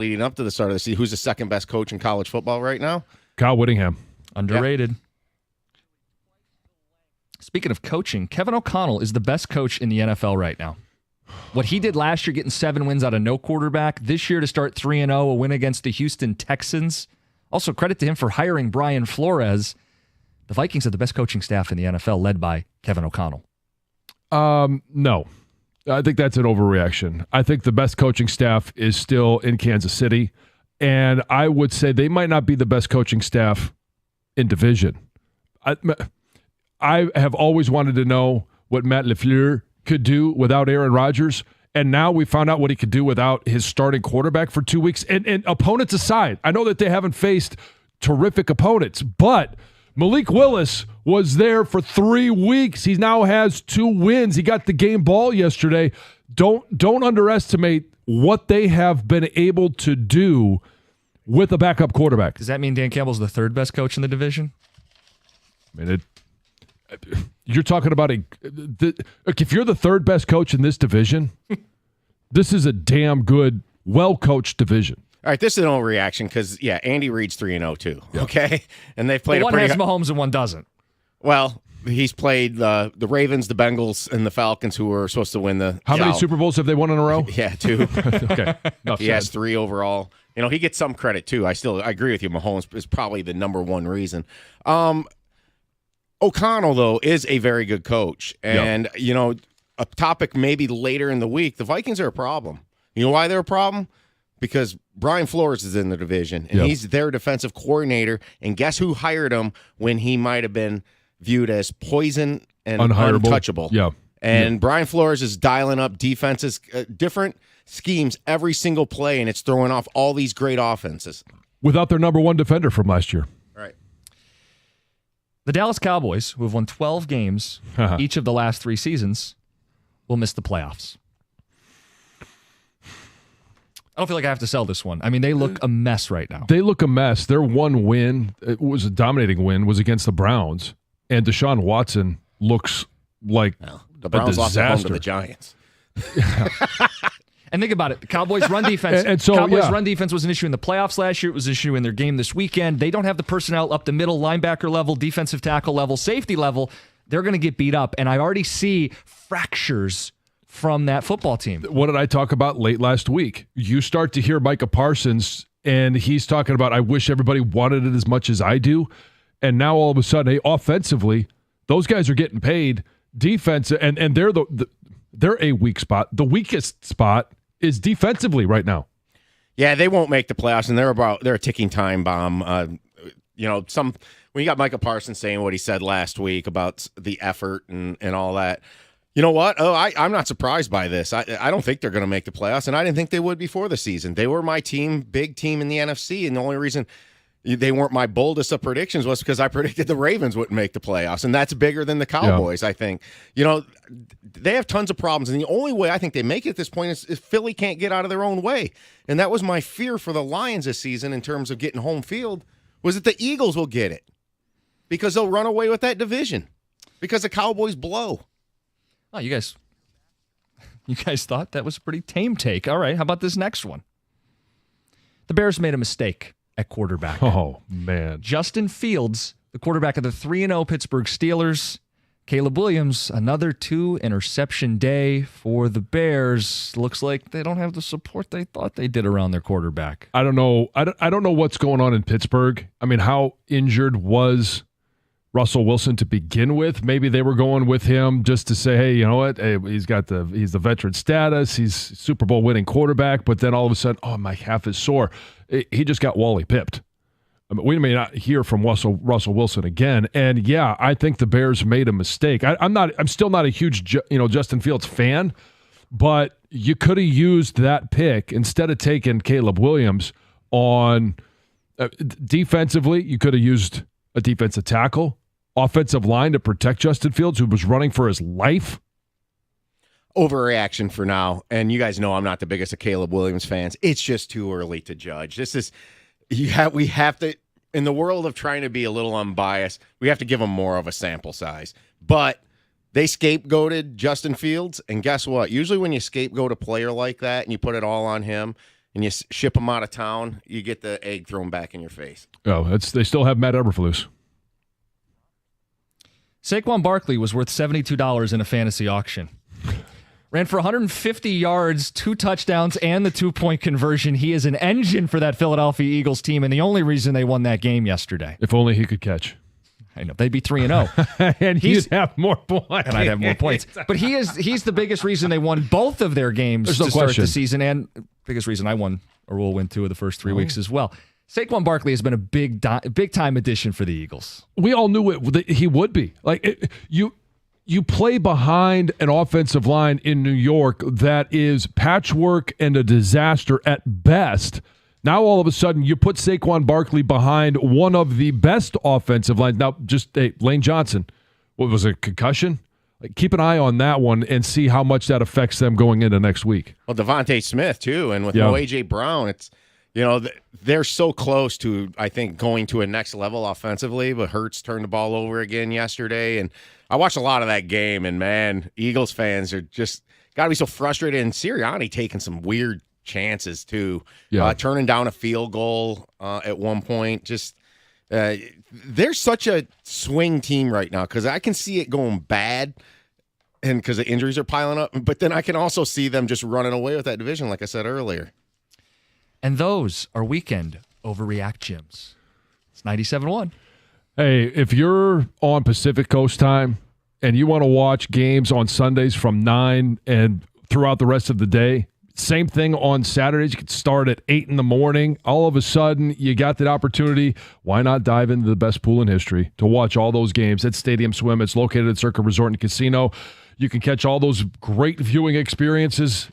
leading up to the start of the season. Who's the second best coach in college football right now? Kyle Whittingham. Underrated. Speaking of coaching, Kevin O'Connell is the best coach in the NFL right now. What he did last year, getting 7 wins out of no quarterback, this year to start 3-0, a win against the Houston Texans. Also, credit to him for hiring Brian Flores. The Vikings have the best coaching staff in the NFL, led by Kevin O'Connell. No. I think that's an overreaction. I think the best coaching staff is still in Kansas City, and I would say they might not be the best coaching staff in division. I have always wanted to know what Matt LaFleur could do without Aaron Rodgers, and now we found out what he could do without his starting quarterback for 2 weeks. And opponents aside, I know that they haven't faced terrific opponents, but Malik Willis was there for 3 weeks. He now has 2 wins. He got the game ball yesterday. Don't underestimate what they have been able to do with a backup quarterback. Does that mean Dan Campbell's the third best coach in the division? I mean, you're talking about if you're the third best coach in this division, this is a damn good, well-coached division. All right, this is an overreaction because, Andy Reid's 3-0 too, okay? And they've played one has Mahomes and one doesn't. Well, he's played the Ravens, the Bengals, and the Falcons, who were supposed to win the How many Super Bowls have they won in a row? Yeah, 2. Okay. He has 3 overall. He gets some credit too. I agree with you. Mahomes is probably the number one reason. O'Connell, though, is a very good coach. And, a topic maybe later in the week, the Vikings are a problem. You know why they're a problem? Because Brian Flores is in the division, and he's their defensive coordinator. And guess who hired him when he might have been viewed as poison and untouchable? Yeah. And Brian Flores is dialing up defenses, different schemes every single play, and it's throwing off all these great offenses. Without their number one defender from last year. Right. The Dallas Cowboys, who have won 12 games each of the last 3 seasons, will miss the playoffs. I don't feel like I have to sell this one. I mean, they look a mess right now. They look a mess. Their one win, it was a dominating win, was against the Browns. And Deshaun Watson looks like the Browns a lost at home to disaster. the Giants. And think about it. The Cowboys' run defense. Run defense was an issue in the playoffs last year. It was an issue in their game this weekend. They don't have the personnel up the middle, linebacker level, defensive tackle level, safety level. They're going to get beat up. And I already see fractures from that football team. What did I talk about late last week? You start to hear Micah Parsons, and he's talking about, I wish everybody wanted it as much as I do. And now all of a sudden, hey, offensively, those guys are getting paid. Defense, and they're they're a weak spot. The weakest spot is defensively right now. Yeah, they won't make the playoffs, and they're a ticking time bomb. When you got Micah Parsons saying what he said last week about the effort and all that, you know what? I'm not surprised by this. I don't think they're going to make the playoffs, and I didn't think they would before the season. They were my team, big team in the NFC, and the only reason they weren't my boldest of predictions was because I predicted the Ravens wouldn't make the playoffs, and that's bigger than the Cowboys, I think. They have tons of problems, and the only way I think they make it at this point is Philly can't get out of their own way. And that was my fear for the Lions this season in terms of getting home field, was that the Eagles will get it because they'll run away with that division because the Cowboys blow. Oh, you guys thought that was a pretty tame take. All right, how about this next one? The Bears made a mistake at quarterback. Oh, man. Justin Fields, the quarterback of the 3-0 Pittsburgh Steelers. Caleb Williams, another 2-interception day for the Bears. Looks like they don't have the support they thought they did around their quarterback. I don't know. I don't know what's going on in Pittsburgh. I mean, how injured was Russell Wilson to begin with? Maybe they were going with him just to say, hey, you know what? Hey, he's the veteran status. He's Super Bowl winning quarterback. But then all of a sudden, my calf is sore. He just got Wally pipped. I mean, we may not hear from Russell Wilson again. And yeah, I think the Bears made a mistake. I'm still not a huge Justin Fields fan, but you could have used that pick instead of taking Caleb Williams on defensively. You could have used a defensive tackle, offensive line to protect Justin Fields, who was running for his life. Overreaction for now, and you guys know I'm not the biggest of Caleb Williams fans. It's just too early to judge. We have to, in the world of trying to be a little unbiased, we have to give them more of a sample size. But they scapegoated Justin Fields, and guess what? Usually when you scapegoat a player like that and you put it all on him, and you ship them out of town, you get the egg thrown back in your face. Oh, they still have Matt Eberflus. Saquon Barkley was worth $72 in a fantasy auction. Ran for 150 yards, 2 touchdowns, and the 2-point conversion. He is an engine for that Philadelphia Eagles team, and the only reason they won that game yesterday. If only he could catch. I know. They'd be 3-0. And he'd have more points. And I'd have more points. But he's the biggest reation they won both of their games to start the season, and biggest reason I won or will win 2 of the first 3 weeks as well. Saquon Barkley has been a big time addition for the Eagles. We all knew he would be. You play behind an offensive line in New York that is patchwork and a disaster at best. Now all of a sudden you put Saquon Barkley behind one of the best offensive lines. Now Lane Johnson, what was it, concussion? Keep an eye on that one and see how much that affects them going into next week. Well, Devontae Smith too, and with no A.J. Brown, it's they're so close to, I think, going to a next level offensively, but Hurts turned the ball over again yesterday. And I watched a lot of that game, and, man, Eagles fans are just got to be so frustrated. And Sirianni taking some weird chances, too. Turning down a field goal at one point. Just they're such a swing team right now because I can see it going bad and because the injuries are piling up. But then I can also see them just running away with that division, like I said earlier. And those are weekend overreact gyms. It's 97.1. Hey, if you're on Pacific Coast time and you want to watch games on Sundays from 9 and throughout the rest of the day, same thing on Saturdays. You can start at 8 in the morning. All of a sudden, you got that opportunity. Why not dive into the best pool in history to watch all those games at Stadium Swim? It's located at Circa Resort and Casino. You can catch all those great viewing experiences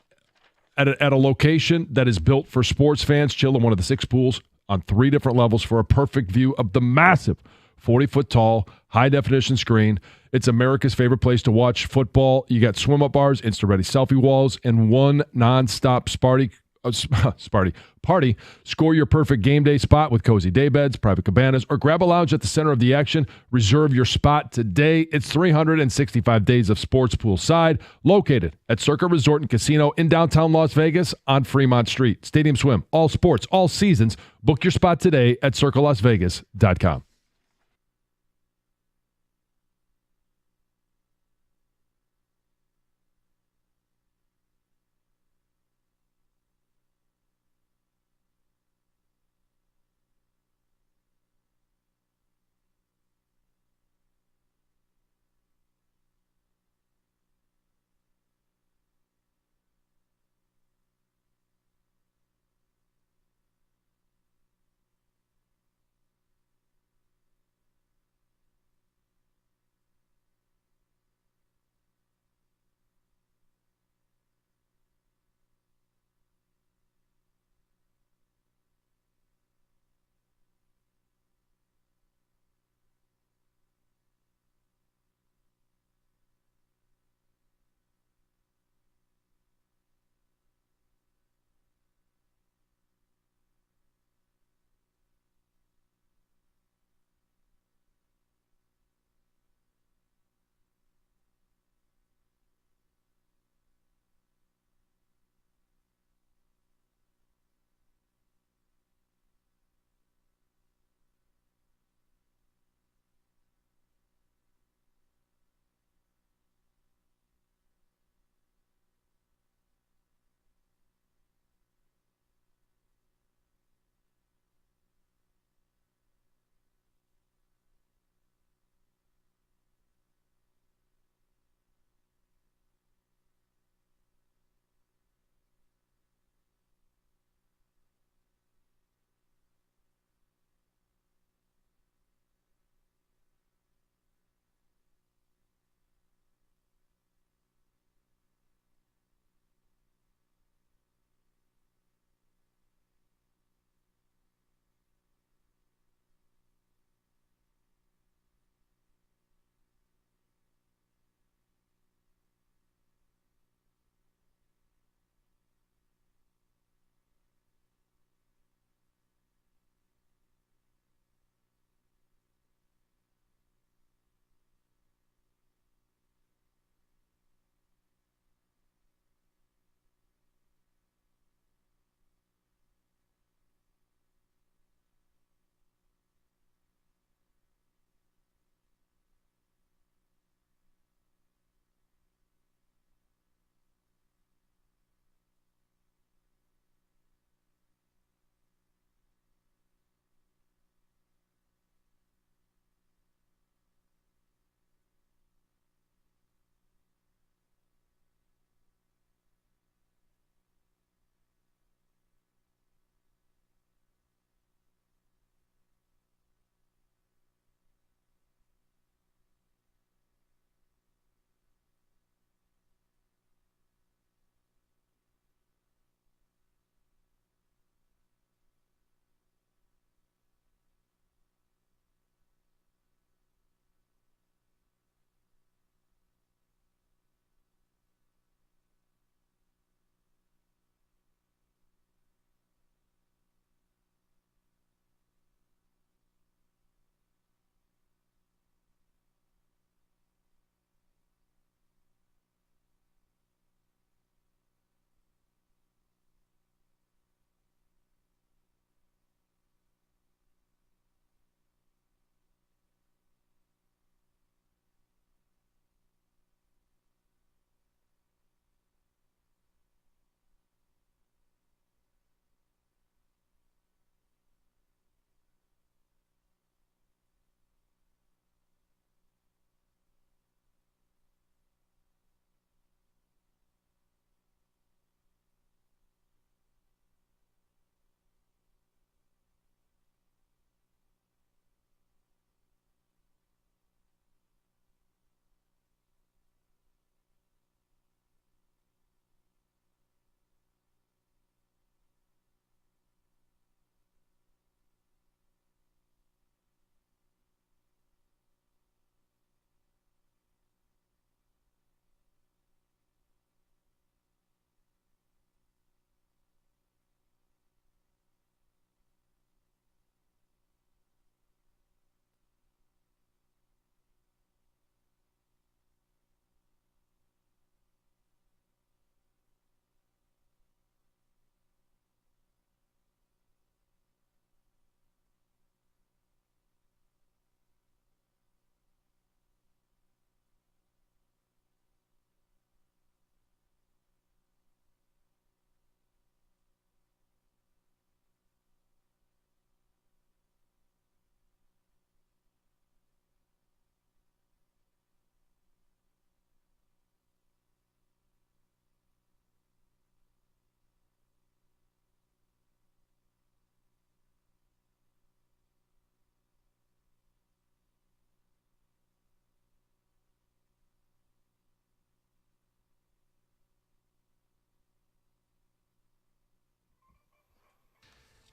at a location that is built for sports fans. Chill in one of the 6 pools on 3 different levels for a perfect view of the massive 40-foot tall, high-definition screen. It's America's favorite place to watch football. You got swim-up bars, Insta-ready selfie walls, and one nonstop party. Score your perfect game day spot with cozy day beds, private cabanas, or grab a lounge at the center of the action. Reserve your spot today. It's 365 days of sports poolside, located at Circa Resort and Casino in downtown Las Vegas on Fremont Street. Stadium Swim, all sports, all seasons. Book your spot today at circalasvegas.com.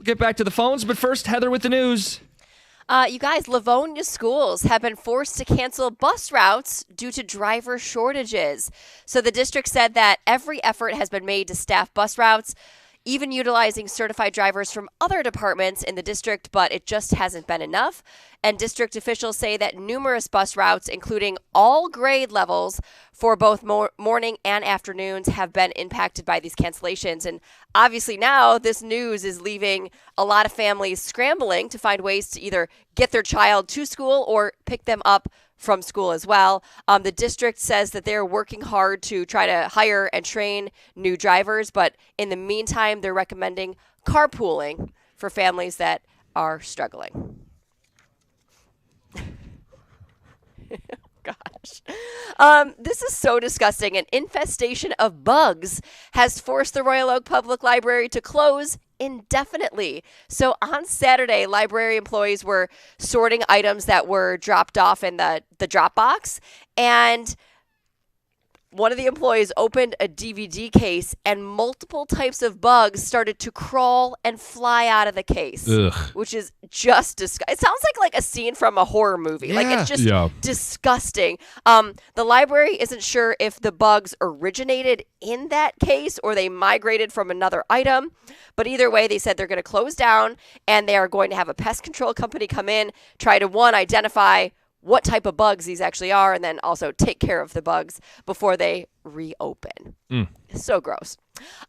We'll get back to the phones, but first, Heather with the news. You guys, Livonia schools have been forced to cancel bus routes due to driver shortages. So the district said that every effort has been made to staff bus routes, even utilizing certified drivers from other departments in the district, but it just hasn't been enough. And district officials say that numerous bus routes, including all grade levels for both morning and afternoons, have been impacted by these cancellations. And obviously now this news is leaving a lot of families scrambling to find ways to either get their child to school or pick them up from school as well. The district says that they're working hard to try to hire and train new drivers, but in the meantime, they're recommending carpooling for families that are struggling. Gosh. This is so disgusting. An infestation of bugs has forced the Royal Oak Public Library to close indefinitely. So on Saturday, library employees were sorting items that were dropped off in the drop box, and one of the employees opened a DVD case and multiple types of bugs started to crawl and fly out of the case. Ugh. Which is just disgusting. It sounds like a scene from a horror movie. Like, it's just disgusting. The library isn't sure if the bugs originated in that case or they migrated from another item. But either way, they said they're going to close down and they are going to have a pest control company come in, try to, one, identify what type of bugs these actually are, and then also take care of the bugs before they reopen. So gross.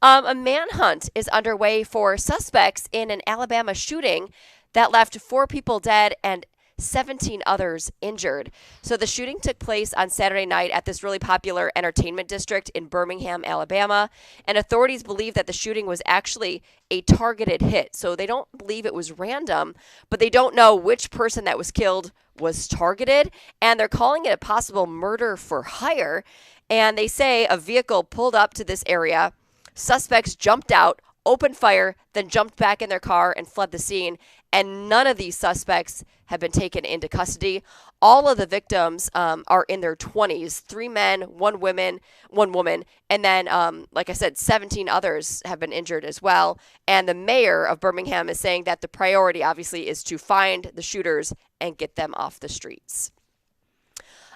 A manhunt is underway for suspects in an Alabama shooting that left 4 people dead and 17 others injured. So the shooting took place on Saturday night at this really popular entertainment district in Birmingham, Alabama, and authorities believe that the shooting was actually a targeted hit. So they don't believe it was random, but they don't know which person that was killed was targeted, and they're calling it a possible murder for hire. And they say a vehicle pulled up to this area, suspects jumped out, opened fire, then jumped back in their car and fled the scene. And none of these suspects have been taken into custody. All of the victims are in their 20s, 3 men, 1 woman, and then, like I said, 17 others have been injured as well. And the mayor of Birmingham is saying that the priority, obviously, is to find the shooters and get them off the streets.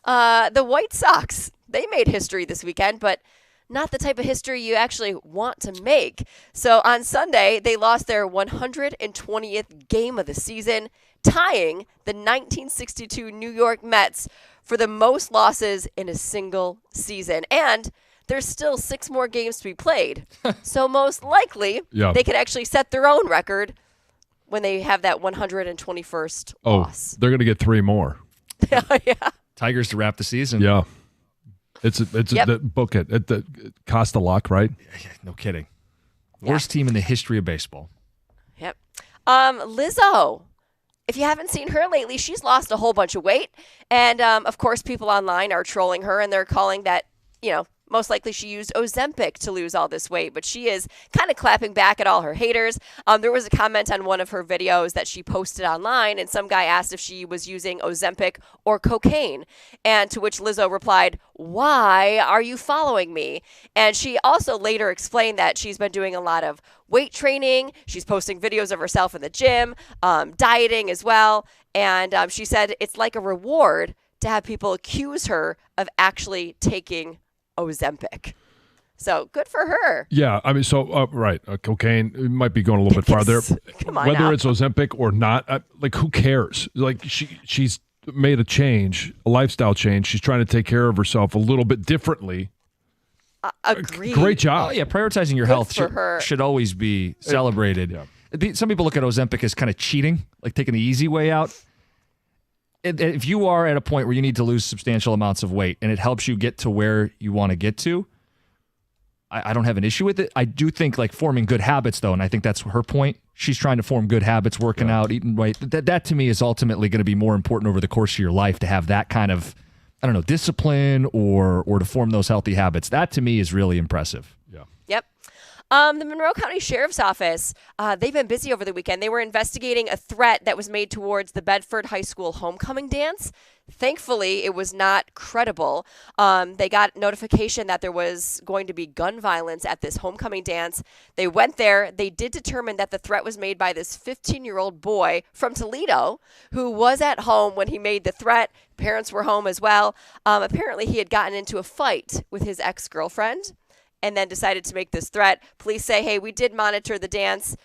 The White Sox, they made history this weekend, but not the type of history you actually want to make. So on Sunday, they lost their 120th game of the season, tying the 1962 New York Mets for the most losses in a single season. And there's still 6 more games to be played. So most likely, they could actually set their own record when they have that 121st loss. They're going to get 3 more. Yeah. Tigers to wrap the season. Yeah. It's the book it at the Costa Lock, right? No kidding. Worst team in the history of baseball. Yep. Lizzo. If you haven't seen her lately, she's lost a whole bunch of weight. And, of course, people online are trolling her, and they're calling that, most likely she used Ozempic to lose all this weight, but she is kind of clapping back at all her haters. There was a comment on one of her videos that she posted online, and some guy asked if she was using Ozempic or cocaine, and to which Lizzo replied, "Why are you following me?" And she also later explained that she's been doing a lot of weight training. She's posting videos of herself in the gym, dieting as well, and she said it's like a reward to have people accuse her of actually taking Ozempic. So good for her. Yeah, I mean, right, cocaine might be going a little bit farther. Come on Whether now. it's Ozempic or not, who cares? Like she's made a lifestyle change. She's trying to take care of herself a little bit differently. Agreed. Great job. Oh, yeah, prioritizing your Good health for her. should always be celebrated. Some people look at Ozempic as kind of cheating, like taking the easy way out. If you are at a point where you need to lose substantial amounts of weight and it helps you get to where you want to get to, I don't have an issue with it. I do think forming good habits, though, and I think that's her point. She's trying to form good habits, working out, eating right. That to me is ultimately going to be more important over the course of your life, to have that kind of, discipline or to form those healthy habits. That to me is really impressive. Yeah. Yep. The Monroe County Sheriff's Office, they've been busy over the weekend. They were investigating a threat that was made towards the Bedford High School homecoming dance. Thankfully, it was not credible. They got notification that there was going to be gun violence at this homecoming dance. They went there. They did determine that the threat was made by this 15-year-old boy from Toledo who was at home when he made the threat. Parents were home as well. Apparently, he had gotten into a fight with his ex-girlfriend and then decided to make this threat. Police say, hey, we did monitor the dance.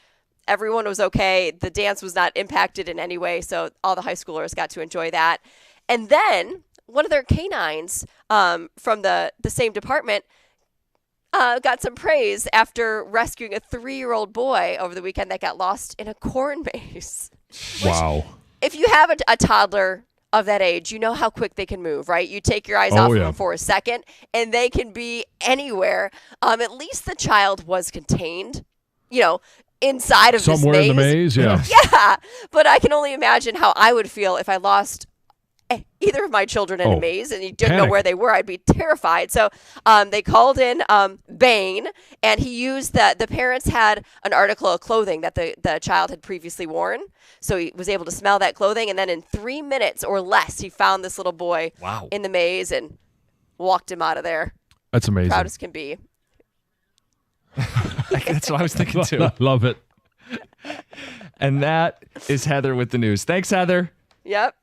Everyone was okay. The dance was not impacted in any way, so all the high schoolers got to enjoy that. And then one of their canines from the same department got some praise after rescuing a 3-year-old boy over the weekend that got lost in a corn maze. Wow. If you have a toddler of that age, you know how quick they can move, right? You take your eyes off of them for a second, and they can be anywhere. At least the child was contained, inside of somewhere this maze. In the maze, yeah. Yeah, but I can only imagine how I would feel if I lost either of my children in a maze and you didn't know where they were. I'd be terrified. So they called in Bain, and he used the parents had an article of clothing that the child had previously worn. So he was able to smell that clothing, and then in 3 minutes or less, he found this little boy in the maze and walked him out of there. That's amazing. Proud as can be. That's what I was thinking too. Love it. And that is Heather with the news. Thanks, Heather. Yep.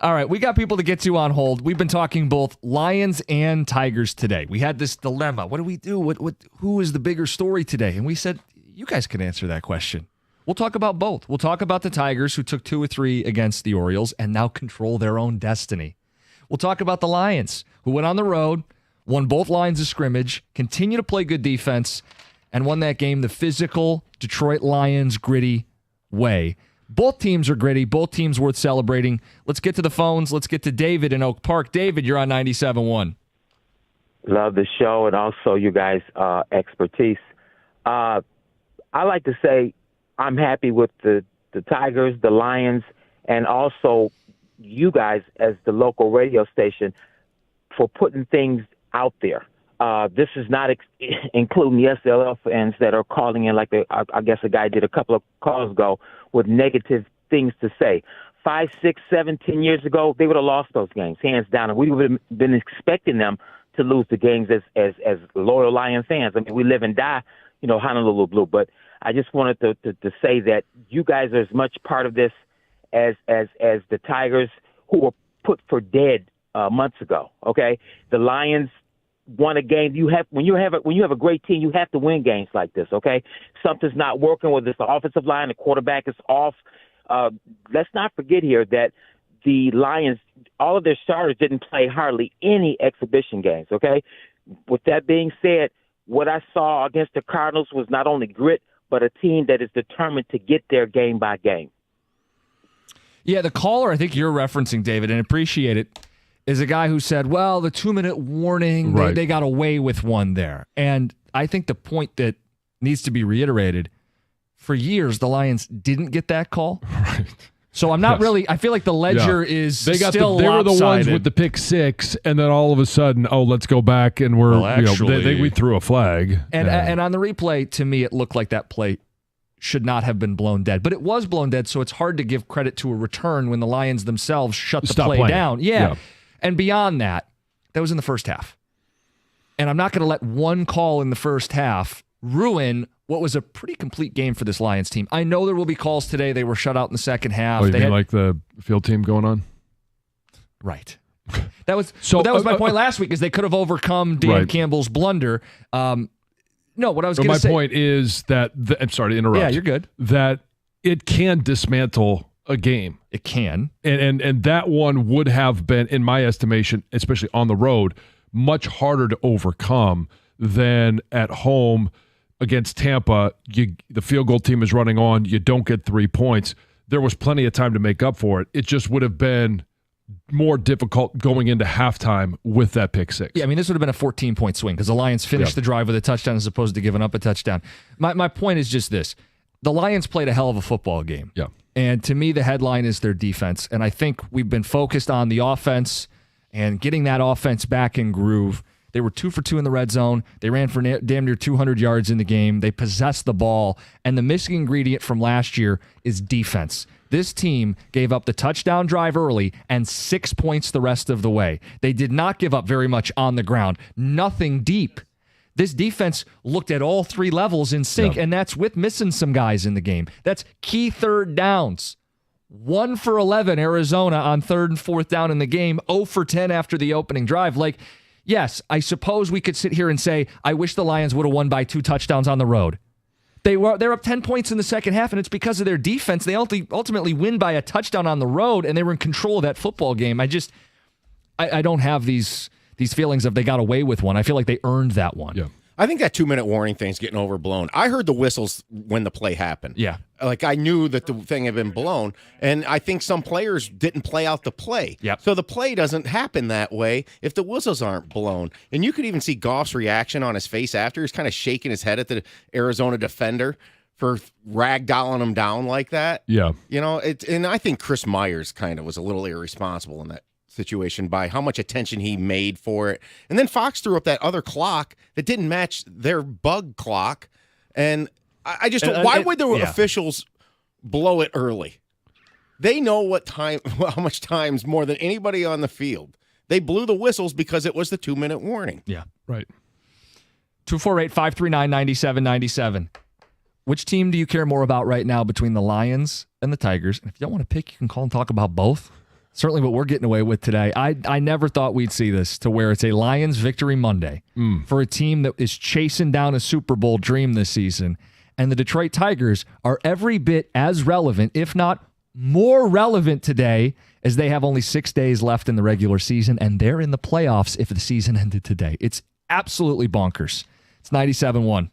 All right, we got people to get to on hold. We've been talking both Lions and Tigers today. We had this dilemma. What do we do? Who is the bigger story today? And we said, you guys can answer that question. We'll talk about both. We'll talk about the Tigers, who took 2 or 3 against the Orioles and now control their own destiny. We'll talk about the Lions, who went on the road, won both lines of scrimmage, continue to play good defense, and won that game the physical Detroit Lions gritty way. Both teams are gritty. Both teams worth celebrating. Let's get to the phones. Let's get to David in Oak Park. David, you're on 97.1. Love the show and also you guys' expertise. I like to say I'm happy with the Tigers, the Lions, and also you guys as the local radio station for putting things out there. This is not including the SLL fans that are calling in like I guess a guy did a couple of calls ago with negative things to say. 5, 6, 7, 10 years ago, they would have lost those games, hands down, and we would have been expecting them to lose the games as loyal Lion fans. I mean, we live and die, Honolulu Blue. But I just wanted to say that you guys are as much part of this as the Tigers, who were put for dead months ago. Okay, the Lions won a game. When you have a great team, you have to win games like this. Okay, something's not working, whether it's the offensive line, the quarterback is off. Let's not forget here that the Lions, all of their starters didn't play hardly any exhibition games. Okay, with that being said, what I saw against the Cardinals was not only grit, but a team that is determined to get there game by game. Yeah, the caller I think you're referencing, David, and appreciate it, is a guy who said, well, the 2-minute warning, right. they got away with one there. And I think the point that needs to be reiterated, for years, the Lions didn't get that call. Right. So I'm not really, I feel like the ledger is they still they were the ones lopsided. with the pick 6, and then all of a sudden, let's go back, and we threw a flag. And on the replay, to me, it looked like that play should not have been blown dead. But it was blown dead, so it's hard to give credit to a return when the Lions themselves shut the play down. Yeah. And beyond that, that was in the first half. And I'm not going to let one call in the first half ruin what was a pretty complete game for this Lions team. I know there will be calls today. They were shut out in the second half. You mean like the field team going on? Right. That was my point last week, is they could have overcome Dan Campbell's blunder. No, what I was going to say. My point is that, I'm sorry to interrupt. Yeah, you're good. That it can dismantle a game. It can. And that one would have been, in my estimation, especially on the road, much harder to overcome than at home against Tampa. The field goal team is running on. You don't get 3 points. There was plenty of time to make up for it. It just would have been more difficult going into halftime with that pick 6. Yeah, I mean, this would have been a 14-point swing because the Lions finished the drive with a touchdown as opposed to giving up a touchdown. My point is just this. The Lions played a hell of a football game. Yeah. And to me, the headline is their defense. And I think we've been focused on the offense and getting that offense back in groove. They were 2 for 2 in the red zone. They ran for damn near 200 yards in the game. They possessed the ball. And the missing ingredient from last year is defense. This team gave up the touchdown drive early and 6 points the rest of the way. They did not give up very much on the ground. Nothing deep. This defense looked at all 3 levels in sync, and that's with missing some guys in the game. That's key third downs. 1 for 11 Arizona on 3rd and 4th down in the game, 0 for 10 after the opening drive. Like, yes, I suppose we could sit here and say, I wish the Lions would have won by 2 touchdowns on the road. They're up 10 points in the second half, and it's because of their defense. They ultimately win by a touchdown on the road, and they were in control of that football game. I don't have these feelings of they got away with one. I feel like they earned that one. Yeah. I think that 2-minute warning thing's getting overblown. I heard the whistles when the play happened. Yeah. Like, I knew that the thing had been blown, and I think some players didn't play out the play. Yep. So the play doesn't happen that way if the whistles aren't blown. And you could even see Goff's reaction on his face after. He's kind of shaking his head at the Arizona defender for ragdolling him down like that. Yeah. You know, and I think Chris Myers kind of was a little irresponsible in that situation by how much attention he made for it. And then Fox threw up that other clock that didn't match their bug clock. And I just why would the officials blow it early? They know what time, how much times more than anybody on the field. They blew the whistles because it was the 2-minute warning. Yeah. Right. 248-539-9797. Which team do you care more about right now between the Lions and the Tigers? And if you don't want to pick, you can call and talk about both. Certainly what we're getting away with today. I never thought we'd see this to where it's a Lions victory Monday for a team that is chasing down a Super Bowl dream this season. And the Detroit Tigers are every bit as relevant, if not more relevant today, as they have only 6 days left in the regular season, and they're in the playoffs if the season ended today. It's absolutely bonkers. It's 97-1.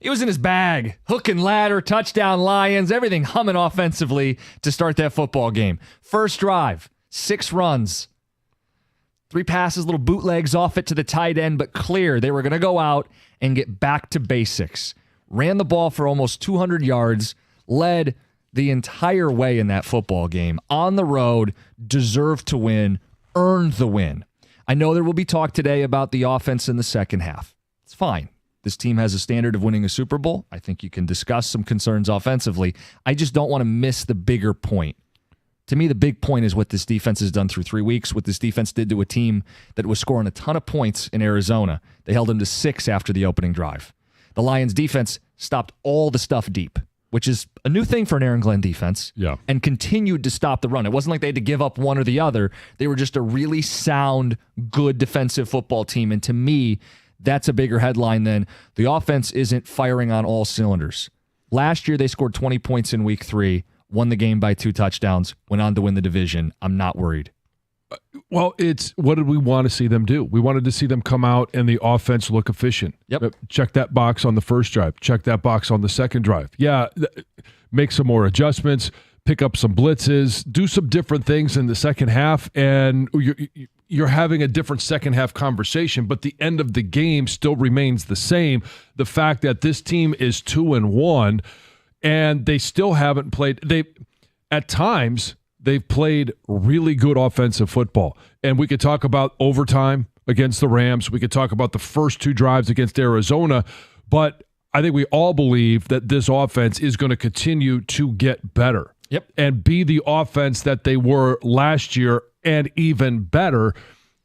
He was in his bag. Hook and ladder, touchdown Lions, everything humming offensively to start that football game. First drive, 6 runs. 3 passes, little bootlegs off it to the tight end, but clear. They were going to go out and get back to basics. Ran the ball for almost 200 yards, led the entire way in that football game. On the road, deserved to win, earned the win. I know there will be talk today about the offense in the second half. It's fine. This team has a standard of winning a Super Bowl. I think you can discuss some concerns offensively. I just don't want to miss the bigger point. To me, the big point is what this defense has done through 3 weeks, what this defense did to a team that was scoring a ton of points in Arizona. They held them to 6 after the opening drive. The Lions defense stopped all the stuff deep, which is a new thing for an Aaron Glenn defense, and continued to stop the run. It wasn't like they had to give up one or the other. They were just a really sound, good defensive football team, and to me, that's a bigger headline than the offense isn't firing on all cylinders. Last year, they scored 20 points in week 3, won the game by 2 touchdowns, went on to win the division. I'm not worried. Well, it's what did we want to see them do? We wanted to see them come out and the offense look efficient. Yep. Check that box on the first drive. Check that box on the second drive. Yeah, make some more adjustments, pick up some blitzes, do some different things in the second half, and you're having a different second half conversation, but the end of the game still remains the same. The fact that this team is 2-1 and they still haven't played. At times they've played really good offensive football, and we could talk about overtime against the Rams. We could talk about the first 2 drives against Arizona, but I think we all believe that this offense is going to continue to get better. Yep. And be the offense that they were last year and even better.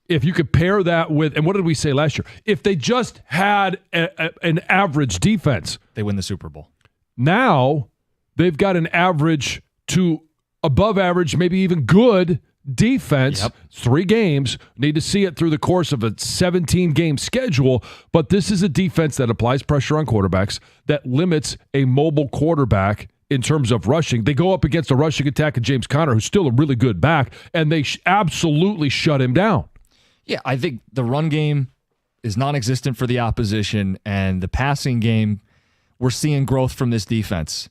If you could pair that with, and what did we say last year? If they just had an average defense, they win the Super Bowl. Now they've got an average to above average, maybe even good defense. Yep. 3 games. Need to see it through the course of a 17-game schedule, but this is a defense that applies pressure on quarterbacks, that limits a mobile quarterback in terms of rushing. They go up against a rushing attack of James Conner, who's still a really good back, and they absolutely shut him down. Yeah, I think the run game is non-existent for the opposition, and the passing game, we're seeing growth from this defense.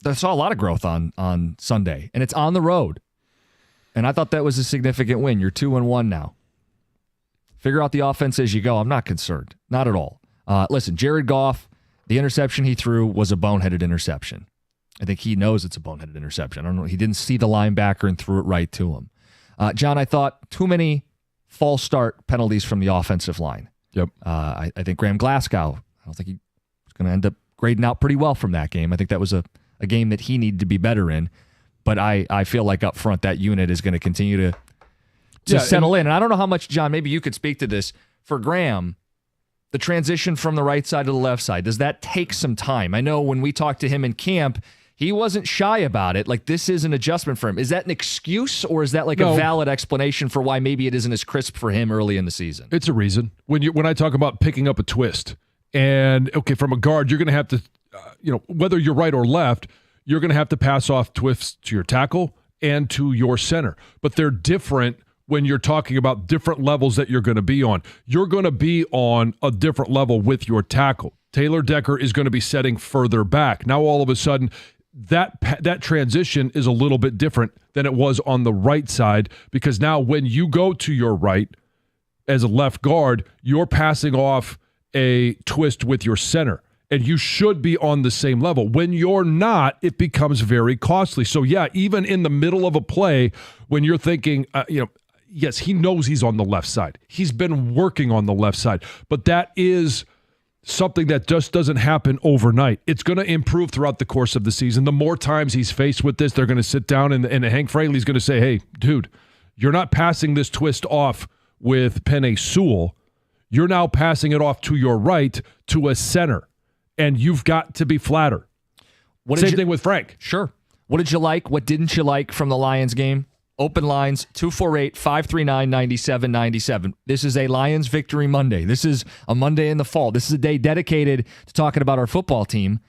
I saw a lot of growth on Sunday, and it's on the road. And I thought that was a significant win. You're 2-1 now. Figure out the offense as you go. I'm not concerned. Not at all. Listen, Jared Goff, the interception he threw was a boneheaded interception. I think he knows it's a boneheaded interception. I don't know. He didn't see the linebacker and threw it right to him. John, I thought too many false start penalties from the offensive line. Yep. I think Graham Glasgow, I don't think he was going to end up grading out pretty well from that game. I think that was a game that he needed to be better in. But I feel like up front that unit is going to continue to settle in. And I don't know how much, John, maybe you could speak to this. For Graham, the transition from the right side to the left side, does that take some time? I know when we talked to him in camp, he wasn't shy about it. Like, this is an adjustment for him. Is that an excuse, or is that like a valid explanation for why maybe it isn't as crisp for him early in the season? It's a reason. When I talk about picking up a twist, and okay, from a guard, you're going to have to, whether you're right or left, you're going to have to pass off twists to your tackle and to your center. But they're different when you're talking about different levels that you're going to be on. You're going to be on a different level with your tackle. Taylor Decker is going to be setting further back. Now, all of a sudden, that transition is a little bit different than it was on the right side, because now when you go to your right as a left guard, you're passing off a twist with your center, and you should be on the same level. When you're not, it becomes very costly. So, yeah, even in the middle of a play, when you're thinking, yes, he knows he's on the left side. He's been working on the left side, but that is something that just doesn't happen overnight. It's going to improve throughout the course of the season. The more times he's faced with this, they're going to sit down and Hank Fraley's going to say, hey, dude, you're not passing this twist off with Penei Sewell. You're now passing it off to your right to a center, and you've got to be flatter. Same thing with Frank. Sure. What did you like? What didn't you like from the Lions game? Open lines, 248-539-9797. This is a Lions Victory Monday. This is a Monday in the fall. This is a day dedicated to talking about our football team.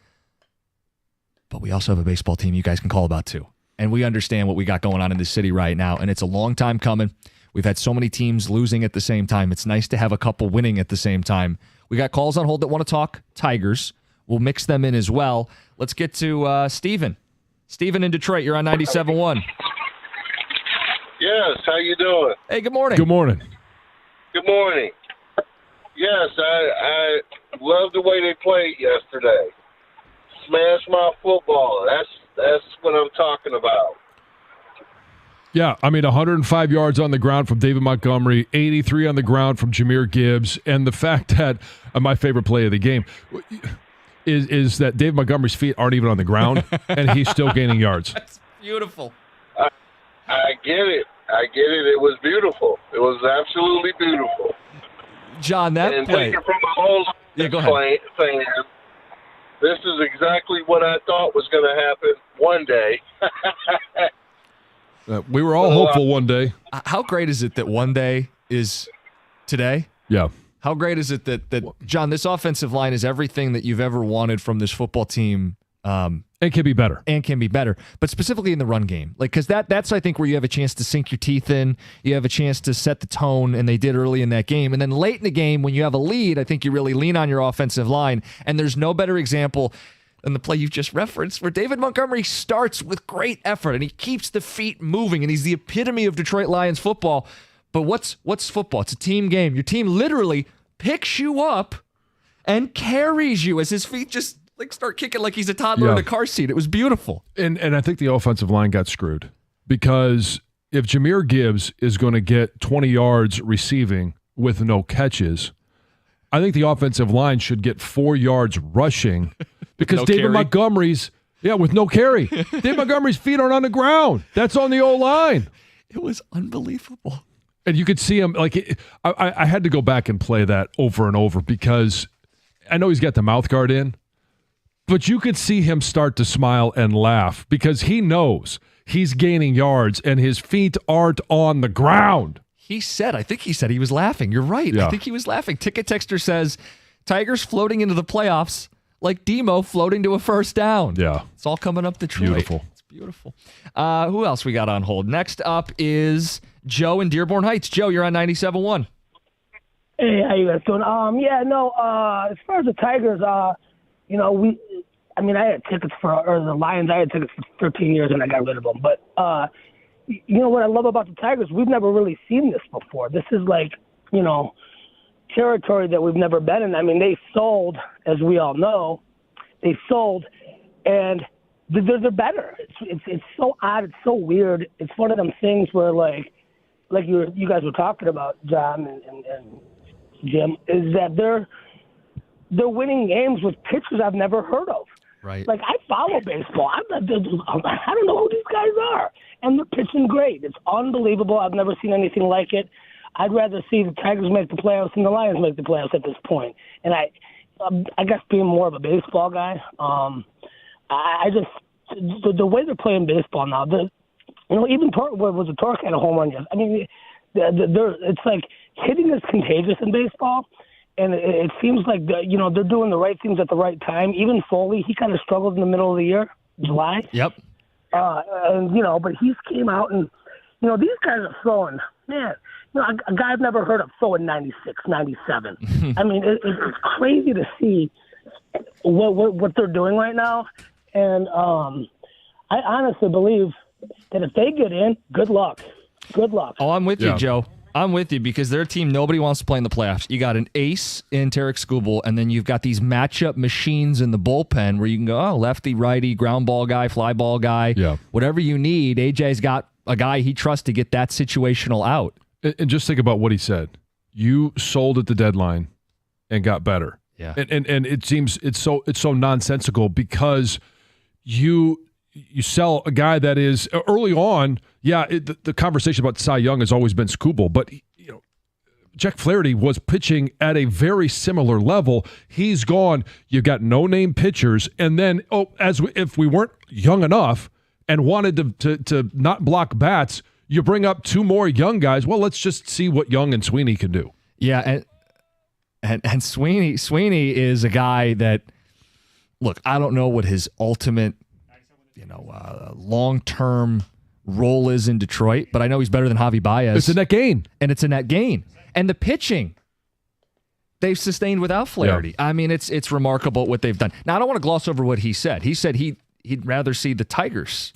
But we also have a baseball team you guys can call about too. And we understand what we got going on in this city right now, and it's a long time coming. We've had so many teams losing at the same time. It's nice to have a couple winning at the same time. We got calls on hold that want to talk Tigers. we'll mix them in as well. Let's get to Steven. Steven in Detroit, you're on 97.1. Yes, how you doing? Hey, good morning. Good morning. Good morning. Yes, I love the way they played yesterday. Smash my football. That's what I'm talking about. Yeah, I mean, 105 yards on the ground from David Montgomery, 83 on the ground from Jahmyr Gibbs, and the fact that my favorite play of the game is that David Montgomery's feet aren't even on the ground, and he's still gaining yards. That's beautiful. I get it. It was beautiful. It was absolutely beautiful. John, that and play. Taking from a whole go ahead. fan, this is exactly what I thought was going to happen one day. We were all hopeful one day. How great is it that one day is today? Yeah. How great is it that John, this offensive line is everything that you've ever wanted from this football team. It can be better. And can be better, but specifically in the run game. Like, because that's, I think, where you have a chance to sink your teeth in. You have a chance to set the tone, and they did early in that game. And then late in the game, when you have a lead, I think you really lean on your offensive line. And there's no better example than the play you've just referenced, where David Montgomery starts with great effort, and he keeps the feet moving, and he's the epitome of Detroit Lions football. But what's football? It's a team game. Your team literally picks you up and carries you as his feet just start kicking like he's a toddler in a car seat. It was beautiful. And I think the offensive line got screwed because if Jahmyr Gibbs is going to get 20 yards receiving with no catches, I think the offensive line should get 4 yards rushing because David Montgomery's with no carry. David Montgomery's feet aren't on the ground. That's on the O-line. It was unbelievable. And you could see him I had to go back and play that over and over because I know he's got the mouth guard in. But you could see him start to smile and laugh because he knows he's gaining yards and his feet aren't on the ground. I think he said he was laughing. You're right. Yeah. I think he was laughing. Ticket Texter says, Tigers floating into the playoffs like Demo floating to a first down. Yeah. It's all coming up Detroit. Beautiful. It's beautiful. Who else we got on hold? Next up is Joe in Dearborn Heights. Joe, you're on 97.1. Hey, how you guys doing? As far as the Tigers, I had tickets for the Lions. I had tickets for 13 years and I got rid of them. But, what I love about the Tigers, we've never really seen this before. This is territory that we've never been in. I mean, they sold, as we all know, and they're better. It's so odd. It's so weird. It's one of them things where like you guys were talking about, John and Jim, is that they're winning games with pitchers I've never heard of. Right. Like, I follow baseball. I don't know who these guys are. And they're pitching great. It's unbelievable. I've never seen anything like it. I'd rather see the Tigers make the playoffs than the Lions make the playoffs at this point. And I guess being more of a baseball guy, I just the way they're playing baseball now, even was a Torque had a home run. I mean, it's like hitting is contagious in baseball. And it seems like they're doing the right things at the right time. Even Foley, he kind of struggled in the middle of the year, July. Yep. But he came out and, these guys are throwing, man. A guy I've never heard of throwing 96, 97. I mean, it's crazy to see what they're doing right now. And I honestly believe that if they get in, good luck. Good luck. Oh, I'm with you, Joe. I'm with you because their team, nobody wants to play in the playoffs. You got an ace in Tarek Skubal, and then you've got these matchup machines in the bullpen where you can go, lefty, righty, ground ball guy, fly ball guy, whatever you need. AJ's got a guy he trusts to get that situational out. And just think about what he said. You sold at the deadline and got better. Yeah. And it seems it's so nonsensical because you sell a guy that is early on. Yeah, the conversation about Cy Young has always been Skubal, but Jack Flaherty was pitching at a very similar level. He's gone. You've got no-name pitchers, and then if we weren't young enough and wanted to not block bats, you bring up two more young guys. Well, let's just see what Young and Sweeney can do. Yeah, and Sweeney is a guy that, look, I don't know what his ultimate, long-term role is in Detroit, but I know he's better than Javi Baez. It's a net gain. And it's a net gain. And the pitching. they've sustained without Flaherty. Yeah. I mean, it's remarkable what they've done. Now, I don't want to gloss over what he said. He said he'd rather see the Tigers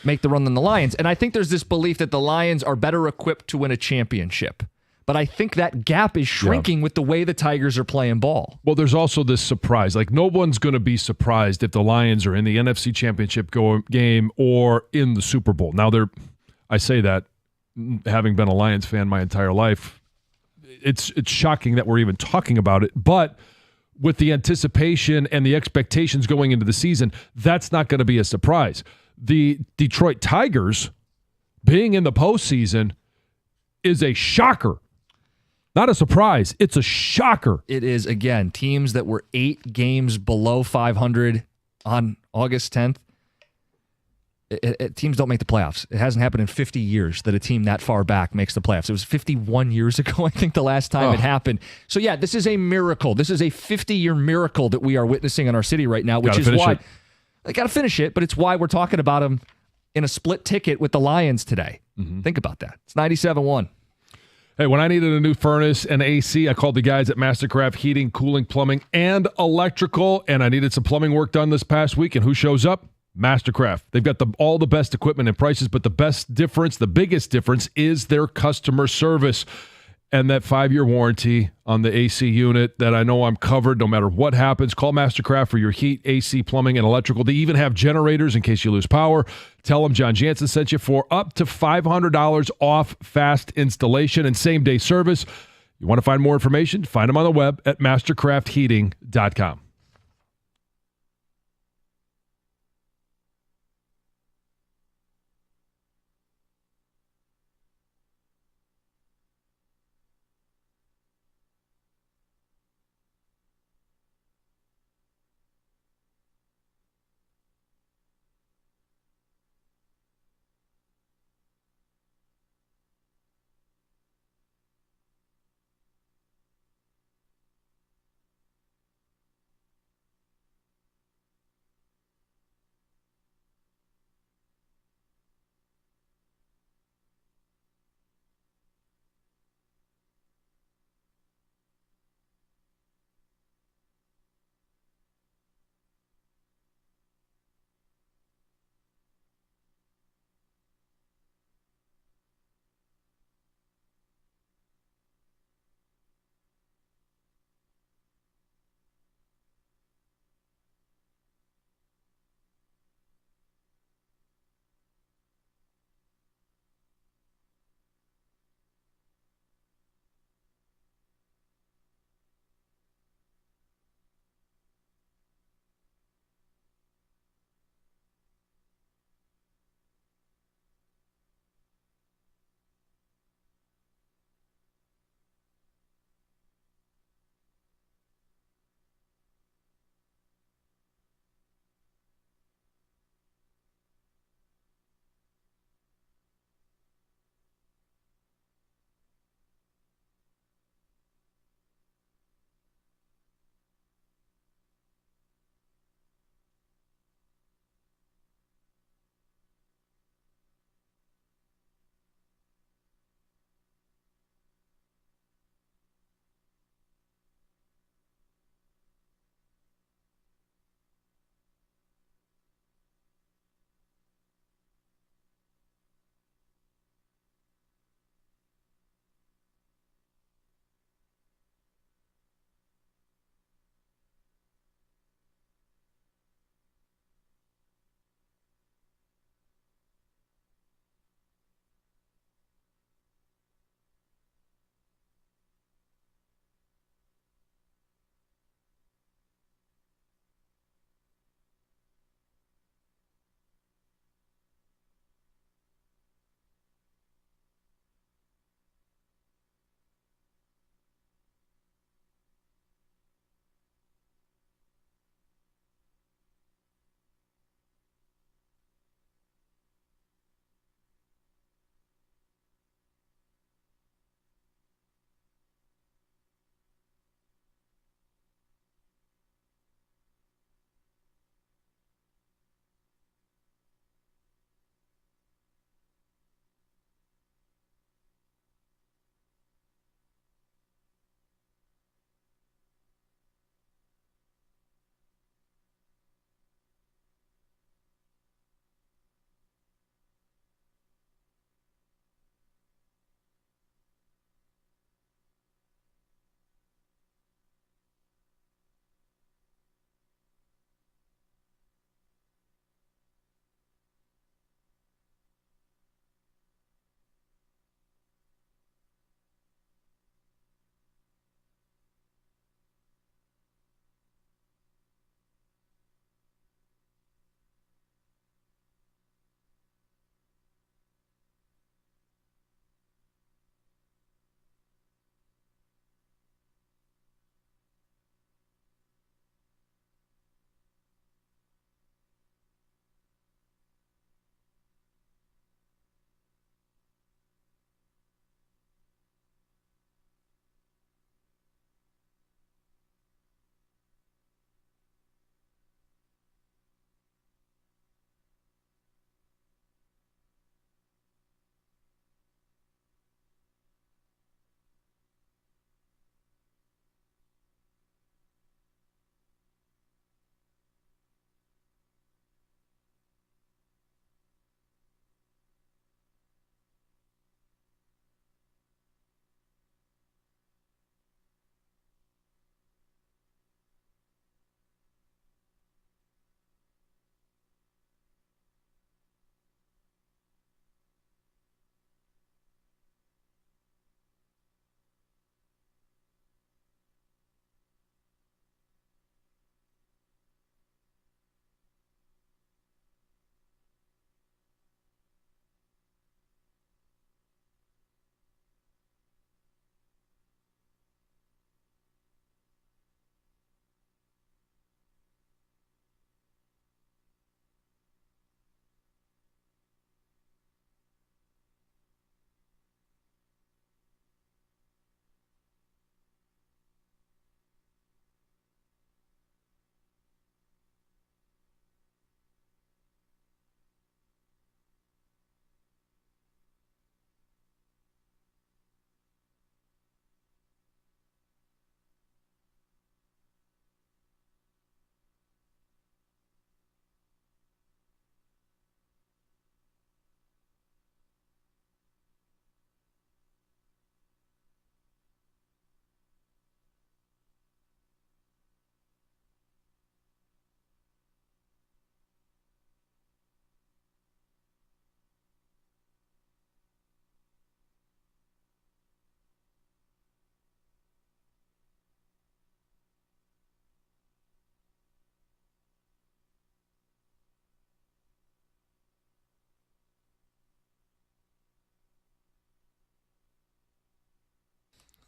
make the run than the Lions. And I think there's this belief that the Lions are better equipped to win a championship. But I think that gap is shrinking with the way the Tigers are playing ball. Well, there's also this surprise. Like, no one's going to be surprised if the Lions are in the NFC Championship game or in the Super Bowl. Now, I say that having been a Lions fan my entire life, it's shocking that we're even talking about it. But with the anticipation and the expectations going into the season, that's not going to be a surprise. The Detroit Tigers being in the postseason is a shocker. Not a surprise. It's a shocker. It is, again, teams that were 8 games below 500 on August 10th. Teams don't make the playoffs. It hasn't happened in 50 years that a team that far back makes the playoffs. It was 51 years ago, I think, the last time it happened. So, yeah, this is a miracle. This is a 50-year miracle that we are witnessing in our city right now, which is why they got to finish it, but it's why we're talking about them in a split ticket with the Lions today. Mm-hmm. Think about that. It's 97-1. Hey, when I needed a new furnace and AC, I called the guys at Mastercraft Heating, Cooling, Plumbing, and Electrical, and I needed some plumbing work done this past week, and who shows up? Mastercraft. They've got all the best equipment and prices, but the biggest difference is their customer service and that 5-year warranty on the AC unit that I know I'm covered no matter what happens. Call Mastercraft for your heat, AC, plumbing, and electrical. They even have generators in case you lose power. Tell them John Jansen sent you for up to $500 off fast installation and same-day service. You want to find more information? Find them on the web at mastercraftheating.com.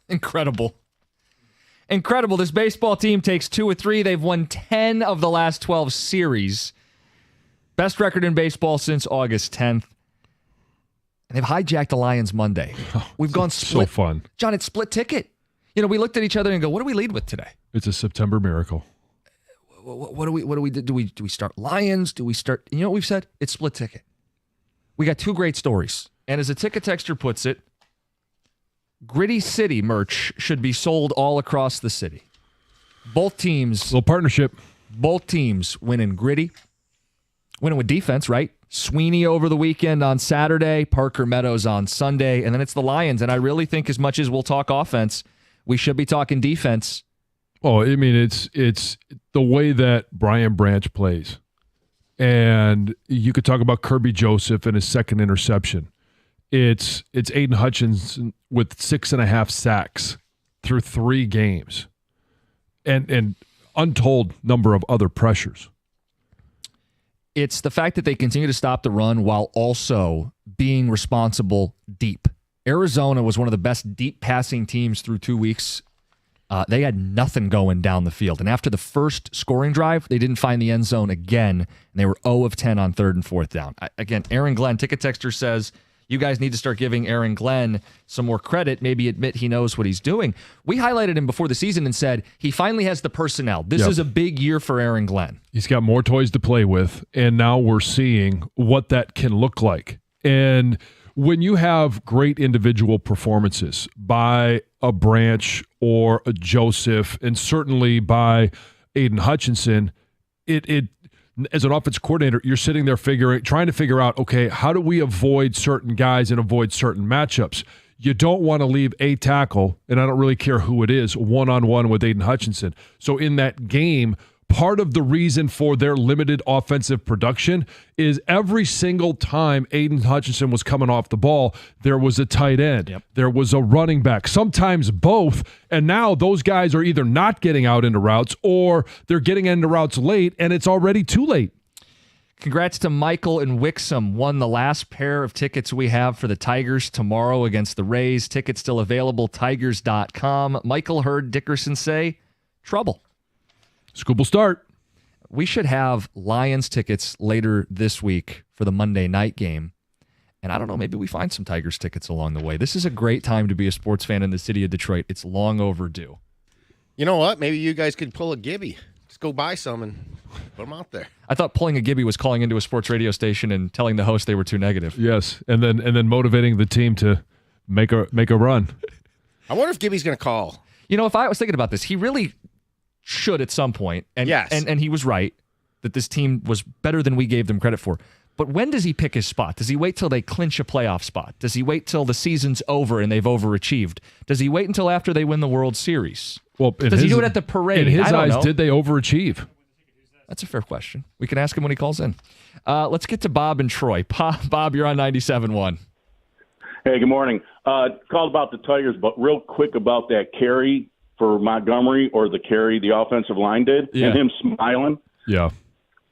Incredible. This baseball team takes 2 of 3. They've won 10 of the last 12 series. Best record in baseball since August 10th. And they've hijacked the Lions Monday. We've gone split. So fun. John, it's split ticket. We looked at each other and go, what do we lead with today? It's a September miracle. What do we do? Do we start Lions? Do we start? You know what we've said? It's split ticket. We got 2 great stories. And as a ticket texter puts it, Gritty City merch should be sold all across the city. Both teams. Little partnership. Both teams winning gritty. Winning with defense, right? Sweeney over the weekend on Saturday, Parker Meadows on Sunday, and then it's the Lions. And I really think as much as we'll talk offense, we should be talking defense. Oh, I mean, it's the way that Brian Branch plays. And you could talk about Kirby Joseph and his second interception. It's Aiden Hutchinson with 6.5 sacks through 3 games. And untold number of other pressures. It's the fact that they continue to stop the run while also being responsible deep. Arizona was one of the best deep passing teams through 2 weeks. They had nothing going down the field. And after the first scoring drive, they didn't find the end zone again. And they were 0 of 10 on 3rd and 4th down. Again, Aaron Glenn, Ticket Texter says, you guys need to start giving Aaron Glenn some more credit, maybe admit he knows what he's doing. We highlighted him before the season and said he finally has the personnel. This is a big year for Aaron Glenn. He's got more toys to play with, and now we're seeing what that can look like. And when you have great individual performances by a Branch or a Joseph, and certainly by Aiden Hutchinson, it as an offense coordinator, you're sitting there trying to figure out, okay, how do we avoid certain guys and avoid certain matchups? You don't want to leave a tackle, and I don't really care who it is, one-on-one with Aiden Hutchinson. So in that game, part of the reason for their limited offensive production is every single time Aiden Hutchinson was coming off the ball, there was a tight end. Yep. There was a running back, sometimes both. And now those guys are either not getting out into routes or they're getting into routes late, and it's already too late. Congrats to Michael and Wixom. Won the last pair of tickets we have for the Tigers tomorrow against the Rays. Tickets still available, tigers.com. Michael heard Dickerson say, trouble. Scoop will start. We should have Lions tickets later this week for the Monday night game. And I don't know, maybe we find some Tigers tickets along the way. This is a great time to be a sports fan in the city of Detroit. It's long overdue. You know what? Maybe you guys could pull a Gibby. Just go buy some and put them out there. I thought pulling a Gibby was calling into a sports radio station and telling the host they were too negative. Yes, and then motivating the team to make a run. I wonder if Gibby's going to call. If I was thinking about this, he really should at some point. And, yes. And he was right that this team was better than we gave them credit for. But when does he pick his spot? Does he wait till they clinch a playoff spot? Does he wait till the season's over and they've overachieved? Does he wait until after they win the World Series? Well, does he do it at the parade? In his eyes, did they overachieve? That's a fair question. We can ask him when he calls in. Let's get to Bob and Troy. Bob, you're on 97.1. Hey, good morning. Called about the Tigers, but real quick about that carry for Montgomery, or the carry the offensive line did, and him smiling. Yeah.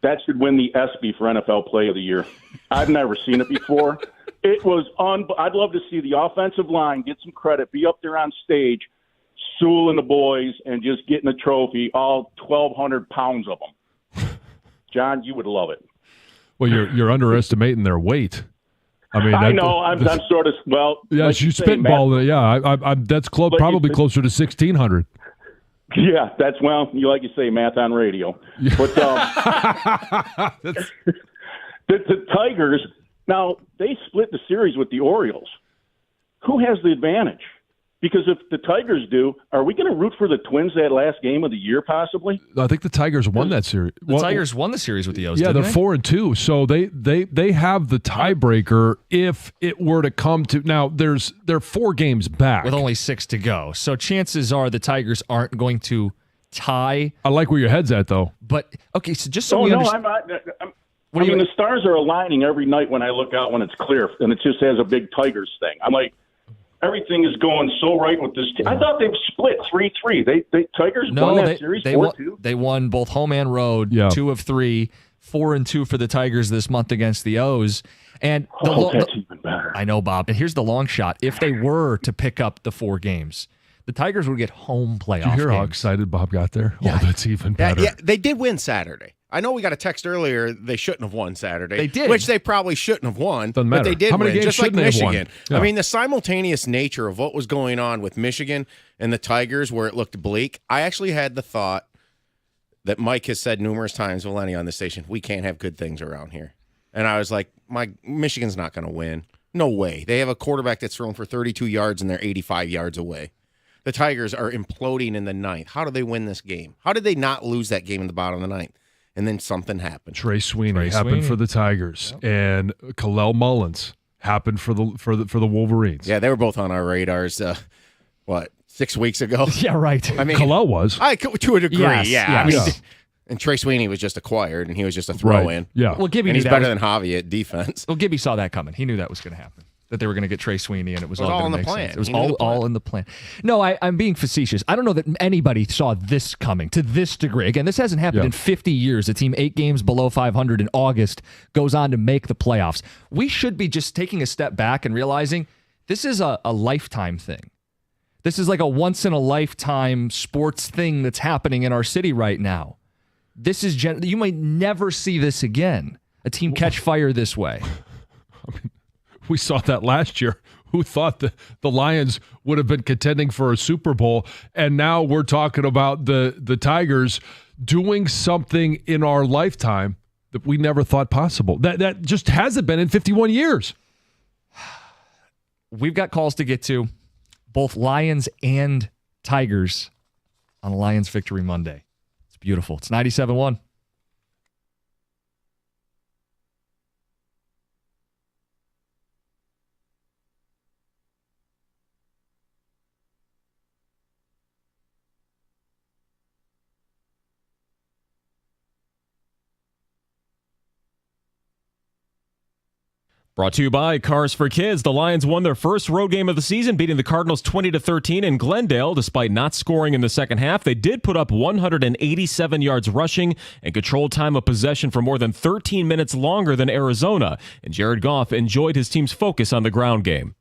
That should win the ESPY for NFL Play of the Year. I've never seen it before. It was I'd love to see the offensive line get some credit, be up there on stage, Sewell and the boys, and just getting a trophy, all 1,200 pounds of them. John, you would love it. Well, you're underestimating their weight. I know. I'm sort of Yeah, like you spitball. Yeah, that's probably closer to 1,600. Yeah, that's you say math on radio. But the Tigers now they split the series with the Orioles. Who has the advantage? Because if the Tigers do, are we going to root for the Twins that last game of the year possibly? I think the Tigers won that series. The Tigers won the series with the O's, yeah, didn't they're they? 4-2, so they have the tiebreaker if it were to come to. Now, they're 4 games back. With only 6 to go. So chances are the Tigers aren't going to tie. I like where your head's at, though. But, okay, so just so we understand. The stars are aligning every night when I look out when it's clear, and it just has a big Tigers thing. I'm like, everything is going so right with this team. I thought they've split 3-3. They Tigers won that series 4-2. They won both home and road, 2 of 3, 4-2 for the Tigers this month against the O's. And that's even better. I know, Bob. And here's the long shot. If they were to pick up the 4 games, the Tigers would get home playoff Did you hear how games. excited Bob got there? Yeah. Oh, that's even better. Yeah, they did win Saturday. I know we got a text earlier they shouldn't have won Saturday. They did. Which they probably shouldn't have won. Doesn't but matter. they did How many win, games just like shouldn't they have won? Michigan. Yeah. I mean, the simultaneous nature of what was going on with Michigan and the Tigers where it looked bleak, I actually had the thought that Mike has said numerous times, Valenti, on this station, we can't have good things around here. And I was like, Michigan's not going to win. No way. They have a quarterback that's thrown for 32 yards and they're 85 yards away. The Tigers are imploding in the ninth. How do they win this game? How did they not lose that game in the bottom of the ninth? And then something happened. Trey Sweeney happened for the Tigers, and Kalel Mullins happened for the Wolverines. Yeah, they were both on our radars. 6 weeks ago? Yeah, right. I mean, Kalel was to a degree. Yes, yeah. yes. I mean, and Trey Sweeney was just acquired, and he was just a throw-in. Right. Yeah. Well, Gibby And knew he's that better was- than Javi at defense. Well, Gibby saw that coming. He knew that was going to happen. That they were going to get Trey Sweeney, and it was all all going in to the make plan. sense. It was He knew the plan. all in the plan. No, I'm being facetious. I don't know that anybody saw this coming to this degree. Again, this hasn't happened in 50 years. A team 8 games below 500 in August goes on to make the playoffs. We should be just taking a step back and realizing this is a lifetime thing. This is like a once-in-a-lifetime sports thing that's happening in our city right now. This is you might never see this again. A team catch fire this way. We saw that last year. Who thought the Lions would have been contending for a Super Bowl? And now we're talking about the Tigers doing something in our lifetime that we never thought possible. That just hasn't been in 51 years. We've got calls to get to, both Lions and Tigers on Lions Victory Monday. It's beautiful. It's 97.1. Brought to you by Cars for Kids. The Lions won their first road game of the season, beating the Cardinals 20-13 in Glendale. Despite not scoring in the second half, they did put up 187 yards rushing and controlled time of possession for more than 13 minutes longer than Arizona. And Jared Goff enjoyed his team's focus on the ground game.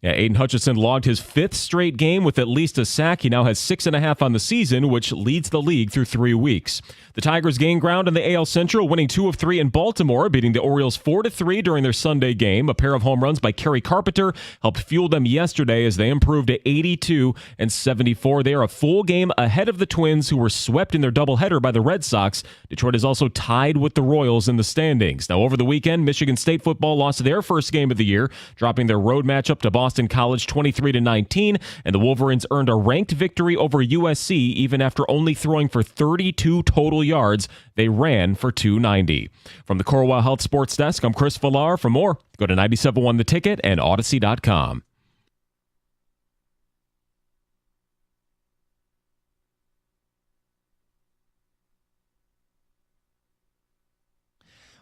Yeah, Aiden Hutchinson logged his 5th straight game with at least a sack. He now has 6.5 on the season, which leads the league through 3 weeks. The Tigers gained ground in the AL Central, winning 2 of 3 in Baltimore, beating the Orioles 4-3 during their Sunday game. A pair of home runs by Kerry Carpenter helped fuel them yesterday as they improved to 82 and 74. They are a full game ahead of the Twins, who were swept in their doubleheader by the Red Sox. Detroit is also tied with the Royals in the standings. Now, over the weekend, Michigan State football lost their first game of the year, dropping their road matchup to Boston College 23-19, and the Wolverines earned a ranked victory over USC even after only throwing for 32 total yards. They ran for 290. From the Corwell Health Sports Desk, I'm Chris Villar. For more, go to 97.1 The Ticket and Odyssey.com.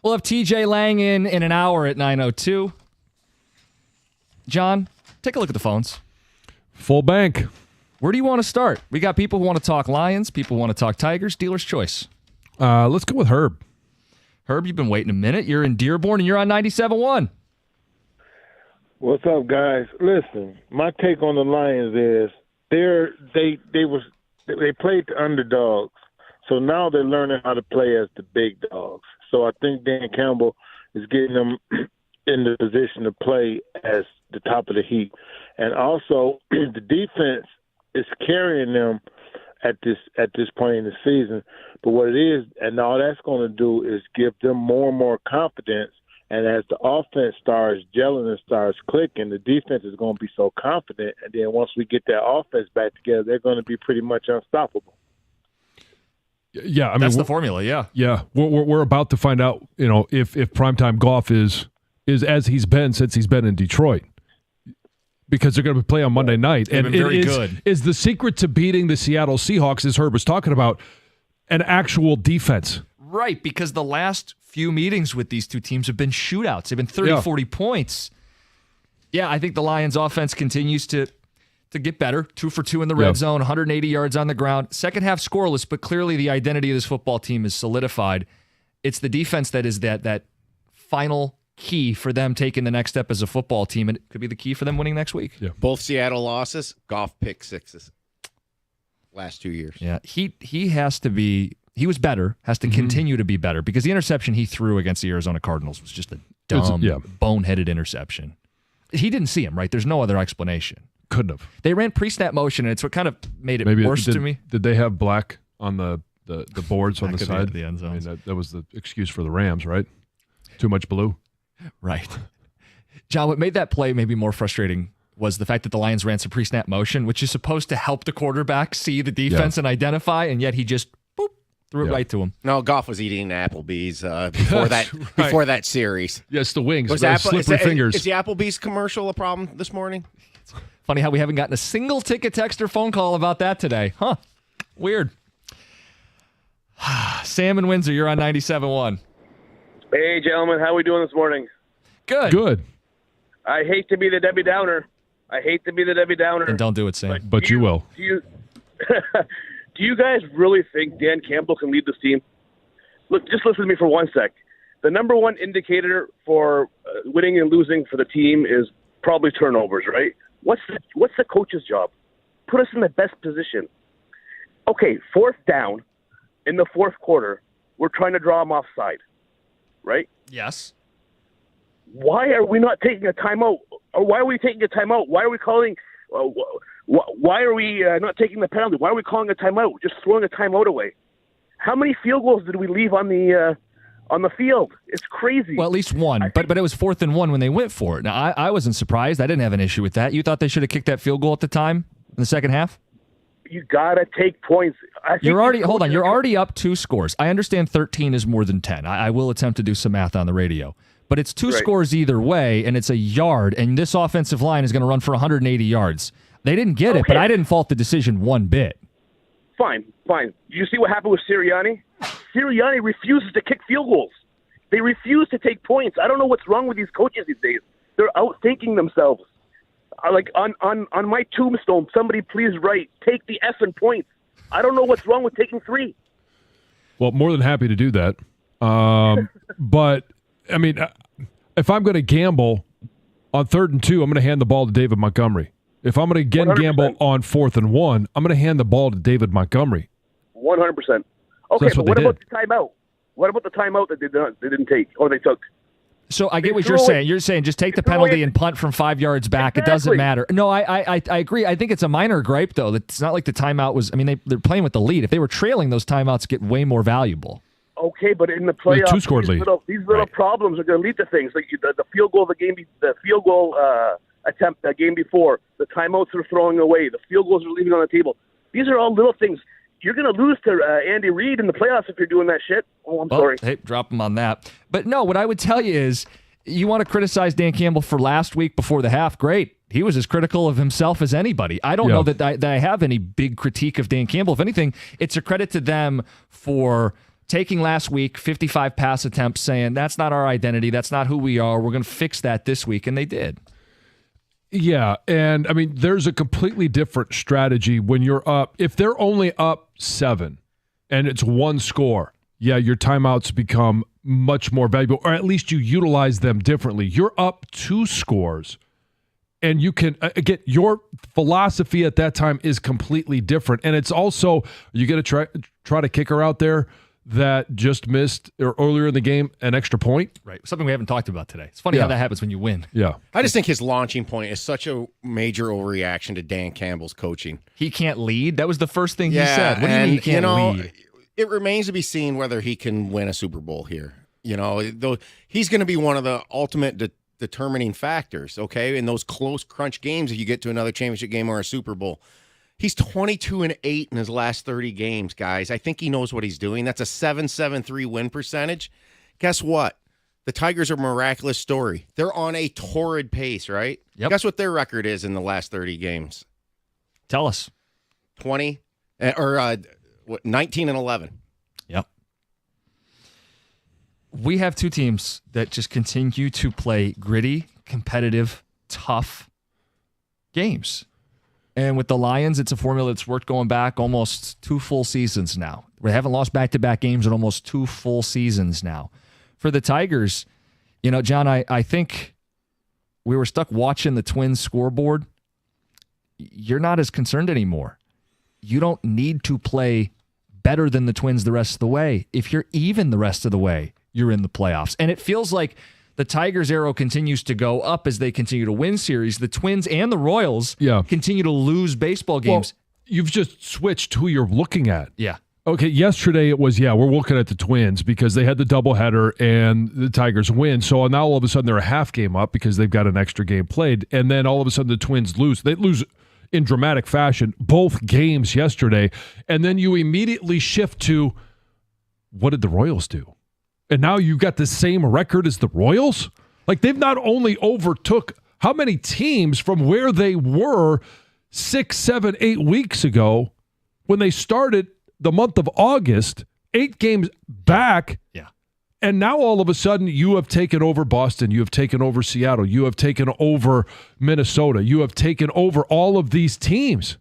We'll have TJ Lang in an hour at 9:02. John, take a look at the phones. Full bank. Where do you want to start? We got people who want to talk Lions, people who want to talk Tigers. Dealer's choice. Let's go with Herb. Herb, you've been waiting a minute. You're in Dearborn, and you're on 97.1. What's up, guys? Listen, my take on the Lions is they played the underdogs, so now they're learning how to play as the big dogs. So I think Dan Campbell is getting them in the position to play as the top of the heap. And also, the defense is carrying them at this point in the season. But what it is, and all that's going to do is give them more and more confidence. And as the offense starts gelling and starts clicking, the defense is going to be so confident. And then once we get that offense back together, they're going to be pretty much unstoppable. Yeah, I mean That's the formula, yeah. Yeah, we're about to find out, if primetime Goff is as he's been since he's been in Detroit, because they're going to play on Monday night. They've been very good. Is the secret to beating the Seattle Seahawks, as Herb was talking about, an actual defense? Right, because the last few meetings with these two teams have been shootouts. They've been 30, 40 points. Yeah, I think the Lions' offense continues to get better. 2 for 2 in the red zone, 180 yards on the ground. Second half scoreless, but clearly the identity of this football team is solidified. It's the defense that is that final key for them taking the next step as a football team, and it could be the key for them winning next week. Yeah. Both Seattle losses, Goff pick sixes. Last 2 years. Yeah, he has to be. He was better. Has to continue to be better because the interception he threw against the Arizona Cardinals was just a dumb, boneheaded interception. He didn't see him, right? There's no other explanation. Couldn't have. They ran pre-snap motion, and it's what kind of made it worse to me. Did they have black on the boards on the side? The end zones. I mean, that was the excuse for the Rams, right? Too much blue. Right. John, what made that play maybe more frustrating was the fact that the Lions ran some pre-snap motion, which is supposed to help the quarterback see the defense and identify, and yet he just threw it right to him. No, Goff was eating Applebee's before that series. Yes, the wings. Slippery fingers. Is the Applebee's commercial a problem this morning? Funny how we haven't gotten a single ticket, text, or phone call about that today. Huh. Weird. Sam and Windsor, you're on 97.1. Hey, gentlemen. How are we doing this morning? Good. I hate to be the Debbie Downer. And don't do it, Sam. But you will. Do you guys really think Dan Campbell can lead this team? Look, just listen to me for 1 sec. The number one indicator for winning and losing for the team is probably turnovers, right? What's the coach's job? Put us in the best position. Okay, 4th down in the 4th quarter, we're trying to draw them offside, right? Yes. Why are we not taking a timeout? Or why are we taking a timeout? Why are we calling? Why are we not taking the penalty? Why are we calling a timeout? Just throwing a timeout away. How many field goals did we leave on the field? It's crazy. Well, at least one, but it was 4th and 1 when they went for it. Now, I wasn't surprised. I didn't have an issue with that. You thought they should have kicked that field goal at the time in the second half? You gotta take points. You're already up 2 scores. I understand 13 is more than 10. I will attempt to do some math on the radio. But it's 2 scores either way, and it's a yard, and this offensive line is going to run for 180 yards. They didn't get it, but I didn't fault the decision one bit. Fine. You see what happened with Sirianni? Sirianni refuses to kick field goals. They refuse to take points. I don't know what's wrong with these coaches these days. They're outthinking themselves. Like on my tombstone, somebody please write, take the effing points. I don't know what's wrong with taking 3. Well, more than happy to do that. But, I mean, if I'm going to gamble on 3rd and 2, I'm going to hand the ball to David Montgomery. If I'm going to gamble on 4th and 1, I'm going to hand the ball to David Montgomery. 100%. Okay, but what about the timeout? What about the timeout that they didn't take or they took? So I get what you're saying. You're saying just take the penalty and punt from 5 yards back. Exactly. It doesn't matter. No, I agree. I think it's a minor gripe, though. It's not like the timeout was – I mean, they're playing with the lead. If they were trailing, those timeouts get way more valuable. Okay, but in the playoffs, these little problems are going to lead to things like the field goal attempt the game before, the timeouts are throwing away, the field goals are leaving on the table. These are all little things. You're going to lose to Andy Reid in the playoffs if you're doing that shit. Oh, I'm sorry. Hey, drop him on that. But no, what I would tell you is you want to criticize Dan Campbell for last week before the half. Great. He was as critical of himself as anybody. I don't know that I have any big critique of Dan Campbell. If anything, it's a credit to them for taking last week 55 pass attempts, saying that's not our identity, that's not who we are, we're going to fix that this week, and they did. Yeah, and I mean, there's a completely different strategy when you're up. If they're only up 7 and it's 1 score, your timeouts become much more valuable, or at least you utilize them differently. You're up 2 scores, and you can, again, your philosophy at that time is completely different. And it's also, you got to try to kick her out there that just missed or earlier in the game an extra point. Right. Something we haven't talked about today. It's funny how that happens when you win. Yeah. I just think his launching point is such a major overreaction to Dan Campbell's coaching. He can't lead? That was the first thing he said. What do you mean he can't lead? It remains to be seen whether he can win a Super Bowl here. Though he's going to be one of the ultimate determining factors, okay, in those close crunch games if you get to another championship game or a Super Bowl. He's 22-8 in his last 30 games, guys. I think he knows what he's doing. That's a 7.73 win percentage. Guess what? The Tigers are a miraculous story. They're on a torrid pace, right? Yep. Guess what their record is in the last 30 games? Tell us. 19-11. Yep. We have 2 teams that just continue to play gritty, competitive, tough games. And with the Lions, it's a formula that's worked going back almost 2 full seasons now. We haven't lost back-to-back games in almost 2 full seasons now. For the Tigers, John, I think we were stuck watching the Twins scoreboard. You're not as concerned anymore. You don't need to play better than the Twins the rest of the way. If you're even the rest of the way, you're in the playoffs. And it feels like the Tigers' arrow continues to go up as they continue to win series. The Twins and the Royals continue to lose baseball games. Well, you've just switched who you're looking at. Yeah. Okay, yesterday it was, we're looking at the Twins because they had the doubleheader and the Tigers win. So now all of a sudden they're a half game up because they've got an extra game played. And then all of a sudden the Twins lose. They lose in dramatic fashion both games yesterday. And then you immediately shift to, what did the Royals do? And now you've got the same record as the Royals? Like, they've not only overtook how many teams from where they were 6, 7, 8 weeks ago when they started the month of August, 8 games back. Yeah. And now all of a sudden you have taken over Boston. You have taken over Seattle. You have taken over Minnesota. You have taken over all of these teams.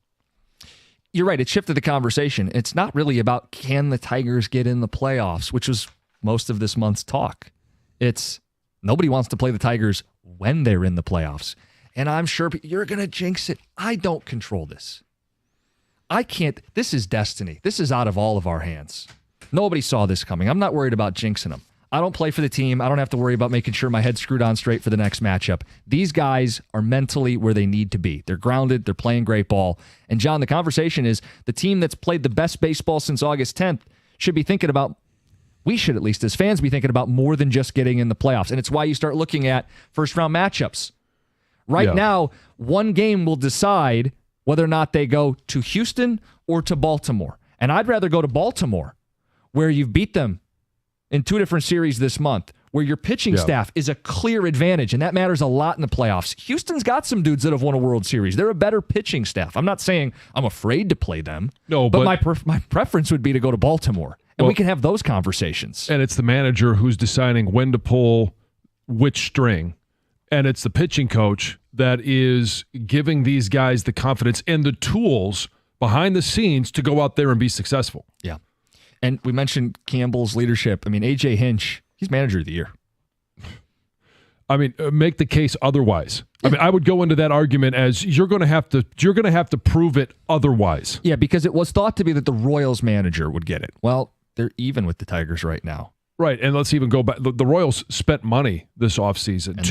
You're right. It shifted the conversation. It's not really about can the Tigers get in the playoffs, which was most of this month's talk. It's nobody wants to play the Tigers when they're in the playoffs. And I'm sure you're going to jinx it. I don't control this. I can't. This is destiny. This is out of all of our hands. Nobody saw this coming. I'm not worried about jinxing them. I don't play for the team. I don't have to worry about making sure my head's screwed on straight for the next matchup. These guys are mentally where they need to be. They're grounded. They're playing great ball. And John, the conversation is the team that's played the best baseball since August 10th should be thinking about, we should at least as fans be thinking about more than just getting in the playoffs. And it's why you start looking at first-round matchups. Right now, one game will decide whether or not they go to Houston or to Baltimore. And I'd rather go to Baltimore, where you've beat them in 2 different series this month, where your pitching staff is a clear advantage, and that matters a lot in the playoffs. Houston's got some dudes that have won a World Series. They're a better pitching staff. I'm not saying I'm afraid to play them, but my preference would be to go to Baltimore. And we can have those conversations. And it's the manager who's deciding when to pull which string. And it's the pitching coach that is giving these guys the confidence and the tools behind the scenes to go out there and be successful. Yeah. And we mentioned Campbell's leadership. I mean, A.J. Hinch, he's manager of the year. I mean, make the case otherwise. I mean, I would go into that argument as you're going to have to prove it otherwise. Yeah, because it was thought to be that the Royals manager would get it. Well, they're even with the Tigers right now. Right, and let's even go back. The Royals spent money this offseason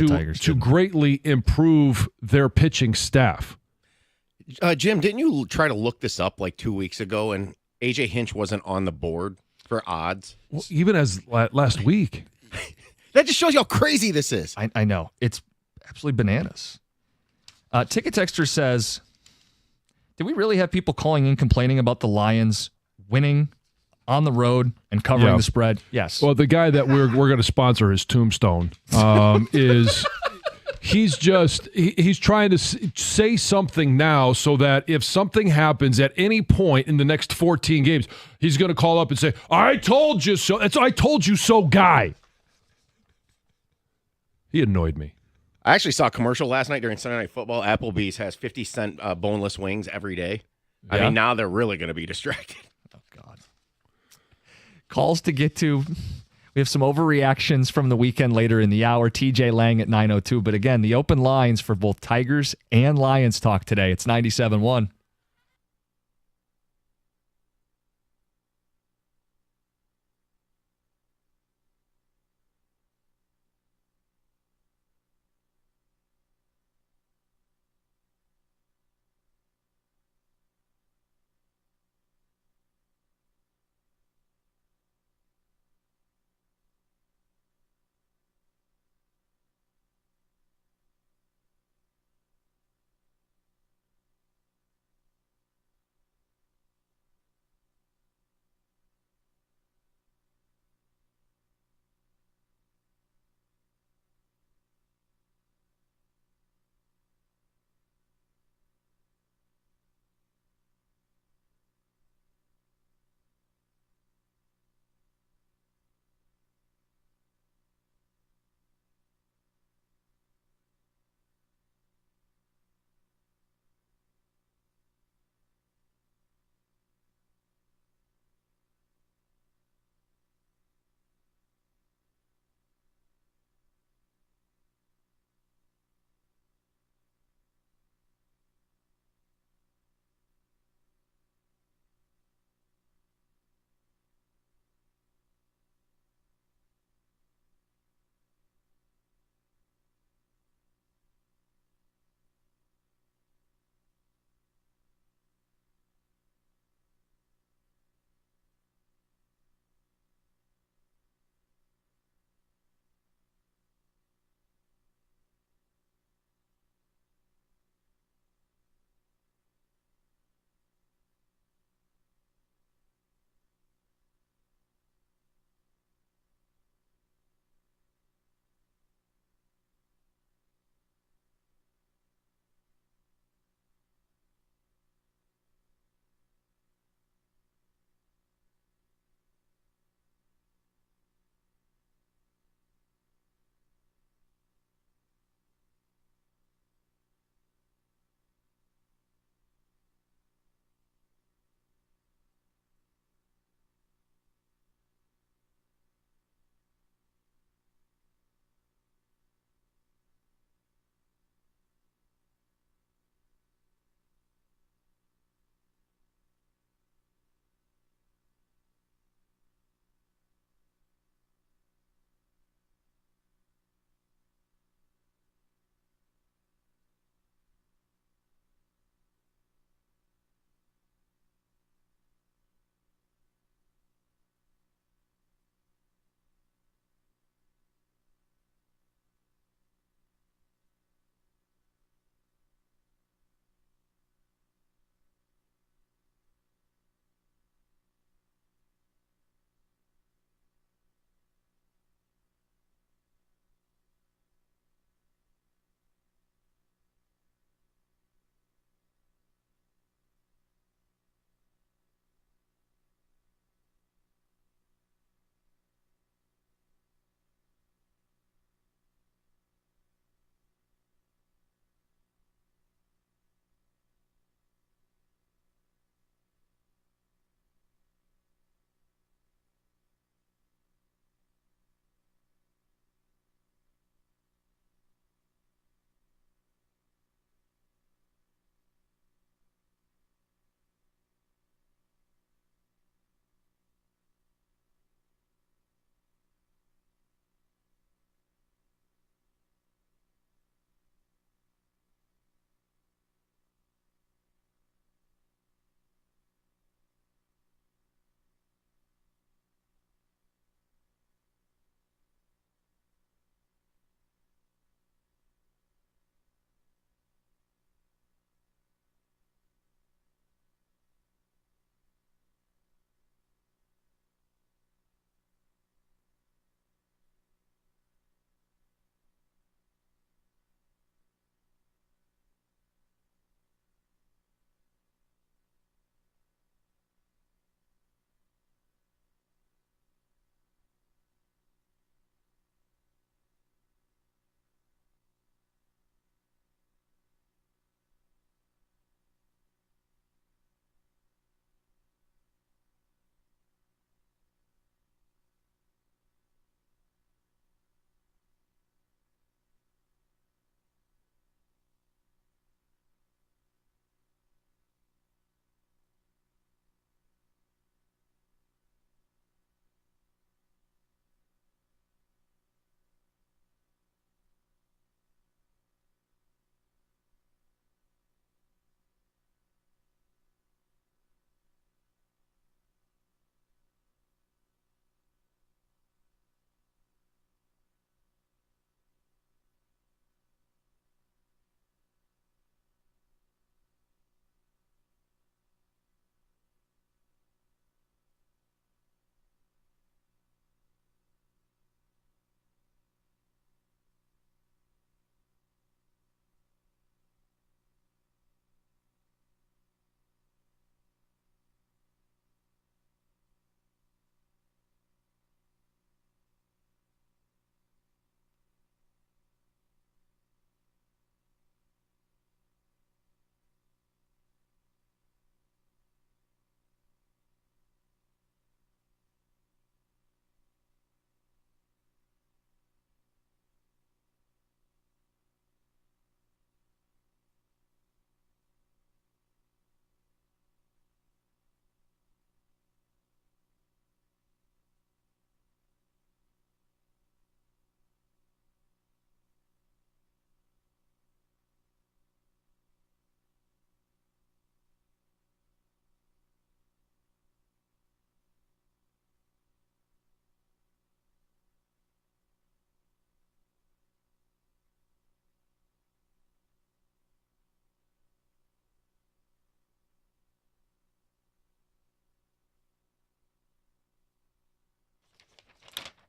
to greatly improve their pitching staff. Jim, didn't you try to look this up like 2 weeks ago, and A.J. Hinch wasn't on the board for odds? Well, even as last week. That just shows you how crazy this is. I know. It's absolutely bananas. Ticket Texter says, did we really have people calling in complaining about the Lions winning on the road and covering the spread? Yes. Well, the guy that we're going to sponsor his tombstone is he's trying to say something now so that if something happens at any point in the next 14 games, he's going to call up and say, "I told you so." That's "I told you so" guy. He annoyed me. I actually saw a commercial last night during Sunday Night Football. Applebee's has 50-cent boneless wings every day. Yeah. I mean, now they're really going to be distracted. Oh, God. Calls to get to. We have some overreactions from the weekend later in the hour. TJ Lang at 9:02. But again, the open lines for both Tigers and Lions talk today. It's 97.1.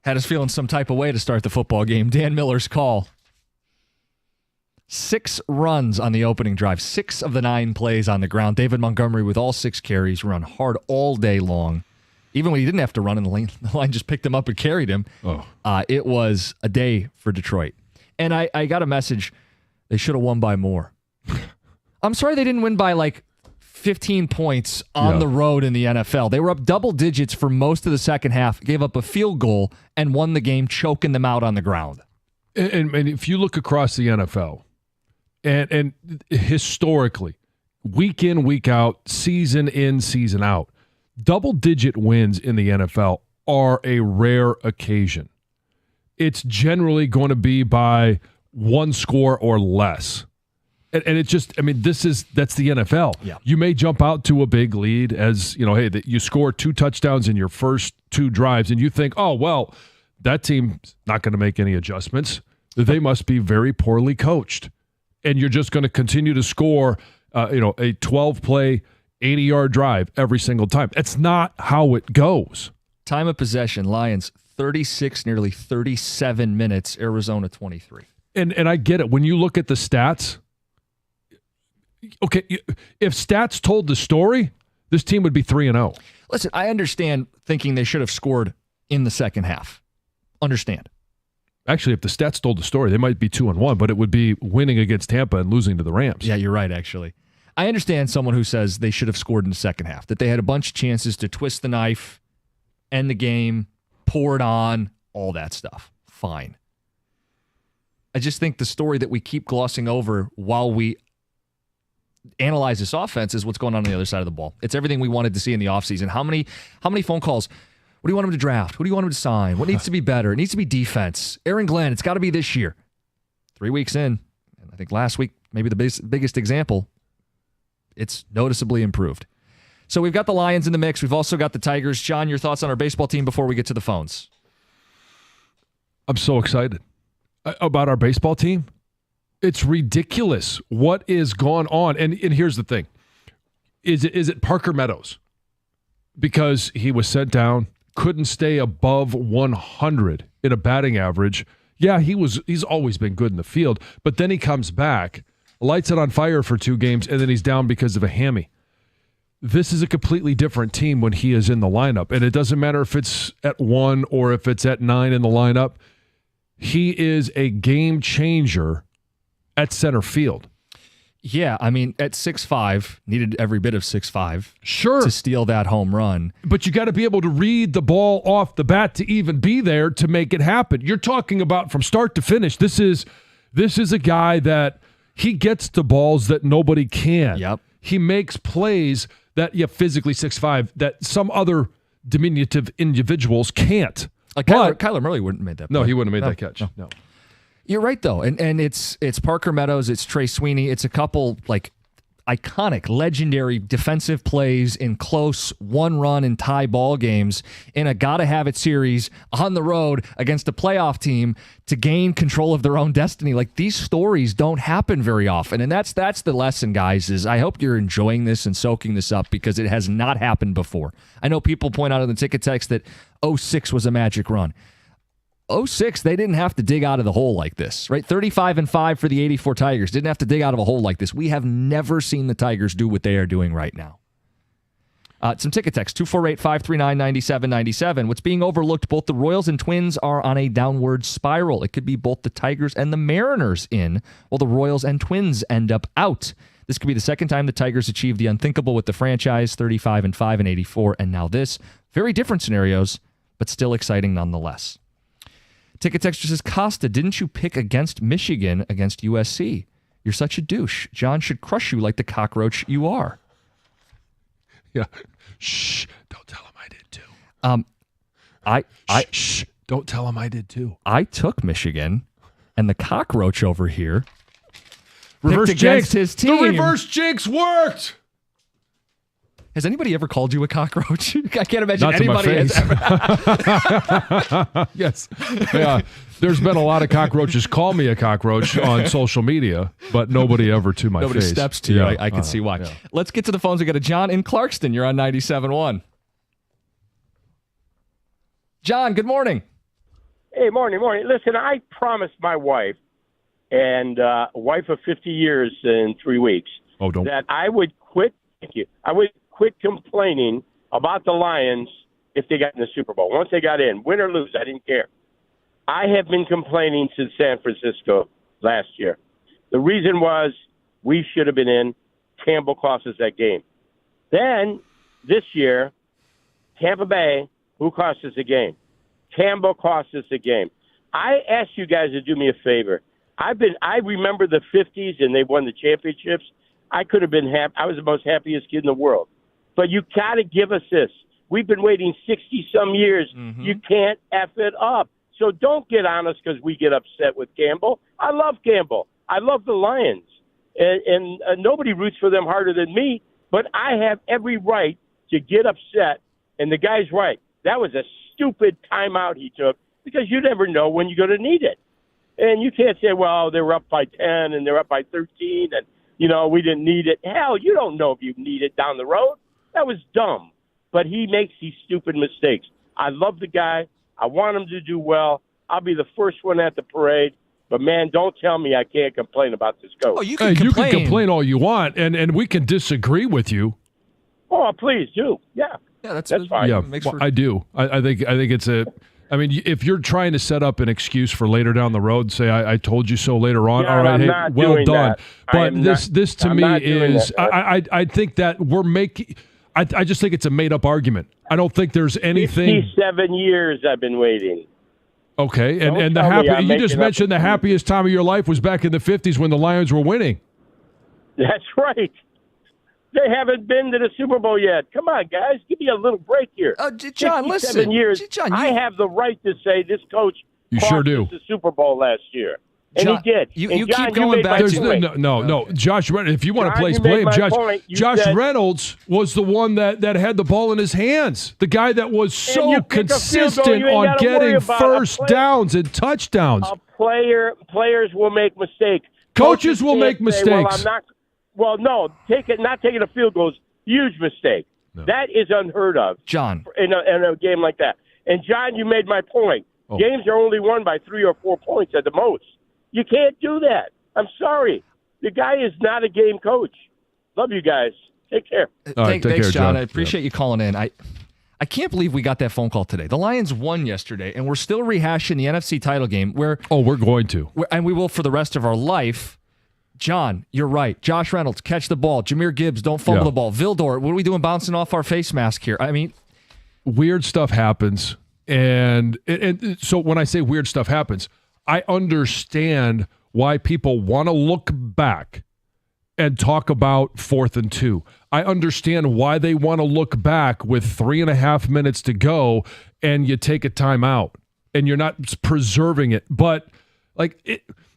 Had us feeling some type of way to start the football game. Dan Miller's call. 6 runs on the opening drive. 6 of the 9 plays on the ground. David Montgomery with all 6 carries, run hard all day long. Even when he didn't have to run in the line just picked him up and carried him. It was a day for Detroit. And I got a message. They should have won by more. I'm sorry they didn't win by like 15 points on the road in the NFL. They were up double digits for most of the second half, gave up a field goal, and won the game, choking them out on the ground. And if you look across the NFL, and historically, week in, week out, season in, season out, double-digit wins in the NFL are a rare occasion. It's generally going to be by 1 score or less. And it just, that's the NFL. Yeah. You may jump out to a big lead as, hey, you score 2 touchdowns in your first 2 drives, and you think, oh, well, that team's not going to make any adjustments. They must be very poorly coached. And you're just going to continue to score, a 12-play, 80-yard drive every single time. That's not how it goes. Time of possession, Lions 36, nearly 37 minutes, Arizona 23. And I get it. When you look at the stats, okay, if stats told the story, this team would be 3-0. Listen, I understand thinking they should have scored in the second half. Understand. Actually, if the stats told the story, they might be 2-1, but it would be winning against Tampa and losing to the Rams. Yeah, you're right, actually. I understand someone who says they should have scored in the second half, that they had a bunch of chances to twist the knife, end the game, pour it on, all that stuff. Fine. I just think the story that we keep glossing over while we analyze this offense is what's going on the other side of the ball. It's everything we wanted to see in the offseason. How many phone calls? What do you want him to draft? What do you want him to sign? What needs to be better? It needs to be defense. Aaron Glenn, it's got to be this year. 3 weeks in, and I think last week, maybe the biggest example, it's noticeably improved. So we've got the Lions in the mix. We've also got the Tigers. John, your thoughts on our baseball team before we get to the phones? I'm so excited about our baseball team. It's ridiculous what is going on. And here's the thing. Is it Parker Meadows? Because he was sent down, couldn't stay above 100 in a batting average. Yeah, he's always been good in the field, but then he comes back, lights it on fire for 2 games, and then he's down because of a hammy. This is a completely different team when he is in the lineup, and it doesn't matter if it's at 1 or if it's at 9 in the lineup. He is a game changer at center field. Yeah, at 6'5", needed every bit of 6'5", sure, to steal that home run. But you got to be able to read the ball off the bat to even be there to make it happen. You're talking about from start to finish. This is a guy that he gets to balls that nobody can. Yep. He makes plays that, physically 6'5", that some other diminutive individuals can't. Like Kyler Murray wouldn't have made that play. No, he wouldn't have made that catch. No. You're right, though. And it's Parker Meadows, it's Trey Sweeney, it's a couple iconic, legendary defensive plays in close 1-run and tie ball games in a gotta-have-it series on the road against a playoff team to gain control of their own destiny. These stories don't happen very often. And that's the lesson, guys, is I hope you're enjoying this and soaking this up because it has not happened before. I know people point out in the ticket text that 06 was a magic run. 06, they didn't have to dig out of the hole like this, right? 35-5 for the 84 Tigers. Didn't have to dig out of a hole like this. We have never seen the Tigers do what they are doing right now. Some ticket text, 248-539-9797. What's being overlooked, both the Royals and Twins are on a downward spiral. It could be both the Tigers and the Mariners in, while the Royals and Twins end up out. This could be the second time the Tigers achieved the unthinkable with the franchise, 35-5 and 84, and now this. Very different scenarios, but still exciting nonetheless. Ticket texture says, Costa, didn't you pick against Michigan against USC? You're such a douche. John should crush you like the cockroach you are. Yeah. Shh. Don't tell him I did too. Shh. Don't tell him I did too. I took Michigan, and the cockroach over here reverse picked against his team. The reverse jinx worked. Has anybody ever called you a cockroach? I can't imagine Not anybody has ever. Yes. Yeah. There's been a lot of cockroaches call me a cockroach on social media, but nobody ever to my nobody face. Steps to you. I can see why. Yeah. Let's get to the phones. We got a John in Clarkston. You're on 97.1. John, good morning. Hey, morning. Listen, I promised my wife, and a wife of 50 years in 3 weeks, that I would quit. Thank you. I would quit complaining about the Lions if they got in the Super Bowl. Once they got in, win or lose, I didn't care. I have been complaining since San Francisco last year. The reason was we should have been in. Campbell cost us that game. Then this year, Tampa Bay, who cost us a game? Campbell cost us a game. I asked you guys to do me a favor. I remember the 50s and they won the championships. I could have been happy. I was the most happiest kid in the world. But you got to give us this. We've been waiting 60-some years. Mm-hmm. You can't F it up. So don't get on us because we get upset with Campbell. I love Campbell. I love the Lions. And nobody roots for them harder than me. But I have every right to get upset. And the guy's right. That was a stupid timeout he took because you never know when you're going to need it. And you can't say, well, they were up by 10 and they're up by 13 and, we didn't need it. Hell, you don't know if you need it down the road. That was dumb. But he makes these stupid mistakes. I love the guy. I want him to do well. I'll be the first one at the parade. But, man, don't tell me I can't complain about this coach. Oh, you can complain all you want, and we can disagree with you. Oh, please do. Yeah. Yeah, that's fine. Yeah, I do. I think it's a – I mean, if you're trying to set up an excuse for later down the road, say, I told you so later on, yeah, all right, hey, well done. That. But this to me is – I think that we're making – I just think it's a made-up argument. I don't think there's anything – 57 years I've been waiting. Okay, and the happy you just mentioned the happiest time of your life was back in the 50s when the Lions were winning. That's right. They haven't been to the Super Bowl yet. Come on, guys, give me a little break here. John, listen. Years, John, I have the right to say this coach sure do. The Super Bowl last year. And John, he did. You John, keep going back to No. Josh Reynolds, if you want to place blame, Josh Reynolds was the one that had the ball in his hands. The guy that was so consistent on getting first downs and touchdowns. Players will make mistakes. Coaches will make mistakes. Not taking a field goal is a huge mistake. No. That is unheard of, John, in a game like that. And, John, you made my point. Oh. Games are only won by 3 or 4 points at the most. You can't do that. I'm sorry. The guy is not a game coach. Love you guys. Take care. Thanks, John. I appreciate you calling in. I can't believe we got that phone call today. The Lions won yesterday, and we're still rehashing the NFC title game. We're going to. And we will for the rest of our life. John, you're right. Josh Reynolds, catch the ball. Jahmyr Gibbs, don't fumble the ball. Vildor, what are we doing bouncing off our face mask here? I mean, weird stuff happens. And so when I say weird stuff happens, I understand why people want to look back and talk about 4th and 2. I understand why they want to look back with 3.5 minutes to go and you take a timeout and you're not preserving it. But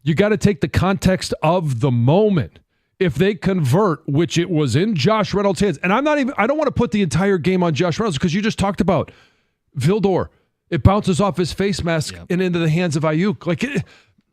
you got to take the context of the moment. If they convert, which it was in Josh Reynolds' hands, and I don't want to put the entire game on Josh Reynolds because you just talked about Vildor. It bounces off his face mask and into the hands of Ayuk.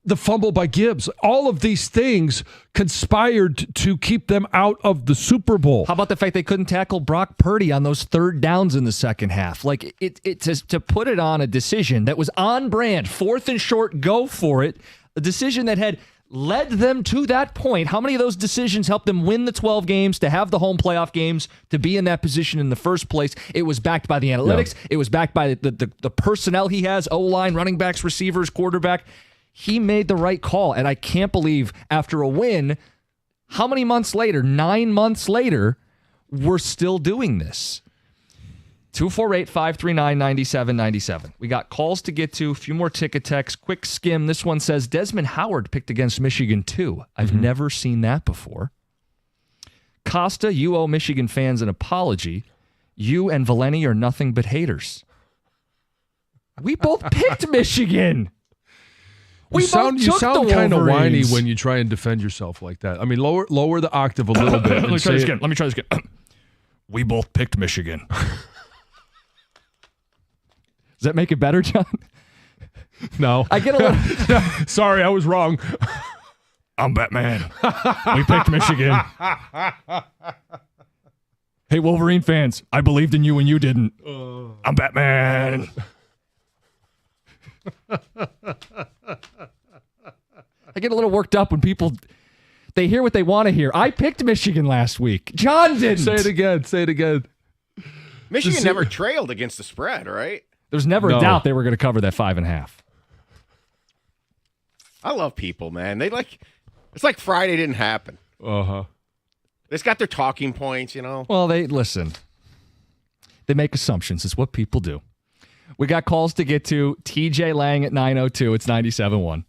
The fumble by Gibbs. All of these things conspired to keep them out of the Super Bowl. How about the fact they couldn't tackle Brock Purdy on those 3rd downs in the second half? To put it on a decision that was on brand, 4th and short, go for it, a decision that had led them to that point. How many of those decisions helped them win the 12 games, to have the home playoff games, to be in that position in the first place? It was backed by the analytics. Yeah. It was backed by the personnel he has, O-line, running backs, receivers, quarterback. He made the right call, and I can't believe after a win, how many months later, 9 months later, we're still doing this. 248-539-9797. We got calls to get to, a few more ticket texts, quick skim. This one says, Desmond Howard picked against Michigan too. I've never seen that before. Costa, you owe Michigan fans an apology. You and Valeni are nothing but haters. We both picked Michigan. You sound kind of whiny when you try and defend yourself like that. I mean, lower the octave a little bit. Let me try this again. We both picked Michigan. Does that make it better, John? No. I get a little... Sorry, I was wrong. I'm Batman. We picked Michigan. Hey, Wolverine fans, I believed in you and you didn't. I'm Batman. I get a little worked up when people, they hear what they want to hear. I picked Michigan last week. John didn't. Say it again. Michigan never trailed against the spread, right? There's never a doubt they were going to cover that 5.5. I love people, man. It's like Friday didn't happen. Uh-huh. They've got their talking points, you know. Well, listen. They make assumptions. It's what people do. We got calls to get to. TJ Lang at 902. It's 97.1.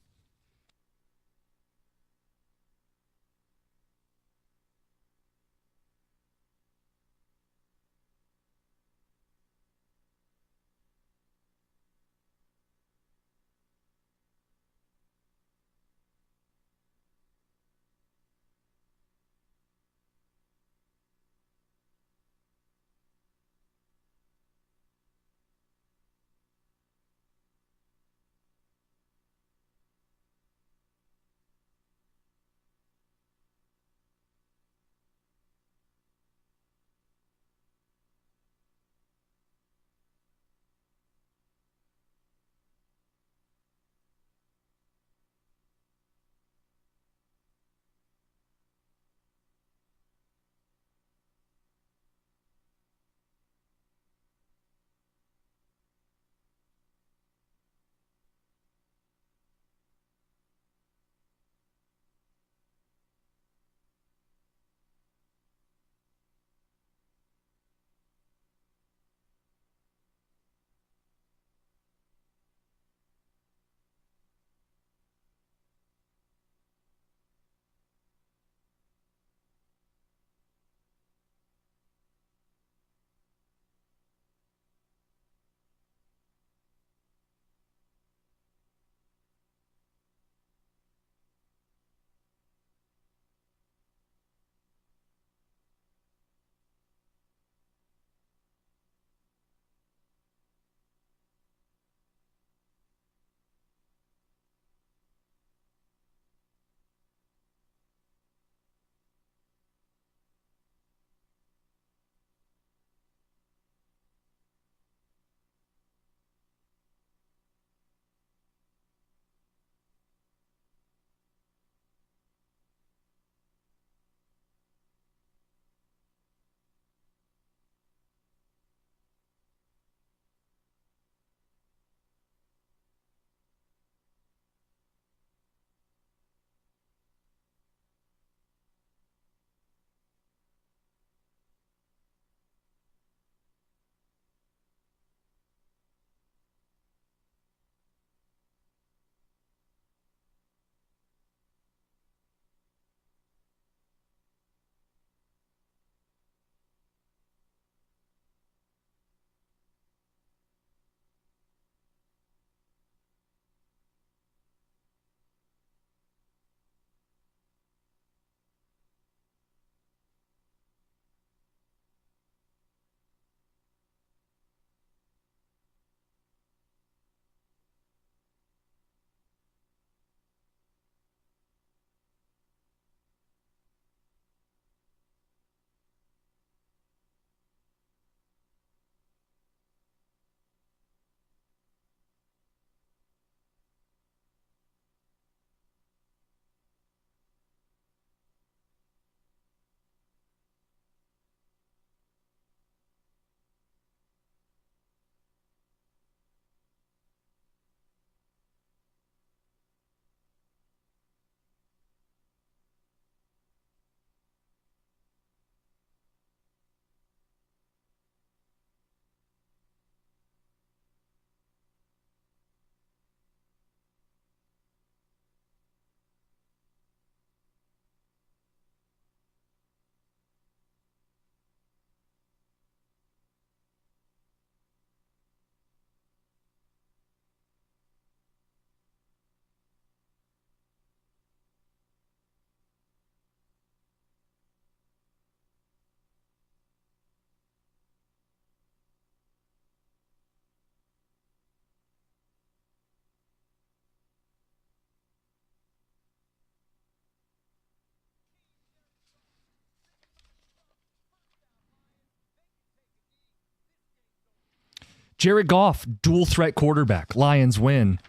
Jared Goff, dual threat quarterback. Lions win.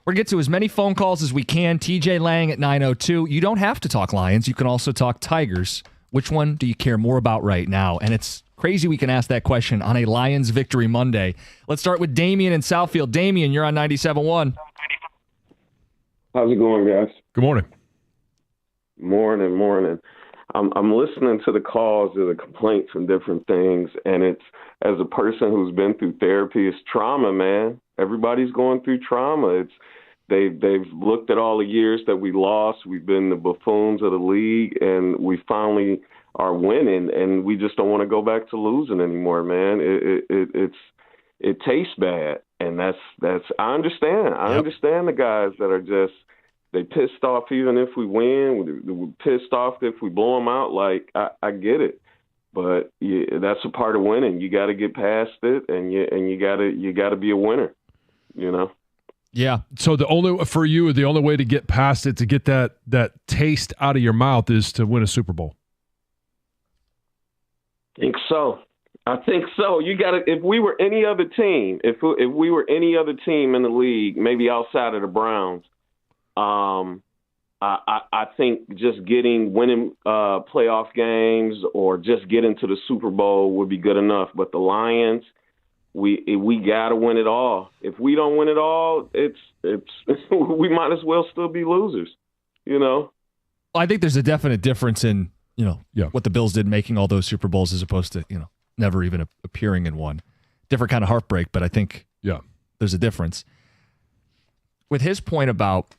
We're going to get to as many phone calls as we can. TJ Lang at 902. You don't have to talk Lions. You can also talk Tigers. Which one do you care more about right now? And it's crazy we can ask that question on a Lions Victory Monday. Let's start with Damien in Southfield. Damien, you're on 97.1. How's it going, guys? Good morning. Morning. I'm listening to the calls of the complaints and different things, and it's, as a person who's been through therapy, it's trauma, man. Everybody's going through trauma. They've looked at all the years that we lost. We've been the buffoons of the league, and we finally are winning, and we just don't want to go back to losing anymore, man. It tastes bad, and that's I understand. I understand the guys that are just, they pissed off even if we win. We're pissed off if we blow them out. Like, I get it. But that's a part of winning. You got to get past it, and you got to be a winner, you know? Yeah. So the only way to get past it, to get that taste out of your mouth, is to win a Super Bowl. I think so. You got to. If we were any other team, if we were any other team in the league, maybe outside of the Browns, I think just winning playoff games or just getting to the Super Bowl would be good enough. But the Lions, we got to win it all. If we don't win it all, it's we might as well still be losers, you know? I think there's a definite difference in, what the Bills did making all those Super Bowls as opposed to, never even appearing in one. Different kind of heartbreak, but I think there's a difference. With his point about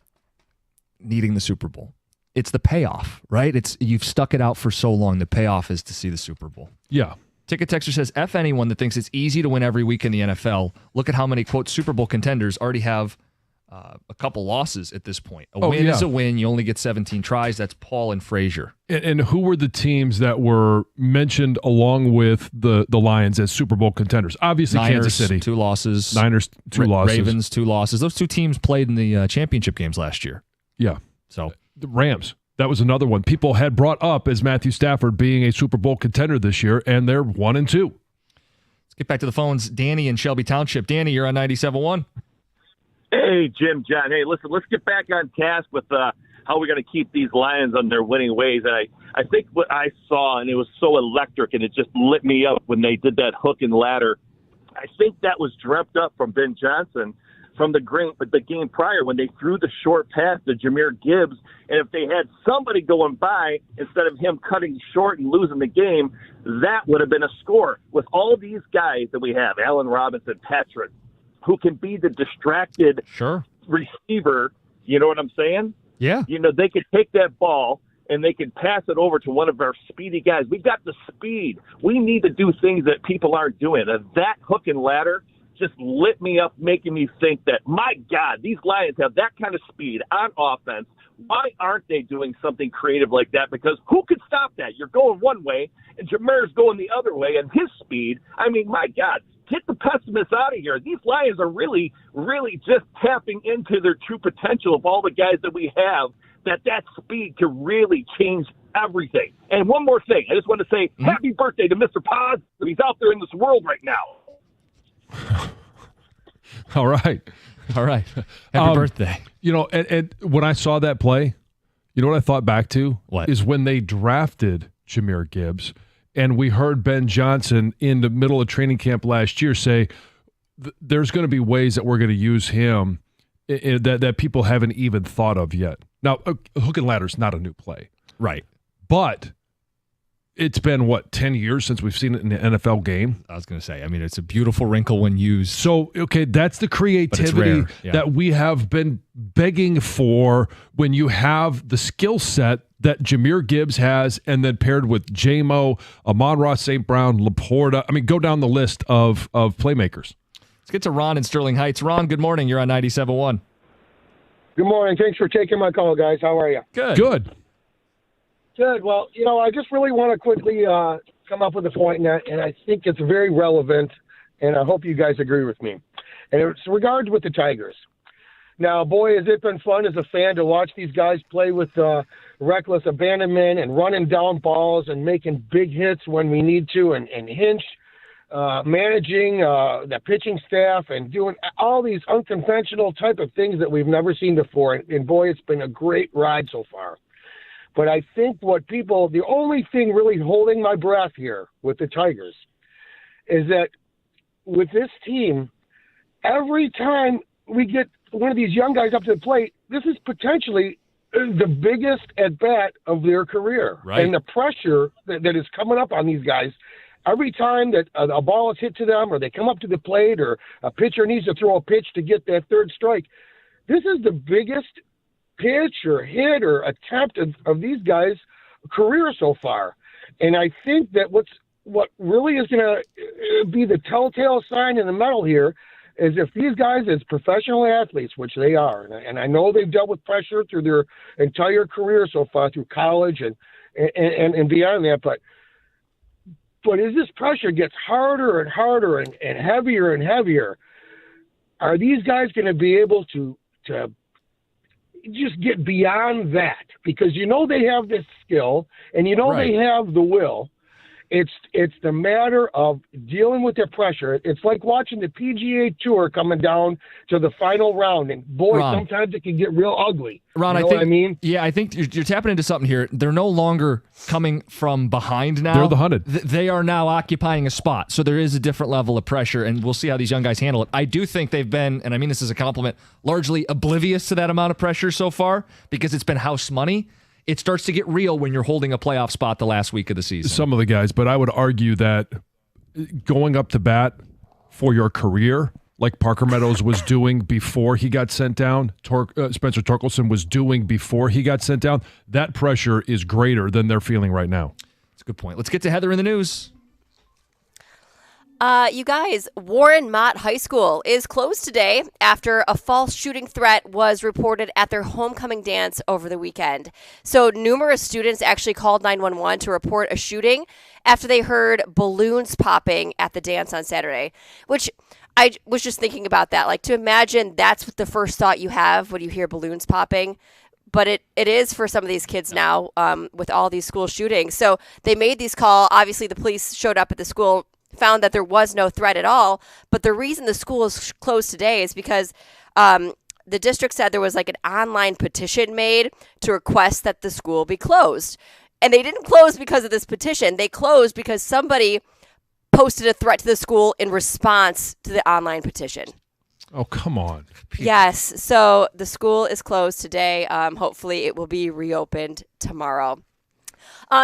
needing the Super Bowl, it's the payoff, right? You've stuck it out for so long. The payoff is to see the Super Bowl. Yeah. Ticket Texter says, F anyone that thinks it's easy to win every week in the NFL. Look at how many, quote, Super Bowl contenders already have a couple losses at this point. A win is a win. You only get 17 tries. That's Paul and Frazier. And who were the teams that were mentioned along with the Lions as Super Bowl contenders? Obviously, Niners, Kansas City. 2 losses. Niners, 2 losses. Ravens, 2 losses. Those 2 teams played in the championship games last year. Yeah. So the Rams. That was another one. People had brought up as Matthew Stafford being a Super Bowl contender this year, and they're 1-2. Let's get back to the phones. Danny in Shelby Township. Danny, you're on 97.1. Hey, Jim, John. Hey, listen, let's get back on task with how we're going to keep these Lions on their winning ways. And I think what I saw, and it was so electric, and it just lit me up when they did that hook and ladder. I think that was dreamt up from Ben Johnson from the game prior when they threw the short pass to Jahmyr Gibbs. And if they had somebody going by instead of him cutting short and losing the game, that would have been a score. With all these guys that we have, Allen Robinson, Patrick, who can be the distracted receiver, you know what I'm saying? Yeah. They could take that ball and they could pass it over to one of our speedy guys. We've got the speed. We need to do things that people aren't doing. And that hook and ladder just lit me up, making me think that, my God, these Lions have that kind of speed on offense. Why aren't they doing something creative like that? Because who could stop that? You're going one way, and Jahmyr's going the other way, and his speed, I mean, my God, get the pessimists out of here. These Lions are really, really just tapping into their true potential of all the guys that we have, that speed can really change everything. And one more thing. I just want to say happy birthday to Mr. Paz. He's out there in this world right now. All right. Happy birthday. And when I saw that play, you know what I thought back to? What? Is when they drafted Jahmyr Gibbs, and we heard Ben Johnson in the middle of training camp last year say, there's going to be ways that we're going to use him that people haven't even thought of yet. Now, hook and ladder is not a new play. Right. But it's been, 10 years since we've seen it in the NFL game? I was going to say, it's a beautiful wrinkle when used. So, okay, that's the creativity that we have been begging for when you have the skill set that Jahmyr Gibbs has, and then paired with J-Mo, Amon-Ra St. Brown, Laporta. Go down the list of playmakers. Let's get to Ron in Sterling Heights. Ron, good morning. You're on 97.1. Good morning. Thanks for taking my call, guys. How are you? Good. Well, I just really want to quickly come up with a point, and I think it's very relevant, and I hope you guys agree with me. And it's regards with the Tigers. Now, boy, has it been fun as a fan to watch these guys play with reckless abandonment and running down balls and making big hits when we need to, and Hinch managing the pitching staff and doing all these unconventional type of things that we've never seen before. And boy, it's been a great ride so far. But I think the only thing really holding my breath here with the Tigers is that with this team, every time we get one of these young guys up to the plate, this is potentially the biggest at bat of their career. Right. And the pressure that is coming up on these guys, every time that a ball is hit to them or they come up to the plate or a pitcher needs to throw a pitch to get that third strike, this is the biggest pitch or hit or attempt of these guys' career so far. And I think that what really is going to be the telltale sign in the medal here is if these guys as professional athletes, which they are, and I know they've dealt with pressure through their entire career so far through college and beyond that, but as this pressure gets harder and harder and heavier and heavier, are these guys going to be able to just get beyond that? Because they have this skill and they have the will. It's the matter of dealing with the pressure. It's like watching the PGA Tour coming down to the final round, and boy, Ron, sometimes it can get real ugly. Ron, what I mean? Yeah, I think you're tapping into something here. They're no longer coming from behind now. They're the hunted. They are now occupying a spot, so there is a different level of pressure, and we'll see how these young guys handle it. I do think they've been, and I mean this as a compliment, largely oblivious to that amount of pressure so far because it's been house money. It starts to get real when you're holding a playoff spot the last week of the season. Some of the guys, but I would argue that going up to bat for your career, like Parker Meadows was doing before he got sent down, Spencer Torkelson was doing before he got sent down, that pressure is greater than they're feeling right now. That's a good point. Let's get to Heather in the news. You guys, Warren Mott High School is closed today after a false shooting threat was reported at their homecoming dance over the weekend. So numerous students actually called 911 to report a shooting after they heard balloons popping at the dance on Saturday, which I was just thinking about that. Like, to imagine that's what the first thought you have when you hear balloons popping. But it is for some of these kids now with all these school shootings. So they made these calls. Obviously, the police showed up at the school, found that there was no threat at all. But the reason the school is closed today is because the district said there was like an online petition made to request that the school be closed. And they didn't close because of this petition. They closed because somebody posted a threat to the school in response to the online petition. Oh, come on. Yes. So the school is closed today. Hopefully it will be reopened tomorrow.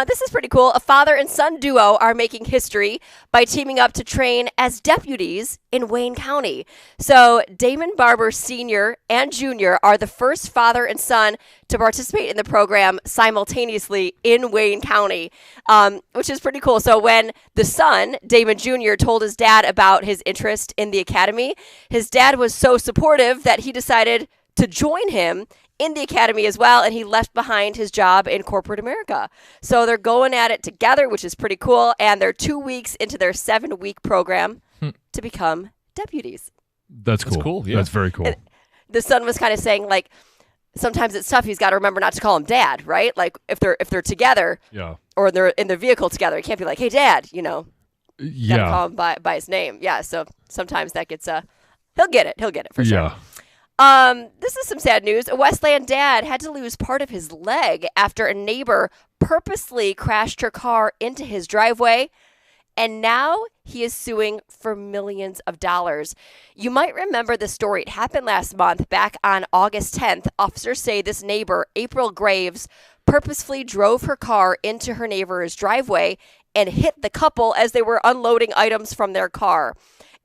This is pretty cool. A father and son duo are making history by teaming up to train as deputies in Wayne County. So Damon Barber Sr. and Jr. are the first father and son to participate in the program simultaneously in Wayne County, which is pretty cool. So when the son, Damon Jr., told his dad about his interest in the academy, his dad was so supportive that he decided to join him in the academy as well, and he left behind his job in corporate America. So they're going at it together, which is pretty cool, and they're 2 weeks into their 7-week program to become deputies. That's cool. Yeah. That's very cool. And the son was kind of saying, like, sometimes it's tough. He's got to remember not to call him dad, right? Like, if they're together, yeah, or they're in their vehicle together, you can't be like, hey, dad, you know. Yeah. Gotta call him by his name. Yeah, so sometimes that gets he'll get it. He'll get it for sure. Yeah. This is some sad news. A Westland dad had to lose part of his leg after a neighbor purposely crashed her car into his driveway, and now he is suing for millions of dollars. You might remember the story. It happened last month, back on August 10th. Officers say this neighbor, April Graves, purposefully drove her car into her neighbor's driveway and hit the couple as they were unloading items from their car.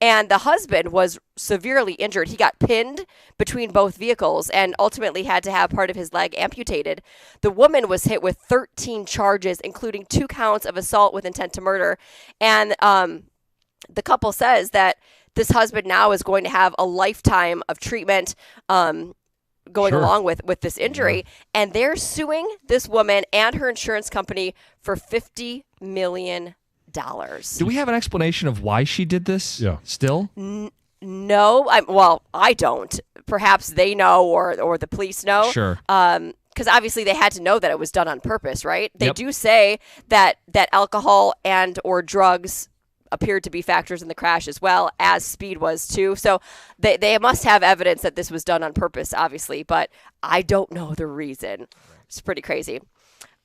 And the husband was severely injured. He got pinned between both vehicles and ultimately had to have part of his leg amputated. The woman was hit with 13 charges, including 2 counts of assault with intent to murder. And the couple says that this husband now is going to have a lifetime of treatment going along with this injury. Yeah. And they're suing this woman and her insurance company for $50 million. Do we have an explanation of why she did this? Yeah. Still? No. I don't. Perhaps they know or the police know. Sure. Because obviously they had to know that it was done on purpose, right? They do say that alcohol and or drugs appeared to be factors in the crash as well, as speed was too. So they must have evidence that this was done on purpose, obviously, but I don't know the reason. It's pretty crazy.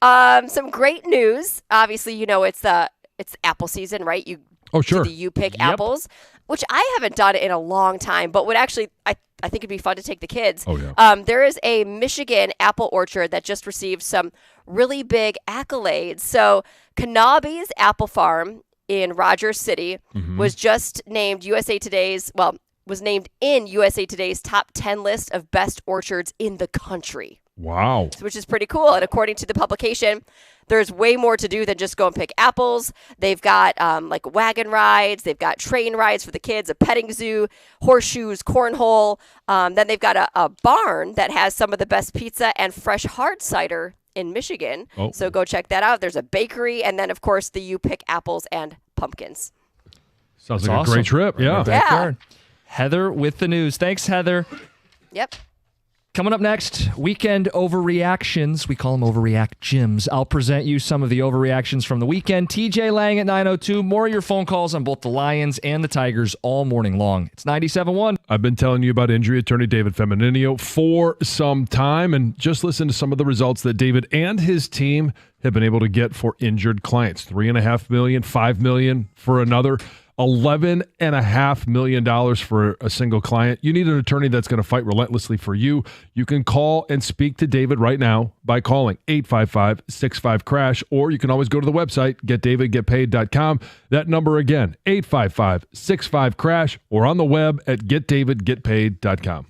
Some great news. Obviously, it's apple season, right? Sure. You pick apples, which I haven't done in a long time, but would actually I think it'd be fun to take the kids. Oh yeah. There is a Michigan apple orchard that just received some really big accolades. So Knabe's Apple Farm in Rogers City was just named was named in USA Today's top 10 list of best orchards in the country. Wow. Which is pretty cool. And according to the publication, there's way more to do than just go and pick apples. They've got like wagon rides. They've got train rides for the kids, a petting zoo, horseshoes, cornhole. Then they've got a barn that has some of the best pizza and fresh hard cider in Michigan. Oh. So go check that out. There's a bakery. And then, of course, you pick apples and pumpkins. Sounds That's like awesome. a great trip. Yeah. Yeah. Heather with the news. Thanks, Heather. Yep. Coming up next, weekend overreactions. We call them overreact gyms. I'll present you some of the overreactions from the weekend. TJ Lang at 9:02. More of your phone calls on both the Lions and the Tigers all morning long. It's 97.1. I've been telling you about injury attorney David Femininio for some time, and just listen to some of the results that David and his team have been able to get for injured clients. $3.5 million, $5 million for another. $11.5 million for a single client. You need an attorney that's going to fight relentlessly for you. You can call and speak to David right now by calling 855-65-CRASH, or you can always go to the website, getdavidgetpaid.com. That number again, 855-65-CRASH, or on the web at getdavidgetpaid.com.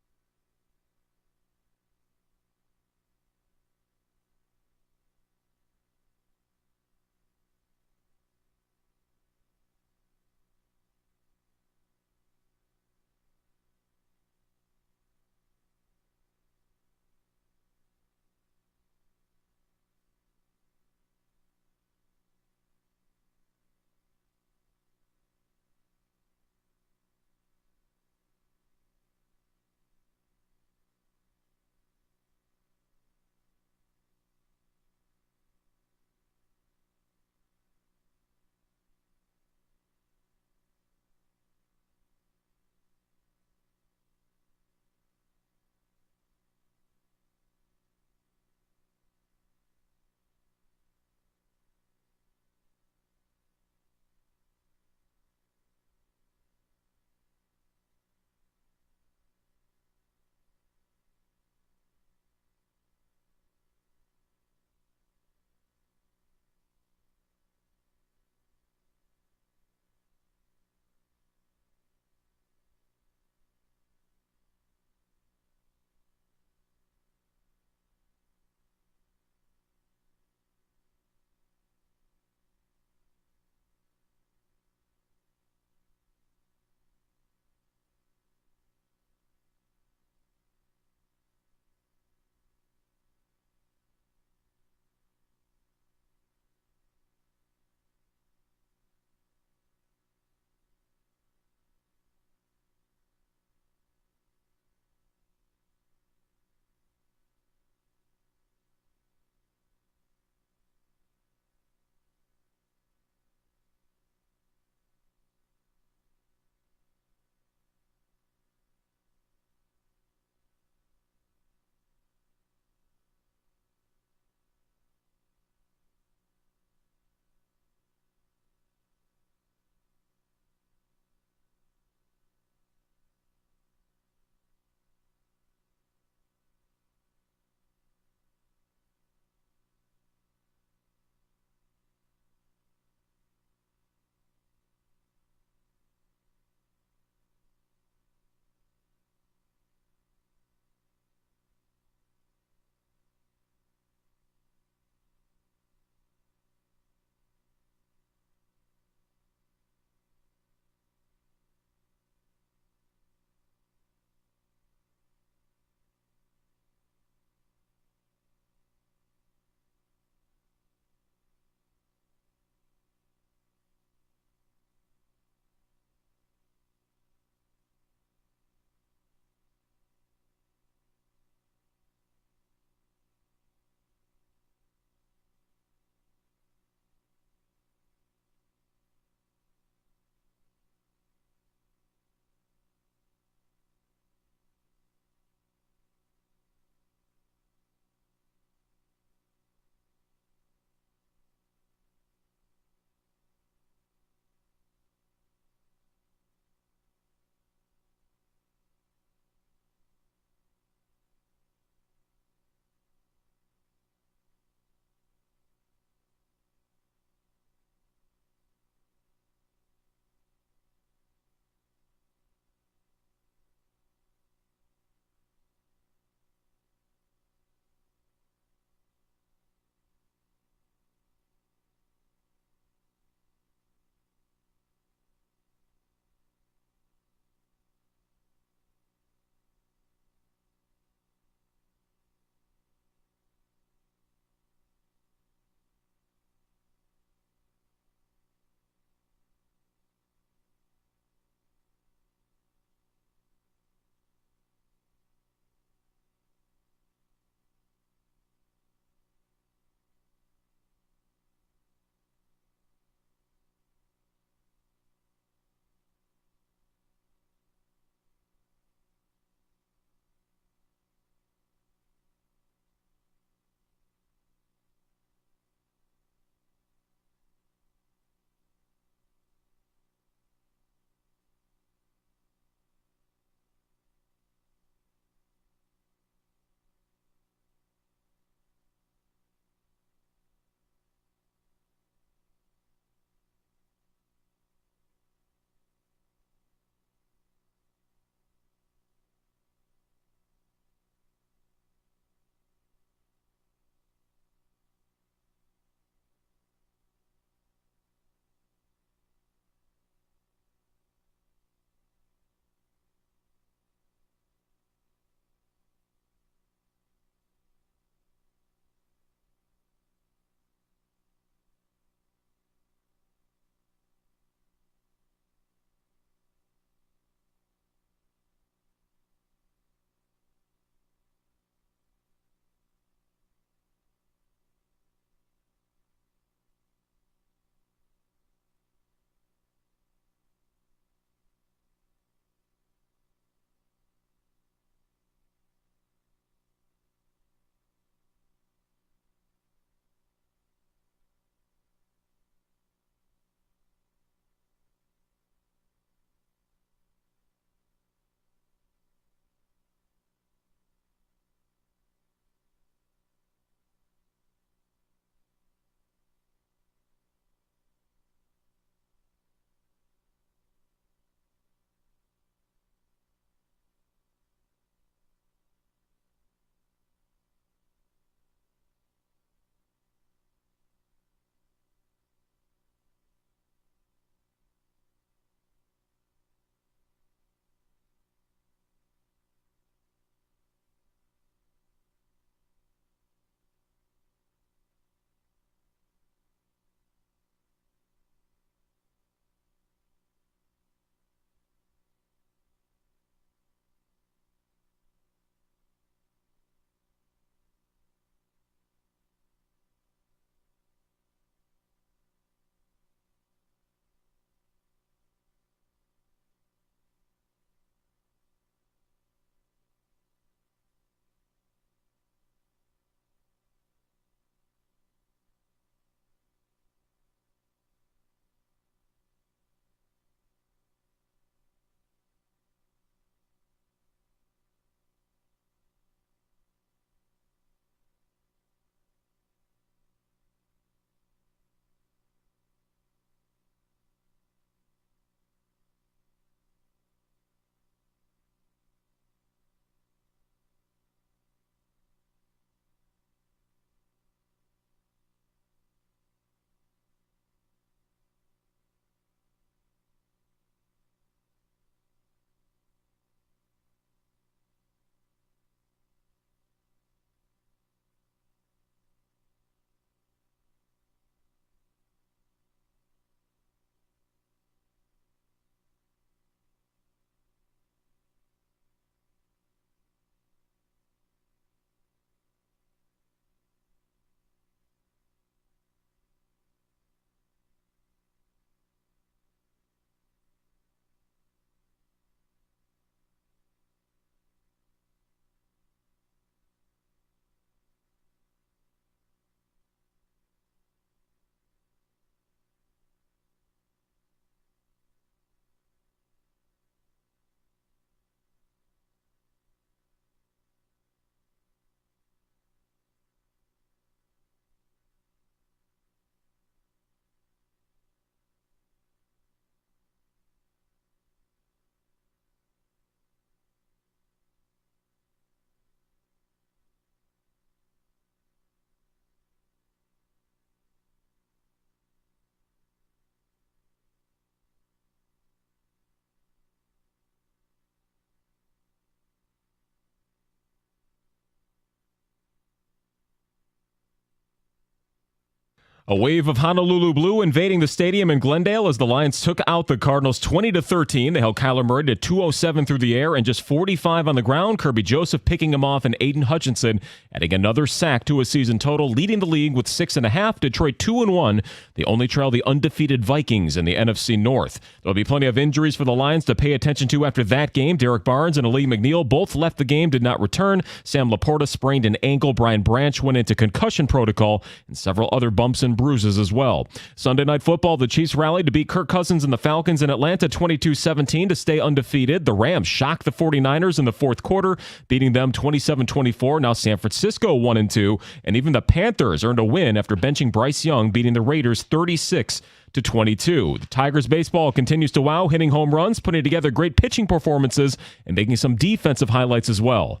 A wave of Honolulu blue invading the stadium in Glendale as the Lions took out the Cardinals 20-13. They held Kyler Murray to 207 through the air and just 45 on the ground. Kirby Joseph picking him off, and Aiden Hutchinson adding another sack to his season total, leading the league with 6.5. Detroit 2-1. They only trail the undefeated Vikings in the NFC North. There'll be plenty of injuries for the Lions to pay attention to after that game. Derek Barnes and Ali McNeil both left the game, did not return. Sam Laporta sprained an ankle. Brian Branch went into concussion protocol, and several other bumps and bruises as well. Sunday Night Football, the Chiefs rallied to beat Kirk Cousins and the Falcons in Atlanta 22-17 to stay undefeated. The Rams shocked the 49ers in the fourth quarter, beating them 27-24. Now San Francisco 1-2, and even the Panthers earned a win after benching Bryce Young, beating the Raiders 36-22. The Tigers baseball continues to wow, hitting home runs, putting together great pitching performances, and making some defensive highlights as well.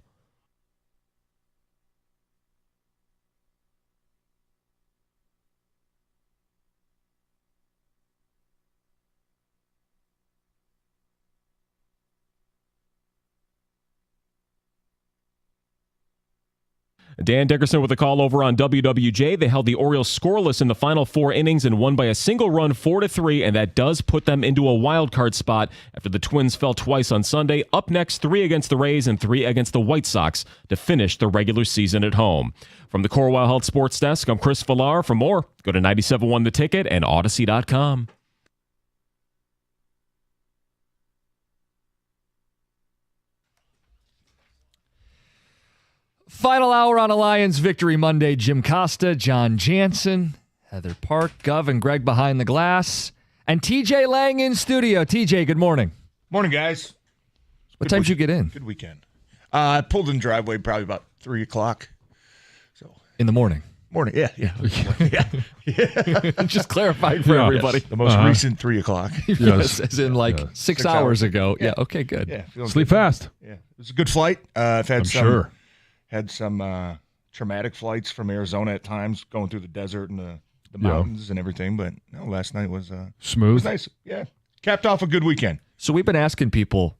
Dan Dickerson with a call over on WWJ. They held the Orioles scoreless in the final 4 innings and won by a single run 4-3, and that does put them into a wild card spot after the Twins fell twice on Sunday. Up next, 3 against the Rays and 3 against the White Sox to finish the regular season at home. From the Corewell Health Sports Desk, I'm Chris Villar. For more, go to 97.1 The Ticket and Odyssey.com. Final hour on a Lions Victory Monday. Jim Costa, John Jansen, Heather Park, Gov, and Greg behind the glass. And TJ Lang in studio. TJ, good morning. Morning, guys. What time did you get in? Good weekend. I pulled in the driveway probably about 3 o'clock. So in the morning? Morning, yeah. Just clarifying for everybody. Yes, the most recent 3 o'clock. Yes, as in 6 hours ago. Yeah, okay, good. Yeah, sleep fast. Yeah, it was a good flight. I've had had some traumatic flights from Arizona at times, going through the desert and the mountains and everything. But no, last night was smooth. It was nice. Yeah, capped off a good weekend. So we've been asking people,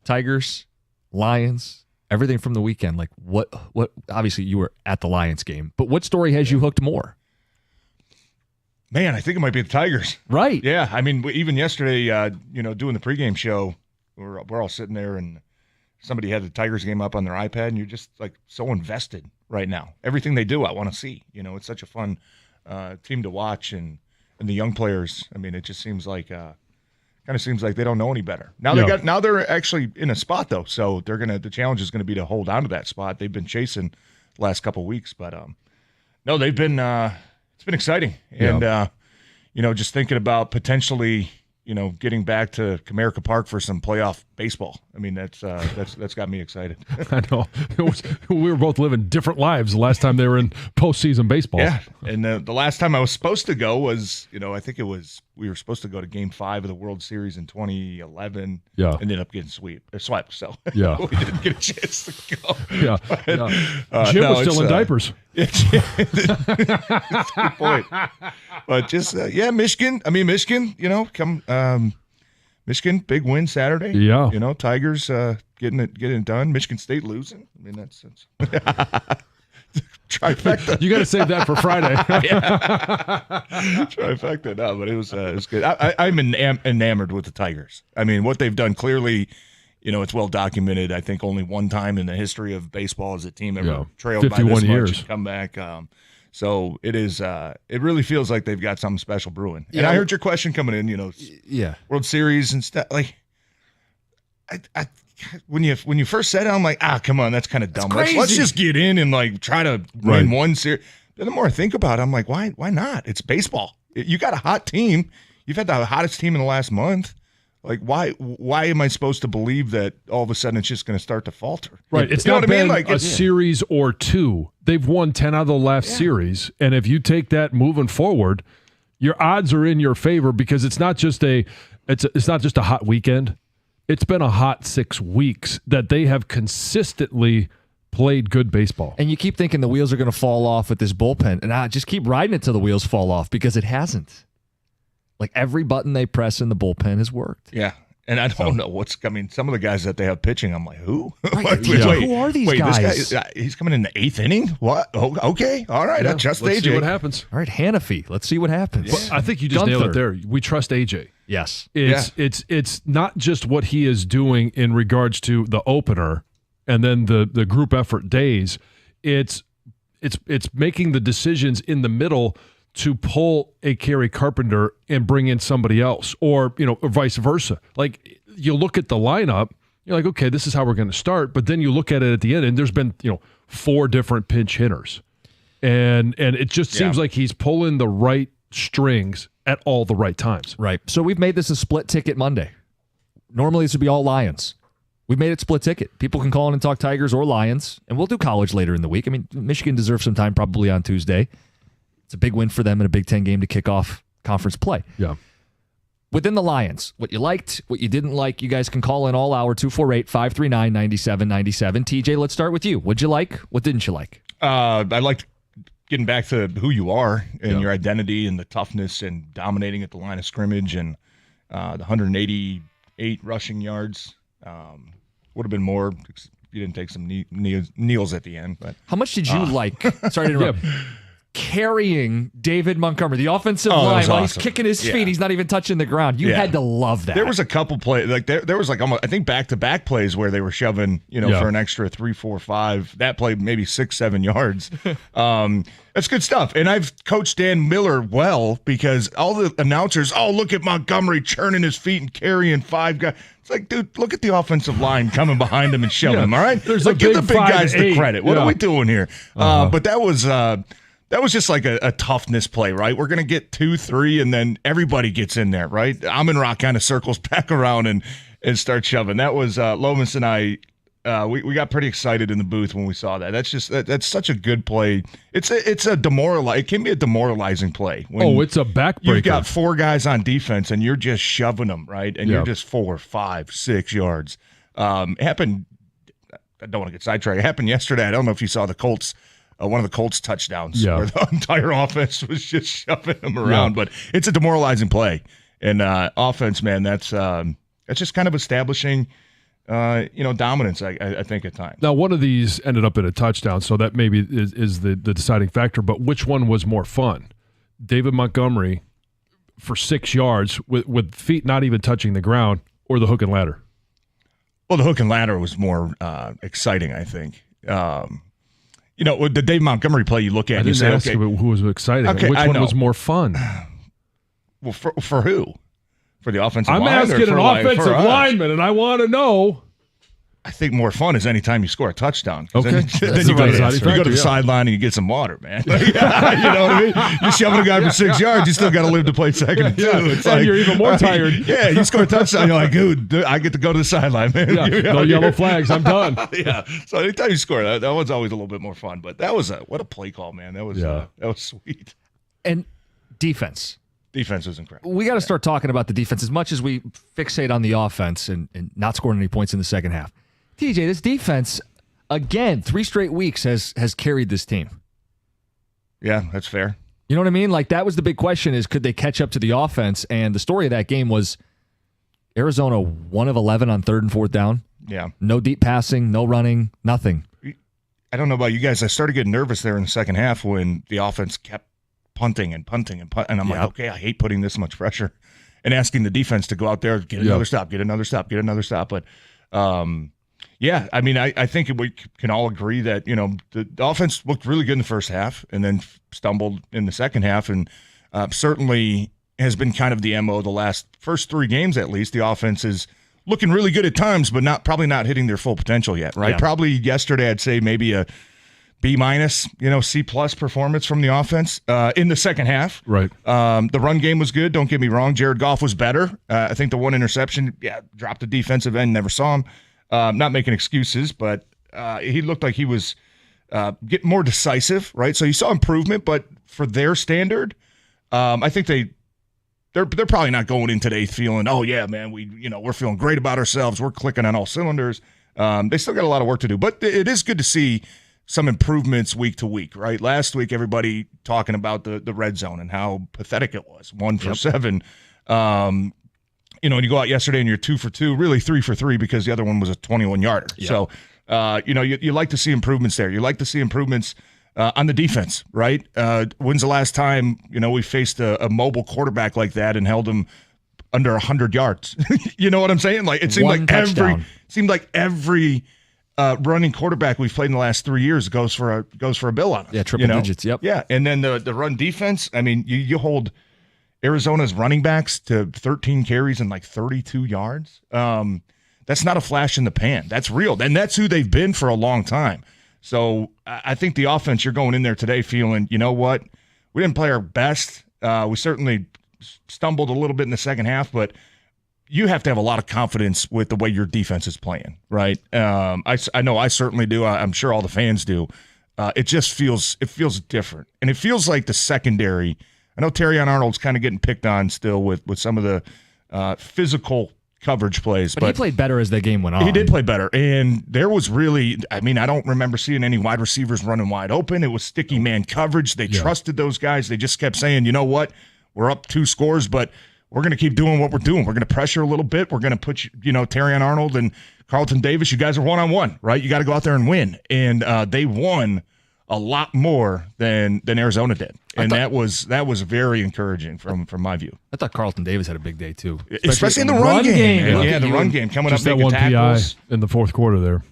Tigers, Lions, everything from the weekend. Like what? Obviously, you were at the Lions game, but what story has you hooked more? Man, I think it might be the Tigers. Right. Yeah. I mean, even yesterday, doing the pregame show, we're all sitting there and somebody had the Tigers game up on their iPad, and you're just like so invested right now. Everything they do, I want to see. It's such a fun team to watch, and the young players. I mean, it just seems like they don't know any better. Now they're actually in a spot though, so the challenge is gonna be to hold on to that spot. They've been chasing the last couple of weeks, but no, they've been it's been exciting, and just thinking about potentially. Getting back to Comerica Park for some playoff baseball. I mean, that's got me excited. I know. We were both living different lives the last time they were in postseason baseball. Yeah, and the last time I was supposed to go was, I think we were supposed to go to Game 5 of the World Series in 2011. Yeah, ended up getting swept. So yeah, we didn't get a chance to go. Yeah, Jim was still in diapers. That's a good point. But just Michigan. I mean, Michigan. Michigan big win Saturday. Yeah. Tigers getting it done. Michigan State losing. I mean that's trifecta. You got to save that for Friday. Trifecta. No, but it was good. I'm enamored with the Tigers. I mean, what they've done clearly. It's well documented. I think only one time in the history of baseball has a team ever trailed by this much and come back. So it is. It really feels like they've got something special brewing. And I heard your question coming in. World Series and stuff. Like, I when you first said it, I'm like, come on, that's kind of dumb. Let's just get in and try to win one series. But the more I think about it, I'm like, why not? It's baseball. You got a hot team. You've had the hottest team in the last month. Like, why am I supposed to believe that all of a sudden it's just going to start to falter? Right. It's not been a series or two. They've won 10 out of the last series. And if you take that moving forward, your odds are in your favor because it's not just a hot weekend. It's been a hot 6 weeks that they have consistently played good baseball. And you keep thinking the wheels are going to fall off with this bullpen. And I just keep riding it till the wheels fall off because it hasn't. Like every button they press in the bullpen has worked. Yeah. And I don't know what's coming. Some of the guys that they have pitching, I'm like, who? Right. Who are these guys? This guy, he's coming in the 8th inning? What? Oh, okay. All right. I trust Let's AJ. see what happens. All right, Hannafy. Let's see what happens. But I think you just nailed it there. We trust AJ. Yes. It's not just what he is doing in regards to the opener and then the group effort days. It's making the decisions in the middle to pull a Kerry Carpenter and bring in somebody else, or vice versa. Like, you look at the lineup, you're like, okay, this is how we're going to start. But then you look at it at the end, and there's been 4 different pinch hitters, and it just seems like he's pulling the right strings at all the right times. Right. So we've made this a split ticket Monday. Normally this would be all Lions. We've made it split ticket. People can call in and talk Tigers or Lions, and we'll do college later in the week. I mean, Michigan deserves some time probably on Tuesday. It's a big win for them in a Big Ten game to kick off conference play. Yeah. Within the Lions, what you liked, what you didn't like, you guys can call in all hour, 248-539-9797. TJ, let's start with you. What'd you like? What didn't you like? I liked getting back to who you are and your identity and the toughness and dominating at the line of scrimmage and the 188 rushing yards. Would have been more. You didn't take some kneels at the end. But how much did you like? Sorry to interrupt. Carrying David Montgomery, the offensive line, while he's kicking his feet, he's not even touching the ground. You had to love that. There was a couple plays, like there was like almost, I think, back-to-back plays where they were shoving, for an extra 3, 4, 5. That play maybe 6, 7 yards. That's good stuff. And I've coached Dan Miller well because all the announcers, look at Montgomery churning his feet and carrying 5 guys. It's like, dude, look at the offensive line coming behind him and shoving him. All right, there's give the big guys 5'8" the credit. What are we doing here? But that was. That was just like a toughness play, right? We're going to get 2, 3, and then everybody gets in there, right? Amon-Ra kind of circles back around and starts shoving. That was Lomas and I. We got pretty excited in the booth when we saw that. That's such a good play. It can be a demoralizing play. It's a backbreaker. You've got 4 guys on defense and you're just shoving them, right? And you're just 4, 5, 6 yards. It happened. I don't want to get sidetracked. It happened yesterday. I don't know if you saw the Colts. One of the Colts touchdowns where the entire offense was just shoving them around. But it's a demoralizing play. And offense, man, that's just kind of establishing, dominance, I think, at times. Now, one of these ended up in a touchdown, so that maybe is the deciding factor. But which one was more fun? David Montgomery for 6 yards with feet not even touching the ground, or the hook and ladder? Well, the hook and ladder was more exciting, I think. The Dave Montgomery play you look at, you say, okay, who was exciting? Okay, which one was more fun? Well, for who? For the offensive line? I'm asking an offensive lineman, and I want to know. I think more fun is anytime you score a touchdown. Okay. Then you go to the sideline and you get some water, man. You know what I mean? You're shoving a guy for 6 yards, you still got to live to play second and 2. It's and you're even more tired. Yeah, you score a touchdown, you're like, dude, I get to go to the sideline, man. No yellow flags, I'm done. Yeah. So anytime you score, that one's always a little bit more fun. But that was what a play call, man. That was sweet. And defense. Defense was incredible. We got to start talking about the defense as much as we fixate on the offense and not scoring any points in the second half. TJ, this defense, again, 3 straight weeks has carried this team. Yeah, that's fair. You know what I mean? Like, that was the big question, is could they catch up to the offense? And the story of that game was Arizona 1 of 11 on 3rd and 4th down. Yeah. No deep passing, no running, nothing. I don't know about you guys. I started getting nervous there in the second half when the offense kept punting. And I'm like, okay, I hate putting this much pressure and asking the defense to go out there, get another stop. But, yeah, I mean, I think we can all agree that, the offense looked really good in the first half and then stumbled in the second half, and certainly has been kind of the MO the first 3 games at least. The offense is looking really good at times, but probably not hitting their full potential yet, right? Yeah. Probably yesterday I'd say maybe a B-, C+ performance from the offense in the second half. Right. The run game was good. Don't get me wrong. Jared Goff was better. I think the one interception, dropped the defensive end, never saw him. Not making excuses, but he looked like he was getting more decisive, right? So you saw improvement, but for their standard, I think they're probably not going in today feeling, oh yeah, man, we're feeling great about ourselves. We're clicking on all cylinders. They still got a lot of work to do, but it is good to see some improvements week to week, right? Last week, everybody talking about the red zone and how pathetic it was, 1 for 7. you know, and you go out yesterday and you're 2 for 2, really 3 for 3 because the other one was a 21-yarder. Yeah. So, you know, you like to see improvements there. You like to see improvements on the defense, right? When's the last time, you know, we faced a mobile quarterback like that and held him under 100 yards? You know what I'm saying? Like it seemed like every running quarterback we've played in the last 3 years goes for a bill on us. Yeah, triple digits. Yep. Yeah, and then the run defense. I mean, you hold Arizona's running backs to 13 carries and like 32 yards. That's not a flash in the pan. That's real, and that's who they've been for a long time. So I think the offense, you're going in there today feeling, you know what, we didn't play our best. We certainly stumbled a little bit in the second half, but you have to have a lot of confidence with the way your defense is playing, right? I know I certainly do. I'm sure all the fans do. It just feels different, and it feels like the secondary. I know Terrion Arnold's kind of getting picked on still with some of the physical coverage plays, but he played better as the game went on. He did play better, and there was really, I mean, I don't remember seeing any wide receivers running wide open. It was sticky man coverage. They trusted those guys. They just kept saying, you know what, we're up 2 scores, but we're going to keep doing what we're doing. We're going to pressure a little bit. We're going to put, you know, Terrion Arnold and Carlton Davis, you guys are one-on-one, right? You got to go out there and win, and they won a lot more than Arizona did. And that was very encouraging from my view. I thought Carlton Davis had a big day too, especially in the run game. Yeah, the run game coming just up, that one tackles. PI in the fourth quarter there.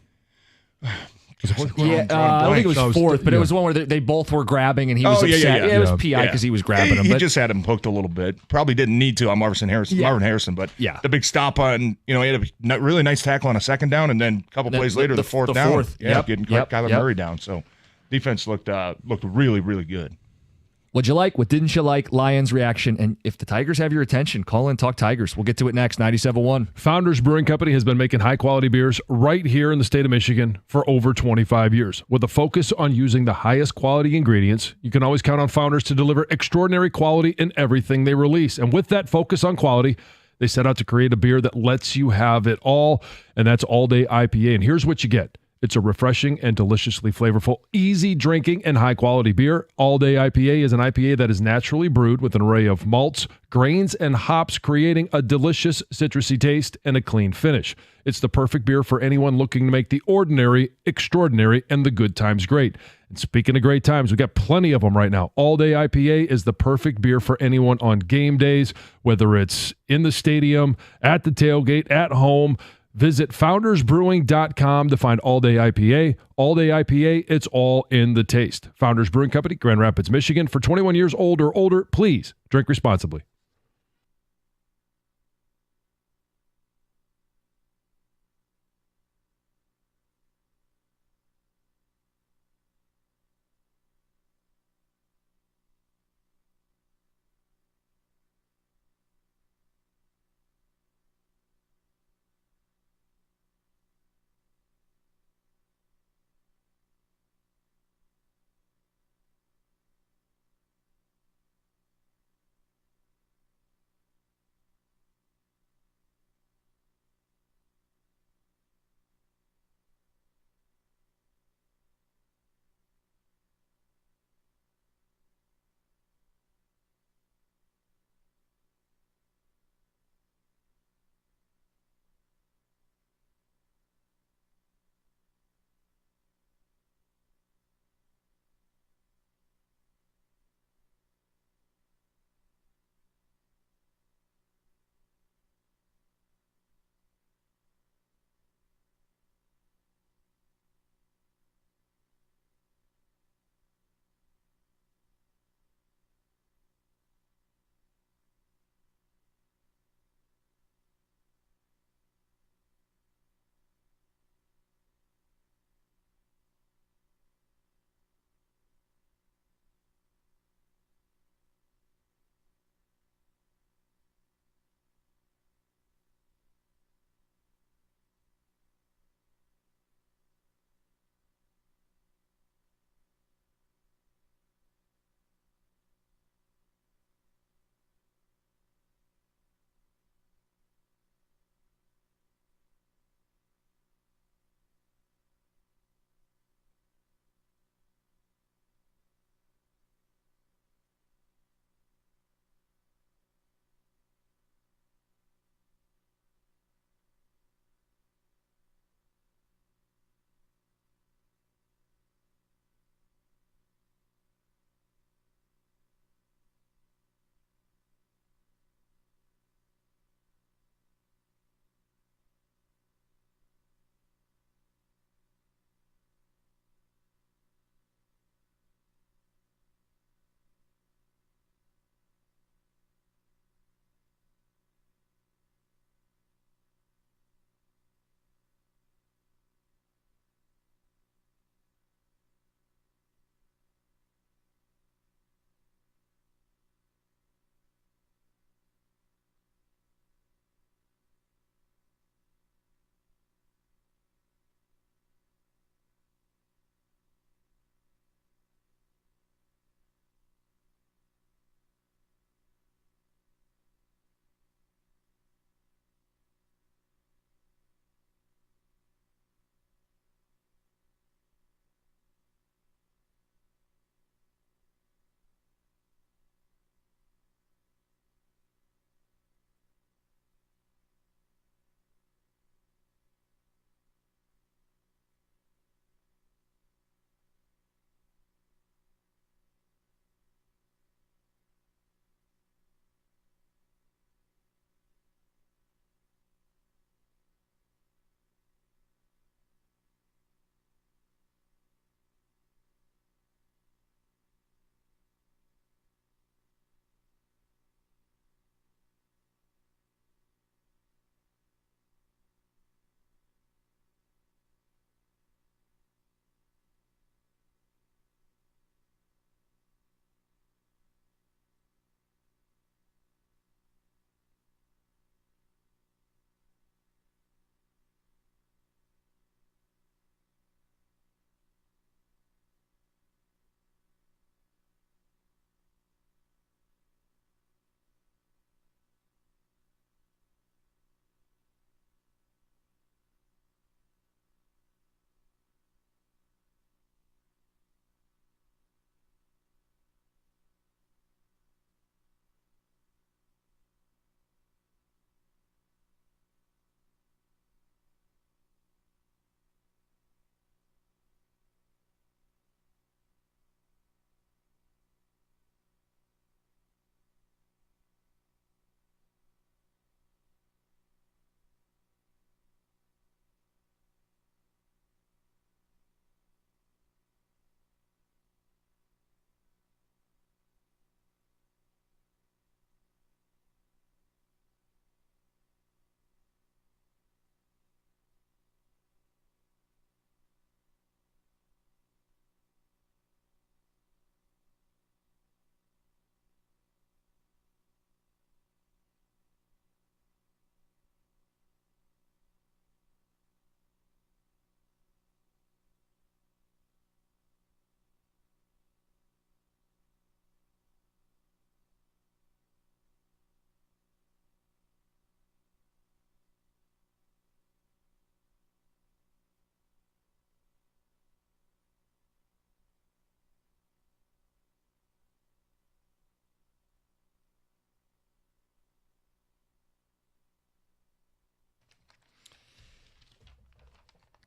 Yeah, I don't think it was fourth, but it was one where they both were grabbing and he was upset. Yeah, it was PI because he was grabbing him. He just had him hooked a little bit. Probably didn't need to on Marvin Harrison, but the big stop on, you know, he had a really nice tackle on a second down, and then a couple plays later, the fourth down. Getting Kyler Murray down. So defense looked really, really good. What'd you like? What didn't you like? Lions reaction. And if the Tigers have your attention, call in, talk Tigers. We'll get to it next. 97.1. Founders Brewing Company has been making high-quality beers right here in the state of Michigan for over 25 years. With a focus on using the highest quality ingredients, you can always count on Founders to deliver extraordinary quality in everything they release. And with that focus on quality, they set out to create a beer that lets you have it all, and that's All Day IPA. And here's what you get. It's a refreshing and deliciously flavorful, easy drinking, and high-quality beer. All Day IPA is an IPA that is naturally brewed with an array of malts, grains, and hops, creating a delicious citrusy taste and a clean finish. It's the perfect beer for anyone looking to make the ordinary extraordinary and the good times great. And speaking of great times, we got plenty of them right now. All Day IPA is the perfect beer for anyone on game days, whether it's in the stadium, at the tailgate, at home. Visit foundersbrewing.com to find All Day IPA. All Day IPA, it's all in the taste. Founders Brewing Company, Grand Rapids, Michigan. For 21 years old or older, please drink responsibly.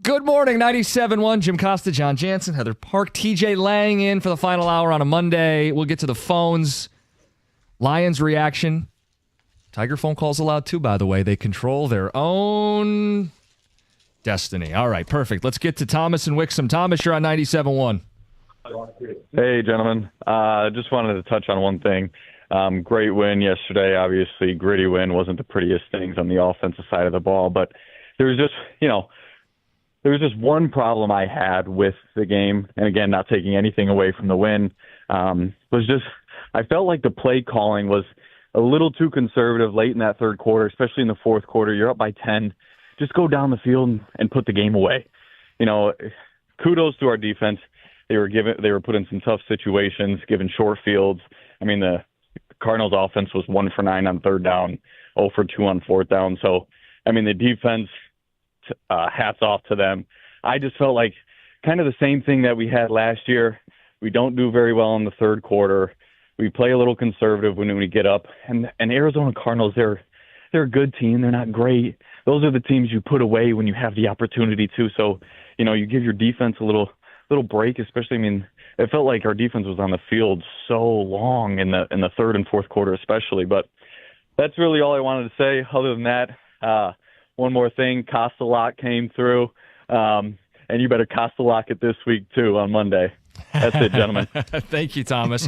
Good morning, 97.1. Jim Costa, John Jansen, Heather Park, TJ Lang in for the final hour on a Monday. We'll get to the phones. Lions reaction. Tiger phone calls allowed too, by the way. They control their own destiny. All right, perfect. Let's get to Thomas and Wixom. Thomas, you're on 97.1. Hey, gentlemen. Just wanted to touch on one thing. Great win yesterday. Obviously, gritty win. Wasn't the prettiest things on the offensive side of the ball, but there was just one problem I had with the game, and again, not taking anything away from the win, I felt like the play calling was a little too conservative late in that third quarter, especially in the fourth quarter. You're up by 10. Just go down the field and put the game away. Kudos to our defense. They were put in some tough situations, given short fields. I mean, the Cardinals offense was 1 for 9 on third down, 0 for 2 on fourth down. So, I mean, the defense, hats off to them. I just felt like kind of the same thing that we had last year. We don't do very well in the third quarter. We play a little conservative when we get up. And Arizona Cardinals, they're a good team. They're not great. Those are the teams you put away when you have the opportunity to. So, you give your defense a little break, especially, I mean, it felt like our defense was on the field so long in the third and fourth quarter especially. But that's really all I wanted to say. Other than that, one more thing, Costa-Lock came through, and you better Costa-Lock it this week too on Monday. That's it, gentlemen. Thank you, Thomas.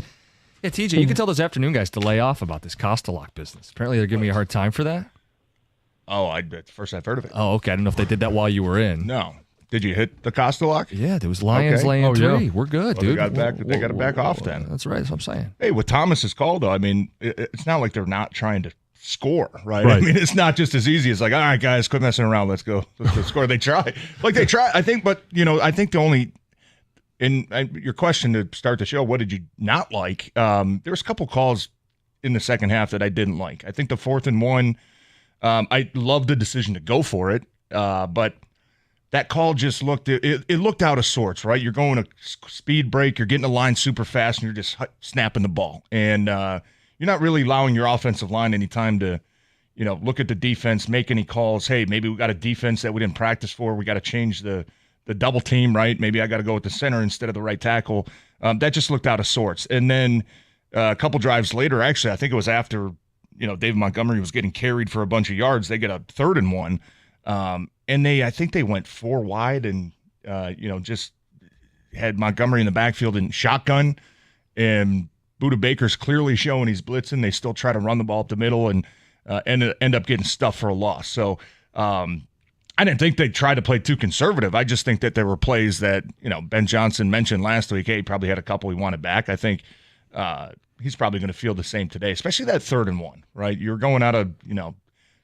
Yeah, TJ, you can tell those afternoon guys to lay off about this Costa-Lock business. Apparently they're giving me a hard time for that. Oh, it's the first I've heard of it. Oh, okay. I didn't know if they did that while you were in. No. Did you hit the Costa-Lock? Yeah, there was Lions laying 3. Yeah. We're good, dude. They got to back off then. That's right. That's what I'm saying. Hey, with Thomas's call, though, I mean, it's not like they're not trying to score, right? I mean, it's not just as easy as like, all right, guys, quit messing around. Let's go score. They try. They try, I think, but, I think the only – in your question to start the show, what did you not like? There was a couple calls in the second half that I didn't like. I think the 4th and 1, I loved the decision to go for it, but that call just looked out of sorts, right? You're going a speed break, you're getting the line super fast, and you're just snapping the ball. And you're not really allowing your offensive line any time to, look at the defense, make any calls. Hey, maybe we got a defense that we didn't practice for. We got to change the double team, right? Maybe I got to go with the center instead of the right tackle. That just looked out of sorts. And then a couple drives later, actually, I think it was after, David Montgomery was getting carried for a bunch of yards. They get a 3rd and 1. And I think they went 4 wide and, just had Montgomery in the backfield and shotgun. And Budda Baker's clearly showing he's blitzing. They still try to run the ball up the middle and end up getting stuffed for a loss. So I didn't think they tried to play too conservative. I just think that there were plays that, Ben Johnson mentioned last week. Hey, he probably had a couple he wanted back. I think he's probably going to feel the same today, especially that 3rd and 1, right? You're going out of,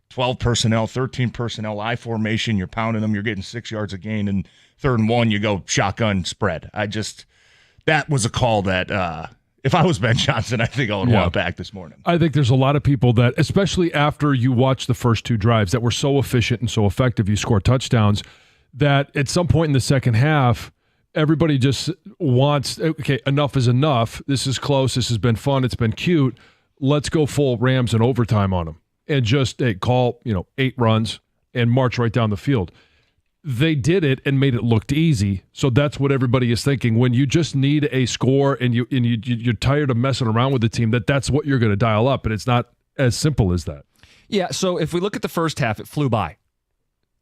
12 personnel, 13 personnel, I formation. You're pounding them. You're getting 6 yards a gain. And 3rd and 1, you go shotgun spread. That was a call that if I was Ben Johnson, I think I would want back this morning. I think there's a lot of people that, especially after you watch the first 2 drives that were so efficient and so effective, you score touchdowns, that at some point in the second half, everybody just wants, okay, enough is enough. This is close. This has been fun. It's been cute. Let's go full Rams in overtime on them. And just call 8 runs and march right down the field. They did it and made it look easy. So that's what everybody is thinking. When you just need a score and you're tired of messing around with the team, that's what you're going to dial up. And it's not as simple as that. Yeah. So if we look at the first half, it flew by.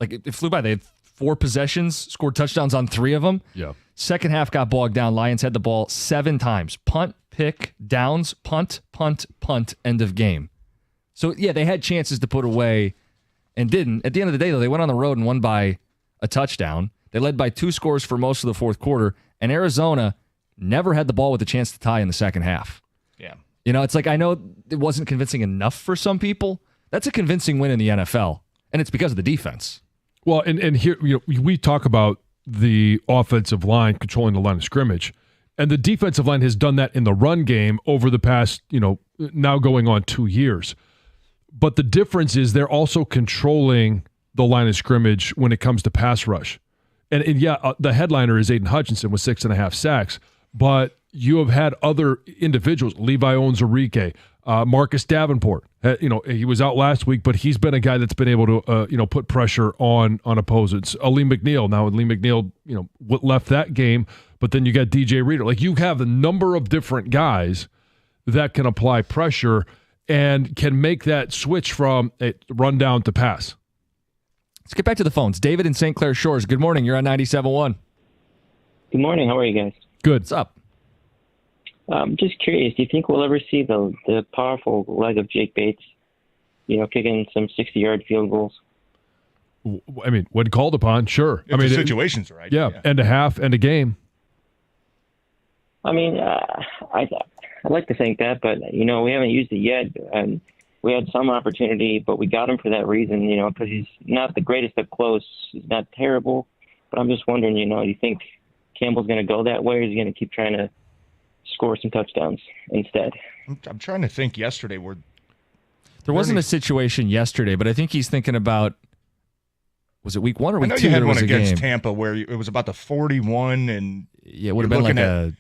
It flew by. They had 4 possessions, scored touchdowns on 3 of them. Yeah. Second half got bogged down. Lions had the ball 7 times. Punt, pick, downs, punt, end of game. So, yeah, they had chances to put away and didn't. At the end of the day, though, they went on the road and won by a touchdown. They led by 2 scores for most of the fourth quarter, and Arizona never had the ball with a chance to tie in the second half. Yeah. It's like I know it wasn't convincing enough for some people. That's a convincing win in the NFL, and it's because of the defense. Well, and here we talk about the offensive line controlling the line of scrimmage, and the defensive line has done that in the run game over the past, now going on 2 years. But the difference is they're also controlling the line of scrimmage when it comes to pass rush. And the headliner is Aiden Hutchinson with 6.5 sacks, but you have had other individuals, Levi Owens-Arike, Marcus Davenport, he was out last week, but he's been a guy that's been able to, put pressure on opponents. Aleem McNeil. Now, Aleem McNeil, left that game, but then you got DJ Reader. Like, you have a number of different guys that can apply pressure and can make that switch from a run down to pass. Let's get back to the phones. David in St. Clair Shores. Good morning. You're on 97.1. Good morning. How are you guys? Good. What's up? I'm just curious. Do you think we'll ever see the powerful leg of Jake Bates, kicking some 60-yard field goals? I mean, when called upon, sure. If the situation's right. Yeah, and a half and a game. I mean, I'd like to think that, but, we haven't used it yet. And we had some opportunity, but we got him for that reason, because he's not the greatest up close. He's not terrible. But I'm just wondering, do you think Campbell's going to go that way, or is he going to keep trying to score some touchdowns instead? I'm trying to think yesterday there wasn't a situation yesterday, but I think he's thinking about, was it week 1 or week 2? I know you had one against Tampa where it was about the 41 and it would have been like a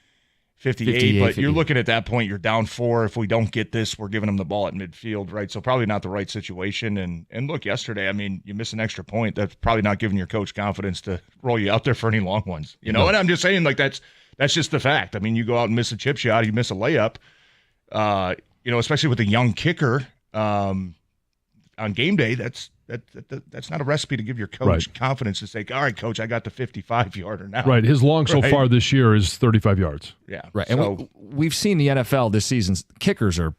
58, but you're looking at that point, you're down 4. If we don't get this, we're giving them the ball at midfield, right? So probably not the right situation. And look, yesterday, I mean, you miss an extra point. That's probably not giving your coach confidence to roll you out there for any long ones, And I'm just saying, like, that's just the fact. I mean, you go out and miss a chip shot, you miss a layup, especially with a young kicker on game day. That's not a recipe to give your coach confidence to say, all right, coach, I got the 55-yarder now. Right. His long so far this year is 35 yards. Yeah. Right. So, and we've seen the NFL this season. Kickers are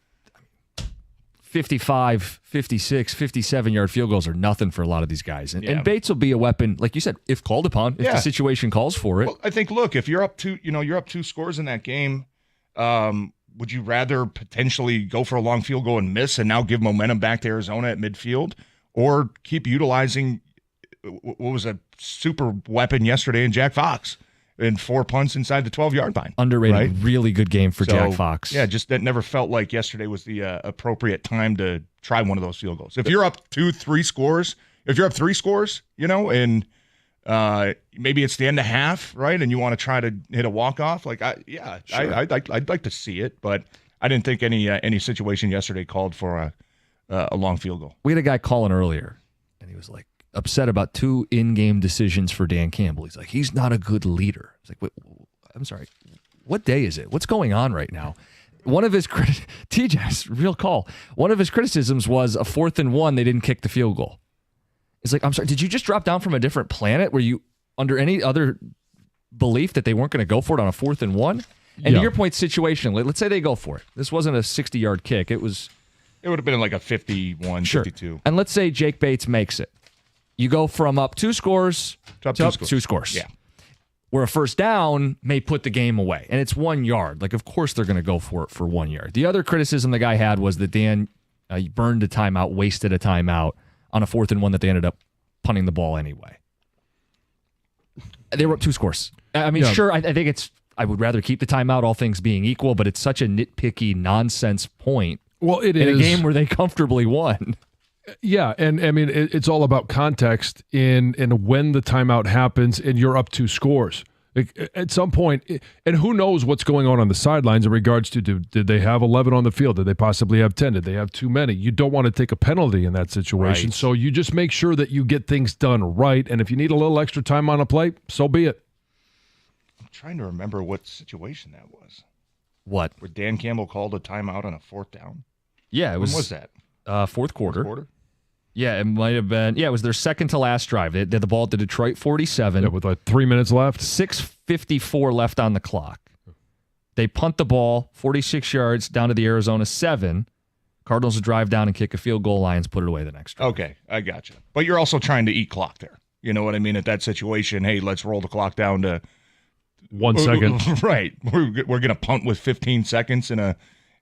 55, 56, 57-yard field goals are nothing for a lot of these guys. And Bates will be a weapon, like you said, if called upon, if the situation calls for it. Well, I think, look, if you're up 2 scores in that game, would you rather potentially go for a long field goal and miss and now give momentum back to Arizona at midfield, or keep utilizing what was a super weapon yesterday in Jack Fox and 4 punts inside the 12-yard line? Underrated, really good game for Jack Fox. Yeah, just that never felt like yesterday was the appropriate time to try one of those field goals. If you're up 2-3 scores, if you're up 3 scores, and maybe it's the end of half, right, and you want to try to hit a walk-off, I'd like to see it, but I didn't think any situation yesterday called for a long field goal. We had a guy calling earlier, and he was like upset about 2 in-game decisions for Dan Campbell. He's like, he's not a good leader. I was like, wait, I'm sorry, what day is it? What's going on right now? One of his TJ's real call. One of his criticisms was a 4th and 1. They didn't kick the field goal. It's like, I'm sorry, did you just drop down from a different planet? Were you under any other belief that they weren't going to go for it on a 4th and 1? And to your point, situation, let's say they go for it. This wasn't a 60-yard kick. It would have been like a 51, 52. And let's say Jake Bates makes it. You go from up 2 scores to up 2 scores. Yeah. Where a first down may put the game away. And it's 1 yard. Like, of course they're going to go for it for 1 yard. The other criticism the guy had was that Dan burned a timeout, wasted a timeout on a 4th and 1 that they ended up punting the ball anyway. They were up 2 scores. I mean, sure, I think I would rather keep the timeout, all things being equal, but it's such a nitpicky nonsense point. Well, it is. In a game where they comfortably won. Yeah, and I mean, it's all about context in when the timeout happens and you're up 2 scores. At some point, and who knows what's going on the sidelines in regards to did they have 11 on the field? Did they possibly have 10? Did they have too many? You don't want to take a penalty in that situation. Right. So you just make sure that you get things done right. And if you need a little extra time on a play, so be it. I'm trying to remember what situation that was. What? Where Dan Campbell called a timeout on a 4th down? Yeah, it was. When was that? Fourth quarter. Fourth quarter? Yeah, it might have been. Yeah, it was their second to last drive. They had the ball at the Detroit 47. Yeah, with like 3 minutes left. 6:54 left on the clock. They punt the ball 46 yards down to the Arizona 7. Cardinals will drive down and kick a field goal. Lions put it away the next drive. Okay, I got you. But you're also trying to eat clock there. You know what I mean? At that situation, hey, let's roll the clock down to 1 second. Right. We're going to punt with 15 seconds in a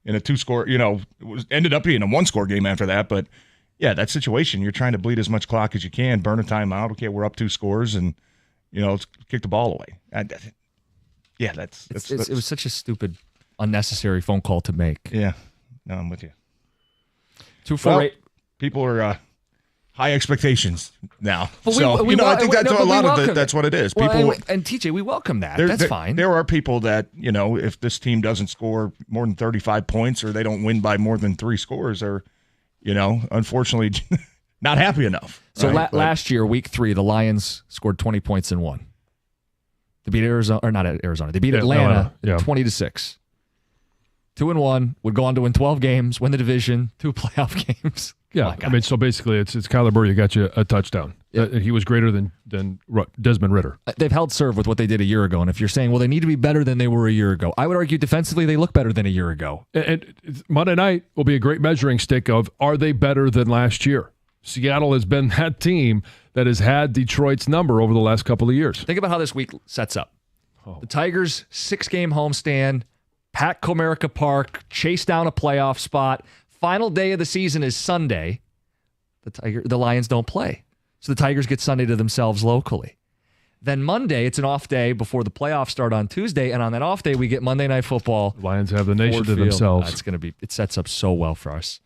2-score. It ended up being a 1-score game after that, but. Yeah, that situation, you're trying to bleed as much clock as you can, burn a timeout. Okay, we're up 2 scores, and let's kick the ball away. It was such a stupid, unnecessary phone call to make. Yeah, no, I'm with you. 248. People are high expectations now. Well, I think that's that's what it is. Well, People and TJ, we welcome that. That's fine. There are people that, if this team doesn't score more than 35 points or they don't win by more than 3 scores, are, unfortunately not happy enough. So last year, week 3, the Lions scored 20 points and won. They beat Arizona, or not Arizona. They beat Atlanta 20-6. 2-1, would go on to win 12 games, win the division, 2 playoff games. Yeah, so basically it's Kyler Murray who got you a touchdown. He was greater than Desmond Ridder. They've held serve with what they did a year ago, and if you're saying, well, they need to be better than they were a year ago, I would argue defensively they look better than a year ago. And Monday night will be a great measuring stick of, are they better than last year? Seattle has been that team that has had Detroit's number over the last couple of years. Think about how this week sets up. The Tigers' 6-game homestand, pack Comerica Park, chase down a playoff spot. Final day of the season is Sunday. The Lions don't play. So the Tigers get Sunday to themselves locally. Then Monday, it's an off day before the playoffs start on Tuesday. And on that off day, we get Monday Night Football. Lions have the nation to themselves. It sets up so well for us.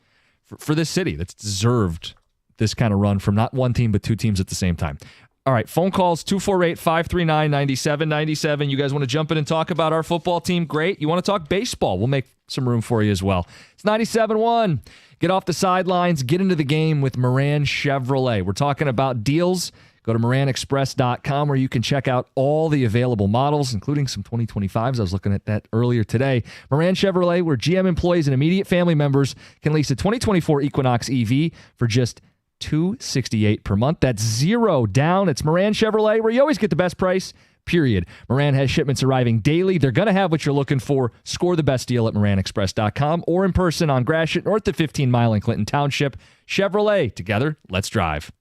For this city that's deserved this kind of run from not one team, but 2 teams at the same time. All right, phone calls 248-539-9797. You guys want to jump in and talk about our football team? Great. You want to talk baseball? We'll make some room for you as well. It's 97.1. Get off the sidelines. Get into the game with Moran Chevrolet. We're talking about deals. Go to MoranExpress.com where you can check out all the available models, including some 2025s. I was looking at that earlier today. Moran Chevrolet, where GM employees and immediate family members can lease a 2024 Equinox EV for just $268 per month. That's $0 down. It's Moran Chevrolet, where you always get the best price, period. Moran has shipments arriving daily. They're going to have what you're looking for. Score the best deal at MoranExpress.com or in person on Gratiot North of 15 Mile in Clinton Township. Chevrolet. Together, let's drive.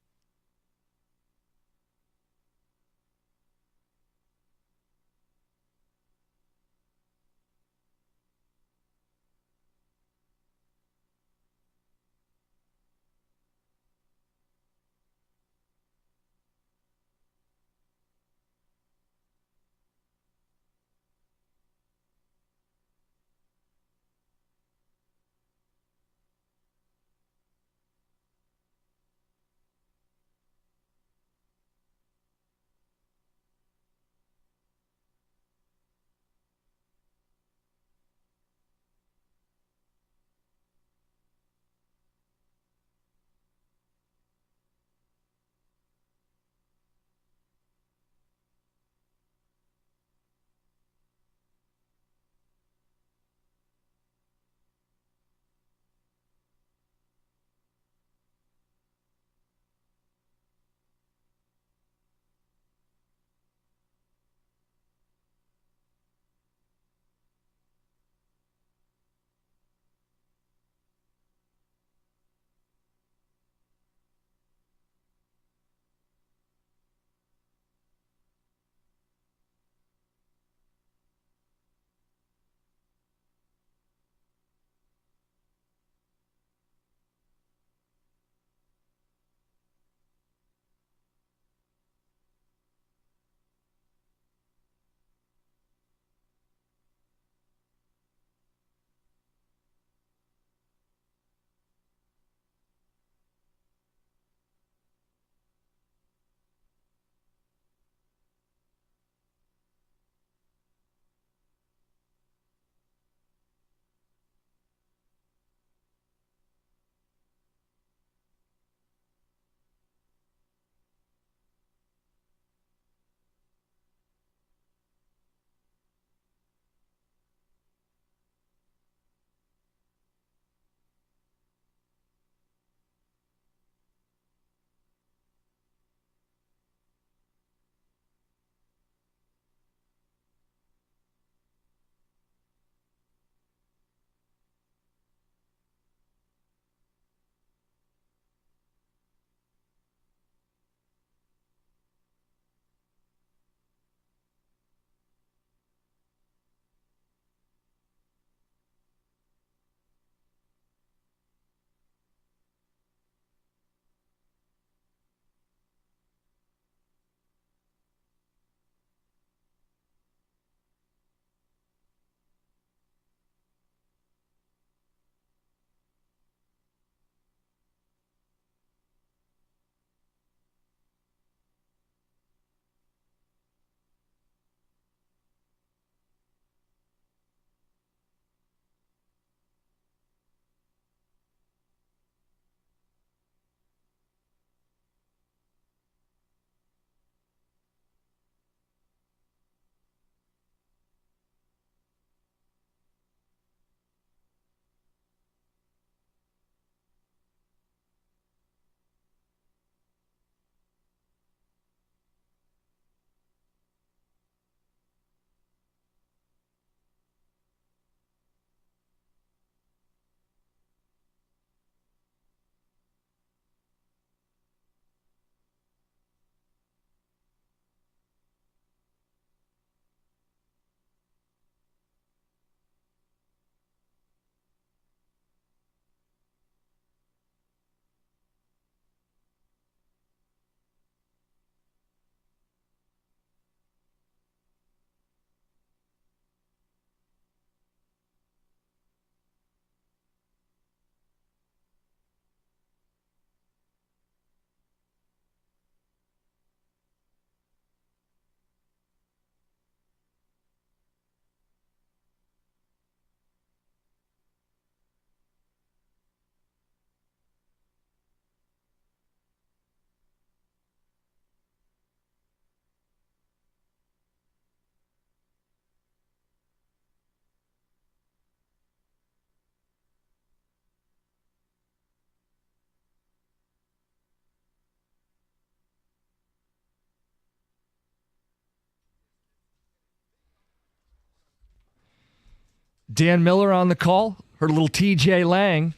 Dan Miller on the call. Heard a little TJ Lang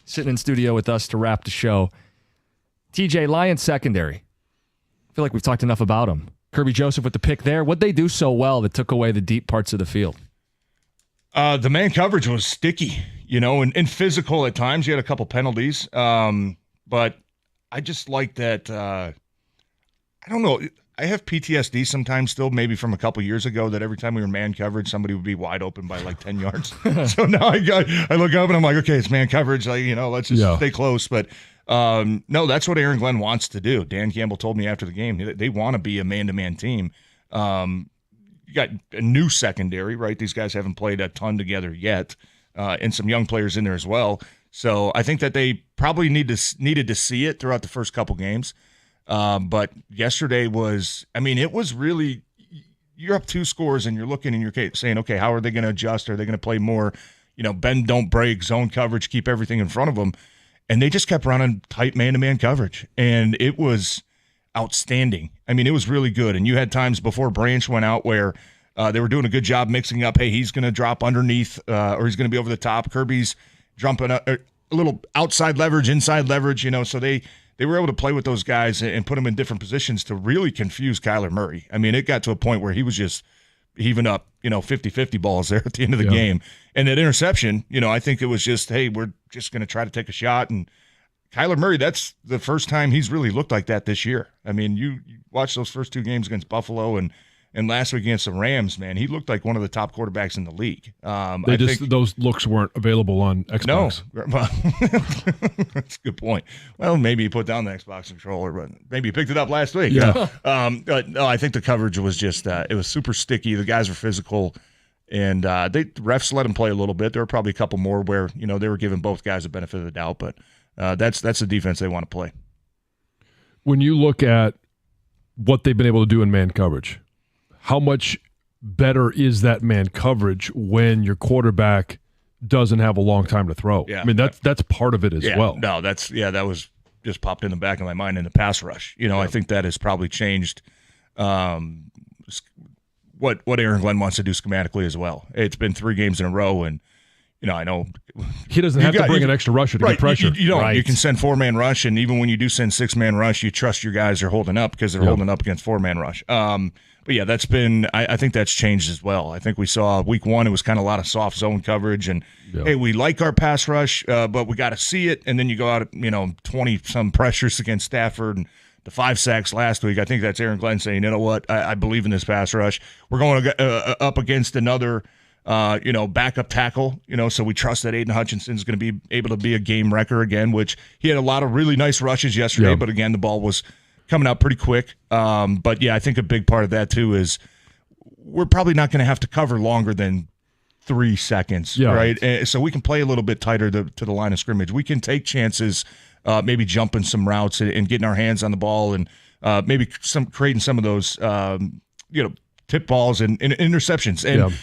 sitting in studio with us to wrap the show. TJ, Lions secondary. I feel like we've talked enough about them. Kirby Joseph with the pick there. What'd they do so well that took away the deep parts of the field? The man coverage was sticky, and physical at times. You had a couple penalties. But I just like that. I don't know. I have PTSD sometimes still, maybe from a couple years ago, that every time we were man coverage, somebody would be wide open by like 10 yards. So now I look up and I'm like, okay, it's man coverage. Like, let's just stay close. But no, that's what Aaron Glenn wants to do. Dan Campbell told me after the game, they want to be a man-to-man team. You got a new secondary, right? These guys haven't played a ton together yet, and some young players in there as well. So I think that they probably needed to see it throughout the first couple games. But yesterday it was really, you're up 2 scores and you're looking and you're saying, okay, how are they going to adjust? Are they going to play more, bend, don't break, zone coverage, keep everything in front of them? And they just kept running tight man-to-man coverage, and it was outstanding. It was really good. And you had times before Branch went out where they were doing a good job mixing up, hey, he's going to drop underneath or he's going to be over the top. Kirby's jumping a little outside leverage, inside leverage, so they were able to play with those guys and put them in different positions to really confuse Kyler Murray. It got to a point where he was just heaving up, 50-50 balls there at the end of the game. And that interception, I think it was just, hey, we're just going to try to take a shot. And Kyler Murray, that's the first time he's really looked like that this year. You watch those first 2 games against Buffalo and last week against the Rams, man, he looked like one of the top quarterbacks in the league. Those looks weren't available on Xbox. No, that's a good point. Well, maybe he put down the Xbox controller, but maybe he picked it up last week. Yeah. No, I think the coverage was just it was super sticky. The guys were physical, and the refs let him play a little bit. There were probably a couple more where they were giving both guys the benefit of the doubt, but that's the defense they want to play. When you look at what they've been able to do in man coverage, how much better is that man coverage when your quarterback doesn't have a long time to throw? Yeah. That's part of it as well. No, that was just popped in the back of my mind in the pass rush. I think that has probably changed what Aaron Glenn wants to do schematically as well. It's been 3 games in a row, and I know he doesn't have to bring an extra rusher to get pressure. You can send 4-man rush, and even when you do send 6-man rush, you trust your guys are holding up because they're holding up against 4-man rush. But yeah, that's been. I think that's changed as well. I think we saw week 1; it was kind of a lot of soft zone coverage, and hey, we like our pass rush, but we got to see it. And then you go out, 20 some pressures against Stafford and the 5 sacks last week. I think that's Aaron Glenn saying, you know what, I believe in this pass rush. We're going up against another. Backup tackle, so we trust that Aiden Hutchinson is going to be able to be a game wrecker again, which he had a lot of really nice rushes yesterday, but again, the ball was coming out pretty quick. But yeah, I think a big part of that too is we're probably not going to have to cover longer than 3 seconds, right? And so we can play a little bit tighter to the line of scrimmage. We can take chances, maybe jumping some routes and getting our hands on the ball and maybe creating some of those, tip balls and interceptions. And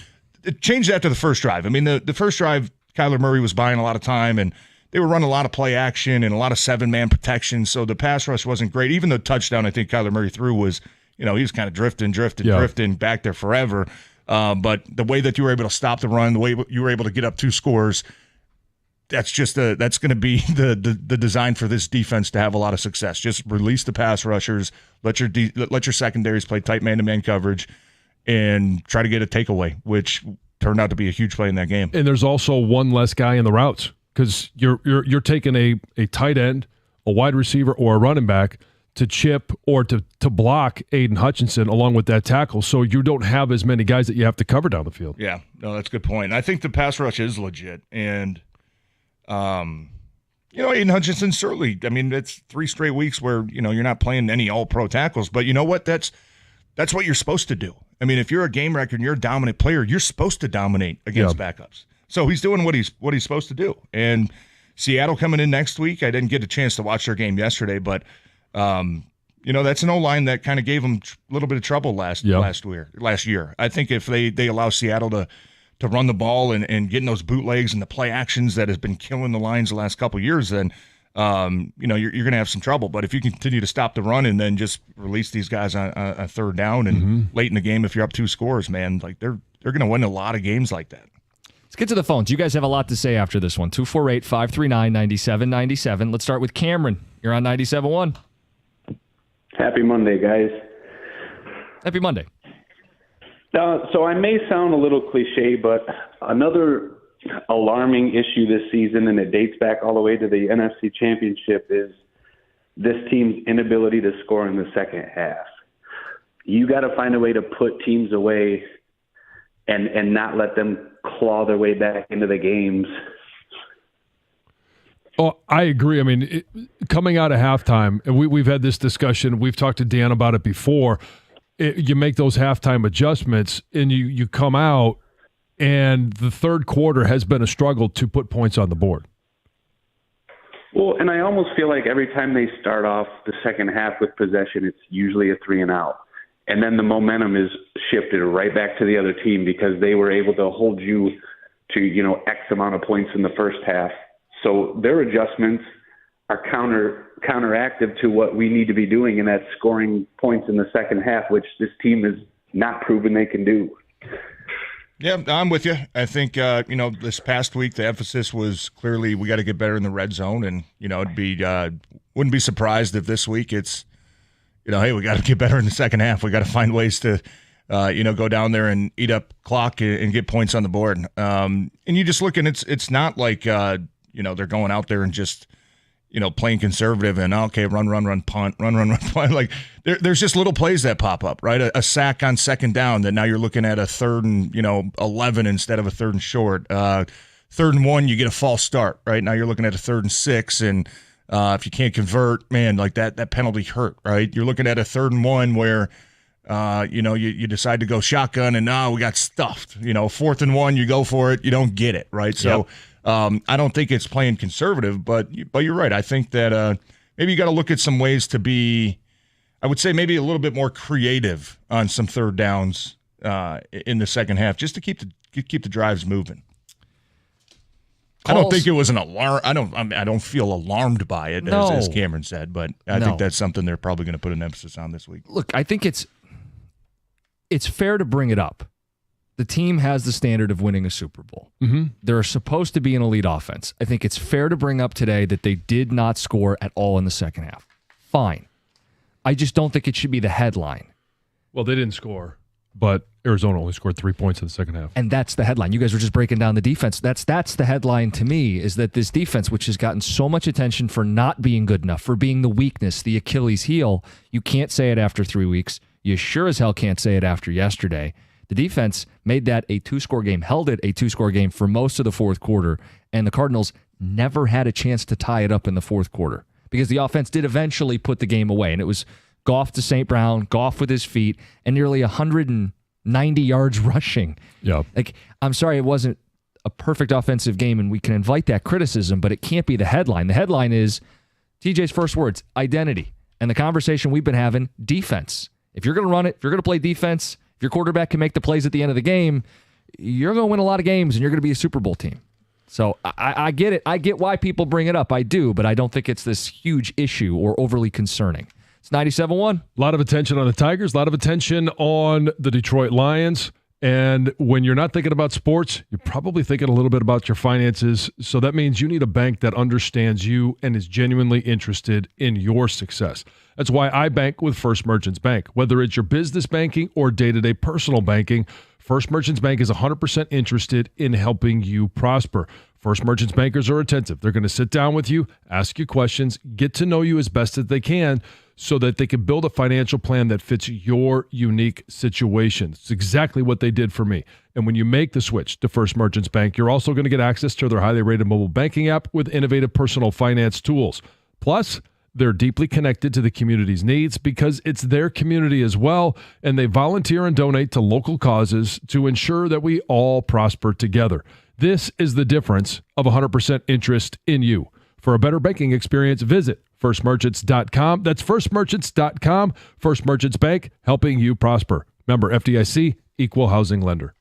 it changed after the first drive. The first drive, Kyler Murray was buying a lot of time, and they were running a lot of play action and a lot of 7-man protection, so the pass rush wasn't great. Even the touchdown I think Kyler Murray threw was, he was kind of drifting back there forever. But the way that you were able to stop the run, the way you were able to get up 2 scores, that's going to be the design for this defense to have a lot of success. Just release the pass rushers, let your secondaries play tight man-to-man coverage, and try to get a takeaway, which turned out to be a huge play in that game. And there's also one less guy in the routes because you're taking a tight end, a wide receiver, or a running back to chip or to block Aiden Hutchinson along with that tackle, so you don't have as many guys that you have to cover down the field. Yeah, no, that's a good point. I think the pass rush is legit, and Aiden Hutchinson certainly. It's 3 straight weeks where you're not playing any All-Pro tackles, but you know what? That's what you're supposed to do. If you're a game wrecker and you're a dominant player, you're supposed to dominate against backups. So he's doing what he's supposed to do. And Seattle coming in next week, I didn't get a chance to watch their game yesterday, but that's an O-line that kind of gave them a little bit of trouble last year. I think if they allow Seattle to run the ball and getting those bootlegs and the play actions that has been killing the Lions the last couple of years, then you're going to have some trouble. But if you continue to stop the run and then just release these guys on a 3rd down and late in the game, if you're up 2 scores, man, like they're going to win a lot of games like that. Let's get to the phones. You guys have a lot to say after this one. 248-539-9797. Let's start with Cameron. You're on 97.1. Happy Monday, guys. Happy Monday. So I may sound a little cliche, but another alarming issue this season, and it dates back all the way to the NFC Championship, is this team's inability to score in the second half. You got to find a way to put teams away and not let them claw their way back into the games. Oh, I agree. I mean, coming out of halftime, and we've had this discussion. We've talked to Dan about it before. You make those halftime adjustments, and you come out, and the third quarter has been a struggle to put points on the board. Well, and I almost feel like every time they start off the second half with possession, it's usually a 3-and-out. And then the momentum is shifted right back to the other team because they were able to hold you to, X amount of points in the first half. So their adjustments are counteractive to what we need to be doing, and that's scoring points in the second half, which this team has not proven they can do. Yeah, I'm with you. I think, this past week the emphasis was clearly we got to get better in the red zone, and, wouldn't be surprised if this week it's, hey, we got to get better in the second half. We got to find ways to, go down there and eat up clock and get points on the board. And you just look, and it's not like, they're going out there and just, playing conservative and, okay, run, punt, run, punt. Like there's just little plays that pop up, right? A sack on second down that now you're looking at a 3rd and, 11 instead of a 3rd and short. 3rd and 1, you get a false start, right? Now you're looking at a 3rd and 6, and if you can't convert, man, like that penalty hurt, right? You're looking at a 3rd and 1 where, you decide to go shotgun and now we got stuffed. 4th and 1, you go for it, you don't get it, right? So I don't think it's playing conservative, but you're right. I think that maybe you got to look at some ways to be, I would say maybe a little bit more creative on some third downs in the second half, just to keep the drives moving. I don't think it was an alarm. I don't feel alarmed by it, as Cameron said, but I think that's something they're probably going to put an emphasis on this week. Look, I think it's fair to bring it up. The team has the standard of winning a Super Bowl. Mm-hmm. They're supposed to be an elite offense. I think it's fair to bring up today that they did not score at all in the second half. Fine. I just don't think it should be the headline. Well, they didn't score, but Arizona only scored 3 points in the second half. And that's the headline. You guys were just breaking down the defense. That's the headline to me, is that this defense, which has gotten so much attention for not being good enough, for being the weakness, the Achilles heel, you can't say it after 3 weeks. You sure as hell can't say it after yesterday. The defense made that a 2-score game, held it a 2-score game for most of the fourth quarter, and the Cardinals never had a chance to tie it up in the fourth quarter because the offense did eventually put the game away, and it was Goff to St. Brown, Goff with his feet, and nearly 190 yards rushing. Yeah. I'm sorry it wasn't a perfect offensive game, and we can invite that criticism, but it can't be the headline. The headline is TJ's first words, identity, and the conversation we've been having, defense. If you're going to run it, if you're going to play defense, if your quarterback can make the plays at the end of the game, you're going to win a lot of games, and you're going to be a Super Bowl team. So I get it. I get why people bring it up. I do, but I don't think it's this huge issue or overly concerning. It's 97.1. A lot of attention on the Tigers, a lot of attention on the Detroit Lions. And when you're not thinking about sports, you're probably thinking a little bit about your finances. So that means you need a bank that understands you and is genuinely interested in your success. That's why I bank with First Merchants Bank. Whether it's your business banking or day-to-day personal banking, First Merchants Bank is 100% interested in helping you prosper. First Merchants bankers are attentive. They're going to sit down with you, ask you questions, get to know you as best as they can so that they can build a financial plan that fits your unique situation. It's exactly what they did for me. And when you make the switch to First Merchants Bank, you're also going to get access to their highly rated mobile banking app with innovative personal finance tools. Plus, they're deeply connected to the community's needs because it's their community as well, and they volunteer and donate to local causes to ensure that we all prosper together. This is the difference of 100% interest in you. For a better banking experience, visit firstmerchants.com. That's firstmerchants.com. First Merchants Bank, helping you prosper. Member FDIC, equal housing lender.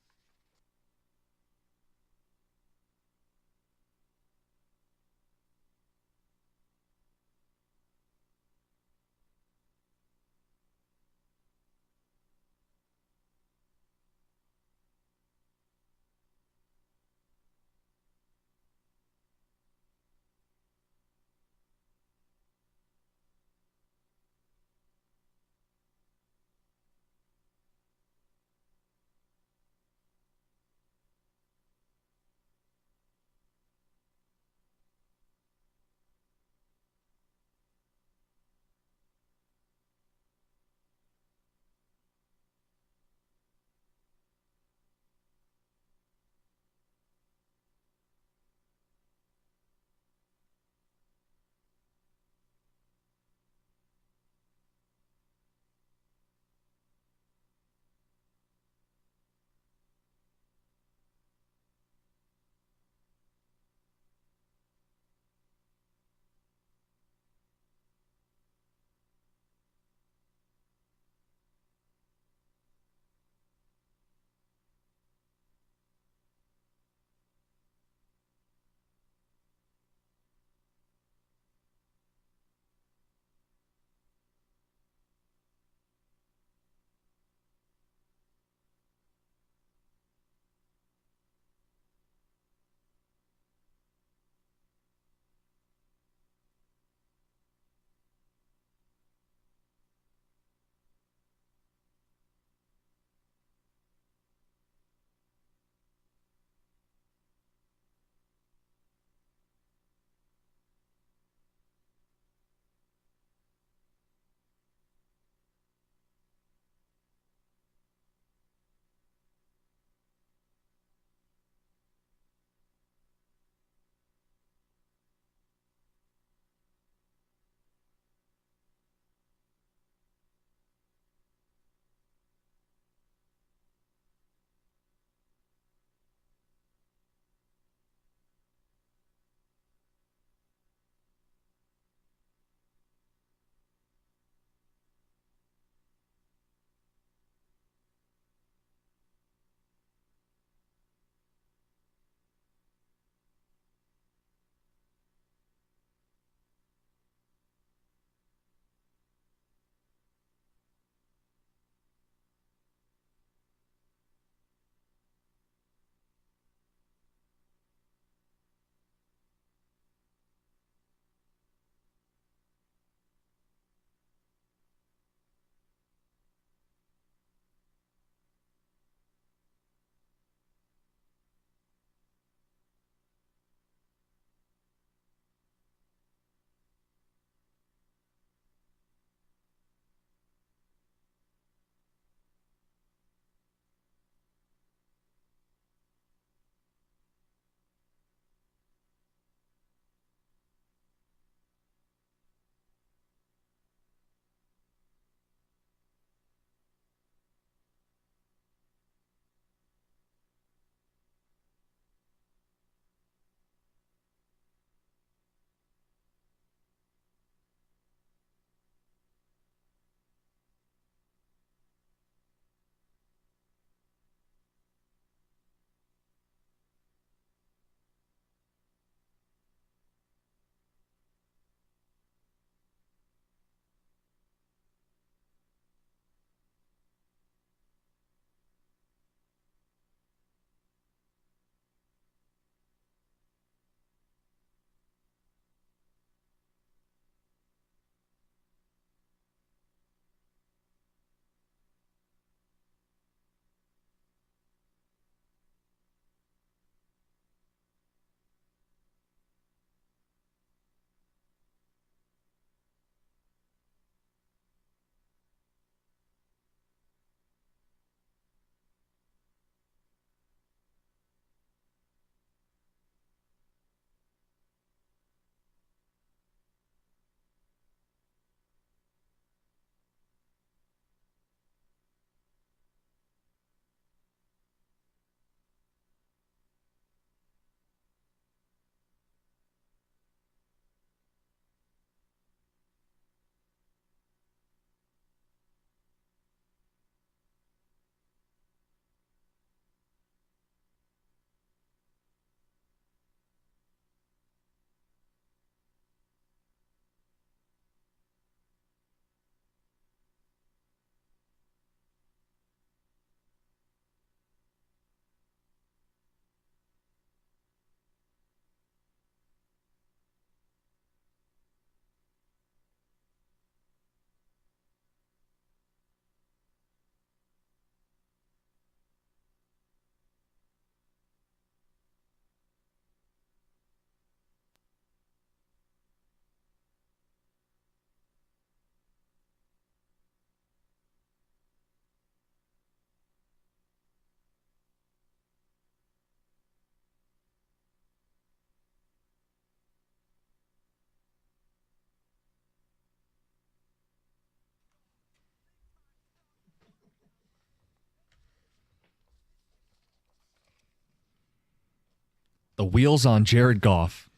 The wheels on Jared Goff.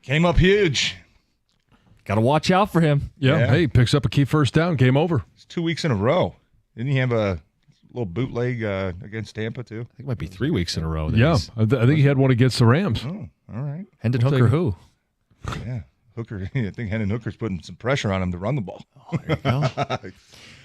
Came up huge. Got to watch out for him. Yeah. Hey, picks up a key first down. Game over. It's 2 weeks in a row. Didn't he have a little bootleg against Tampa, too? I think it might be 3 weeks in a row. Yeah. I think he had one against the Rams. Oh, all right. Hendon Hooker who? Yeah. Hooker. I think Hendon Hooker's putting some pressure on him to run the ball. Oh, there you go.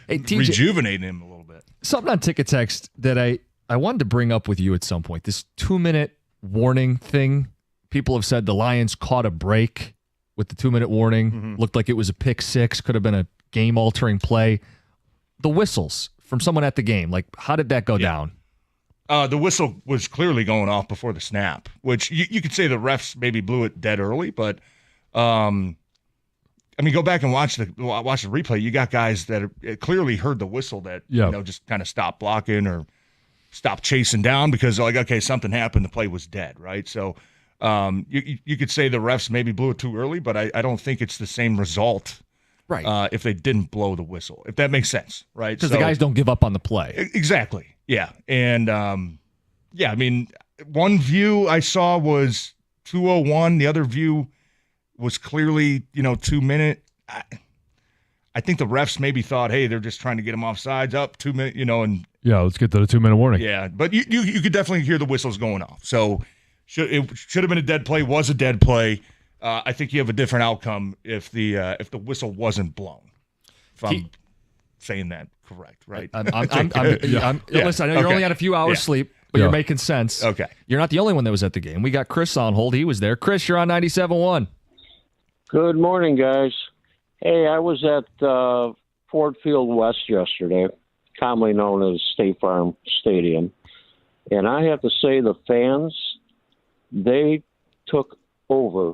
Hey, TJ, rejuvenating him a little bit. Something on Ticket Text that I wanted to bring up with you at some point. This 2-minute warning thing. People have said the Lions caught a break with the 2-minute warning. Mm-hmm. Looked like it was a pick six. Could have been a game-altering play. The whistles from someone at the game. Like, how did that go down? The whistle was clearly going off before the snap, which you could say the refs maybe blew it dead early, but I mean, go back and watch the replay. You got guys that clearly heard the whistle that just kind of stopped blocking or stopped chasing down because like, okay, something happened. The play was dead, right? So you could say the refs maybe blew it too early, but I don't think it's the same result, right? If they didn't blow the whistle, if that makes sense, right? Because the guys don't give up on the play. Exactly. Yeah, and I mean, one view I saw was 2:01. The other view was clearly, 2 minute. I think the refs maybe thought, hey, they're just trying to get him off sides up 2 minutes, and let's get to the 2-minute warning. Yeah, but you could definitely hear the whistles going off. So it should have been a dead play. Was a dead play. I think you have a different outcome if the whistle wasn't blown. If I'm saying that correct, right? Listen, I know you only had a few hours sleep, but you're making sense. Okay. You're not the only one that was at the game. We got Chris on hold. He was there. Chris, you're on 97.1. Good morning, guys. Hey, I was at Ford Field West yesterday, commonly known as State Farm Stadium. And I have to say the fans, they took over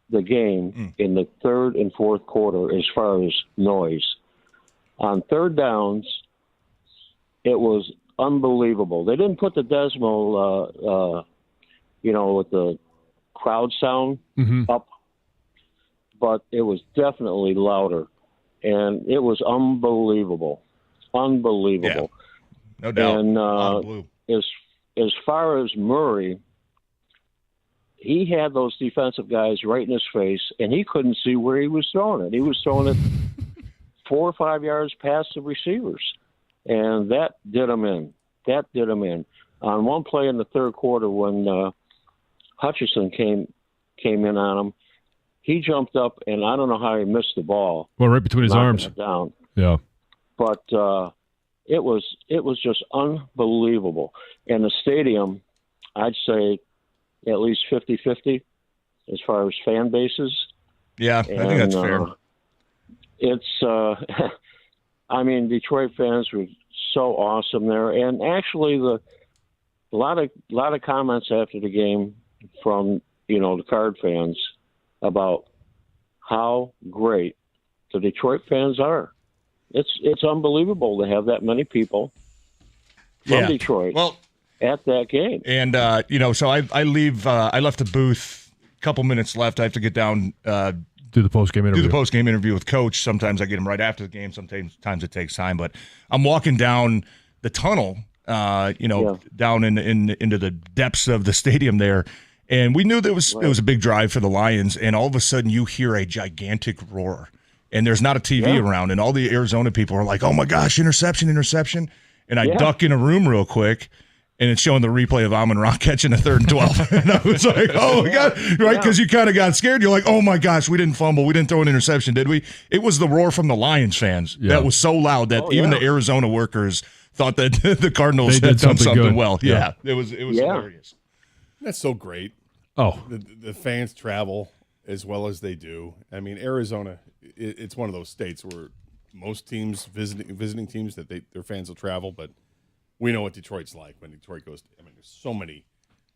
the game in the third and fourth quarter as far as noise. On third downs, it was unbelievable. They didn't put the decimal, with the crowd sound up, but it was definitely louder, and it was unbelievable. Unbelievable. Yeah, no doubt. And as far as Murray, he had those defensive guys right in his face, and he couldn't see where he was throwing it. He was throwing it 4 or 5 yards past the receivers, and that did him in. On one play in the third quarter when Hutchinson came in on him, he jumped up, and I don't know how he missed the ball. Well, right between his arms. It down. Yeah. But it was just unbelievable. And the stadium, I'd say at least 50-50 as far as fan bases. Yeah, I think that's fair. It's, I mean, Detroit fans were so awesome there. And actually, a lot of comments after the game from, the Card fans about how great the Detroit fans are. It's unbelievable to have that many people from Detroit at that game. And so I leave. I left the booth. A couple minutes left. I have to get down. Do the post game interview with Coach. Sometimes I get him right after the game. Sometimes it takes time. But I'm walking down the tunnel. Down into the depths of the stadium there. And we knew that it was a big drive for the Lions, and all of a sudden you hear a gigantic roar, and there's not a TV around, and all the Arizona people are like, oh my gosh, interception. And I duck in a room real quick, and it's showing the replay of Amon-Ra catching a 3rd and 12. And I was like, oh my God, right? Because you kind of got scared. You're like, oh my gosh, we didn't fumble. We didn't throw an interception, did we? It was the roar from the Lions fans that was so loud that even the Arizona workers thought that the Cardinals had done something well. Yeah, it was hilarious. That's so great. Oh, the fans travel as well as they do. I mean, Arizona, it's one of those states where most teams visiting teams that their fans will travel, but we know what Detroit's like when Detroit goes. There's so many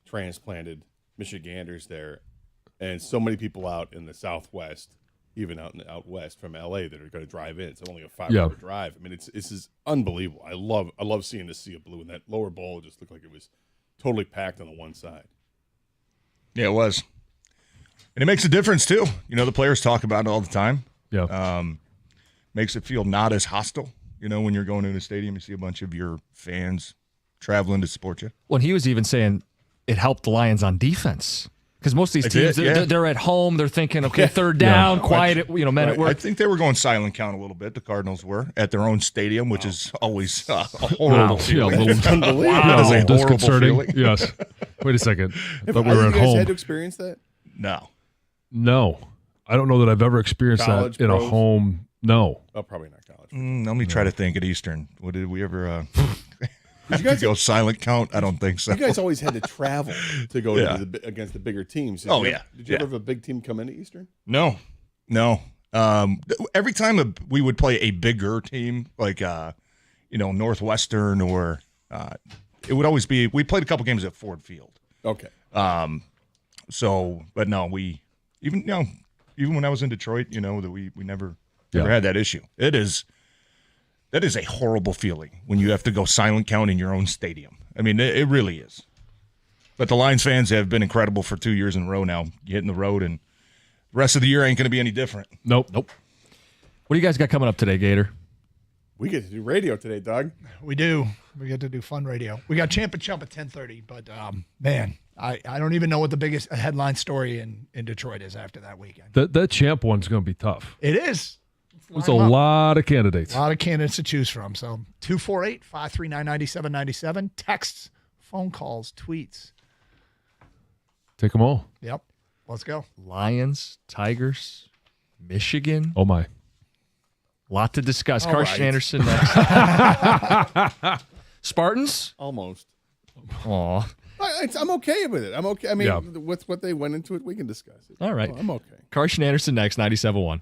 transplanted Michiganders there, and so many people out in the Southwest, even out west from LA, that are going to drive in. It's only a 5-hour drive. This is unbelievable. I love seeing the sea of blue, and that lower bowl just looked like it was totally packed on the one side. Yeah, it was. And it makes a difference, too. The players talk about it all the time. Yeah. Makes it feel not as hostile. When you're going to the stadium, you see a bunch of your fans traveling to support you. Well, he was even saying it helped the Lions on defense. Because most of these teams, they're at home. They're thinking, okay, third down, quiet, men at work. I think they were going silent count a little bit. The Cardinals were at their own stadium, which is always a horrible feeling. That is a disconcerting. Yes. Wait a second. But we were at home. Have you guys had to experience that? No. I don't know that I've ever experienced College, that in pros? a home. No. Oh, probably not college. Let me try to think at Eastern. What did we ever Did you guys go silent count? I don't think so. You guys always had to travel to go against the bigger teams. Did you ever have a big team come into Eastern? No. Every time we would play a bigger team, like Northwestern, or it would always be. We played a couple games at Ford Field. Okay. But no, we even when I was in Detroit, that we never had that issue. That is a horrible feeling when you have to go silent count in your own stadium. I mean, it really is. But the Lions fans have been incredible for 2 years in a row now, hitting the road, and the rest of the year ain't going to be any different. Nope. What do you guys got coming up today, Gator? We get to do radio today, Doug. We do. We get to do fun radio. We got Champ and Chump at 10:30, but man, I don't even know what the biggest headline story in Detroit is after that weekend. That Champ one's going to be tough. It is. There's a lot of candidates. A lot of candidates to choose from. So 248-539-9797. Texts, phone calls, tweets. Take them all. Yep. Let's go. Lions, Tigers, Michigan. Oh, my. Lot to discuss. All Carson right. Anderson next. Spartans? Almost. Aw. I'm okay with it. I'm okay. I mean, with what they went into it, we can discuss it. All right. I'm okay. Carson Anderson next, 97.1.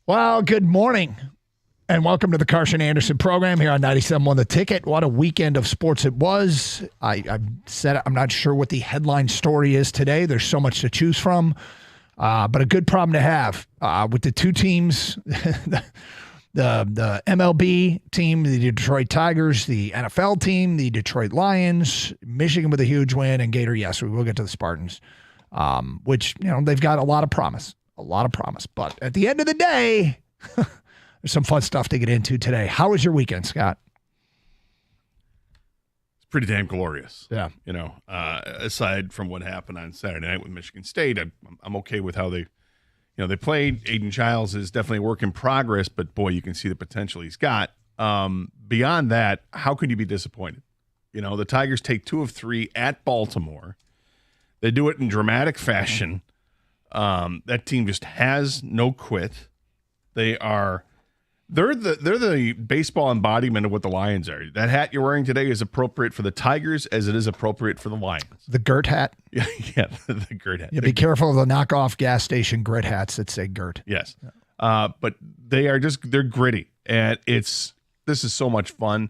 Well, good morning, and welcome to the Carson Anderson program here on 97.1 The Ticket. What a weekend of sports it was. I said I'm not sure what the headline story is today. There's so much to choose from, but a good problem to have with the two teams, the MLB team, the Detroit Tigers, the NFL team, the Detroit Lions, Michigan with a huge win, and Gator, yes, we will get to the Spartans. which, they've got a lot of promise. But at the end of the day, there's some fun stuff to get into today. How was your weekend, Scott? It's pretty damn glorious. Yeah. Aside from what happened on Saturday night with Michigan State, I'm okay with how they played. Aiden Childs is definitely a work in progress, but boy, you can see the potential he's got. Beyond that, how could you be disappointed? The Tigers take 2 of 3 at Baltimore. They do it in dramatic fashion. That team just has no quit. They're the baseball embodiment of what the Lions are. That hat you're wearing today is appropriate for the Tigers as it is appropriate for the Lions. The Gert hat? Yeah, the Gert hat. Yeah, be careful of the knockoff gas station Gert hats that say Gert. Yes. But they're gritty. And this is so much fun.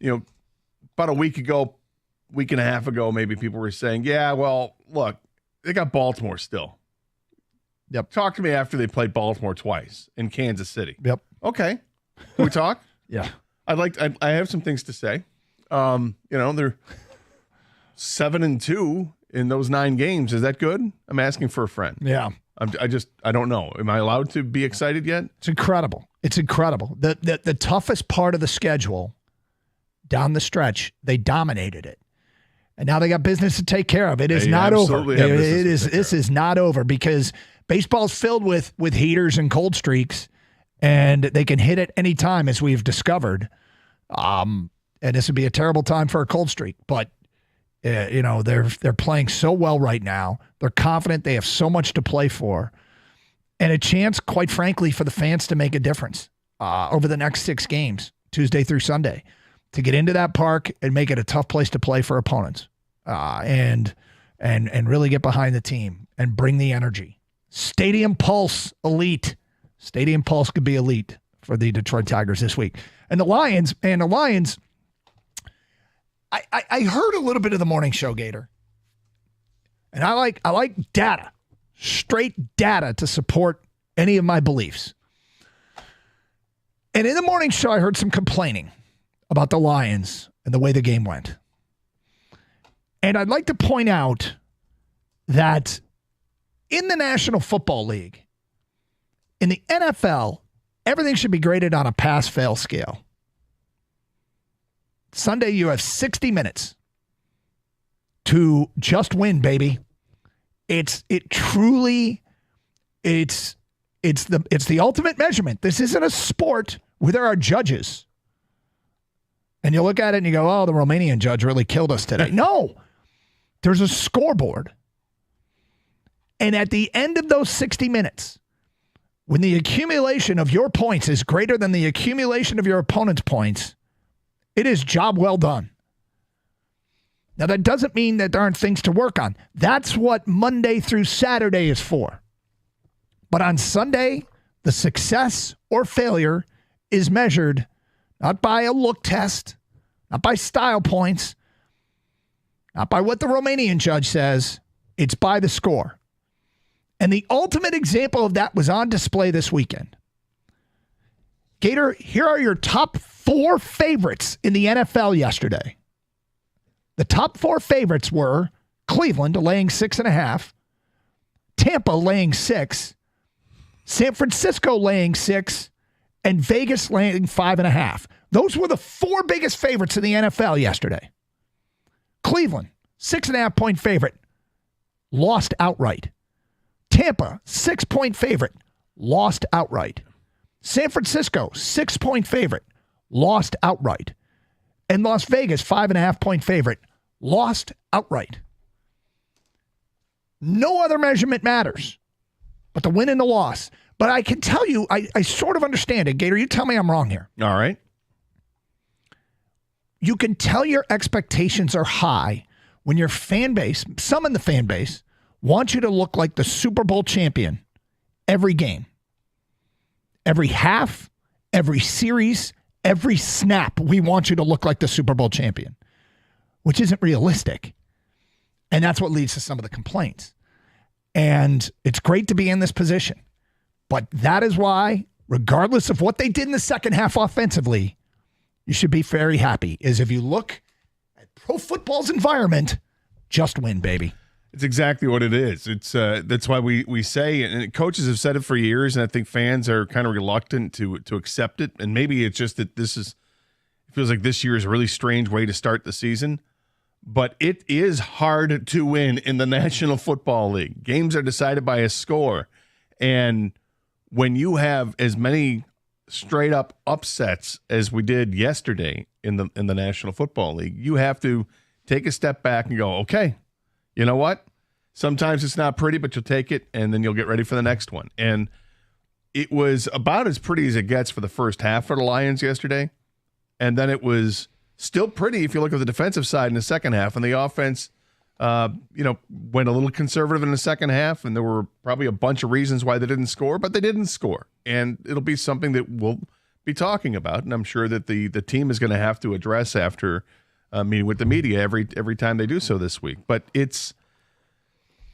About a week and a half ago, maybe people were saying, yeah, well, look, they got Baltimore still. Yep. Talk to me after they played Baltimore twice in Kansas City. Yep. Okay. Can we talk? Yeah. I have some things to say. They're 7-2 in those 9 games. Is that good? I'm asking for a friend. Yeah. I don't know. Am I allowed to be excited yet? It's incredible. The toughest part of the schedule down the stretch, they dominated it. And now they got business to take care of. It is not over. This is not over because baseball's filled with heaters and cold streaks, and they can hit at any time, as we've discovered. And this would be a terrible time for a cold streak. But they're playing so well right now. They're confident. They have so much to play for, and a chance, quite frankly, for the fans to make a difference over the next 6 games, Tuesday through Sunday, to get into that park and make it a tough place to play for opponents, and really get behind the team and bring the energy. Stadium Pulse elite. Stadium Pulse could be elite for the Detroit Tigers this week. And the Lions, I heard a little bit of the morning show, Gator. And I like data, straight data to support any of my beliefs. And in the morning show, I heard some complaining about the Lions and the way the game went. And I'd like to point out that in the National Football League, in the NFL, everything should be graded on a pass-fail scale. Sunday, you have 60 minutes to just win, baby. It's the ultimate measurement. This isn't a sport where there are judges. And you look at it and you go, oh, the Romanian judge really killed us today. No, there's a scoreboard. And at the end of those 60 minutes, when the accumulation of your points is greater than the accumulation of your opponent's points, it is job well done. Now, that doesn't mean that there aren't things to work on. That's what Monday through Saturday is for. But on Sunday, the success or failure is measured not by a look test, not by style points, not by what the Romanian judge says. It's by the score. And the ultimate example of that was on display this weekend. Gator, here are your top 4 favorites in the NFL yesterday. The top 4 favorites were Cleveland laying 6.5, Tampa laying 6, San Francisco laying 6, and Vegas laying 5.5. Those were the 4 biggest favorites in the NFL yesterday. Cleveland, 6.5-point favorite, lost outright. Tampa, 6-point favorite, lost outright. San Francisco, 6-point favorite, lost outright. And Las Vegas, 5.5-point favorite, lost outright. No other measurement matters but the win and the loss. But I can tell you, I sort of understand it. Gator, you tell me I'm wrong here. All right. You can tell your expectations are high when your fan base, some in the fan base, want you to look like the Super Bowl champion every game. Every half, every series, every snap, we want you to look like the Super Bowl champion, which isn't realistic. And that's what leads to some of the complaints. And it's great to be in this position. But that is why, regardless of what they did in the second half offensively, you should be very happy. Is if you look at pro football's environment, just win, baby. It's exactly what it is. It's that's why we say, and coaches have said it for years, and I think fans are kind of reluctant to accept it. And maybe it's just that it feels like this year is a really strange way to start the season. But it is hard to win in the National Football League. Games are decided by a score, and when you have as many straight up upsets as we did yesterday in the National Football League, you have to take a step back and go, okay, you know what? Sometimes it's not pretty, but you'll take it, and then you'll get ready for the next one. And it was about as pretty as it gets for the first half for the Lions yesterday. And then it was still pretty if you look at the defensive side in the second half. And the offense, went a little conservative in the second half, and there were probably a bunch of reasons why they didn't score, but they didn't score. And it'll be something that we'll be talking about, and I'm sure that the team is going to have to address after meeting with the media every time they do so this week. But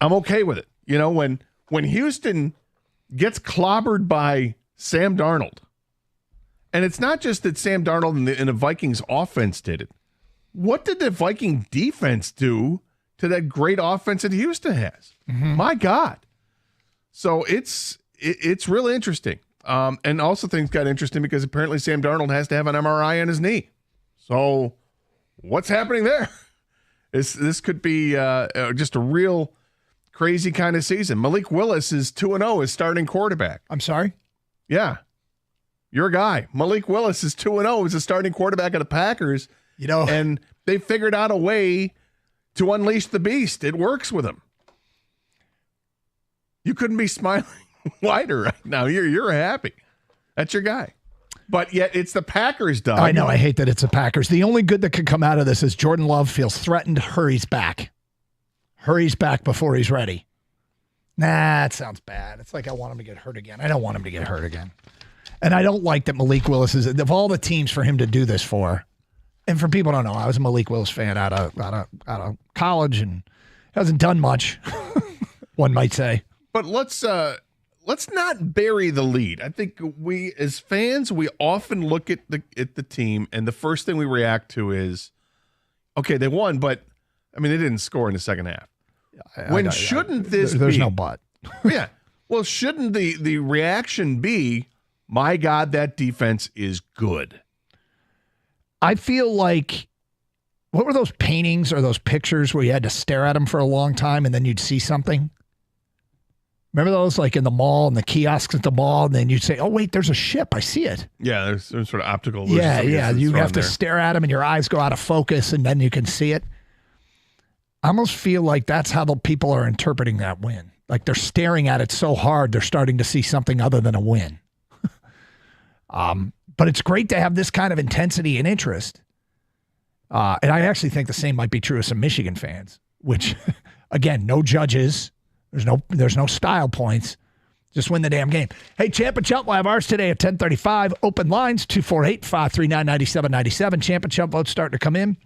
I'm okay with it. You know, when Houston gets clobbered by Sam Darnold, and it's not just that Sam Darnold and the Vikings offense did it. What did the Viking defense do to that great offense that Houston has? Mm-hmm. My God. So it's really interesting. And also things got interesting because apparently Sam Darnold has to have an MRI on his knee. So what's happening there? This could be just a real crazy kind of season. Malik Willis is 2-0 as starting quarterback. I'm sorry? Yeah. Your guy. Malik Willis is 2-0 as a starting quarterback of the Packers. You know, and they figured out a way to unleash the beast. It works with him. You couldn't be smiling wider right now. You're happy. That's your guy. But yet it's the Packers, Doug. I know. I hate that it's the Packers. The only good that could come out of this is Jordan Love feels threatened, hurries back. Hurries back before he's ready. Nah, it sounds bad. It's like I want him to get hurt again. I don't want him to get hurt again. And I don't like that Malik Willis is, of all the teams for him to do this for, and for people who don't know, I was a Malik Willis fan out of college and hasn't done much, one might say. But let's not bury the lead. I think we, as fans, we often look at the team, and the first thing we react to is, okay, they won, but I mean, they didn't score in the second half. Shouldn't this be? There's no but. Yeah. Well, shouldn't the reaction be, my God, that defense is good? I feel like, what were those paintings or those pictures where you had to stare at them for a long time and then you'd see something? Remember those, like in the mall and the kiosks at the mall, and then you'd say, oh, wait, there's a ship. I see it. Yeah, there's some sort of optical. Yeah. You have to stare at them and your eyes go out of focus and then you can see it. I almost feel like that's how the people are interpreting that win. Like they're staring at it so hard, they're starting to see something other than a win. But it's great to have this kind of intensity and interest. And I actually think the same might be true of some Michigan fans, which, again, no judges. There's no style points. Just win the damn game. Hey, Champ and Chump, we'll have ours today at 10:35. Open lines, 248-539-9797. Champ and Chump votes starting to come in.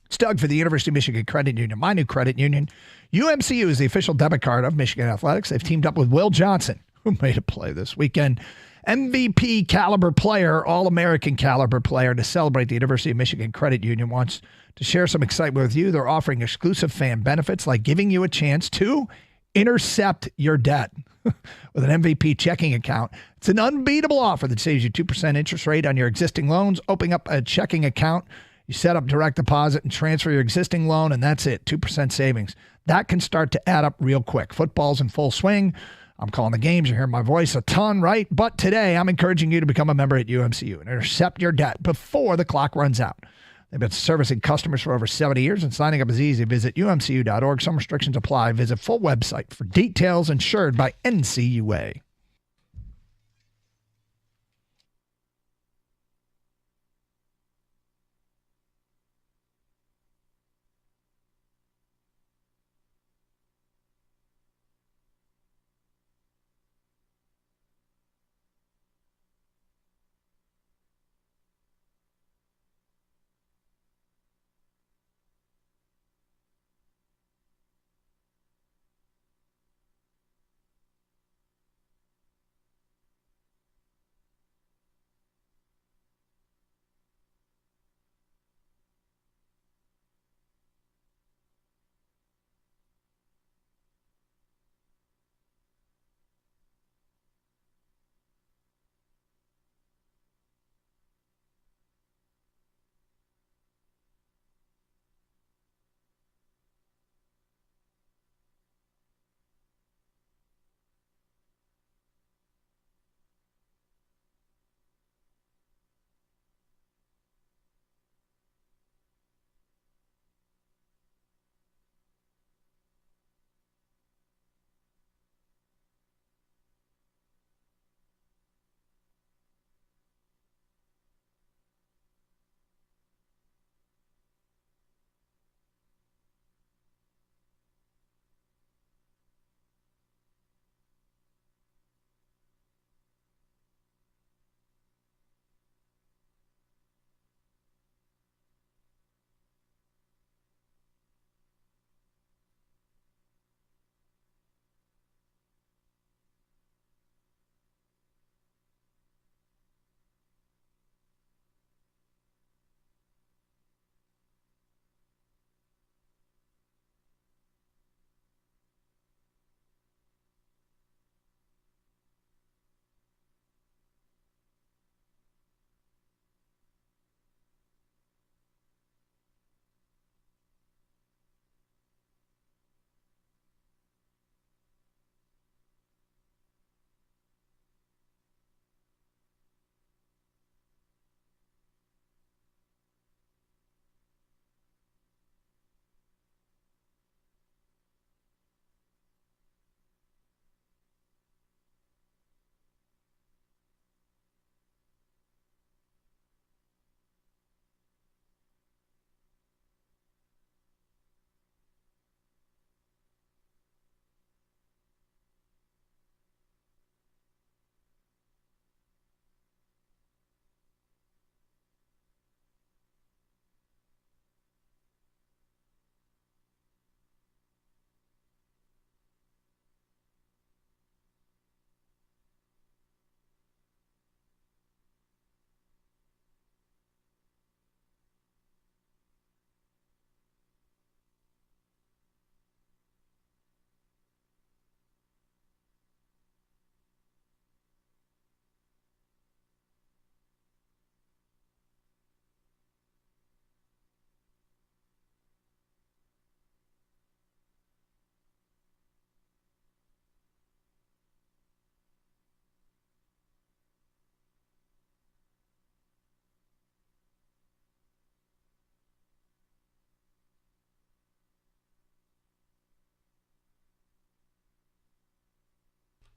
It's Doug for the University of Michigan Credit Union, my new credit union. UMCU is the official debit card of Michigan Athletics. They've teamed up with Will Johnson, who made a play this weekend. MVP caliber player, All-American caliber player, to celebrate the University of Michigan Credit Union wants to share some excitement with you. They're offering exclusive fan benefits like giving you a chance to intercept your debt with an MVP checking account. It's an unbeatable offer that saves you 2% interest rate on your existing loans. Opening up a checking account, you set up direct deposit and transfer your existing loan, and that's it, 2% savings. That can start to add up real quick. Football's in full swing. I'm calling the games. You hear my voice a ton, right? But today, I'm encouraging you to become a member at UMCU and intercept your debt before the clock runs out. They've been servicing customers for over 70 years, and signing up is easy. Visit umcu.org. Some restrictions apply. Visit full website for details. Insured by NCUA.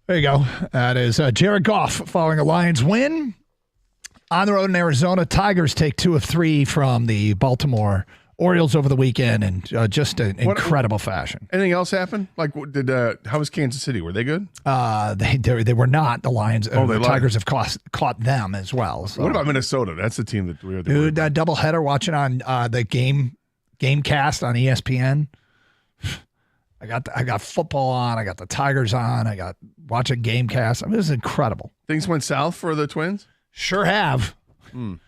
There you go. That is Jared Goff following a Lions win. On the road in Arizona, Tigers take 2 of 3 from the Baltimore Orioles over the weekend in just an incredible fashion. Anything else happen? Like, how was Kansas City? Were they good? They were not. The Lions. The Tigers have caught them as well. So. What about Minnesota? That's the team that we are. Dude, doubleheader watching on the Gamecast on ESPN. I got football on. I got the Tigers on. I got watching Gamecast. I mean, this is incredible. Things went south for the Twins? Sure have. And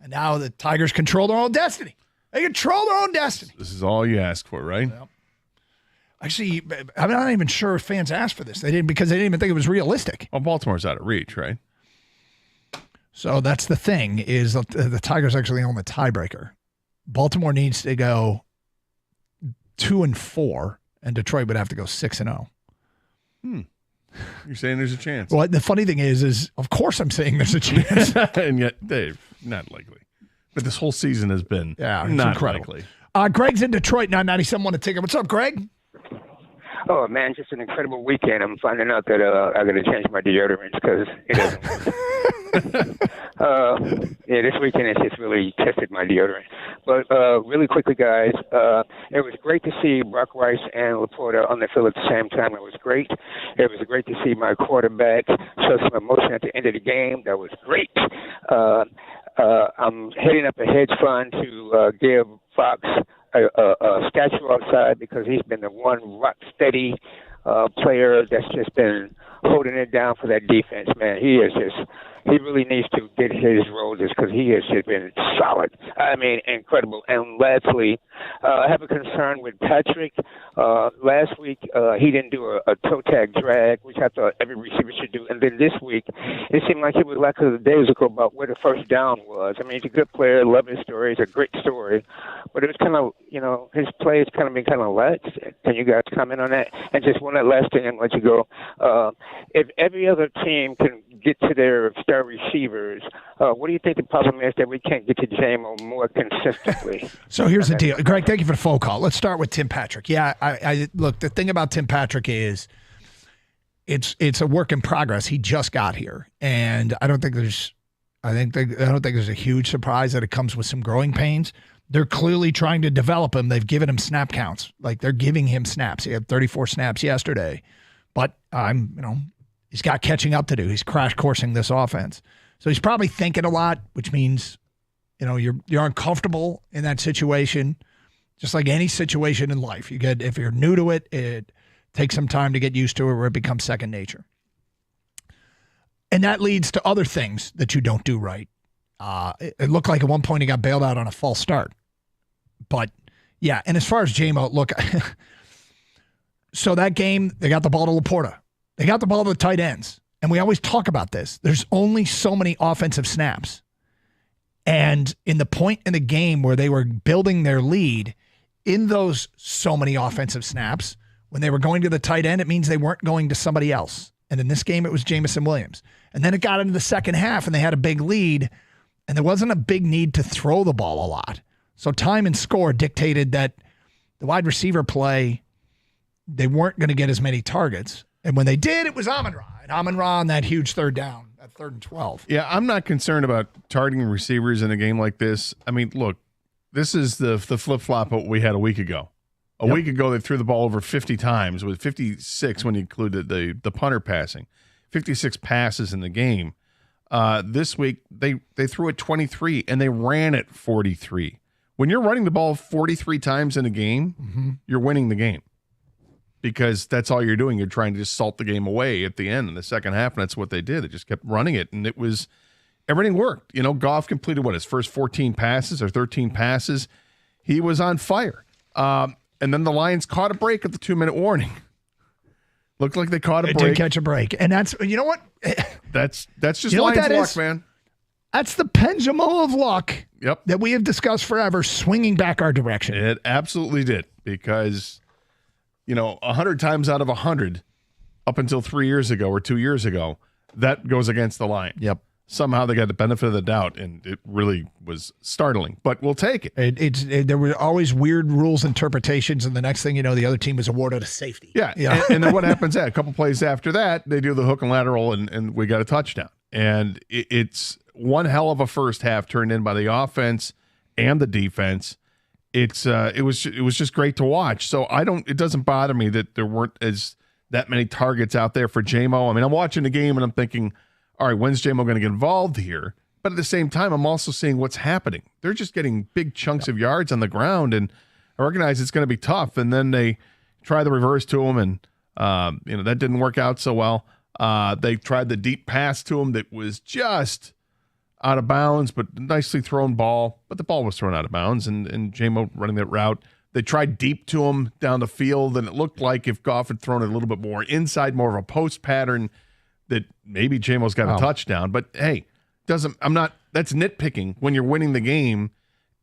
now the Tigers control their own destiny. They control their own destiny. This is all you ask for, right? Yep. Actually, I'm not even sure if fans asked for this. They didn't, because they didn't even think it was realistic. Well, Baltimore's out of reach, right? So that's the thing, is the Tigers actually own the tiebreaker. Baltimore needs to go 2-4, and Detroit would have to go 6-0. You're saying there's a chance. Well, the funny thing is of course I'm saying there's a chance. And yet, Dave, not likely. But this whole season has been not incredible. Likely. Greg's in Detroit now, 97.1 The Ticket. What's up, Greg? Oh, man, just an incredible weekend. I'm finding out that I got to change my deodorant because it doesn't work. This weekend has just really tested my deodorant. But really quickly, guys, it was great to see Brock Rice and Laporta on the field at the same time. It was great. It was great to see my quarterback show some emotion at the end of the game. That was great. I'm heading up a hedge fund to give Fox a statue outside because he's been the one rock steady player that's just been holding it down for that defense, man. He really needs to get his roses because he has just been solid. I mean, incredible. And lastly, I have a concern with Patrick. Last week, he didn't do a toe tag drag, which I thought every receiver should do. And then this week, it seemed like he was like a days ago about where the first down was. I mean, he's a good player. Love his story. It's a great story. But it was kind of, his play has kind of been kind of lax. Can you guys comment on that? And just one last thing and let you go. If every other team can get to their star receivers, what do you think the problem is that we can't get to J-Mo more consistently? So here's the deal. Greg, thank you for the phone call. Let's start with Tim Patrick. Yeah, I look, the thing about Tim Patrick is it's a work in progress. He just got here, and I don't think there's a huge surprise that it comes with some growing pains. They're clearly trying to develop him. They've given him snap counts. Like, they're giving him snaps. He had 34 snaps yesterday. But he's got catching up to do. He's crash coursing this offense. So he's probably thinking a lot, which means, you're uncomfortable in that situation. Just like any situation in life. If you're new to it, it takes some time to get used to it, where it becomes second nature. And that leads to other things that you don't do right. It looked like at one point he got bailed out on a false start. But, yeah, and as far as J-Mo, look, so that game, they got the ball to Laporta. They got the ball to the tight ends. And we always talk about this. There's only so many offensive snaps. And in the point in the game where they were building their lead, in those so many offensive snaps, when they were going to the tight end, it means they weren't going to somebody else. And in this game, it was Jameson Williams. And then it got into the second half, and they had a big lead, and there wasn't a big need to throw the ball a lot. So time and score dictated that the wide receiver play, they weren't going to get as many targets. And when they did, it was Amon-Ra. And Amon-Ra on that huge third down, that 3rd and 12. Yeah, I'm not concerned about targeting receivers in a game like this. I mean, look, this is the flip-flop what we had a week ago. A week ago, they threw the ball over 50 times, with 56 when you included the punter passing. 56 passes in the game. This week, they threw it 23, and they ran it 43. When you're running the ball 43 times in a game, you're winning the game. Because that's all you're doing. You're trying to just salt the game away at the end in the second half, and that's what they did. They just kept running it, and everything worked. Goff completed, his first 14 passes or 13 passes. He was on fire. And then the Lions caught a break at the 2-minute warning. Looked like they caught a break. They did catch a break. And that's, you know what? That's just Lions luck, man. That's the pendulum of luck that we have discussed forever, swinging back our direction. It absolutely did, because 100 times out of 100, up until 3 years ago or 2 years ago, that goes against the Lions. Yep. somehow they got the benefit of the doubt, and it really was startling. But we'll take it. There were always weird rules interpretations, and the next thing you know, the other team was awarded a safety. Yeah, and then what happens? A couple plays after that, they do the hook and lateral, and we got a touchdown. And it's one hell of a first half turned in by the offense and the defense. It was just great to watch. So it doesn't bother me that there weren't that many targets out there for J-Mo. I mean, I'm watching the game and I'm thinking, all right, when's J-Mo going to get involved here? But at the same time, I'm also seeing what's happening. They're just getting big chunks of yards on the ground, and I recognize it's going to be tough. And then they try the reverse to him, and that didn't work out so well. They tried the deep pass to him that was just out of bounds, but nicely thrown ball. But the ball was thrown out of bounds, and J-Mo running that route. They tried deep to him down the field, and it looked like if Goff had thrown it a little bit more inside, more of a post pattern, that maybe J-Mo's got a touchdown. But hey, that's nitpicking when you're winning the game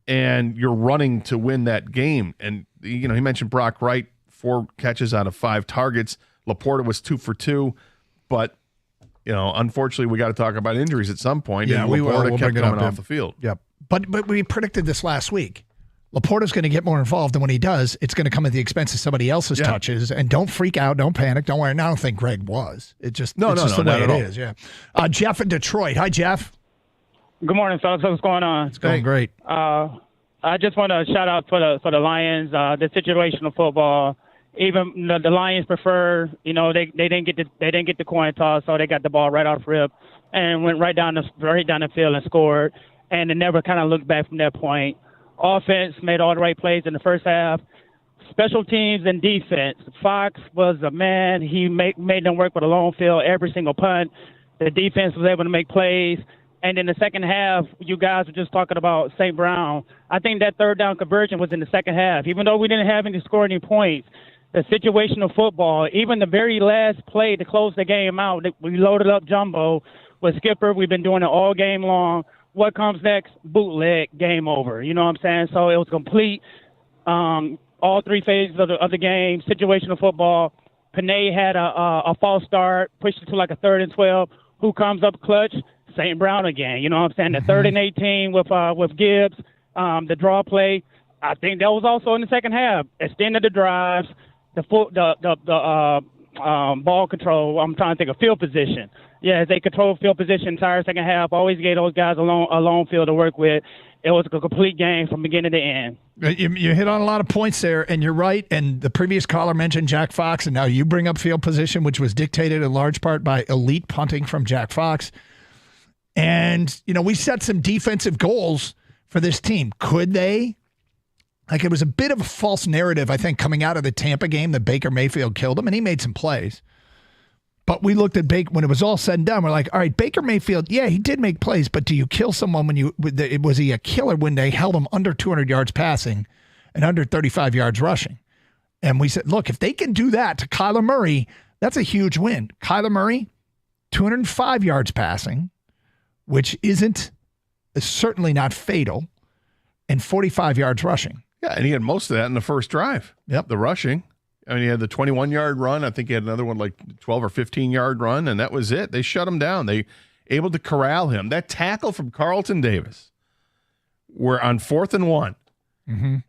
and you're running to win that game. And he mentioned Brock Wright, 4 catches out of 5 targets. Laporta was 2 for 2, but unfortunately, we got to talk about injuries at some point. Yeah, and we will. Laporta We'll kept bring it coming up, off the field. Yep. But we predicted this last week. Laporta's going to get more involved, and when he does, it's going to come at the expense of somebody else's touches. And don't freak out, don't panic, don't worry. And I don't think Greg was. It's just the way it is. Yeah. Jeff in Detroit. Hi, Jeff. Good morning, fellas. What's going on? It's going great. I just want to shout out for the Lions. The situational football. Even the Lions prefer. They didn't get the coin toss, so they got the ball right off rip and went right down the field and scored. And they never kind of looked back from that point. Offense made all the right plays in the first half. Special teams and defense. Fox was a man. He made them work with a long field every single punt. The defense was able to make plays. And in the second half, you guys were just talking about St. Brown. I think that third down conversion was in the second half. Even though we didn't have any score any points, the situational football, even the very last play to close the game out, we loaded up Jumbo with Skipper. We've been doing it all game long. What comes next? Bootleg, game over. You know what I'm saying? So it was complete, all 3 phases of the game, situational football. Panay had a false start, pushed it to like a 3rd and 12. Who comes up clutch? St. Brown again. You know what I'm saying? The 3rd and 18 with Gibbs, the draw play. I think that was also in the second half. Extended the drives, the ball control. I'm trying to think of field position. Yeah, they controlled field position entire second half. Always gave those guys a long field to work with. It was a complete game from beginning to end. You hit on a lot of points there, and you're right. And the previous caller mentioned Jack Fox, and now you bring up field position, which was dictated in large part by elite punting from Jack Fox. And, we set some defensive goals for this team. Could they? It was a bit of a false narrative, I think, coming out of the Tampa game that Baker Mayfield killed him, and he made some plays. But we looked at Baker when it was all said and done. We're like, all right, Baker Mayfield, yeah, he did make plays, but do you kill someone was he a killer when they held him under 200 yards passing and under 35 yards rushing? And we said, look, if they can do that to Kyler Murray, that's a huge win. Kyler Murray, 205 yards passing, which is certainly not fatal, and 45 yards rushing. Yeah, and he had most of that in the first drive. Yep. The rushing. I mean, he had the 21-yard run. I think he had another one like 12 or 15-yard run, and that was it. They shut him down. They able to corral him. That tackle from Carlton Davis, we're on 4th and 1,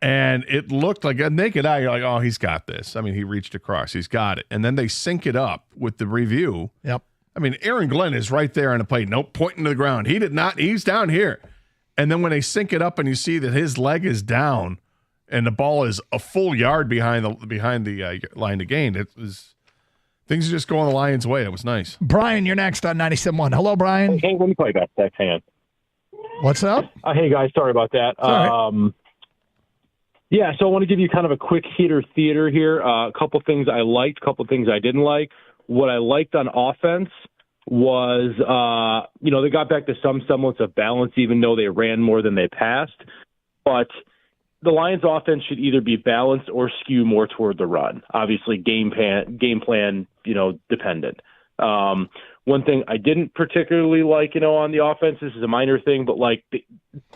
and it looked like a naked eye. You're like, oh, he's got this. I mean, he reached across. He's got it. And then they sync it up with the review. Yep. I mean, Aaron Glenn is right there on the plate. Nope, pointing to the ground. He did not. He's down here. And then when they sync it up and you see that his leg is down, and the ball is a full yard behind the line to gain. Things are just going the Lions' way. It was nice. Brian, you're next on 97.1. Hello, Brian. Hey, let me call you back. Hang on. What's up? Hey, guys. Sorry about that. Right. Yeah, so I want to give you kind of a quick hitter theater here. A couple things I liked, a couple things I didn't like. What I liked on offense was, they got back to some semblance of balance, even though they ran more than they passed. But the Lions offense should either be balanced or skew more toward the run. Obviously, game plan, dependent. One thing I didn't particularly like, on the offense, this is a minor thing, but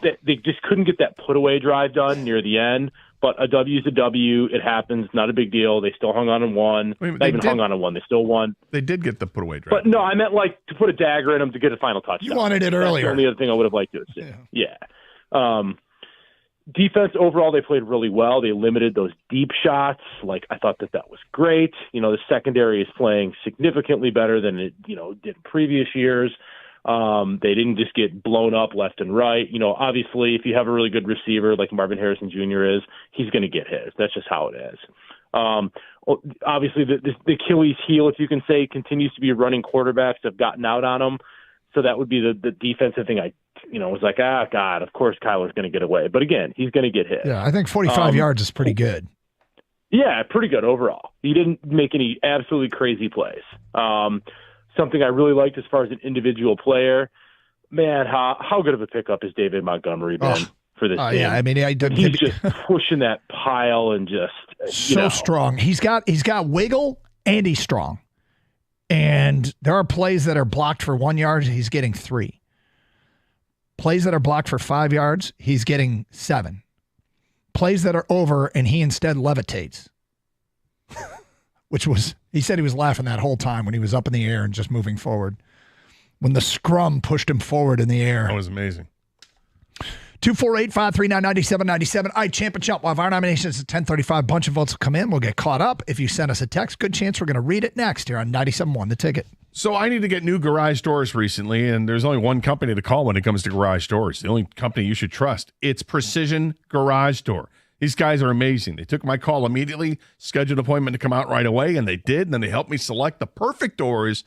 they just couldn't get that put away drive done near the end But a W is a W. It happens. Not a big deal. They still hung on and won. Not even hung on and won. They still won. They did get the put away drive. But no, I meant like to put a dagger in them to get a final touchdown. You wanted it earlier. That's the only other thing I would have liked to have seen. Yeah. Defense overall, they played really well. They limited those deep shots. Like, I thought that was great. The secondary is playing significantly better than it, did in previous years. They didn't just get blown up left and right. Obviously, if you have a really good receiver like Marvin Harrison Jr. is, he's going to get his. That's just how it is. Obviously, the Achilles heel, if you can say, continues to be running quarterbacks have gotten out on him. So that would be the defensive thing. I was like, God, of course Kyler's going to get away. But again, he's going to get hit. Yeah, I think 45 yards is pretty good. Yeah, pretty good overall. He didn't make any absolutely crazy plays. Something I really liked as far as an individual player, man, how good of a pickup has David Montgomery been for this team? Yeah, I mean, he's just pushing that pile and just so strong. He's got wiggle and he's strong. And there are plays that are blocked for 1 yard, he's getting 3. Plays that are blocked for 5 yards, he's getting 7. Plays that are over and he instead levitates. Which was, he said he was laughing that whole time when he was up in the air and just moving forward. When the scrum pushed him forward in the air. That was amazing. 248-539-9797. All right, Champ and Chump. We'll have our nominations at 10:35. Bunch of votes will come in. We'll get caught up. If you send us a text, good chance we're going to read it next here on 97.1 The Ticket. So I need to get new garage doors recently, and there's only one company to call when it comes to garage doors. The only company you should trust. It's Precision Garage Door. These guys are amazing. They took my call immediately, scheduled an appointment to come out right away, and they did. And then they helped me select the perfect doors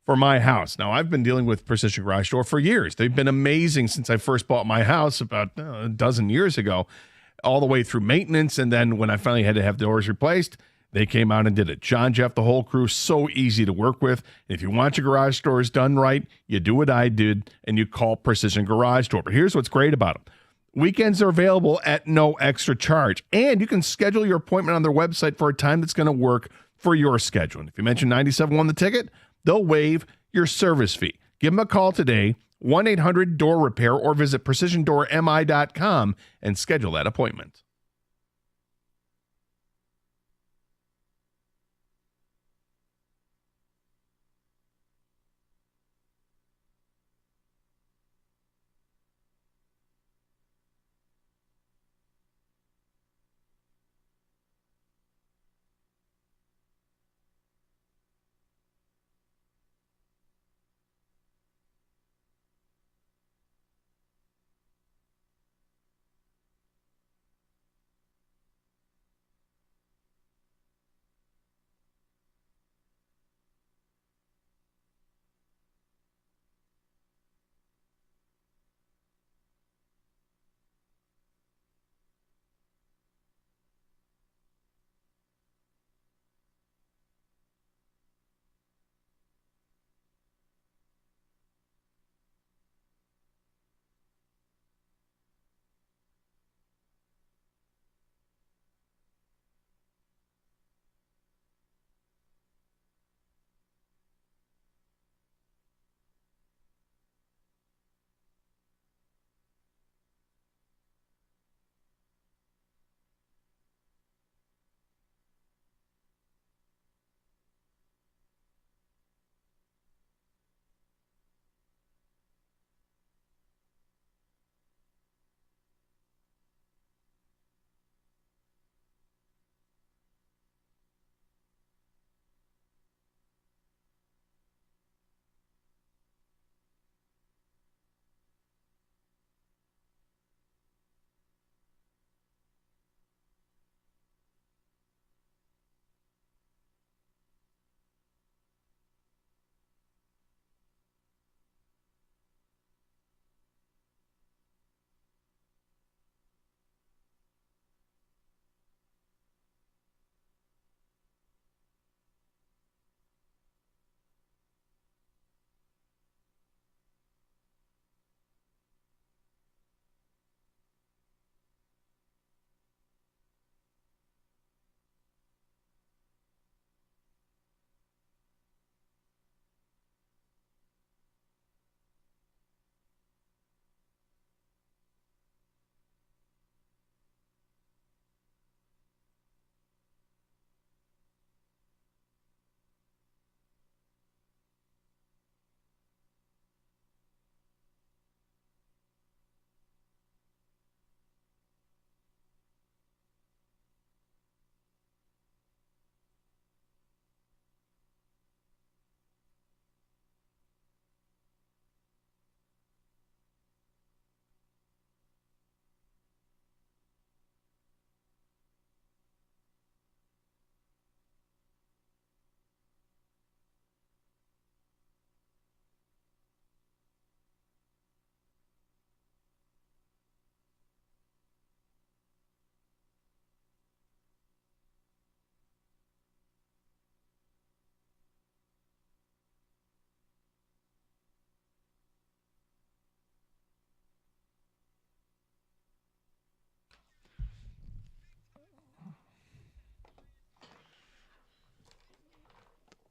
for my house. Now, I've been dealing with Precision Garage Door for years. They've been amazing since I first bought my house about a dozen years ago, all the way through maintenance. And then when I finally had to have the doors replaced, they came out and did it. John, Jeff, the whole crew, so easy to work with. And if you want your garage doors done right, you do what I did, and you call Precision Garage Door. But here's what's great about them. Weekends are available at no extra charge, and you can schedule your appointment on their website for a time that's going to work for your schedule. And if you mention 97.1 The Ticket, they'll waive your service fee. Give them a call today, 1-800-DOOR-REPAIR, or visit precisiondoormi.com and schedule that appointment.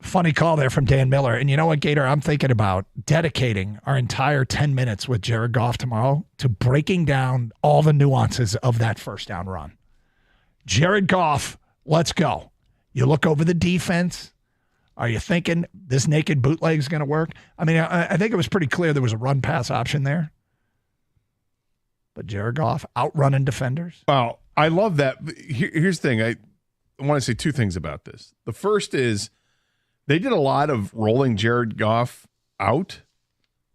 Funny call there from Dan Miller. And you know what, Gator? I'm thinking about dedicating our entire 10 minutes with Jared Goff tomorrow to breaking down all the nuances of that first down run. Jared Goff, let's go. You look over the defense. Are you thinking this naked bootleg is going to work? I mean, I think it was pretty clear there was a run-pass option there. But Jared Goff outrunning defenders. Wow, I love that. Here's the thing. I want to say two things about this. The first is they did a lot of rolling Jared Goff out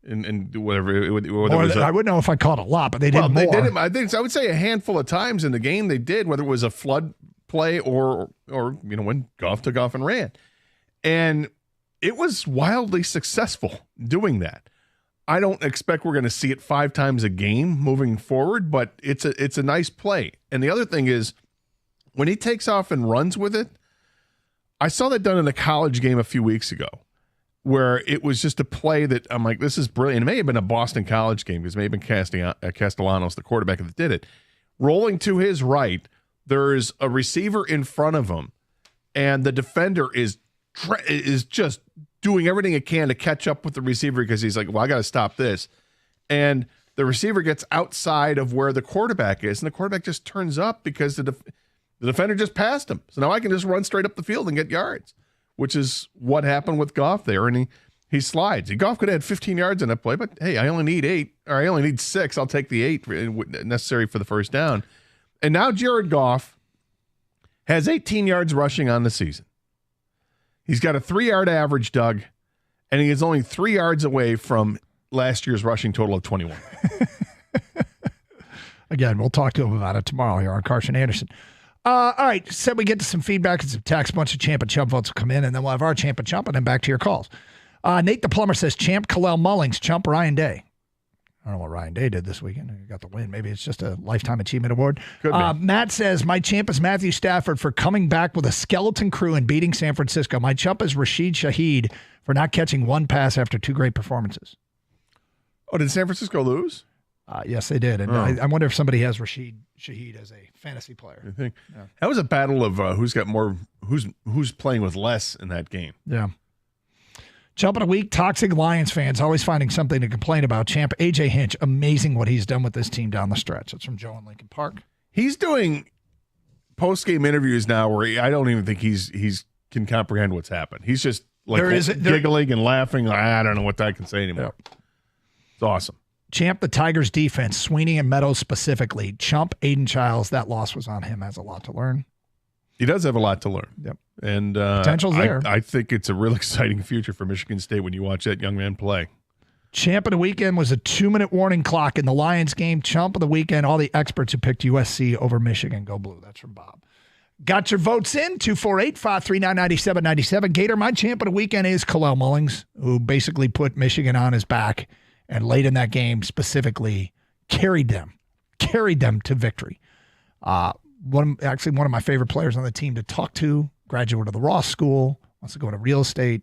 and whatever. I wouldn't know if I caught a lot, but they did more. They did it, I would say a handful of times in the game they did, whether it was a flood play or when Goff took off and ran. And it was wildly successful doing that. I don't expect we're going to see it 5 times a game moving forward, but it's a nice play. And the other thing is when he takes off and runs with it, I saw that done in a college game a few weeks ago where it was just a play that I'm like, this is brilliant. It may have been a Boston College game because it may have been Castellanos, the quarterback that did it. Rolling to his right, there's a receiver in front of him, and the defender is just doing everything it can to catch up with the receiver because he's like, well, I got to stop this. And the receiver gets outside of where the quarterback is, and the quarterback just turns up because the defender just passed him. So now I can just run straight up the field and get yards, which is what happened with Goff there. And he slides. Goff could have had 15 yards in that play, but hey, I only need 8, or I only need 6. I'll take the 8 necessary for the first down. And now Jared Goff has 18 yards rushing on the season. He's got a 3-yard average, Doug, and he is only 3 yards away from last year's rushing total of 21. Again, we'll talk to him about it tomorrow here on Carson Anderson. All right, said we get to some feedback and some text. A bunch of Champ and Chump votes will come in, and then we'll have our Champ and Chump, and then back to your calls. Nate the Plumber says, Champ, Kalel Mullings, Chump, Ryan Day. I don't know what Ryan Day did this weekend. He got the win. Maybe it's just a Lifetime Achievement Award. Matt says, my champ is Matthew Stafford for coming back with a skeleton crew and beating San Francisco. My chump is Rashid Shaheed for not catching one pass after 2 great performances. Oh, did San Francisco lose? Yes, they did. And I wonder if somebody has Rashid Shaheed as a fantasy player. I think that was a battle of who's got more, who's playing with less in that game. Yeah. Chump of the week, toxic Lions fans always finding something to complain about. Champ, AJ Hinch, amazing what he's done with this team down the stretch. That's from Joe in Lincoln Park. He's doing post-game interviews now where I don't even think he's can comprehend what's happened. He's just like giggling and laughing. I don't know what I can say anymore. Yeah. It's awesome. Champ, the Tigers defense, Sweeney and Meadows specifically. Chump, Aiden Childs, that loss was on him. Has a lot to learn. He does have a lot to learn. Yep. And potential's there. I think it's a real exciting future for Michigan State when you watch that young man play. Champ of the weekend was a 2-minute warning clock in the Lions game. Chump of the weekend, all the experts who picked USC over Michigan. Go Blue. That's from Bob. Got your votes in, 248-539-9797. Gator, my champ of the weekend is Kalel Mullings, who basically put Michigan on his back and late in that game specifically carried them to victory. One of my favorite players on the team to talk to, graduate of the Ross School, wants to go into real estate.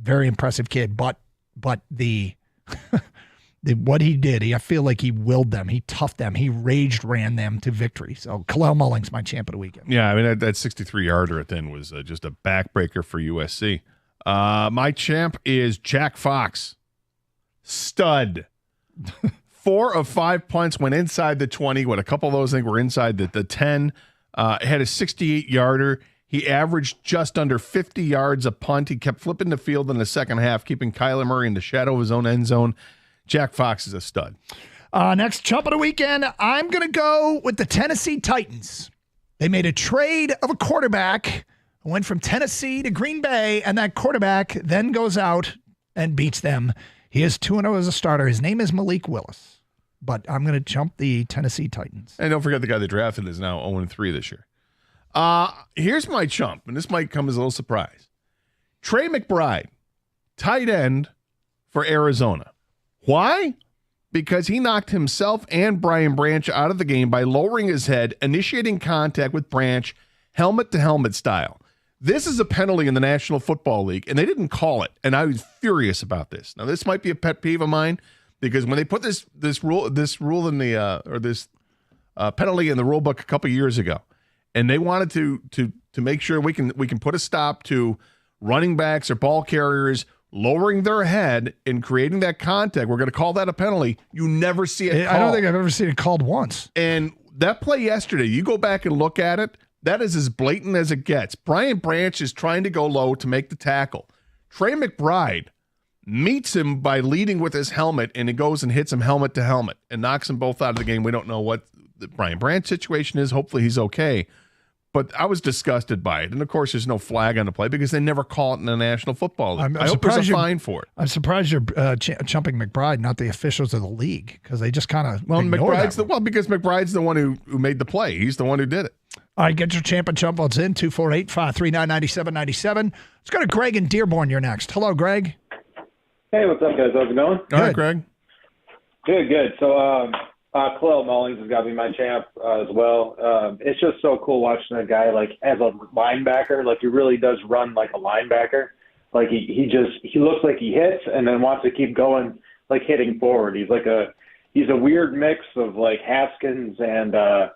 Very impressive kid, but the what he did, I feel like he willed them, he toughed them, he ran them to victory. So Kalel Mullings, my champ of the weekend. Yeah, I mean that 63-yarder at the end was just a backbreaker for USC. My champ is Jack Fox, stud. 4 of 5 punts went inside the 20. What a couple of those things were inside the 10. Had a 68-yarder. He averaged just under 50 yards a punt. He kept flipping the field in the second half, keeping Kyler Murray in the shadow of his own end zone. Jack Fox is a stud. Next chump of the weekend, I'm going to go with the Tennessee Titans. They made a trade of a quarterback who went from Tennessee to Green Bay, and that quarterback then goes out and beats them. He is 2-0 as a starter. His name is Malik Willis. But I'm going to jump the Tennessee Titans. And don't forget the guy they drafted is now 0-3 this year. Here's my chump, and this might come as a little surprise. Trey McBride, tight end for Arizona. Why? Because he knocked himself and Brian Branch out of the game by lowering his head, initiating contact with Branch, helmet-to-helmet style. This is a penalty in the National Football League, and they didn't call it, and I was furious about this. Now, this might be a pet peeve of mine, because when they put this rule in the this penalty in the rule book a couple years ago, and they wanted to make sure we can put a stop to running backs or ball carriers lowering their head and creating that contact, we're going to call that a penalty. You never see it called. I don't think I've ever seen it called once. And that play yesterday, you go back and look at it, that is as blatant as it gets. Brian Branch is trying to go low to make the tackle. Trey McBride meets him by leading with his helmet, and it goes and hits him helmet to helmet and knocks them both out of the game. We don't know what the Brian Branch situation is. Hopefully he's okay. But I was disgusted by it. And, of course, there's no flag on the play because they never call it in the National Football League. I hope there's a fine for it. I'm surprised you're chumping McBride, not the officials of the league, because they just kind of because McBride's the one who made the play. He's the one who did it. All right, get your champ and chump votes in, 248-539-9797. Let's go to Greg in Dearborn. You're next. Hello, Greg. Hey, what's up, guys? How's it going? All right, Greg. Good. So, Khalil Mullings has got to be my champ as well. It's just so cool watching a guy like as a linebacker. Like he really does run like a linebacker. Like he looks like he hits and then wants to keep going, like hitting forward. He's a weird mix of like Haskins and what's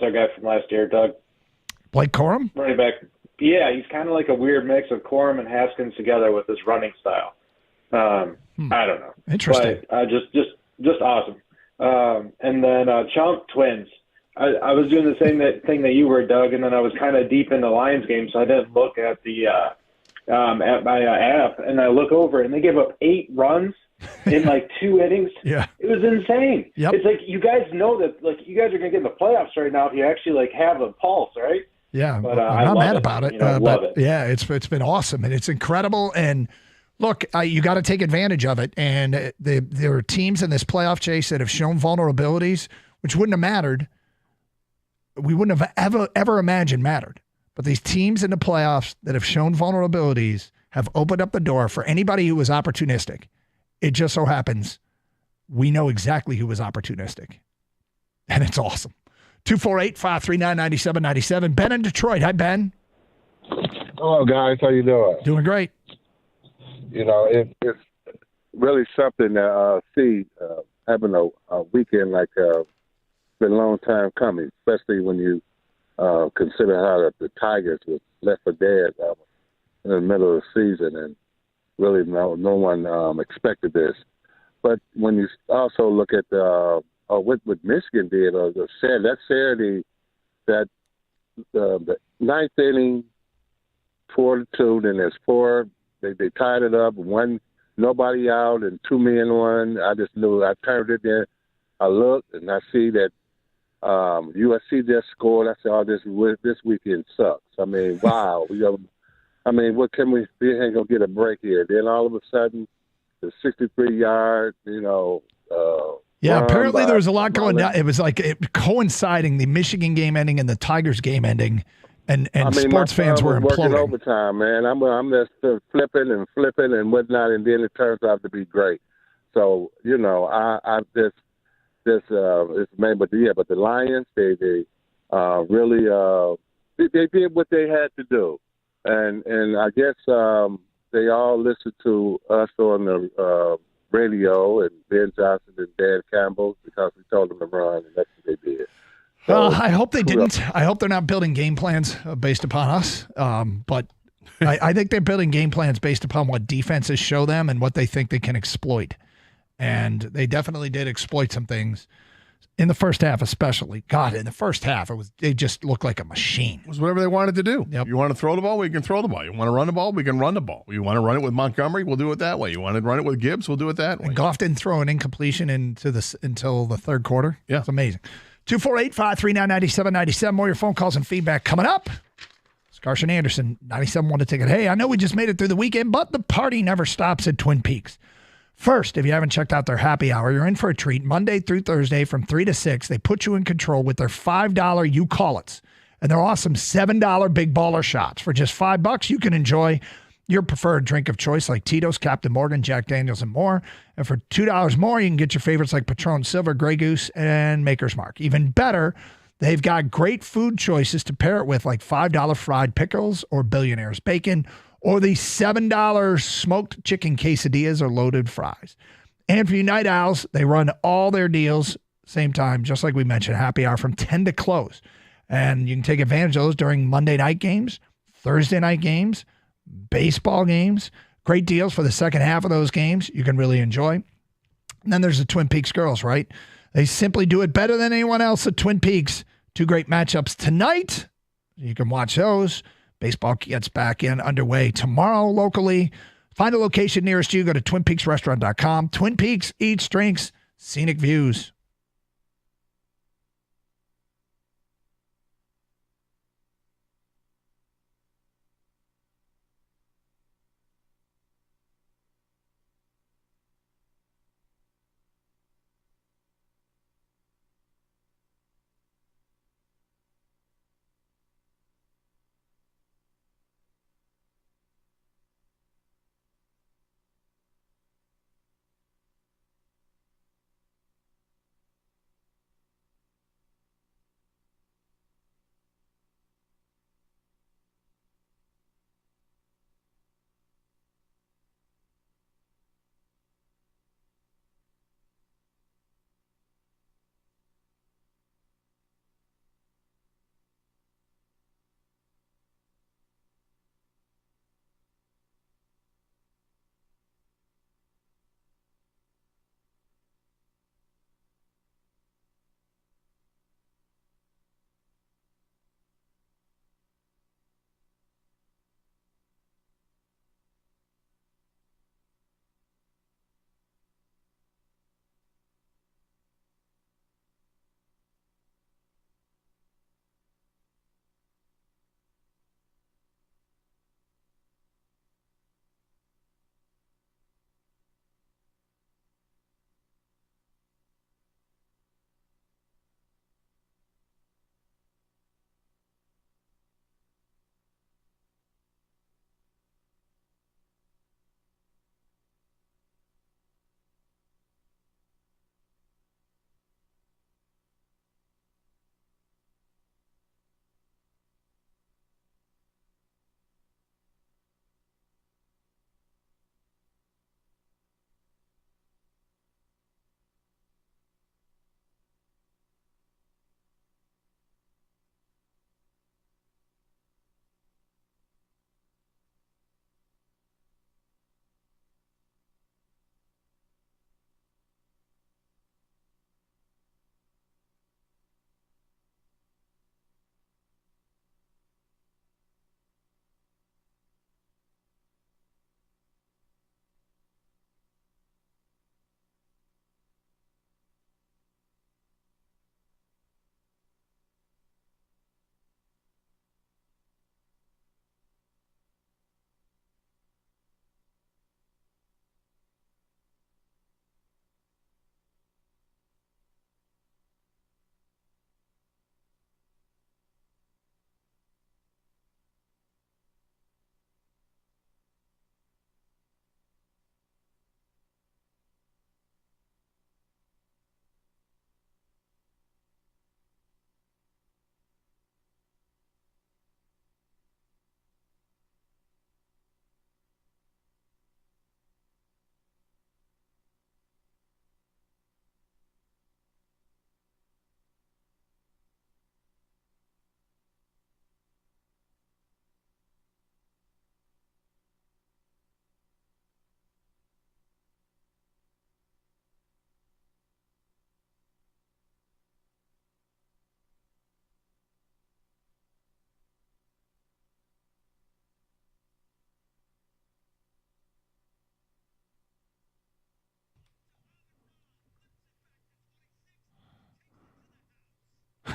our guy from last year, Doug? Blake Corum? Running back. Yeah, he's kind of like a weird mix of Corum and Haskins together with his running style. I don't know. Interesting. But, just awesome. And then Chunk twins. I was doing the same thing that you were, Doug, and then I was kind of deep in the Lions game, so I didn't look at the at my app. And I look over, and they gave up 8 runs in like 2 innings. Yeah, it was insane. Yep. It's like you guys know that like you guys are gonna get in the playoffs right now if you actually like have a pulse, right? Yeah, but I'm not mad about it. Love it. Yeah, it's been awesome and it's incredible. And look, you got to take advantage of it. And there are teams in this playoff chase that have shown vulnerabilities, which wouldn't have mattered. We wouldn't have ever imagined mattered. But these teams in the playoffs that have shown vulnerabilities have opened up the door for anybody who was opportunistic. It just so happens we know exactly who was opportunistic. And it's awesome. 248-539-9797. Ben in Detroit. Hi, Ben. Hello, guys. How you doing? Doing great. You know, it's really something to see having a weekend like been a long time coming, especially when you consider how the Tigers was left for dead in the middle of the season, and really no one expected this. But when you also look at what Michigan did that Saturday, that the ninth inning, 4-2, then there's 4. They tied it up, nobody out, and 2 men won. I just knew. I turned it there. I looked, and I see that USC just scored. I said, this weekend sucks. I mean, wow. What can we? We ain't gonna get a break here. Then all of a sudden, the 63-yard, yeah, apparently there was a lot going down. It was like coinciding, the Michigan game ending and the Tigers game ending, and sports fans were imploding. Working overtime, man. I'm just flipping and whatnot, and then it turns out to be great. So I just it's man, but the Lions they really they did what they had to do, and I guess they all listened to us on the radio and Ben Johnson and Dan Campbell because we told them to run, and that's what they did. Well, I hope they didn't. I hope they're not building game plans based upon us. But I think they're building game plans based upon what defenses show them and what they think they can exploit. And they definitely did exploit some things in the first half, especially. God, in the first half, they just looked like a machine. It was whatever they wanted to do. Yep. You want to throw the ball, we can throw the ball. You want to run the ball, we can run the ball. You want to run it with Montgomery, we'll do it that way. You want to run it with Gibbs, we'll do it that way. And Goff didn't throw an incompletion until the third quarter. Yeah. It's amazing. 248-539-9797. More of your phone calls and feedback coming up. It's Carson Anderson, 97.1 The Ticket. Hey, I know we just made it through the weekend, but the party never stops at Twin Peaks. First, if you haven't checked out their happy hour, you're in for a treat. Monday through Thursday from 3 to 6, they put you in control with their $5 You Call It's and their awesome $7 Big Baller Shots. For just $5, you can enjoy your preferred drink of choice like Tito's, Captain Morgan, Jack Daniels, and more. And for $2 more, you can get your favorites like Patron Silver, Grey Goose, and Maker's Mark. Even better, they've got great food choices to pair it with, like $5 fried pickles or Billionaire's Bacon, or the $7 smoked chicken quesadillas or loaded fries. And for you night owls, they run all their deals same time, just like we mentioned, happy hour from 10 to close. And you can take advantage of those during Monday night games, Thursday night games, baseball games, great deals for the second half of those games you can really enjoy. And then there's the Twin Peaks girls, right? They simply do it better than anyone else at Twin Peaks. 2 great matchups tonight. You can watch those. Baseball gets back underway tomorrow locally. Find a location nearest you. Go to TwinPeaksRestaurant.com. Twin Peaks eats, drinks, scenic views.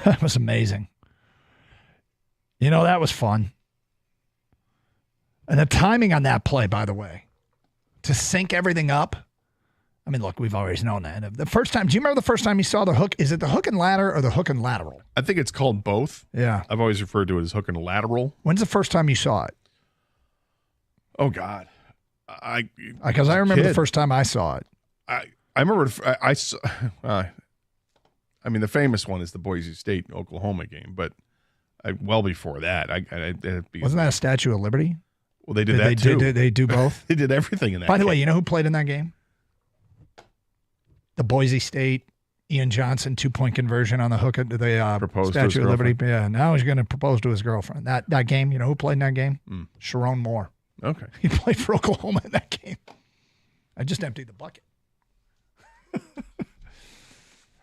That was amazing. You know, that was fun. And the timing on that play, by the way, to sync everything up. I mean, look, we've always known that. The first time, do you remember the first time you saw the hook? Is it the hook and ladder or the hook and lateral? I think it's called both. Yeah. I've always referred to it as hook and lateral. When's the first time you saw it? Oh, God. Because I remember the first time I saw it. I remember I saw, I mean, the famous one is the Boise State Oklahoma game, but well before that, wasn't that a Statue of Liberty? Well, they did that too. They do both. They did everything in that. By the way, you know who played in that game? The Boise State Ian Johnson 2-point conversion on the hook into the Proposed to his Statue of Liberty. girlfriend. Yeah, now he's going to propose to his girlfriend. That game, you know who played in that game? Sharon Moore. Okay. He played for Oklahoma in that game. I just emptied the bucket.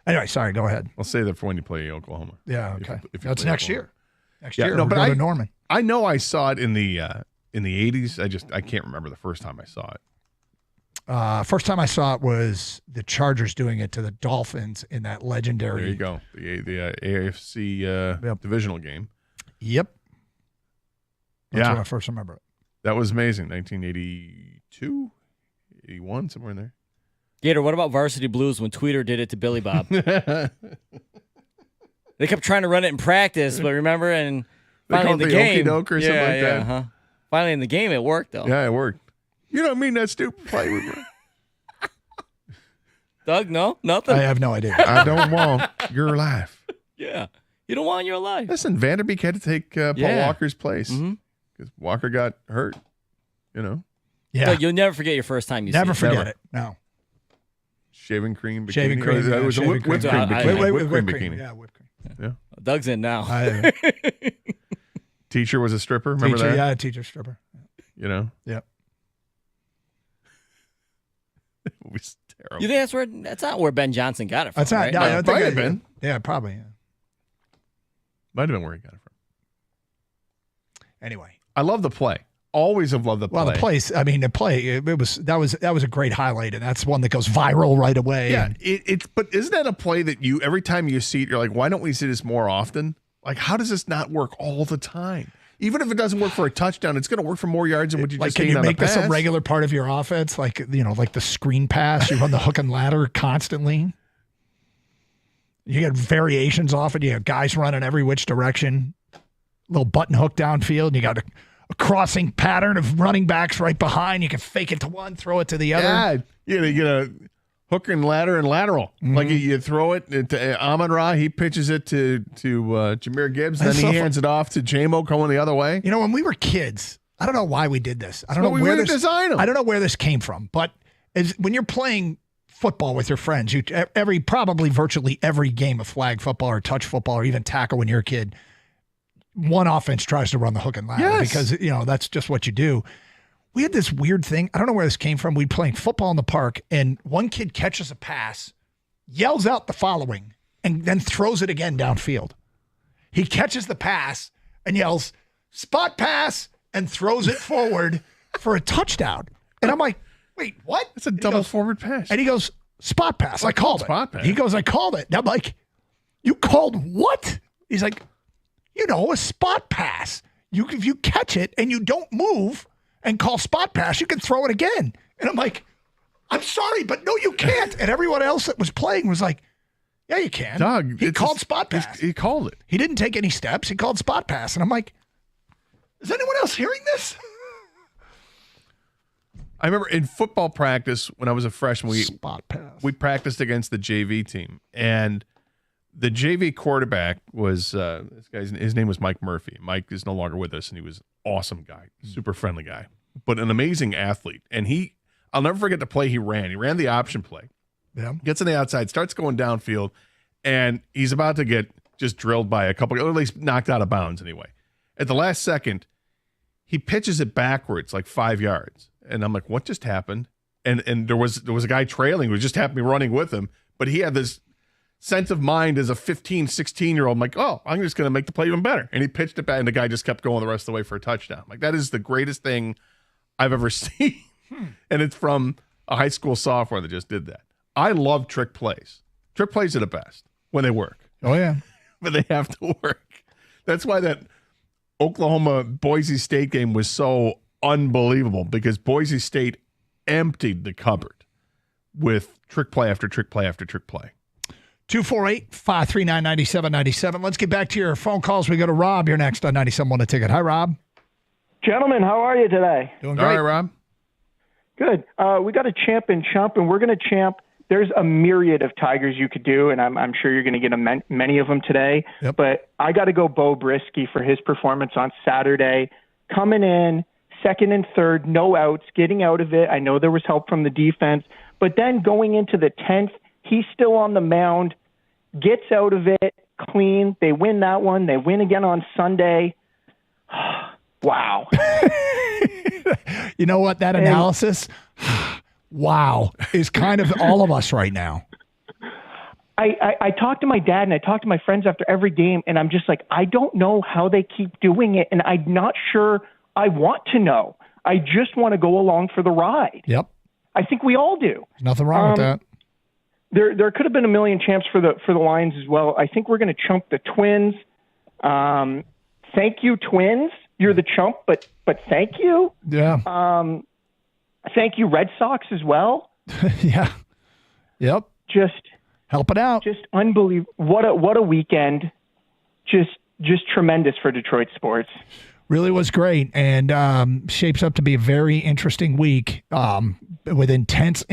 Anyway, sorry, go ahead. I'll say that for when you play Oklahoma. Yeah, okay. If you That's play next Oklahoma. year. Next year, No, we'll but go to Norman. I know I saw it in the 80s. I can't remember the first time I saw it. First time I saw it was the Chargers doing it to the Dolphins in that legendary. There you go. The AFC divisional game. Yep. That's Yeah. when I first remember it. That was amazing. 1982, 81, somewhere in there. Gator, what about Varsity Blues when Tweeter did it to Billy Bob? They kept trying to run it in practice, but remember, and They finally in called the it game, okey-doke or something like that. Uh-huh. Finally in the game, it worked though. Yeah, it worked. You don't mean that stupid play we were. Doug, no, nothing. I have no idea. I don't want your life. Yeah, you don't want your life. Listen, Vanderbeek had to take Paul Yeah. Walker's place because Walker got hurt. You know, Yeah. Doug, you'll never forget your first time you Never see it. forget it. No. shaving cream bikini. Shaving cream, It was a shaving whipped cream cream. bikini. Whipped Whipped cream cream. bikini. Yeah, whipped cream. Yeah. Doug's in now. Teacher was a stripper. Remember Teacher, that? yeah, teacher stripper. You know. Yep. It was terrible. You think that's not where Ben Johnson got it from? That's not. right? No, I don't think might I- have been. Yeah, probably. Yeah. Might have been where he got it from. Anyway. I love the play. Always have loved the play. Well, the place. I mean, the play. It was that was a great highlight, and that's one that goes viral right away. Yeah, and- it's but isn't that a play that you every time you see it, you're like, why don't we see this more often? Like, how does this not work all the time? Even if it doesn't work for a touchdown, it's going to work for more yards than what you like, just can gained you on a make this a pass. regular part of your offense? Like, like the screen pass, you run the hook and ladder constantly. You get variations off it. You have guys running every which direction. Little button hook downfield. You got a crossing pattern of running backs right behind. You can fake it to one, throw it to the other. Yeah, you get a hook and ladder and lateral. Mm-hmm. Like you throw it to Amon-Ra, he pitches it to Jahmyr Gibbs, That's then so he hands it off to J-Mo going the other way. You know, when we were kids, I don't know why we did this. I don't know we where didn't this design 'em. I don't know where this came from, but when you're playing football with your friends, probably virtually every game of flag football or touch football or even tackle when you're a kid, one offense tries to run the hook and ladder because that's just what you do. We had this weird thing. I don't know where this came from. We'd playing football in the park, and one kid catches a pass, yells out the following, and then throws it again downfield. He catches the pass and yells, "Spot pass," and throws it forward for a touchdown. And I'm like, wait, what? It's a double forward pass. And he goes, "Spot pass." I called it. Spot pass. He goes, "I called it." And I'm like, "You called what?" He's like, a spot pass. If you catch it and you don't move and call spot pass, you can throw it again. And I'm like, "I'm sorry, but no, you can't." And everyone else that was playing was like, "Yeah, you can." Doug, he called spot pass. He called it. He didn't take any steps. He called spot pass. And I'm like, is anyone else hearing this? I remember in football practice when I was a freshman, spot pass. We practiced against the JV team, and the JV quarterback was this guy's. His name was Mike Murphy. Mike is no longer with us, and he was an awesome guy, super friendly guy, but an amazing athlete. And I'll never forget the play he ran. He ran the option play. Yeah. Gets on the outside, starts going downfield, and he's about to get just drilled by a couple, or at least knocked out of bounds anyway. At the last second, he pitches it backwards like 5 yards. And I'm like, what just happened? And there was a guy trailing who just happened to be running with him, but he had this sense of mind as a 15, 16-year-old. I'm like, oh, I'm just going to make the play even better. And he pitched it back, and the guy just kept going the rest of the way for a touchdown. Like, that is the greatest thing I've ever seen. And it's from a high school sophomore that just did that. I love trick plays. Trick plays are the best when they work. Oh, yeah. But they have to work. That's why that Oklahoma-Boise State game was so unbelievable, because Boise State emptied the cupboard with trick play after trick play after trick play. 248-539-9797. Let's get back to your phone calls. We go to Rob. You're next on 97.1 The Ticket. Hi, Rob. Gentlemen, how are you today? Doing All great. right, Rob. Good. We got a champ and chump, and we're going to champ. There's a myriad of Tigers you could do, and I'm sure you're going to get many of them today. Yep. But I got to go Bo Brisky for his performance on Saturday. Coming in, second and third, no outs, getting out of it. I know there was help from the defense. But then going into the 10th, He's still on the mound, gets out of it clean. They win that one. They win again on Sunday. Wow. You know what? That analysis, wow, is kind of all of us right now. I talk to my dad and I talk to my friends after every game, and I'm just like, I don't know how they keep doing it, and I'm not sure I want to know. I just want to go along for the ride. Yep. I think we all do. Nothing wrong with that. There could have been a million champs for the Lions as well. I think we're going to chump the Twins. Thank you, Twins. You're the chump, but thank you. Yeah. Thank you, Red Sox as well. Yeah. Yep. Just help it out. Just unbelievable. What a weekend. Just tremendous for Detroit sports. Really was great, and shapes up to be a very interesting week with intense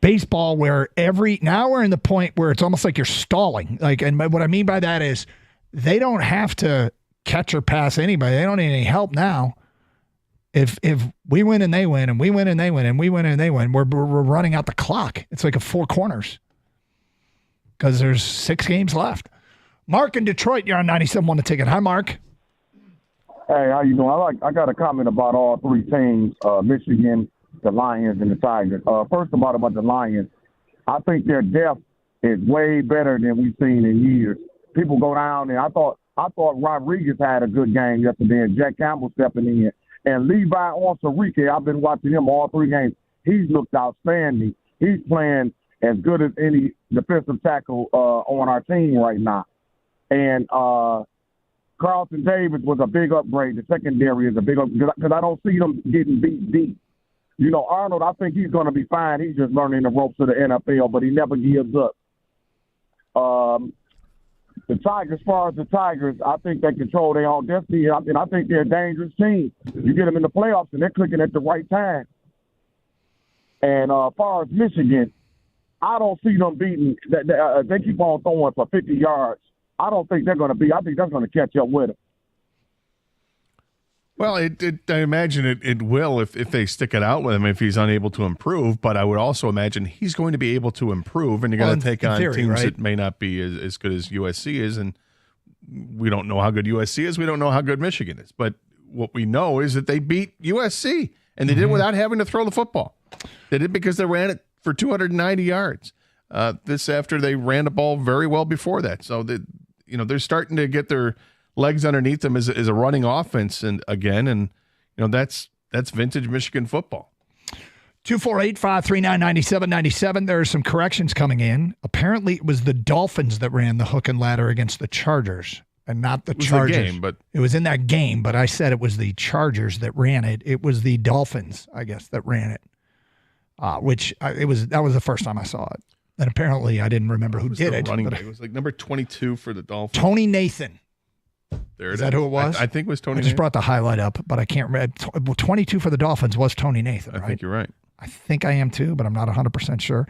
baseball. Where now we're in the point where it's almost like you're stalling. And what I mean by that is they don't have to catch or pass anybody. They don't need any help now. If we win and they win, and we win and they win, and we win and they win, we're running out the clock. It's like a four corners because there's 6 games left. Mark in Detroit, you're on 97.1 The Ticket. Hi, Mark. Hey, how you doing? I got a comment about all 3 teams, Michigan, the Lions, and the Tigers. First about the Lions, I think their depth is way better than we've seen in years. People go down there. I thought Rodriguez had a good game yesterday, and Jack Campbell stepping in. And Levi Onwuzurike, I've been watching him all 3 games. He's looked outstanding. He's playing as good as any defensive tackle on our team right now. And Carlton Davis was a big upgrade. The secondary is a big upgrade because I don't see them getting beat deep. You know, Arnold, I think he's going to be fine. He's just learning the ropes of the NFL, but he never gives up. The Tigers, as far as the Tigers, I think they control their own destiny. I think they're a dangerous team. You get them in the playoffs, and they're clicking at the right time. And as far as Michigan, I don't see them beating. They keep on throwing for 50 yards. I don't think they're going to be. I think that's going to catch up with them. Well, I imagine it will if they stick it out with him if he's unable to improve. But I would also imagine he's going to be able to improve, and you're going to take on teams that may not be as good as USC is. And we don't know how good USC is. We don't know how good Michigan is. But what we know is that they beat USC, and they did it without having to throw the football. They did because they ran it for 290 yards. This after they ran the ball very well before that. So they're starting to get their legs underneath them as a running offense, and that's vintage Michigan football. 248-539-9797. There are some corrections coming in. Apparently, it was the Dolphins that ran the hook and ladder against the Chargers, and not the Chargers. It was in that game, but I said it was the Chargers that ran it. It was the Dolphins, I guess, that ran it. That was the first time I saw it. And apparently, I didn't remember who did it. It was like number 22 for the Dolphins. Tony Nathan. There Is that who it was? I think it was Tony I Nathan. just brought the highlight up, but I can't remember. 22 for the Dolphins was Tony Nathan, right? I think you're right. I think I am too, but I'm not 100% sure.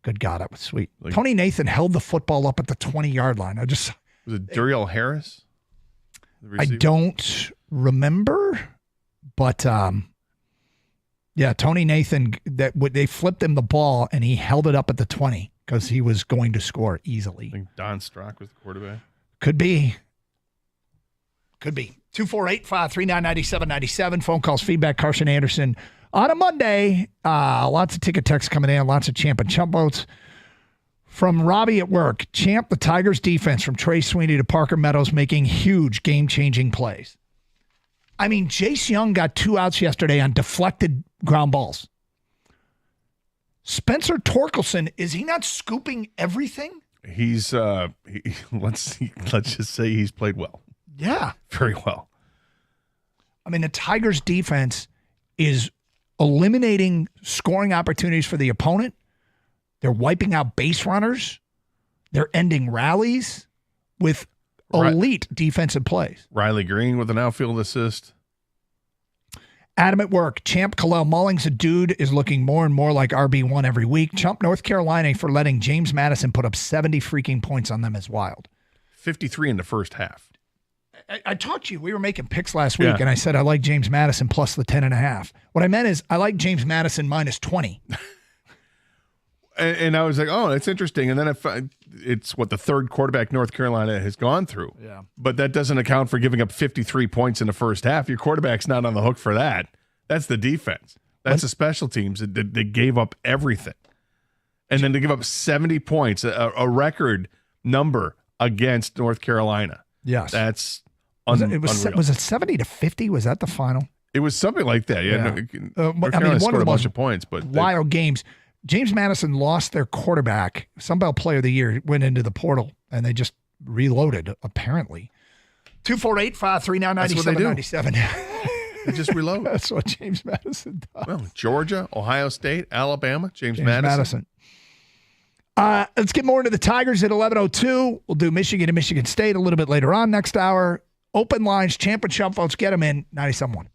Good God, that was sweet. Tony Nathan held the football up at the 20-yard line. Was it Duriel Harris? I don't remember, but Tony Nathan, they flipped him the ball, and he held it up at the 20 because he was going to score easily. I think Don Strock was the quarterback. Could be. 248-539-9797. Phone calls, feedback, Carson Anderson. On a Monday, lots of ticket texts coming in, lots of Champ and Chump votes. From Robbie at work, Champ, the Tigers defense from Trey Sweeney to Parker Meadows making huge game-changing plays. I mean, Jace Young got 2 outs yesterday on deflected ground balls. Spencer Torkelson, is he not scooping everything? He's let's just say he's played well. Yeah. Very well. I mean, the Tigers defense is eliminating scoring opportunities for the opponent. They're wiping out base runners. They're ending rallies with elite defensive plays. Riley Green with an outfield assist. Adam at work. Champ Khalil Mullings, a dude, is looking more and more like RB1 every week. Chump North Carolina for letting James Madison put up 70 freaking points on them is wild. 53 in the first half. I talked to you. We were making picks last week, and I said I like James Madison plus the 10.5. What I meant is I like James Madison minus 20. And I was like, oh, that's interesting. And then it's what the third quarterback North Carolina has gone through. Yeah. But that doesn't account for giving up 53 points in the first half. Your quarterback's not on the hook for that. That's the defense. That's the special teams that gave up everything. And then to give up 70 points, a record number against North Carolina. Yes. That's unreal. Was it 70-50? Was that the final? It was something like that. Yeah. North Carolina scored a bunch of points, but wild games. James Madison lost their quarterback. Sunbelt Player of the Year went into the portal, and they just reloaded, apparently. 248-539-9797. They just reload. That's what James Madison does. Well, Georgia, Ohio State, Alabama, James Madison. Let's get more into the Tigers at 11:02. We'll do Michigan and Michigan State a little bit later on next hour. Open lines, Champ and Chump votes. Get them in. 97.1.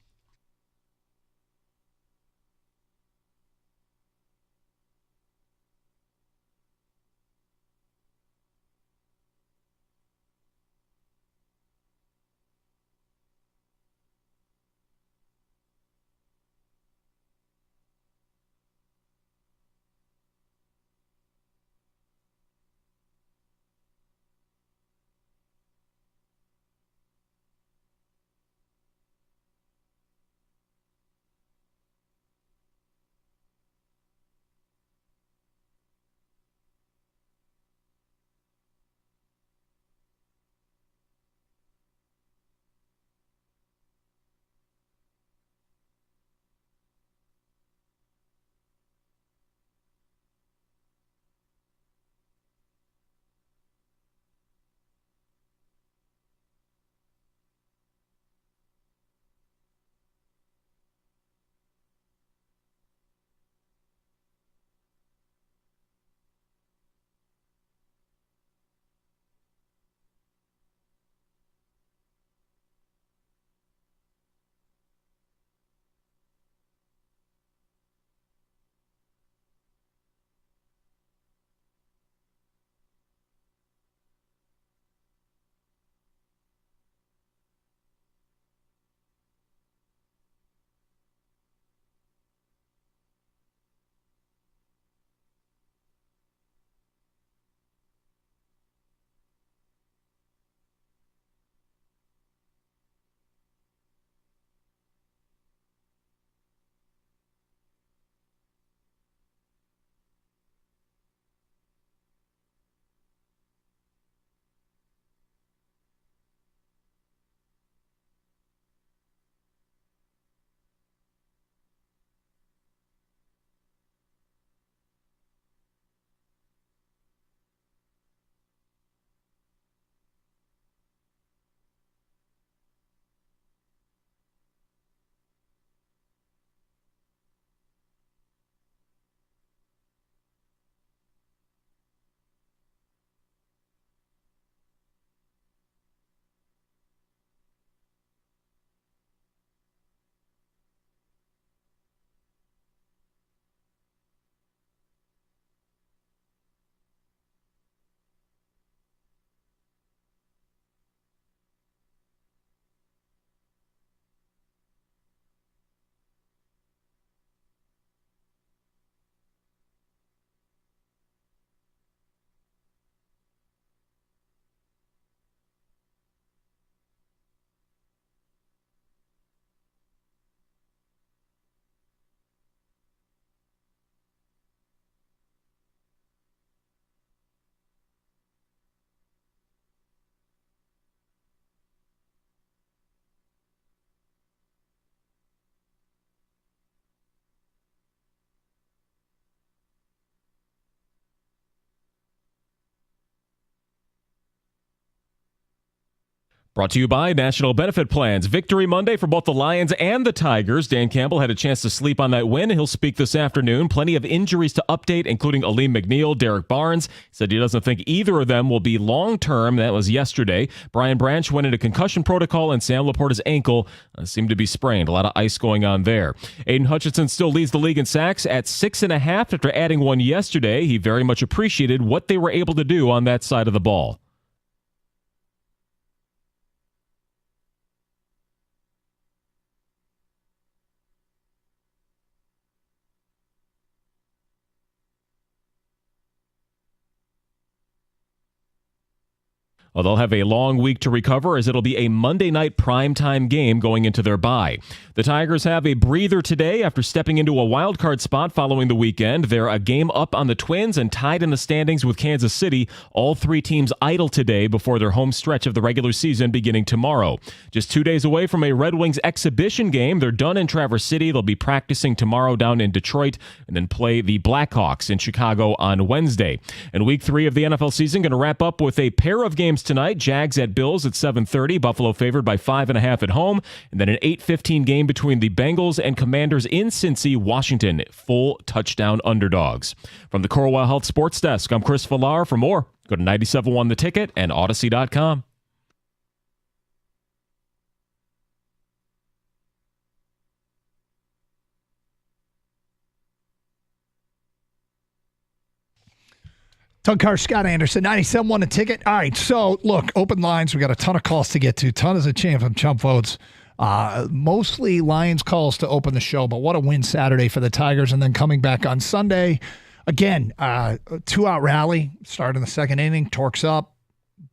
Brought to you by National Benefit Plans. Victory Monday for both the Lions and the Tigers. Dan Campbell had a chance to sleep on that win. He'll speak this afternoon. Plenty of injuries to update, including Aleem McNeil, Derek Barnes. He said he doesn't think either of them will be long-term. That was yesterday. Brian Branch went into concussion protocol, and Sam Laporta's ankle seemed to be sprained. A lot of ice going on there. Aiden Hutchinson still leads the league in sacks at 6.5 after adding one yesterday. He very much appreciated what they were able to do on that side of the ball. Well, they'll have a long week to recover as it'll be a Monday night primetime game going into their bye. The Tigers have a breather today after stepping into a wild card spot following the weekend. They're a game up on the Twins and tied in the standings with Kansas City. All three teams idle today before their home stretch of the regular season beginning tomorrow. Just 2 days away from a Red Wings exhibition game. They're done in Traverse City. They'll be practicing tomorrow down in Detroit and then play the Blackhawks in Chicago on Wednesday. And week 3 of the NFL season going to wrap up with a pair of games tonight. Jags at Bills at 7:30. Buffalo favored by 5.5 at home. And then an 8:15 game between the Bengals and Commanders in Cincy, Washington. Full touchdown underdogs. From the Corewell Health Sports Desk, I'm Chris Villar. For more, go to 97.1 The Ticket and Odyssey.com. Doug Carr, Scott Anderson, 97.1 The Ticket. All right, so look, open lines. We got a ton of calls to get to. Tons of chump votes. Mostly Lions calls to open the show, but what a win Saturday for the Tigers. And then coming back on Sunday, again, 2-out rally. Start in the second inning, torques up.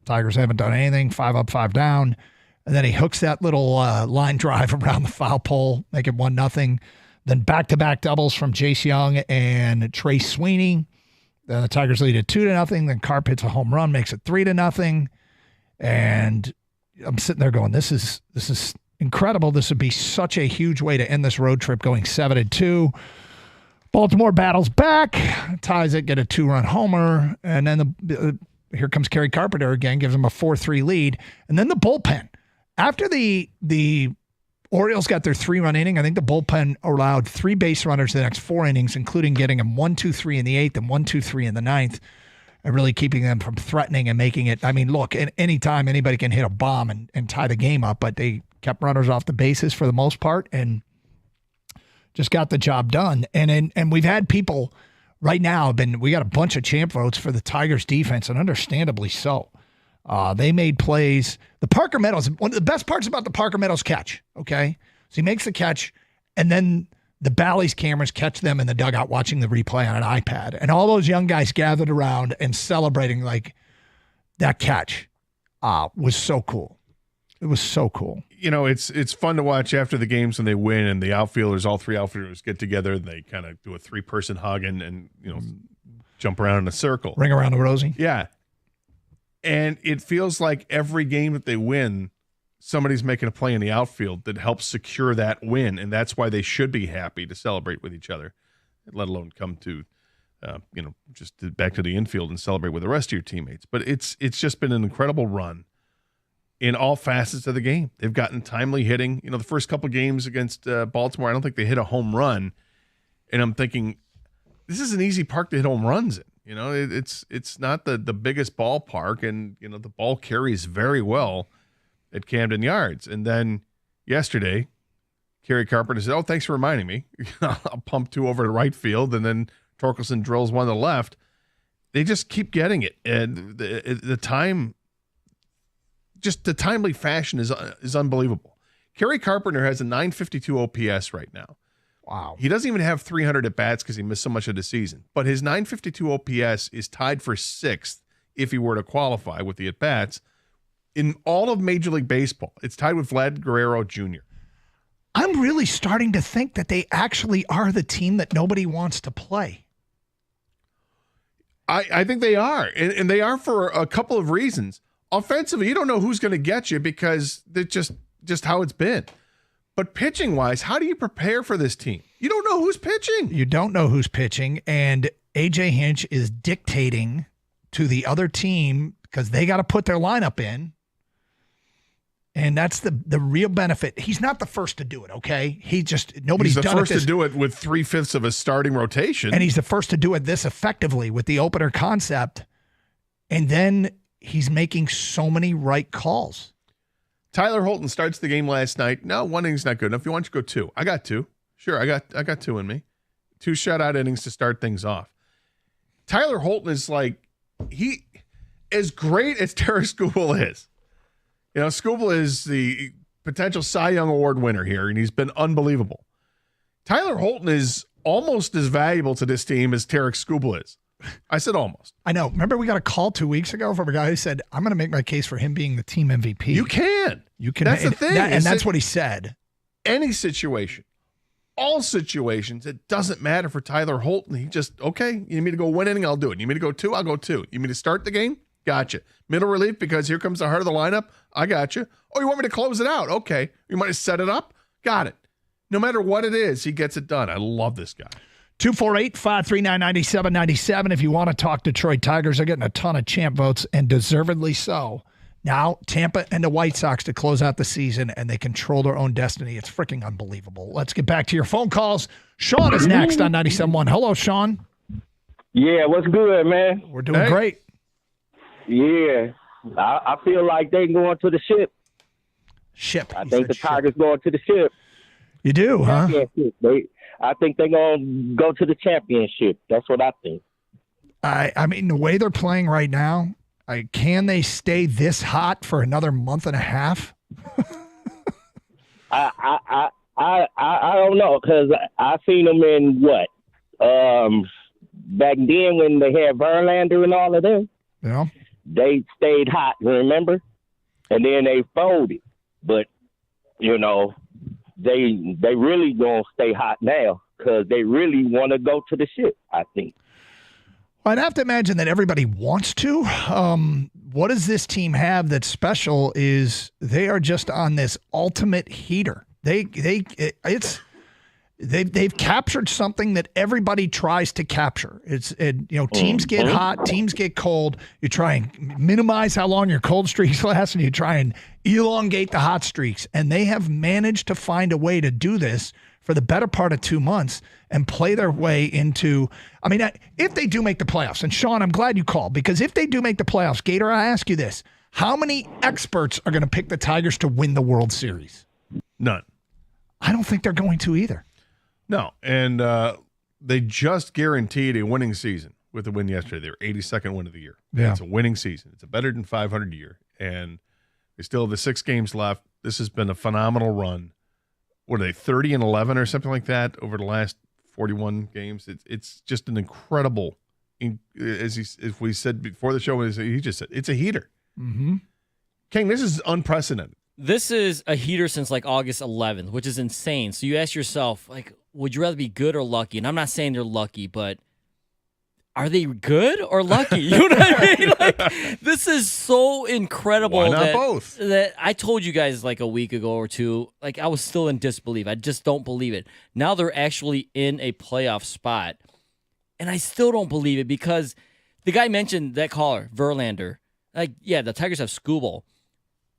Tigers haven't done anything. 5 up, 5 down. And then he hooks that little line drive around the foul pole, make it 1-0. Then back-to-back doubles from Jace Young and Trey Sweeney. Then the Tigers lead at 2-0. Then Carp hits a home run, makes it 3-0. And I'm sitting there going, this is incredible. This would be such a huge way to end this road trip, going 7-2. Baltimore battles back, ties it, get a 2-run homer, and then here comes Kerry Carpenter again, gives them a 4-3 lead. And then the bullpen. After the Orioles got their 3-run inning, I think the bullpen allowed 3 base runners the next 4 innings, including getting them 1-2-3 in the 8th and 1-2-3 in the 9th, and really keeping them from threatening and making it. I mean, look, anytime anybody can hit a bomb and tie the game up, but they kept runners off the bases for the most part and just got the job done. And we've had people right now we got a bunch of champ votes for the Tigers defense, and understandably so. They made plays. The Parker Meadows, one of the best parts about the Parker Meadows catch, okay? So he makes the catch, and then the Bally's cameras catch them in the dugout watching the replay on an iPad. And all those young guys gathered around and celebrating like that catch was so cool. It was so cool. You know, it's fun to watch after the games when they win and the outfielders, all 3 outfielders get together and they kind of do a 3-person hug and you know, jump around in a circle. Ring around the rosy. Yeah. And it feels like every game that they win, somebody's making a play in the outfield that helps secure that win, and that's why they should be happy to celebrate with each other, let alone come to, just back to the infield and celebrate with the rest of your teammates. But it's just been an incredible run in all facets of the game. They've gotten timely hitting. You know, the first couple games against Baltimore, I don't think they hit a home run, and I'm thinking, this is an easy park to hit home runs in. You know, it's not the biggest ballpark, and, you know, the ball carries very well at Camden Yards. And then yesterday, Kerry Carpenter said, thanks for reminding me. I'll pump 2 over to right field, and then Torkelson drills 1 to the left. They just keep getting it. And the timely fashion is unbelievable. Kerry Carpenter has a 952 OPS right now. Wow. He doesn't even have 300 at-bats because he missed so much of the season. But his 952 OPS is tied for 6th if he were to qualify with the at-bats in all of Major League Baseball. It's tied with Vlad Guerrero Jr. I'm really starting to think that they actually are the team that nobody wants to play. I think they are. And they are for a couple of reasons. Offensively, you don't know who's going to get you because it's just how it's been. But pitching-wise, how do you prepare for this team? You don't know who's pitching. You don't know who's pitching, and A.J. Hinch is dictating to the other team because they got to put their lineup in, and that's the real benefit. He's not the first to do it, okay? Nobody's done it. He's the first to do it with 3/5 of a starting rotation. And he's the first to do it this effectively with the opener concept, and then he's making so many right calls. Tyler Holton starts the game last night. No, 1 inning's not good enough. You want to go 2? I got 2. Sure, I got 2 in me. 2 shutout innings to start things off. Tyler Holton is as great as Tarik Skubal is. You know, Skubal is the potential Cy Young Award winner here, and he's been unbelievable. Tyler Holton is almost as valuable to this team as Tarik Skubal is. I said almost. I know. Remember we got a call 2 weeks ago from a guy who said, I'm going to make my case for him being the team MVP. You can. That's the thing. And that's what he said. Any situation, all situations, it doesn't matter for Tyler Holton. He just, okay, you need me to go 1 inning, I'll do it. You need me to go 2, I'll go 2. You need me to start the game? Gotcha. Middle relief because here comes the heart of the lineup? I got you. Oh, you want me to close it out? Okay. You might set it up? Got it. No matter what it is, he gets it done. I love this guy. 248-539-9797 if you want to talk Detroit Tigers. They're getting a ton of champ votes, and deservedly so. Now, Tampa and the White Sox to close out the season, and they control their own destiny. It's freaking unbelievable. Let's get back to your phone calls. Sean is next on 97.1. Hello, Sean. Yeah, what's good, man? We're doing great. Yeah, I feel like they going to the ship. I think the Tigers going to the ship. You do, huh? I think they're going to go to the championship. That's what I think. I mean, the way they're playing right now, can they stay this hot for another month and a half? I don't know, because I seen them in what? Back then when they had Verlander and all of them. Yeah. They stayed hot, remember? And then they folded. But, you know, they really going to stay hot now because they really want to go to the ship, I think. Well, I'd have to imagine that everybody wants to. What does this team have that's special is they are just on this ultimate heater. They've captured something that everybody tries to capture. Teams get hot, teams get cold. You try and minimize how long your cold streaks last, and you try and elongate the hot streaks. And they have managed to find a way to do this for the better part of 2 months and play their way into, if they do make the playoffs, and Sean, I'm glad you called, because if they do make the playoffs, Gator, I ask you this, how many experts are going to pick the Tigers to win the World Series? None. I don't think they're going to either. No, and they just guaranteed a winning season with the win yesterday. Their 82nd win of the year. Yeah. It's a winning season. It's a better than 500 year, and they still have the 6 games left. This has been a phenomenal run. What are they, 30-11 or something like that over the last 41 games? It's just an incredible, as we said before the show, he just said, it's a heater. Mm-hmm. King, this is unprecedented. This is a heater since like August 11th, which is insane. So you ask yourself, like, would you rather be good or lucky? And I'm not saying they're lucky, but are they good or lucky? You know what I mean? Like, this is so incredible. Why not both? That I told you guys like a week ago or two, like I was still in disbelief. I just don't believe it. Now they're actually in a playoff spot, and I still don't believe it because the guy mentioned, that caller, Verlander. Like, yeah, the Tigers have Skubal.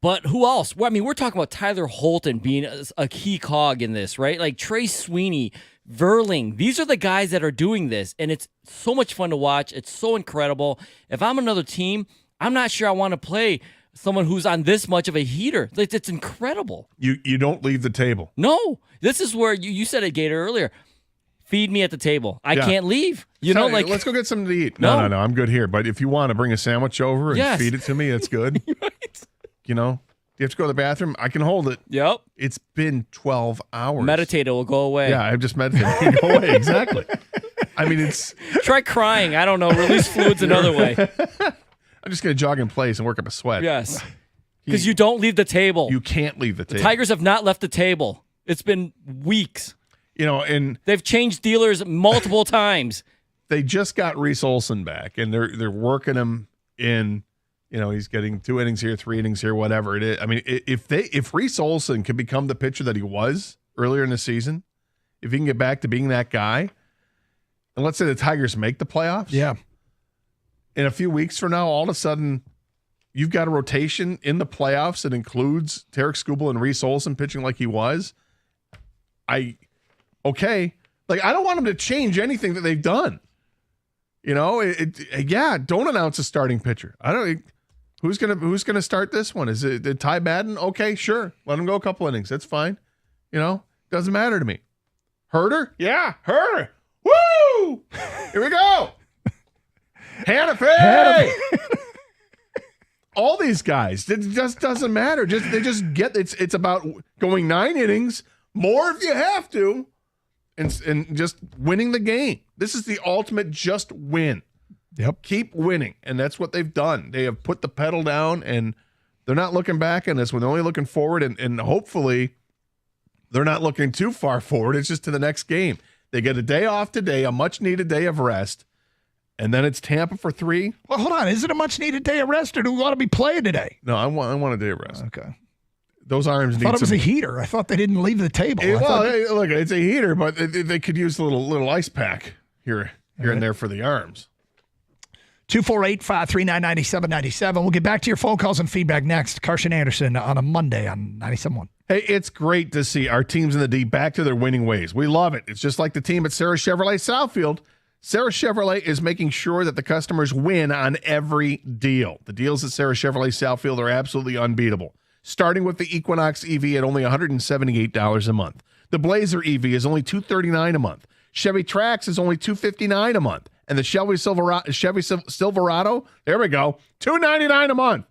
But who else? Well, I mean, we're talking about Tyler Holton being a key cog in this, right? Like Trey Sweeney, Verling. These are the guys that are doing this, and it's so much fun to watch. It's so incredible. If I'm another team, I'm not sure I want to play someone who's on this much of a heater. It's incredible. You don't leave the table. No. This is where you said it, Gator, earlier. Feed me at the table. I can't leave. Let's go get something to eat. No, I'm good here. But if you want to bring a sandwich over and feed it to me, it's good. Right. You know, you have to go to the bathroom. I can hold it. Yep. It's been 12 hours. Meditator will go away. Yeah, I've just meditated. Go away. Exactly. I mean, it's. Try crying. I don't know. Release fluids another way. I'm just going to jog in place and work up a sweat. Yes. Because you don't leave the table. You can't leave the table. The Tigers have not left the table. It's been weeks. You know, and they've changed dealers multiple times. They just got Reese Olson back, and they're working him in. You know, he's getting 2 innings here, 3 innings here, whatever it is. I mean, if Reese Olson can become the pitcher that he was earlier in the season, if he can get back to being that guy, and let's say the Tigers make the playoffs, in a few weeks from now, all of a sudden, you've got a rotation in the playoffs that includes Tarik Skubal and Reese Olson pitching like he was. I don't want him to change anything that they've done. You know, don't announce a starting pitcher. Who's gonna start this one? Is it Ty Madden? Okay, sure. Let him go a couple innings. That's fine. You know, doesn't matter to me. Herder? Yeah, Herder. Woo! Here we go. Hannafy. All these guys. It just doesn't matter. They just get it's about going 9 innings, more if you have to, and just winning the game. This is the ultimate just win. Yep. Keep winning. And that's what they've done. They have put the pedal down, and they're not looking back on this one. They're only looking forward, and hopefully they're not looking too far forward. It's just to the next game. They get a day off today, a much-needed day of rest, and then it's Tampa for 3. Well, hold on. Is it a much-needed day of rest, or do we want to be playing today? No, I want a day of rest. Okay. Those arms I need thought it was some... a heater. I thought they didn't leave the table. Hey, look, it's a heater, but they could use a little ice pack here and there for the arms. 248-539-9797. We'll get back to your phone calls and feedback next. Carson Anderson on a Monday on 97.1. Hey, it's great to see our teams in the D back to their winning ways. We love it. It's just like the team at Sarah Chevrolet Southfield. Sarah Chevrolet is making sure that the customers win on every deal. The deals at Sarah Chevrolet Southfield are absolutely unbeatable. Starting with the Equinox EV at only $178 a month. The Blazer EV is only $239 a month. Chevy Trax is only $259 a month. And the Chevy Silverado, there we go, $299 a month.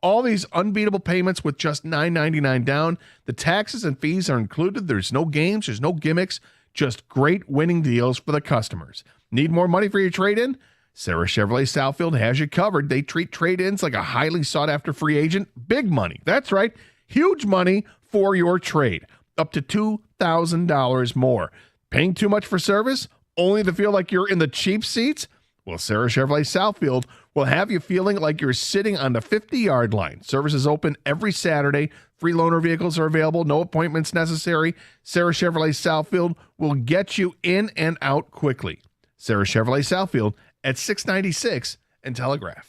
All these unbeatable payments with just $999 down. The taxes and fees are included. There's no games. There's no gimmicks. Just great winning deals for the customers. Need more money for your trade-in? Sarah Chevrolet Southfield has you covered. They treat trade-ins like a highly sought-after free agent. Big money. That's right. Huge money for your trade. Up to $2,000 more. Paying too much for service? Only to feel like you're in the cheap seats? Well, Sarah Chevrolet Southfield will have you feeling like you're sitting on the 50-yard line. Service is open every Saturday. Free loaner vehicles are available. No appointments necessary. Sarah Chevrolet Southfield will get you in and out quickly. Sarah Chevrolet Southfield at 696 and Telegraph.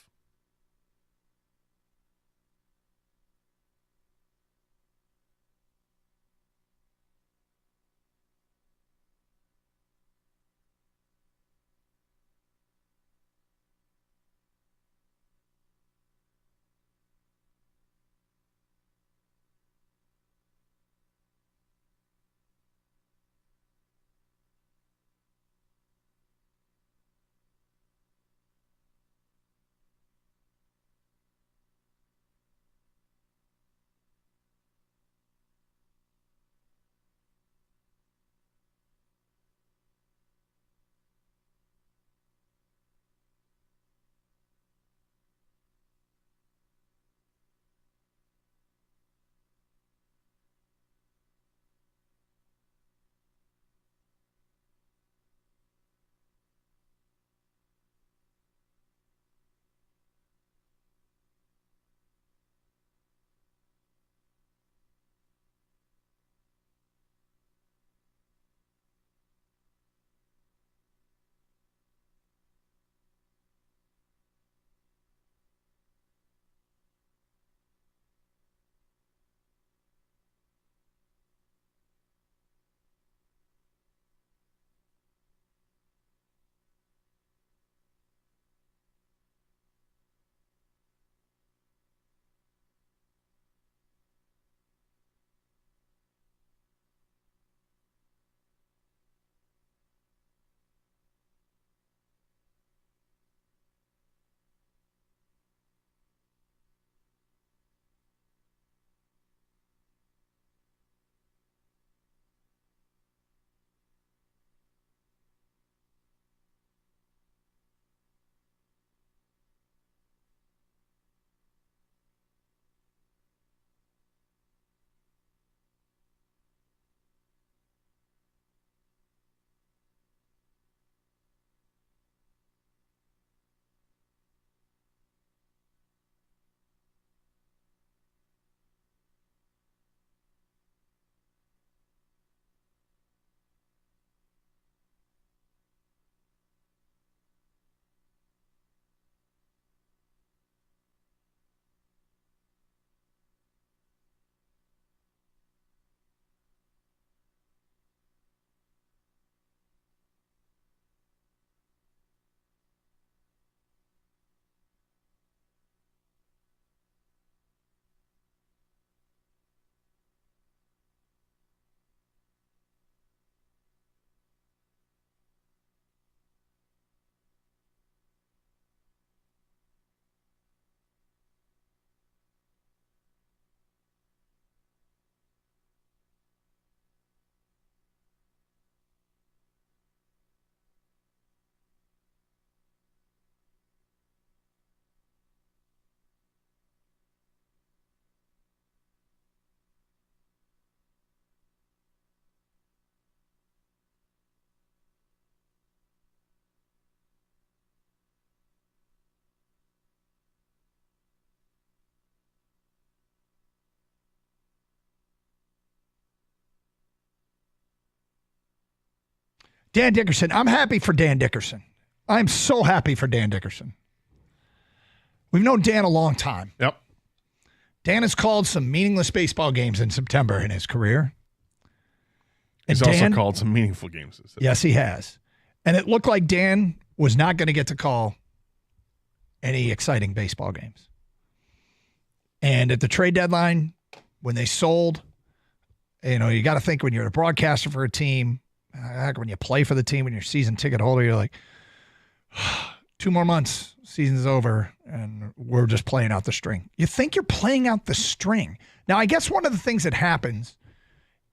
Dan Dickerson. I'm happy for Dan Dickerson. I'm so happy for Dan Dickerson. We've known Dan a long time. Yep. Dan has called some meaningless baseball games in September in his career. And He's also called some meaningful games. Yes, he has. And it looked like Dan was not going to get to call any exciting baseball games. And at the trade deadline, when they sold, you got to think when you're a broadcaster for a team, heck, when you play for the team, when you're a season ticket holder, you're like, 2 more months, season's over, and we're just playing out the string. You think you're playing out the string. Now, I guess one of the things that happens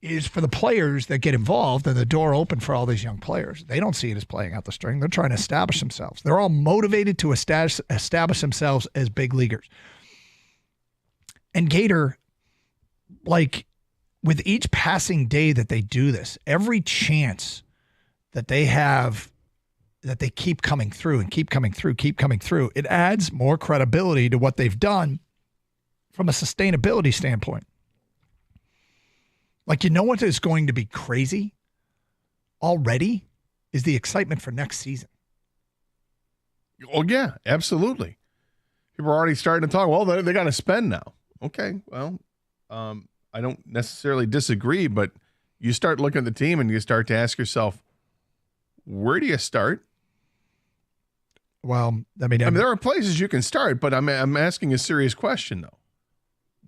is for the players that get involved and the door open for all these young players. They don't see it as playing out the string. They're trying to establish themselves. They're all motivated to establish themselves as big leaguers. And Gator, like with each passing day that they do this, every chance that they have, that they keep coming through and keep coming through, it adds more credibility to what they've done from a sustainability standpoint. Like, what is going to be crazy already is the excitement for next season. Oh, yeah, absolutely. People are already starting to talk, well, they got to spend now. Okay, well, I don't necessarily disagree, but you start looking at the team and you start to ask yourself, where do you start? Well, I mean, there are places you can start, but I'm asking a serious question, though.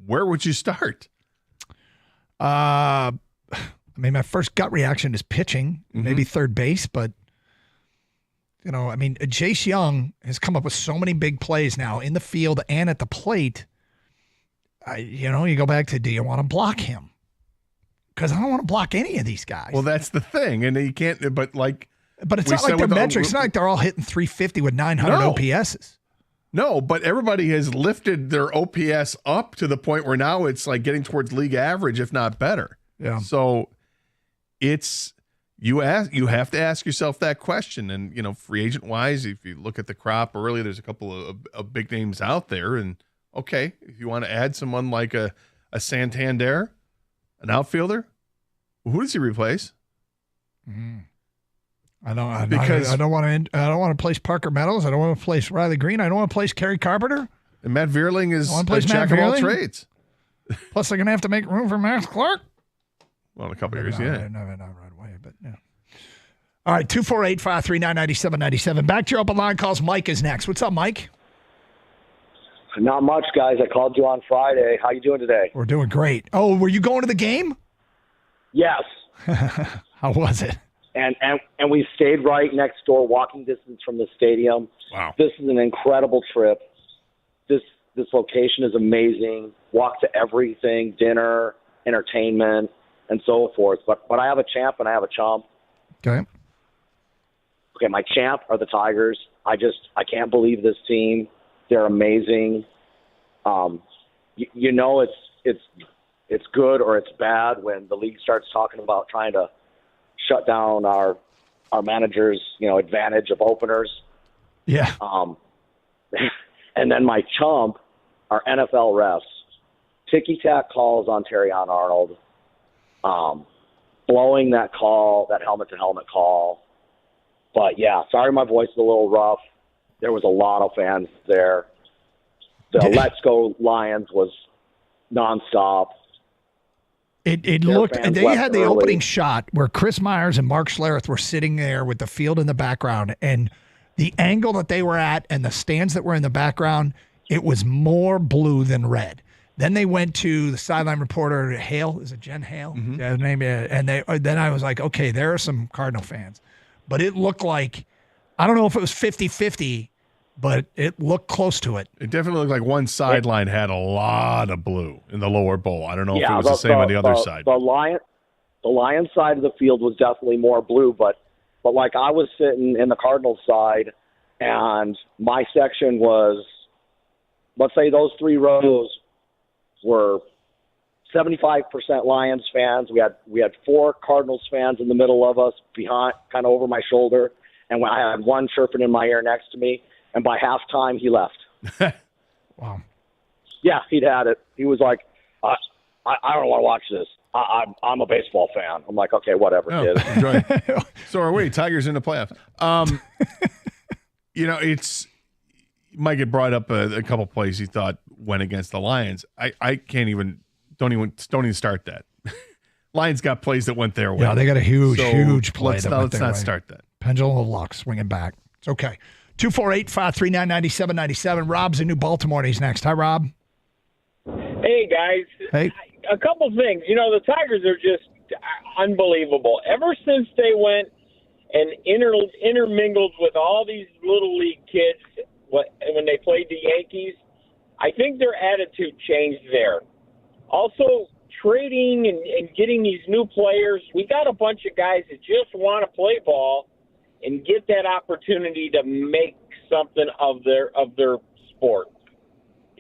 Where would you start? My first gut reaction is pitching, maybe third base, but Jace Young has come up with so many big plays now in the field and at the plate. You go back to, do you want to block him? Because I don't want to block any of these guys. Well, that's the thing, and you can't. But it's not like their metrics. It's not like they're all hitting 350 with 900 OPSs. No, but everybody has lifted their OPS up to the point where now it's like getting towards league average, if not better. Yeah. So it's you have to ask yourself that question. And free agent wise, if you look at the crop early, there's a couple of big names out there. And okay, if you want to add someone like a Santander, an outfielder, who does he replace? I don't want to place Parker Meadows. I don't want to place Riley Green. I don't want to place Kerry Carpenter. And Matt Vierling is a jack of all trades. Plus, they're going to have to make room for Max Clark. Well, in a couple of years, yeah. Not right away, but yeah. All right, 248-539-9797. Back to your open line calls. Mike is next. What's up, Mike? Not much, guys. I called you on Friday. How you doing today? We're doing great. Oh, were you going to the game? Yes. How was it? And we stayed right next door, walking distance from the stadium. Wow. This is an incredible trip. This location is amazing. Walk to everything, dinner, entertainment, and so forth. But I have a champ and I have a chump. Okay. Okay, my champ are the Tigers. I can't believe this team. They're amazing. It's good or it's bad when the league starts talking about trying to shut down our manager's, advantage of openers. Yeah. And then my chump are NFL refs. Ticky-tack calls on Terrion Arnold. Blowing that call, that helmet-to-helmet call. But, yeah, sorry my voice is a little rough. There was a lot of fans there. The Let's Go Lions was nonstop. It looked, they had the opening shot where Chris Myers and Mark Schlereth were sitting there with the field in the background, and the angle that they were at and the stands that were in the background, it was more blue than red. Then they went to the sideline reporter, Hale. Is it Jen Hale? Mm-hmm. Yeah, name, and then I was like, okay, there are some Cardinal fans. But it looked like, I don't know if it was 50-50, but it looked close to it. It definitely looked like one sideline had a lot of blue in the lower bowl. I don't know if it was the same on the other side. The Lions side of the field was definitely more blue, but like I was sitting in the Cardinals side, and my section was, let's say those 3 rows were 75% Lions fans. We had 4 Cardinals fans in the middle of us, behind, kind of over my shoulder, and I had one chirping in my ear next to me. And by halftime, he left. Wow. Yeah, he'd had it. He was like, I don't want to watch this. I'm a baseball fan. I'm like, okay, whatever, kid. Enjoy. So are we. Tigers in the playoffs. It might get brought up a couple plays he thought went against the Lions. I can't even don't even start that. Lions got plays that went their way. Yeah, they got a huge play. Let's that not start that. Pendulum of luck, swinging back. It's okay. 248-539-9797. Rob's in New Baltimore. He's next. Hi, Rob. Hey, guys. Hey. A couple things. The Tigers are just unbelievable. Ever since they went and intermingled with all these little league kids when they played the Yankees, I think their attitude changed there. Also, trading and getting these new players, we got a bunch of guys that just want to play ball and get that opportunity to make something of their sport.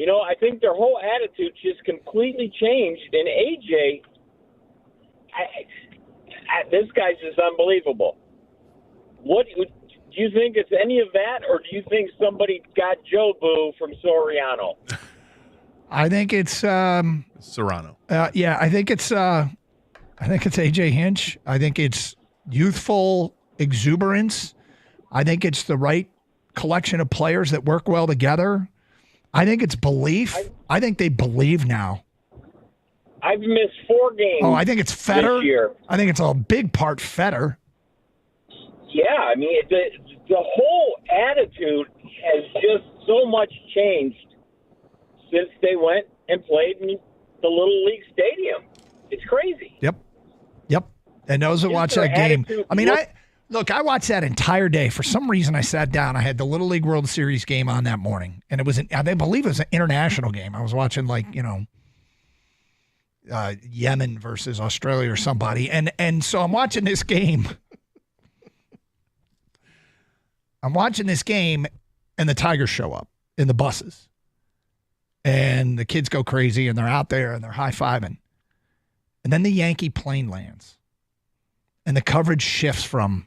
I think their whole attitude just completely changed. And AJ, this guy's just unbelievable. What do you think it's any of that, or do you think somebody got Joe Boo from Soriano? I think it's Serrano. Yeah, I think it's AJ Hinch. I think it's youthful exuberance. I think it's the right collection of players that work well together. I think it's belief. I think they believe now. I've missed 4 games. Oh, I think it's Fetter. This year. I think it's a big part Fetter. Yeah, I mean, the whole attitude has just so much changed since they went and played in the Little League Stadium. It's crazy. Yep. And those that watch that game, I watched that entire day. For some reason, I sat down. I had the Little League World Series game on that morning, and I believe it was an international game. I was watching Yemen versus Australia or somebody, and so I'm watching this game. I'm watching this game, and the Tigers show up in the buses, and the kids go crazy, and they're out there and they're high-fiving, and then the Yankee plane lands, and the coverage shifts from,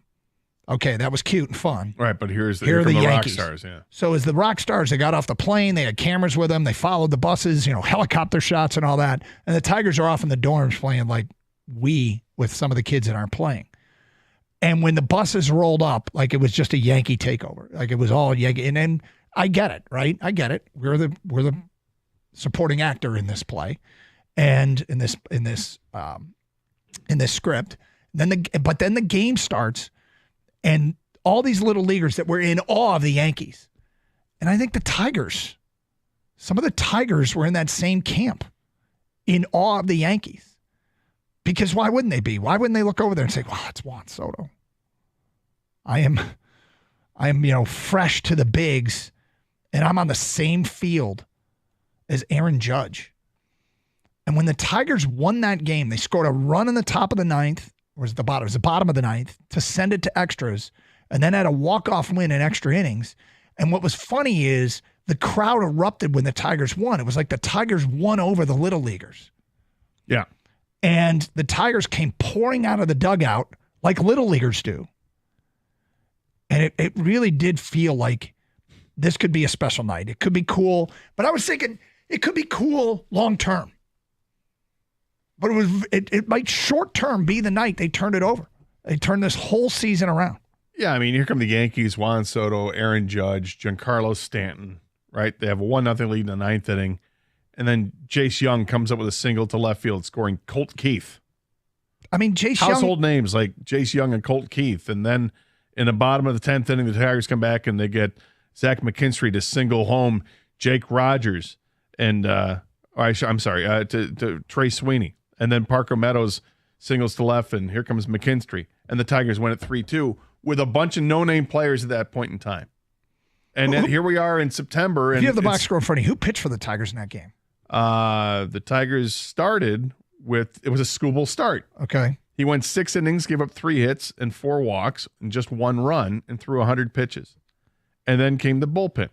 okay, that was cute and fun. Right, but here are the Yankees. rock stars, yeah. So as the rock stars, they got off the plane, they had cameras with them, they followed the buses, helicopter shots and all that. And the Tigers are off in the dorms playing like with some of the kids that aren't playing. And when the buses rolled up, like it was just a Yankee takeover. Like it was all Yankee. And then I get it, right? I get it. We're the supporting actor in this play and in this script. But then the game starts. And all these little leaguers that were in awe of the Yankees. And I think some of the Tigers were in that same camp, in awe of the Yankees. Because why wouldn't they be? Why wouldn't they look over there and say, wow, it's Juan Soto. I am fresh to the bigs, and I'm on the same field as Aaron Judge. And when the Tigers won that game, they scored a run in the top of the ninth. It was the bottom of the ninth to send it to extras, and then had a walk-off win in extra innings. And what was funny is the crowd erupted when the Tigers won. It was like the Tigers won over the Little Leaguers. Yeah. And the Tigers came pouring out of the dugout like Little Leaguers do. And it really did feel like this could be a special night. It could be cool. But I was thinking it could be cool long-term. But it might short-term be the night they turned it over. They turned this whole season around. Yeah, I mean, here come the Yankees, Juan Soto, Aaron Judge, Giancarlo Stanton, right? They have a 1-0 lead in the ninth inning. And then Jace Young comes up with a single to left field, scoring Colt Keith. I mean, Jace Young. Household names like Jace Young and Colt Keith. And then in the bottom of the 10th inning, the Tigers come back and they get Zach McKinstry to single home Jake Rogers and, to Trey Sweeney. And then Parker Meadows singles to left, and here comes McKinstry. And the Tigers win at 3-2 with a bunch of no-name players at that point in time. And then here we are in September. And if you have the box score in front of you, who pitched for the Tigers in that game? The Tigers started with, it was a Skubal start. Okay. He went 6 innings, gave up 3 hits and 4 walks and just 1 run and threw 100 pitches. And then came the bullpen.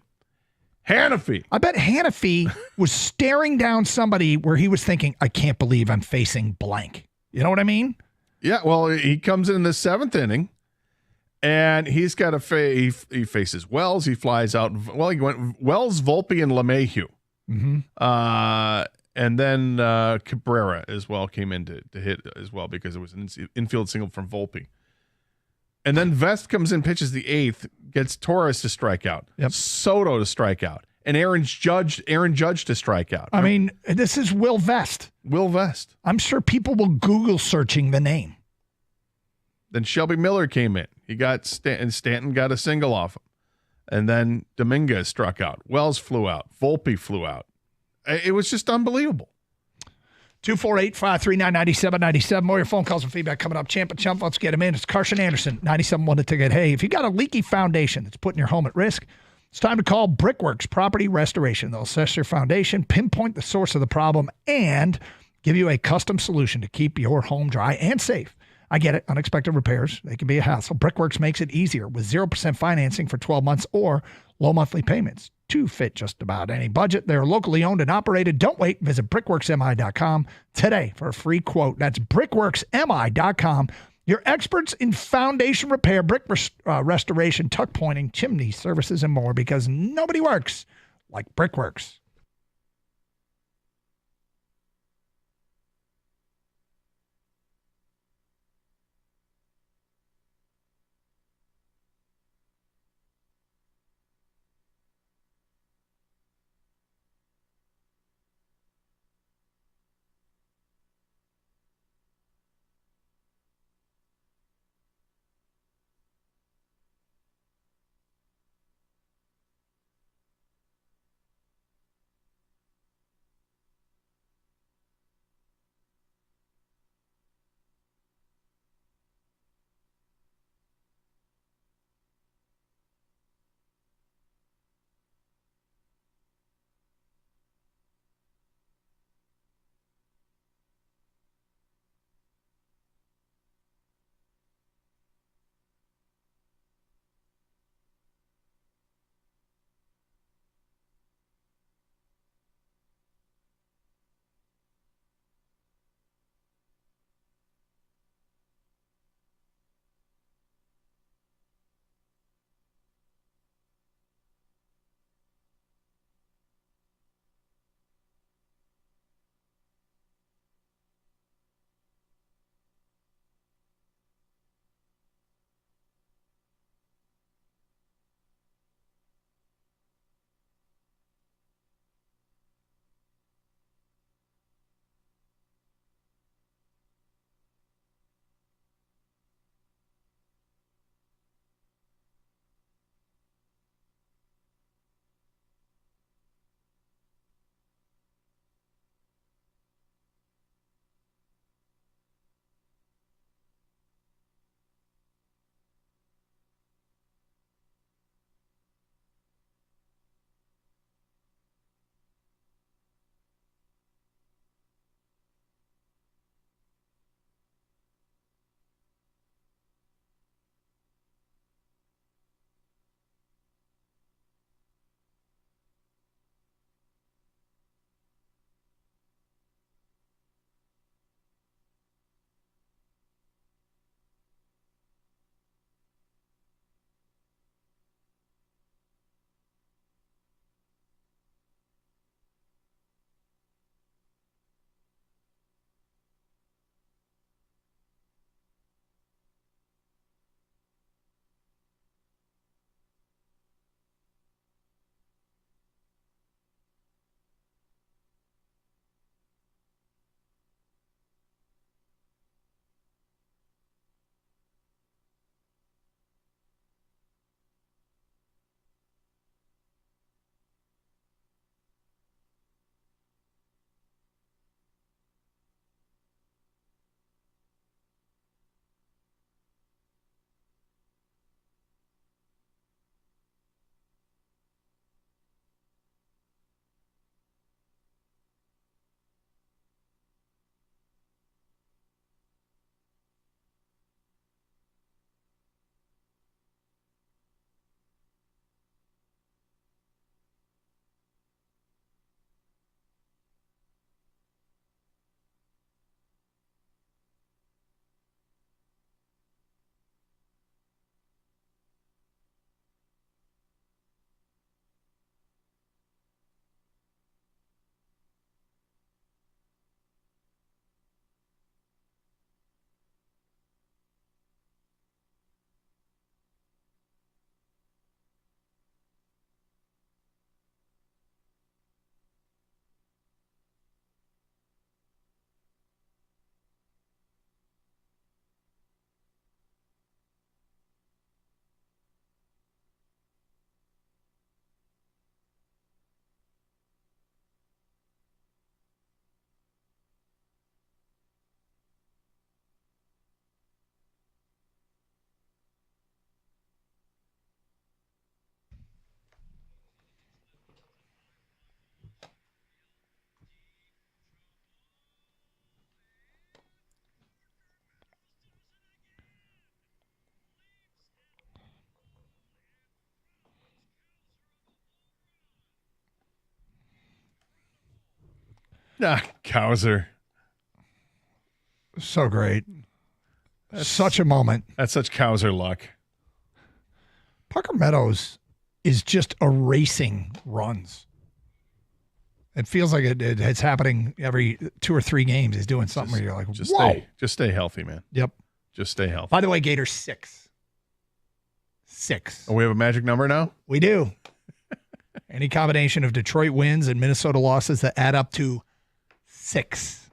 Hannafy. I bet Hannafy was staring down somebody where he was thinking, I can't believe I'm facing blank. You know what I mean? Yeah, well, he comes in the 7th inning, and he's got he faces Wells. He flies out. Well, he went Wells, Volpe, and LeMahieu. Mm-hmm. And then Cabrera as well came in to hit as well because it was an infield single from Volpe. And then Vest comes in, pitches the 8th, gets Torres to strike out, Soto to strike out, and Aaron Judge to strike out. I mean, this is Will Vest. Will Vest. I'm sure people will Google searching the name. Then Shelby Miller came in. He got Stanton got a single off him. And then Dominguez struck out. Wells flew out. Volpe flew out. It was just unbelievable. 248-539-9797. More your phone calls and feedback coming up. Champ and Chump, let's get him in. It's Carson Anderson, 97.1 The Ticket. Hey, if you got a leaky foundation that's putting your home at risk, it's time to call Brickworks Property Restoration. They'll assess your foundation, pinpoint the source of the problem, and give you a custom solution to keep your home dry and safe. I get it. Unexpected repairs, they can be a hassle. Brickworks makes it easier with 0% financing for 12 months or low monthly payments to fit just about any budget. They're locally owned and operated. Don't wait. Visit brickworksmi.com today for a free quote. That's brickworksmi.com. Your experts in foundation repair, brick restoration, tuck pointing, chimney services, and more, because nobody works like Brickworks. Cowser. So great. Such a moment. That's such Cowser luck. Parker Meadows is just erasing runs. It feels like it's happening every 2 or 3 games. He's doing something where you're like, whoa. Just stay healthy, man. Yep. Just stay healthy. By the way, Gators 6. 6. Oh, we have a magic number now? We do. Any combination of Detroit wins and Minnesota losses that add up to 6.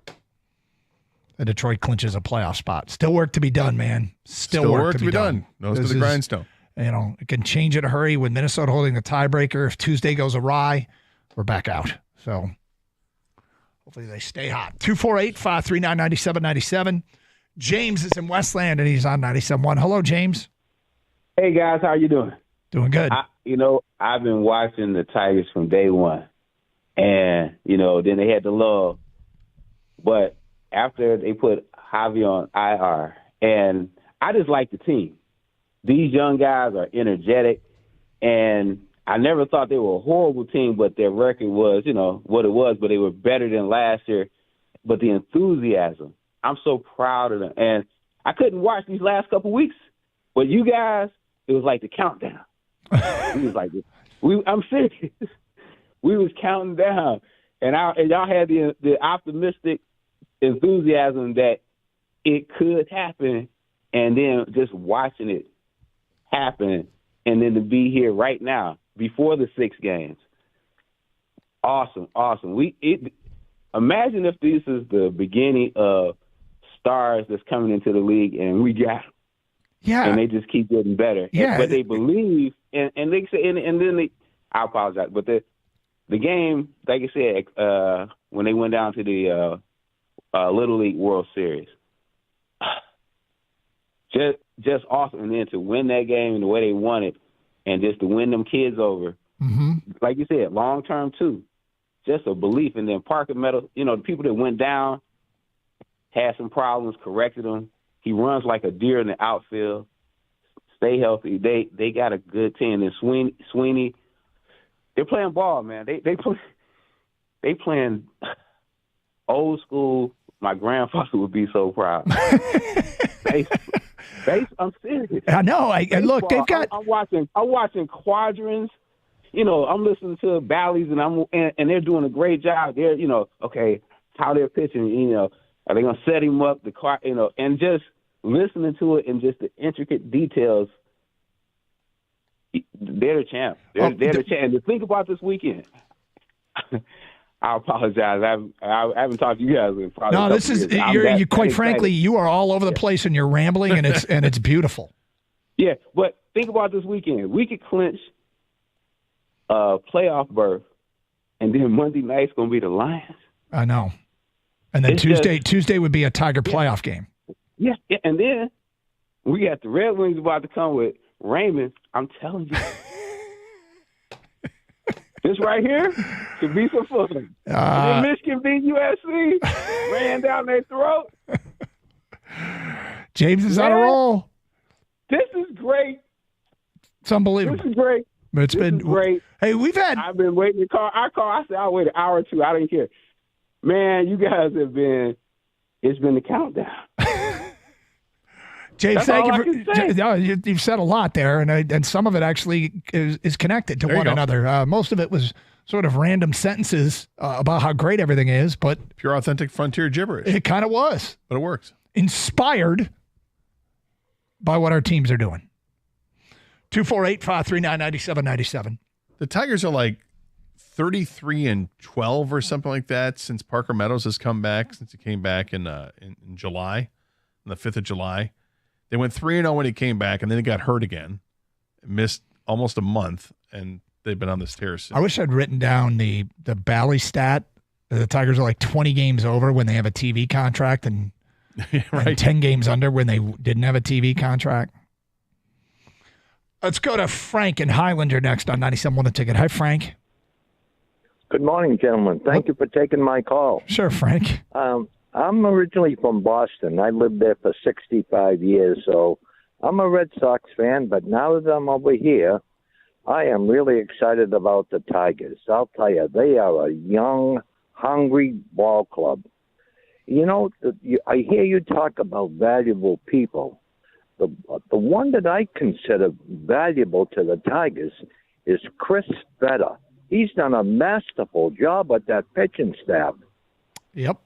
And Detroit clinches a playoff spot. Still work to be done, man. Still work to be done. Nose to the grindstone. It can change in a hurry with Minnesota holding the tiebreaker. If Tuesday goes awry, we're back out. So hopefully they stay hot. 248-539-9797. James is in Westland, and he's on 97.1. Hello, James. Hey, guys. How you doing? Doing good. I've been watching the Tigers from day one. And, then they had the love. But after they put Javi on IR, and I just like the team. These young guys are energetic, and I never thought they were a horrible team, but their record was, what it was, but they were better than last year. But the enthusiasm, I'm so proud of them. And I couldn't watch these last couple weeks, but you guys, it was like the countdown. It was like, I'm serious. We was counting down, and y'all had the optimistic enthusiasm that it could happen, and then just watching it happen, and then to be here right now before the 6 games. Awesome. Imagine if this is the beginning of stars that's coming into the league, and we got them. Yeah. And they just keep getting better. Yeah. But they believe, and they say, and then they, I apologize, but the game, like I said, when they went down to the Little League World Series, just awesome. And then to win that game and the way they won it, and just to win them kids over, like you said, long term too, just a belief. And then Parker Meadows, the people that went down had some problems, corrected them. He runs like a deer in the outfield. Stay healthy. They got a good team. And Sweeney, they're playing ball, man. They playing old school. My grandfather would be so proud. I'm serious. I know. Look, they've got. I'm watching quadrants. I'm listening to Bally's, and they're doing a great job. They're, okay, how they're pitching. Are they gonna set him up? And just listening to it and just the intricate details. They're the champ. They're the champ. And to think about this weekend. I apologize. I haven't talked to you guys in probably. No, this is you. Quite frankly, you are all over the place and you're rambling, and it's beautiful. Yeah, but think about this weekend. We could clinch a playoff berth, and then Monday night's going to be the Lions. I know. And then Tuesday would be a Tiger playoff game. Yeah, and then we got the Red Wings about to come with Raymond. I'm telling you. This right here could be some fun. And then Michigan beat USC, ran down their throat. James is on a roll. This is great. It's unbelievable. This is great. It's been great. Hey, I've been waiting to call. I said I'll wait an hour or two. I didn't care. Man, you guys have been. It's been the countdown. James, thank you. You've said a lot there, and some of it actually is connected to one another. Most of it was sort of random sentences about how great everything is, but pure authentic frontier gibberish. It kind of was, but it works. Inspired by what our teams are doing. 248-539-9797. The Tigers are like 33-12 or something like that since Parker Meadows has come back. Since he came back in July, on the 5th of July. They went 3-0 when he came back, and then he got hurt again. Missed almost a month, and they've been on this tear since. I wish I'd written down the Bally stat. The Tigers are like 20 games over when they have a TV contract, and, and 10 games under when they didn't have a TV contract. Let's go to Frank in Highlander next on 97.1 The Ticket. Hi, Frank. Good morning, gentlemen. Thank you for taking my call. Sure, Frank. I'm originally from Boston. I lived there for 65 years, so I'm a Red Sox fan. But now that I'm over here, I am really excited about the Tigers. I'll tell you, they are a young, hungry ball club. You know, I hear you talk about valuable people. The one that I consider valuable to the Tigers is Chris Vedder. He's done a masterful job with that pitching staff. Yep.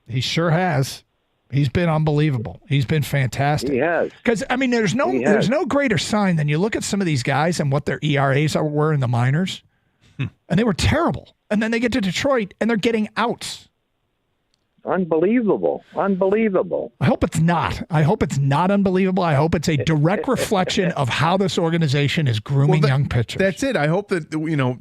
He sure has. He's been unbelievable. He's been fantastic. He has. Because, I mean, there's no greater sign than you look at some of these guys and what their ERAs were in the minors, and they were terrible. And then they get to Detroit, and they're getting outs. Unbelievable. I hope it's not. I hope it's not unbelievable. I hope it's a direct reflection of how this organization is grooming young pitchers. That's it. I hope that,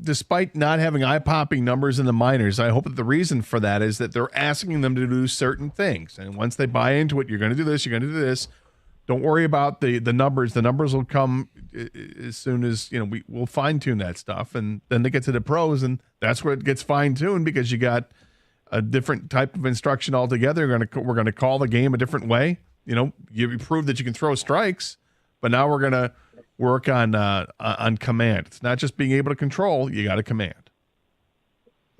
despite not having eye-popping numbers in the minors, I hope that the reason for that is that they're asking them to do certain things. And once they buy into it, you're going to do this, you're going to do this. Don't worry about the numbers. The numbers will come as soon as, we'll fine-tune that stuff. And then they get to the pros, and that's where it gets fine-tuned because you got a different type of instruction altogether. We're going to call the game a different way. You prove that you can throw strikes, but now we're going to work on command. It's not just being able to control. You got to command.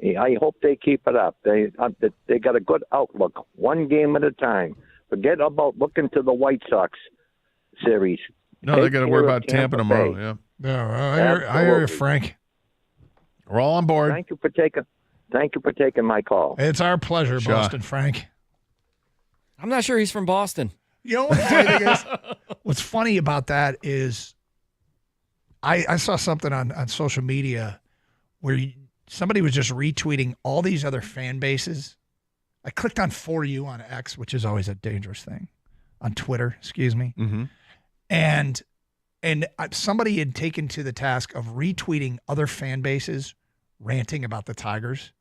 I hope they keep it up. They got a good outlook, one game at a time. Forget about looking to the White Sox series. No, they got to worry about Tampa tomorrow. Yeah. I hear you, Frank. We're all on board. Thank you for taking my call. It's our pleasure, Boston Frank. I'm not sure he's from Boston. You know what the funny thing is? What's funny about that is I saw something on social media where somebody was just retweeting all these other fan bases. I clicked on For You on X, which is always a dangerous thing, on Twitter, excuse me. Mm-hmm. And somebody had taken to the task of retweeting other fan bases ranting about the Tigers.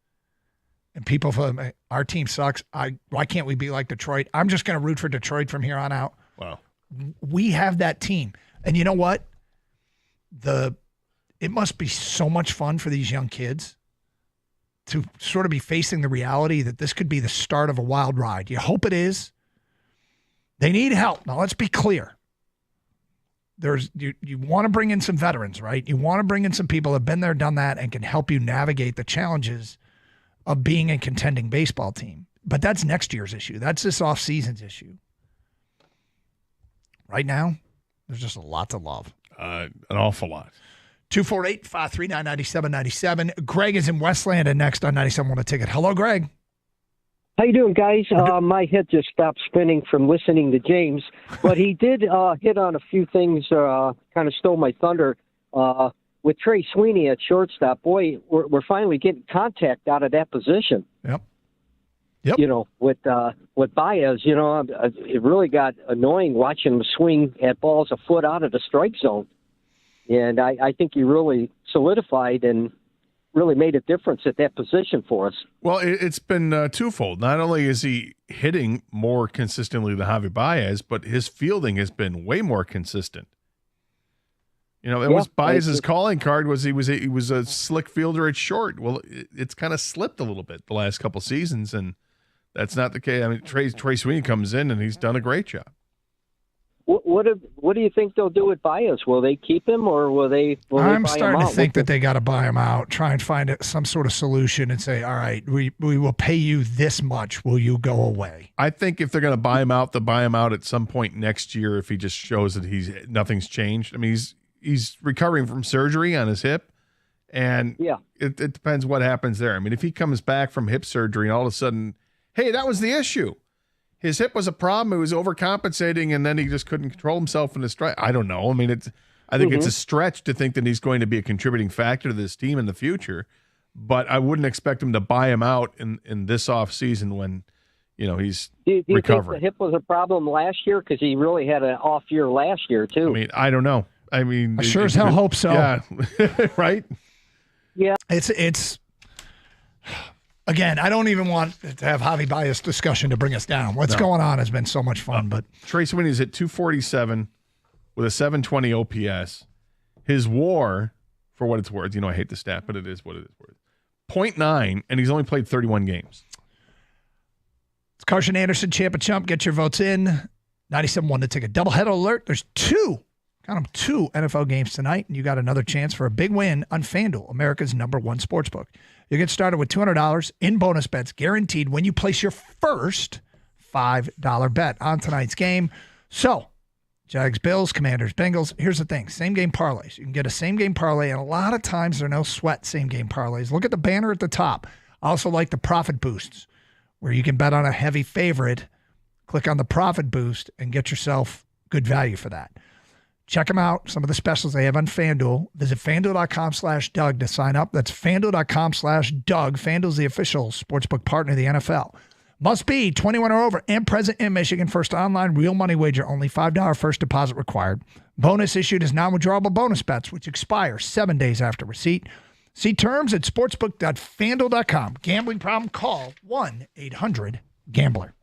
And people from our team sucks. Why can't we be like Detroit? I'm just going to root for Detroit from here on out. Wow. We have that team. And you know what? It must be so much fun for these young kids to sort of be facing the reality that this could be the start of a wild ride. You hope it is. They need help. Now, let's be clear. You want to bring in some veterans, right? You want to bring in some people that have been there, done that, and can help you navigate the challenges of being a contending baseball team. But that's next year's issue. That's this offseason's issue. Right now, there's just a lot to love. An awful lot. 248-539-9797. Greg is in Westland and next on 97 The Ticket. Hello, Greg. How you doing, guys? My head just stopped spinning from listening to James, but he did hit on a few things, kind of stole my thunder. With Trey Sweeney at shortstop, boy, we're finally getting contact out of that position. Yep. With Baez, it really got annoying watching him swing at balls a foot out of the strike zone. And I think he really solidified and really made a difference at that position for us. Well, it's been twofold. Not only is he hitting more consistently than Javi Baez, but his fielding has been way more consistent. Was Baez's calling card was he was a slick fielder at short. Well, it's kind of slipped a little bit the last couple seasons, and that's not the case. I mean, Trey Sweeney comes in and he's done a great job. What do you think they'll do with Baez? Will they keep him or will they? I'm starting to think that they got to buy him out. Try and find some sort of solution and say, all right, we will pay you this much. Will you go away? I think if they're going to buy him out, they'll buy him out at some point next year if he just shows that nothing's changed. I mean, he's recovering from surgery on his hip, and it depends what happens there. I mean, if he comes back from hip surgery and all of a sudden, hey, that was the issue. His hip was a problem. He was overcompensating, and then he just couldn't control himself in his strike. I don't know. I mean, I think it's a stretch to think that he's going to be a contributing factor to this team in the future, but I wouldn't expect him to buy him out in this offseason when, he's do you recovering. think the hip was a problem last year? Because he really had an off year last year, too. I mean, I don't know. I mean, I sure as hell hope so. Yeah, right? Yeah. It's again, I don't even want to have Javi Baez discussion to bring us down. What's going on has been so much fun. But Trey Sweeney's at 247 with a 720 OPS. His WAR, for what it's worth, I hate the stat, but it is what it is worth, 0.9, and he's only played 31 games. It's Carson Anderson, Champ and Chump. Get your votes in. 97.1 The Ticket. Doubleheader alert. There's two NFL games tonight, and you got another chance for a big win on FanDuel, America's #1 sportsbook. You get started with $200 in bonus bets guaranteed when you place your first $5 bet on tonight's game. So, Jags, Bills, Commanders, Bengals. Here's the thing. Same game parlays. You can get a same game parlay, and a lot of times they're no sweat same game parlays. Look at the banner at the top. I also like the profit boosts, where you can bet on a heavy favorite. Click on the profit boost and get yourself good value for that. Check them out. Some of the specials they have on FanDuel. Visit FanDuel.com/Doug to sign up. That's FanDuel.com/Doug. FanDuel's the official sportsbook partner of the NFL. Must be 21 or over and present in Michigan. First online real money wager. Only $5 first deposit required. Bonus issued as non-withdrawable bonus bets, which expire 7 days after receipt. See terms at sportsbook.fanduel.com. Gambling problem? Call 1-800-GAMBLER.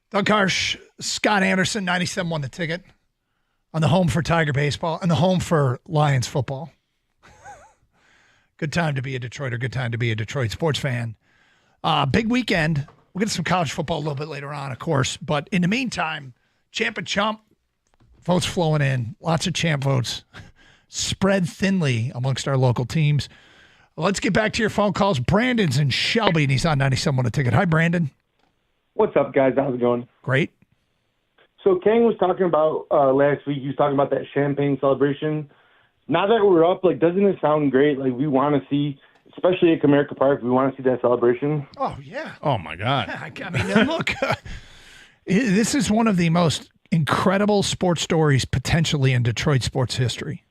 Doug Karsch, Scott Anderson, 97 won the ticket on the home for Tiger baseball and the home for Lions football. Good time to be a Detroiter. Good time to be a Detroit sports fan. Big weekend. We'll get to some college football a little bit later on, of course. But in the meantime, Champ and Chump, votes flowing in. Lots of Champ votes. Spread thinly amongst our local teams. Let's get back to your phone calls. Brandon's in Shelby, and he's on 97 on a ticket. Hi, Brandon. What's up, guys? How's it going? Great. So Kang was talking about last week. He was talking about that champagne celebration. Now that we're up, like, doesn't it sound great? Like, we want to see, especially at Comerica Park, we want to see that celebration. Oh, yeah. Oh, my God. I mean, look, this is one of the most incredible sports stories potentially in Detroit sports history.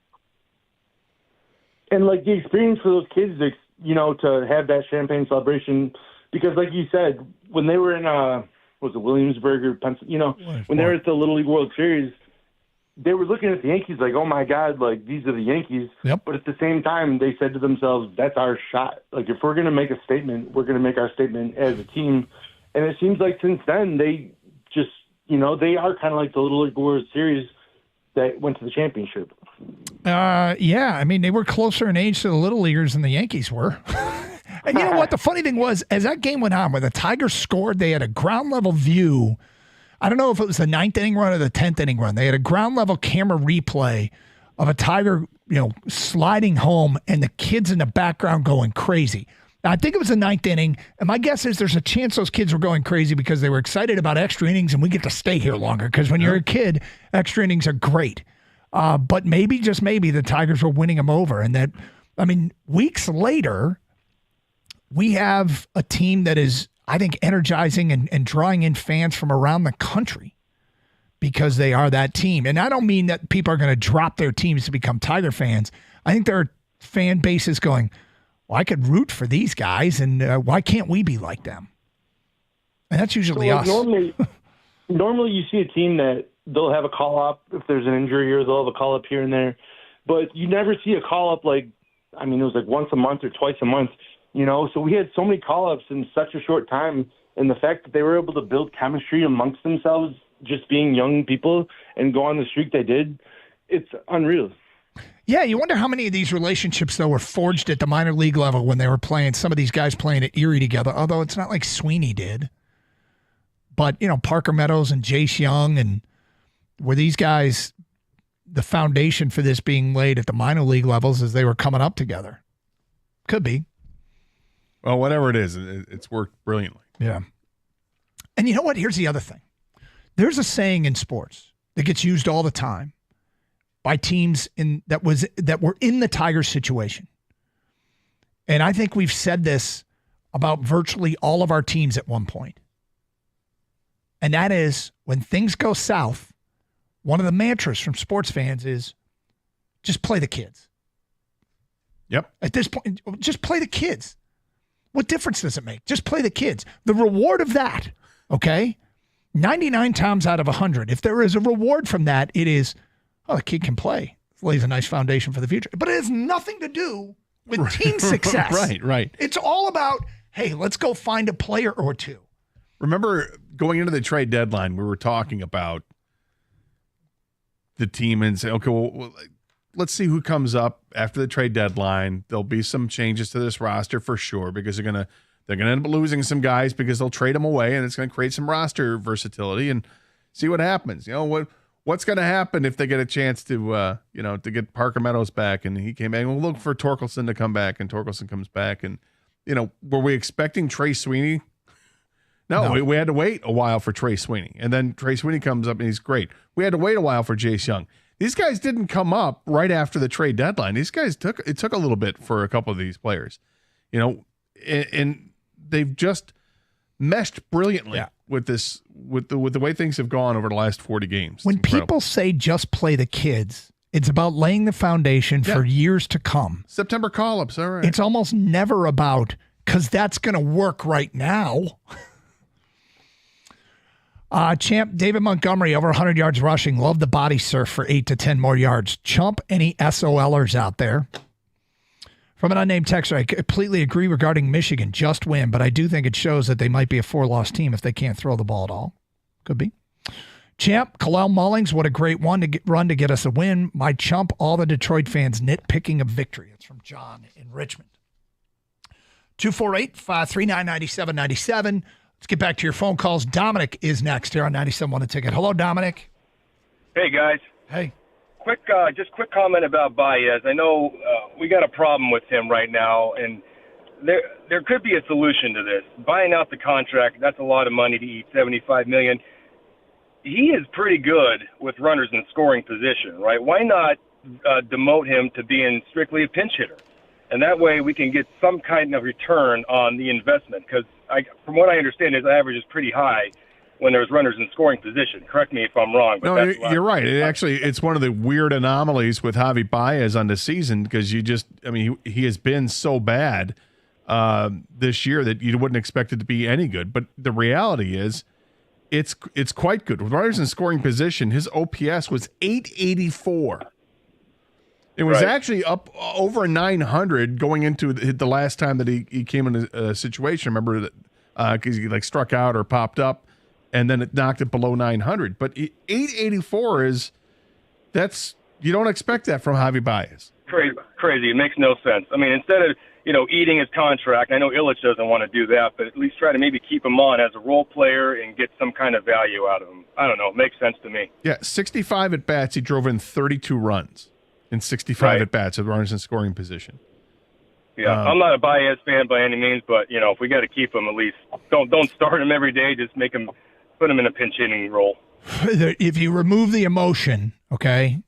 And, like, the experience for those kids, you know, to have that champagne celebration, because, like you said, when they were in, was it Williamsburg or Pennsylvania, you know, when they were at the Little League World Series, they were looking at the Yankees like, oh, my God, like, these are the Yankees. Yep. But at the same time, they said to themselves, that's our shot. Like, if we're going to make a statement, we're going to make our statement as a team. And it seems like since then, they just, you know, they are kind of like the Little League World Series that went to the championship. Yeah, I mean, they were closer in age to the Little Leaguers than the Yankees were. And you know what? The funny thing was, as that game went on, when the Tigers scored, they had a ground-level view. I don't know if it was the 9th inning run or the 10th inning run. They had a ground-level camera replay of a Tiger, you know, sliding home and the kids in the background going crazy. Now, I think it was the 9th inning, and my guess is there's a chance those kids were going crazy because they were excited about extra innings and we get to stay here longer because when you're a kid, extra innings are great. But maybe, just maybe, the Tigers were winning them over. And that, I mean, weeks later, we have a team that is, I think, energizing and drawing in fans from around the country because they are that team. And I don't mean that people are going to drop their teams to become Tiger fans. I think there are fan bases going, well, I could root for these guys, and why can't we be like them? And that's usually us. Normally you see a team that they'll have a call-up if there's an injury or they'll have a call-up here and there. But you never see a call-up like, I mean, it was like once a month or twice a month. You know, so we had so many call-ups in such a short time, and the fact that they were able to build chemistry amongst themselves, just being young people, and go on the streak they did, it's unreal. Yeah, you wonder how many of these relationships, though, were forged at the minor league level when they were playing, some of these guys playing at Erie together, although it's not like Sweeney did. But, you know, Parker Meadows and Jace Young, and were these guys the foundation for this being laid at the minor league levels as they were coming up together? Could be. Well, whatever it is, it's worked brilliantly. Yeah. And you know what? Here's the other thing. There's a saying in sports that gets used all the time by teams that were in the Tigers situation. And I think we've said this about virtually all of our teams at one point. And that is, when things go south, one of the mantras from sports fans is just play the kids. Yep. At this point, just play the kids. What difference does it make? Just play the kids. The reward of that, okay, 99 times out of 100, if there is a reward from that, it is, oh, the kid can play. It lays a nice foundation for the future. But it has nothing to do with team success. Right. It's all about, hey, let's go find a player or two. Remember, going into the trade deadline, we were talking about the team and say, okay, well, let's see who comes up after the trade deadline. There'll be some changes to this roster for sure because they're gonna end up losing some guys because they'll trade them away, and it's going to create some roster versatility and see what happens. You know what's going to happen if they get a chance to to get Parker Meadows back, and he came back. We'll look for Torkelson to come back, and Torkelson comes back, and were we expecting Trey Sweeney? No. We had to wait a while for Trey Sweeney, and then Trey Sweeney comes up and he's great. We had to wait a while for Jace Young. These guys didn't come up right after the trade deadline. These guys took a little bit for a couple of these players, and they've just meshed brilliantly with this, with the way things have gone over the last 40 games. When people say just play the kids, it's about laying the foundation for years to come. September call-ups, all right. It's almost never about, because that's going to work right now. Champ, David Montgomery, over 100 yards rushing. Love the body surf for 8 to 10 more yards. Chump, any SOLers out there? From an unnamed texter, I completely agree regarding Michigan. Just win, but I do think it shows that they might be a 4-loss team if they can't throw the ball at all. Could be. Champ, Kalel Mullings, what a great run to get us a win. My Chump, all the Detroit fans nitpicking a victory. It's from John in Richmond. 248-539-9797. Let's get back to your phone calls. Dominic is next here on 97.1 The Ticket. Hello, Dominic. Hey, guys. Hey. Quick comment about Baez. I know we got a problem with him right now, and there could be a solution to this. Buying out the contract, that's a lot of money to eat, $75 million. He is pretty good with runners in scoring position, right? Why not demote him to being strictly a pinch hitter? And that way we can get some kind of return on the investment, because from what I understand, his average is pretty high when there's runners in scoring position. Correct me if I'm wrong. But No, you're right. It's one of the weird anomalies with Javi Baez on the season, because he has been so bad this year that you wouldn't expect it to be any good. But the reality is it's quite good. With runners in scoring position, his OPS was 884. It was actually up over 900 going into the last time that he came in a situation. Remember that because he struck out or popped up, and then it knocked it below 900. But 884 you don't expect that from Javi Baez. Crazy. It makes no sense. I mean, instead of eating his contract, I know Illich doesn't want to do that, but at least try to maybe keep him on as a role player and get some kind of value out of him. I don't know. It makes sense to me. Yeah, 65 at bats. He drove in 32 runs. In 65 at bats with runners in scoring position. Yeah, I'm not a Baez fan by any means, but if we got to keep him, at least don't start him every day. Just put him in a pinch hitting role. If you remove the emotion, okay,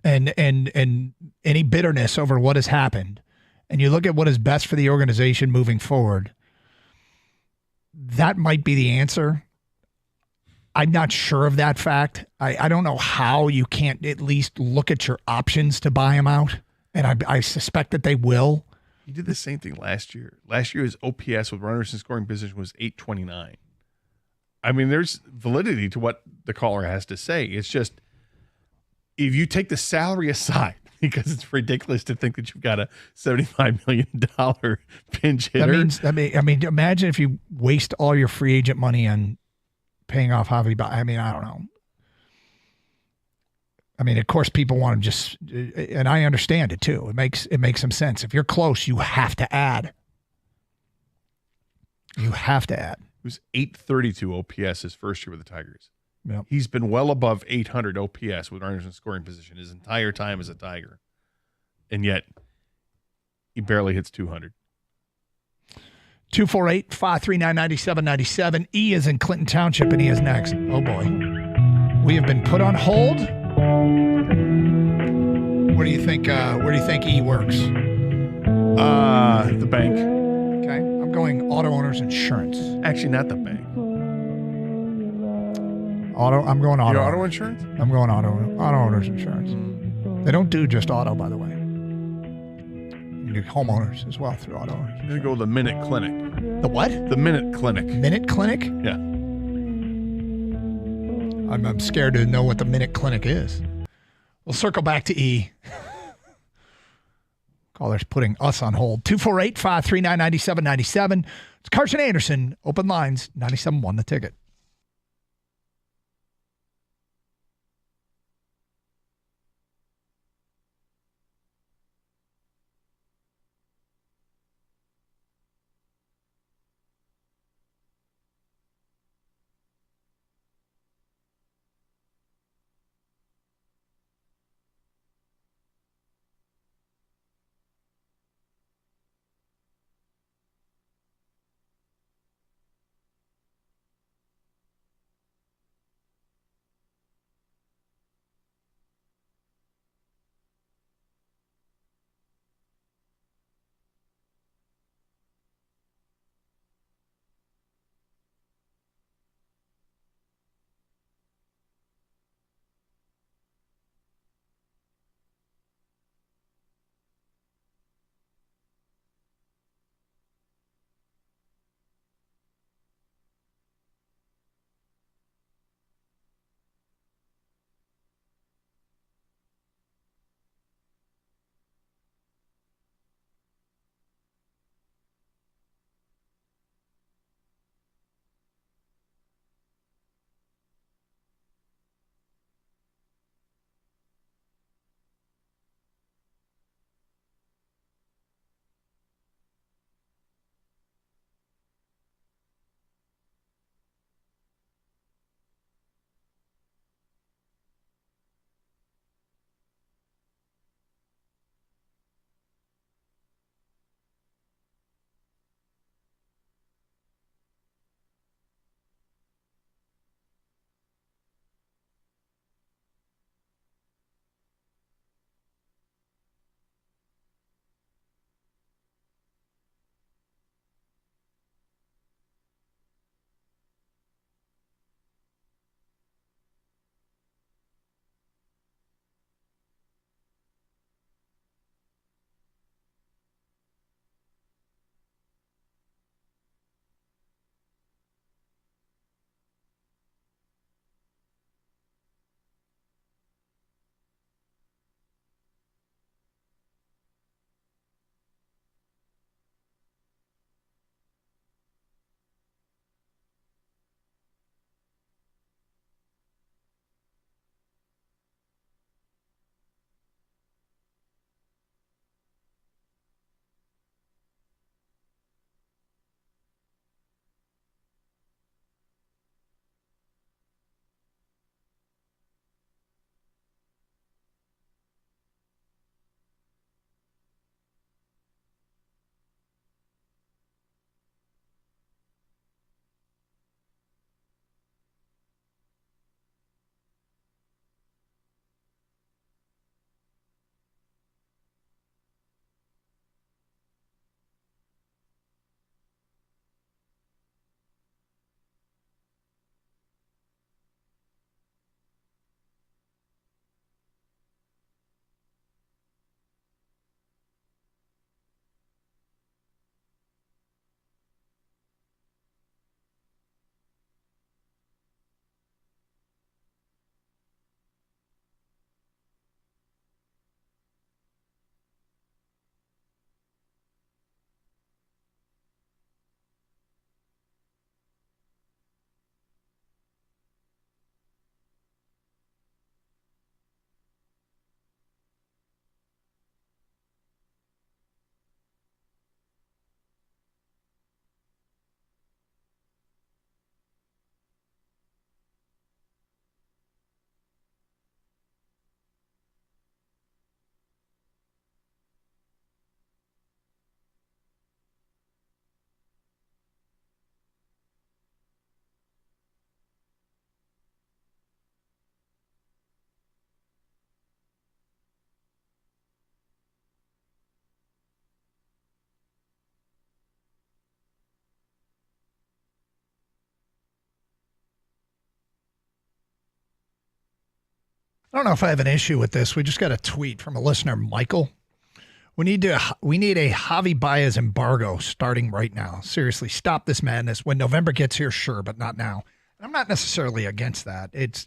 and any bitterness over what has happened, and you look at what is best for the organization moving forward, that might be the answer. I'm not sure of that fact. I don't know how you can't at least look at your options to buy him out, and I suspect that they will. He did the same thing last year. Last year, his OPS with runners in scoring position was 829. I mean, there's validity to what the caller has to say. It's just, if you take the salary aside, because it's ridiculous to think that you've got a $75 million pinch hitter. I mean, imagine if you waste all your free agent money on paying off Javi. I mean, I don't know. I mean, of course, people want to just, and I understand it too. It makes some sense. If you're close, you have to add. You have to add. It was 832 OPS his first year with the Tigers. Yep. He's been well above 800 OPS with runners in scoring position his entire time as a Tiger, and yet he barely hits 200. 248-539-9797. E is in Clinton Township, and he is next. Oh, boy. We have been put on hold. Where do you think E works? The bank. Okay. I'm going auto owners insurance. Actually, not the bank. I'm going auto. Your auto insurance? I'm going auto owners insurance. They don't do just auto, by the way. You do homeowners as well through auto owners. I'm going to go the Minute Clinic. The what? The Minute Clinic. Minute Clinic? Yeah. I'm scared to know what the Minute Clinic is. We'll circle back to E. Caller's putting us on hold. 248-539-9797. It's Carson Anderson. Open lines, 97.1 The Ticket. I don't know if I have an issue with this. We just got a tweet from a listener, Michael. We need a Javi Baez embargo starting right now. Seriously, stop this madness. When November gets here, sure, but not now. I'm not necessarily against that. It's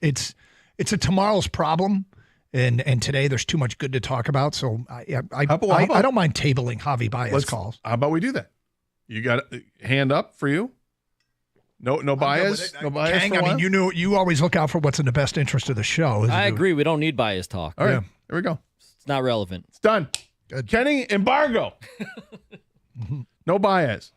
a tomorrow's problem, and today there's too much good to talk about. So I don't mind tabling Javi Baez calls. How about we do that? You got a hand up for you? No Baez? No Baez Kang, for a while? you always look out for what's in the best interest of the show. I agree. We don't need Baez talk. All right, there we go. It's not relevant. It's done. Kenny, embargo. No Baez.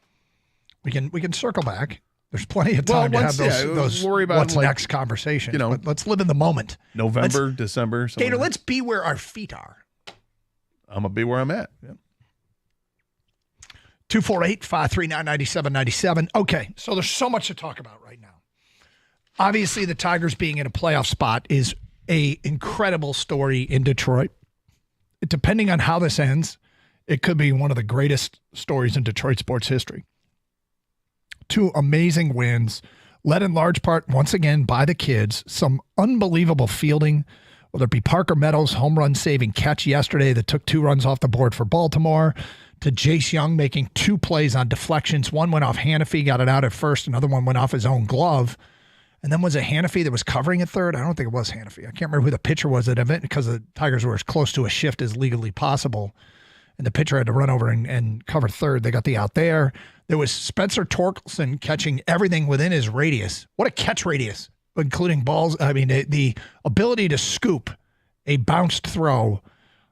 We can circle back. There's plenty of time to have those worry about what's next conversations. But let's live in the moment. November, December. Gator, let's be where our feet are. I'm going to be where I'm at. Yeah. 248-539-9797. Okay, so there's so much to talk about right now. Obviously, the Tigers being in a playoff spot is a incredible story in Detroit. Depending on how this ends, it could be one of the greatest stories in Detroit sports history. 2 amazing wins, led in large part, once again, by the kids. Some unbelievable fielding, whether it be Parker Meadows' home run saving catch yesterday that took 2 runs off the board for Baltimore, to Jace Young making 2 plays on deflections. One went off Hannafy, got it out at first. Another one went off his own glove. And then was it Hannafy that was covering at third? I don't think it was Hannafy. I can't remember who the pitcher was at event because the Tigers were as close to a shift as legally possible. And the pitcher had to run over and cover third. They got the out there. There was Spencer Torkelson catching everything within his radius. What a catch radius, including balls. I mean, the ability to scoop a bounced throw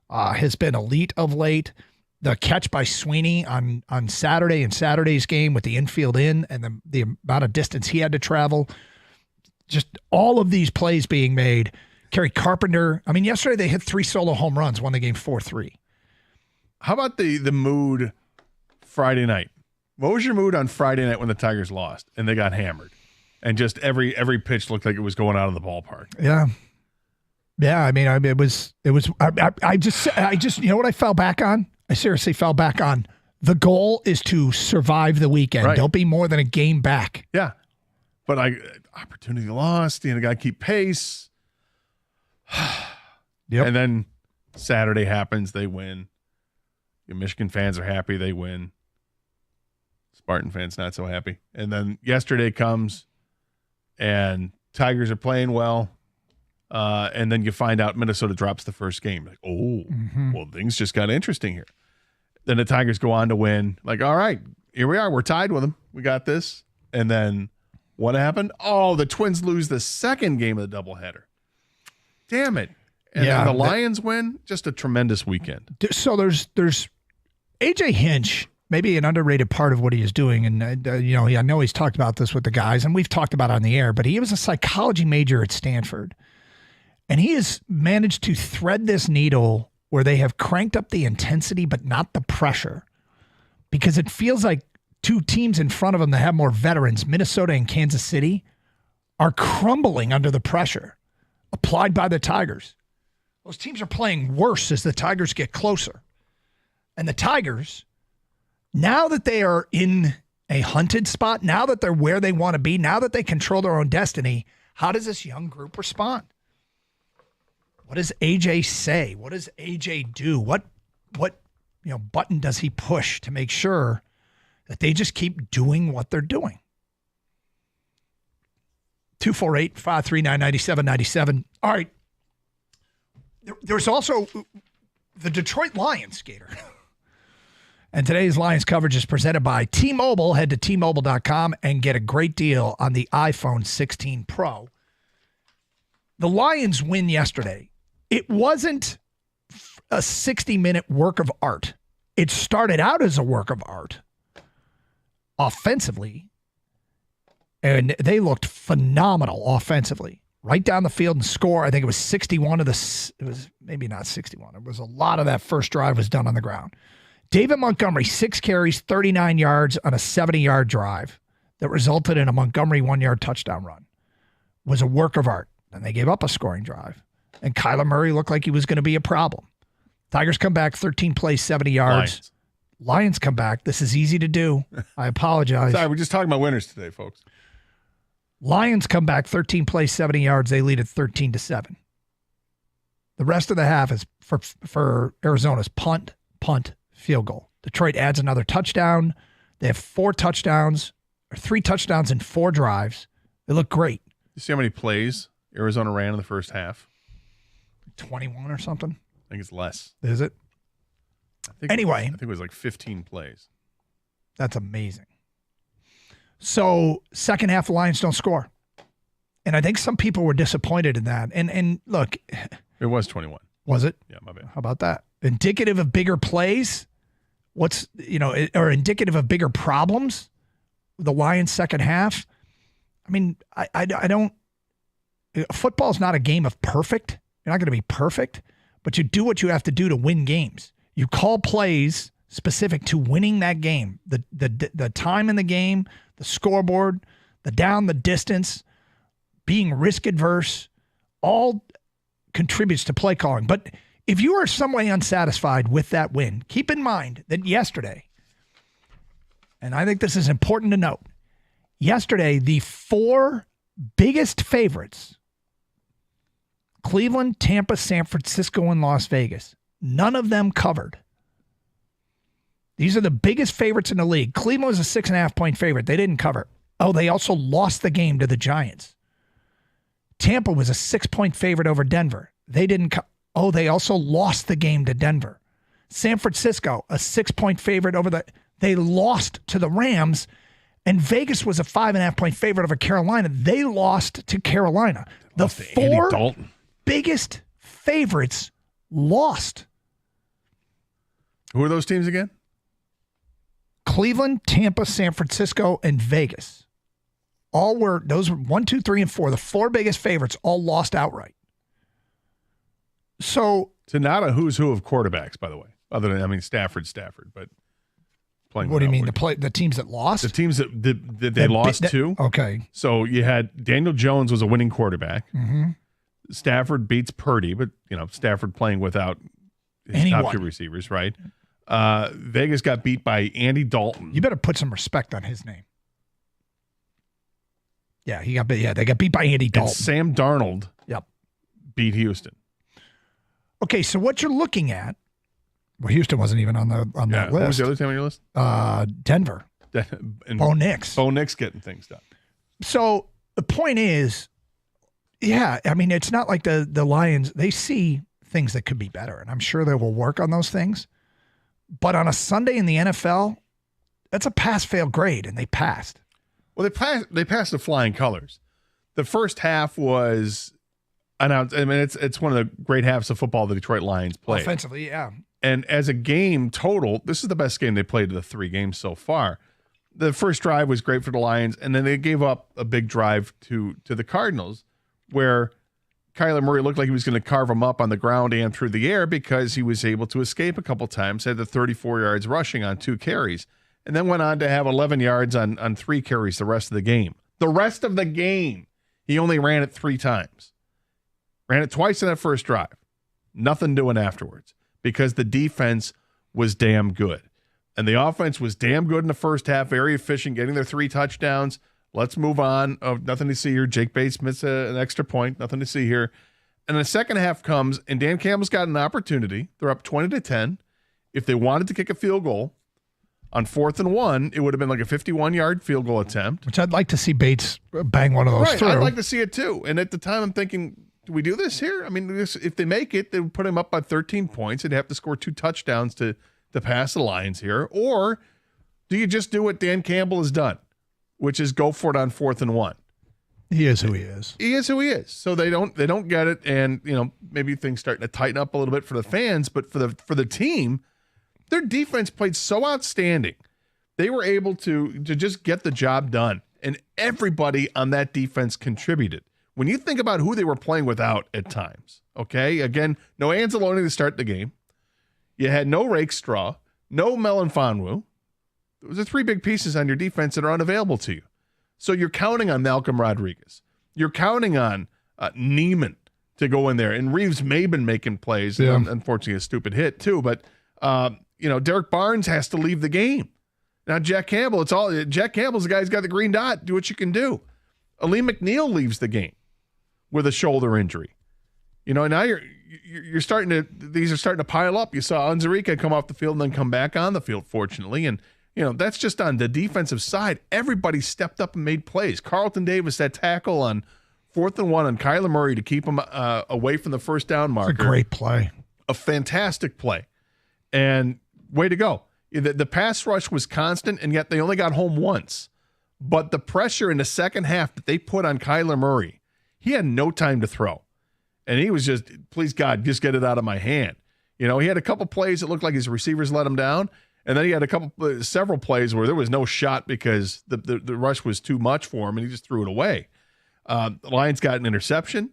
has been elite of late. The catch by Sweeney on Saturday in Saturday's game with the infield in and the amount of distance he had to travel. Just all of these plays being made. Kerry Carpenter. I mean, yesterday they hit 3 solo home runs, won the game 4-3. How about the mood Friday night? What was your mood on Friday night when the Tigers lost and they got hammered? And just every pitch looked like it was going out of the ballpark. Yeah. Yeah, I mean, it was I just you know what I fell back on? I seriously fell back on. The goal is to survive the weekend. Right. Don't be more than a game back. Yeah. But opportunity lost. You got to keep pace. Yep. And then Saturday happens. They win. Your Michigan fans are happy. They win. Spartan fans not so happy. And then yesterday comes, and Tigers are playing well. And then you find out Minnesota drops the first game. Like, well, things just got interesting here. Then the Tigers go on to win. Like, all right, here we are. We're tied with them. We got this. And then what happened? Oh, the Twins lose the second game of the doubleheader. Damn it. And then the Lions win. Just a tremendous weekend. So there's A.J. Hinch, maybe an underrated part of what he is doing. And, I know he's talked about this with the guys, and we've talked about it on the air, but he was a psychology major at Stanford. And he has managed to thread this needle where they have cranked up the intensity but not the pressure, because it feels like 2 teams in front of them that have more veterans, Minnesota and Kansas City, are crumbling under the pressure applied by the Tigers. Those teams are playing worse as the Tigers get closer. And the Tigers, now that they are in a hunted spot, now that they're where they want to be, now that they control their own destiny, how does this young group respond? What does AJ say? What does AJ do? What button does he push to make sure that they just keep doing what they're doing? 248-539-9797. All right. There's also the Detroit Lions, Gator. And today's Lions coverage is presented by T-Mobile. Head to T-Mobile.com and get a great deal on the iPhone 16 Pro. The Lions win yesterday. It wasn't a 60-minute work of art. It started out as a work of art offensively, and they looked phenomenal offensively. Right down the field and score. I think it was 61 of it was maybe not 61. It was a lot of that first drive was done on the ground. David Montgomery, 6 carries, 39 yards on a 70-yard drive that resulted in a Montgomery 1-yard touchdown run. Was a work of art. And they gave up a scoring drive. And Kyler Murray looked like he was going to be a problem. Tigers come back, 13 plays, 70 yards. Lions come back. This is easy to do. I apologize. Sorry, we're just talking about winners today, folks. Lions come back, 13 plays, 70 yards. They lead at 13-7. The rest of the half is for Arizona's punt, field goal. Detroit adds another touchdown. They have 3 touchdowns in 4 drives. They look great. You see how many plays Arizona ran in the first half? 21 or something. I think it's less. Is it? I think it was like 15 plays. That's amazing. So second half, the Lions don't score. And I think some people were disappointed in that. And look. It was 21. Was it? Yeah, my bad. How about that? Indicative of bigger plays? Or indicative of bigger problems? The Lions' second half? I mean, I don't. Football's not a game of perfect. You're not going to be perfect, but you do what you have to do to win games. You call plays specific to winning that game. The time in the game, the scoreboard, the down, the distance, being risk adverse, all contributes to play calling. But if you are some way unsatisfied with that win, keep in mind that yesterday, and I think this is important to note, yesterday, the 4 biggest favorites, Cleveland, Tampa, San Francisco, and Las Vegas, none of them covered. These are the biggest favorites in the league. Cleveland was a 6.5-point favorite. They didn't cover. Oh, they also lost the game to the Giants. Tampa was a 6-point favorite over Denver. They didn't Oh, they also lost the game to Denver. San Francisco, a 6-point favorite over they lost to the Rams. And Vegas was a 5.5-point favorite over Carolina. They lost to Carolina. The 4 biggest favorites lost. Who are those teams again? Cleveland, Tampa, San Francisco, and Vegas. Those were 1, 2, 3, and 4. The 4 biggest favorites all lost outright. So to not a who's who of quarterbacks, by the way. Other than Stafford, but playing. What do you mean? The teams that lost? The teams that they lost to. Okay. So you had Daniel Jones was a winning quarterback. Mm-hmm. Stafford beats Purdy, but Stafford playing without his top 2 receivers, right? Vegas got beat by Andy Dalton. You better put some respect on his name. Yeah, they got beat by Andy Dalton. And Sam Darnold. Yep. Beat Houston. Okay, so what you're looking at, well, Houston wasn't even on that list. What was the other team on your list? Denver. Bo Nix. Bo Nix getting things done. So the point is, it's not like the Lions, they see things that could be better, and I'm sure they will work on those things. But on a Sunday in the NFL, that's a pass-fail grade, and they passed. Well, they passed the flying colors. The first half was announced. It's one of the great halves of football the Detroit Lions played. Offensively, yeah. And as a game total, this is the best game they played of the 3 games so far. The first drive was great for the Lions, and then they gave up a big drive to the Cardinals, where Kyler Murray looked like he was going to carve them up on the ground and through the air because he was able to escape a couple times, had the 34 yards rushing on 2 carries, and then went on to have 11 yards on 3 carries the rest of the game. The rest of the game, he only ran it 3 times. Ran it twice in that first drive. Nothing doing afterwards because the defense was damn good. And the offense was damn good in the first half, very efficient, getting their 3 touchdowns. Let's move on. Nothing to see here. Jake Bates missed an extra point. Nothing to see here. And the second half comes, and Dan Campbell's got an opportunity. They're up 20-10. If they wanted to kick a field goal on 4th and 1, it would have been like a 51-yard field goal attempt. Which I'd like to see Bates bang one of those through. I'd like to see it too. And at the time, I'm thinking, do we do this here? If they make it, they would put him up by 13 points. They'd have to score 2 touchdowns to pass the Lions here. Or do you just do what Dan Campbell has done, which is go for it on 4th and 1? He is who he is. He is who he is. So they don't get it, and maybe things starting to tighten up a little bit for the fans, but for the team, their defense played so outstanding. They were able to just get the job done, and everybody on that defense contributed. When you think about who they were playing without at times, okay? Again, no Anzalone to start the game. You had no Rakestraw, no Melanfonwu. Those are 3 big pieces on your defense that are unavailable to you. So you're counting on Malcolm Rodriguez. You're counting on Neiman to go in there. And Reeves-Maben making plays. Yeah. Unfortunately, a stupid hit too. But, Derek Barnes has to leave the game. Now, Jack Campbell's the guy who's got the green dot. Do what you can do. Aleem McNeil leaves the game with a shoulder injury. Now you're starting to, these are starting to pile up. You saw Unzarika come off the field and then come back on the field, fortunately. And, that's just on the defensive side. Everybody stepped up and made plays. Carlton Davis, that tackle on 4th and 1 on Kyler Murray to keep him away from the first down marker. It's a great play. A fantastic play. And way to go. The pass rush was constant, and yet they only got home once. But the pressure in the second half that they put on Kyler Murray, he had no time to throw. And he was just, please God, just get it out of my hand. He had a couple plays that looked like his receivers let him down. And then he had several plays where there was no shot because the rush was too much for him, and he just threw it away. The Lions got an interception.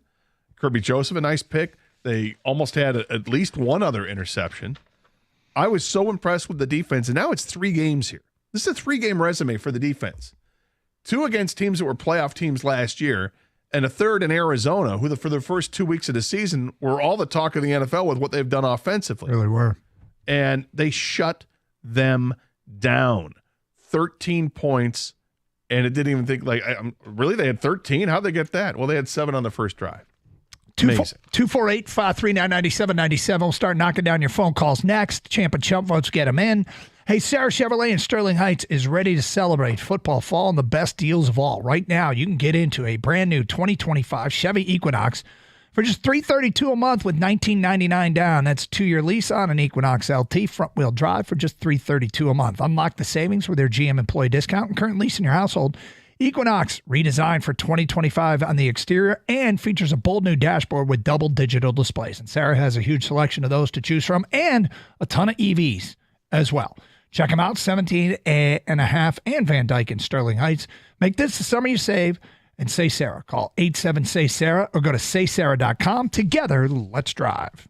Kirby Joseph, a nice pick. They almost had at least one other interception. I was so impressed with the defense, and now it's 3 games here. This is a 3-game resume for the defense. 2 against teams that were playoff teams last year, and a third in Arizona, who for the first 2 weeks of the season were all the talk of the NFL with what they've done offensively. Really were. And they shut them down. 13 points, and it didn't even think really they had 13? How'd they get that? Well, they had 7 on the first drive. 248-539-9797. We'll start knocking down your phone calls next. Champ and Chump votes, get them in. Hey, Sarah Chevrolet in Sterling Heights is ready to celebrate football fall and the best deals of all. Right now, you can get into a brand new 2025 Chevy Equinox for just $332 a month with $19.99 down. That's a 2-year lease on an Equinox LT front-wheel drive for just $332 a month. Unlock the savings with their GM employee discount and current lease in your household. Equinox, redesigned for 2025 on the exterior and features a bold new dashboard with double digital displays. And Sarah has a huge selection of those to choose from and a ton of EVs as well. Check them out, 17 and a half and Van Dyke in Sterling Heights. Make this the summer you save and say Sarah. Call 87-SAY-SARAH or go to saysarah.com. Together, let's drive.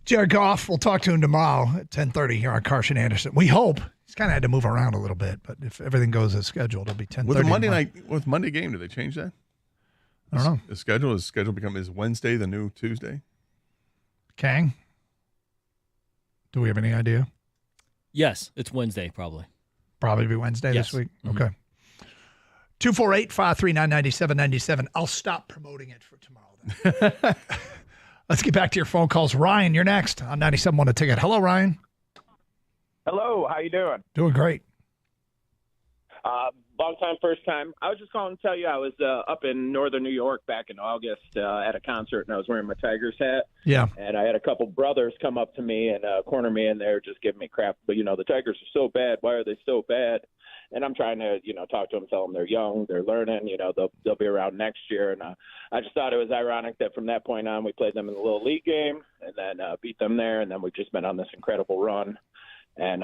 Jared Goff, we'll talk to him tomorrow at 10:30 here on Carson Anderson. We hope. He's kind of had to move around a little bit, but if everything goes as scheduled, it'll be 10:30. With the Monday game, do they change that? I don't know. The schedule is Wednesday the new Tuesday? Kang, do we have any idea? Yes, it's Wednesday probably. Probably be Wednesday Yes. this week. Mhm. Okay. 248-539-9797. I'll stop promoting it for tomorrow then. Let's get back to your phone calls. Ryan, you're next on 97.1 The Ticket. Hello, Ryan. Hello, how you doing? Doing great. Long time, first time. I was just calling to tell you I was up in northern New York back in August at a concert, and I was wearing my Tigers hat. Yeah. And I had a couple brothers come up to me and corner me, and they're just giving me crap. But, the Tigers are so bad. Why are they so bad? And I'm trying to, talk to them, tell them they're young, they're learning, they'll be around next year. And I just thought it was ironic that from that point on we played them in the Little League game and then beat them there, and then we've just been on this incredible run. And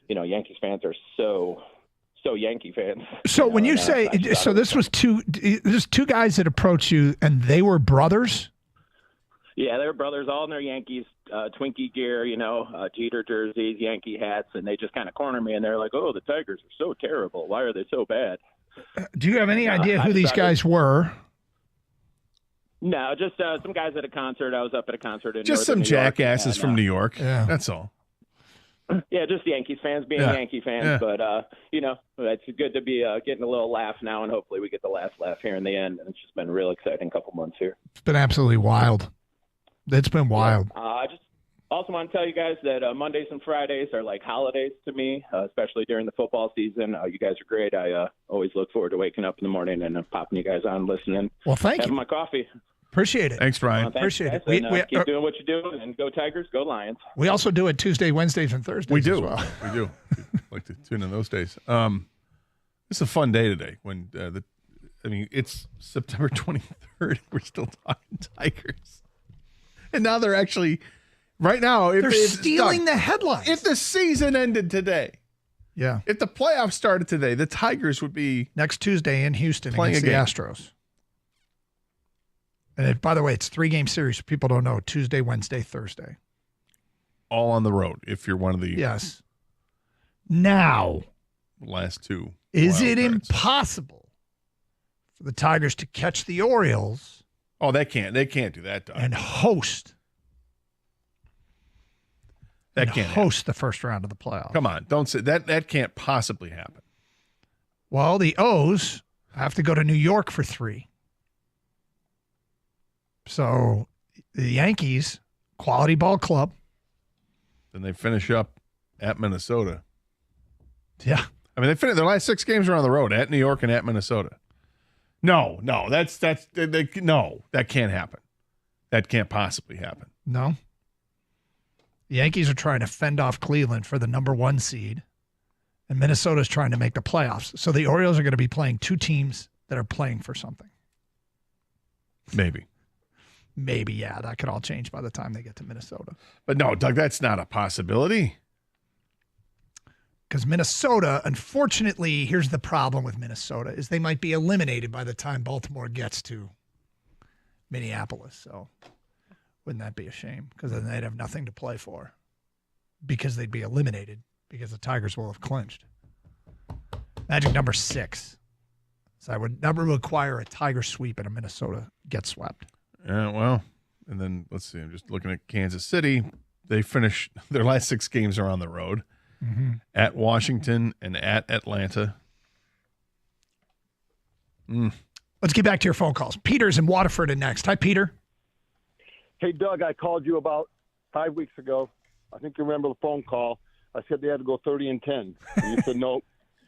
Yankees fans are so Yankee fans. So when you say, this was there's two guys that approached you, and they were brothers? Yeah, they were brothers, all in their Yankees Twinkie gear, Jeter jerseys, Yankee hats, and they just kind of corner me, and they're like, "Oh, the Tigers are so terrible. Why are they so bad?" Do you have any idea who these guys were? No, just some guys at a concert. I was up at a concert in Just northern some New York, jackasses and, from New York. Yeah. That's all. Yeah, just Yankees fans being Yeah. Yankee fans. Yeah. But, it's good to be getting a little laugh now, and hopefully we get the last laugh here in the end. And it's just been a real exciting couple months here. It's been absolutely wild. It's been wild. I just also want to tell you guys that Mondays and Fridays are like holidays to me, especially during the football season. You guys are great. I always look forward to waking up in the morning and popping you guys on, listening. Well, thank having you. my coffee. Appreciate it. Thanks, Ryan. Thanks, Appreciate guys, it. and, keep doing what you're doing, and go Tigers, go Lions. We also do it Tuesday, Wednesdays, and Thursdays We do. as well. We do. Like to tune in those days. It's a fun day today when it's September 23rd. We're still talking Tigers. And now they're actually, right now, They're stealing the headlines. If the season ended today, Yeah. if the playoffs started today, the Tigers would be Next Tuesday in Houston Playing against a the game. Astros. And by the way, it's 3-game series. So people don't know. Tuesday, Wednesday, Thursday. all on the road if you're one of the Yes. Now, last two. is wild it cards. impossible for the Tigers to catch the Orioles Oh, they can't do that, Doug. and host That can't host the first round of the playoffs? Come on, don't say that. That can't possibly happen. Well, the O's have to go to New York for 3. So the Yankees, quality ball club. Then they finish up at Minnesota. Yeah. I mean, they finished their last 6 games are on the road at New York and at Minnesota. No, that can't happen. That can't possibly happen. No. The Yankees are trying to fend off Cleveland for the number 1 seed, and Minnesota's trying to make the playoffs. So the Orioles are going to be playing 2 teams that are playing for something. Maybe, yeah. That could all change by the time they get to Minnesota. but no, Doug, that's not a possibility. Because Minnesota, unfortunately, here's the problem with Minnesota, is they might be eliminated by the time Baltimore gets to Minneapolis. So wouldn't that be a shame? Because then they'd have nothing to play for because they'd be eliminated because the Tigers will have clinched. Magic number 6. So I would never require a Tiger sweep and a Minnesota get swept. Yeah, well, and then let's see. I'm just looking at Kansas City. They finish their last 6 games are on the road. At Washington and at Atlanta. Let's get back to your phone calls. Peter's in Waterford and next. Hi, Peter. Hey, Doug, I called you about 5 weeks ago. I think you remember the phone call. I said they had to go 30-10. And you said no.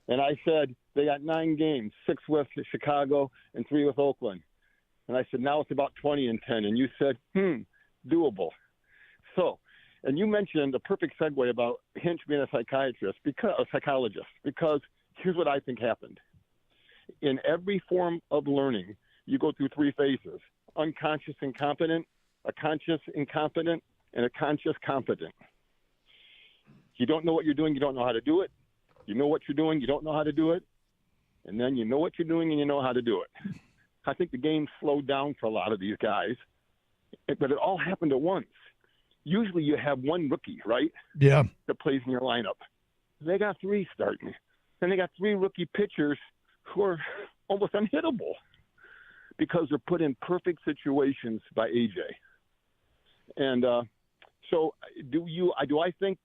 And I said they got 9 games, 6 with Chicago and 3 with Oakland. And I said now it's about 20-10. And you said, doable. So, and you mentioned a perfect segue about Hinch being a psychologist, because here's what I think happened. In every form of learning, you go through 3 phases: unconscious incompetent, a conscious incompetent, and a conscious competent. You don't know what you're doing, you don't know how to do it. You know what you're doing, you don't know how to do it. And then you know what you're doing and you know how to do it. I think the game slowed down for a lot of these guys, but it all happened at once. usually you have one rookie, right? Yeah. That plays in your lineup. They got 3 starting. Then they got 3 rookie pitchers who are almost unhittable because they're put in perfect situations by AJ. And so do I think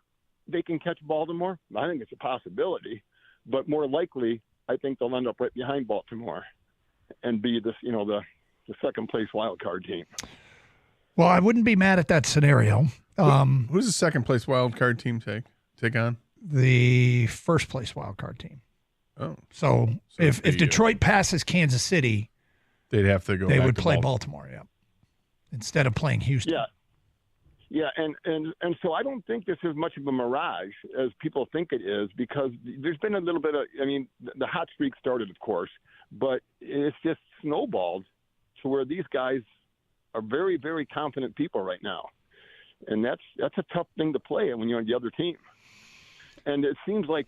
they can catch Baltimore? I think it's a possibility, but more likely, I think they'll end up right behind Baltimore and be this, the second place wild card team. Well, I wouldn't be mad at that scenario. Who's the second place wild card team take on? The first place wild card team. Oh, so if Detroit passes Kansas City, they'd have to go. They back would to play Baltimore, yeah, instead of playing Houston. Yeah, and so I don't think this is much of a mirage as people think it is, because there's been a little bit of, the hot streak started, of course, but it's just snowballed to where these guys are very, very confident people right now, and that's a tough thing to play when you're on the other team. And it seems like,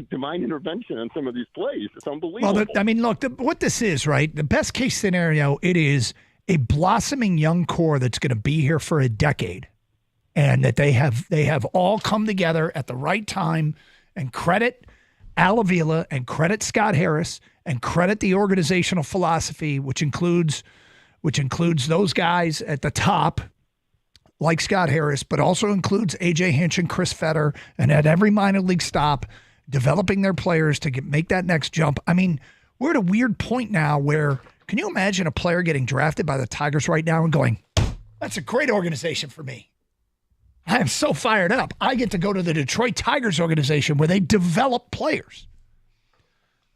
divine intervention on some of these plays. It's unbelievable. Well, look, what this is, right? The best case scenario, it is a blossoming young core that's going to be here for a decade, and that they have all come together at the right time. And credit Al Avila, and credit Scott Harris, and credit the organizational philosophy, which includes those guys at the top, like Scott Harris, but also includes A.J. Hinch and Chris Fetter, and at every minor league stop, developing their players to make that next jump. I mean, we're at a weird point now where, can you imagine a player getting drafted by the Tigers right now and going, that's a great organization for me. I am so fired up. I get to go to the Detroit Tigers organization where they develop players.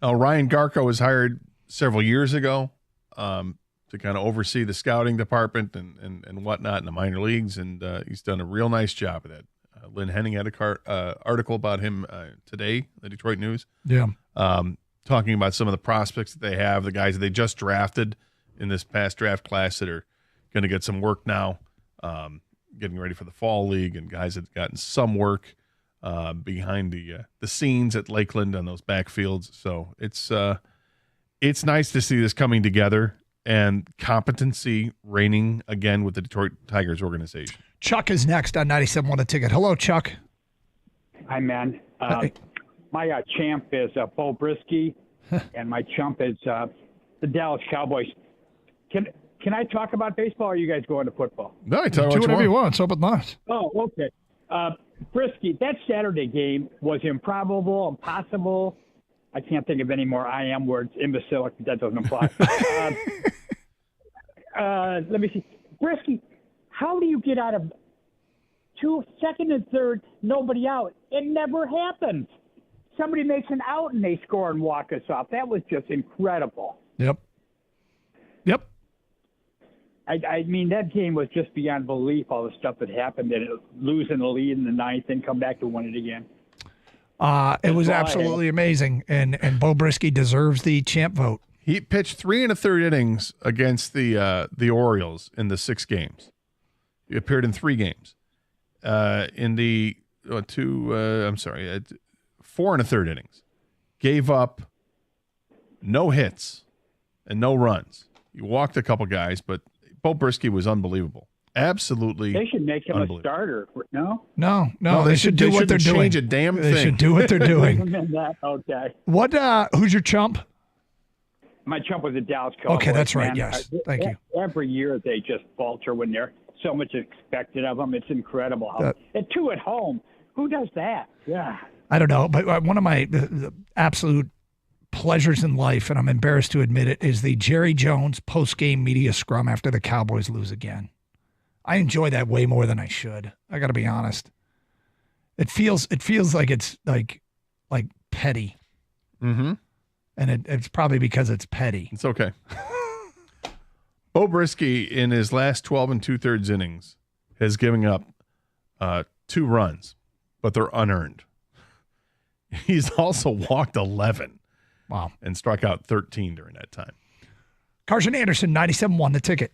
Ryan Garko was hired several years ago to kind of oversee the scouting department and whatnot in the minor leagues, and he's done a real nice job of that. Lynn Henning had a article about him today, the Detroit News. Yeah. Talking about some of the prospects that they have, the guys that they just drafted in this past draft class that are going to get some work now, getting ready for the fall league, and guys that have gotten some work behind the scenes at Lakeland on those backfields. So it's nice to see this coming together and competency reigning again with the Detroit Tigers organization. Chuck is next on 97.1 The Ticket. Hello, Chuck. Hi, man. My champ is Bo Brisky, and my chump is the Dallas Cowboys. Can I talk about baseball, or are you guys going to football? No, I tell do whatever you want. So, but not. Oh, okay. Brisky, that Saturday game was improbable, impossible. I can't think of any more I am words. Imbecilic, that doesn't apply. Let me see. Brisky, how do you get out of second and third, nobody out? It never happens. Somebody makes an out and they score and walk us off. That was just incredible. Yep. I mean, that game was just beyond belief, all the stuff that happened, and losing the lead in the ninth and come back to win it again. It was absolutely amazing, and Bo Brisky deserves the champ vote. He pitched 3 1/3 innings against the Orioles in the 6 games. He appeared in 3 games. In the 4 1/3 innings. Gave up no hits and no runs. He walked a couple guys, but Bo Brisky was unbelievable. Absolutely. They should make him a starter. No, they should do what they're doing. Change a damn thing. They should do what they're doing. Okay. What? Who's your chump? My chump was the Dallas Cowboys. Okay, that's right. Man. Yes, thank you. Every year they just falter when they're so much expected of them. It's incredible. And 2 at home. Who does that? Yeah. I don't know, but one of my the absolute pleasures in life, and I'm embarrassed to admit it, is the Jerry Jones post-game media scrum after the Cowboys lose again. I enjoy that way more than I should. I got to be honest. It feels like it's like petty. Mm-hmm. And it's probably because it's petty. It's okay. Bo Brisky, in his last 12 2/3 innings, has given up 2 runs, but they're unearned. He's also walked 11. Wow. And struck out 13 during that time. Carson Anderson, 97.1 The Ticket.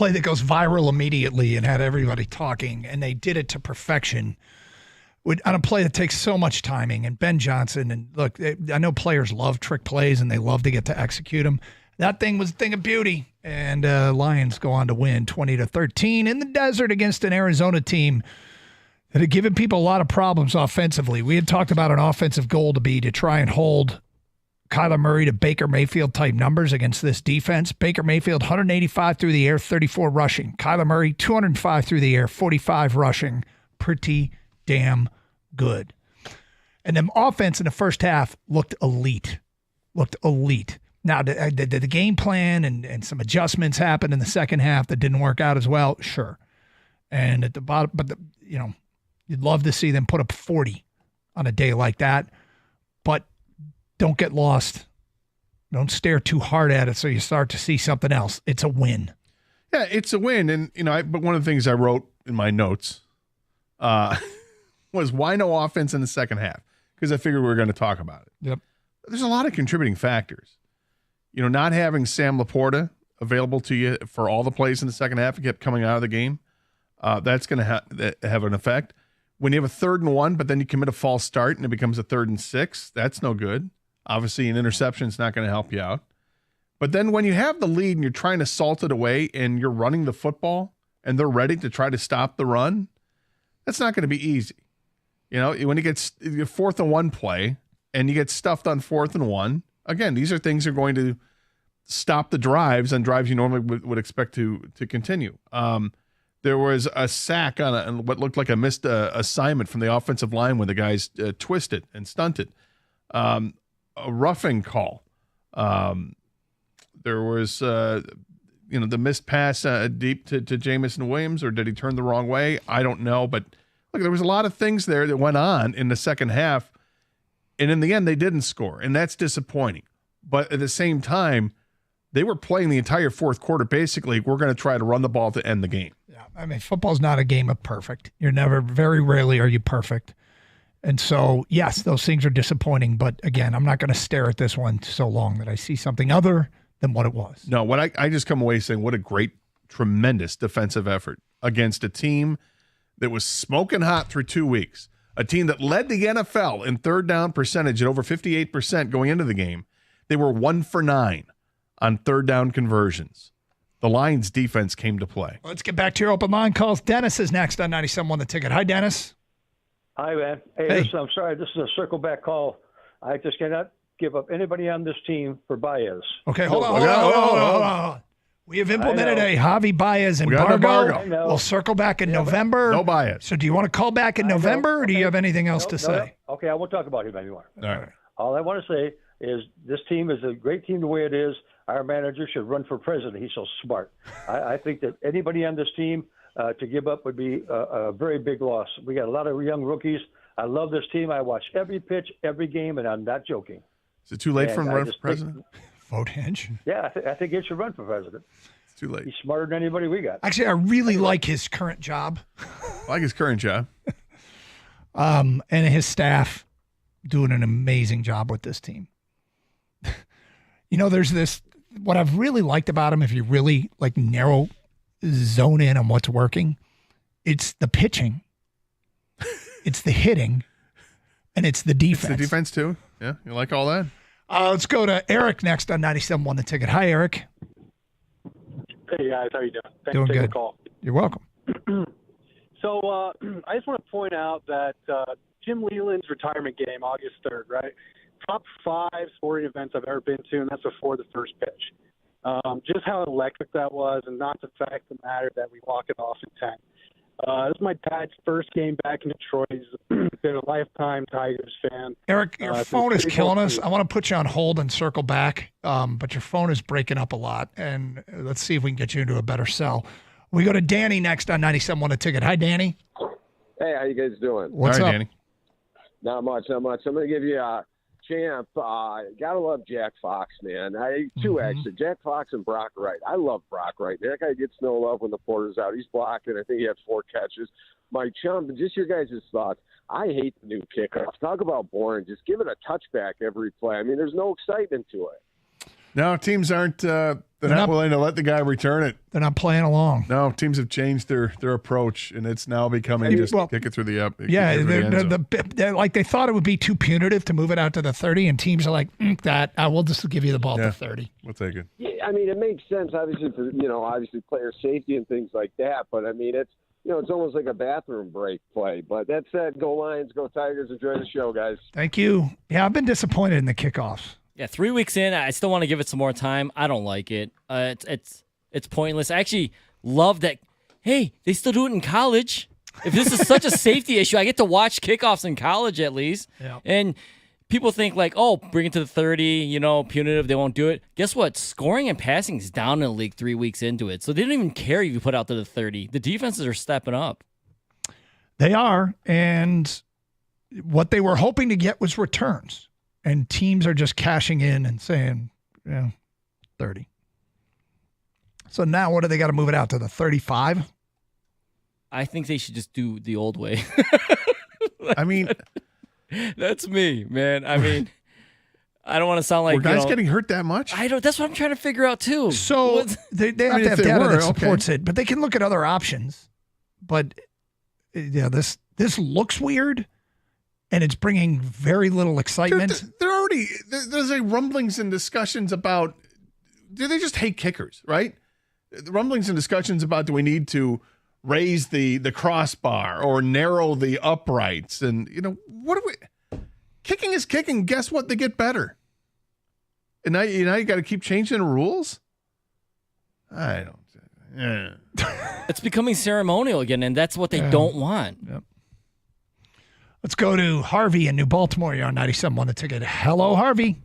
play that goes viral immediately and had everybody talking, and they did it to perfection. On a play that takes so much timing, and Ben Johnson, and look, I know players love trick plays and they love to get to execute them. That thing was a thing of beauty, and Lions go on to win 20-13 in the desert against an Arizona team that had given people a lot of problems offensively. We had talked about an offensive goal to try and hold Kyler Murray to Baker Mayfield type numbers against this defense. Baker Mayfield, 185 through the air, 34 rushing. Kyler Murray, 205 through the air, 45 rushing. Pretty damn good. And the offense in the first half looked elite. Now, did the game plan and some adjustments happen in the second half that didn't work out as well? Sure. And at the bottom, but you'd love to see them put up 40 on a day like that. But don't get lost. Don't stare too hard at it so you start to see something else. It's a win. Yeah, it's a win. And, but one of the things I wrote in my notes was why no offense in the second half? Because I figured we were going to talk about it. Yep. There's a lot of contributing factors. Not having Sam Laporta available to you for all the plays in the second half and kept coming out of the game, that's going to have an effect. When you have a 3rd and 1, but then you commit a false start and it becomes a 3rd and 6, that's no good. Obviously, an interception is not going to help you out. But then when you have the lead and you're trying to salt it away and you're running the football and they're ready to try to stop the run, that's not going to be easy. When you get 4th and 1 play and you get stuffed on 4th and 1, again, these are things that are going to stop the drives and drives you normally would expect to continue. There was a sack on what looked like a missed assignment from the offensive line when the guys twisted and stunted. A roughing call. There was, the missed pass deep to Jamison Williams, or did he turn the wrong way? I don't know. But look, there was a lot of things there that went on in the second half. And in the end, they didn't score, and that's disappointing. But at the same time, they were playing the entire fourth quarter. Basically, we're going to try to run the ball to end the game. Yeah, I mean, football's not a game of perfect. Very rarely are you perfect. And so, yes, those things are disappointing. But again, I'm not going to stare at this one so long that I see something other than what it was. No, what I just come away saying, what a great, tremendous defensive effort against a team that was smoking hot through 2 weeks. A team that led the NFL in third down percentage at over 58% going into the game. They were 1 for 9 on third down conversions. The Lions defense came to play. Let's get back to your open line calls. Dennis is next on 97.1 The Ticket. Hi, Dennis. Hi, man. Hey. Listen, I'm sorry. This is a circle back call. I just cannot give up anybody on this team for Baez. Okay, hold on. We have implemented a Javi Baez embargo. We'll circle back in November. No Baez. So do you want to call back in November, or do you have anything else to say? No. Okay, I won't talk about him anymore. All right. All I want to say is this team is a great team the way it is. Our manager should run for president. He's so smart. I think that anybody on this team to give up would be a very big loss. We got a lot of young rookies. I love this team. I watch every pitch, every game, and I'm not joking. Is it too late for him to run for president? Vote Hinge. Yeah, I think he should run for president. It's too late. He's smarter than anybody we got. Actually, I really like his current job. I like his current job. And his staff doing an amazing job with this team. There's this, what I've really liked about him, if you really narrow zone in on what's working, it's the pitching, it's the hitting, and it's the defense. It's the defense too? Yeah, you like all that? Let's go to Eric next on 97.1 The Ticket. Hi, Eric. Hey, guys. How you doing? Thanks Doing for taking good. the call. You're welcome. So I just want to point out that Jim Leland's retirement game, August 3rd, right? Top 5 sporting events I've ever been to, and that's before the first pitch. Just how electric that was, and not the fact of the matter that we walk it off in 10. This is my dad's first game back in Detroit. He's been a lifetime Tigers fan. Eric, your phone is killing us. I want to put you on hold and circle back, but your phone is breaking up a lot, and let's see if we can get you into a better cell. We go to Danny next on 97.1 The Ticket. Hi, Danny. Hey, how you guys doing? What's up, Danny? Not much. I'm going to give you a champ. Gotta love Jack Fox, man. Two actually. Jack Fox and Brock Wright. I love Brock Wright. That guy gets no love when the Porter's out. He's blocking. I think he had 4 catches. My chum, just your guys' thoughts. I hate the new kickoff. Talk about boring. Just give it a touchback every play. I mean, there's no excitement to it. No, teams aren't. They're not willing to let the guy return it. They're not playing along. No, teams have changed their approach, and it's now becoming just kick it through the up. Yeah, they're like they thought it would be too punitive to move it out to the 30, and teams are like, we'll just give you the ball to 30. We'll take it. Yeah, I mean, it makes sense, obviously, for obviously player safety and things like that. But I mean, it's it's almost like a bathroom break play. But that said, go Lions, go Tigers. Enjoy the show, guys. Thank you. Yeah, I've been disappointed in the kickoffs. Yeah, 3 weeks in, I still want to give it some more time. I don't like it. It's pointless. I actually love that. Hey, they still do it in college. If this is such a safety issue, I get to watch kickoffs in college at least. Yeah. And people think like, oh, bring it to the 30, punitive, they won't do it. Guess what? Scoring and passing is down in the league 3 weeks into it. So they don't even care if you put out to the 30. The defenses are stepping up. They are. And what they were hoping to get was returns. And teams are just cashing in and saying, 30. So now what do they got to move it out to the 35? I think they should just do the old way. I mean, that's me, man. I mean, I don't want to sound like were guys getting hurt that much? I don't. That's what I'm trying to figure out too. So they have to have data that supports it, but they can look at other options. But yeah, this looks weird. And it's bringing very little excitement. There's rumblings and discussions about, do they just hate kickers, right? The rumblings and discussions about, do we need to raise the crossbar or narrow the uprights? And, kicking is kicking. Guess what? They get better. And now you got to keep changing the rules? I don't. Yeah. It's becoming ceremonial again, and that's what they don't want. Yep. Let's go to Harvey in New Baltimore. You're on 97.1 The Ticket. Hello, Harvey.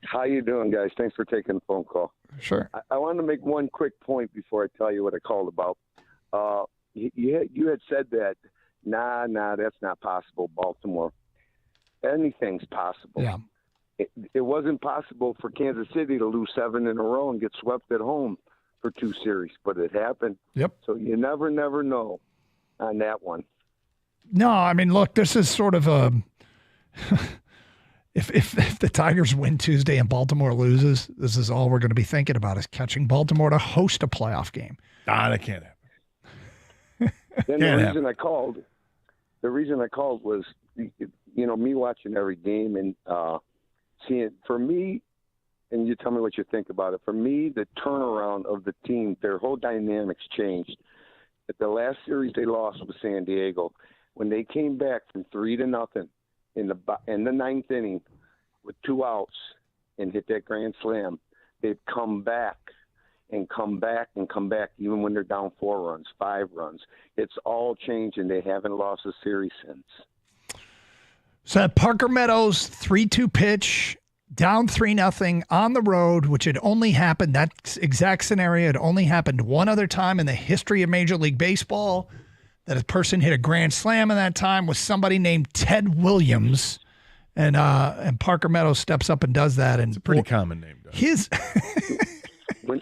How you doing, guys? Thanks for taking the phone call. Sure. I wanted to make one quick point before I tell you what I called about. You had said that, nah, that's not possible, Baltimore. Anything's possible. Yeah. It wasn't possible for Kansas City to lose 7 in a row and get swept at home for 2 series, but it happened. Yep. So you never know on that one. No, I mean, look, this is sort of a if the Tigers win Tuesday and Baltimore loses, this is all we're going to be thinking about is catching Baltimore to host a playoff game. That can't happen. Then the reason I called was, me watching every game and seeing, for me, and you tell me what you think about it. For me, the turnaround of the team, their whole dynamics changed. At the last series they lost with San Diego, when they came back from 3-0 in the ninth inning with 2 outs and hit that grand slam, they've come back and come back and come back, even when they're down 4 runs, 5 runs. It's all changed, and they haven't lost a series since. So that Parker Meadows 3-2 pitch, down 3-0 on the road, which had only happened, that exact scenario had only happened one other time in the history of Major League Baseball. That a person hit a grand slam in that time was somebody named Ted Williams, and Parker Meadows steps up and does that. And it's a pretty common name.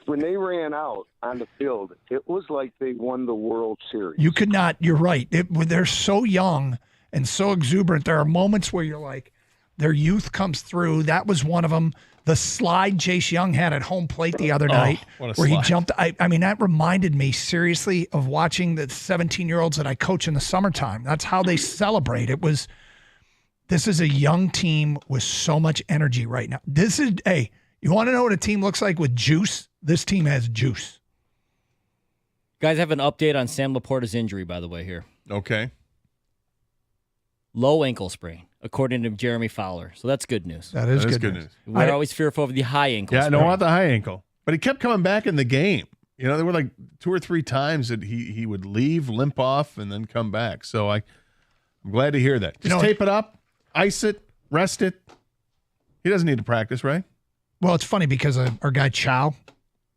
When they ran out on the field, it was like they won the World Series. You could not. You're right. They're so young and so exuberant. There are moments where you're like, their youth comes through. That was one of them. The slide Jace Young had at home plate the other night where he jumped. I mean, that reminded me seriously of watching the 17-year-olds that I coach in the summertime. That's how they celebrate. This is a young team with so much energy right now. You want to know what a team looks like with juice? This team has juice. Guys, I have an update on Sam Laporta's injury, by the way, here. Okay. Low ankle sprain, according to Jeremy Fowler. So that's good news. That is good news. We're always fearful of the high ankle sprain. I don't want the high ankle. But he kept coming back in the game. There were like 2 or 3 times that he would leave, limp off, and then come back. So I'm glad to hear that. Just tape it up, ice it, rest it. He doesn't need to practice, right? Well, it's funny because our guy Chow,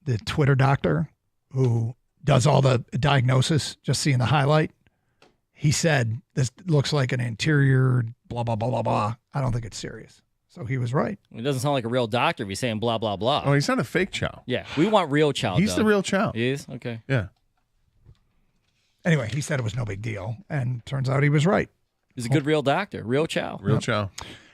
the Twitter doctor who does all the diagnosis, just seeing the highlight, he said, this looks like an anterior blah, blah, blah, blah, blah. I don't think it's serious. So he was right. It doesn't sound like a real doctor if he's saying blah, blah, blah. Oh, he's not a fake Chow. Yeah, we want real Chow. He's the real Chow. He is? Okay. Yeah. Anyway, he said it was no big deal, and turns out he was right. He's a good real doctor. Real Chow. Real Chow.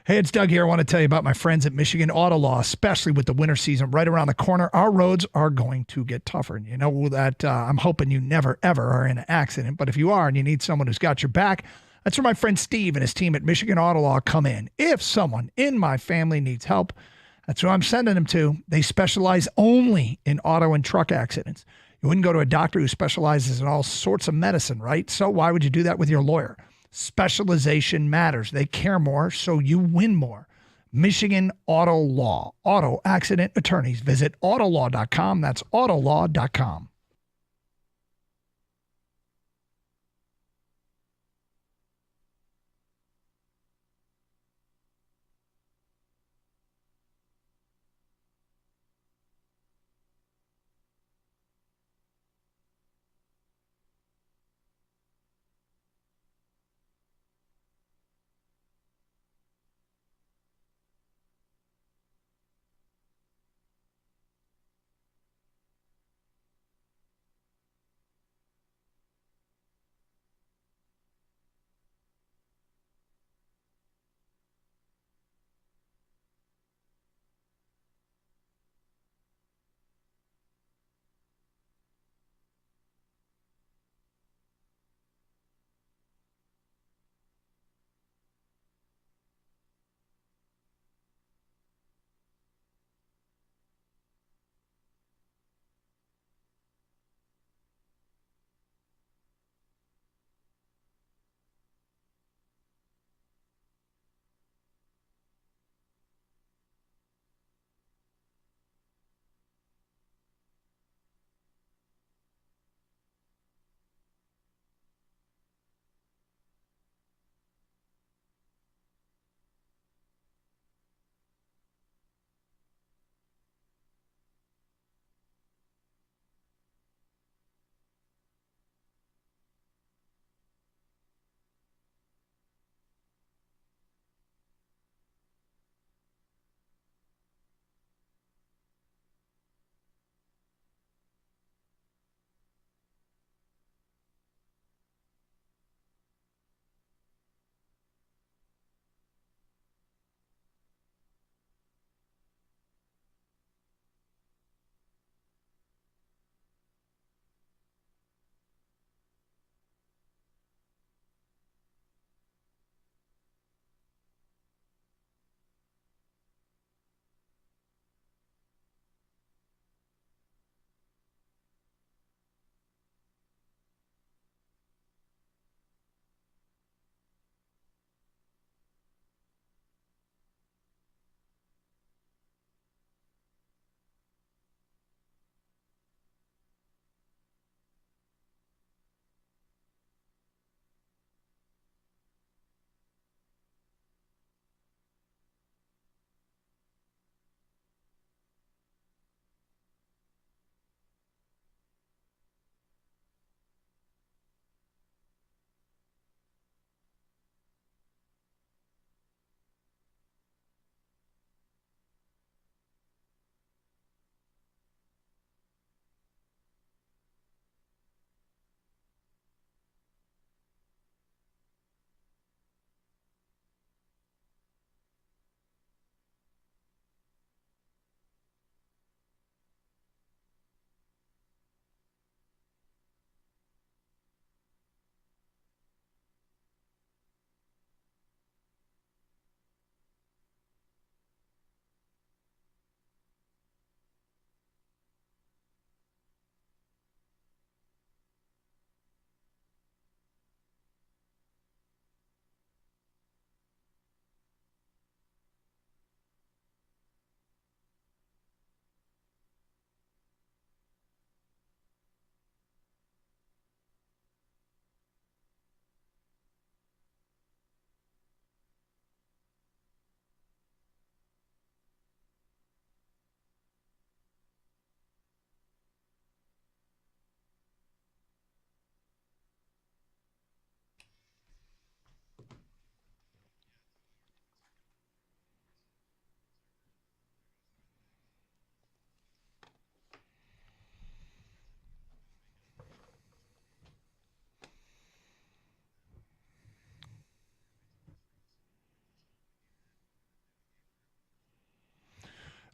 Hey, it's Doug here. I want to tell you about my friends at Michigan Auto Law, especially with the winter season right around the corner. Our roads are going to get tougher. And you know that I'm hoping you never, ever are in an accident. But if you are and you need someone who's got your back, that's where my friend Steve and his team at Michigan Auto Law come in. If someone in my family needs help, that's who I'm sending them to. They specialize only in auto and truck accidents. You wouldn't go to a doctor who specializes in all sorts of medicine, right? So why would you do that with your lawyer? Specialization matters. They care more, so you win more. Michigan Auto Law. Auto accident attorneys. Visit autolaw.com. That's autolaw.com.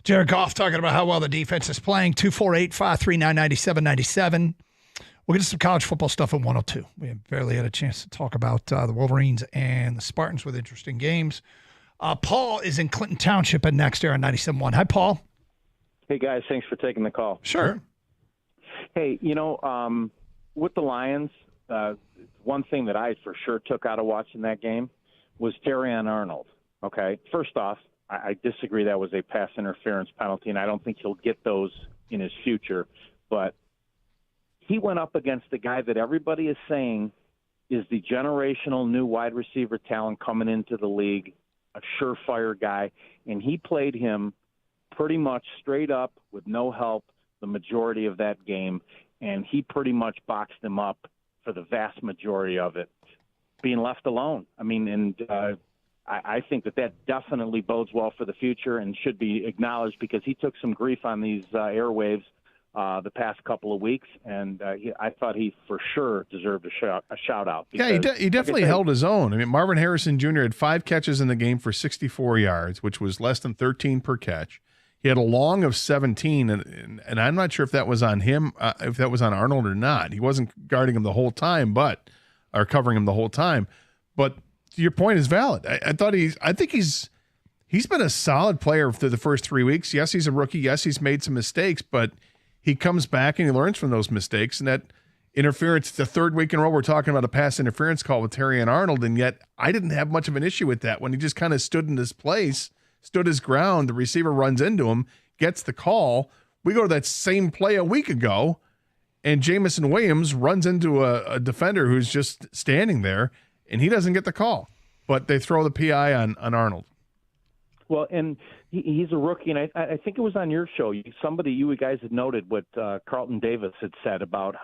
Jared Goff talking about how well the defense is playing. 248-539-9797. We'll get to some college football stuff at 102. We have barely had a chance to talk about the Wolverines and the Spartans with interesting games. Paul is in Clinton Township at next year on 97.1. Hi, Paul. Hey, guys. Thanks for taking the call. Sure. Hey, with the Lions, one thing that I for sure took out of watching that game was Terrion Arnold. Okay, first off, I disagree that was a pass interference penalty, and I don't think he'll get those in his future. But he went up against the guy that everybody is saying is the generational new wide receiver talent coming into the league, a surefire guy, and he played him pretty much straight up with no help the majority of that game, and he pretty much boxed him up for the vast majority of it, being left alone. I mean, and I think that definitely bodes well for the future and should be acknowledged because he took some grief on these airwaves the past couple of weeks, and I thought he for sure deserved a shout out. Yeah, he definitely held his own. I mean, Marvin Harrison Jr. had 5 catches in the game for 64 yards, which was less than 13 per catch. He had a long of 17, and I'm not sure if that was on him, if that was on Arnold or not. He wasn't guarding him the whole time, or covering him the whole time. But your point is valid. I think he's been a solid player through the first 3 weeks. Yes, he's a rookie. Yes, he's made some mistakes, but he comes back and he learns from those mistakes. And that interference, the 3rd week in a row, we're talking about a pass interference call with Terrion Arnold, and yet I didn't have much of an issue with that when he just kind of stood in his place. Stood his ground, the receiver runs into him, gets the call. We go to that same play a week ago, and Jamison Williams runs into a defender who's just standing there, and he doesn't get the call. But they throw the PI on Arnold. Well, and he's a rookie, and I think it was on your show. You guys had noted what Carlton Davis had said about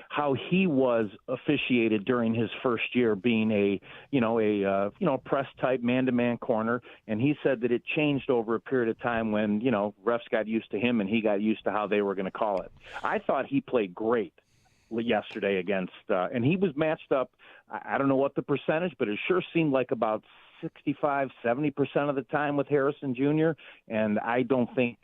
how he was officiated during his first year being a press type man-to-man corner. And he said that it changed over a period of time when, refs got used to him and he got used to how they were going to call it. I thought he played great yesterday against, and he was matched up. I don't know what the percentage, but it sure seemed like about 65, 70% of the time with Harrison Jr. And I don't think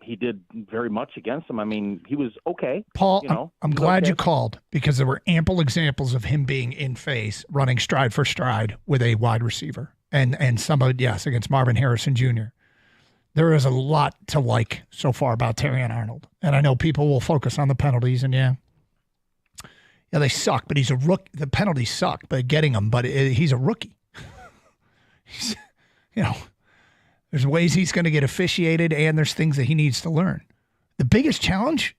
he did very much against him. I mean, he was okay. Paul, I'm glad you called because there were ample examples of him being in phase, running stride for stride with a wide receiver. And somebody, yes, against Marvin Harrison Jr. There is a lot to like so far about Terrion Arnold. And I know people will focus on the penalties, and yeah, they suck, but he's a rookie. The penalties suck, but getting them, but he's a rookie. He's, there's ways he's going to get officiated, and there's things that he needs to learn. The biggest challenge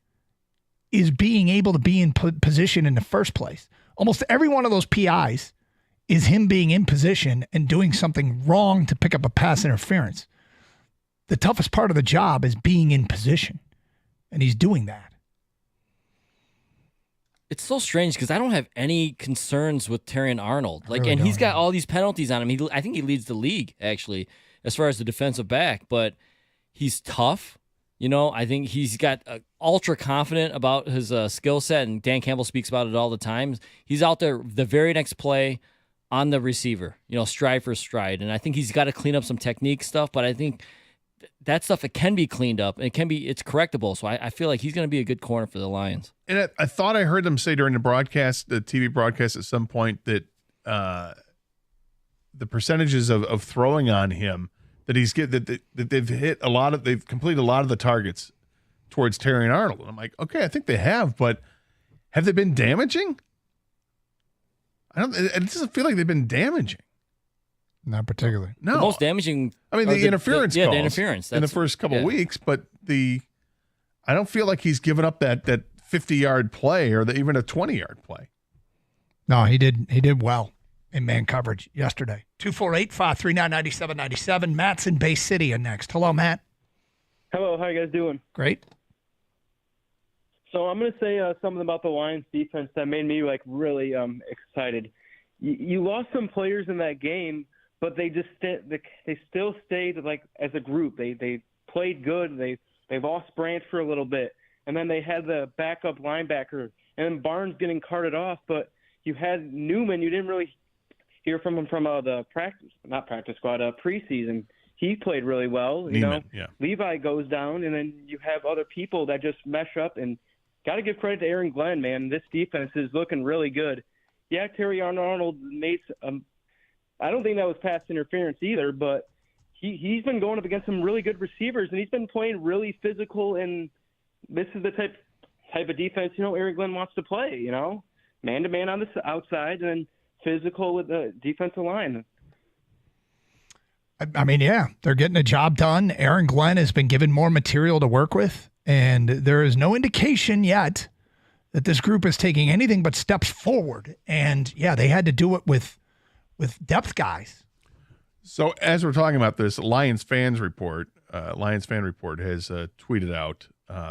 is being able to be in position in the first place. Almost every one of those PIs is him being in position and doing something wrong to pick up a pass interference. The toughest part of the job is being in position, and he's doing that. It's so strange because I don't have any concerns with Terrion Arnold. And he's got all these penalties on him. I think he leads the league, actually, as far as the defensive back, but he's tough. I think he's got ultra confident about his skill set, and Dan Campbell speaks about it all the time. He's out there the very next play on the receiver, stride for stride. And I think he's got to clean up some technique stuff, but I think that stuff, it can be cleaned up, and it's correctable. So I feel like he's going to be a good corner for the Lions. And I thought I heard them say during the TV broadcast at some point that the percentages of throwing on him that they've completed a lot of the targets towards Terrion Arnold. And I'm like, okay, I think they have, but have they been damaging? It doesn't feel like they've been damaging. Not particularly. No. The most damaging. I mean, the interference calls. The interference. In the first couple of weeks, but I don't feel like he's given up that 50-yard play or even a 20-yard play. No, he did well in man coverage yesterday. 248-539-9797. Matt's in Bay City next. Hello, Matt. Hello, how you guys doing? Great. So I'm going to say something about the Lions defense that made me really excited. You lost some players in that game, but they still stayed as a group. They played good. They lost Branch for a little bit, and then they had the backup linebacker, and then Barnes getting carted off. But you had Newman. You didn't really hear from him from the preseason. he played really well. You know, Neiman, yeah. Levi goes down, and then you have other people that just mesh up. And got to give credit to Aaron Glenn, man. This defense is looking really good. Yeah, Terry Arnold made I don't think that was pass interference either, but he's been going up against some really good receivers, and he's been playing really physical. And this is the type of defense, you know, Aaron Glenn wants to play, you know, man-to-man on the outside and then physical with the defensive line. I mean, yeah, they're getting a job done. Aaron Glenn has been given more material to work with, and there is no indication yet that this group is taking anything but steps forward. And, yeah, they had to do it with depth guys. So as we're talking about this, Lions fan report has tweeted out.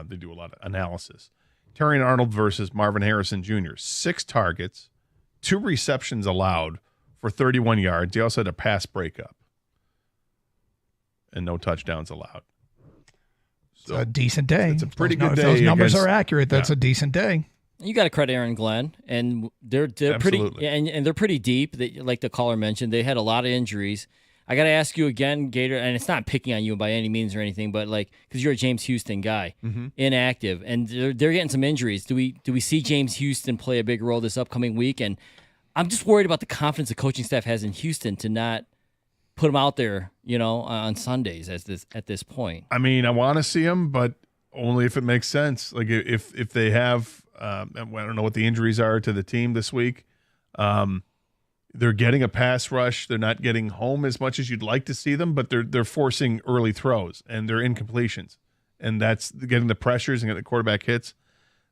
They do a lot of analysis. Terry Arnold versus Marvin Harrison Jr. 6 targets, 2 receptions allowed for 31 yards. He also had a pass breakup and no touchdowns allowed. So, it's a decent day. It's a pretty good day. If those numbers are accurate, that's a decent day. You got to credit Aaron Glenn, and they're pretty and they're pretty deep. Like the caller mentioned, they had a lot of injuries. I got to ask you again, Gator, and it's not picking on you by any means or anything, but like because you're a James Houston guy, inactive, and they're getting some injuries. Do we see James Houston play a big role this upcoming week? And I'm just worried about the confidence the coaching staff has in Houston to not put him out there, you know, on Sundays at this point. I mean, I want to see him, but only if it makes sense. Like if they have, I don't know what the injuries are to the team this week. They're getting a pass rush. They're not getting home as much as you'd like to see them, but they're forcing early throws and they're incompletions, and that's getting the pressures and getting the quarterback hits.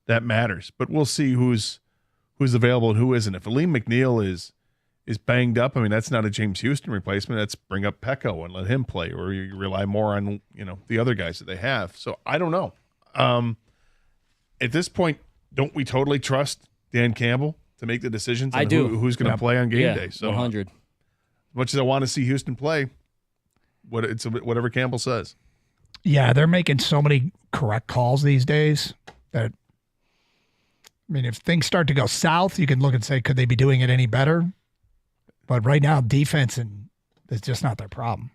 That matters. But we'll see who's available and who isn't. If Aleem McNeil is banged up, I mean that's not a James Houston replacement. That's bring up Pecco and let him play, or you rely more on the other guys that they have. So I don't know. At this point, don't we totally trust Dan Campbell to make the decisions on who's going to play on game day? So 100. As much as I want to see Houston play, it's whatever Campbell says. Yeah, they're making so many correct calls these days that, I mean, if things start to go south, you can look and say, could they be doing it any better? But right now, defense is just not their problem.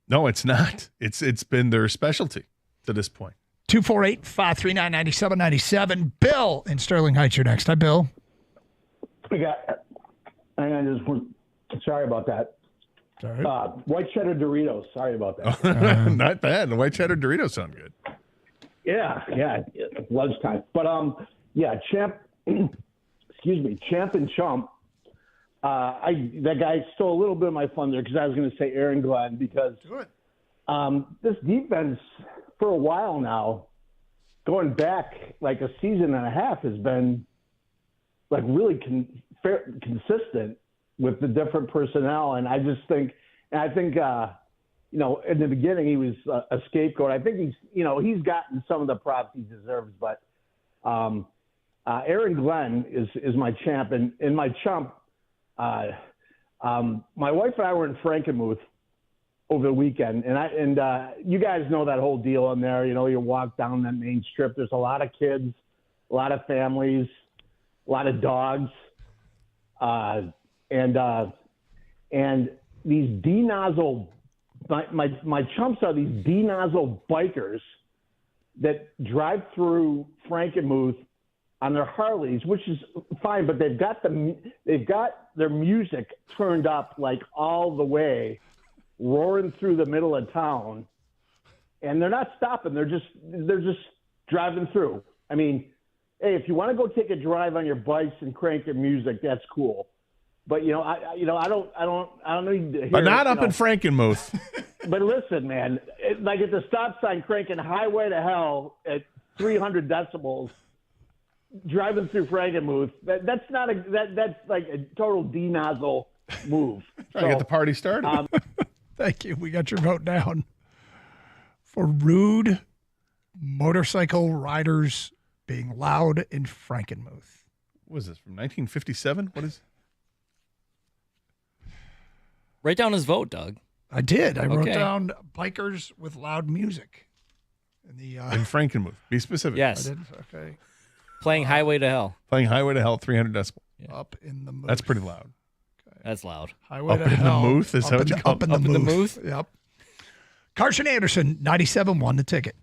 No, it's not. It's been their specialty to this point. 248-539-9797. Bill in Sterling Heights, you're next. Hi, Bill. Hang on, just one. Sorry about that. Sorry. White cheddar Doritos. Sorry about that. Not bad. The white cheddar Doritos sound good. Yeah, lunchtime. But Champ. Excuse me, Champ and Chump. That guy stole a little bit of my thunder because I was going to say Aaron Glenn because this defense for a while now, going back like a season and a half, has been like really consistent with the different personnel. And I just think, in the beginning he was a scapegoat. I think he's gotten some of the props he deserves, but Aaron Glenn is my champ, and my chump. My wife and I were in Frankenmuth over the weekend, and you guys know that whole deal in there. You walk down that main strip. There's a lot of kids, a lot of families, a lot of dogs, and these D-nozzle. My chumps are these D-nozzle bikers that drive through Frankenmuth on their Harleys, which is fine, but they've got their music turned up like all the way, roaring through the middle of town, and they're not stopping. They're just driving through. I mean, hey, if you want to go take a drive on your bikes and crank your music, that's cool. But I don't need to hear. But not up in Frankenmuth. But listen, man, like at the stop sign, cranking Highway to Hell at 300 decibels. Driving through Frankenmuth, that's like a total D-nozzle move. Trying to get the party started. Thank you. We got your vote down for rude motorcycle riders being loud in Frankenmuth. What was this, from 1957? What is? Write down his vote, Doug. I did. I wrote down bikers with loud music. In Frankenmuth. Be specific. Yes. I did. Okay. Playing Highway to Hell. Playing Highway to Hell, 300 decibel. Yeah. Up in the Muth. That's pretty loud. That's loud. Highway up to in Hell. the Muth is that what you call it? Up in the Muth. Yep. Carson Anderson, 97.1 The Ticket.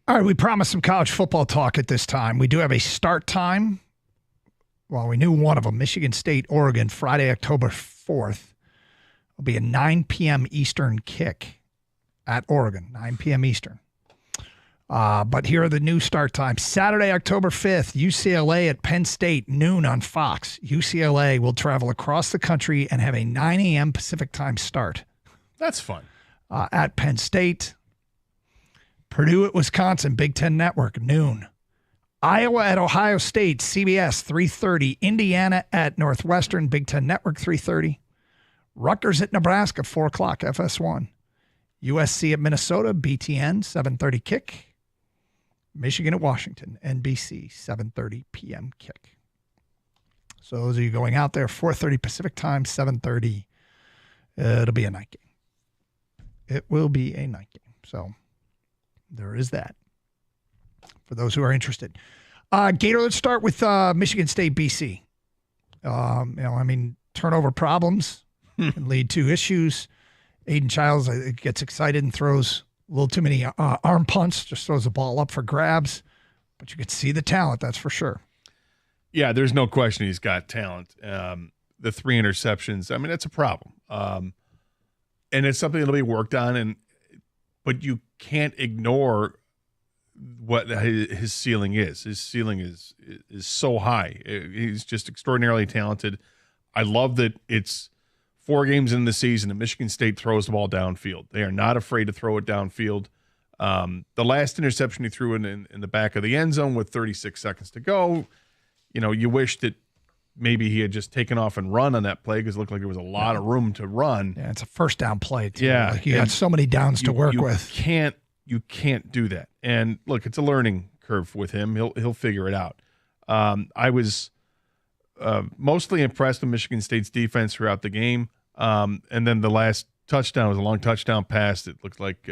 All right, we promised some college football talk at this time. We do have a start time. Well, we knew one of them, Michigan State, Oregon, Friday, October 4th. It'll be a 9 p.m. Eastern kick at Oregon, 9 p.m. Eastern. But here are the new start times. Saturday, October 5th, UCLA at Penn State, noon on Fox. UCLA will travel across the country and have a 9 a.m. Pacific time start. That's fun. At Penn State. Purdue at Wisconsin, Big Ten Network, noon. Iowa at Ohio State, CBS, 3:30. Indiana at Northwestern, Big Ten Network, 3:30. Rutgers at Nebraska, 4 o'clock, FS1. USC at Minnesota, BTN, 7:30 kick. Michigan at Washington, NBC, 7:30 p.m. kick. So those of you going out there, 4:30 Pacific time, 7:30. It'll be a night game. It will be a night game. So there is that for those who are interested. Gator, let's start with Michigan State, BC. Turnover problems can lead to issues. Aiden Childs gets excited and throws a little too many arm punts, just throws the ball up for grabs. But you could see the talent, that's for sure. Yeah, there's no question he's got talent. The 3 interceptions, that's a problem. And it's something that'll be worked on, but you can't ignore what his ceiling is. His ceiling is so high. He's just extraordinarily talented. I love that it's 4 games in the season and Michigan State throws the ball downfield. They are not afraid to throw it downfield. The last interception he threw in the back of the end zone with 36 seconds to go, you wish that maybe he had just taken off and run on that play because it looked like there was a lot of room to run. Yeah, it's a first down play, too. Yeah. Like you got so many downs to work with. You can't do that. And look, it's a learning curve with him. He'll figure it out. I was mostly impressed with Michigan State's defense throughout the game. And then the last touchdown was a long touchdown pass. It looked like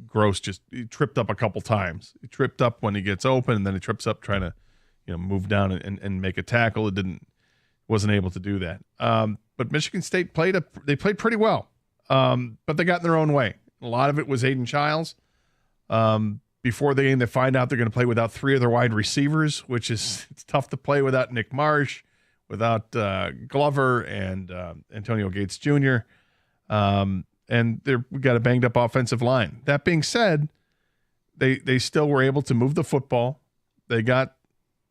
Gross he tripped up a couple times. He tripped up when he gets open, and then he trips up trying to move down and make a tackle. Wasn't able to do that. But Michigan State played pretty well. But they got in their own way. A lot of it was Aiden Childs. Before the game, they find out they're going to play without 3 of their wide receivers, which it's tough to play without Nick Marsh, without Glover and Antonio Gates Jr. And we got a banged up offensive line. That being said, they still were able to move the football. They got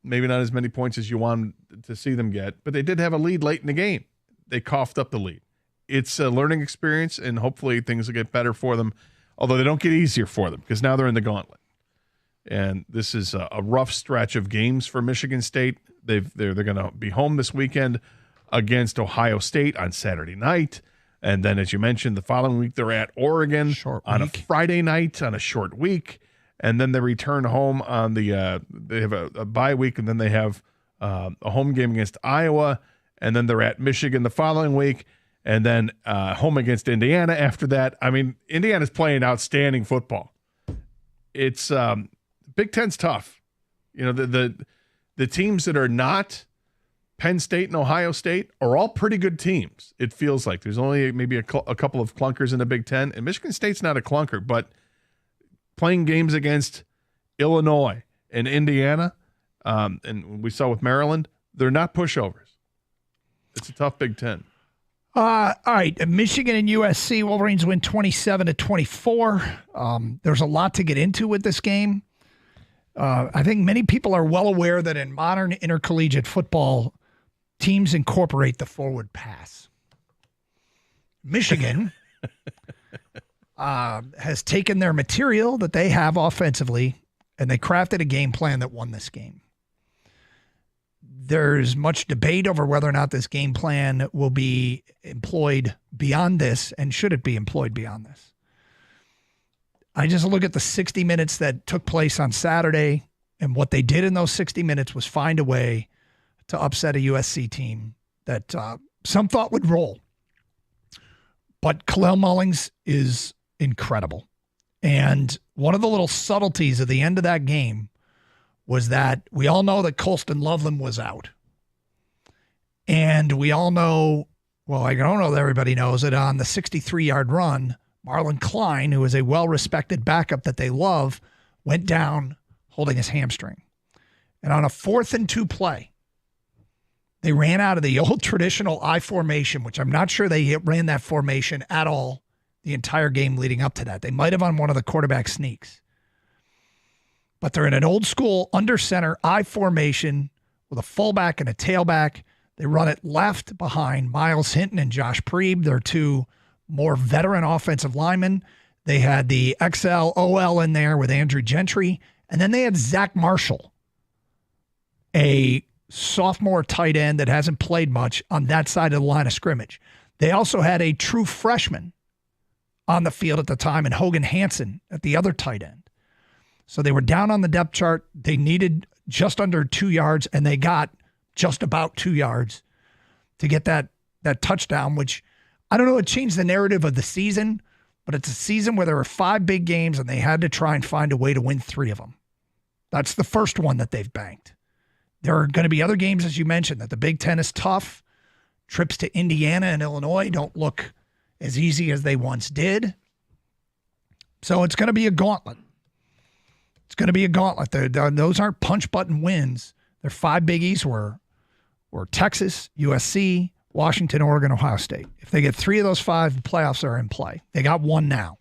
maybe not as many points as you wanted to see them get, but they did have a lead late in the game. They coughed up the lead. It's a learning experience, and hopefully things will get better for them, although they don't get easier for them because now they're in the gauntlet. And this is a rough stretch of games for Michigan State. They're going to be home this weekend against Ohio State on Saturday night. And then, as you mentioned, the following week they're at Oregon on a Friday night on a short week. And then they return home on they have a bye week, and then they have a home game against Iowa. And then they're at Michigan the following week, and then home against Indiana after that. Indiana's playing outstanding football. It's Big Ten's tough. The teams that are not Penn State and Ohio State are all pretty good teams. It feels like there's only maybe a couple of clunkers in the Big Ten, and Michigan State's not a clunker, but playing games against Illinois and Indiana, and we saw with Maryland, they're not pushovers. It's a tough Big Ten. All right, Michigan and USC, Wolverines win 27-24. There's a lot to get into with this game. I think many people are well aware that in modern intercollegiate football, teams incorporate the forward pass. Michigan has taken their material that they have offensively, and they crafted a game plan that won this game. There's much debate over whether or not this game plan will be employed beyond this, and should it be employed beyond this. I just look at the 60 minutes that took place on Saturday, and what they did in those 60 minutes was find a way to upset a USC team that some thought would roll. But Kalel Mullings is incredible. And one of the little subtleties at the end of that game was that we all know that Colston Loveland was out. And we all know, well, I don't know that everybody knows that on the 63-yard run, Marlon Klein, who is a well-respected backup that they love, went down holding his hamstring. And on a 4th and 2 play, they ran out of the old traditional I formation, which I'm not sure they ran that formation at all the entire game leading up to that. They might have on one of the quarterback sneaks. But they're in an old school under center I formation with a fullback and a tailback. They run it left behind Miles Hinton and Josh Preeb. They're 2 more veteran offensive linemen. They had the XL-OL in there with Andrew Gentry. And then they had Zach Marshall, a sophomore tight end that hasn't played much on that side of the line of scrimmage. They also had a true freshman on the field at the time, and Hogan Hansen at the other tight end. So they were down on the depth chart. They needed just under 2 yards, and they got just about 2 yards to get that touchdown, which I don't know, it changed the narrative of the season, but it's a season where there were 5 big games, and they had to try and find a way to win 3 of them. That's the first one that they've banked. There are going to be other games, as you mentioned, that the Big Ten is tough. Trips to Indiana and Illinois don't look as easy as they once did. So it's going to be a gauntlet. It's going to be a gauntlet. Those aren't punch-button wins. Their 5 biggies were Texas, USC, Washington, Oregon, Ohio State. If they get 3 of those 5, the playoffs are in play. They got 1 now.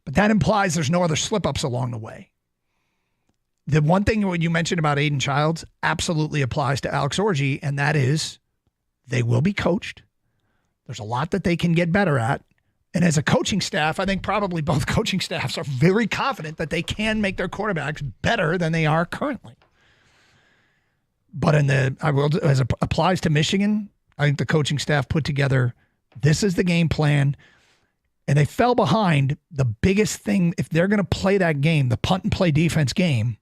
But that implies there's no other slip-ups along the way. The one thing what you mentioned about Aiden Childs absolutely applies to Alex Orji, and that is they will be coached. There's a lot that they can get better at. And as a coaching staff, I think probably both coaching staffs are very confident that they can make their quarterbacks better than they are currently. But as it applies to Michigan, I think the coaching staff put together, this is the game plan. And they fell behind the biggest thing. If they're going to play that game, the punt and play defense game,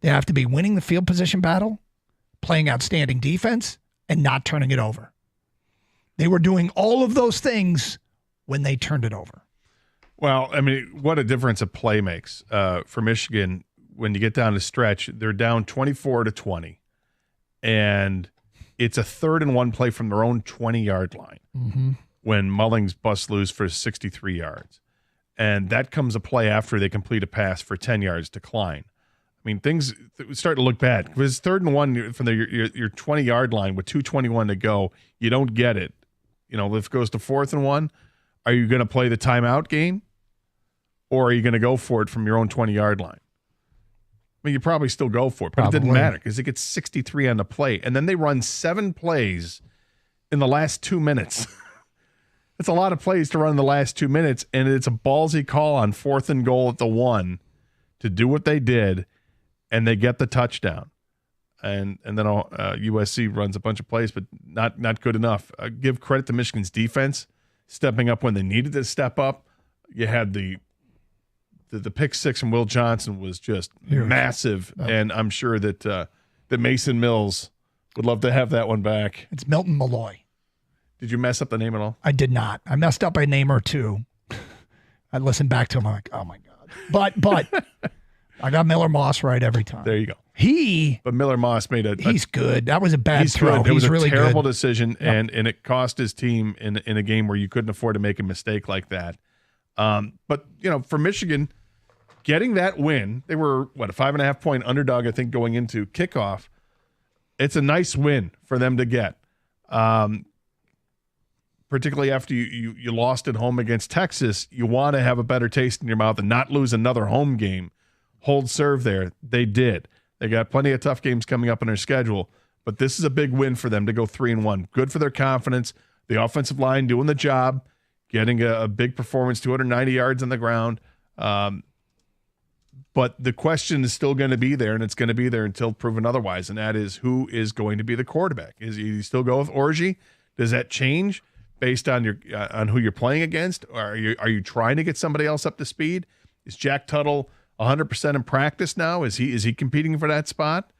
they have to be winning the field position battle, playing outstanding defense, and not turning it over. They were doing all of those things when they turned it over. Well, I mean, what a difference a play makes for Michigan when you get down the stretch. They're down 24-20, and it's a 3rd and 1 play from their own 20-yard line when Mullings busts loose for 63 yards. And that comes a play after they complete a pass for 10 yards to Klein. I mean, things start to look bad. If it's 3rd and 1 from your 20-yard line with 2:21 to go, you don't get it. You know, if it goes to 4th and 1, are you going to play the timeout game, or are you going to go for it from your own 20-yard line? I mean, you probably still go for it, but it didn't matter because it gets 63 on the play. And then they run 7 plays in the last 2 minutes. It's a lot of plays to run in the last 2 minutes, and it's a ballsy call on 4th and goal at the 1 to do what they did, and they get the touchdown. And then USC runs a bunch of plays, but not good enough. Give credit to Michigan's defense, stepping up when they needed to step up. You had the pick 6 from Will Johnson was just massive, and I'm sure that Mason Mills would love to have that one back. It's Milton Malloy. Did you mess up the name at all? I did not. I messed up a name or two. I listened back to him. I'm like, oh my God. But I got Miller Moss right every time. There you go. But Miller Moss made he's good. That was a bad throw. It was really a terrible good. decision, and it cost his team in a game where you couldn't afford to make a mistake like that. But for Michigan, getting that win, they were a 5.5-point underdog, I think, going into kickoff. It's a nice win for them to get, particularly after you lost at home against Texas. You want to have a better taste in your mouth and not lose another home game. Hold serve there. They did. They got plenty of tough games coming up in their schedule, but this is a big win for them to go 3-1. Good for their confidence. The offensive line doing the job, getting a big performance, 290 yards on the ground. But the question is still going to be there, and it's going to be there until proven otherwise, and that is who is going to be the quarterback. Is you still go with Orji? Does that change based on on who you're playing against? Or are you trying to get somebody else up to speed? Is Jack Tuttle 100% in practice now? Is he competing for that spot?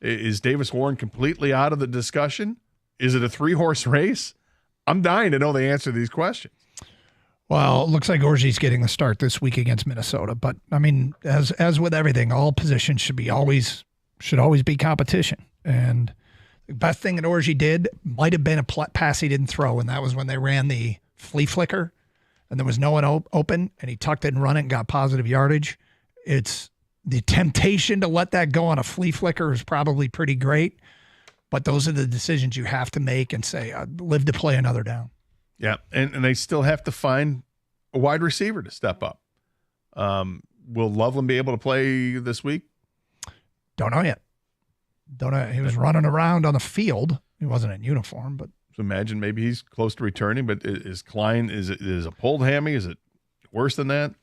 Is Davis Warren completely out of the discussion? Is it a 3-horse race? I'm dying to know the answer to these questions. Well, it looks like Orji's getting the start this week against Minnesota. But I mean, as with everything, all positions should always be competition. And the best thing that Orji did might have been a pass he didn't throw, and that was when they ran the flea flicker, and there was no one open, and he tucked it and run it and got positive yardage. It's the temptation to let that go on a flea flicker is probably pretty great, but those are the decisions you have to make and say, I'd live to play another down. Yeah, and they still have to find a wide receiver to step up. Will Loveland be able to play this week? Don't know yet. Don't know. He was running around on the field. He wasn't in uniform, but so imagine maybe he's close to returning. But is Klein is a pulled hammy? Is it worse than that?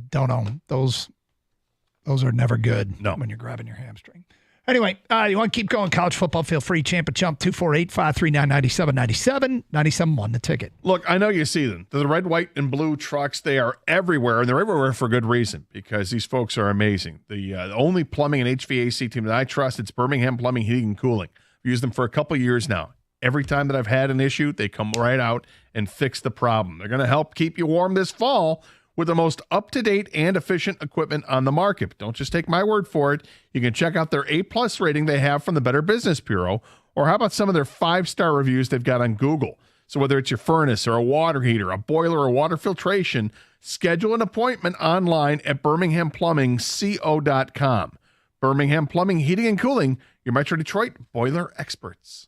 Don't know. Those are never good when you're grabbing your hamstring. Anyway, you want to keep going college football, feel free. Champ and Chump, 248-539-9797, 97.1 The Ticket. Look, I know you see them. They're the red, white, and blue trucks. They are everywhere, and they're everywhere for good reason because these folks are amazing. The only plumbing and HVAC team that I trust, it's Birmingham Plumbing, Heating, and Cooling. I've used them for a couple of years now. Every time that I've had an issue, they come right out and fix the problem. They're going to help keep you warm this fall with the most up-to-date and efficient equipment on the market. But don't just take my word for it. You can check out their A-plus rating they have from the Better Business Bureau, or how about some of their 5-star reviews they've got on Google. So whether it's your furnace or a water heater, a boiler, or water filtration, schedule an appointment online at birminghamplumbingco.com. Birmingham Plumbing, Heating, and Cooling, your Metro Detroit boiler experts.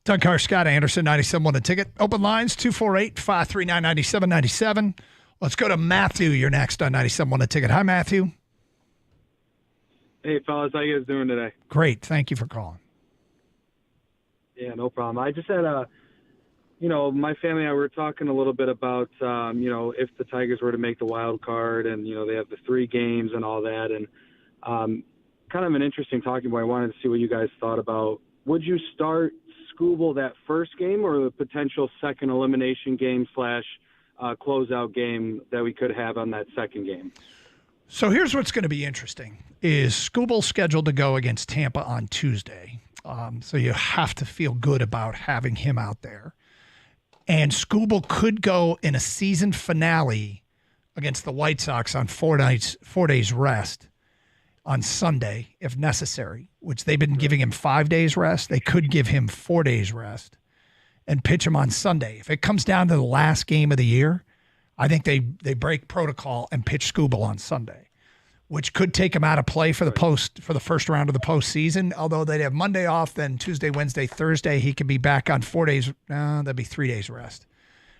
Doug Carr, Scott Anderson, 97.1 The Ticket. Open lines, 248-539-9797. Let's go to Matthew. You're next on 97.1 The Ticket. Hi, Matthew. Hey, fellas. How you guys doing today? Great. Thank you for calling. Yeah, no problem. I just had my family and I were talking a little bit about, if the Tigers were to make the wild card and, they have the 3 games and all that. And kind of an interesting talking point. I wanted to see what you guys thought about. Would you start Skubal that first game or the potential second elimination game / closeout game that we could have on that second game? So here's what's going to be interesting is Skubal scheduled to go against Tampa on Tuesday. So you have to feel good about having him out there. And Skubal could go in a season finale against the White Sox on 4 days rest on Sunday, if necessary, which they've been giving him 5 days rest. They could give him 4 days rest and pitch him on Sunday. If it comes down to the last game of the year, I think they break protocol and pitch Skubal on Sunday, which could take him out of play for the first round of the postseason. Although they'd have Monday off, then Tuesday, Wednesday, Thursday, he could be back on 4 days. That'd be 3 days rest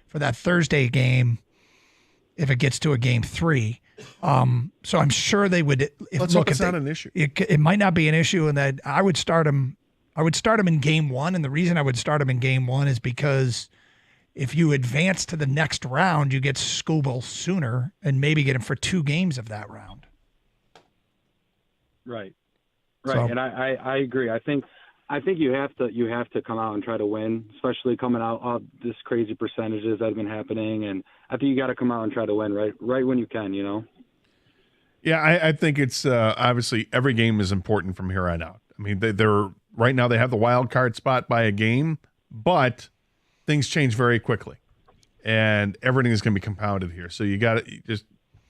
for that Thursday game if it gets to a game 3. So I'm sure they would. Let's hope it's not an issue. It might not be an issue, and that I would start him. I would start him in game 1, and the reason I would start him in game 1 is because if you advance to the next round, you get Skubal sooner and maybe get him for 2 games of that round. Right. So- And I agree. I think you have to come out and try to win, especially coming out of this crazy percentages that have been happening. And I think you got to come out and try to win right when you can, Yeah, I think it's obviously every game is important from here on out. I mean, they're right now they have the wild card spot by a game, but things change very quickly, and everything is going to be compounded here. So you got to just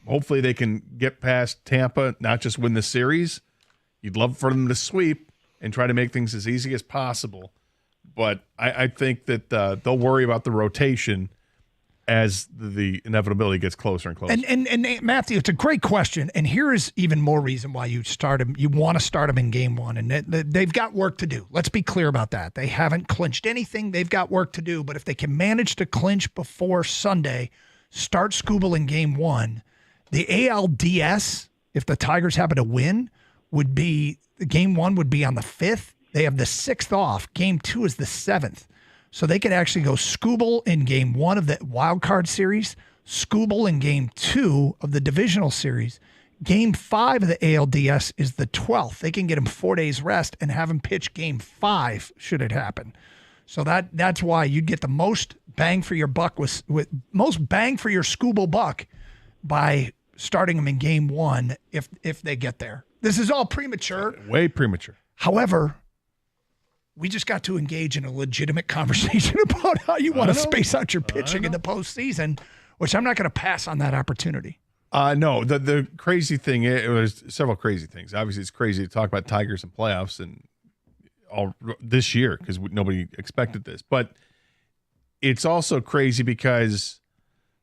hopefully they can get past Tampa, not just win the series. You'd love for them to sweep and try to make things as easy as possible, but I think that they'll worry about the rotation as the inevitability gets closer and closer. And Matthew, it's a great question. And here is even more reason why you start him. You want to start him in game 1, and they've got work to do. Let's be clear about that. They haven't clinched anything. They've got work to do. But if they can manage to clinch before Sunday, start Skubal in game 1. The ALDS, if the Tigers happen to win, would be game 1 would be on the 5th. They have the 6th off. Game 2 is the 7th. So they could actually go Skubal in game 1 of the wild card series, Skubal in game 2 of the divisional series. Game 5 of the ALDS is the 12th. They can get him 4 days rest and have him pitch game 5 should it happen. So that's why you'd get the most bang for your buck with most bang for your Skubal buck by starting him in game 1 if they get there. This is all premature. Way premature. However, we just got to engage in a legitimate conversation about how you want to space out your pitching in the postseason, which I'm not going to pass on that opportunity. No, the crazy thing, it was several crazy things. Obviously, it's crazy to talk about Tigers and playoffs and all this year because nobody expected this. But it's also crazy because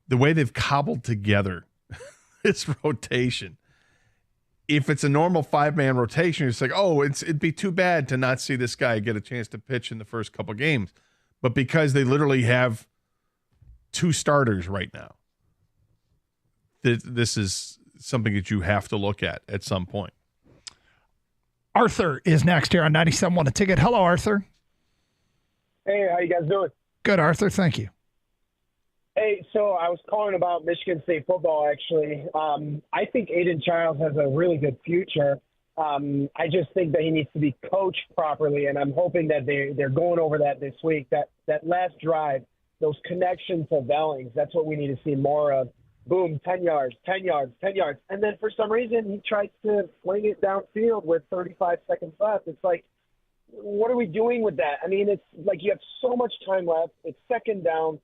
the way they've cobbled together this rotation. If it's a normal 5-man rotation, it's like, it'd be too bad to not see this guy get a chance to pitch in the first couple games. But because they literally have 2 starters right now, this is something that you have to look at some point. Arthur is next here on 97.1 The Ticket. Hello, Arthur. Hey, how you guys doing? Good, Arthur. Thank you. Hey, so I was calling about Michigan State football, actually. I think Aiden Childs has a really good future. I just think that he needs to be coached properly, and I'm hoping that they're going over that this week. That last drive, those connections to Vellings, that's what we need to see more of. Boom, 10 yards, 10 yards, 10 yards. And then for some reason, he tries to fling it downfield with 35 seconds left. It's like, what are we doing with that? I mean, it's like you have so much time left. It's second down.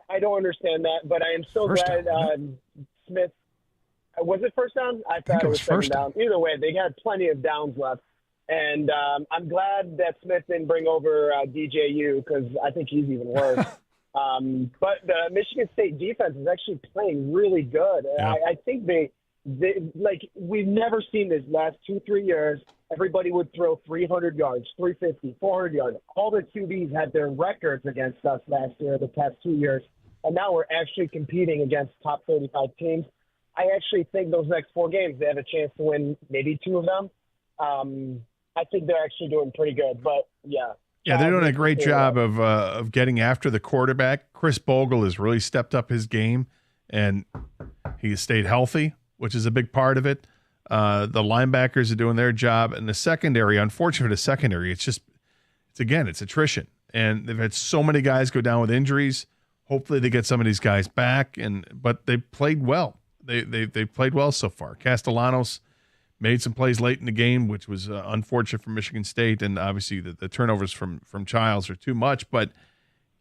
I don't understand that, but I am so glad Smith – was it first down? I thought it was second down. Either way, they had plenty of downs left. And I'm glad that Smith didn't bring over DJU because I think he's even worse. But the Michigan State defense is actually playing really good. Yeah. I think they like we've never seen this last 2-3 years. Everybody would throw 300 yards, 350, 400 yards. All the QBs had their records against us last year, the past 2 years. And now we're actually competing against top 35 teams. I actually think those next 4 games, they have a chance to win maybe 2 of them. I think they're actually doing pretty good. But, yeah, Yeah, they're doing a great job of getting after the quarterback. Chris Bogle has really stepped up his game, and he has stayed healthy, which is a big part of it. The linebackers are doing their job, and the secondary, unfortunately for the secondary, it's attrition. And they've had so many guys go down with injuries. Hopefully they get some of these guys back, but they played well. They played well so far. Castellanos made some plays late in the game, which was unfortunate for Michigan State, and obviously the turnovers from Childs are too much, but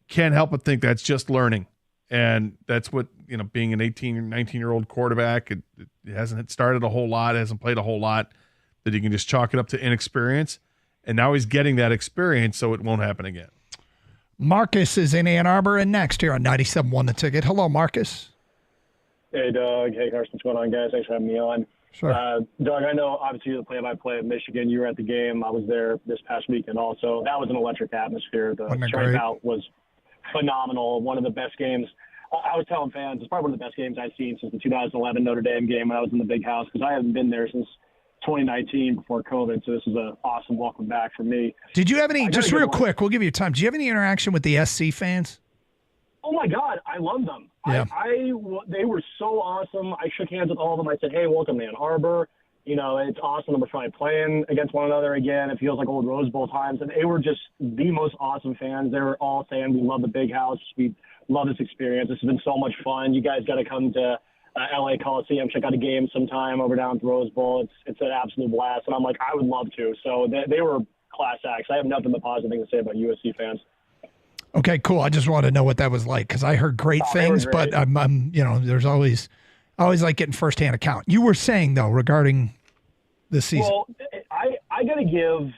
can't help but think that's just learning. And that's what, being an 18 or 19-year-old quarterback, it hasn't started a whole lot, hasn't played a whole lot, that he can just chalk it up to inexperience. And now he's getting that experience, so it won't happen again. Marcus is in Ann Arbor and next here on 97.1 The Ticket. Hello, Marcus. Hey, Doug. Hey, Carson. What's going on, guys? Thanks for having me on. Sure. Doug, I know obviously you're the play-by-play of Michigan. You were at the game. I was there this past weekend also. That was an electric atmosphere. The strikeout was phenomenal. One of the best games. I was telling fans, it's probably one of the best games I've seen since the 2011 Notre Dame game when I was in the Big House, because I haven't been there since 2019 before COVID, so this is an awesome welcome back for me. Did you have any, just real quick, we'll give you time, do you have any interaction with the SC fans? Oh, my God, I love them. Yeah. They were so awesome. I shook hands with all of them. I said, hey, welcome to Ann Arbor. It's awesome that we're finally playing against one another again. It feels like old Rose Bowl times. And they were just the most awesome fans. They were all saying, we love the Big House. We love this experience. This has been so much fun. You guys got to come to LA Coliseum, check out a game sometime over down at the Rose Bowl. It's an absolute blast. And I'm like, I would love to. So they were class acts. I have nothing but positive things to say about USC fans. Okay, cool. I just wanted to know what that was like, because I heard great things, but I'm there's always like getting firsthand account. You were saying though regarding this season. Well, I got to give.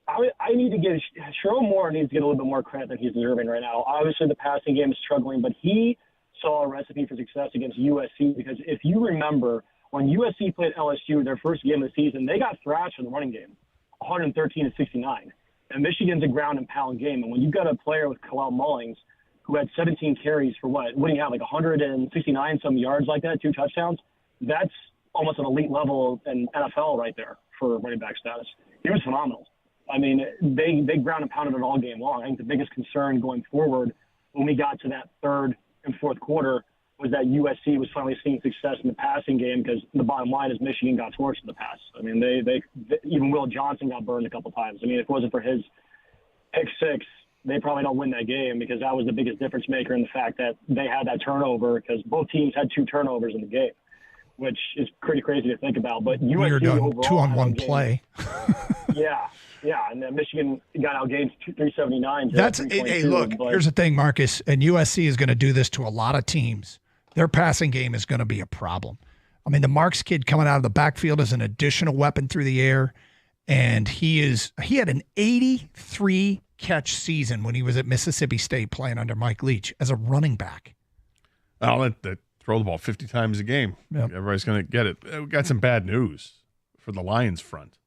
I need to give Sherrone Moore needs to get a little bit more credit than he's deserving right now. Obviously, the passing game is struggling, but he saw a recipe for success against USC, because if you remember when USC played LSU their first game of the season, they got thrashed in the running game, 113-69. And Michigan's a ground and pound game. And when you've got a player with Kalel Mullings who had 17 carries for what do you have, like 169 some yards like that, 2 touchdowns, that's almost an elite level in NFL right there for running back status. He was phenomenal. I mean, they ground and pounded it all game long. I think the biggest concern going forward when we got to that third and fourth quarter was that USC was finally seeing success in the passing game, because the bottom line is Michigan got torched in the pass. I mean, they even Will Johnson got burned a couple times. I mean, if it wasn't for his pick-6, they probably don't win that game, because that was the biggest difference maker in the fact that they had that turnover, because both teams had 2 turnovers in the game, which is pretty crazy to think about. But USC Weird, overall 2-on-1 play. Yeah, and then Michigan got outgained 379. Hey, look, here's the thing, Marcus, and USC is going to do this to a lot of teams. Their passing game is going to be a problem. I mean, the Marks kid coming out of the backfield is an additional weapon through the air, and he had an 83 catch season when he was at Mississippi State playing under Mike Leach as a running back. I'll throw the ball 50 times a game. Yep. Everybody's going to get it. We got some bad news for the Lions front.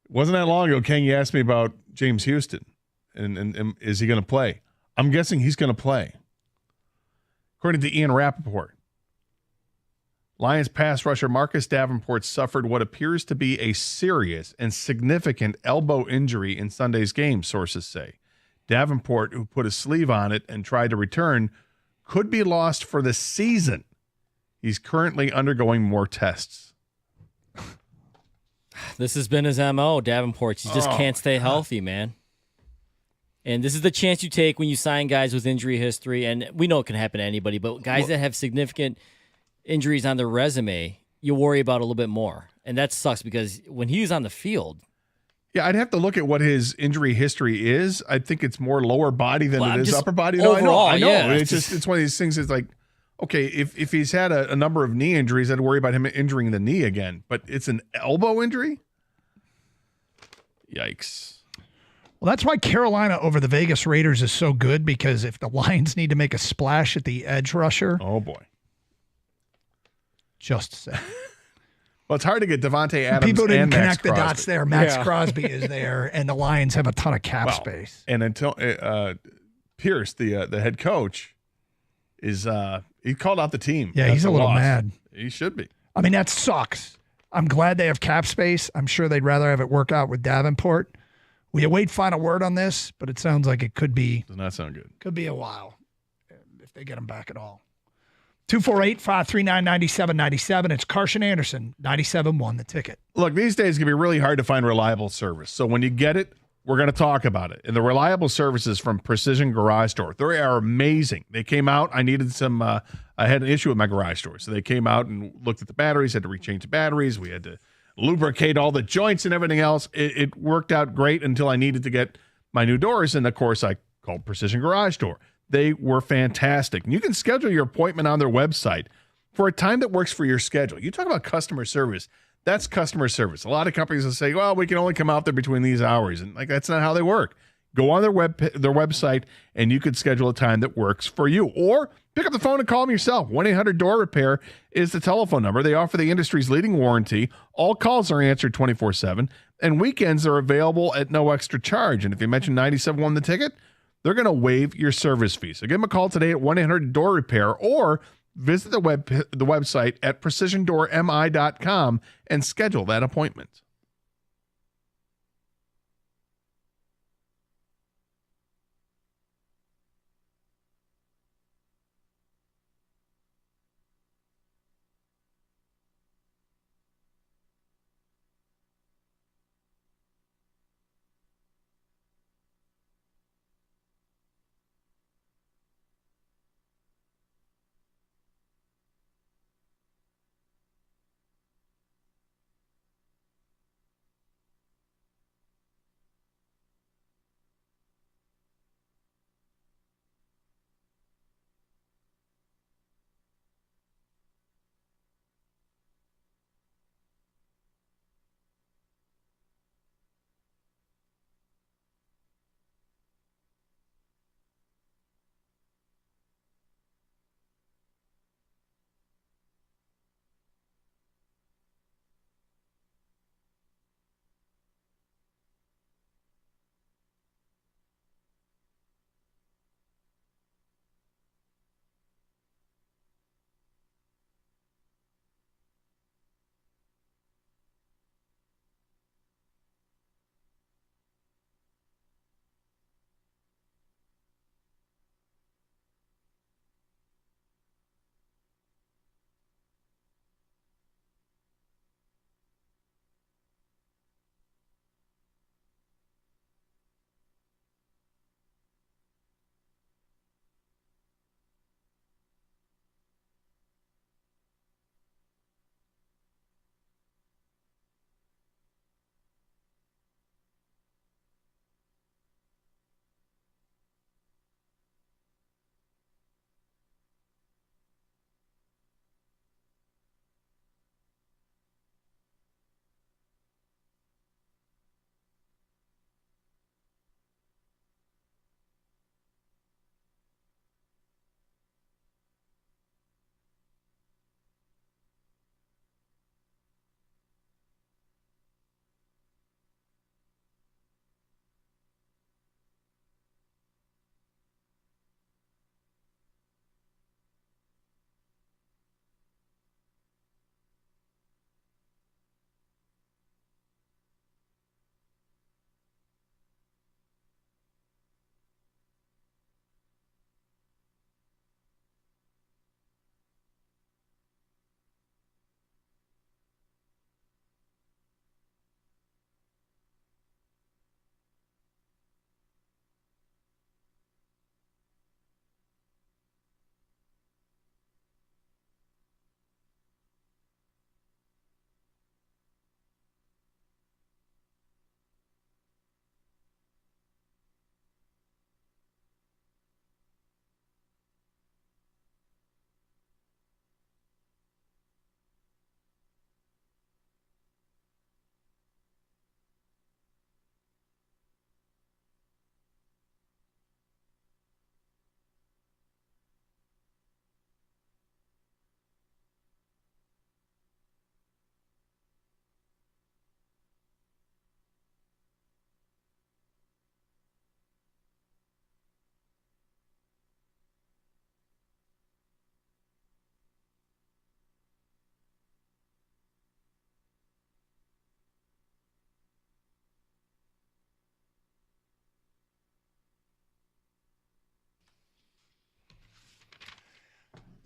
Wasn't that long ago, Ken, you asked me about James Houston and is he going to play? I'm guessing he's going to play. According to Ian Rappaport, Lions pass rusher Marcus Davenport suffered what appears to be a serious and significant elbow injury in Sunday's game, sources say. Davenport, who put a sleeve on it and tried to return, could be lost for the season. He's currently undergoing more tests. This has been his MO, Davenport. You just can't stay healthy, man. And this is the chance you take when you sign guys with injury history. And we know it can happen to anybody, but guys that have significant injuries on their resume, you worry about a little bit more. And that sucks, because when he's on the field. Yeah, I'd have to look at what his injury history is. I think it's more lower body than it is upper body. No, overall, I know. Yeah. It's one of these things that's like, okay, if he's had a number of knee injuries, I'd worry about him injuring the knee again. But it's an elbow injury? Yikes. Well, that's why Carolina over the Vegas Raiders is so good, because if the Lions need to make a splash at the edge rusher. Oh, boy. Just say. Well, it's hard to get Devontae Adams. People didn't and connect Max the dots there. Max Crosby is there, and the Lions have a ton of cap space. And until Pierce, the head coach, is he called out the team. Yeah, he's a little mad. He should be. I mean, that sucks. I'm glad they have cap space. I'm sure they'd rather have it work out with Davenport, We await final word on this, but it sounds like it could be. Does not sound good. Could be a while if they get him back at all. 248-539-9797. It's Carson Anderson, 97.1 The Ticket. Look, these days it can be really hard to find reliable service. So when you get it, we're going to talk about it. And the reliable services from Precision Garage Door, they are amazing. They came out. I needed some, I had an issue with my garage door. So they came out and looked at the batteries, had to rechange the batteries. We had to lubricate all the joints and everything else. It worked out great until I needed to get my new doors. And of course, I called Precision Garage Door. They were fantastic. And you can schedule your appointment on their website for a time that works for your schedule. You talk about customer service. That's customer service. A lot of companies will say, well, we can only come out there between these hours. And that's not how they work. Go on their website and you could schedule a time that works for you. Or pick up the phone and call them yourself. 1-800-DOOR-REPAIR is the telephone number. They offer the industry's leading warranty. All calls are answered 24/7. And weekends are available at no extra charge. And if you mention 97.1 The Ticket, they're going to waive your service fee. So give them a call today at 1-800-DOOR-REPAIR or visit the website at precisiondoormi.com and schedule that appointment.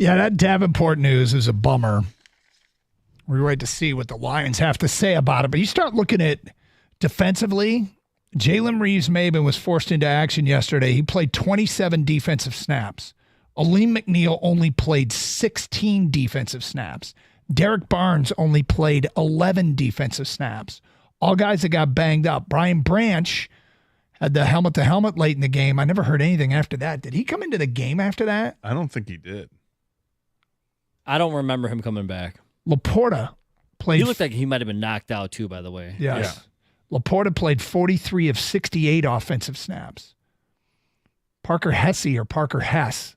Yeah, that Davenport news is a bummer. We wait to see what the Lions have to say about it. But you start looking at defensively, Jalen Reeves-Maben was forced into action yesterday. He played 27 defensive snaps. Aleem McNeil only played 16 defensive snaps. Derek Barnes only played 11 defensive snaps. All guys that got banged up. Brian Branch had the helmet-to-helmet late in the game. I never heard anything after that. Did he come into the game after that? I don't think he did. I don't remember him coming back. Laporta played. He looked like he might have been knocked out too, by the way. Yes. Yeah. Laporta played 43 of 68 offensive snaps. Parker Hesse or Parker Hess?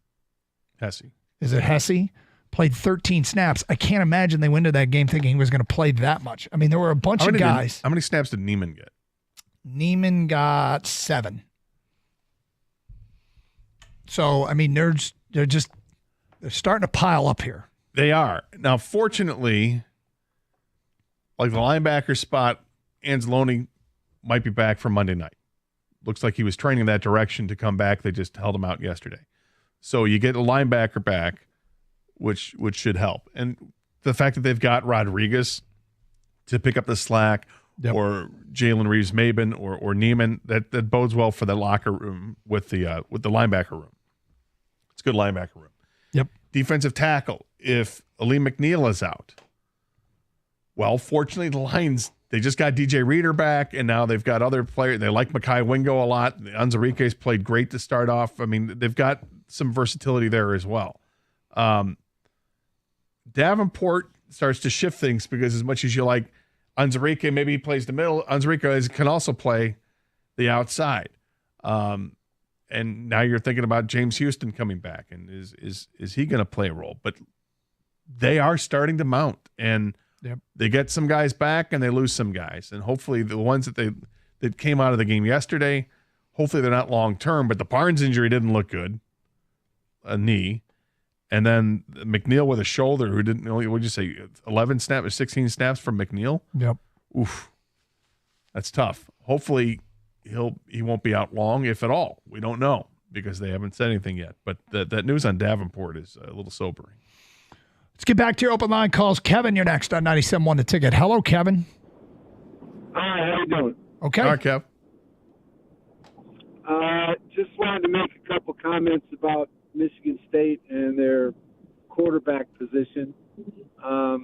Hesse. Is it Hesse? Played 13 snaps. I can't imagine they went into that game thinking he was going to play that much. I mean, there were a bunch of guys. How many snaps did Neiman get? Neiman got 7. So, I mean, they're starting to pile up here. They are. Now, fortunately, like the linebacker spot, Anzalone might be back for Monday night. Looks like he was training that direction to come back. They just held him out yesterday. So you get a linebacker back, which should help. And the fact that they've got Rodriguez to pick up the slack, or Jalen Reeves-Maben or Neiman, that bodes well for the locker room with the linebacker room. It's a good linebacker room. Yep. Defensive tackle, if Aleem McNeil is out. Well, fortunately, the Lions, they just got DJ Reader back, and now they've got other players. They like Mekhi Wingo a lot. Anzarique's played great to start off. I mean, they've got some versatility there as well. Davenport starts to shift things because as much as you like Anzarique, maybe he plays the middle, Anzarique can also play the outside. And now you're thinking about James Houston coming back, and is he going to play a role? But they are starting to mount, and they get some guys back, and they lose some guys, and hopefully the ones that came out of the game yesterday, hopefully they're not long term. But the Barnes injury didn't look good, a knee, and then McNeil with a shoulder who didn't. What'd you say? 11 snaps or 16 snaps from McNeil. Yep. Oof, that's tough. Hopefully he won't be out long, if at all. We don't know because they haven't said anything yet. But that news on Davenport is a little sobering. Let's get back to your open line calls. Kevin, you're next on 97.1 The Ticket. Hello, Kevin. Hi, how you doing? Okay. All right, Kev. Just wanted to make a couple comments about Michigan State and their quarterback position. The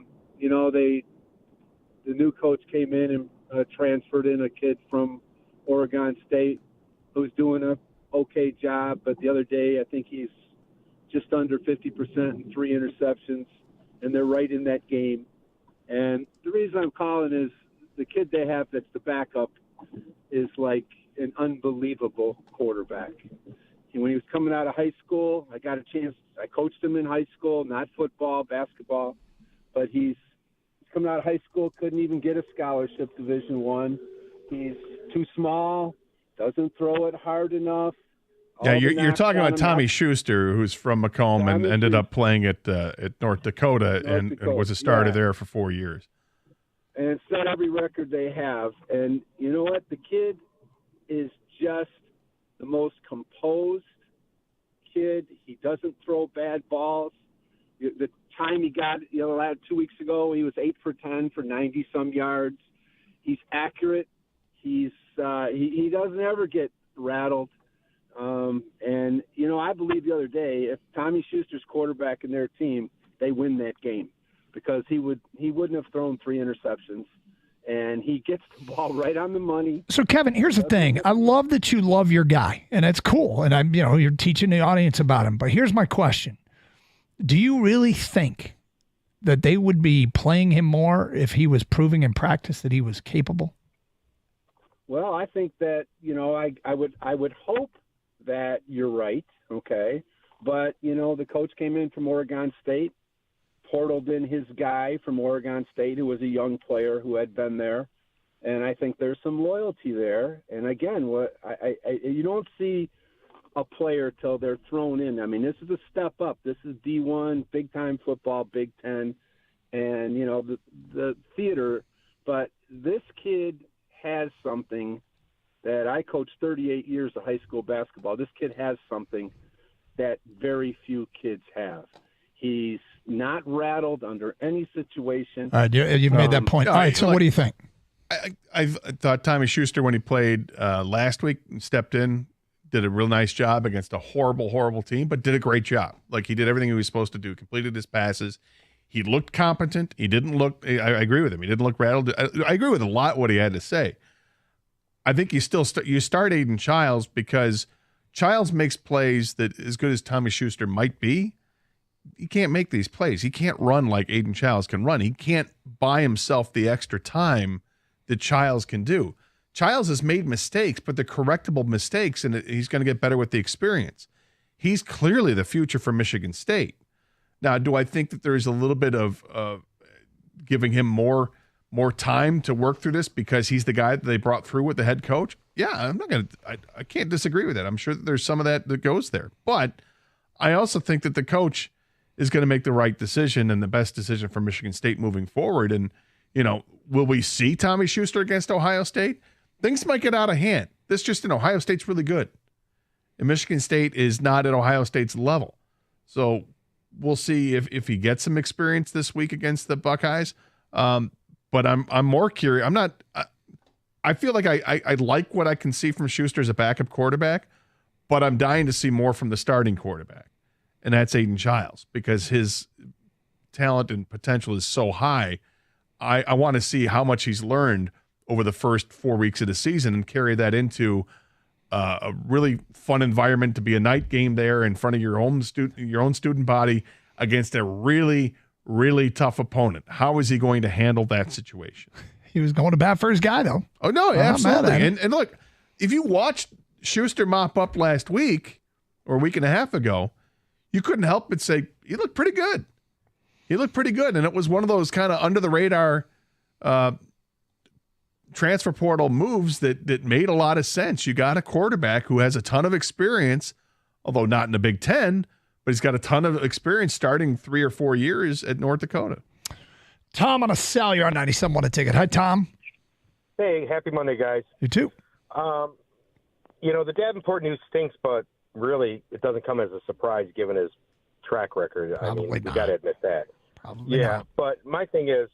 new coach came in and transferred in a kid from Oregon State who's doing a okay job, but the other day I think he's just under 50% and 3 interceptions, and they're right in that game. And the reason I'm calling is the kid they have that's the backup is like an unbelievable quarterback. And when he was coming out of high school, I got a chance. I coached him in high school, not football, basketball, but he's coming out of high school, couldn't even get a scholarship, Division I. He's too small, doesn't throw it hard enough. Yeah, you're talking about Tommy Schuster, who's from Macomb and ended up playing at North Dakota and was a starter there for 4 years. And it's not every record they have. And you know what? The kid is just the most composed kid. He doesn't throw bad balls. The time he got, 2 weeks ago, he was 8 for 10 for 90-some yards. He's accurate. He doesn't ever get rattled. And, I believe the other day, if Tommy Schuster's quarterback in their team, they win that game because he wouldn't have thrown 3 interceptions. And he gets the ball right on the money. So, Kevin, here's the thing. I love that you love your guy, and that's cool. And you're teaching the audience about him. But here's my question. Do you really think that they would be playing him more if he was proving in practice that he was capable? Well, I think that, I would hope that you're right, okay? But, the coach came in from Oregon State, portaled in his guy from Oregon State who was a young player who had been there, and I think there's some loyalty there. And, again, you don't see a player till they're thrown in. I mean, this is a step up. This is D1, big-time football, Big Ten, and, the theater. But this kid has something that I coached 38 years of high school basketball. This kid has something that very few kids have. He's not rattled under any situation. All right, you've made that point. All right, so what do you think? I thought Tommy Schuster, when he played last week, stepped in, did a real nice job against a horrible, horrible team, but did a great job. Like, he did everything he was supposed to do, completed his passes. He looked competent. He didn't look – I agree with him. He didn't look rattled. I agree with a lot what he had to say. I think you still you start Aiden Childs because Childs makes plays that, as good as Tommy Schuster might be, he can't make these plays. He can't run like Aiden Childs can run. He can't buy himself the extra time that Childs can do. Childs has made mistakes, but they're correctable mistakes, and he's going to get better with the experience. He's clearly the future for Michigan State. Now, do I think that there's a little bit of giving him more time to work through this because he's the guy that they brought through with the head coach? Yeah, I can't disagree with that. I'm sure that there's some of that goes there. But I also think that the coach is going to make the right decision and the best decision for Michigan State moving forward. And, will we see Tommy Schuster against Ohio State? Things might get out of hand. Ohio State's really good. And Michigan State is not at Ohio State's level. So we'll see if he gets some experience this week against the Buckeyes. But I'm more curious. I feel like I like what I can see from Schuster as a backup quarterback, but I'm dying to see more from the starting quarterback. And that's Aiden Childs, because his talent and potential is so high. I want to see how much he's learned over the first 4 weeks of the season and carry that into a really fun environment to be a night game there in front of your own student body against a really, really tough opponent. How is he going to handle that situation? He was going to bat for his guy, though. Oh, no, absolutely. And look, if you watched Schuster mop up last week or a week and a half ago, you couldn't help but say, he looked pretty good. He looked pretty good. And it was one of those kind of under-the-radar transfer portal moves that made a lot of sense. You got a quarterback who has a ton of experience, although not in the Big Ten, but he's got a ton of experience starting 3 or 4 years at North Dakota. Tom on a cell. You're on 97.1 A Ticket. Hi, Tom. Hey, happy Monday, guys. You too. The Davenport news stinks, but really it doesn't come as a surprise given his track record. Probably we got to admit that. Probably not. But my thing is,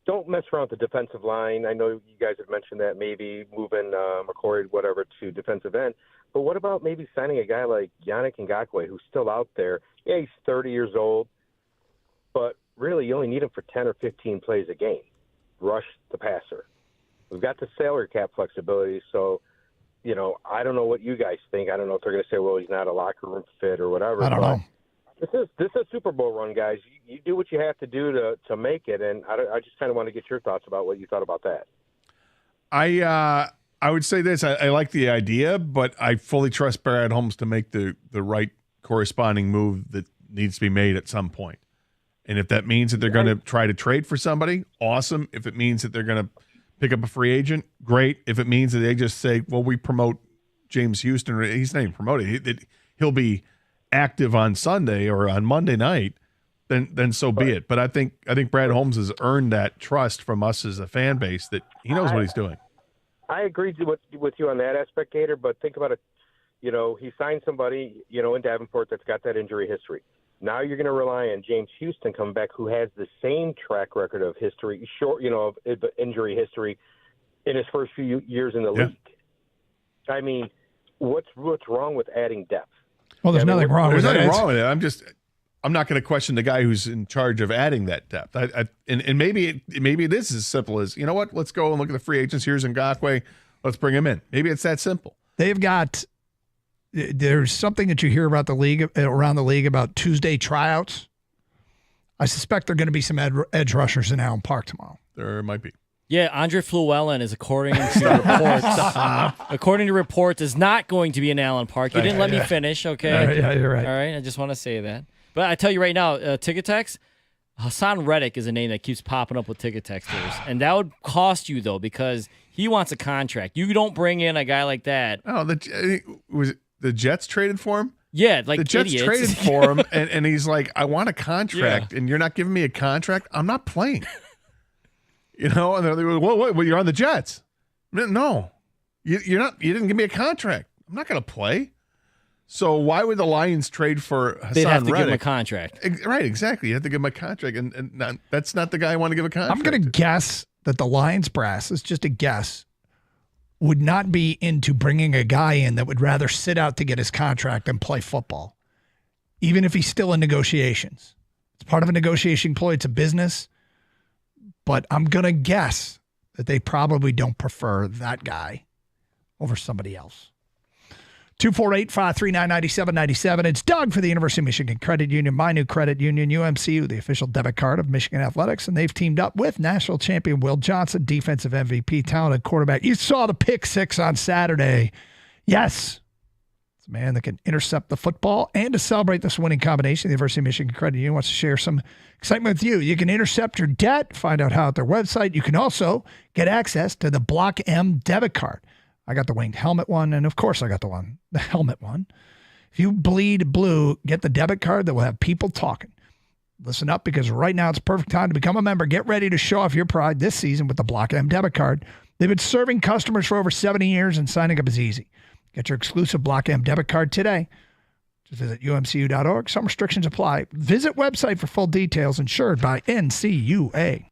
don't mess around with the defensive line. I know you guys have mentioned that maybe moving McCoy, whatever, to defensive end. But what about maybe signing a guy like Yannick Ngakoue, who's still out there? Yeah, he's 30 years old, but really you only need him for 10 or 15 plays a game. Rush the passer. We've got the salary cap flexibility, so, I don't know what you guys think. I don't know if they're going to say, well, he's not a locker room fit or whatever. I don't know. This is a Super Bowl run, guys. You do what you have to do to make it, and I just kind of want to get your thoughts about what you thought about that. I would say this. I like the idea, but I fully trust Brad Holmes to make the right corresponding move that needs to be made at some point. And if that means that they're going to try to trade for somebody, awesome. If it means that they're going to pick up a free agent, great. If it means that they just say, well, we promote James Houston, he's not even promoted. He'll be active on Sunday or on Monday night, then so be it. But I think Brad Holmes has earned that trust from us as a fan base that he knows what he's doing. I agree with you on that aspect, Gator, but think about it. He signed somebody, in Davenport that's got that injury history. Now you're going to rely on James Houston coming back, who has the same track record of history, of injury history in his first few years in the league. I mean, what's wrong with adding depth? Well, there's nothing wrong with it. I'm not going to question the guy who's in charge of adding that depth. And maybe it is as simple as, you know what? Let's go and look at the free agents. Here's Ngakoue. Let's bring him in. Maybe it's that simple. There's something that you hear about around the league about Tuesday tryouts. I suspect there are going to be some edge rushers in Allen Park tomorrow. There might be. Yeah, Andre Fluellen is, according to reports, is not going to be in Allen Park. You didn't let me finish, okay? Yeah, you're right. All right, I just want to say that. But I tell you right now, Ticketex, Hassan Reddick is a name that keeps popping up with Ticketexters. And that would cost you, though, because he wants a contract. You don't bring in a guy like that. Oh, was it the Jets traded for him? Yeah, like the Jets idiots. traded for him, and he's like, I want a contract, and you're not giving me a contract? I'm not playing. And they're like, well, you're on the Jets. No, you're not. You didn't give me a contract. I'm not going to play. So why would the Lions trade for Hassan They'd have to give him a Reddick? contract. Right, exactly. You have to give him a contract, and that's not the guy I want to give a contract. I'm going to guess that the Lions brass, it's just a guess, would not be into bringing a guy in that would rather sit out to get his contract than play football, even if he's still in negotiations. It's part of a negotiation ploy. It's a business. But I'm going to guess that they probably don't prefer that guy over somebody else. 248-539-9797. It's Doug for the University of Michigan Credit Union, my new credit union, UMCU, the official debit card of Michigan Athletics. And they've teamed up with national champion Will Johnson, defensive MVP, talented quarterback. You saw the pick six on Saturday. Yes. It's a man that can intercept the football. And to celebrate this winning combination, the University of Michigan Credit Union wants to share some excitement with you. You can intercept your debt, find out how at their website. You can also get access to the Block M debit card. I got the winged helmet one, and of course I got the helmet one. If you bleed blue, get the debit card that will have people talking. Listen up, because right now it's a perfect time to become a member. Get ready to show off your pride this season with the Block M debit card. They've been serving customers for over 70 years, and signing up is easy. Get your exclusive Block M debit card today. Just visit umcu.org. Some restrictions apply. Visit website for full details. Insured by NCUA.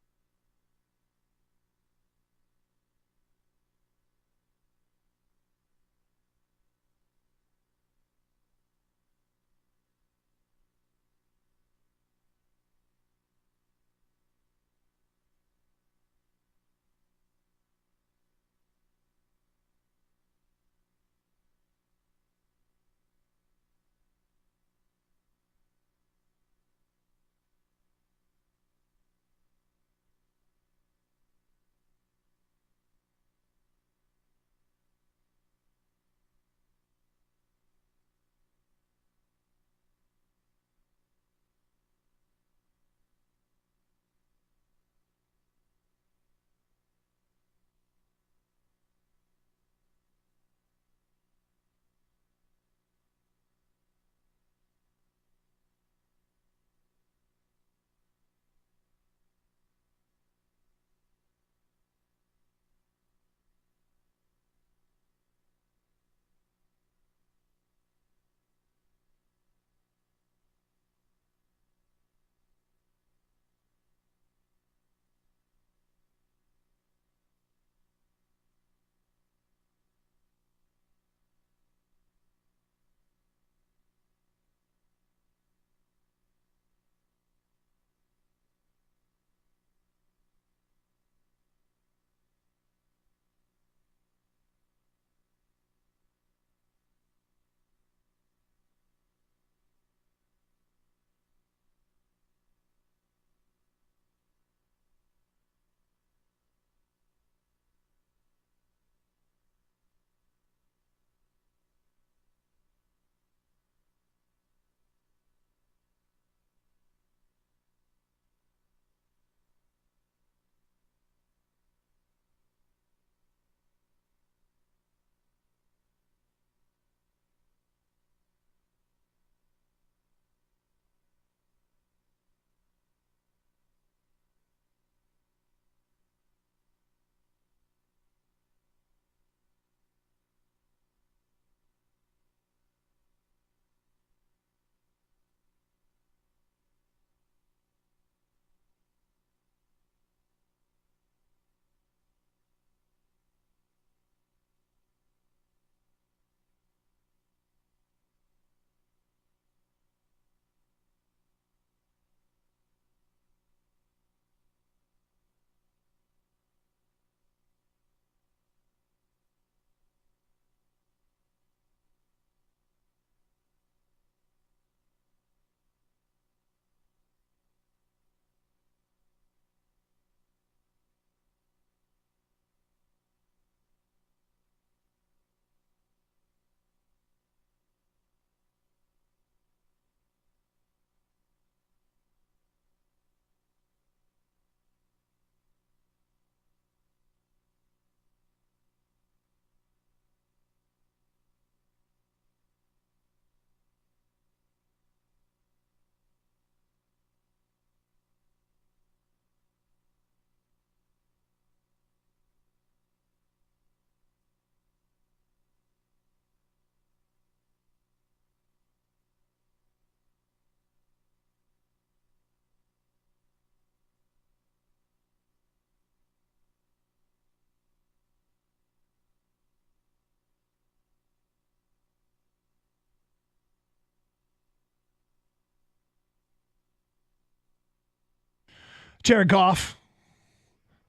Jared Goff.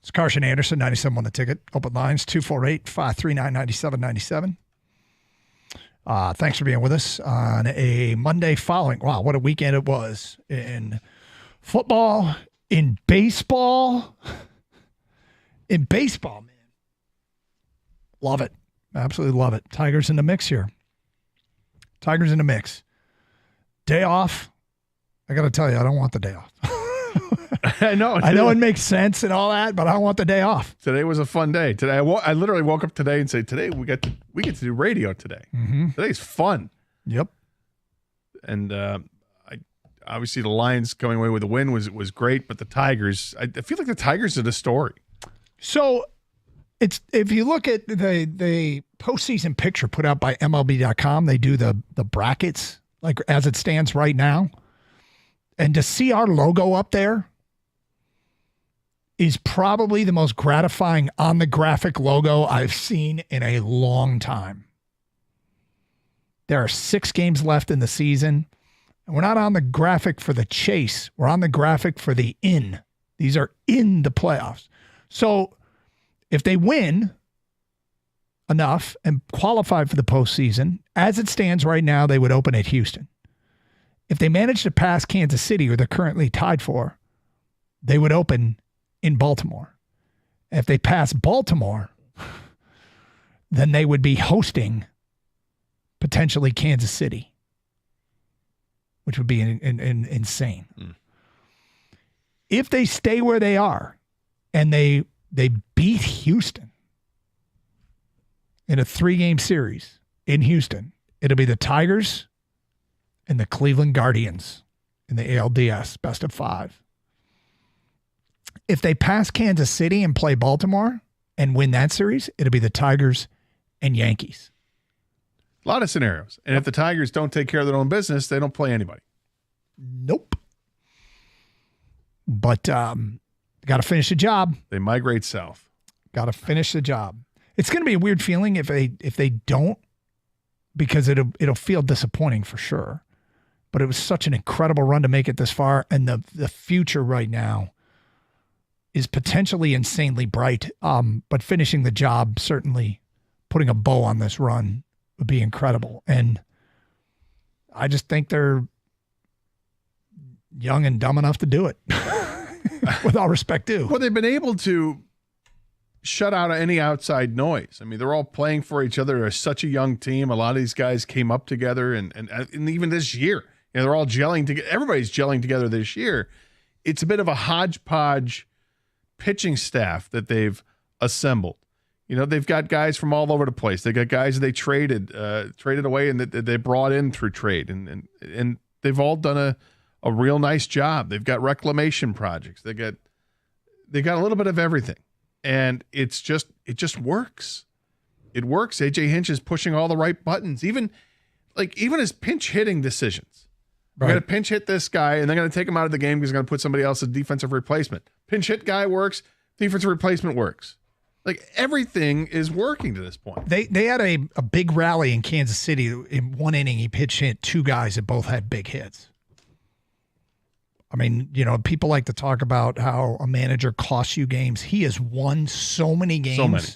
It's Carson Anderson, 97 on the ticket. Open lines, 248-539-9797. Thanks for being with us on a Monday following. Wow, what a weekend it was in football, in baseball. In baseball, man. Love it. Absolutely love it. Tigers in the mix here. Tigers in the mix. Day off. I got to tell you, I don't want the day off. I know it makes sense and all that, but I want the day off. Today was a fun day. Today, I literally woke up today and said, "Today we get to do radio today. Mm-hmm. Today's fun." Yep. And obviously the Lions coming away with the win was great, but the Tigers, I feel like the Tigers are the story. So, it's if you look at the postseason picture put out by MLB.com, they do the brackets like as it stands right now, and to see our logo up there is probably the most gratifying on the graphic logo I've seen in a long time. There are 6 games left in the season, and we're not on the graphic for the chase. We're on the graphic for the in. These are in the playoffs. So if they win enough and qualify for the postseason, as it stands right now, they would open at Houston. If they manage to pass Kansas City, who they're currently tied for, they would open in Baltimore. If they pass Baltimore, then they would be hosting potentially Kansas City, which would be insane. If they stay where they are and they beat Houston in a 3-game series in Houston, it'll be the Tigers and the Cleveland Guardians in the ALDS best of 5. If they pass Kansas City and play Baltimore and win that series, it'll be the Tigers and Yankees. A lot of scenarios. And if the Tigers don't take care of their own business, they don't play anybody. Nope. But got to finish the job. They migrate south. Got to finish the job. It's going to be a weird feeling if they don't, because it'll feel disappointing for sure. But it was such an incredible run to make it this far, and the future right now is potentially insanely bright. But finishing the job, certainly putting a bow on this run would be incredible. And I just think they're young and dumb enough to do it. With all respect due. Well, they've been able to shut out any outside noise. I mean, they're all playing for each other. They're such a young team. A lot of these guys came up together, and even this year, they're all gelling together. Everybody's gelling together this year. It's a bit of a hodgepodge pitching staff that they've assembled. They've got guys from all over the place. They got guys that they traded away and that they brought in through trade, and they've all done a real nice job. They've got reclamation projects. They got a little bit of everything, and it just works. It works. AJ Hinch is pushing all the right buttons, even his pinch hitting decisions. Right. We're going to pinch hit this guy, and they're going to take him out of the game because they're going to put somebody else as defensive replacement. Pinch hit guy works. Defensive replacement works. Everything is working to this point. They had a big rally in Kansas City. In one inning, he pitch hit 2 guys that both had big hits. I mean, people like to talk about how a manager costs you games. He has won so many games. So many.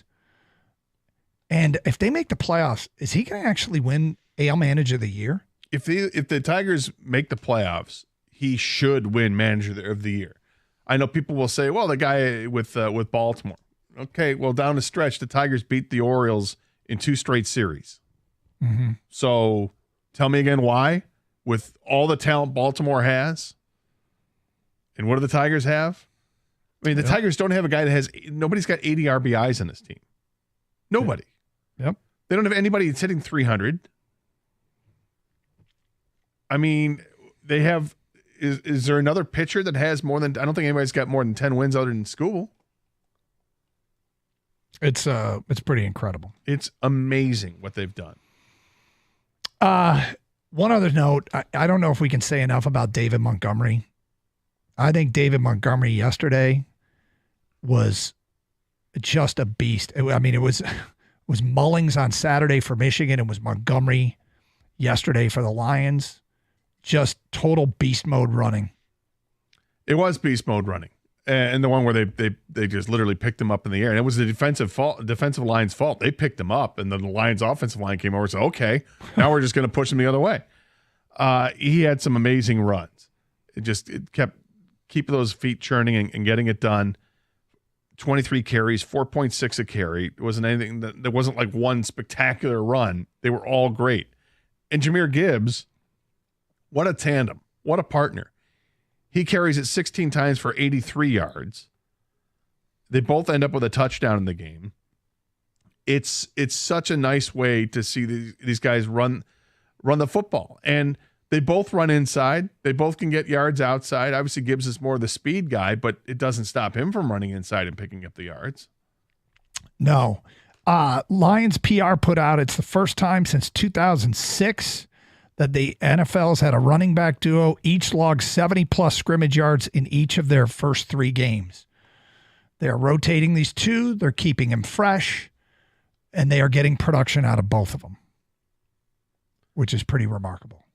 And if they make the playoffs, is he going to actually win AL Manager of the Year? If the Tigers make the playoffs, he should win Manager of the Year. I know people will say, well, the guy with Baltimore. Okay, well, down the stretch, the Tigers beat the Orioles in 2 straight series. Mm-hmm. So tell me again why, with all the talent Baltimore has. And what do the Tigers have? I mean, the Tigers don't have a guy nobody's got 80 RBIs in this team. Nobody. Yep. They don't have anybody that's hitting 300. I mean, they have, is there another pitcher that has more than, I don't think anybody's got more than 10 wins other than Skubal. It's pretty incredible. It's amazing what they've done. One other note, I don't know if we can say enough about David Montgomery. I think David Montgomery yesterday was just a beast. I mean, it was Mullings on Saturday for Michigan. It was Montgomery yesterday for the Lions. Just total beast mode running. It was beast mode running. And the one where they just literally picked him up in the air. And it was the defensive line's fault. They picked him up, and then the Lions offensive line came over and said, okay, now we're just going to push him the other way. He had some amazing runs. It kept keeping those feet churning and getting it done. 23 carries, 4.6 a carry. It wasn't anything there wasn't like one spectacular run. They were all great. And Jahmyr Gibbs, what a tandem. What a partner. He carries it 16 times for 83 yards. They both end up with a touchdown in the game. It's such a nice way to see these guys run the football. And they both run inside. They both can get yards outside. Obviously, Gibbs is more the speed guy, but it doesn't stop him from running inside and picking up the yards. No. Lions PR put out it's the first time since 2006 that the NFL's had a running back duo each logged 70-plus scrimmage yards in each of their first 3 games. They're rotating these two. They're keeping him fresh, and they are getting production out of both of them, which is pretty remarkable.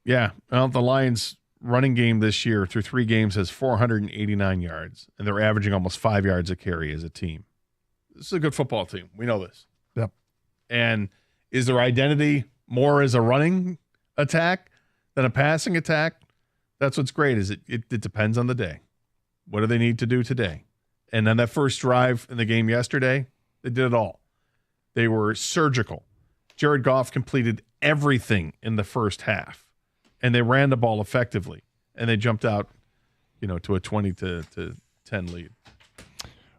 Yeah. Well, the Lions' running game this year through 3 games has 489 yards, and they're averaging almost 5 yards a carry as a team. This is a good football team. We know this. Yep. And is their identity more as a running attack than a passing attack? That's what's great is it depends on the day. What do they need to do today? And then that first drive in the game yesterday, they did it all. They were surgical. Jared Goff completed everything in the first half, and they ran the ball effectively, and they jumped out, to a 20-10 lead.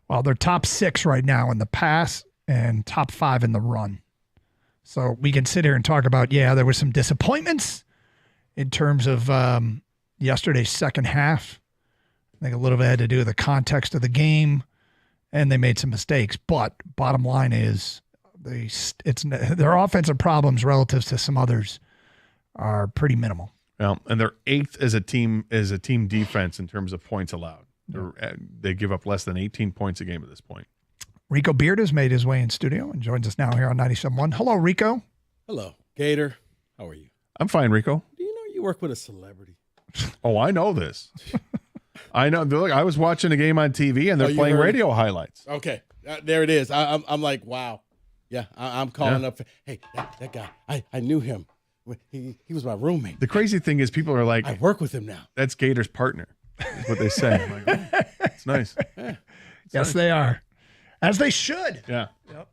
Well, they're top 6 right now in the pass and top 5 in the run. So we can sit here and talk about, there were some disappointments in terms of yesterday's second half. I think a little bit had to do with the context of the game, and they made some mistakes. But bottom line is, their offensive problems relative to some others are pretty minimal. Well, and they're 8th as a team defense in terms of points allowed. They give up less than 18 points a game at this point. Rico Beard has made his way in studio and joins us now here on 97.1. Hello, Rico. Hello, Gator. How are you? I'm fine, Rico. Do you know you work with a celebrity? Oh, I know this. I know. Look, I was watching a game on TV, and they're playing radio highlights. Okay, there it is. I'm like, wow. Yeah, I'm calling up. Hey, that guy. I knew him. He was my roommate. The crazy thing is, people are like, I work with him now. That's Gator's partner. Is what they say. I'm like, oh, it's nice. Yeah. Yes, they are. As they should. Yeah. Yep.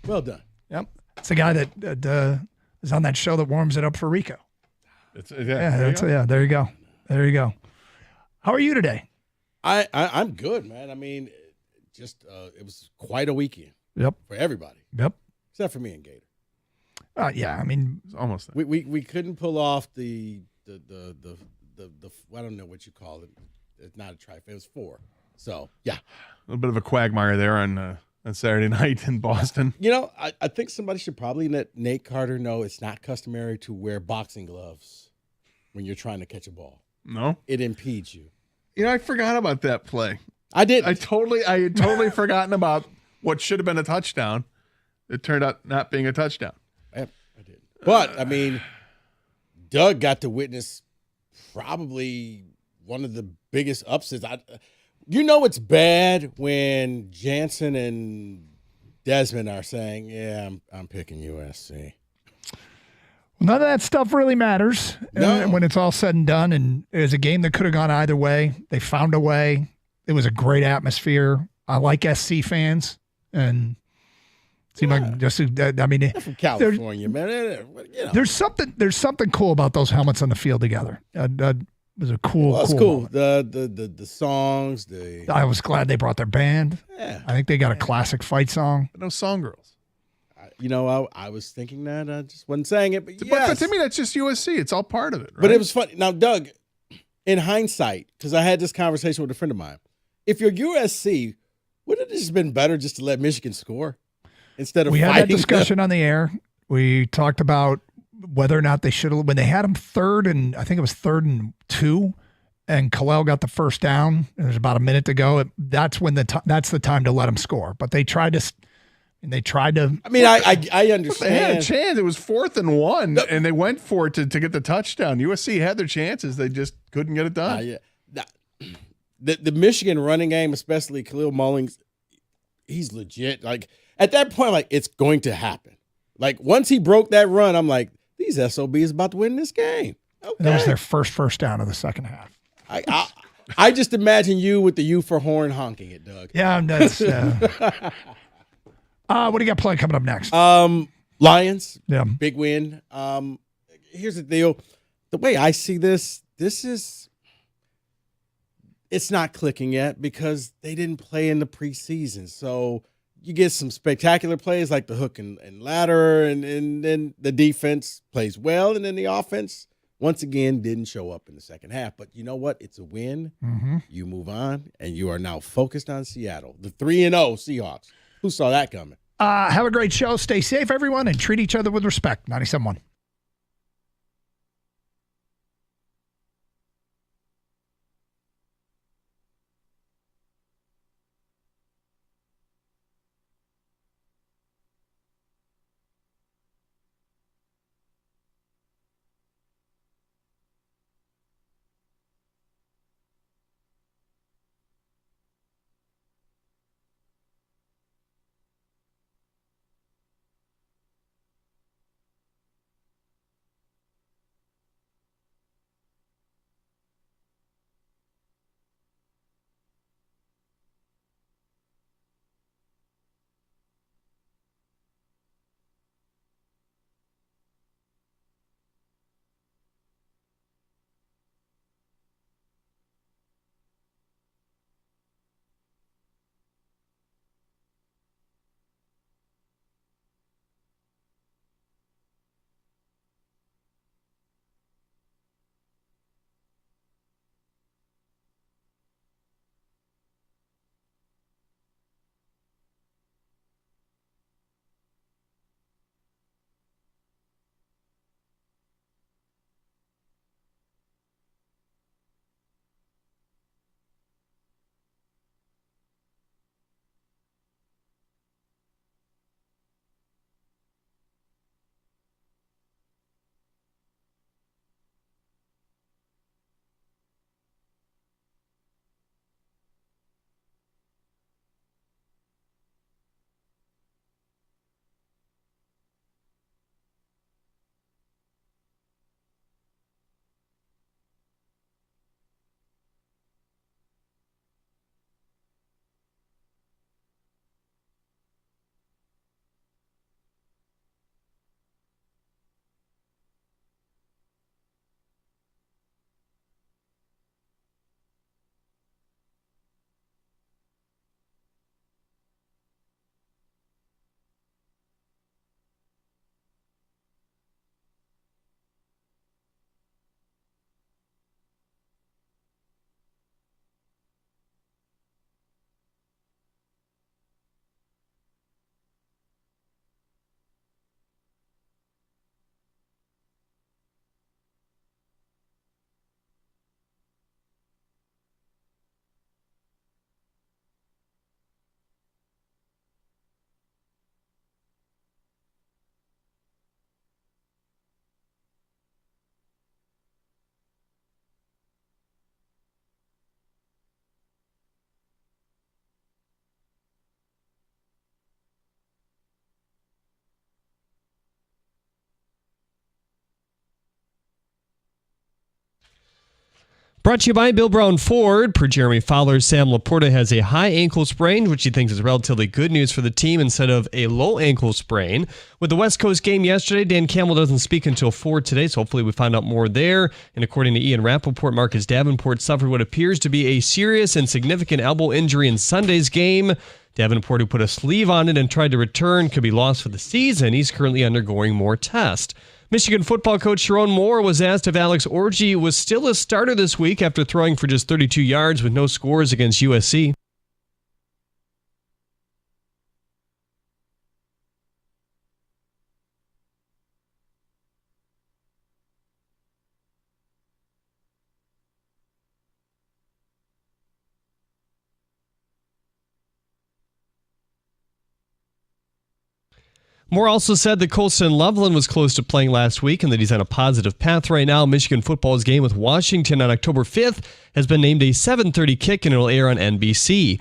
Well done. Yep. It's the guy that is on that show that warms it up for Rico. There you go. There you go. How are you today? I'm good, man. I mean, just it was quite a weekend. Yep. For everybody. Yep. Except for me and Gator. I mean, it's almost. We couldn't pull off the I don't know what you call it. It's not a trifle. It was 4. So yeah, a little bit of a quagmire there on Saturday night in Boston. I think somebody should probably let Nate Carter know it's not customary to wear boxing gloves when you're trying to catch a ball. No, it impedes you. I forgot about that play. I did. I had totally forgotten about what should have been a touchdown. It turned out not being a touchdown. I did. But I mean, Doug got to witness probably one of the biggest upsets. It's bad when Jansen and Desmond are saying, "Yeah, I'm picking USC." None of that stuff really matters when it's all said and done. And it was a game that could have gone either way. They found a way. It was a great atmosphere. I like SC fans, and seem like They're from California, man. There's something cool about those helmets on the field together. It was a cool. It's cool. The songs. I was glad they brought their band. Yeah, I think they got a classic fight song. No song girls. I was thinking that. I just wasn't saying it, but But to me, that's just USC. It's all part of it, right? But it was funny. Now, Doug, in hindsight, because I had this conversation with a friend of mine, if you're USC, wouldn't it have just been better just to let Michigan score instead of We fighting had that discussion on the air. We talked about whether or not they should have, when they had them 3rd and 2, and Khalil got the first down, and there's about a minute to go. That's when that's the time to let them score. But they tried to. I mean, I understand. They had a chance. It was 4th and 1, and they went for it to get the touchdown. USC had their chances. They just couldn't get it done. the Michigan running game, especially Khalil Mullings, he's legit. Like at that point, like it's going to happen. Like once he broke that run, I'm like, these SOBs about to win this game. Okay. That was their first down of the second half. I just imagine you with the U for horn honking it, Doug. Yeah, that's. What do you got playing coming up next? Lions. Yeah, big win. Here's the deal. The way I see this is it's not clicking yet because they didn't play in the preseason. So you get some spectacular plays like the hook and ladder, and then the defense plays well, and then the offense once again didn't show up in the second half. But you know what? It's a win. Mm-hmm. You move on, and you are now focused on Seattle, the 3-0 Seahawks. Who saw that coming? Have a great show. Stay safe, everyone, and treat each other with respect. 97.1. Brought to you by Bill Brown Ford. Per Jeremy Fowler, Sam Laporta has a high ankle sprain, which he thinks is relatively good news for the team instead of a low ankle sprain. With the West Coast game yesterday, Dan Campbell doesn't speak until 4 today, so hopefully we find out more there. And according to Ian Rappaport, Marcus Davenport suffered what appears to be a serious and significant elbow injury in Sunday's game. Davenport, who put a sleeve on it and tried to return, could be lost for the season. He's currently undergoing more tests. Michigan football coach Sharon Moore was asked if Alex Orji was still a starter this week after throwing for just 32 yards with no scores against USC. Moore also said that Colston Loveland was close to playing last week and that he's on a positive path right now. Michigan football's game with Washington on October 5th has been named a 7:30 kick and it'll air on NBC.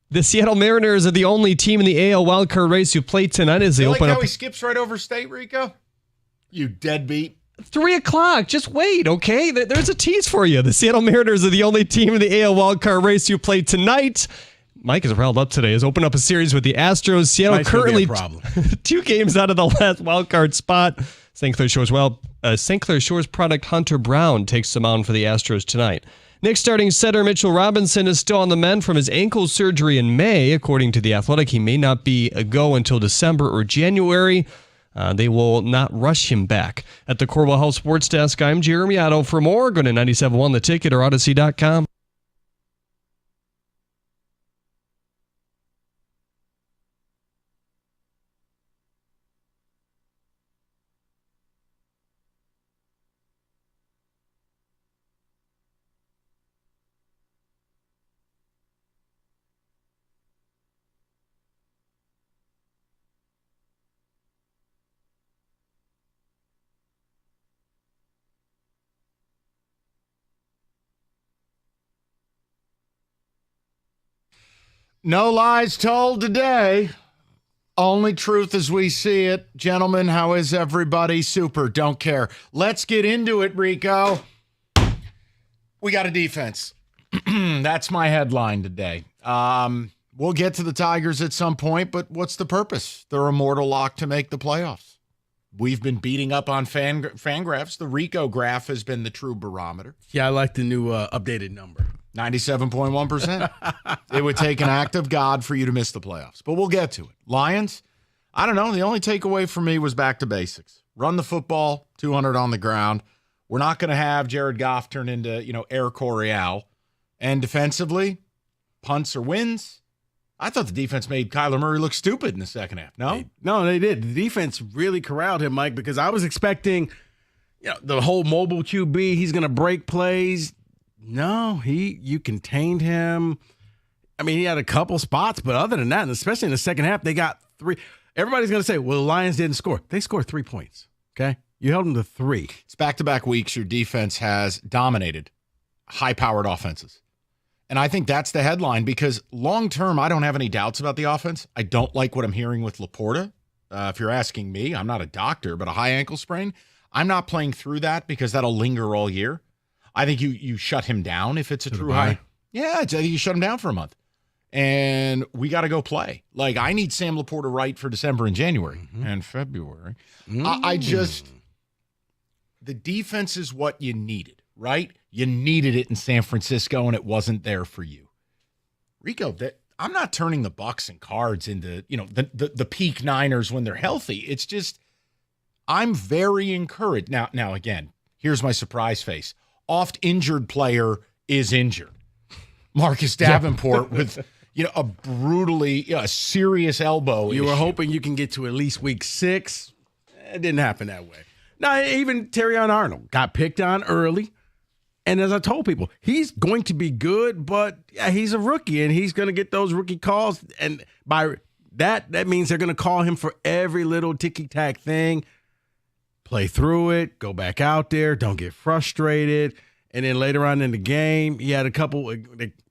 The Seattle Mariners are the only team in the AL wildcard race who play tonight as they open how up. he skips right over state, Rico? You deadbeat. 3 o'clock. Just wait, okay? There's a tease for you. The Seattle Mariners are the only team in the AL wildcard race who play tonight. Mike is riled up today. Has opened up a series with the Astros. Seattle currently 2 games out of the last wildcard spot. St. Clair Shores product Hunter Brown takes the mound for the Astros tonight. Next starting setter Mitchell Robinson is still on the mend from his ankle surgery in May. According to The Athletic, he may not be a go until December or January. They will not rush him back. At the Corwell Health Sports Desk, I'm Jeremy Otto. For more, go to 97.1 The Ticket or Odyssey.com. No lies told today. Only truth as we see it. Gentlemen, how is everybody? Super. Don't care. Let's get into it, Rico. We got a defense. That's my headline today. We'll get to the Tigers at some point, but what's the purpose? They're a mortal lock to make the playoffs. We've been beating up on Fangraphs. The Rico graph has been the true barometer. Yeah, I like the new updated number. 97.1%. It would take an act of God for you to miss the playoffs, but we'll get to it. Lions, I don't know. The only takeaway for me was back to basics. Run the football, 200 on the ground. We're not going to have Jared Goff turn into, Air Coryell. And defensively, punts or wins. I thought the defense made Kyler Murray look stupid in the second half. No? No, they did. The defense really corralled him, Mike, because I was expecting, the whole mobile QB, he's going to break plays. No, you contained him. I mean, he had a couple spots, but other than that, and especially in the second half, they got 3. Everybody's going to say, well, the Lions didn't score. They scored 3 points, okay? You held them to 3. It's back-to-back weeks your defense has dominated high-powered offenses. And I think that's the headline because long-term, I don't have any doubts about the offense. I don't like what I'm hearing with Laporta. If you're asking me, I'm not a doctor, but a high ankle sprain, I'm not playing through that because that'll linger all year. I think you shut him down if it's a true high. Yeah, I think you shut him down for a month. And we got to go play. Like, I need Sam Laporta right for December and January and February. The defense is what you needed, right? You needed it in San Francisco, and it wasn't there for you. Rico, I'm not turning the Bucks and Cards into, the peak Niners when they're healthy. It's just, I'm very encouraged. Now again, here's my surprise face. Oft injured player is injured. Marcus Davenport with a brutally serious elbow. You were hoping you can get to at least week 6. It didn't happen that way. Now, even Terrion Arnold got picked on early. And as I told people, he's going to be good, but he's a rookie and he's going to get those rookie calls. And by that means they're going to call him for every little ticky-tack thing. Play through it, go back out there, don't get frustrated. And then later on in the game, he had a couple,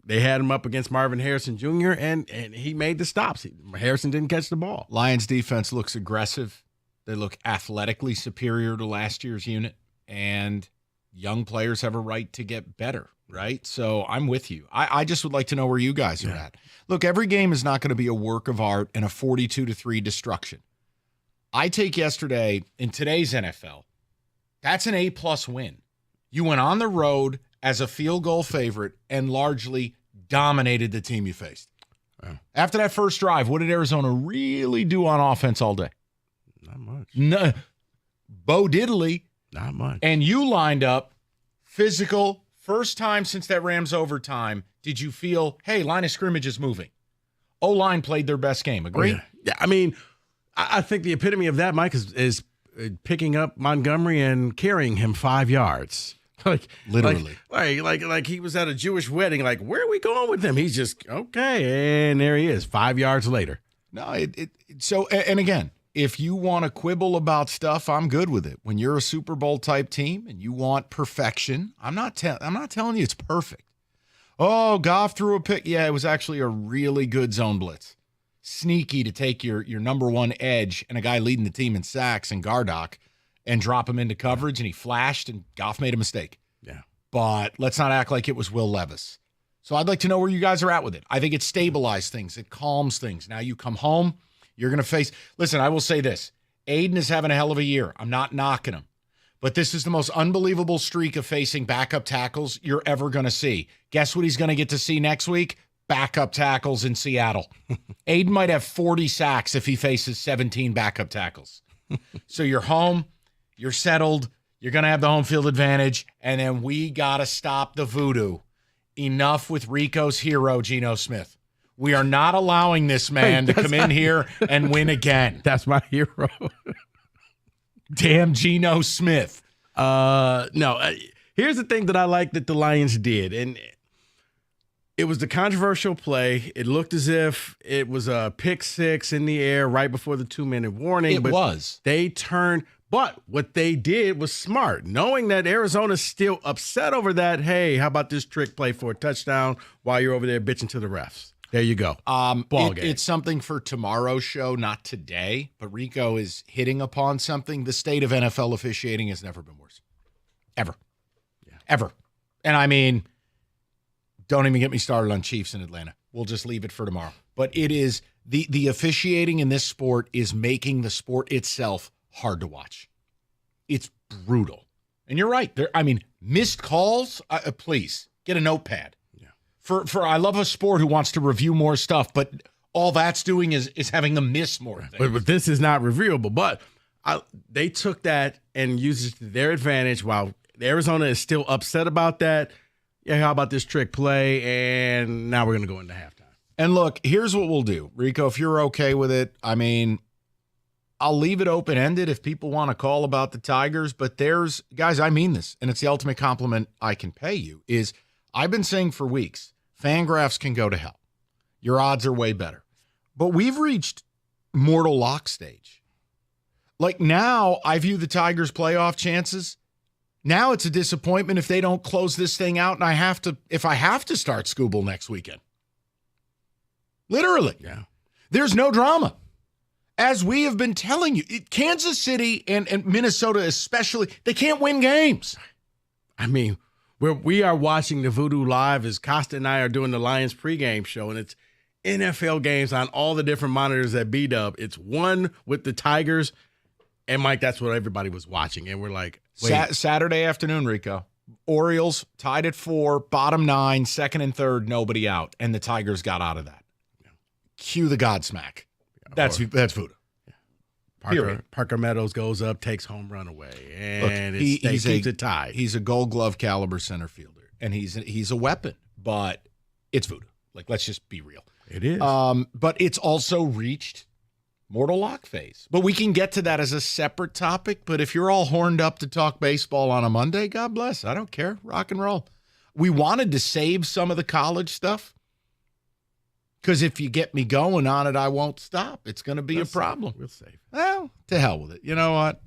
they had him up against Marvin Harrison Jr., and he made the stops. Harrison didn't catch the ball. Lions defense looks aggressive. They look athletically superior to last year's unit, and young players have a right to get better, right? So I'm with you. I just would like to know where you guys are at. Look, every game is not going to be a work of art and a 42-3 destruction. I take yesterday in today's NFL, that's an A-plus win. You went on the road as a field goal favorite and largely dominated the team you faced. Wow. After that first drive, what did Arizona really do on offense all day? Not much. No, Bo Diddley. Not much. And you lined up physical, first time since that Rams overtime. Did you feel, hey, line of scrimmage is moving? O-line played their best game. Agree? Oh, yeah. I mean, I think the epitome of that, Mike, is picking up Montgomery and carrying him 5 yards. Literally. Like he was at a Jewish wedding. Like, where are we going with him? He's just, okay. And there he is, 5 yards later. No, and again, if you want to quibble about stuff, I'm good with it. When you're a Super Bowl type team and you want perfection, I'm not telling you it's perfect. Oh, Goff threw a pick. Yeah, it was actually a really good zone blitz. Sneaky to take your number one edge and a guy leading the team in sacks and Gardock and drop him into coverage, and he flashed, and Goff made a mistake. Yeah. But let's not act like it was Will Levis. So I'd like to know where you guys are at with it. I think it stabilized things. It calms things. Now you come home, you're going to face – listen, I will say this. Aiden is having a hell of a year. I'm not knocking him. But this is the most unbelievable streak of facing backup tackles you're ever going to see. Guess what he's going to get to see next week? Backup tackles in Seattle. Aiden might have 40 sacks if he faces 17 backup tackles. So you're home, you're settled, you're going to have the home field advantage, and then we got to stop the voodoo. Enough with Rico's hero, Geno Smith. We are not allowing this man to come in here and win again. That's my hero. Damn Geno Smith. No, here's the thing that I like that the Lions did, and it was the controversial play. It looked as if it was a pick six in the air right before the 2-minute warning. It was. They turned, but what they did was smart, knowing that Arizona's still upset over that. Hey, how about this trick play for a touchdown while you're over there bitching to the refs? There you go. Ball game. It's something for tomorrow's show, not today. But Rico is hitting upon something. The state of NFL officiating has never been worse. Ever. Yeah. Ever. And I mean, don't even get me started on Chiefs in Atlanta. We'll just leave it for tomorrow. But it is the officiating in this sport is making the sport itself hard to watch. It's brutal. And you're right. Missed calls, please get a notepad. For I love a sport who wants to review more stuff, but all that's doing is having them miss more things. But this is not reviewable. But they took that and used it to their advantage while Arizona is still upset about that. Yeah, how about this trick play? And now we're going to go into halftime. And look, here's what we'll do. Rico, if you're okay with it, I'll leave it open-ended if people want to call about the Tigers. But guys, I mean this, and it's the ultimate compliment I can pay you, is I've been saying for weeks, Fangraphs can go to hell. Your odds are way better. But we've reached mortal lock stage. Like now, I view the Tigers' playoff chances. Now it's a disappointment if they don't close this thing out, and if I have to start Scooble next weekend. Literally. Yeah. There's no drama. As we have been telling you, Kansas City and Minnesota especially, they can't win games. We are watching the Voodoo live as Costa and I are doing the Lions pregame show, and it's NFL games on all the different monitors at B-Dub. It's one with the Tigers, and Mike, that's what everybody was watching, and we're like, wait. Saturday afternoon, Rico. Orioles tied at 4, bottom 9, second and third, nobody out, and the Tigers got out of that. Cue the Godsmack. That's voodoo. Parker Meadows goes up, takes home run away, and he keeps it tied. He's a Gold Glove caliber center fielder, and he's a weapon, but it's voodoo. Like, let's just be real. It is. But it's also reached mortal lock phase. But we can get to that as a separate topic. But if you're all horned up to talk baseball on a Monday, God bless. I don't care. Rock and roll. We wanted to save some of the college stuff. Because if you get me going on it, I won't stop. It's going to be a problem. We'll save. Well, to hell with it. You know what?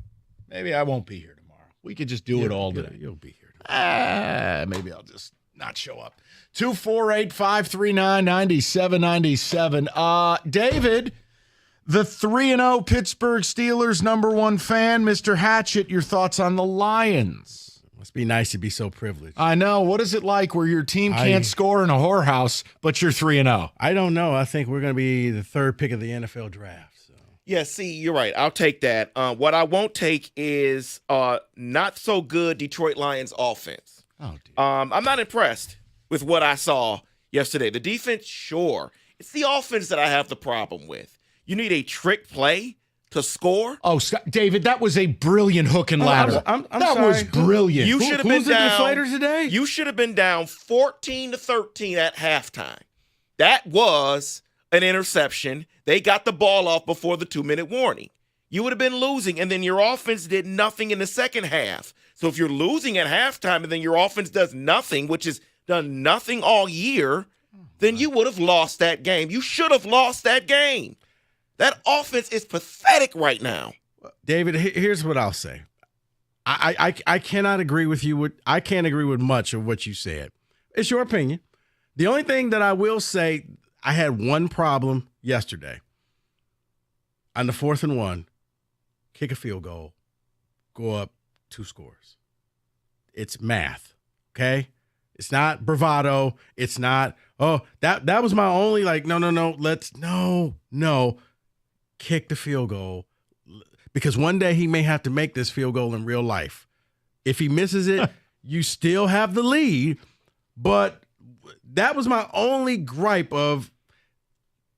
Maybe I won't be here tomorrow. We could just do it all day. You'll be here. Maybe I'll just not show up. 248-539-9797. David, the 3-0 Pittsburgh Steelers #1 fan, Mr. Hatchett, your thoughts on the Lions? Must be nice to be so privileged. I know. What is it like where your team can't score in a whorehouse, but you're 3-0? I don't know. I think we're going to be the third pick of the NFL draft. So. Yeah, see, you're right. I'll take that. What I won't take is not so good Detroit Lions offense. Oh, dear. I'm not impressed with what I saw yesterday. The defense, sure. It's the offense that I have the problem with. You need a trick play to score. Oh, David, that was a brilliant hook and ladder. I'm that sorry. was brilliant. You should have been down. Who's the deflator today? You should have been down 14-13 at halftime. That was an interception. They got the ball off before the 2-minute warning. You would have been losing, and then your offense did nothing in the second half. So if you're losing at halftime and then your offense does nothing, which has done nothing all year, then you would have lost that game. You should have lost that game. That offense is pathetic right now. David, here's what I'll say. I cannot agree with you. I can't agree with much of what you said. It's your opinion. The only thing that I will say, I had one problem yesterday. On the 4th and 1, kick a field goal, go up 2 scores. It's math, okay? It's not bravado. It's not, that was my only, no. Kick the field goal. Because one day he may have to make this field goal in real life. If he misses it, you still have the lead. But that was my only gripe of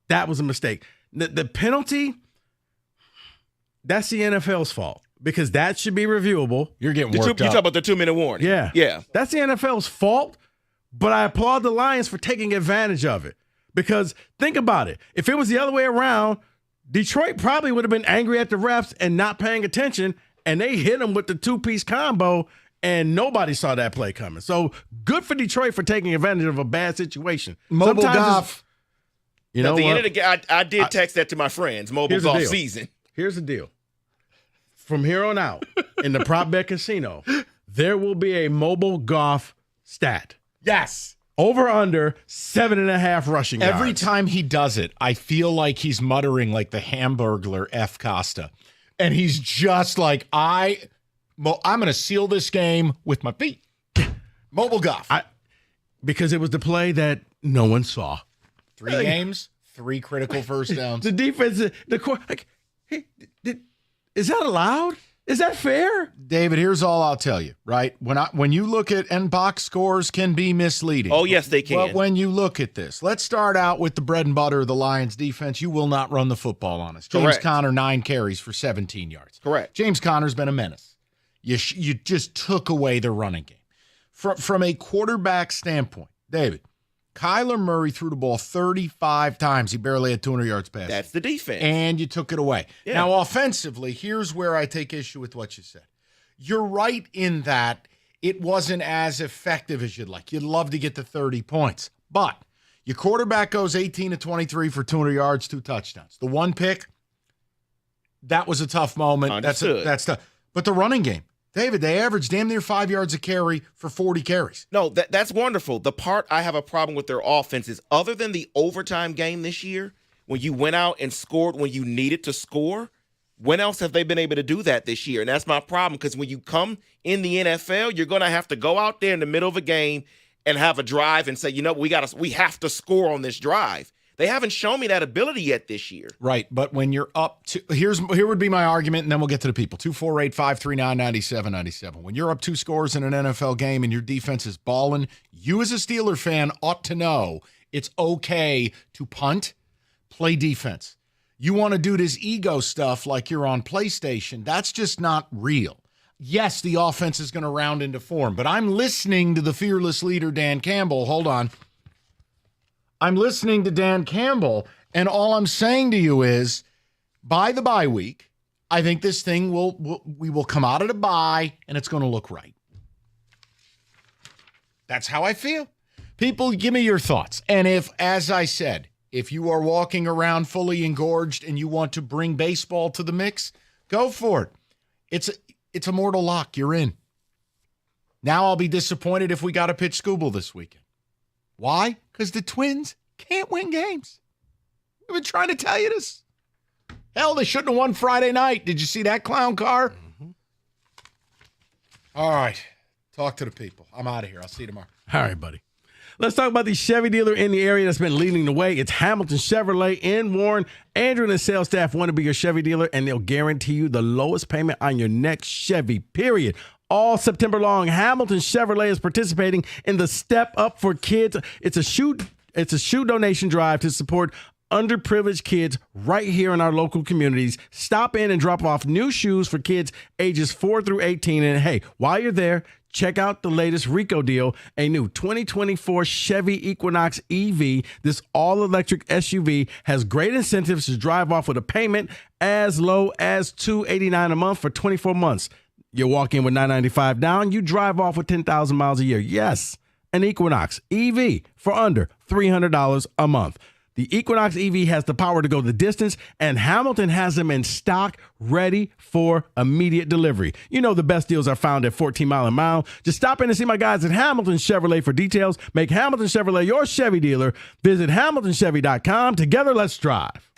that was a mistake. The penalty, that's the NFL's fault because that should be reviewable. You're getting You worked talk up. about the 2-minute warning. Yeah. Yeah. That's the NFL's fault, but I applaud the Lions for taking advantage of it. Because think about it. If it was the other way around, Detroit probably would have been angry at the refs and not paying attention, and they hit them with the 2-piece combo, and nobody saw that play coming. So good for Detroit for taking advantage of a bad situation. Mobile golf. You know At the what? end of the game, I did text that to my friends. Mobile Here's the golf deal. season. Here's the deal. From here on out, in the prop bet casino, there will be a mobile golf stat. Yes. Over under 7.5 rushing yards. Every time he does it, I feel like he's muttering like the Hamburglar F. Costa. And he's just like, I'm going to seal this game with my feet. Mobile golf. Because it was the play that no one saw. 3 games, 3 critical first downs. The defense, is that allowed? Is that fair? David, here's all I'll tell you, right? When you look at, and box scores can be misleading. Oh, yes, they can. But when you look at this, let's start out with the bread and butter of the Lions defense. You will not run the football on us. James Correct. Conner, 9 carries for 17 yards. Correct. James Conner's been a menace. You just took away the running game. From a quarterback standpoint, David, Kyler Murray threw the ball 35 times. He barely had 200 yards passing. That's the defense. And you took it away. Yeah. Now, offensively, here's where I take issue with what you said. You're right in that it wasn't as effective as you'd like. You'd love to get to 30 points. But your quarterback goes 18 to 23 for 200 yards, 2 touchdowns. The 1 pick, that was a tough moment. Understood. That's tough. But the running game, David, they averaged damn near 5 yards a carry for 40 carries. No, that's wonderful. The part I have a problem with their offense is other than the overtime game this year, when you went out and scored when you needed to score, when else have they been able to do that this year? And that's my problem because when you come in the NFL, you're going to have to go out there in the middle of a game and have a drive and say, we have to score on this drive. They haven't shown me that ability yet this year. Right, but when you're up to here would be my argument, and then we'll get to the people. 248-539-9797. When you're up 2 scores in an NFL game and your defense is balling, you as a Steeler fan ought to know it's okay to punt, play defense. You want to do this ego stuff like you're on PlayStation. That's just not real. Yes, the offense is going to round into form, but I'm listening to the fearless leader, Dan Campbell. Hold on. I'm listening to Dan Campbell, and all I'm saying to you is, by the bye week, I think this thing we will come out of the bye, and it's going to look right. That's how I feel. People, give me your thoughts. And if, as I said, if you are walking around fully engorged and you want to bring baseball to the mix, go for it. It's a mortal lock. You're in. Now I'll be disappointed if we got to pitch Scooble this weekend. Why? Because the Twins can't win games. We've been trying to tell you this. Hell, they shouldn't have won Friday night. Did you see that clown car? Mm-hmm. All right. Talk to the people. I'm out of here. I'll see you tomorrow. All right, buddy. Let's talk about the Chevy dealer in the area that's been leading the way. It's Hamilton Chevrolet in Warren. Andrew and his sales staff want to be your Chevy dealer, and they'll guarantee you the lowest payment on your next Chevy, period. All September long, Hamilton Chevrolet is participating in the Step Up for Kids. It's a shoe donation drive to support underprivileged kids right here in our local communities. Stop in and drop off new shoes for kids ages 4 through 18. And hey, while you're there, check out the latest Rico deal, a new 2024 Chevy Equinox EV. This all-electric SUV has great incentives to drive off with a payment as low as $289 a month for 24 months. You walk in with $995 down, you drive off with 10,000 miles a year. Yes, an Equinox EV for under $300 a month. The Equinox EV has the power to go the distance, and Hamilton has them in stock, ready for immediate delivery. You know the best deals are found at 14 Mile and Mile. Just stop in and see my guys at Hamilton Chevrolet for details. Make Hamilton Chevrolet your Chevy dealer. Visit HamiltonChevy.com. Together, let's drive.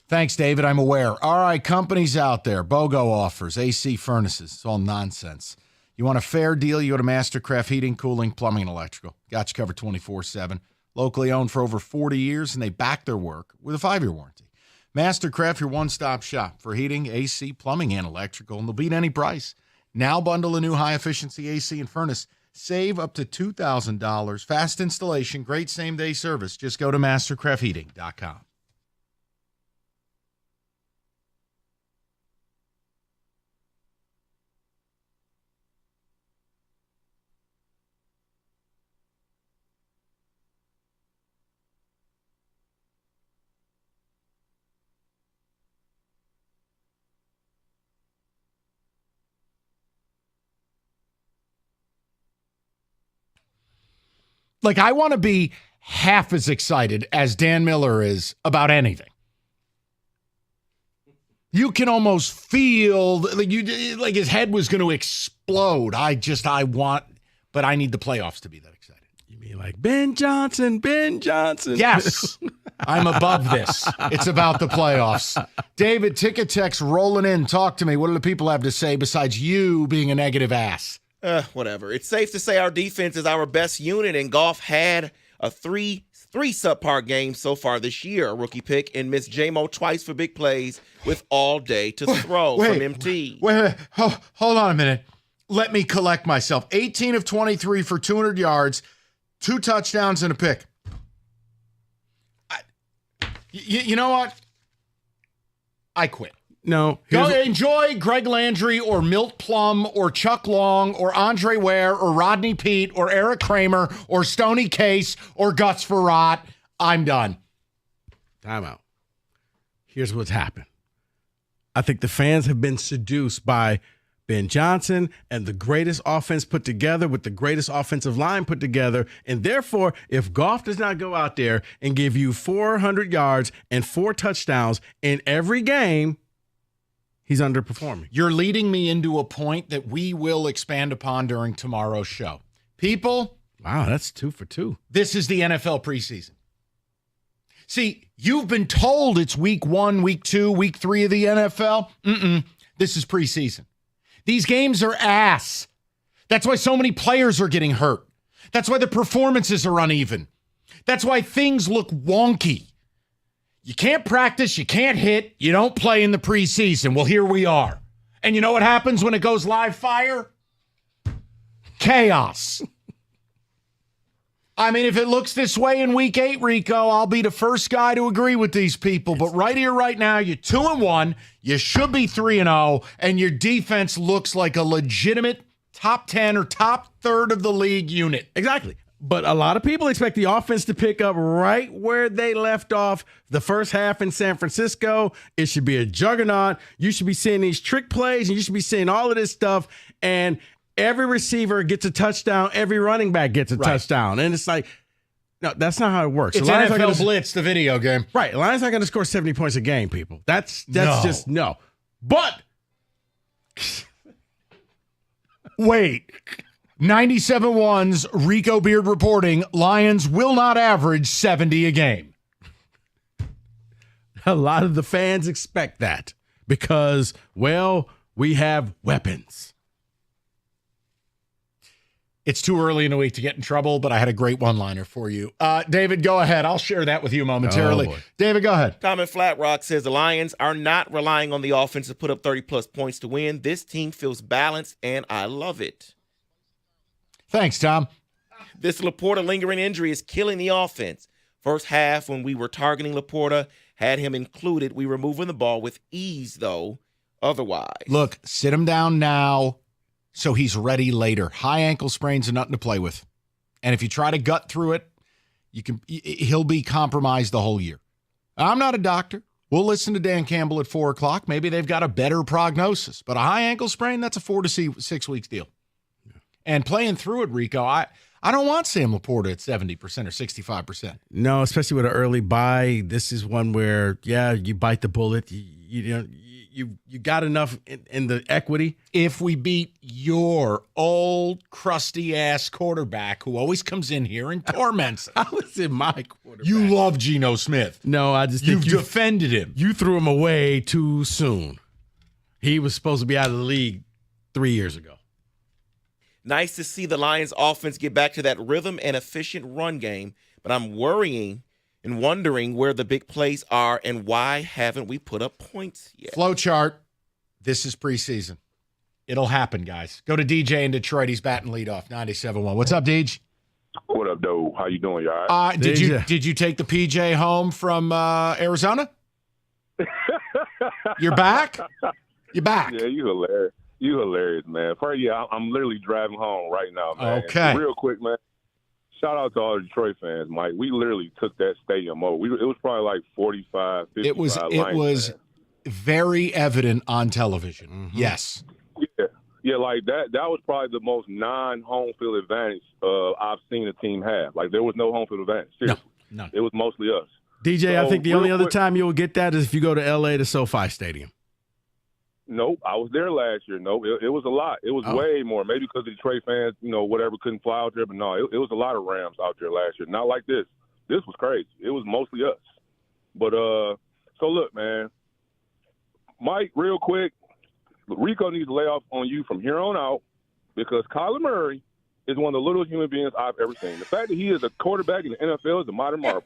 Thanks, David. I'm aware. All right, companies out there, BOGO offers, AC furnaces. It's all nonsense. You want a fair deal, you go to Mastercraft Heating, Cooling, Plumbing, and Electrical. Got you covered 24/7. Locally owned for over 40 years, and they back their work with a 5-year warranty. Mastercraft, your one-stop shop for heating, AC, plumbing, and electrical, and they'll beat any price. Now bundle a new high-efficiency AC and furnace. Save up to $2,000. Fast installation, great same-day service. Just go to mastercraftheating.com. Like, I want to be half as excited as Dan Miller is about anything. You can almost feel like his head was going to explode. I want, but I need the playoffs to be that excited. You mean like Ben Johnson? Yes. I'm above this. It's about the playoffs. David, ticket text rolling in. Talk to me. What do the people have to say besides you being a negative ass? Whatever. It's safe to say our defense is our best unit, and Goff had a 3 3 subpar games so far this year, a rookie pick, and missed J-Mo twice for big plays with all day to throw from MT. Wait. Hold on a minute. Let me collect myself. 18 of 23 for 200 yards, 2 touchdowns, and a pick. You know what? I quit. No. Go enjoy Greg Landry or Milt Plum or Chuck Long or Andre Ware or Rodney Peete or Eric Kramer or Stoney Case or Gus Farrat. I'm done. Time out. Here's what's happened. I think the fans have been seduced by Ben Johnson and the greatest offense put together with the greatest offensive line put together. And therefore, if Goff does not go out there and give you 400 yards and 4 touchdowns in every game, he's underperforming. You're leading me into a point that we will expand upon during tomorrow's show. People. Wow, that's 2 for 2. This is the NFL preseason. See, you've been told it's week 1, week 2, week 3 of the NFL. This is preseason. These games are ass. That's why so many players are getting hurt. That's why the performances are uneven. That's why things look wonky. You can't practice, you can't hit, you don't play in the preseason. Well, here we are. And you know what happens when it goes live fire? Chaos. I mean, if it looks this way in week 8, Rico, I'll be the first guy to agree with these people. But right here, right now, you're 2-1. You should be 3-0, and your defense looks like a legitimate top 10 or top third of the league unit. Exactly. But a lot of people expect the offense to pick up right where they left off the first half in San Francisco. It should be a juggernaut. You should be seeing these trick plays, and you should be seeing all of this stuff. And every receiver gets a touchdown. Every running back gets a touchdown. And it's like, no, that's not how it works. It's NFL Blitz, the video game. Right. The Lions not going to score 70 points a game, people. That's just no. But wait. 97.1's Rico Beard reporting, Lions will not average 70 a game. A lot of the fans expect that because, well, we have weapons. It's too early in the week to get in trouble, but I had a great one-liner for you. David, go ahead. I'll share that with you momentarily. Oh, David, go ahead. Tom in Flat Rock says the Lions are not relying on the offense to put up 30-plus points to win. This team feels balanced, and I love it. Thanks, Tom. This Laporta lingering injury is killing the offense. First half, when we were targeting Laporta, had him included, we were moving the ball with ease, though, otherwise. Look, sit him down now so he's ready later. High ankle sprains are nothing to play with. And if you try to gut through it, he'll be compromised the whole year. I'm not a doctor. We'll listen to Dan Campbell at 4 o'clock. Maybe they've got a better prognosis. But a high ankle sprain, that's a 4 to 6 weeks deal. And playing through it, Rico, I don't want Sam Laporta at 70% or 65%. No, especially with an early bye. This is one where, you bite the bullet. You got enough in the equity. If we beat your old crusty-ass quarterback who always comes in here and torments us. I was in my quarterback. You love Geno Smith. No, I just think You've defended him. You threw him away too soon. He was supposed to be out of the league 3 years ago. Nice to see the Lions offense get back to that rhythm and efficient run game, but I'm worrying and wondering where the big plays are and why haven't we put up points yet? Flow chart. This is preseason. It'll happen, guys. Go to DJ in Detroit. He's batting leadoff, 97.1. What's up, Deej? What up, though? How you doing, y'all? Right? Did you take the PJ home from Arizona? You're back? You're back. Yeah, you hilarious. You hilarious, man. I'm literally driving home right now, man. Okay. Real quick, man. Shout out to all the Detroit fans, Mike. We literally took that stadium over. It was probably like 45, 55. It was very evident on television. Mm-hmm. Yes. Yeah, like that was probably the most non-home field advantage I've seen a team have. Like, there was no home field advantage. Seriously. No. It was mostly us. DJ, I think the only other time you'll get that is if you go to L.A. to SoFi Stadium. Nope, I was there last year. Nope, it was a lot. It was way more. Maybe because the Detroit fans, whatever, couldn't fly out there. But no, it was a lot of Rams out there last year. Not like this. This was crazy. It was mostly us. But, so look, man. Mike, real quick, Rico needs to lay off on you from here on out because Kyler Murray is one of the littlest human beings I've ever seen. The fact that he is a quarterback in the NFL is a modern marvel.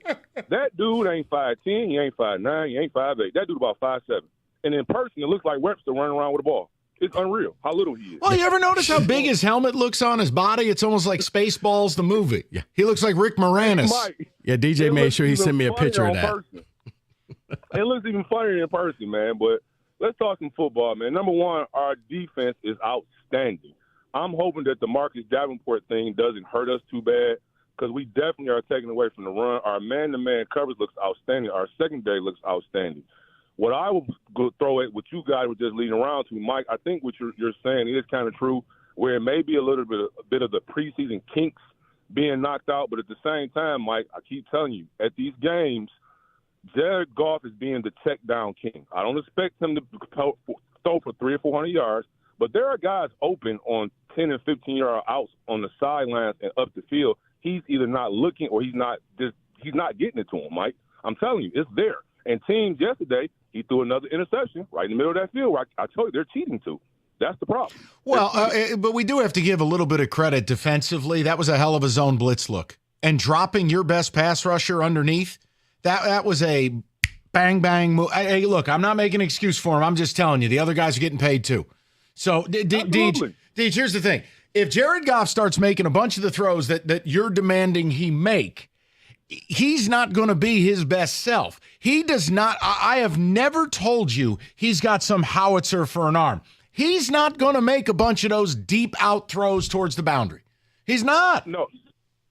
That dude ain't 5'10", he ain't 5'9", he ain't 5'8". That dude about 5'7". And in person, it looks like Webster running around with a ball. It's unreal how little he is. Well, you ever notice how big his helmet looks on his body? It's almost like Spaceballs, the movie. Yeah. He looks like Rick Moranis. Yeah, DJ made sure he sent me a picture of that. It looks even funnier in person, man. But let's talk some football, man. Number one, our defense is outstanding. I'm hoping that the Marcus Davenport thing doesn't hurt us too bad because we definitely are taking away from the run. Our man-to-man coverage looks outstanding. Our secondary looks outstanding. What I will go throw at what you guys were just leading around to, Mike, I think what you're saying is kind of true, where it may be a bit of the preseason kinks being knocked out, but at the same time, Mike, I keep telling you, at these games, Jared Goff is being the check down king. I don't expect him to throw for 300 or 400 yards, but there are guys open on 10 and 15-yard outs on the sidelines and up the field. He's either not looking or he's not getting it to him, Mike. I'm telling you, it's there. And teams yesterday, he threw another interception right in the middle of that field where I told you they're cheating to. That's the problem. Well, but we do have to give a little bit of credit defensively. That was a hell of a zone blitz look. And dropping your best pass rusher underneath, that was a bang move. Hey, look, I'm not making an excuse for him. I'm just telling you, the other guys are getting paid too. So, Deej, here's the thing. If Jared Goff starts making a bunch of the throws that you're demanding he make, he's not going to be his best self. He does not. I have never told you he's got some howitzer for an arm. He's not going to make a bunch of those deep out throws towards the boundary. He's not. No.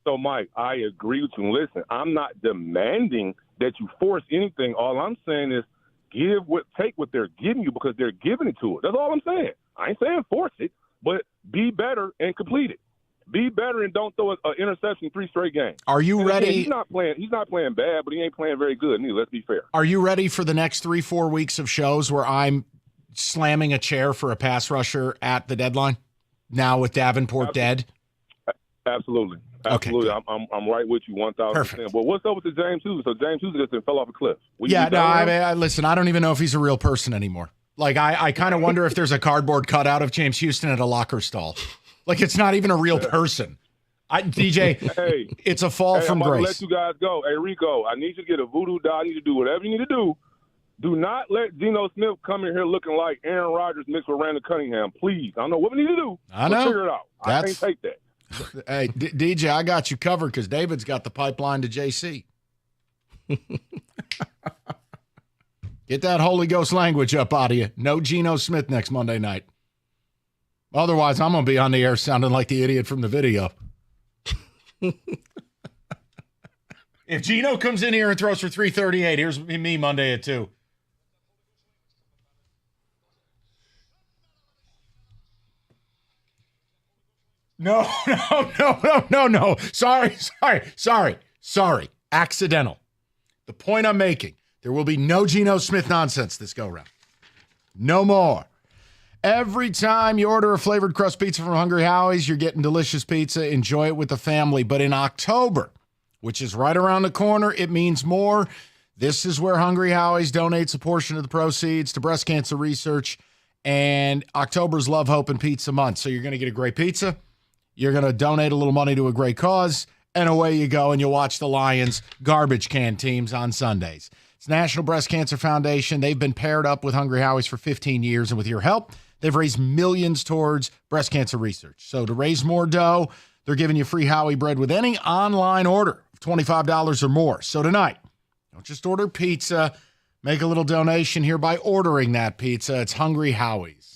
So, Mike, I agree with you. Listen, I'm not demanding that you force anything. All I'm saying is take what they're giving you because they're giving it to us. That's all I'm saying. I ain't saying force it, but be better and complete it. Be better and don't throw an interception 3 straight games. Are you ready? He's not playing bad, but he ain't playing very good neither. Let's be fair. Are you ready for the next 3-4 weeks of shows where I'm slamming a chair for a pass rusher at the deadline? Now with Davenport dead? Absolutely. Okay, I'm right with you 1,000%. But what's up with the James Houston? So James Houston just fell off a cliff. Listen, I don't even know if he's a real person anymore. Like, I kind of wonder if there's a cardboard cutout of James Houston at a locker stall. Like, it's not even a real person. DJ, hey, it's a fall from I'm grace. Let you guys go. Hey, Rico, I need you to get a voodoo doll. I need you to do whatever you need to do. Do not let Geno Smith come in here looking like Aaron Rodgers mixed with Randall Cunningham. Please. I don't know what we need to do. I know. Figure it out. I can't take that. Hey, DJ, I got you covered because David's got the pipeline to JC. Get that Holy Ghost language up out of you. No Geno Smith next Monday night. Otherwise, I'm going to be on the air sounding like the idiot from the video. If Geno comes in here and throws for 338, here's me Monday at 2. No. Sorry. Accidental. The point I'm making, there will be no Geno Smith nonsense this go-round. No more. Every time you order a flavored crust pizza from Hungry Howie's, you're getting delicious pizza. Enjoy it with the family. But in October, which is right around the corner, it means more. This is where Hungry Howie's donates a portion of the proceeds to breast cancer research. And October's Love, Hope, and Pizza Month. So you're going to get a great pizza. You're going to donate a little money to a great cause. And away you go, and you'll watch the Lions garbage can teams on Sundays. It's National Breast Cancer Foundation. They've been paired up with Hungry Howie's for 15 years. And with your help, they've raised millions towards breast cancer research. So to raise more dough, they're giving you free Howie bread with any online order of $25 or more. So tonight, don't just order pizza. Make a little donation here by ordering that pizza. It's Hungry Howie's.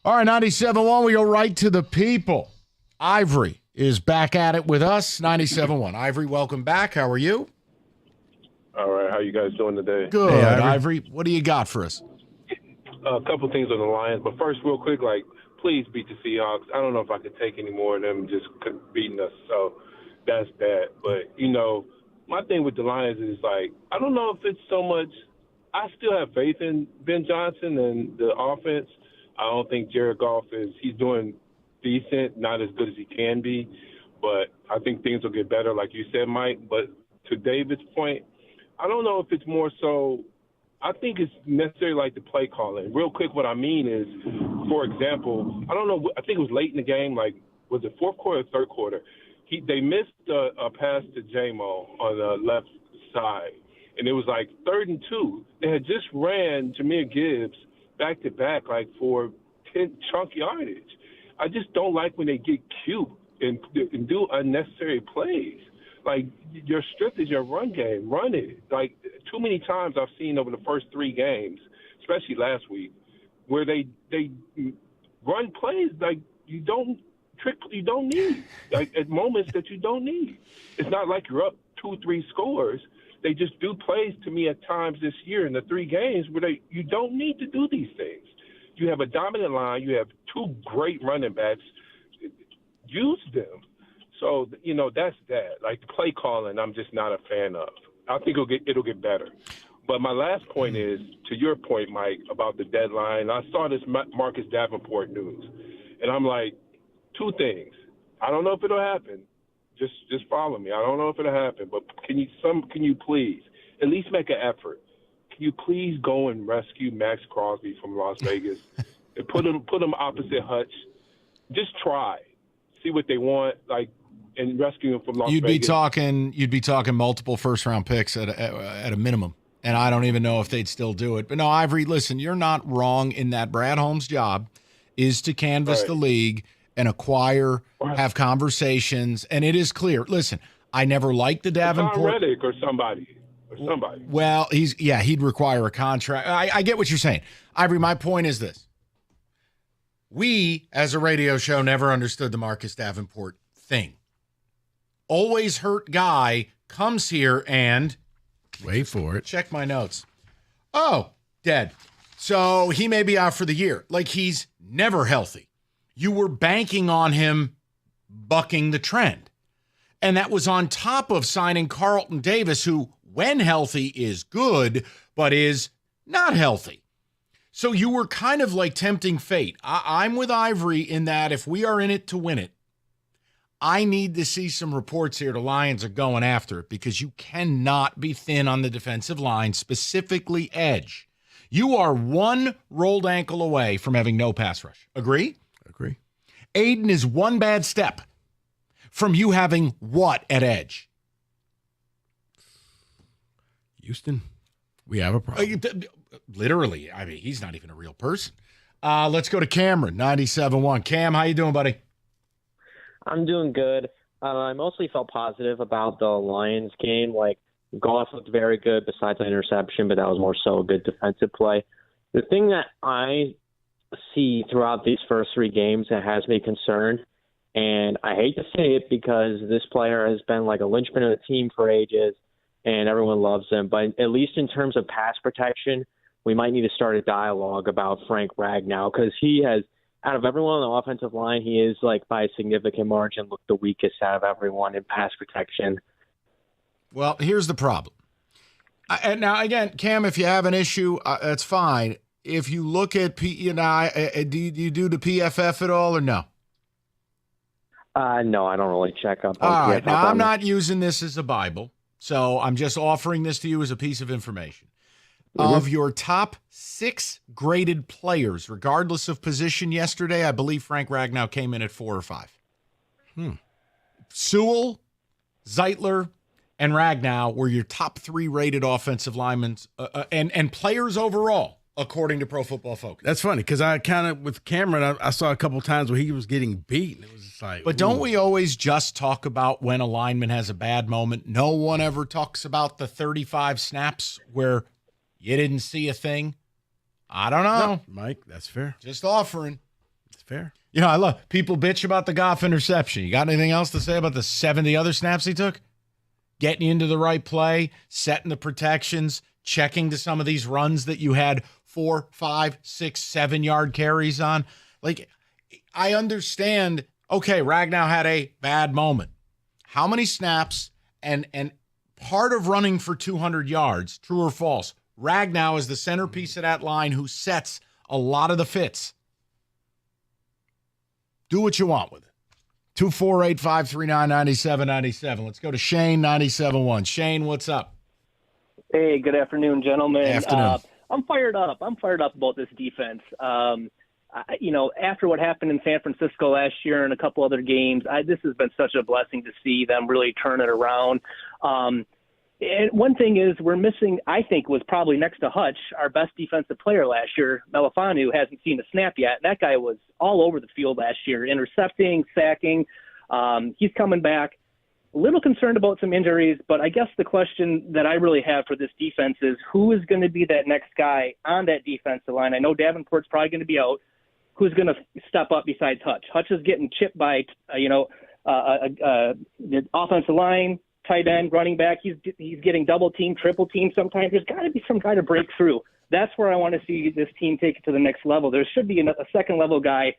All right, 97.1, we go right to the people. Ivory is back at it with us, 97.1. Ivory, welcome back. How are you? All right, how you guys doing today? Good, Hey, Ivory. What do you got for us? A couple things on the Lions, but first, real quick, please beat the Seahawks. I don't know if I could take any more of them just beating us, so that's bad. But, my thing with the Lions is, I don't know if it's so much – I still have faith in Ben Johnson and the offense. I don't think Jared Goff he's doing decent, not as good as he can be, but I think things will get better, like you said, Mike. But to David's point, I don't know if it's more so – I think it's necessary the play calling. Real quick, what I mean is, for example, I don't know, I think it was late in the game, was it fourth quarter or third quarter? They missed a pass to J-Mo on the left side, and it was 3rd and 2. They had just ran Jahmyr Gibbs back-to-back, for 10 chunk yardage. I just don't like when they get cute and do unnecessary plays. Your strength is your run game. Run it. Too many times I've seen over the first 3 games, especially last week, where they run plays you don't need. At moments that you don't need. It's not like you're up 2-3 scores. They just do plays to me at times this year in the 3 games where you don't need to do these things. You have a dominant line. You have 2 great running backs. Use them. So, that's that. The play calling, I'm just not a fan of. I think it'll get better. But my last point is, to your point, Mike, about the deadline. I saw this Marcus Davenport news, and I'm 2 things. I don't know if it'll happen. Just follow me. I don't know if it'll happen, but can you please at least make an effort? Can you please go and rescue Max Crosby from Las Vegas and put him opposite Hutch? Just try, see what they want, and rescue him from Las Vegas. You'd be talking multiple first-round picks at a minimum, and I don't even know if they'd still do it. But no, Ivory, listen, you're not wrong in that. Brad Holmes' job is to canvass the league and acquire, have conversations, and it is clear. Listen, I never liked the Davenport. Tom Reddick or somebody. Well, he'd require a contract. I get what you're saying. Ivory, my point is this. We, as a radio show, never understood the Marcus Davenport thing. Always hurt guy comes here and wait for it. Check my notes. Oh, dead. So he may be out for the year. He's never healthy. You were banking on him bucking the trend. And that was on top of signing Carlton Davis, who, when healthy, is good, but is not healthy. So you were kind of tempting fate. I'm with Ivory in that if we are in it to win it, I need to see some reports here the Lions are going after it because you cannot be thin on the defensive line, specifically edge. You are 1 rolled ankle away from having no pass rush. Agree? Agree. Aiden is 1 bad step from you having what at edge? Houston, we have a problem. Literally. I mean, he's not even a real person. Let's go to Cameron, 97.1. Cam, how you doing, buddy? I'm doing good. I mostly felt positive about the Lions game. Goff looked very good besides the interception, but that was more so a good defensive play. The thing that I see throughout these first 3 games that has me concerned, and I hate to say it because this player has been a linchpin of the team for ages, and everyone loves him, but at least in terms of pass protection, we might need to start a dialogue about Frank Ragnow because he has – out of everyone on the offensive line, he is, by a significant margin, looked the weakest out of everyone in pass protection. Well, here's the problem. And now, again, Cam, if you have an issue, that's fine. If you look at do you do the PFF at all or no? No, I don't really check up on all right. PFF. Now, I'm not using this as a Bible, so I'm just offering this to you as a piece of information. Mm-hmm. Of your top 6 graded players, regardless of position yesterday, I believe Frank Ragnow came in at 4 or 5. Sewell, Zeitler, and Ragnow were your top 3 rated offensive linemen and players overall, according to Pro Football Focus. That's funny because I kind of, with Cameron, I saw a couple times where he was getting beat. And it was just but don't we always just talk about when a lineman has a bad moment? No one ever talks about the 35 snaps where you didn't see a thing. I don't know. No, Mike, that's fair. Just offering. fair. You know, I love people bitch about the Goff interception. You got anything else to say about the 70 other snaps he took? Getting you into the right play, setting the protections, checking to some of these runs that you had 4, 5, 6, 7 yard carries on. Like, I understand, okay, Ragnow had a bad moment. How many snaps and part of running for 200 yards, true or false, Ragnow is the centerpiece of that line who sets a lot of the fits. Do what you want with it. 248-539-9797. Let's go to Shane, 97.1. Shane, what's up? Hey, good afternoon, gentlemen. Afternoon. I'm fired up. I'm fired up about this defense. After what happened in San Francisco last year and a couple other games, this has been such a blessing to see them really turn it around. And one thing is we're missing, I think, was probably next to Hutch, our best defensive player last year. Melifanu hasn't seen a snap yet. And that guy was all over the field last year, intercepting, sacking. He's coming back. A little concerned about some injuries, but I guess the question that I really have for this defense is who is going to be that next guy on that defensive line? I know Davenport's probably going to be out. Who's going to step up besides Hutch? Hutch is getting chipped by, the offensive line, tight end, running back. He's getting double team, triple team sometimes. There's got to be some guy to break through. That's where I want to see this team take it to the next level. There should be a second level guy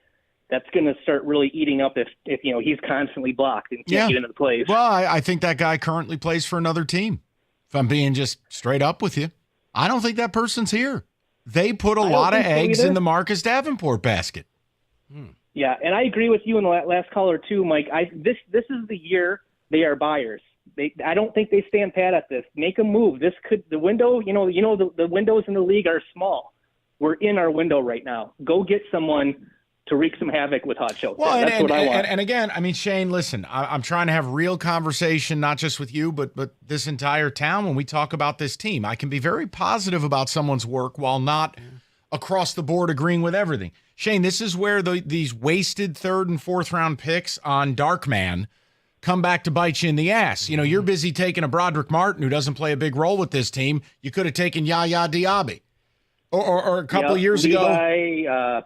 that's going to start really eating up if he's constantly blocked and can't get into the plays. Well, I think that guy currently plays for another team. If I'm being just straight up with you, I don't think that person's here. They put a lot of eggs in the Marcus Davenport basket. Yeah, and I agree with you in the last caller too, Mike. This is the year they are buyers. I don't think they stand pat at this. Make a move. The window, the windows in the league are small. We're in our window right now. Go get someone to wreak some havoc with Hutch. That's what I want. And again, I mean, Shane, listen, I'm trying to have real conversation, not just with you, but this entire town when we talk about this team. I can be very positive about someone's work while not across the board agreeing with everything. Shane, this is where these wasted 3rd and 4th round picks on Darkman come back to bite you in the ass. You know, you're busy taking a Broderick Martin who doesn't play a big role with this team. You could have taken Yaya Diaby. Or a couple of years ago.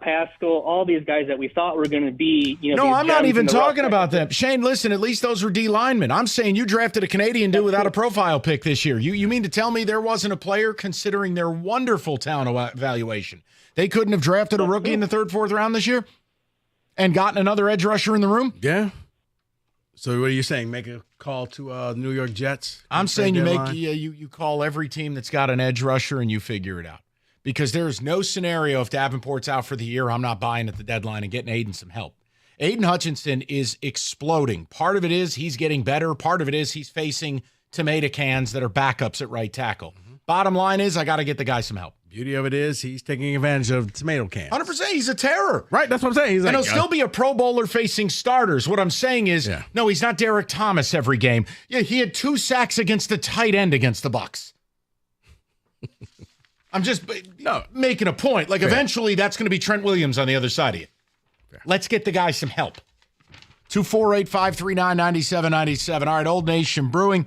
Pascal, all these guys that we thought were going to be, No, I'm not even talking about them. Shane, listen, at least those were D linemen. I'm saying you drafted a Canadian dude without a profile pick this year. You mean to tell me there wasn't a player considering their wonderful talent evaluation? They couldn't have drafted a rookie in the 3rd, 4th round this year and gotten another edge rusher in the room? Yeah. So what are you saying? Make a call to the New York Jets? I'm saying you call every team that's got an edge rusher and you figure it out. Because there is no scenario if Davenport's out for the year, I'm not buying at the deadline and getting Aiden some help. Aiden Hutchinson is exploding. Part of it is he's getting better. Part of it is he's facing tomato cans that are backups at right tackle. Bottom line is I got to get the guy some help. Beauty of it is he's taking advantage of tomato cans. 100%. He's a terror. Right, that's what I'm saying. And he'll still be a Pro Bowler facing starters. What I'm saying is, no, he's not Derek Thomas every game. Yeah, he had 2 sacks against the tight end against the Bucs. I'm just making a point. Like, eventually, that's going to be Trent Williams on the other side of you. Let's get the guy some help. 248-539-9797. All right, Old Nation Brewing,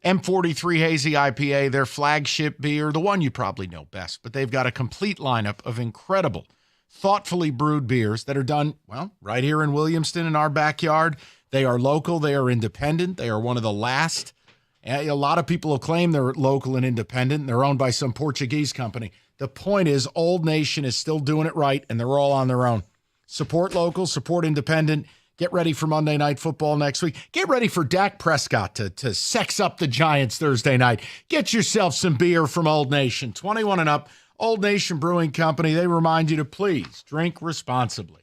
M43 Hazy IPA, their flagship beer, the one you probably know best. But they've got a complete lineup of incredible, thoughtfully brewed beers that are done, well, right here in Williamston in our backyard. They are local. They are independent. They are one of the last. A lot of people have claimed they're local and independent, and they're owned by some Portuguese company. The point is, Old Nation is still doing it right, and they're all on their own. Support local, support independent. Get ready for Monday Night Football next week. Get ready for Dak Prescott to sex up the Giants Thursday night. Get yourself some beer from Old Nation. 21 and up, Old Nation Brewing Company. They remind you to please drink responsibly.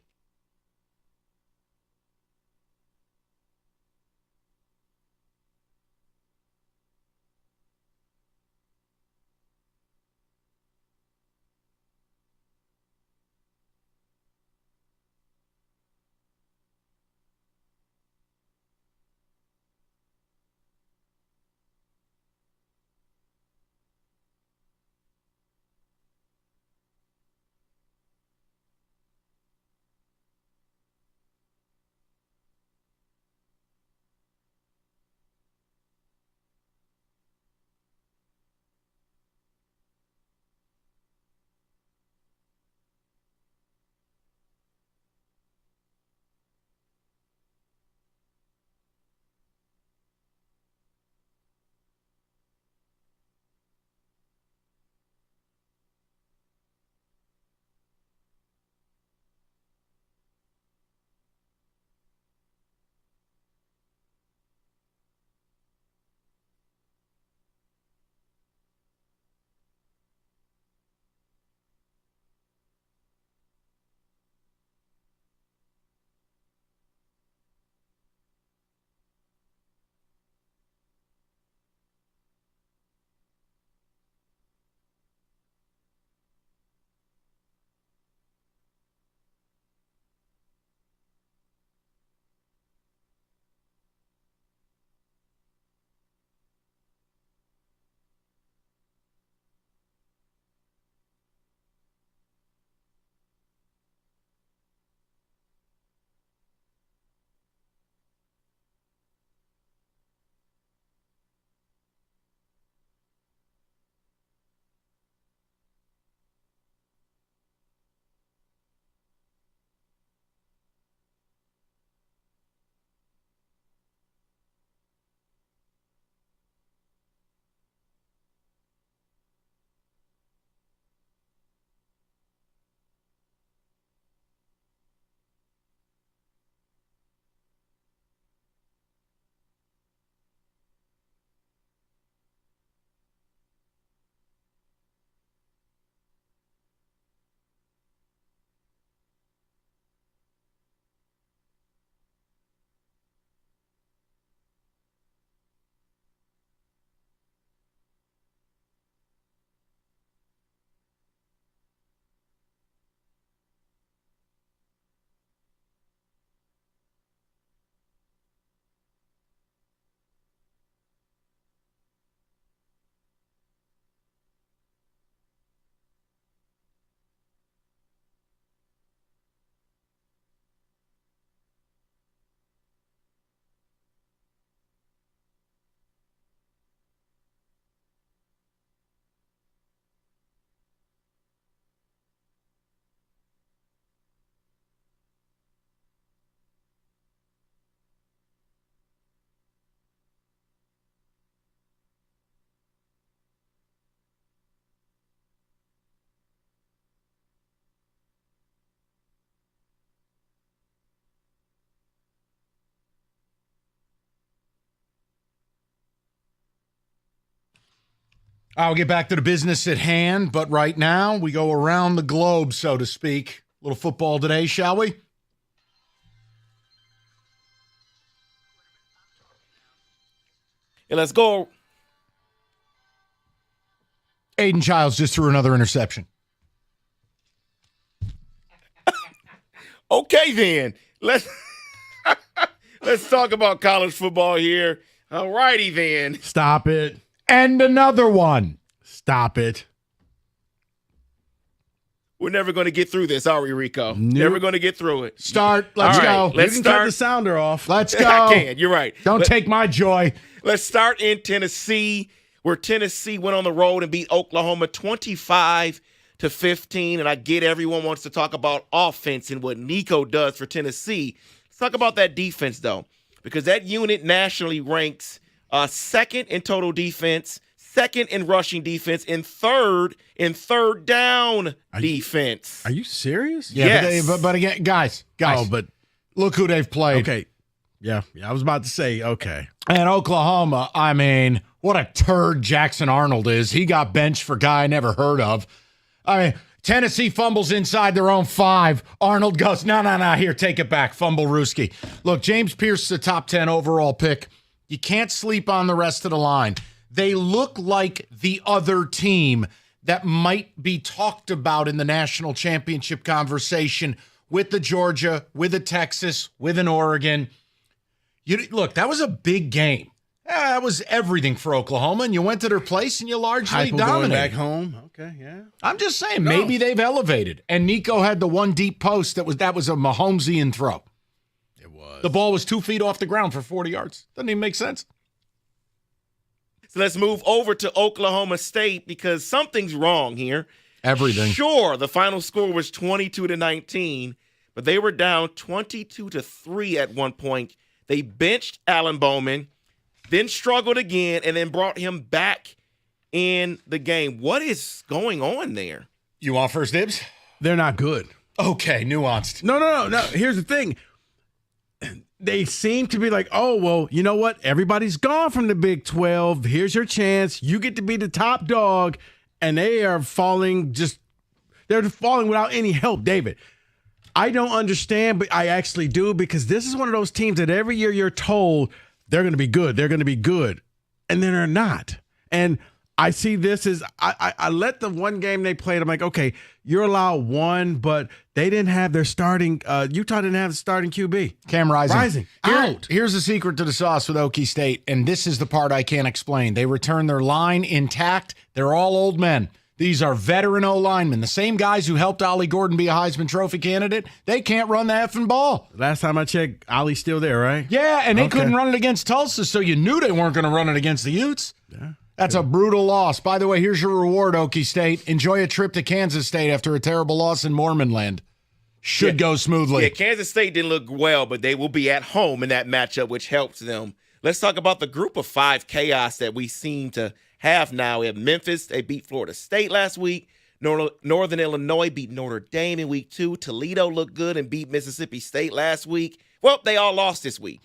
I'll get back to the business at hand, but right now we go around the globe, so to speak. A little football today, shall we? Yeah, let's go. Aiden Childs just threw another interception. Okay, then. Let's talk about college football here. All righty, then. Stop it. And another one. Stop it. We're never going to get through this, are we, Rico? Never going to get through it. Start. Let's go. Let's you can start. cut the sounder off. Let's go. I can. You're right. Don't take my joy. Let's start in Tennessee, where Tennessee went on the road and beat Oklahoma 25-15. And I get everyone wants to talk about offense and what Nico does for Tennessee. Let's talk about that defense, though, because that unit nationally ranks second in total defense, second in rushing defense, and third in third down defense. Are you serious? Yeah, Yes. but again, guys. Oh, but look who they've played. okay. Yeah, I was about to say, okay. And Oklahoma, I mean, what a turd Jackson Arnold is. He got benched for a guy I never heard of. I mean, Tennessee fumbles inside their own 5. Arnold goes, no, here, take it back. Fumble Ruski. Look, James Pierce is a top 10 overall pick. You can't sleep on the rest of the line. They look like the other team that might be talked about in the national championship conversation with the Georgia, with the Texas, with an Oregon. Look, that was a big game. That was everything for Oklahoma, and you went to their place and you largely Heupel dominated. going back home. Okay, yeah. I'm just saying, maybe they've elevated. And Nico had the one deep post that was a Mahomesian throw. It was. The ball was 2 feet off the ground for 40 yards. Doesn't even make sense. So let's move over to Oklahoma State because something's wrong here. Everything. Sure, the final score was 22-19, but they were down 22-3 at one point. They benched Alan Bowman, then struggled again, and then brought him back in the game. What is going on there? You want first dibs? They're not good. Okay, nuanced. No. Here's the thing. They seem to be like, oh, well, you know what? Everybody's gone from the Big 12. Here's your chance. You get to be the top dog. And they are falling they're falling without any help, David. I don't understand, but I actually do, because this is one of those teams that every year you're told they're going to be good. They're going to be good. And then they're not. And I see this as I let the one game they played. I'm like, okay, you're allowed one, but they didn't have their starting. Utah didn't have the starting QB. Cam Rising. Out. Here's the secret to the sauce with Okie State, and this is the part I can't explain. They return their line intact. They're all old men. These are veteran O-linemen, the same guys who helped Ollie Gordon be a Heisman Trophy candidate. They can't run the effing ball. Last time I checked, Ollie's still there, right? Yeah, and they Okay. couldn't run it against Tulsa, so you knew they weren't going to run it against the Utes. Yeah. That's a brutal loss. By the way, here's your reward, Okie State. Enjoy a trip to Kansas State after a terrible loss in Mormon land. Should go smoothly. Yeah, Kansas State didn't look well, but they will be at home in that matchup, which helps them. Let's talk about the group of 5 chaos that we seem to have now. We have Memphis. They beat Florida State last week. Northern Illinois beat Notre Dame in week 2. Toledo looked good and beat Mississippi State last week. Well, they all lost this week.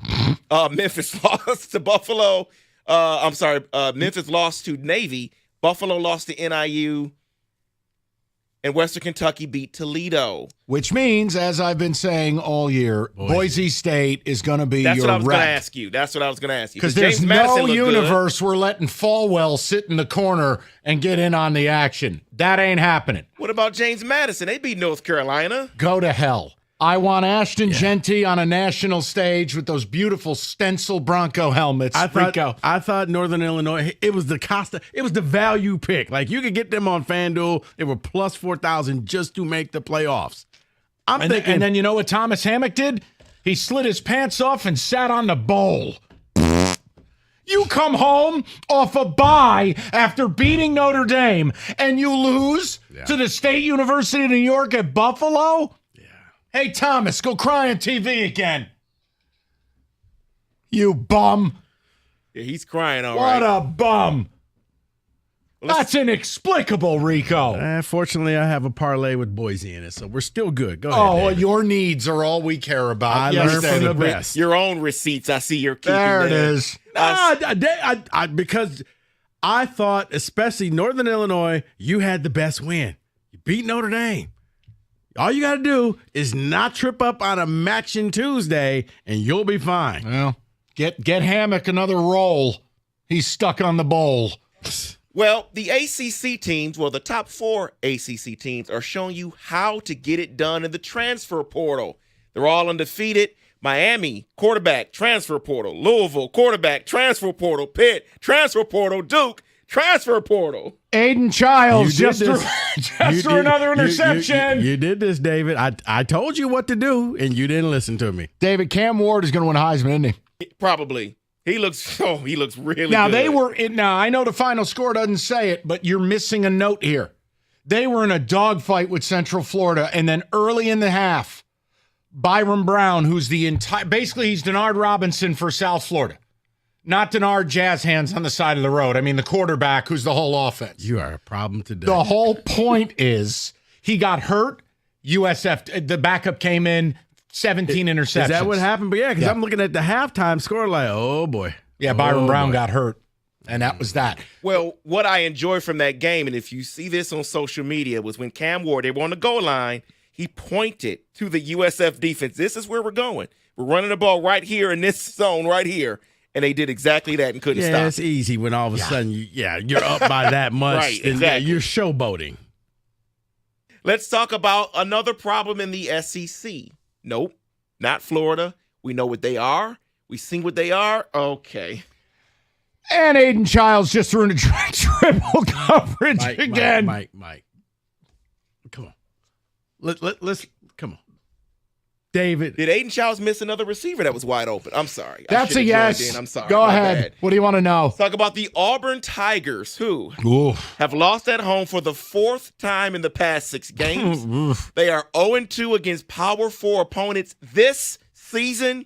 Memphis lost to Buffalo. Memphis lost to Navy. Buffalo lost to NIU. And Western Kentucky beat Toledo. Which means, as I've been saying all year, Boise State is going to be That's your what I was going to wreck. ask you. That's what I was going to ask you. Because there's James Madison no looked good. universe we're letting Falwell sit in the corner and get in on the action. That ain't happening. What about James Madison? They beat North Carolina. Go to hell. I want Ashton Genty on a national stage with those beautiful stencil Bronco helmets. I Rico. thought Northern Illinois, it was the value pick. Like, you could get them on FanDuel. They were plus 4,000 just to make the playoffs. I'm thinking. And then you know what Thomas Hammock did? He slid his pants off and sat on the bowl. You come home off a bye after beating Notre Dame and you lose to the State University of New York at Buffalo? Hey, Thomas, go cry on TV again. You bum. Yeah, he's crying all What right. a bum. That's inexplicable, Rico. Fortunately, I have a parlay with Boise in it, so we're still good. Go ahead. Oh, well, David. your needs are all we care about. I Yes, learned from the David. best. Your own receipts, I see you're keeping There it is. Because I thought, especially Northern Illinois, you had the best win. You beat Notre Dame. All you got to do is not trip up on a matching Tuesday, and you'll be fine. Well, get Hammock another roll. He's stuck on the bowl. Well, the ACC teams, the top 4 ACC teams are showing you how to get it done in the transfer portal. They're all undefeated. Miami, quarterback, transfer portal. Louisville, quarterback, transfer portal. Pitt, transfer portal. Duke, transfer portal. Aiden Childs just threw another interception. You did this, David. I told you what to do, and you didn't listen to me. David, Cam Ward is going to win Heisman, isn't he? Probably. He looks really now, good. Now, I know the final score doesn't say it, but you're missing a note here. They were in a dogfight with Central Florida, and then early in the half, Byron Brown, who's basically he's Denard Robinson for South Florida. Not Denard Jazz hands on the side of the road. I mean, the quarterback who's the whole offense. You are a problem today. The whole point is he got hurt. USF, the backup came in, 17 interceptions. Is that what happened? But yeah, because I'm looking at the halftime score like, oh, boy. Yeah, Byron Brown got hurt, and that was that. Well, what I enjoyed from that game, and if you see this on social media, was when Cam Ward, they were on the goal line, he pointed to the USF defense. This is where we're going. We're running the ball right here in this zone right here. And they did exactly that and couldn't stop. Yeah, it's easy when all of a sudden, you're up by that much. Right, and exactly. You're showboating. Let's talk about another problem in the SEC. Nope, not Florida. We know what they are. We seen what they are. Okay. And Aiden Childs just threw into triple coverage again. Mike. Come on. Let's come on. David. Did Aiden Childs miss another receiver that was wide open? I'm sorry. That's a yes. I'm sorry. Go ahead. What do you want to know? Let's talk about the Auburn Tigers, who have lost at home for the 4th time in the past 6 games. They are 0-2 against Power 4 opponents this season,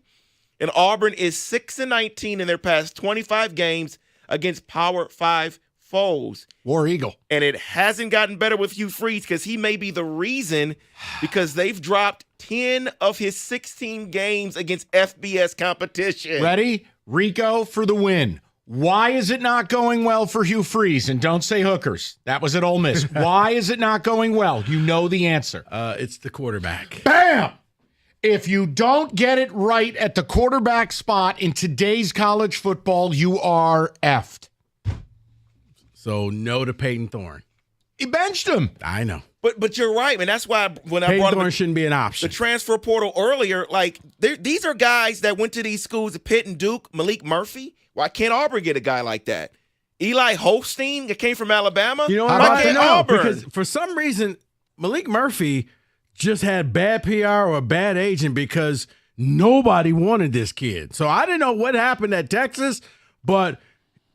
and Auburn is 6-19 in their past 25 games against Power 5 foes. War Eagle. And it hasn't gotten better with Hugh Freeze because he may be the reason, because they've dropped 10 of his 16 games against FBS competition. Ready? Rico for the win. Why is it not going well for Hugh Freeze? And don't say hookers. That was at Ole Miss. Why is it not going well? You know the answer. It's the quarterback. Bam! If you don't get it right at the quarterback spot in today's college football, you are effed. So no to Peyton Thorne. He benched him. I know. But you're right, man. That's why when I Peyton brought Thorne up shouldn't be an option. The transfer portal earlier, like these are guys that went to these schools at Pitt and Duke. Malik Murphy. Why can't Auburn get a guy like that? Eli Holstein, that came from Alabama. You know what? Why can't Auburn? Because for some reason, Malik Murphy just had bad PR or a bad agent because nobody wanted this kid. So I didn't know what happened at Texas, but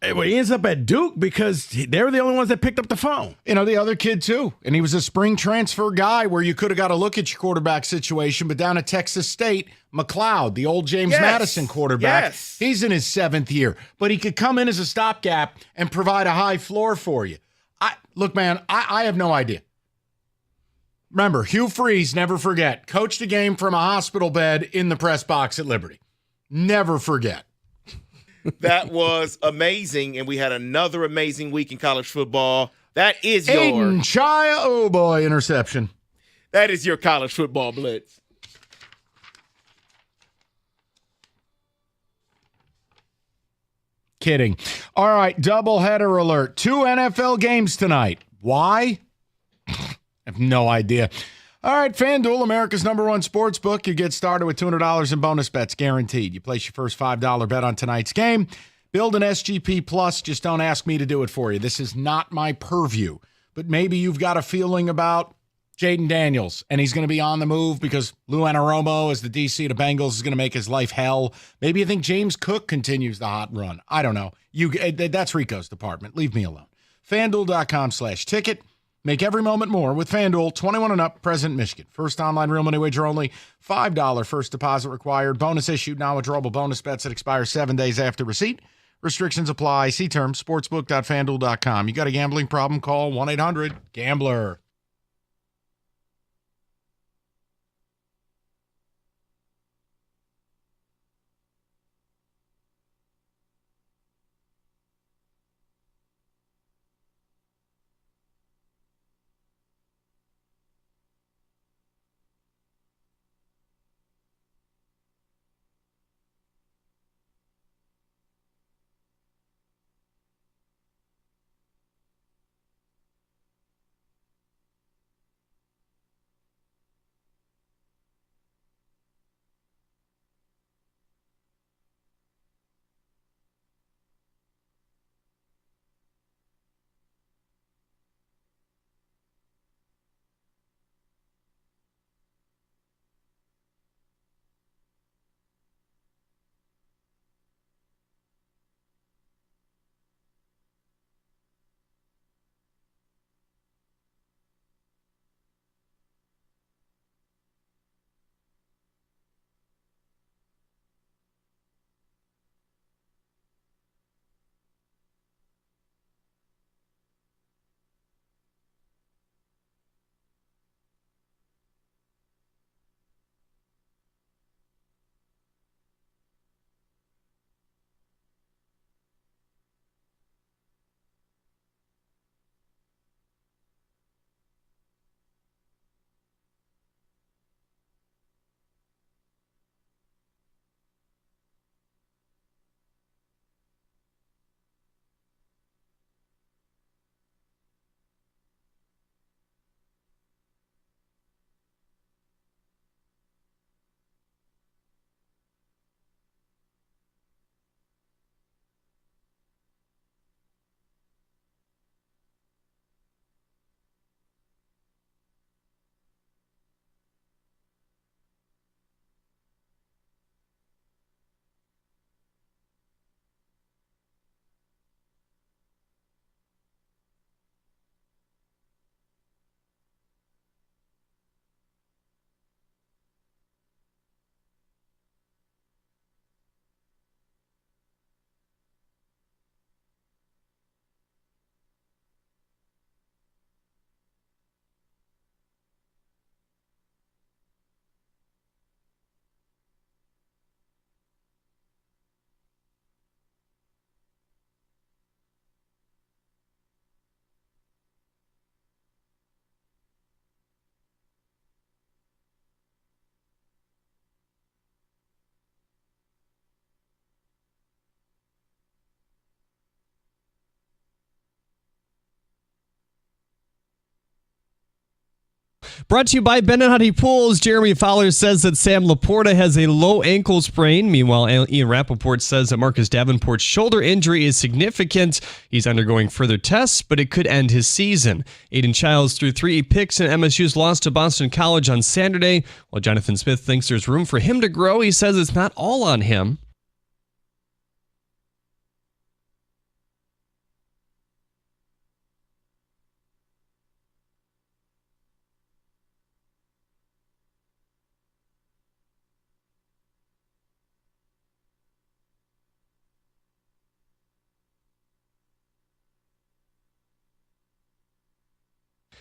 he ends up at Duke because they were the only ones that picked up the phone. You know, the other kid, too. And he was a spring transfer guy where you could have got a look at your quarterback situation. But down at Texas State, McLeod, the old James Madison quarterback, he's in his 7th year. But he could come in as a stopgap and provide a high floor for you. Look, man, I have no idea. Remember, Hugh Freeze, never forget, coached a game from a hospital bed in the press box at Liberty. Never forget. That was amazing, and we had another amazing week in college football. That is your Aiden Chaya, oh boy, interception. That is your college football blitz. Kidding. All right, doubleheader alert. 2 NFL games tonight. Why? I have no idea. All right, FanDuel, America's #1 sports book. You get started with $200 in bonus bets guaranteed. You place your first $5 bet on tonight's game. Build an SGP Plus. Just don't ask me to do it for you. This is not my purview. But maybe you've got a feeling about Jaden Daniels, and he's going to be on the move because Lou Anarumo, as the DC of the Bengals, is going to make his life hell. Maybe you think James Cook continues the hot run. I don't know. That's Rico's department. Leave me alone. FanDuel.com/ticket. Make every moment more with FanDuel. 21 and up, present Michigan. First online real money wager only. $5 first deposit required. Bonus issued, non-withdrawable bonus bets that expire 7 days after receipt. Restrictions apply. See terms. Sportsbook.fanduel.com. You got a gambling problem? Call 1-800-GAMBLER. Brought to you by Beninati Pools. Jeremy Fowler says that Sam Laporta has a low ankle sprain. Meanwhile, Ian Rappaport says that Marcus Davenport's shoulder injury is significant. He's undergoing further tests, but it could end his season. Aiden Childs threw 3 picks in MSU's loss to Boston College on Saturday. While Jonathan Smith thinks there's room for him to grow, he says it's not all on him.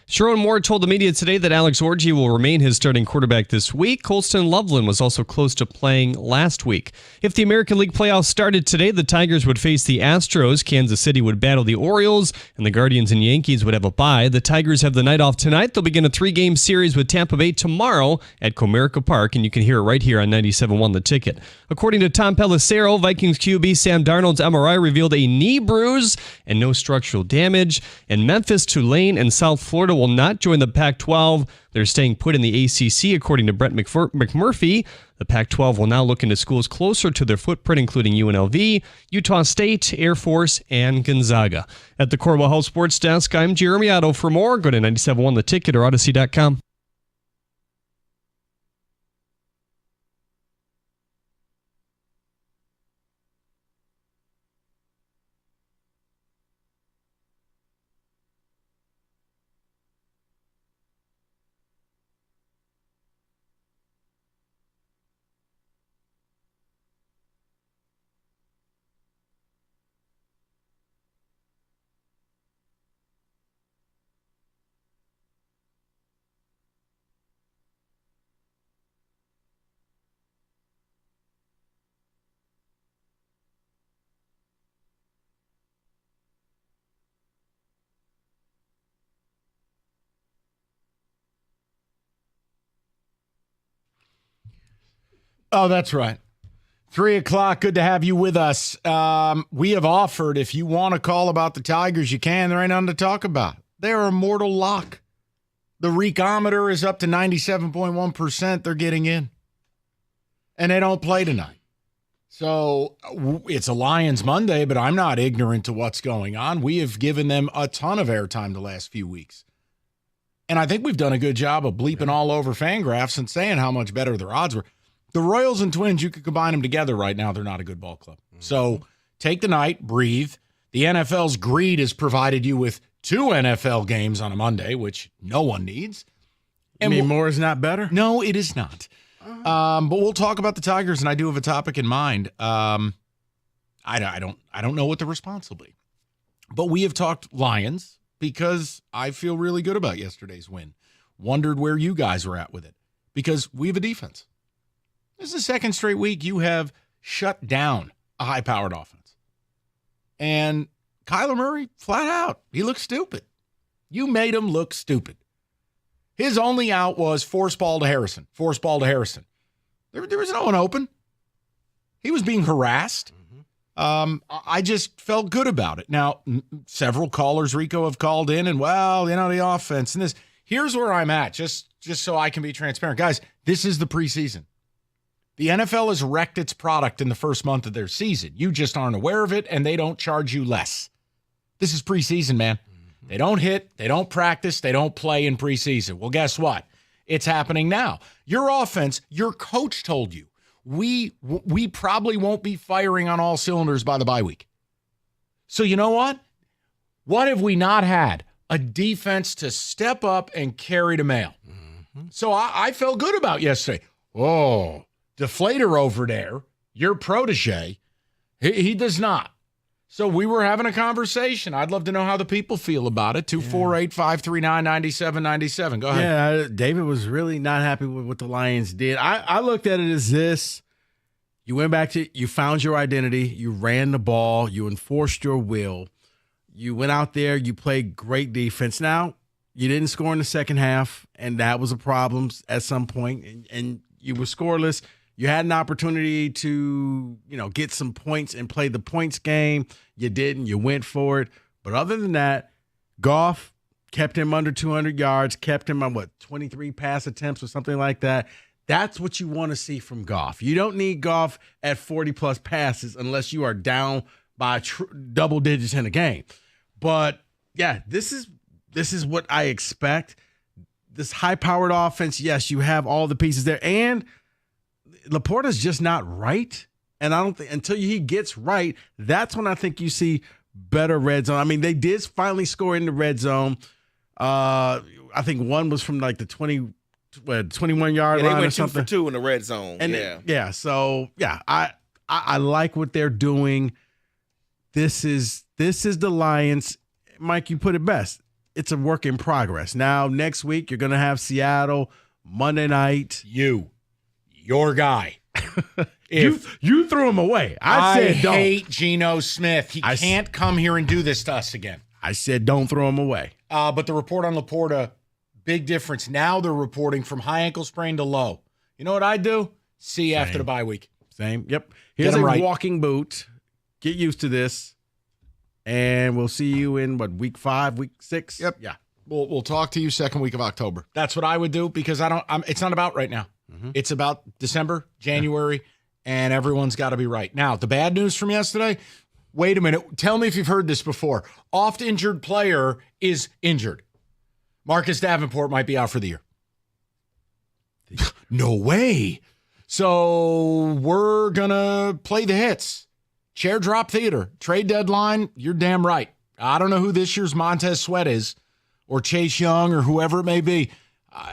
Sherrone Moore told the media today that Alex Orji will remain his starting quarterback this week. Colston Loveland was also close to playing last week. If the American League playoffs started today, the Tigers would face the Astros, Kansas City would battle the Orioles, and the Guardians and Yankees would have a bye. The Tigers have the night off tonight. They'll begin a 3-game series with Tampa Bay tomorrow at Comerica Park, and you can hear it right here on 97.1 The Ticket. According to Tom Pelissero, Vikings QB Sam Darnold's MRI revealed a knee bruise and no structural damage. And Memphis, Tulane, and South Florida will not join the Pac-12. They're staying put in the ACC, according to Brett McMurphy. The Pac-12 will now look into schools closer to their footprint, including UNLV, Utah State, Air Force, and Gonzaga. At the Corwell Health Sports Desk, I'm Jeremy Otto. For more, go to 97.1 The Ticket or Odyssey.com. Oh, that's right. 3 o'clock. Good to have you with us. We have offered, if you want to call about the Tigers, you can. There ain't nothing to talk about. They're a mortal lock. The Reekometer is up to 97.1%. They're getting in. And they don't play tonight. So it's a Lions Monday, but I'm not ignorant to what's going on. We have given them a ton of airtime the last few weeks. And I think we've done a good job of bleeping all over Fangraphs and saying how much better their odds were. The Royals and Twins, you could combine them together right now. They're not a good ball club. So take the night, breathe. The NFL's greed has provided you with 2 NFL games on a Monday, which no one needs. And more is not better? No, it is not. But we'll talk about the Tigers, and I do have a topic in mind. I don't know what the response will be. But we have talked Lions because I feel really good about yesterday's win. Wondered where you guys were at with it because we have a defense. This is the second straight week you have shut down a high-powered offense. And Kyler Murray, flat out, he looks stupid. You made him look stupid. His only out was force ball to Harrison. There was no one open. He was being harassed. I just felt good about it. Now, several callers, Rico, have called in and, the offense and this. Here's where I'm at, just so I can be transparent. Guys, this is the preseason. The NFL has wrecked its product in the first month of their season. You just aren't aware of it, and they don't charge you less. This is preseason, man. They don't hit, they don't practice, they don't play in preseason. Well, guess what? It's happening now. Your offense, your coach told you, we probably won't be firing on all cylinders by the bye week. So you know what? What have we not had? A defense to step up and carry the mail. So I felt good about yesterday. Oh, Deflator over there, your protege, he does not. So we were having a conversation. I'd love to know how the people feel about it. 248-539-9797. Go ahead. Yeah, David was really not happy with what the Lions did. I looked at it as this. You went back to, you found your identity. You ran the ball. You enforced your will. You went out there. You played great defense. Now, you didn't score in the second half, and that was a problem at some point, and you were scoreless. You had an opportunity to, get some points and play the points game. You didn't. You went for it. But other than that, Goff, kept him under 200 yards, kept him on 23 pass attempts or something like that. That's what you want to see from Goff. You don't need Goff at 40-plus passes unless you are down by double digits in a game. But, yeah, this is what I expect. This high-powered offense, yes, you have all the pieces there. And Laporta's just not right. And I don't think until he gets right, that's when I think you see better red zone. I mean, they did finally score in the red zone. I think one was from like the 21-yard line they went or something. 2 for 2 in the red zone. And so I like what they're doing. This is the Lions. Mike, you put it best. It's a work in progress. Now, next week, you're going to have Seattle, Monday night. Your guy. You threw him away. I said don't. hate Geno Smith. He can't come here and do this to us again. I said don't throw him away. But the report on Laporta, big difference. Now they're reporting from high ankle sprain to low. You know what I do? See you after the bye week. Same. Yep. Here's a walking boot. Get used to this. And we'll see you in, week 5, week 6? Yep. Yeah. We'll talk to you second week of October. That's what I would do because it's not about right now. Mm-hmm. It's about December, January, and everyone's got to be right. Now, the bad news from yesterday, wait a minute. Tell me if you've heard this before. Oft-injured player is injured. Marcus Davenport might be out for the year. No way. So we're going to play the hits. Chair drop theater. Trade deadline, you're damn right. I don't know who this year's Montez Sweat is or Chase Young or whoever it may be.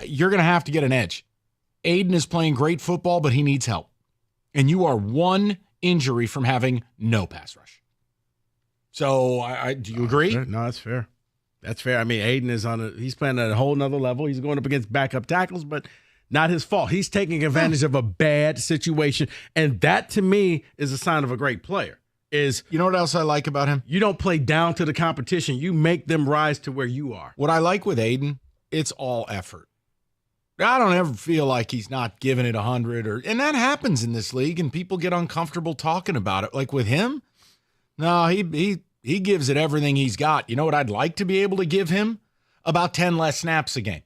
You're going to have to get an edge. Aiden is playing great football, but he needs help. And you are one injury from having no pass rush. So do you agree? No, that's fair. That's fair. I mean, Aiden is he's playing at a whole nother level. He's going up against backup tackles, but not his fault. He's taking advantage of a bad situation. And that, to me, is a sign of a great player. You know what else I like about him? You don't play down to the competition. You make them rise to where you are. What I like with Aiden, it's all effort. I don't ever feel like he's not giving it 100, and that happens in this league, and people get uncomfortable talking about it. Like with him, no, he gives it everything he's got. You know what I'd like to be able to give him? About 10 less snaps a game.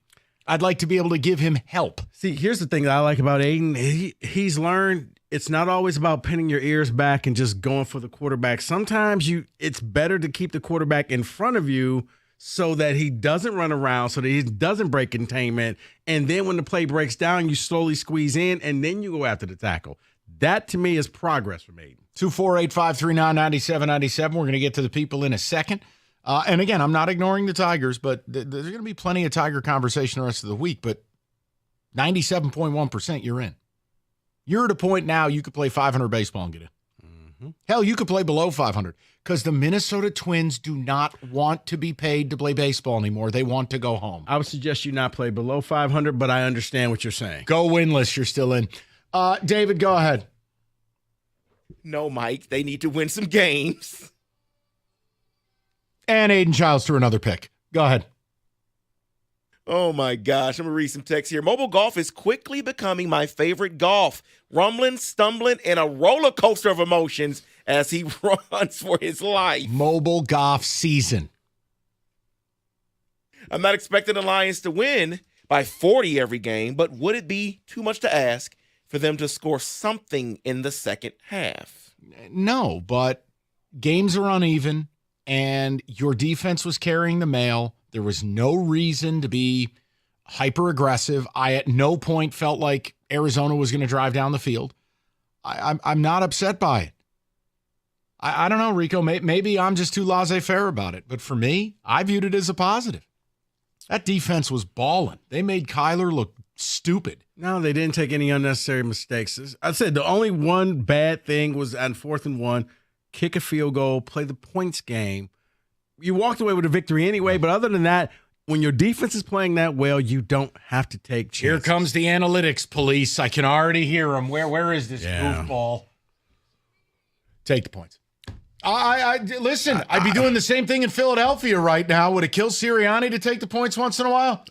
I'd like to be able to give him help. See, here's the thing that I like about Aiden. He's learned it's not always about pinning your ears back and just going for the quarterback. Sometimes it's better to keep the quarterback in front of you so that he doesn't run around, so that he doesn't break containment. And then when the play breaks down, you slowly squeeze in, and then you go after the tackle. That, to me, is progress from Aiden. 248-539-9797. We're going to get to the people in a second. And again, I'm not ignoring the Tigers, but there's going to be plenty of Tiger conversation the rest of the week. But 97.1%, you're in. You're at a point now you could play 500 baseball and get in. Mm-hmm. Hell, you could play below 500 because the Minnesota Twins do not want to be paid to play baseball anymore. They want to go home. I would suggest you not play below 500, but I understand what you're saying. Go winless. You're still in. David, go ahead. No, Mike. They need to win some games. And Aiden Childs threw another pick. Go ahead. Oh, my gosh. I'm going to read some text here. Mobile golf is quickly becoming my favorite golf. Rumbling, stumbling, and a roller coaster of emotions as he runs for his life. Mobile golf season. I'm not expecting the Lions to win by 40 every game, but would it be too much to ask for them to score something in the second half? No, but games are uneven, and your defense was carrying the mail. There was no reason to be hyper-aggressive. I at no point felt like Arizona was going to drive down the field. I'm not upset by it. I don't know, Rico. Maybe I'm just too laissez-faire about it. But for me, I viewed it as a positive. That defense was balling. They made Kyler look stupid. No, they didn't take any unnecessary mistakes. I said the only one bad thing was on 4th and 1, kick a field goal, play the points game. You walked away with a victory anyway, but other than that, when your defense is playing that well, you don't have to take chances. Here comes the analytics police. I can already hear them. Where is this goofball? Take the points. Listen, I'd be doing the same thing in Philadelphia right now. Would it kill Sirianni to take the points once in a while?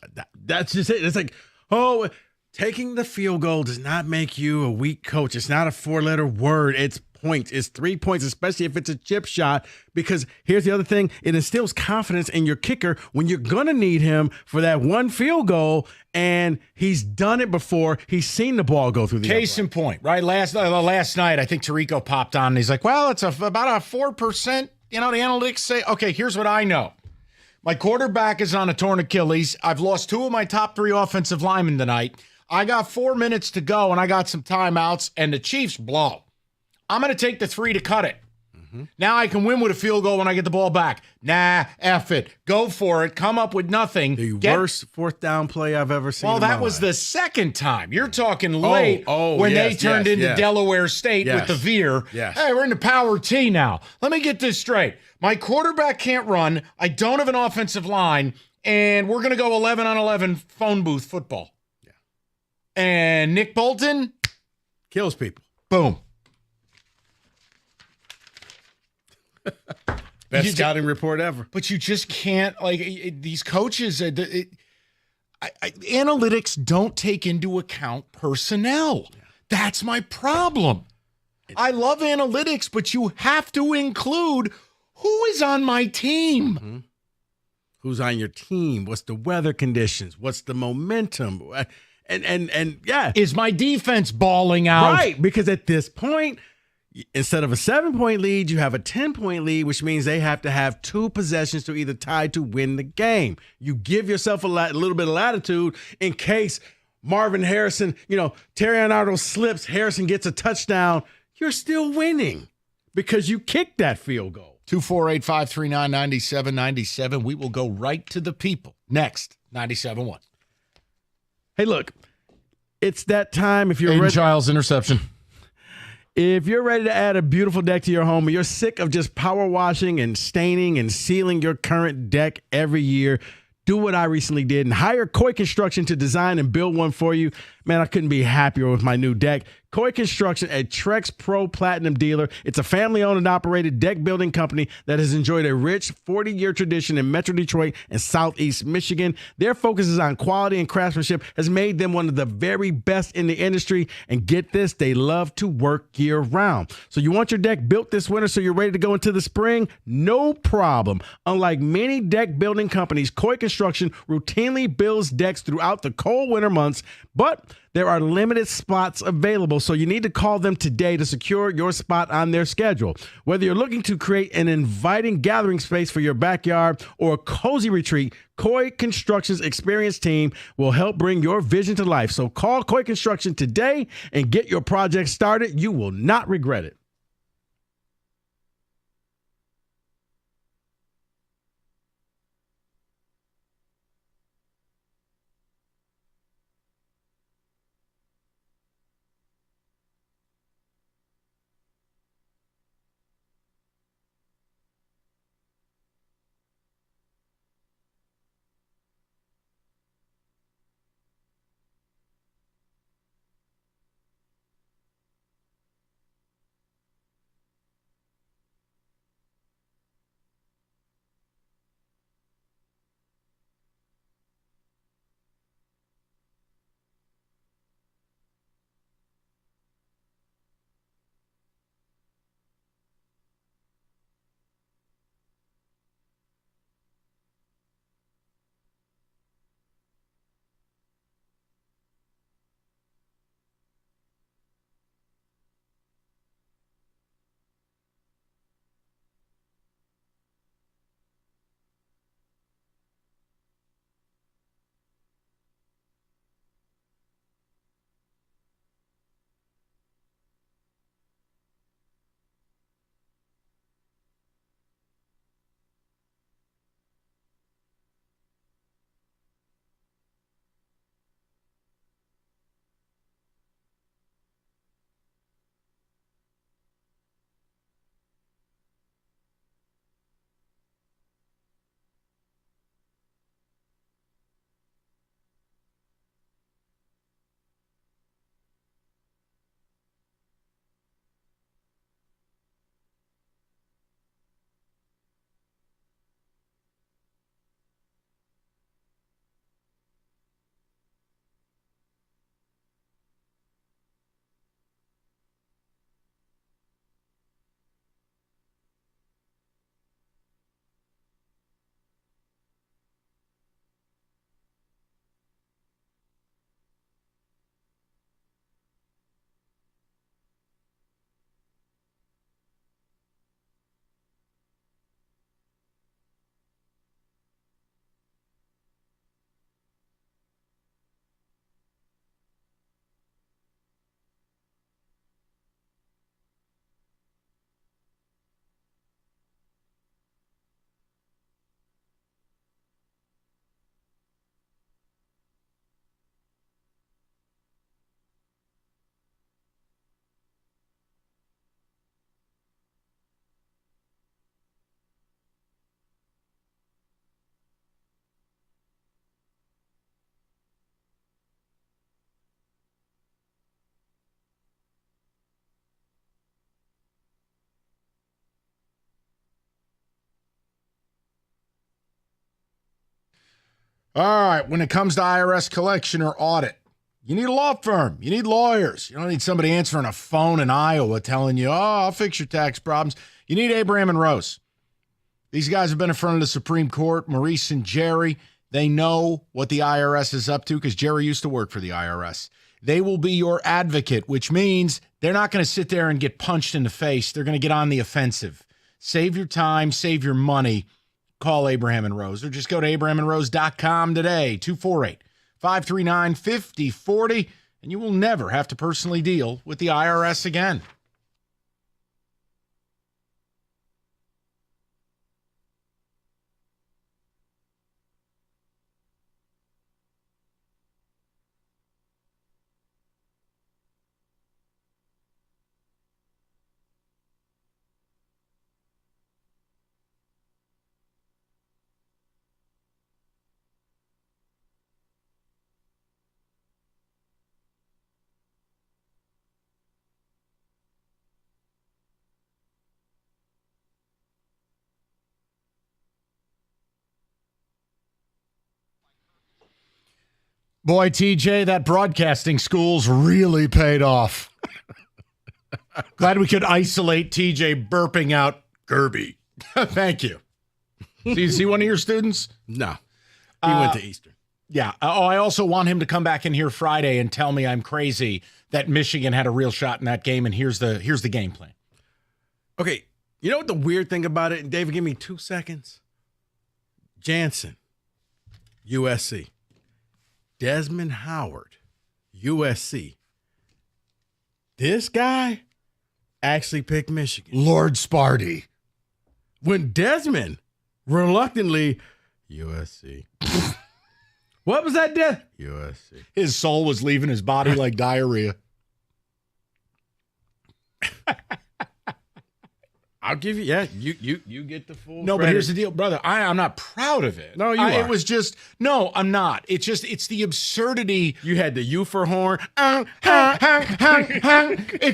That's just it. It's like, taking the field goal does not make you a weak coach. It's not a 4-letter word. It's points. It's 3 points, especially if it's a chip shot, because here's the other thing. It instills confidence in your kicker when you're going to need him for that one field goal, and he's done it before. He's seen the ball go through the Case in point, right? Last night, I think Tirico popped on, and he's like, well, it's about a 4%. The analytics say, okay, here's what I know. My quarterback is on a torn Achilles. I've lost 2 of my top 3 offensive linemen tonight. I got 4 minutes to go, and I got some timeouts, and the Chiefs blow. I'm going to take the 3 to cut it. Now I can win with a field goal when I get the ball back. Nah, F it. Go for it. Come up with nothing. The worst fourth down play I've ever seen. Well, that was the second time. You're talking late when they turned into Delaware State with the veer. Yes. Hey, we're into power T now. Let me get this straight. My quarterback can't run. I don't have an offensive line, and we're going to go 11 on 11 phone booth football. Yeah. And Nick Bolton kills people. Boom. Best scouting report ever. But you just can't, these coaches, analytics don't take into account personnel. Yeah. That's my problem. I love analytics, but you have to include who is on my team. Mm-hmm. Who's on your team? What's the weather conditions? What's the momentum? And yeah. Is my defense balling out? Right, because at this point, instead of a 7-point lead, you have a 10-point lead, which means they have to have 2 possessions to either tie to win the game. You give yourself a little bit of latitude in case Marvin Harrison, Terrion Arnold slips, Harrison gets a touchdown. You're still winning because you kicked that field goal. 248-539-9797. We will go right to the people. Next, 97.1. Hey, look, it's that time if you're Aiden Childs interception. If you're ready to add a beautiful deck to your home, or you're sick of just power washing and staining and sealing your current deck every year, do what I recently did and hire Koi Construction to design and build one for you. Man, I couldn't be happier with my new deck. Koi Construction, a Trex Pro Platinum dealer. It's a family-owned and operated deck building company that has enjoyed a rich 40-year tradition in Metro Detroit and Southeast Michigan. Their focus is on quality and craftsmanship has made them one of the very best in the industry. And get this, they love to work year-round. So you want your deck built this winter so you're ready to go into the spring? No problem. Unlike many deck building companies, Koi Construction routinely builds decks throughout the cold winter months, but there are limited spots available, so you need to call them today to secure your spot on their schedule. Whether you're looking to create an inviting gathering space for your backyard or a cozy retreat, Koi Construction's experienced team will help bring your vision to life. So call Koi Construction today and get your project started. You will not regret it. All right, when it comes to IRS collection or audit, you need a law firm. You need lawyers. You don't need somebody answering a phone in Iowa telling you, I'll fix your tax problems. You need Abraham and Rose. These guys have been in front of the Supreme Court, Maurice and Jerry. They know what the IRS is up to because Jerry used to work for the IRS. They will be your advocate, which means they're not going to sit there and get punched in the face. They're going to get on the offensive. Save your time, save your money. Call Abraham and Rose, or just go to abrahamandrose.com today, 248-539-5040, and you will never have to personally deal with the IRS again. Boy, TJ, that broadcasting school's really paid off. Glad we could isolate TJ burping out Kirby. Thank you. Is he one of your students? No. He went to Eastern. Yeah. I also want him to come back in here Friday and tell me I'm crazy that Michigan had a real shot in that game, and here's the game plan. Okay, you know what the weird thing about it? And David, give me 2 seconds. Jansen, USC. Desmond Howard, USC. This guy actually picked Michigan. Lord Sparty. When Desmond reluctantly, USC. What was that, USC. His soul was leaving his body like diarrhea. I'll give you, you get the full No, credit. but here's the deal, brother. I'm not proud of it. No, you are. It was just, no, I'm not. It's the absurdity. You had the U for horn.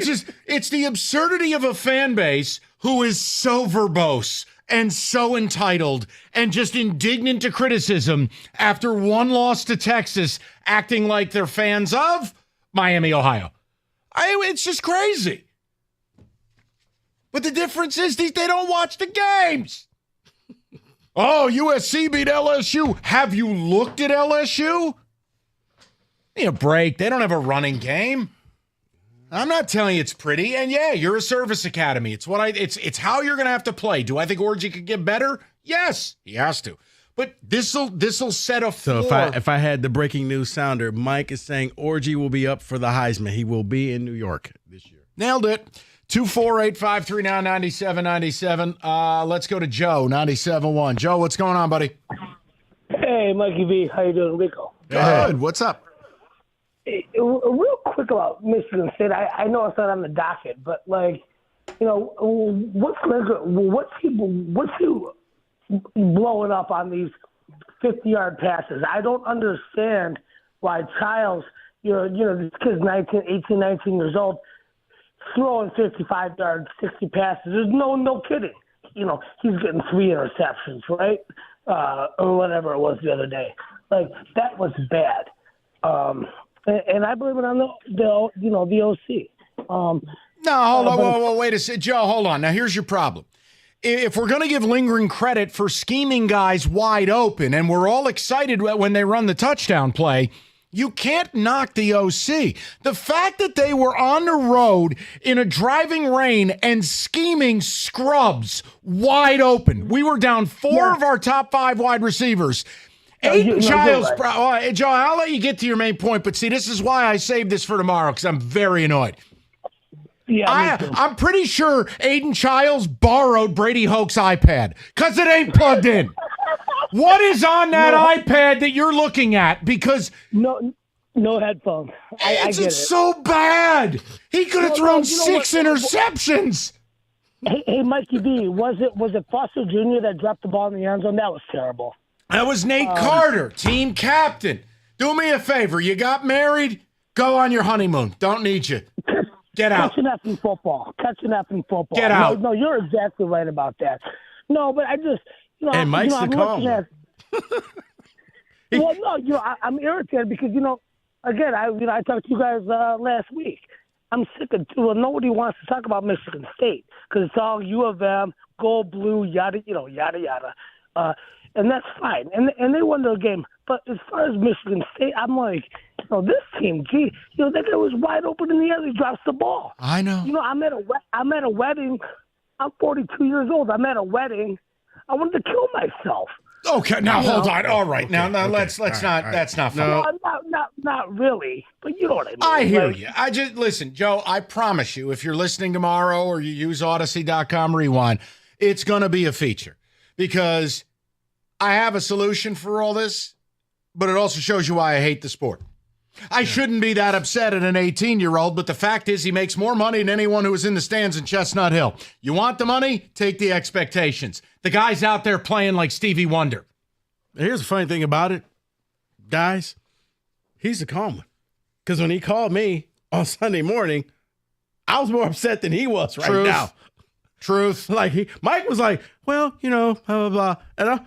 It's the absurdity of a fan base who is so verbose and so entitled and just indignant to criticism after one loss to Texas, acting like they're fans of Miami, Ohio. It's just crazy. But the difference is they don't watch the games. Oh, USC beat LSU. Have you looked at LSU? Need a break. They don't have a running game. I'm not telling you it's pretty. And yeah, you're a service academy. It's how you're gonna have to play. Do I think Orji could get better? Yes, he has to. But this'll set a floor. So if I had the breaking news sounder, Mike is saying Orji will be up for the Heisman. He will be in New York this year. Nailed it. 248-539-9797. Let's go to Joe, 97.1. Joe, what's going on, buddy? Hey, Mikey V. How you doing, Rico? Good. What's up? Hey, real quick about Michigan State. I know it's not on the docket, but what's he blowing up on these 50-yard passes? I don't understand why Childs, this kid's 18, 19 years old, throwing 55-yard, 60 passes. There's no kidding. He's getting 3 interceptions, right? Or whatever it was the other day. Like, that was bad. And I believe it on the OC. No, hold on. Wait a second. Joe, hold on. Now, here's your problem. If we're going to give lingering credit for scheming guys wide open, and we're all excited when they run the touchdown play, you can't knock the OC. The fact that they were on the road in a driving rain and scheming scrubs wide open. We were down 4 of our top 5 wide receivers. Aiden Childs, Joe, I'll let you get to your main point, but see, this is why I saved this for tomorrow, because I'm very annoyed. Yeah, I'm pretty sure Aiden Childs borrowed Brady Hoke's iPad, because it ain't plugged in. What is on that iPad that you're looking at? Because no headphones. I get it. It's so bad. He could have thrown 6 interceptions. Hey, Mikey B, was it Foster Jr. that dropped the ball in the end zone? That was terrible. That was Nate Carter, team captain. Do me a favor. You got married? Go on your honeymoon. Don't need you. Get out. Catching effing football. Get out. No, you're exactly right about that. No, but I just, And Mike's the calm. Well, no, I'm irritated because, again, I talked to you guys last week. I'm sick of nobody wants to talk about Michigan State because it's all U of M, go blue, yada yada, and that's fine. And they won the game. But as far as Michigan State, I'm like, this team, that guy was wide open in the air. He drops the ball. I know. I'm at a wedding. I'm 42 years old. I'm at a wedding. I wanted to kill myself. Okay, now hold on. All right, now let's not. That's not fun. No, not really. But you know what I mean. I hear you. I just listen, Joe. I promise you, if you're listening tomorrow or you use Odyssey.com Rewind, it's going to be a feature because I have a solution for all this, but it also shows you why I hate the sport. I shouldn't be that upset at an 18-year-old, but the fact is he makes more money than anyone who was in the stands in Chestnut Hill. You want the money? Take the expectations. The guy's out there playing like Stevie Wonder. Here's the funny thing about it, guys. He's the calm one. Because when he called me on Sunday morning, I was more upset than he was right now. Truth. Like Mike was like, well, blah, blah, blah. And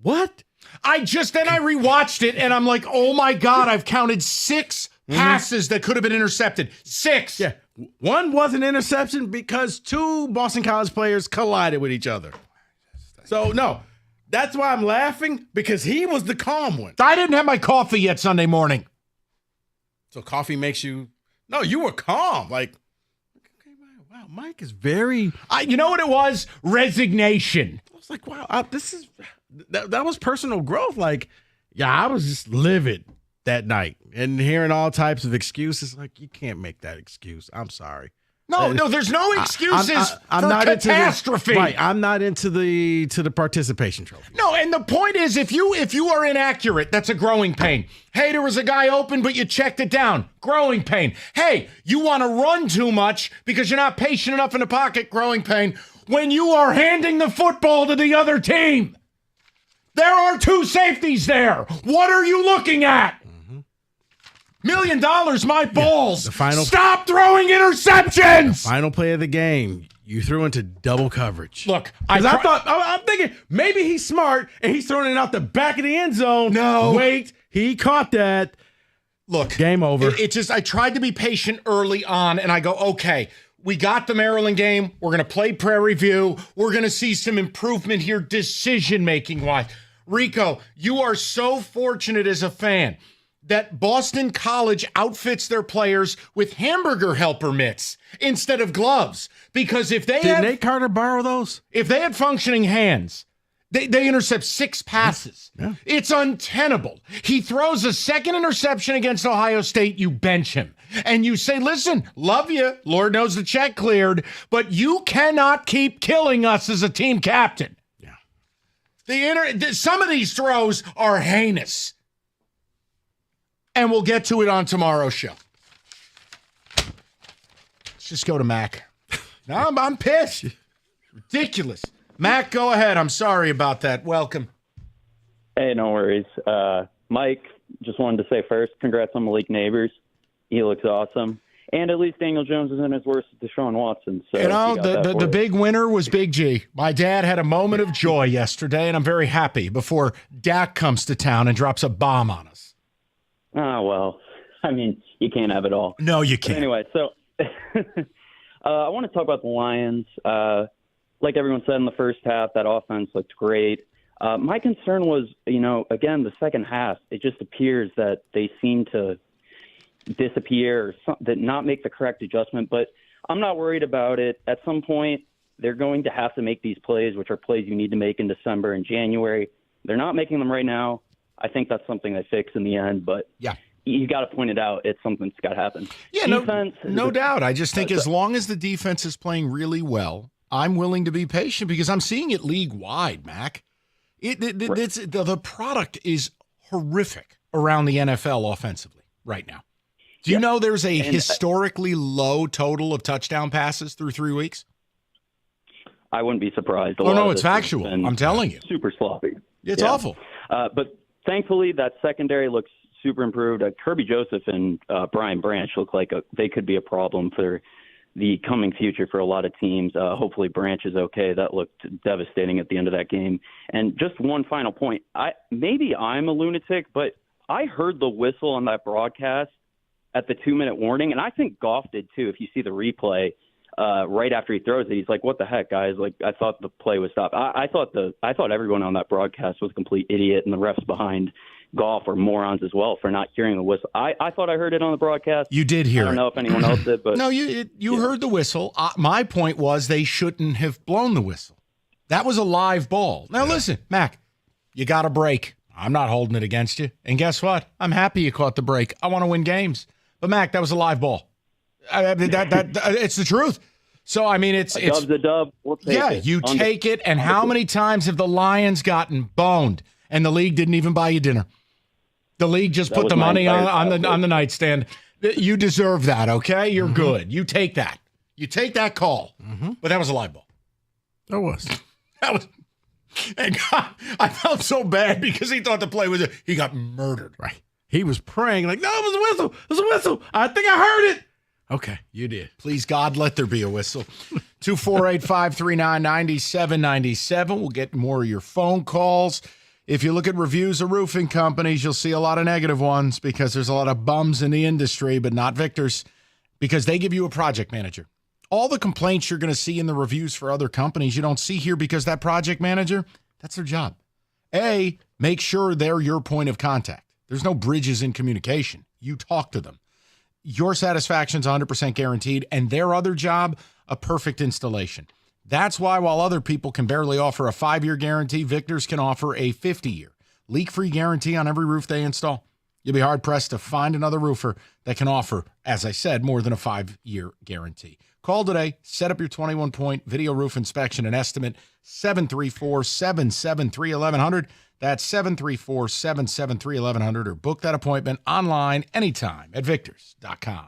what? I rewatched it, and I'm like, oh, my God, I've counted 6 passes that could have been intercepted. 6. Yeah. One was an interception because 2 Boston College players collided with each other. So, no, that's why I'm laughing, because he was the calm one. I didn't have my coffee yet Sunday morning. So coffee makes you – no, you were calm. Like, okay, wow, Mike is very – you know what it was? Resignation. I was like, wow, this is – that was personal growth. Like, yeah, I was just livid that night and hearing all types of excuses. Like, you can't make that excuse. I'm sorry. No, there's no excuses I'm for not catastrophe. I'm not into the participation trophy. No, and the point is, if you are inaccurate, that's a growing pain. Hey, there was a guy open, but you checked it down. Growing pain. Hey, you want to run too much because you're not patient enough in the pocket. Growing pain. When you are handing the football to the other team. There are 2 safeties there. What are you looking at? $1 million, my balls. The final, stop throwing interceptions. The final play of the game, you threw into double coverage. Look, I'm thinking maybe he's smart and he's throwing it out the back of the end zone. No. Wait, he caught that. Look, game over. It's just I tried to be patient early on, and I go, okay, we got the Maryland game. We're going to play Prairie View. We're going to see some improvement here decision-making wise. Rico, you are so fortunate as a fan that Boston College outfits their players with hamburger helper mitts instead of gloves. Because if they Did Nate Carter borrow those? If they had functioning hands, they intercept 6 passes. Yeah. It's untenable. He throws a second interception against Ohio State, you bench him. And you say, listen, love you. Lord knows the check cleared, but you cannot keep killing us as a team captain. Some of these throws are heinous. And we'll get to it on tomorrow's show. Let's just go to Mac. No, I'm pissed. Ridiculous. Mac, go ahead. I'm sorry about that. Welcome. Hey, no worries. Mike, just wanted to say first, congrats on Malik Neighbors. He looks awesome. And at least Daniel Jones isn't as worse as Deshaun Watson. So the big winner was Big G. My dad had a moment of joy yesterday, and I'm very happy before Dak comes to town and drops a bomb on us. Oh, well, I mean, you can't have it all. No, you can't. But anyway, so I want to talk about the Lions. Like everyone said in the first half, that offense looked great. My concern was, again, the second half, it just appears that they seem to disappear or that not make the correct adjustment. But I'm not worried about it. At some point, they're going to have to make these plays, which are plays you need to make in December and January. They're not making them right now. I think that's something they fix in the end. But yeah, you got to point it out. It's something that's got to happen. Yeah, no doubt. I just think as long as the defense is playing really well, I'm willing to be patient because I'm seeing it league-wide, Mac. The product is horrific around the NFL offensively right now. Do you know there's a historically low total of touchdown passes through 3 weeks? I wouldn't be surprised. No, it's factual. I'm telling you. Super sloppy. It's awful. But thankfully, that secondary looks super improved. Kirby Joseph and Brian Branch look like they could be a problem for the coming future for a lot of teams. Hopefully Branch is okay. That looked devastating at the end of that game. And just one final point. Maybe I'm a lunatic, but I heard the whistle on that broadcast at the 2-minute warning, and I think Goff did too. If you see the replay right after he throws it, he's like, "What the heck, guys? Like, I thought the play was stopped." I thought everyone on that broadcast was a complete idiot, and the refs behind Goff are morons as well for not hearing the whistle. I thought I heard it on the broadcast. You did hear it. I don't know if anyone else did, but no, you heard the whistle. My point was they shouldn't have blown the whistle. That was a live ball. Now listen, Mac, you got a break. I'm not holding it against you. And guess what? I'm happy you caught the break. I want to win games. But Mac, that was a live ball. It's the truth. So I mean, it's dub's a dub. We'll take it. You take it. And how many times have the Lions gotten boned and the league didn't even buy you dinner? The league just put the money on the nightstand. You deserve that. Okay, you're good. You take that. You take that call. But that was a live ball. That was. And God, I felt so bad because he thought the play was. He got murdered. Right. He was praying like, no, it was a whistle. It was a whistle. I think I heard it. Okay, you did. Please, God, let there be a whistle. 248-539-9797. We'll get more of your phone calls. If you look at reviews of roofing companies, you'll see a lot of negative ones because there's a lot of bums in the industry, but not victors, because they give you a project manager. All the complaints you're going to see in the reviews for other companies, you don't see here because that project manager, that's their job. A, make sure they're your point of contact. There's no bridges in communication. You talk to them. Your satisfaction's 100% guaranteed, and their other job, a perfect installation. That's why while other people can barely offer a 5-year guarantee, Victors can offer a 50-year leak-free guarantee on every roof they install. You'll be hard-pressed to find another roofer that can offer, as I said, more than a 5-year guarantee. Call today. Set up your 21-point video roof inspection and estimate. 734-773-1100. That's 734-773-1100. Or book that appointment online anytime at Victors.com.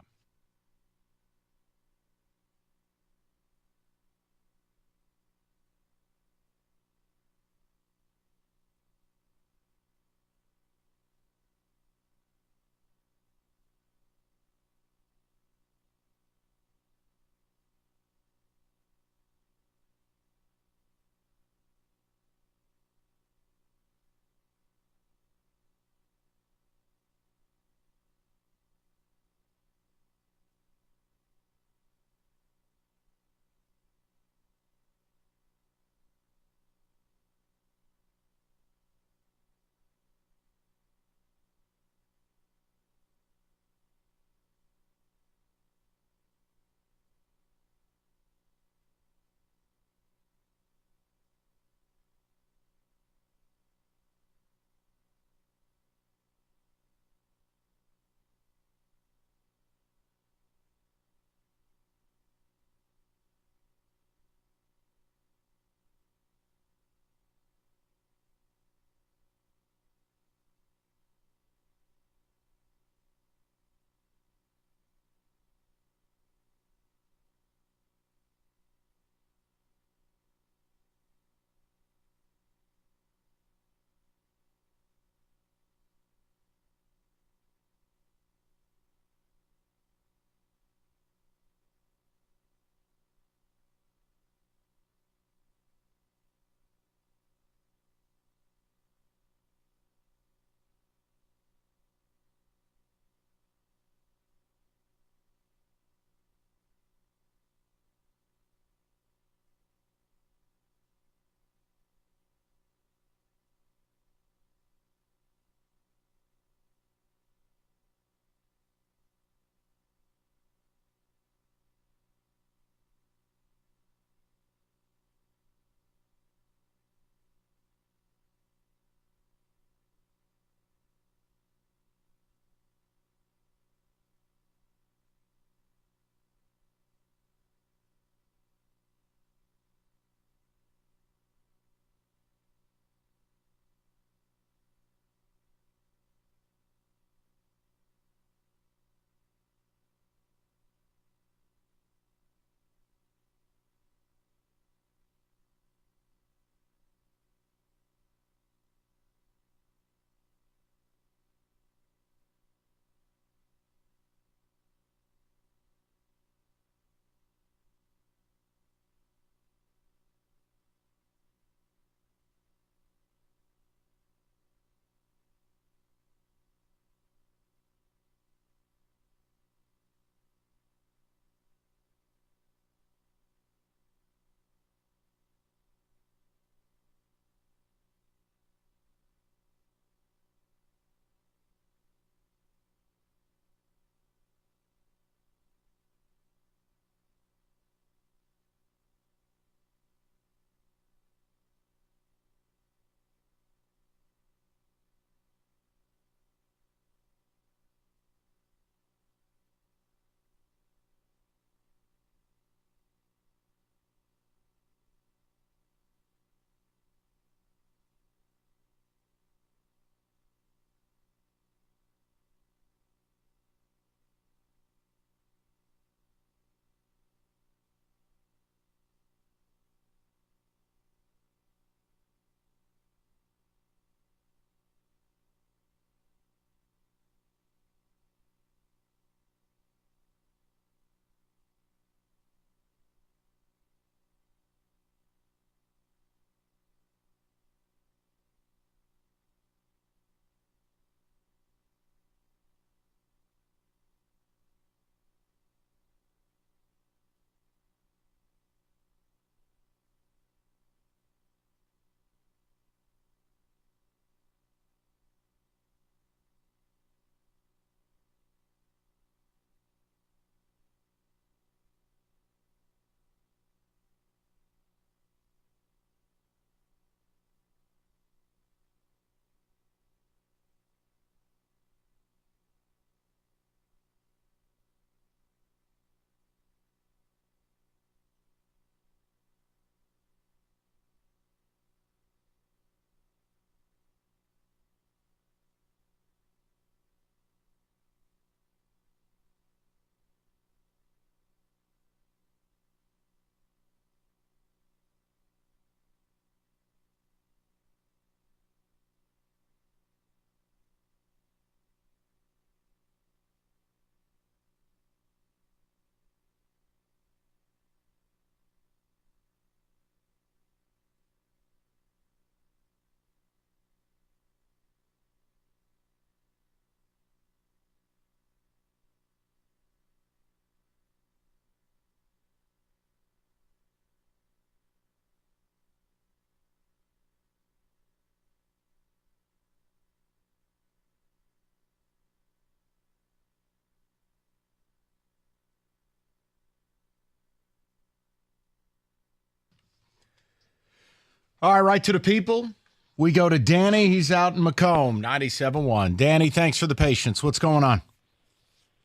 All right, to the people. We go to Danny. He's out in Macomb, 97.1. Danny, thanks for the patience. What's going on?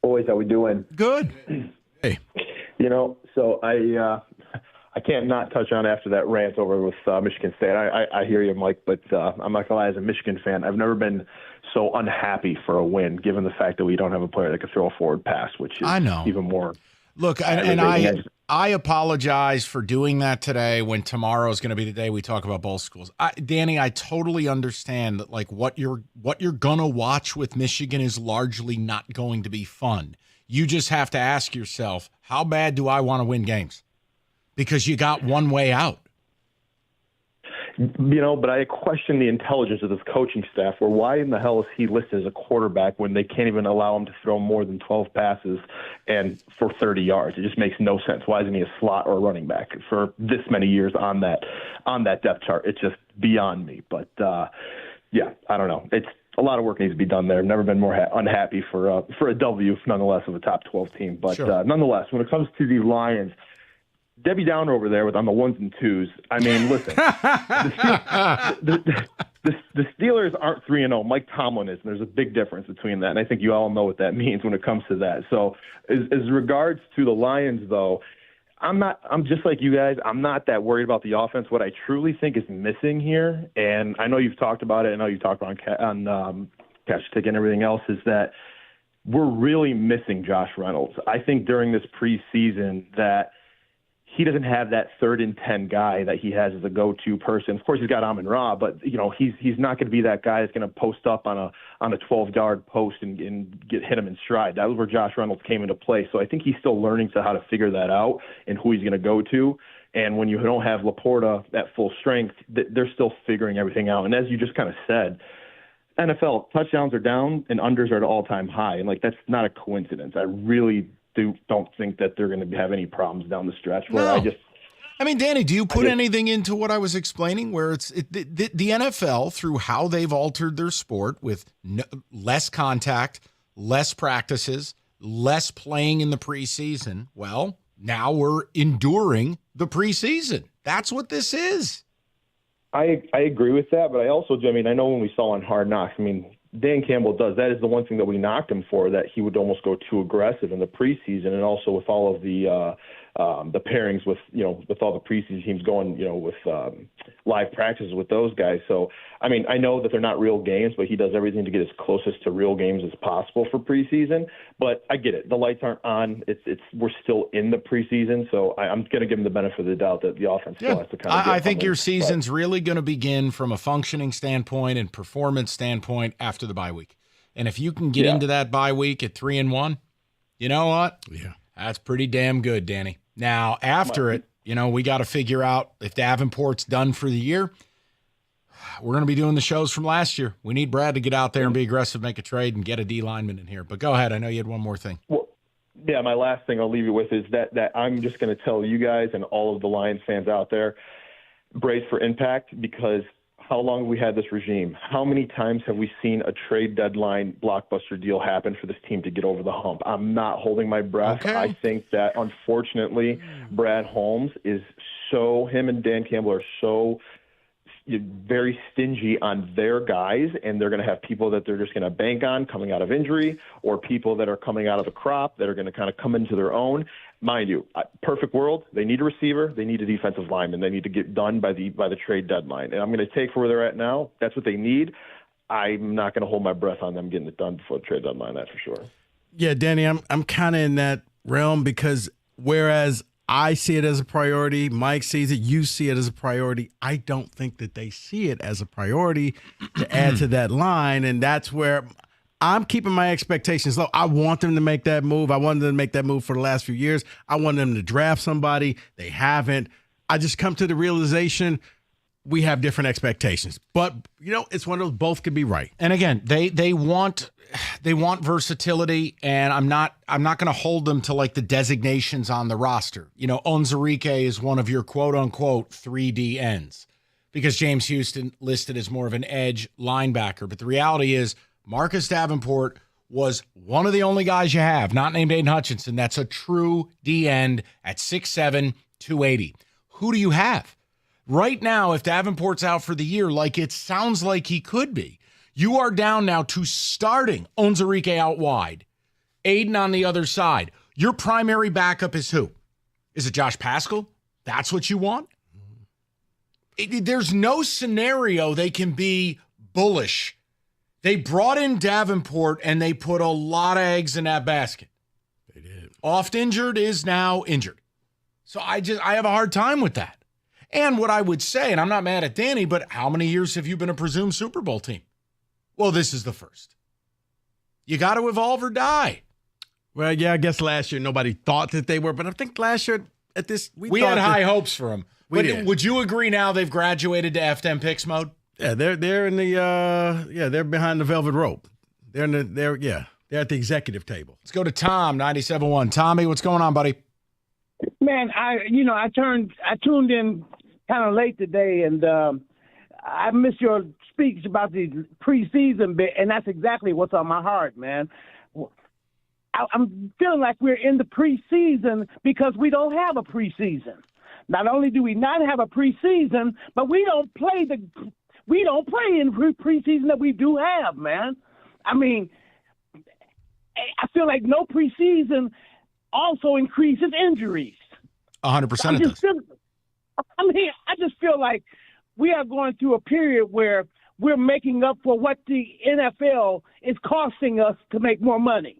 Boys, how we doing? Good. Hey. So I can't not touch on after that rant over with Michigan State. I hear you, Mike, but I'm not going to lie, as a Michigan fan, I've never been so unhappy for a win, given the fact that we don't have a player that can throw a forward pass, which is even more. Look, I apologize for doing that today when tomorrow is going to be the day we talk about both schools. Danny, I totally understand that what you're going to watch with Michigan is largely not going to be fun. You just have to ask yourself, how bad do I want to win games? Because you got one way out. But I question the intelligence of this coaching staff, where why in the hell is he listed as a quarterback when they can't even allow him to throw more than 12 passes and for 30 yards? It just makes no sense. Why isn't he a slot or a running back for this many years on that depth chart? It's just beyond me. But, I don't know. It's a lot of work needs to be done there. I've never been more unhappy for a W, nonetheless, of a top 12 team. But nonetheless, when it comes to the Lions, Debbie Downer over there on the ones and twos. I mean, listen, the Steelers aren't 3-0. Mike Tomlin is, and there's a big difference between that. And I think you all know what that means when it comes to that. So as regards to the Lions, though, I'm just like you guys. I'm not that worried about the offense. What I truly think is missing here, and I know you've talked about it. I know you talked on Catch Tick and everything else, is that we're really missing Josh Reynolds. I think during this preseason that he doesn't have that 3rd and 10 guy that he has as a go-to person. Of course, he's got Amon-Ra, but he's not going to be that guy that's going to post up on a 12-yard post and hit him in stride. That was where Josh Reynolds came into play. So I think he's still learning how to figure that out and who he's going to go to. And when you don't have Laporta at full strength, they're still figuring everything out. And as you just kind of said, NFL touchdowns are down and unders are at all-time high, and that's not a coincidence. I really don't think that they're going to have any problems down the stretch. Danny, do you put anything into what I was explaining, where the NFL, through how they've altered their sport with less contact, less practices, less playing in the preseason? Well, now we're enduring the preseason. That's what this is. I agree with that, but I also, I know when we saw on Hard Knocks, Dan Campbell does. That is the one thing that we knocked him for, that he would almost go too aggressive in the preseason, and also with all of the pairings with all the preseason teams going, with live practices with those guys. So, I know that they're not real games, but he does everything to get as closest to real games as possible for preseason. But I get it. The lights aren't on. We're still in the preseason, so I'm going to give him the benefit of the doubt that the offense still has to kind of. I think your season's really going to begin from a functioning standpoint and performance standpoint after the bye week. And if you can get into that bye week at 3-1, you know what? Yeah, that's pretty damn good, Danny. Now, after it, we got to figure out if Davenport's done for the year. We're going to be doing the shows from last year. We need Brad to get out there and be aggressive, make a trade, and get a D lineman in here. But go ahead. I know you had one more thing. Well, yeah, my last thing I'll leave you with is that I'm just going to tell you guys and all of the Lions fans out there, brace for impact, because how long have we had this regime? How many times have we seen a trade deadline blockbuster deal happen for this team to get over the hump? I'm not holding my breath. Okay. I think that, unfortunately, Brad Holmes him and Dan Campbell are so very stingy on their guys, and they're going to have people that they're just going to bank on coming out of injury, or people that are coming out of the crop that are going to kind of come into their own. Mind you, perfect world, they need a receiver, they need a defensive lineman, they need to get done by the trade deadline. And I'm going to take for where they're at now. That's what they need. I'm not going to hold my breath on them getting it done before the trade deadline, that's for sure. Yeah, Danny, I'm kind of in that realm, because whereas I see it as a priority, Mike sees it, you see it as a priority, I don't think that they see it as a priority to add to that line, and that's where I'm keeping my expectations low. I want them to make that move. I wanted them to make that move for the last few years. I wanted them to draft somebody. They haven't. I just come to the realization we have different expectations. But, it's one of those, both could be right. And again, they want versatility, and I'm not going to hold them to the designations on the roster. Onwuzurike is one of your quote-unquote 3D ends because James Houston listed as more of an edge linebacker. But the reality is Marcus Davenport was one of the only guys you have, not named Aiden Hutchinson, that's a true D end at 6'7", 280. Who do you have? Right now, if Davenport's out for the year, like it sounds like he could be, you are down now to starting Onzarike out wide, Aiden on the other side. Your primary backup is who? Is it Josh Paschal? That's what you want? There's no scenario they can be bullish. They brought in Davenport and they put a lot of eggs in that basket. They did. Oft injured is now injured. So I have a hard time with that. And what I would say, and I'm not mad at Danny, but how many years have you been a presumed Super Bowl team? Well, this is the first. You got to evolve or die. Well, yeah, I guess last year nobody thought that they were, but I think last year at this we had high hopes for them. We But did. would you agree now they've graduated to FDM picks mode? Yeah, they're in the they're behind the velvet rope. They're at the executive table. Let's go to Tom, 97.1. Tommy, what's going on, buddy? Man, I tuned in kind of late today, and I missed your speech about the preseason bit, and that's exactly what's on my heart, man. I'm feeling like we're in the preseason because we don't have a preseason. Not only do we not have a preseason, but we don't play in preseason that we do have, man. I mean, I feel like no preseason also increases injuries. 100% it does. I just feel like we are going through a period where we're making up for what the NFL is costing us to make more money.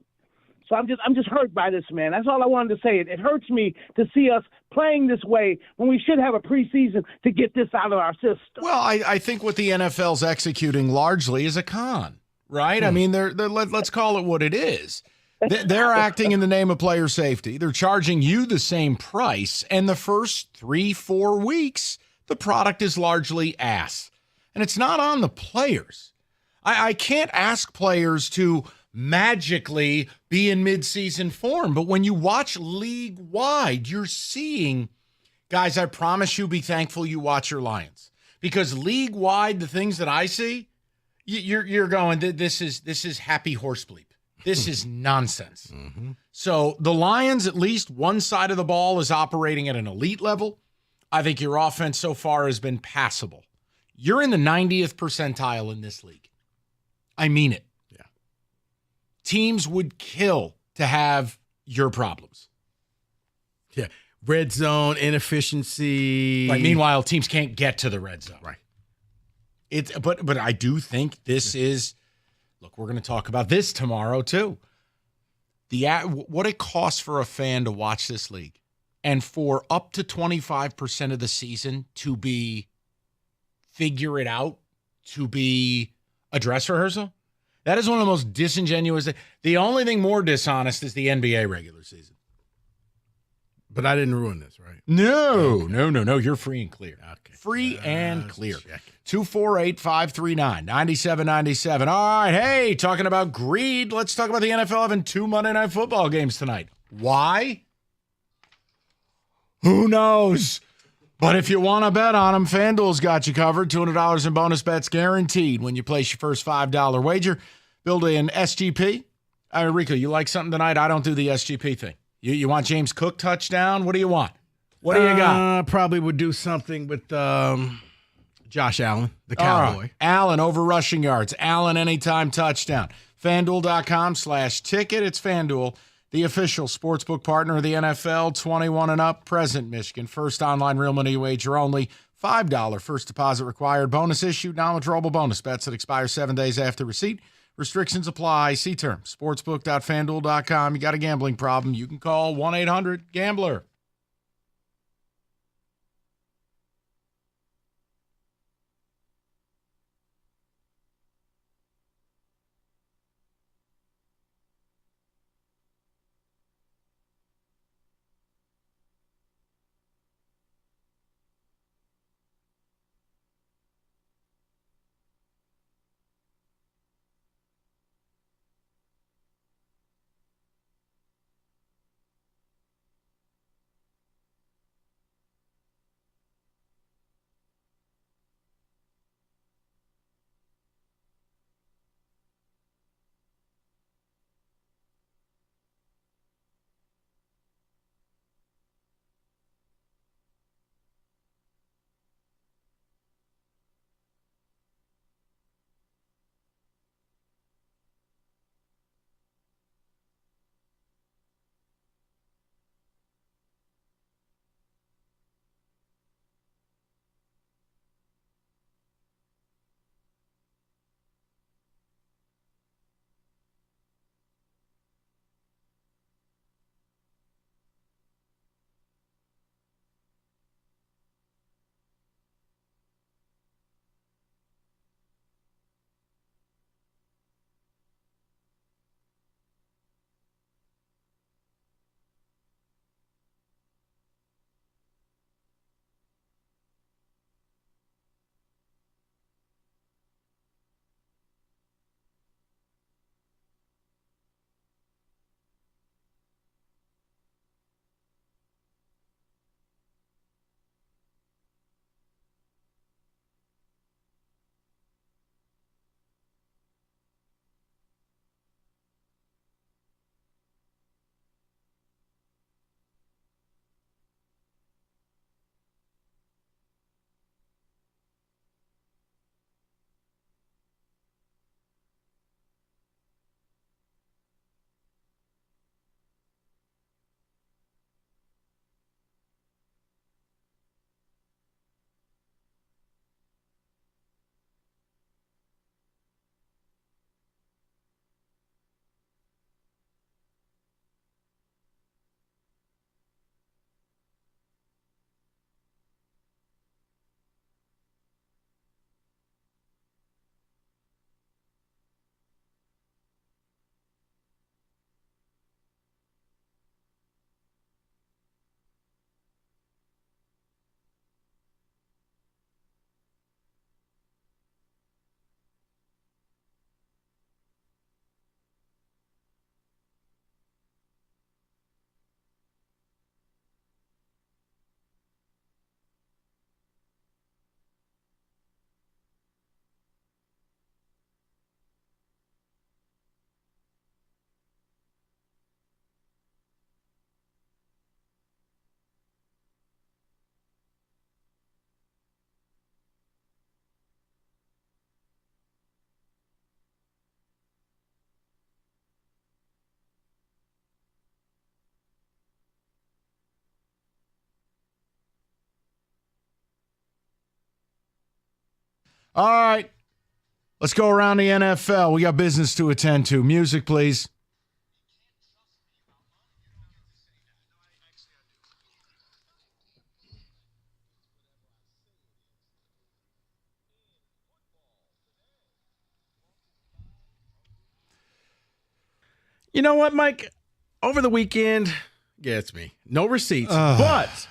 So I'm just hurt by this, man. That's all I wanted to say. It hurts me to see us playing this way when we should have a preseason to get this out of our system. Well, I think what the NFL's executing largely is a con, right? I mean, let's call it what it is. They're acting in the name of player safety. They're charging you the same price, and the first 3-4 weeks, the product is largely ass. And it's not on the players. I can't ask players to magically be in midseason form, but when you watch league-wide, you're seeing, guys, I promise you, be thankful you watch your Lions. Because league-wide, the things that I see, you're going, this is happy horse bleep. This is nonsense. Mm-hmm. So the Lions, at least one side of the ball is operating at an elite level. I think your offense so far has been passable. You're in the 90th percentile in this league. I mean it. Yeah. Teams would kill to have your problems. Yeah. Red zone, inefficiency. Right. Meanwhile, teams can't get to the red zone. Right. But I do think this is, look, we're going to talk about this tomorrow too. What it costs for a fan to watch this league and for up to 25% of the season to be figure it out, to be a dress rehearsal. That is one of the most disingenuous. The only thing more dishonest is the NBA regular season. But I didn't ruin this, right? No. You're free and clear. Okay. Free and clear. 248-539-9797. All right. Hey, talking about greed, let's talk about the NFL having 2 Monday Night Football games tonight. Why? Who knows? But if you want to bet on them, FanDuel's got you covered. $200 in bonus bets guaranteed when you place your first $5 wager. Build an SGP. Rico, you like something tonight? I don't do the SGP thing. You want James Cook touchdown? What do you want? What do you got? Probably would do something with Josh Allen, the Cowboy. Right. Allen over rushing yards. Allen anytime touchdown. FanDuel.com/ticket. It's FanDuel, the official sportsbook partner of the NFL. 21 and up, present Michigan. First online real money wager only. $5 first deposit required. Bonus issued, non-withdrawable bonus bets that expire 7 days after receipt. Restrictions apply. See terms. Sportsbook.fanduel.com. You got a gambling problem, you can call 1-800-GAMBLER. All right. Let's go around the NFL. We got business to attend to. Music, please. You know what, Mike? Over the weekend, yeah, it's me. No receipts, but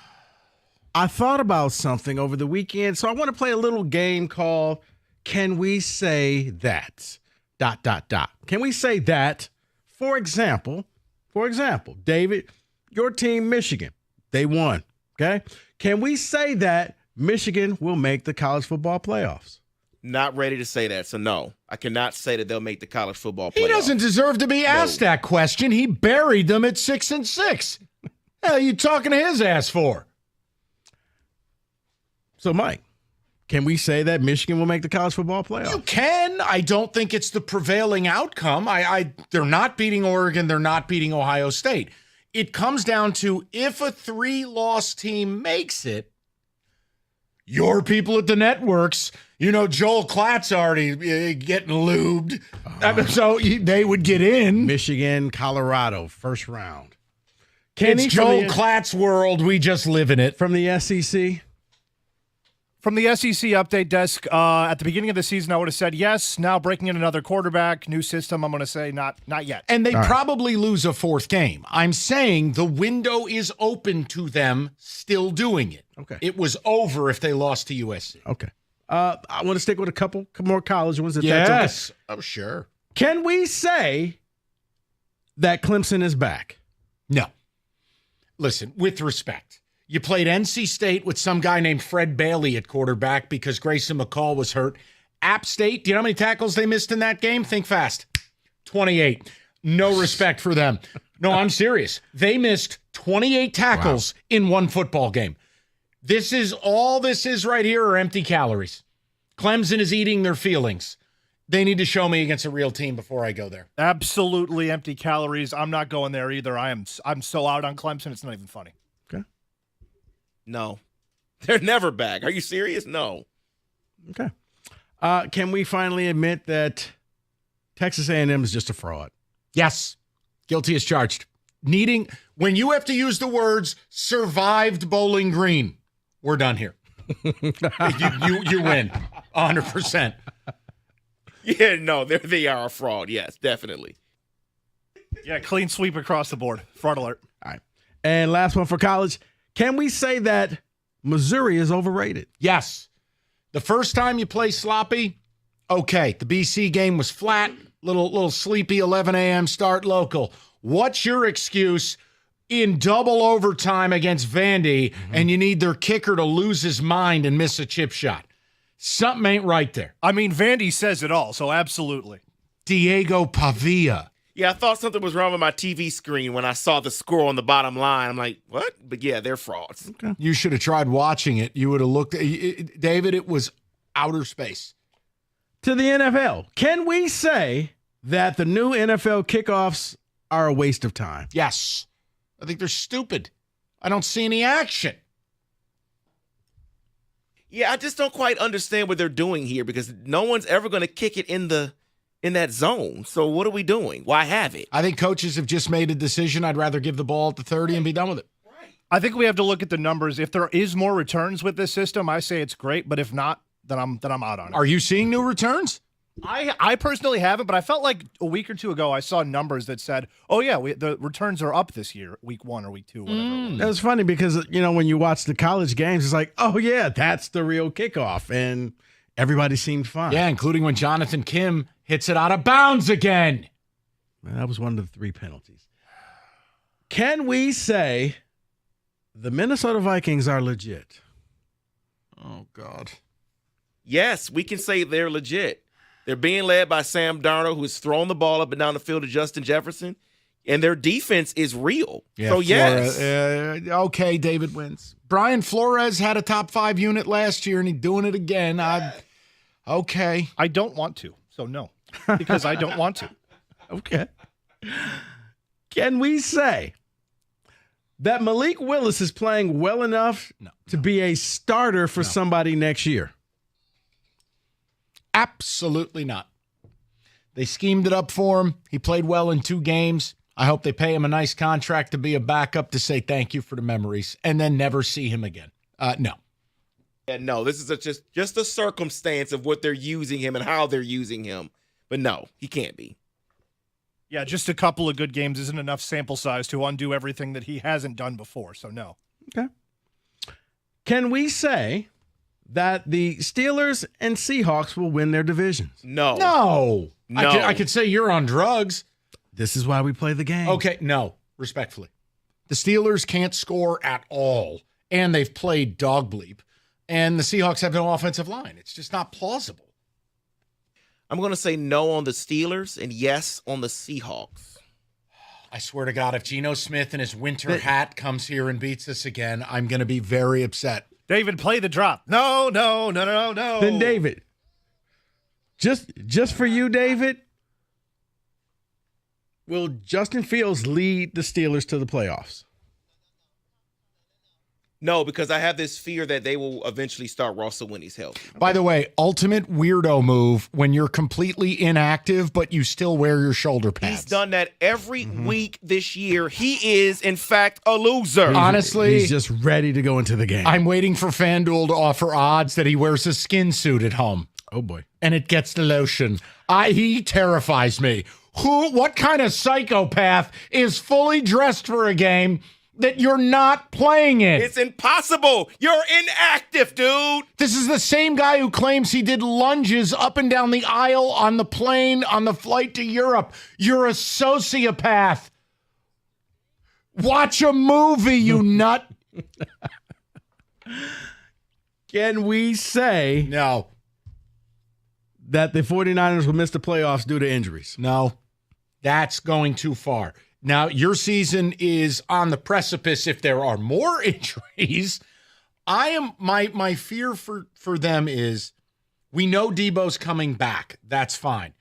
I thought about something over the weekend, so I want to play a little game called Can We Say That? ... Can we say that? For example, David, your team, Michigan, they won, okay? Can we say that Michigan will make the college football playoffs? Not ready to say that, so no. I cannot say that they'll make the college football playoffs. He doesn't deserve to be asked that question. He buried them at 6-6. Hell, you talking to his ass for? So, Mike, can we say that Michigan will make the college football playoffs? You can. I don't think it's the prevailing outcome. They're not beating Oregon. They're not beating Ohio State. It comes down to if a 3-loss team makes it, your people at the networks, Joel Klatt's already getting lubed. So they would get in. Michigan, Colorado, first round. It's Joel Klatt's world. We just live in it. From the SEC? From the SEC update desk, at the beginning of the season, I would have said yes. Now breaking in another quarterback, new system, I'm going to say not yet. And they probably lose a 4th game. I'm saying the window is open to them still doing it. Okay. It was over if they lost to USC. Okay. I want to stick with a couple more college ones. Yes. Oh, sure. Can we say that Clemson is back? No. Listen, with respect. You played NC State with some guy named Fred Bailey at quarterback because Grayson McCall was hurt. App State, do you know how many tackles they missed in that game? Think fast. 28. No respect for them. No, I'm serious. They missed 28 tackles in one football game. This is right here are empty calories. Clemson is eating their feelings. They need to show me against a real team before I go there. Absolutely empty calories. I'm not going there either. I'm so out on Clemson, it's not even funny. No. They're never back. Are you serious? No. Okay. Can we finally admit that Texas A&M is just a fraud? Yes. Guilty as charged. When you have to use the words survived Bowling Green, we're done here. you win 100%. Yeah, no, they are a fraud. Yes, definitely. Yeah, clean sweep across the board. Fraud alert. All right. And last one for college. Can we say that Missouri is overrated? Yes. The first time you play sloppy, okay. The BC game was flat, little sleepy 11 a.m. start local. What's your excuse in double overtime against Vandy and you need their kicker to lose his mind and miss a chip shot? Something ain't right there. I mean, Vandy says it all, so absolutely. Diego Pavia. Yeah, I thought something was wrong with my TV screen when I saw the score on the bottom line. I'm like, what? But yeah, they're frauds. Okay. You should have tried watching it. You would have looked. David, it was outer space. To the NFL, can we say that the new NFL kickoffs are a waste of time? Yes. I think they're stupid. I don't see any action. Yeah, I just don't quite understand what they're doing here because no one's ever going to kick it in that zone. So what are we doing? Why have it? I think coaches have just made a decision. I'd rather give the ball at the 30 and be done with it. I think we have to look at the numbers. If there is more returns with this system, I say it's great. But if not, then I'm out on it. Are you seeing new returns? I personally haven't, but I felt like a week or two ago I saw numbers that said, "Oh yeah, the returns are up this year, week 1 or week 2, whatever." It was funny because when you watch the college games, it's like, oh yeah, that's the real kickoff, and everybody seemed fine. Yeah, including when Jonathan Kim hits it out of bounds again. That was one of the 3 penalties. Can we say the Minnesota Vikings are legit? Oh God. Yes, we can say they're legit. They're being led by Sam Darnold, who's throwing the ball up and down the field to Justin Jefferson, and their defense is real. Yeah, so, yes. Okay, David wins. Brian Flores had a top 5 unit last year, and he's doing it again. Okay. I don't want to, so no, because I don't want to. Okay. Can we say that Malik Willis is playing well enough to be a starter for somebody next year? Absolutely not. They schemed it up for him. He played well in 2 games. I hope they pay him a nice contract to be a backup to say thank you for the memories and then never see him again. No. Yeah, no, this is just a circumstance of what they're using him and how they're using him. But no, he can't be. Yeah, just a couple of good games isn't enough sample size to undo everything that he hasn't done before, so no. Okay. Can we say that the Steelers and Seahawks will win their divisions? No. No. I could say you're on drugs. This is why we play the game. Okay, no, respectfully. The Steelers can't score at all, and they've played dog bleep, and the Seahawks have no offensive line. It's just not plausible. I'm going to say no on the Steelers and yes on the Seahawks. I swear to God, if Geno Smith in his winter hat comes here and beats us again, I'm going to be very upset. David, play the drop. No. Then David, just for you, David, will Justin Fields lead the Steelers to the playoffs? No, because I have this fear that they will eventually start Russell when he's healthy. By the way, ultimate weirdo move when you're completely inactive, but you still wear your shoulder pads. He's done that every week this year. He is, in fact, a loser. Honestly, he's just ready to go into the game. I'm waiting for FanDuel to offer odds that he wears a skin suit at home. Oh, boy. And it gets the lotion. He terrifies me. What kind of psychopath is fully dressed for a game that you're not playing in? It's impossible. You're inactive, dude. This is the same guy who claims he did lunges up and down the aisle on the plane on the flight to Europe. You're a sociopath. Watch a movie, you nut. Can we say no that the 49ers will miss the playoffs due to injuries? No. That's going too far. Now, your season is on the precipice if there are more injuries. My fear for them is we know Debo's coming back. That's fine.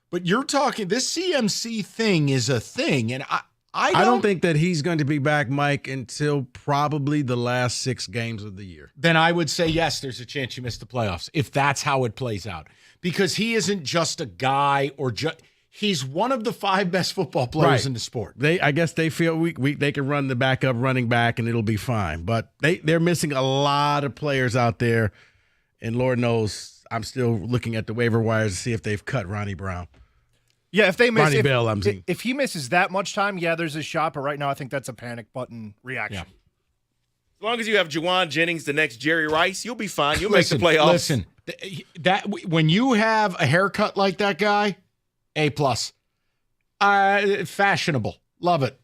But you're talking, this CMC thing is a thing. And I don't think that he's going to be back, Mike, until probably the last 6 games of the year. Then I would say, yes, there's a chance you miss the playoffs if that's how it plays out. Because he isn't just a guy or just... He's one of the 5 best football players in the sport. I guess they feel they can run the backup running back and it'll be fine. But they're missing a lot of players out there. And Lord knows I'm still looking at the waiver wires to see if they've cut Ronnie Brown. Yeah, if they miss Ronnie Bell, I'm saying. If he misses that much time, yeah, there's a shot. But right now, I think that's a panic button reaction. Yeah. As long as you have Juwan Jennings, the next Jerry Rice, you'll be fine. You'll make the playoffs. Listen, that when you have a haircut like that guy, A+. Fashionable. Love it.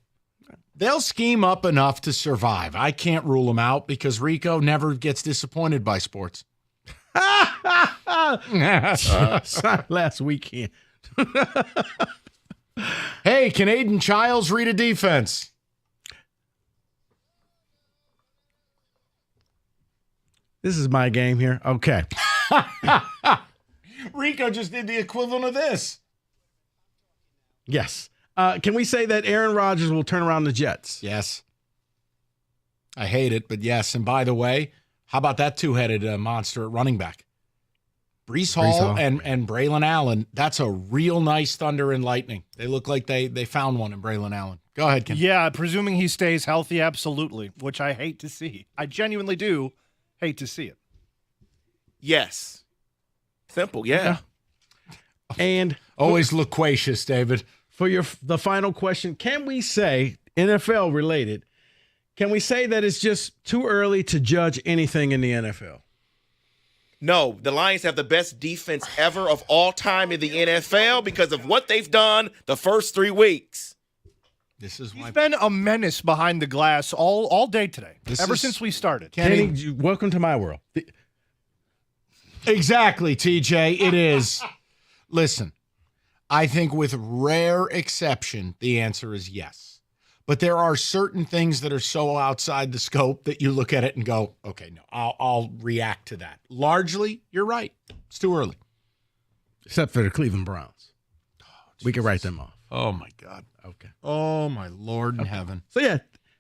They'll scheme up enough to survive. I can't rule them out because Rico never gets disappointed by sports. Last weekend. Hey, can Aiden Childs read a defense? This is my game here. Okay. Rico just did the equivalent of this. Yes. Can we say that Aaron Rodgers will turn around the Jets? Yes. I hate it, but yes. And by the way, how about that two-headed monster at running back? Breece Hall and Braylon Allen. That's a real nice thunder and lightning. They look like they found one in Braylon Allen. Go ahead, Ken. Yeah, presuming he stays healthy, absolutely, which I hate to see. I genuinely do hate to see it. Yes. Simple, yeah. And always loquacious, David. For the final question, can we say, NFL related, can we say that it's just too early to judge anything in the NFL? No, the Lions have the best defense ever of all time in the NFL because of what they've done the first 3 weeks. This is He's been a menace behind the glass all day today, since we started. Kenny, welcome to my world. Exactly, TJ. It is. Listen, I think with rare exception, the answer is yes. But there are certain things that are so outside the scope that you look at it and go, okay, no, I'll react to that. Largely, you're right. It's too early. Except for the Cleveland Browns. We can write them off. Oh, my God. Okay. Oh, my Lord in heaven. So, yeah,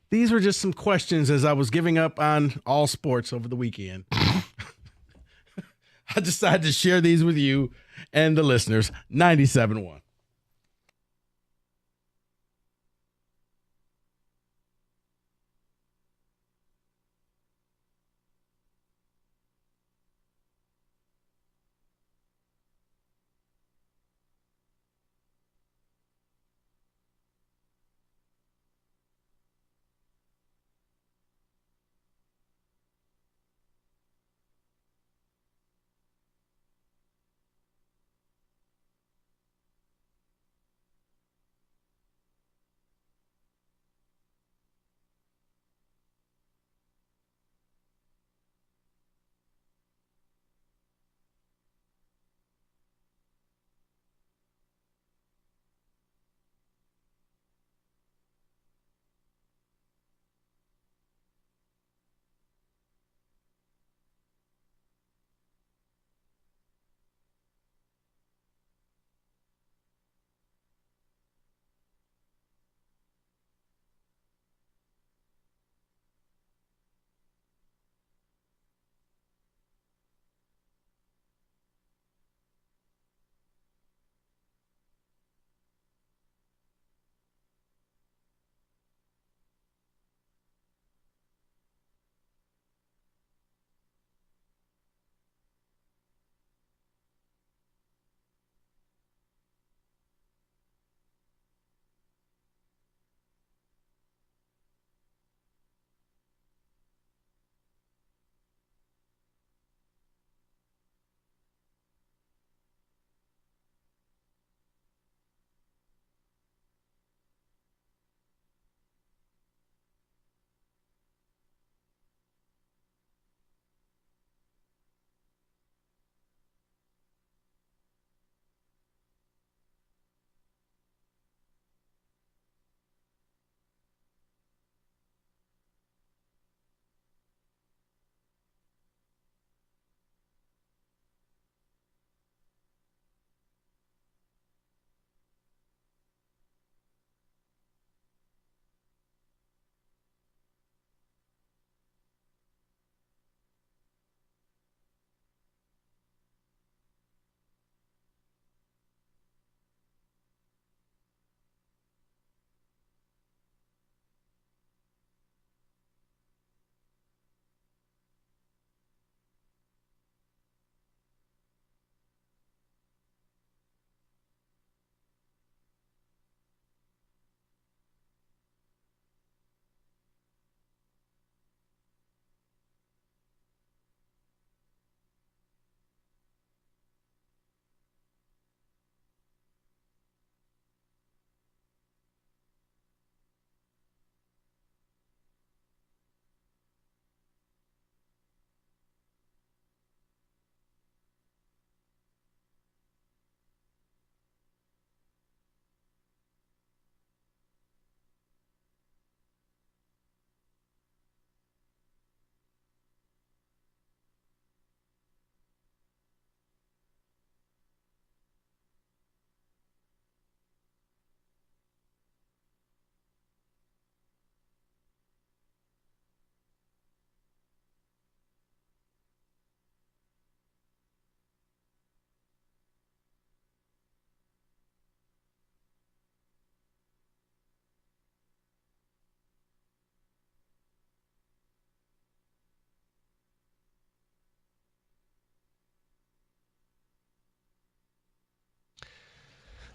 these were just some questions as I was giving up on all sports over the weekend. I decided to share these with you and the listeners, 97.1.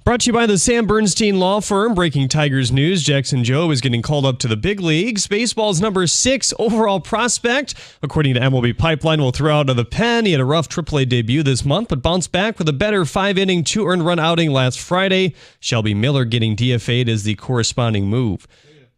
Brought to you by the Sam Bernstein Law Firm. Breaking Tigers news, Jackson Jobe is getting called up to the big leagues. Baseball's number 6 overall prospect, according to MLB Pipeline, will throw out of the pen. He had a rough AAA debut this month, but bounced back with a better 5-inning, 2-earned run outing last Friday. Shelby Miller getting DFA'd is the corresponding move.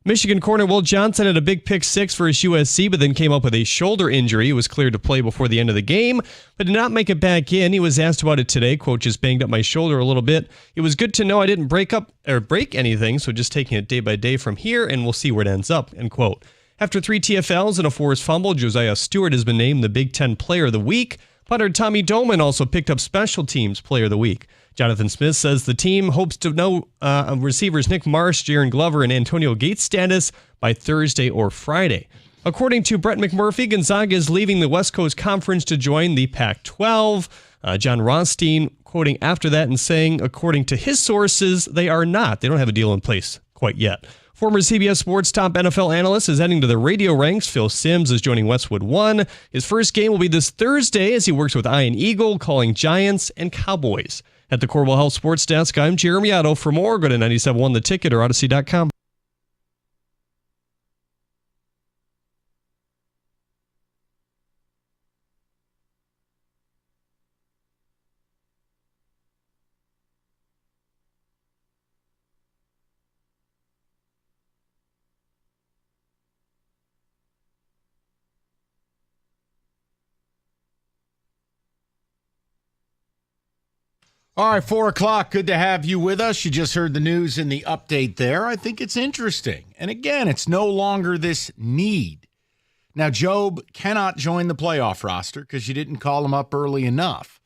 Michigan corner Will Johnson had a big pick 6 for his USC, but then came up with a shoulder injury. He was cleared to play before the end of the game, but did not make it back in. He was asked about it today. Quote, just banged up my shoulder a little bit. It was good to know I didn't break anything, so just taking it day by day from here, and we'll see where it ends up, end quote. After 3 TFLs and a forced fumble, Josiah Stewart has been named the Big Ten Player of the Week. Punter Tommy Doman also picked up Special Teams Player of the Week. Jonathan Smith says the team hopes to know receivers Nick Marsh, Jaron Glover, and Antonio Gates' status by Thursday or Friday. According to Brett McMurphy, Gonzaga is leaving the West Coast Conference to join the Pac-12. John Rothstein quoting after that and saying, according to his sources, they are not. They don't have a deal in place quite yet. Former CBS Sports top NFL analyst is heading to the radio ranks. Phil Simms is joining Westwood One. His first game will be this Thursday as he works with Ian Eagle, calling Giants and Cowboys. At the Corwell Health Sports Desk, I'm Jeremy Otto. For more, go to 97.1 The Ticket or Odyssey.com. All right, 4 o'clock. Good to have you with us. You just heard the news and the update there. I think it's interesting. And again, it's no longer this need. Now, Job cannot join the playoff roster because you didn't call him up early enough.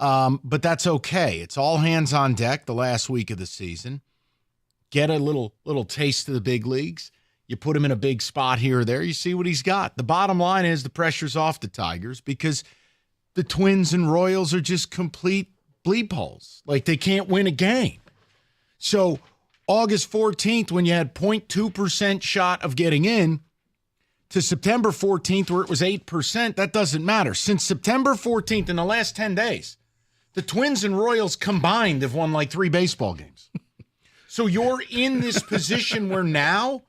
But that's okay. It's all hands on deck the last week of the season. Get a little taste of the big leagues. You put him in a big spot here or there. You see what he's got. The bottom line is the pressure's off the Tigers because the Twins and Royals are just complete bleep holes. Like, they can't win a game. So August 14th, when you had 0.2% shot of getting in, to September 14th, where it was 8%, that doesn't matter. Since September 14th, in the last 10 days, the Twins and Royals combined have won like 3 baseball games. So you're in this position where now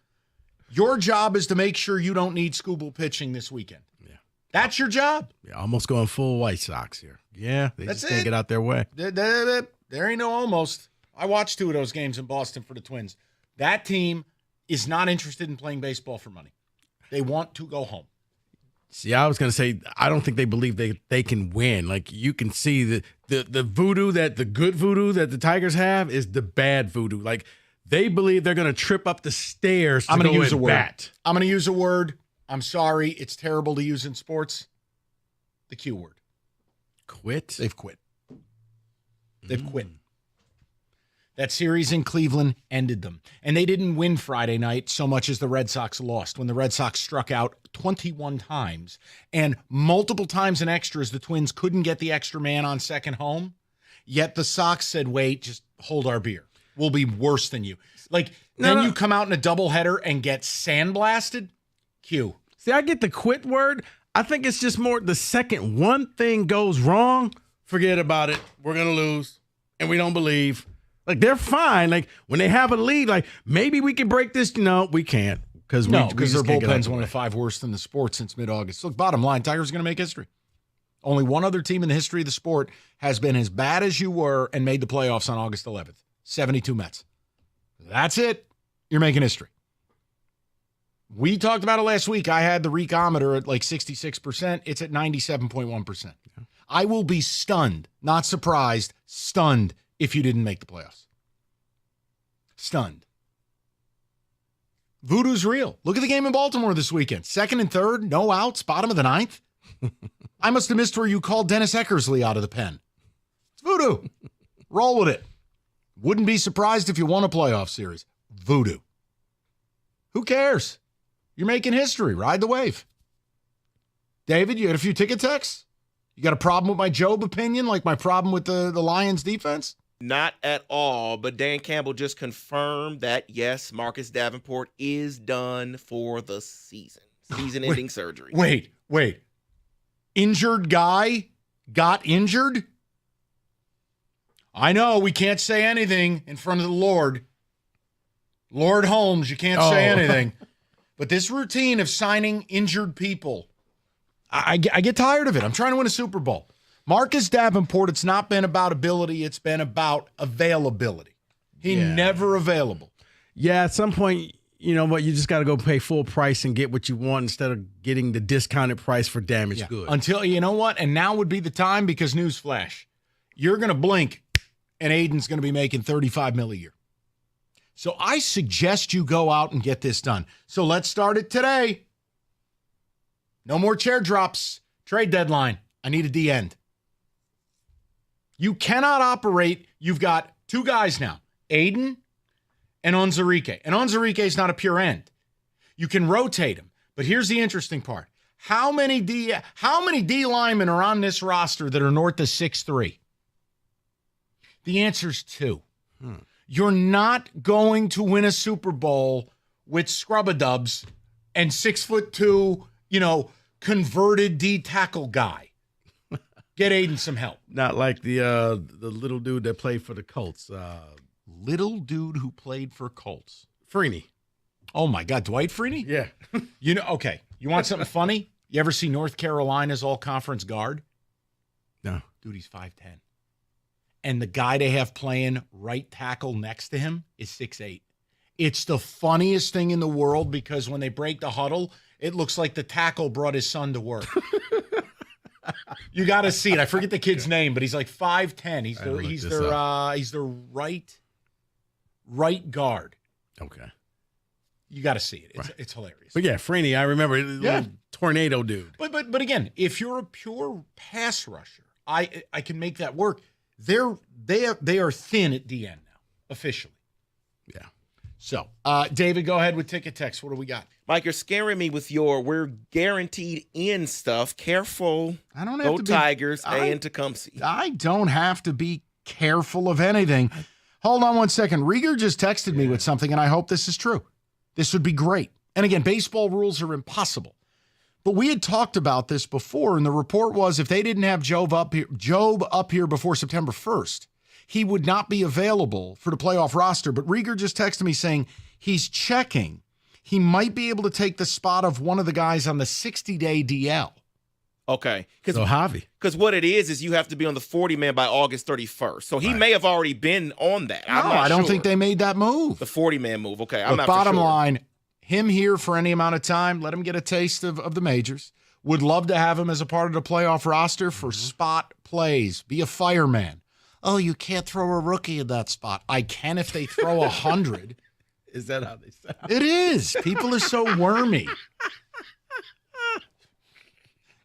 your job is to make sure you don't need Skubal pitching this weekend. That's your job. Yeah, almost going full White Sox here. Yeah, they That's just can't it. get out their way. There ain't no almost. I watched 2 of those games in Boston for the Twins. That team is not interested in playing baseball for money. They want to go home. See, I was going to say, I don't think they believe they can win. Like, you can see the voodoo, the good voodoo that the Tigers have is the bad voodoo. Like, they believe they're going to trip up the stairs to I'm going go to use a at word. bat. I'm going to use a word. I'm sorry. It's terrible to use in sports. The Q word. Quit? They've quit. They've quit. That series in Cleveland ended them. And they didn't win Friday night so much as the Red Sox lost when the Red Sox struck out 21 times. And multiple times in extras, the Twins couldn't get the extra man on second home. Yet the Sox said, wait, just hold our beer. We'll be worse than you. Like, then you come out in a doubleheader and get sandblasted? Q. See, I get the quit word. I think it's just more the second one thing goes wrong, forget about it. We're going to lose, and we don't believe. Like, they're fine. Like, when they have a lead, like, maybe we can break this. No, we can't. Because their just can't get out bullpen's the one way. of the 5 worst in the sport since mid-August. Look, bottom line, Tigers are going to make history. Only one other team in the history of the sport has been as bad as you were and made the playoffs on August 11th. 72 Mets. That's it. You're making history. We talked about it last week. I had the Recometer at like 66%. It's at 97.1%. Yeah. I will be stunned, not surprised, stunned if you didn't make the playoffs. Stunned. Voodoo's real. Look at the game in Baltimore this weekend. 2nd and 3rd, no outs, bottom of the 9th. I must have missed where you called Dennis Eckersley out of the pen. It's voodoo. Roll with it. Wouldn't be surprised if you won a playoff series. Voodoo. Who cares? You're making history. Ride the wave. David, you had a few ticket texts? You got a problem with my Job opinion, like my problem with the Lions defense? Not at all, but Dan Campbell just confirmed that, yes, Marcus Davenport is done for the season. Season-ending surgery. Wait. Injured guy got injured? I know we can't say anything in front of the Lord. Lord Holmes, you can't say anything. But this routine of signing injured people, I get tired of it. I'm trying to win a Super Bowl. Marcus Davenport, it's not been about ability. It's been about availability. Never available. Yeah, at some point, you know what? You just got to go pay full price and get what you want instead of getting the discounted price for damaged goods. Until, you know what? And now would be the time because newsflash, you're going to blink and Aiden's going to be making $35 million a year. So I suggest you go out and get this done. So let's start it today. No more chair drops. Trade deadline. I need a D end. You cannot operate. You've got 2 guys now, Aiden and Onzarike. And Onzarike is not a pure end. You can rotate him. But here's the interesting part. How many D linemen are on this roster that are north of 6'3"? The answer's 2. You're not going to win a Super Bowl with scrub-a-dubs and 6'2", converted D tackle guy. Get Aiden some help. Not like the little dude that played for the Colts. Little dude who played for Colts. Freeney. Oh, my God. Dwight Freeney? Yeah. Okay. You want something funny? You ever see North Carolina's all-conference guard? No. Dude, he's 5'10". And the guy they have playing right tackle next to him is 6'8". It's the funniest thing in the world because when they break the huddle, it looks like the tackle brought his son to work. You got to see it. I forget the kid's name, but he's like 5'10". He's their right guard. Okay. You got to see it. It's hilarious. But yeah, Freeney, I remember. Little tornado dude. But again, if you're a pure pass rusher, I can make that work. They are thin at the end now, officially. Yeah. So, David, go ahead with ticket text. What do we got? Mike, you're scaring me with your "we're guaranteed in" stuff. Careful. I don't have Go to Tigers. be, A in Tecumseh. I don't have to be careful of anything. Hold on one second. Rieger just texted me with something, and I hope this is true. This would be great. And again, baseball rules are impossible. But we had talked about this before, and the report was if they didn't have Job up here before September 1st, he would not be available for the playoff roster. But Rieger just texted me saying he's checking. He might be able to take the spot of one of the guys on the 60-day DL. Okay. So Javi. Because what it is you have to be on the 40-man by August 31st. So he may have already been on that. No, I don't think they made that move. The 40-man move. Okay, I'm But not bottom for sure. line, him here for any amount of time, let him get a taste of the majors. Would love to have him as a part of the playoff roster for spot plays. Be a fireman. Oh, you can't throw a rookie in that spot. I can if they throw 100. Is that how they sound? It is. People are so wormy.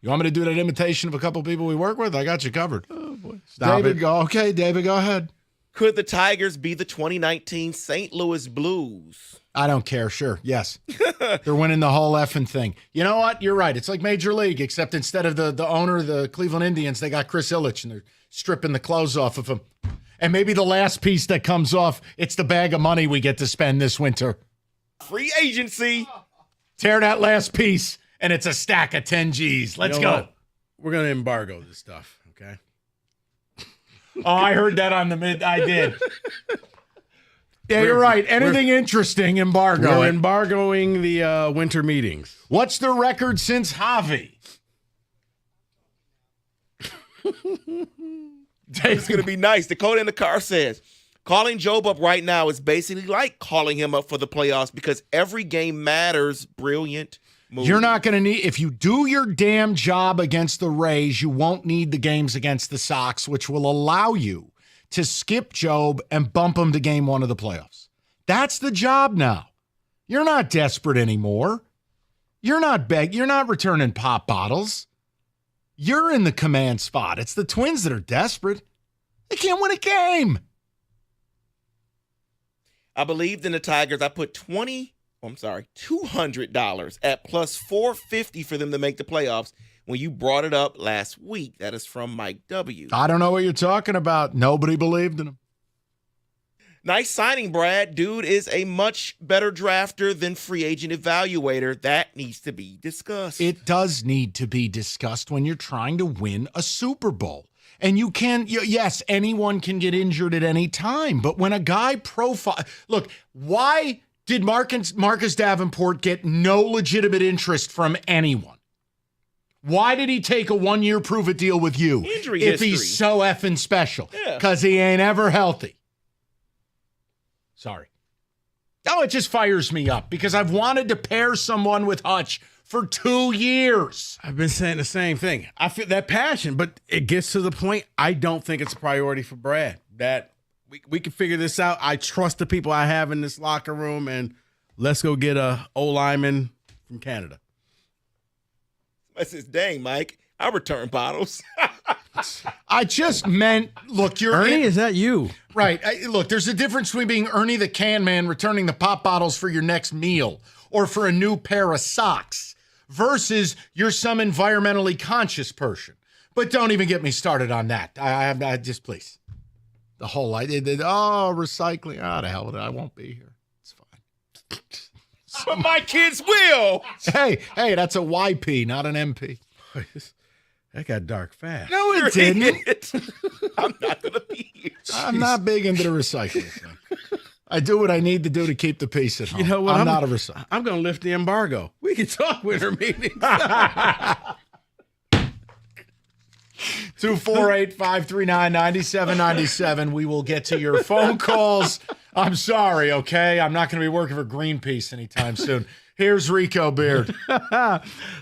You want me to do that imitation of a couple people we work with? I got you covered. Oh, boy. David, go ahead. Could the Tigers be the 2019 St. Louis Blues? I don't care. Sure. Yes. They're winning the whole effing thing. You know what? You're right. It's like Major League, except instead of the owner of the Cleveland Indians, they got Chris Ilitch, and they're stripping the clothes off of him. And maybe the last piece that comes off, it's the bag of money we get to spend this winter. Free agency. Tear that last piece, and it's a stack of 10 G's. Let's go. What? We're going to embargo this stuff, okay? Oh, I heard that on the mid. I did. Yeah, you're right. Anything interesting, embargo. We're embargoing the winter meetings. What's the record since Javi? It's going to be nice. Dakota in the car says, calling Job up right now is basically like calling him up for the playoffs because every game matters. Brilliant move. You're not going to need, if you do your damn job against the Rays, you won't need the games against the Sox, which will allow you to skip Job and bump him to game 1 of the playoffs. That's the job now. You're not desperate anymore. You're not returning pop bottles. You're in the command spot. It's the Twins that are desperate. They can't win a game. I believed in the Tigers. I put $200 at plus 450 for them to make the playoffs when you brought it up last week. That is from Mike W. I don't know what you're talking about. Nobody believed in him. Nice signing, Brad. Dude is a much better drafter than free agent evaluator. That needs to be discussed. It does need to be discussed when you're trying to win a Super Bowl. And you can, yes, anyone can get injured at any time. But when a guy profile, look, why did Marcus Davenport get no legitimate interest from anyone? Why did he take a 1-year prove-it deal with you Injury if history. he's so effing special? Yeah. Because he ain't ever healthy. Sorry. Oh, it just fires me up because I've wanted to pair someone with Hutch for 2 years. I've been saying the same thing. I feel that passion, but it gets to the point I don't think it's a priority for Brad. That we can figure this out. I trust the people I have in this locker room, and let's go get a O-lineman from Canada. I says, dang, Mike, I return bottles. I just meant, look, you're Ernie, is that you? Right. Look, there's a difference between being Ernie the Can Man returning the pop bottles for your next meal or for a new pair of socks versus you're some environmentally conscious person. But don't even get me started on that. I just, please. The whole idea, recycling. The hell with it. I won't be here. It's fine. But my kids will. Hey, that's a YP, not an MP. That got dark fast. No, it didn't. I'm not going to be here. I'm not big into the recycling thing. I do what I need to do to keep the peace at home. You know what? I'm not a recycler. I'm going to lift the embargo. We can talk winter meetings. 248-539-9797. We will get to your phone calls. I'm sorry, okay? I'm not going to be working for Greenpeace anytime soon. Here's Rico Beard.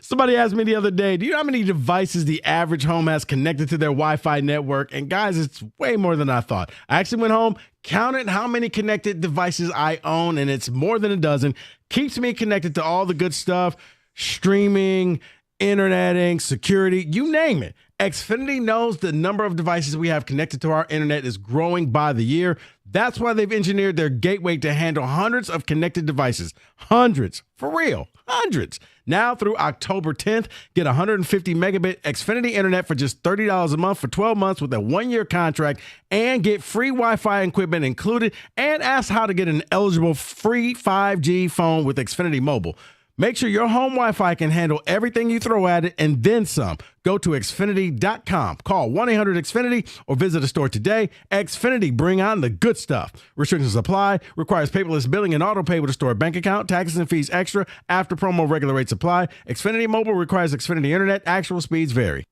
Somebody asked me the other day, do you know how many devices the average home has connected to their Wi-Fi network? And guys, it's way more than I thought. I actually went home, counted how many connected devices I own, and it's more than a dozen. Keeps me connected to all the good stuff, streaming, interneting, security, you name it. Xfinity knows the number of devices we have connected to our internet is growing by the year. That's why they've engineered their gateway to handle hundreds of connected devices. Hundreds. For real. Hundreds. Now through October 10th, get 150 megabit Xfinity internet for just $30 a month for 12 months with a 1-year contract and get free Wi-Fi equipment included, and ask how to get an eligible free 5G phone with Xfinity Mobile. Make sure your home Wi-Fi can handle everything you throw at it and then some. Go to Xfinity.com. Call 1-800-XFINITY or visit a store today. Xfinity, bring on the good stuff. Restrictions apply. Requires paperless billing and auto pay with a store bank account. Taxes and fees extra. After promo, regular rates apply. Xfinity Mobile requires Xfinity Internet. Actual speeds vary.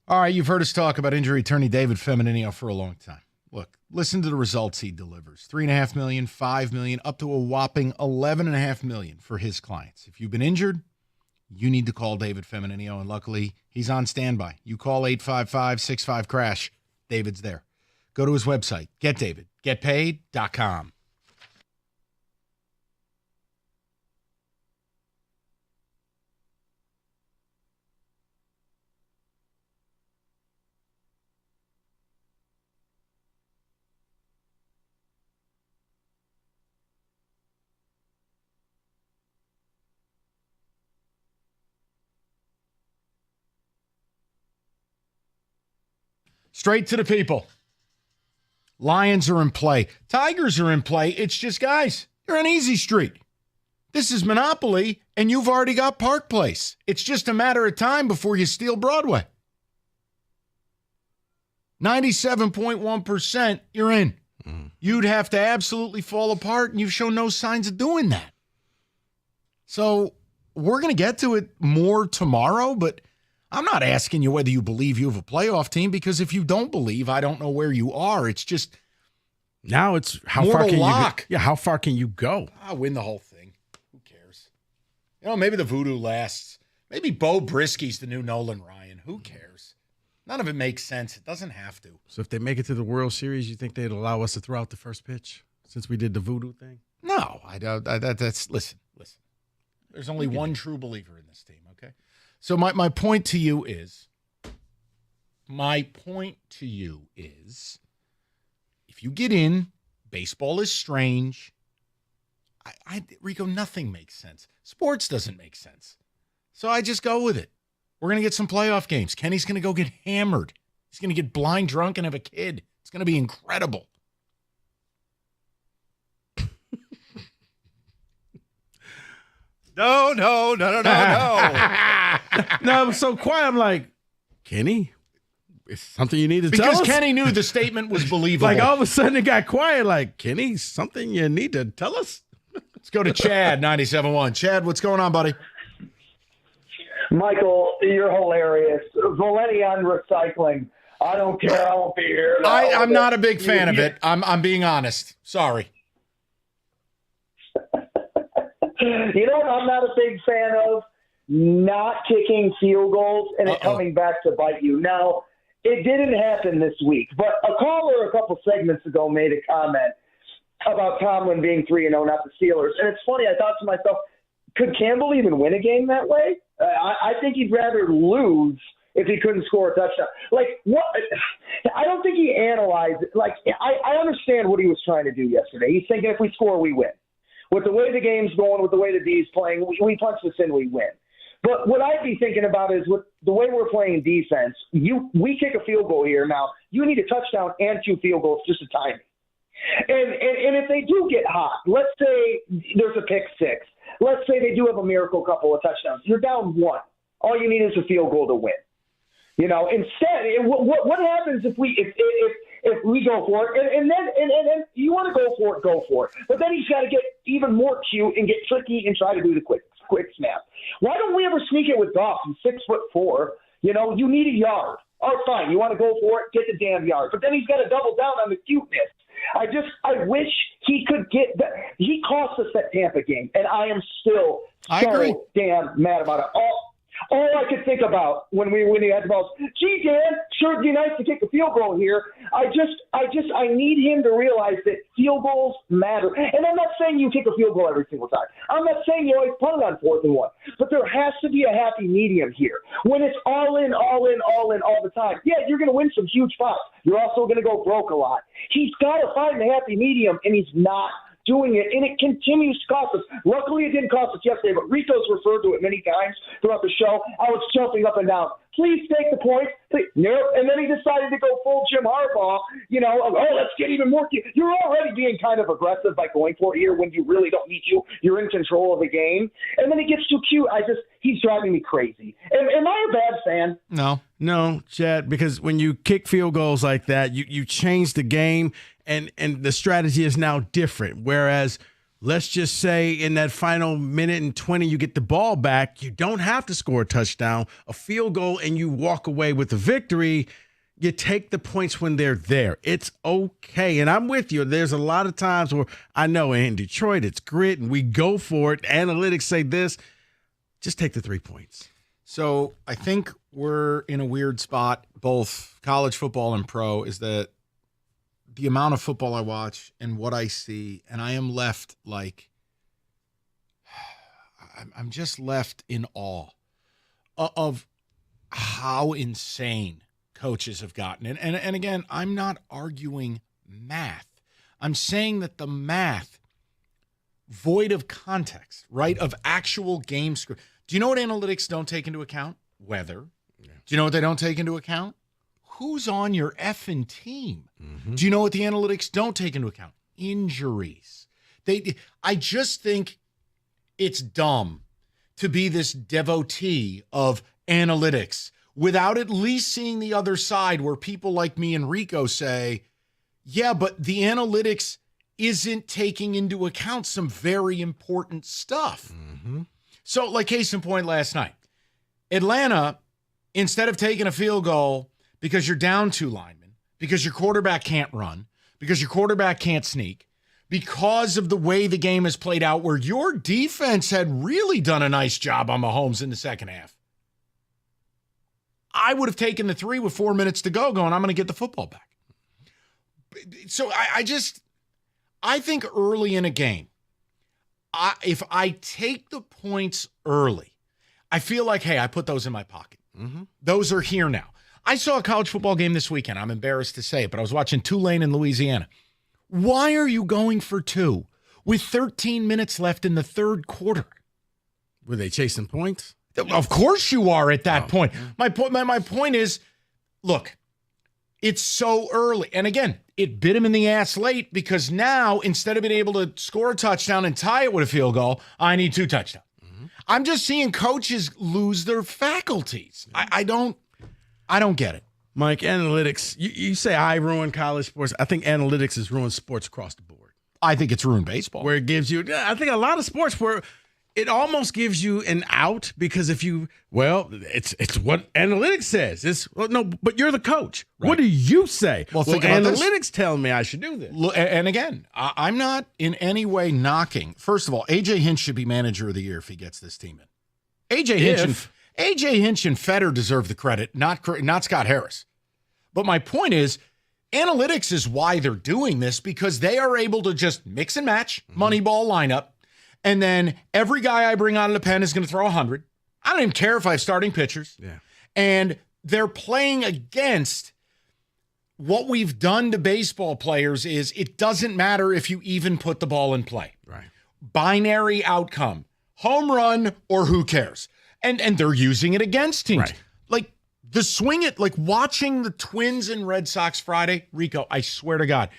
All right, you've heard us talk about injury attorney David Femininio for a long time. Look, listen to the results he delivers. $3.5 million, $5 million, up to a whopping $11.5 million for his clients. If you've been injured, you need to call David Femininio, and luckily, he's on standby. You call 855-65-CRASH. David's there. Go to his website, getdavid.getpaid.com. Straight to the people. Lions are in play. Tigers are in play. It's just, guys, you're on easy street. This is Monopoly, and you've already got Park Place. It's just a matter of time before you steal Broadway. 97.1%, you're in. You'd have to absolutely fall apart, and you've shown no signs of doing that. So we're going to get to it more tomorrow, but I'm not asking you whether you believe you have a playoff team, because if you don't believe, I don't know where you are. It's just now it's how more far to can lock. you go? Yeah, how far can you go? I'll win the whole thing. Who cares? Maybe the voodoo lasts. Maybe Bo Brisky's the new Nolan Ryan. Who cares? None of it makes sense. It doesn't have to. So if they make it to the World Series, you think they'd allow us to throw out the first pitch since we did the voodoo thing? No, I don't. Listen. There's only one true believer in this team, okay? So my point to you is, if you get in, baseball is strange. Rico, nothing makes sense. Sports doesn't make sense. So I just go with it. We're going to get some playoff games. Kenny's going to go get hammered. He's going to get blind drunk and have a kid. It's going to be incredible. No. No, I'm so quiet. I'm like, Kenny, it's something you need to tell us? Because Kenny knew the statement was believable. Like all of a sudden it got quiet. Like, Kenny, something you need to tell us? Let's go to Chad, 97.1. Chad, what's going on, buddy? Michael, you're hilarious. Valenian Recycling. I don't care. I won't be here. I'm not a big fan of it. I'm being honest. Sorry. You know what I'm not a big fan of? Not kicking field goals and it coming back to bite you. Now, it didn't happen this week, but a caller a couple segments ago made a comment about Tomlin being 3-0, not the Steelers. And it's funny, I thought to myself, could Campbell even win a game that way? I think he'd rather lose if he couldn't score a touchdown. Like, what? I don't think he analyzed it. Like, I understand what he was trying to do yesterday. He's thinking if we score, we win. With the way the game's going, with the way the D's playing, we punch this in, we win. But what I'd be thinking about is with the way we're playing defense, we kick a field goal here. Now, you need a touchdown and 2 field goals just to time it. And if they do get hot, let's say there's a pick 6. Let's say they do have a miracle couple of touchdowns. You're down 1. All you need is a field goal to win. Instead, what happens if we go for it? And then you want to go for it. But then he's got to get even more cute and get tricky and try to do the quick snap. Why don't we ever sneak it with Goff? He's 6'4". You need a yard. Oh, fine. You want to go for it? Get the damn yard. But then he's got to double down on the cuteness. I wish he could get that. He cost us that Tampa game, and I am still so damn mad about it. All I could think about when we had the balls, gee, Dan, sure it'd be nice to kick a field goal here. I need him to realize that field goals matter. And I'm not saying you kick a field goal every single time. I'm not saying you always punt it on 4th and 1. But there has to be a happy medium here. When it's all in all the time, yeah, you're going to win some huge spots. You're also going to go broke a lot. He's got to find the happy medium, and he's not doing it, and it continues to cost us. Luckily, it didn't cost us yesterday, but Rico's referred to it many times throughout the show. I was jumping up and down. Please take the point. Nope. And then he decided to go full Jim Harbaugh, let's get even more. You're already being kind of aggressive by going for it here when you really don't need to. You're in control of the game. And then he gets too cute. He's driving me crazy. Am I a bad fan? No, Chad, because when you kick field goals like that, you change the game, and the strategy is now different. Whereas let's just say in that final minute and 20, you get the ball back. You don't have to score a touchdown, a field goal, and you walk away with the victory. You take the points when they're there. It's okay. And I'm with you. There's a lot of times where I know in Detroit, it's grit and we go for it. Analytics say this. Just take the 3 points. So I think we're in a weird spot, both college football and pro, is that the amount of football I watch and what I see, and I am left like, I'm just left in awe of how insane coaches have gotten. And again, I'm not arguing math. I'm saying that the math, void of context, right, of actual game script. Do you know what analytics don't take into account? Weather. Yeah. Do you know what they don't take into account? Who's on your effing team? Mm-hmm. Do you know what the analytics don't take into account? Injuries. I just think it's dumb to be this devotee of analytics without at least seeing the other side where people like me and Rico say, yeah, but the analytics isn't taking into account some very important stuff. Mm-hmm. So, like case in point last night, Atlanta, instead of taking a field goal because you're down 2 linemen, because your quarterback can't run, because your quarterback can't sneak, because of the way the game has played out where your defense had really done a nice job on Mahomes in the second half, I would have taken the 3 with 4 minutes to go going, I'm going to get the football back. So I think early in a game, if I take the points early, I feel like, hey, I put those in my pocket. Mm-hmm. Those are here now. I saw a college football game this weekend. I'm embarrassed to say it, but I was watching Tulane in Louisiana. Why are you going for 2 with 13 minutes left in the third quarter? Were they chasing points? Of course you are at that point. My point is, look, it's so early. And again, it bit him in the ass late because now instead of being able to score a touchdown and tie it with a field goal, I need 2 touchdowns. Mm-hmm. I'm just seeing coaches lose their faculties. I don't get it. Mike, analytics, you say I ruin college sports. I think analytics has ruined sports across the board. I think it's ruined baseball. Where it gives you, I think a lot of sports where it almost gives you an out because if you, it's what analytics says. No, but you're the coach. Right. What do you say? Well analytics tell me I should do this. And again, I'm not in any way knocking. First of all, A.J. Hinch should be manager of the year if he gets this team in. A.J. Hinch and Fetter deserve the credit, not Scott Harris. But my point is, analytics is why they're doing this because they are able to just mix and match Moneyball lineup. And then every guy I bring out of the pen is going to throw 100. I don't even care if I have starting pitchers. Yeah. And they're playing against what we've done to baseball players is it doesn't matter if you even put the ball in play. Right. Binary outcome, home run or who cares? And they're using it against teams. Right. Like the swing it, like watching the Twins and Red Sox Friday, Rico, I swear to God,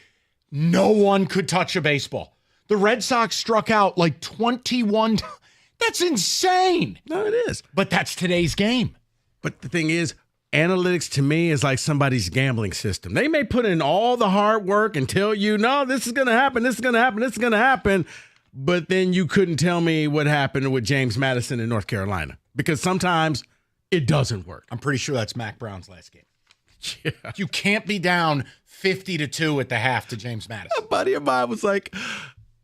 no one could touch a baseball. The Red Sox struck out like 21. That's insane. No, it is. But that's today's game. But the thing is, analytics to me is like somebody's gambling system. They may put in all the hard work and tell you, no, this is going to happen, this is going to happen, this is going to happen. But then you couldn't tell me what happened with James Madison in North Carolina because sometimes it doesn't work. I'm pretty sure that's Mac Brown's last game. Yeah. You can't be down 50-2 at the half to James Madison. A buddy of mine was like,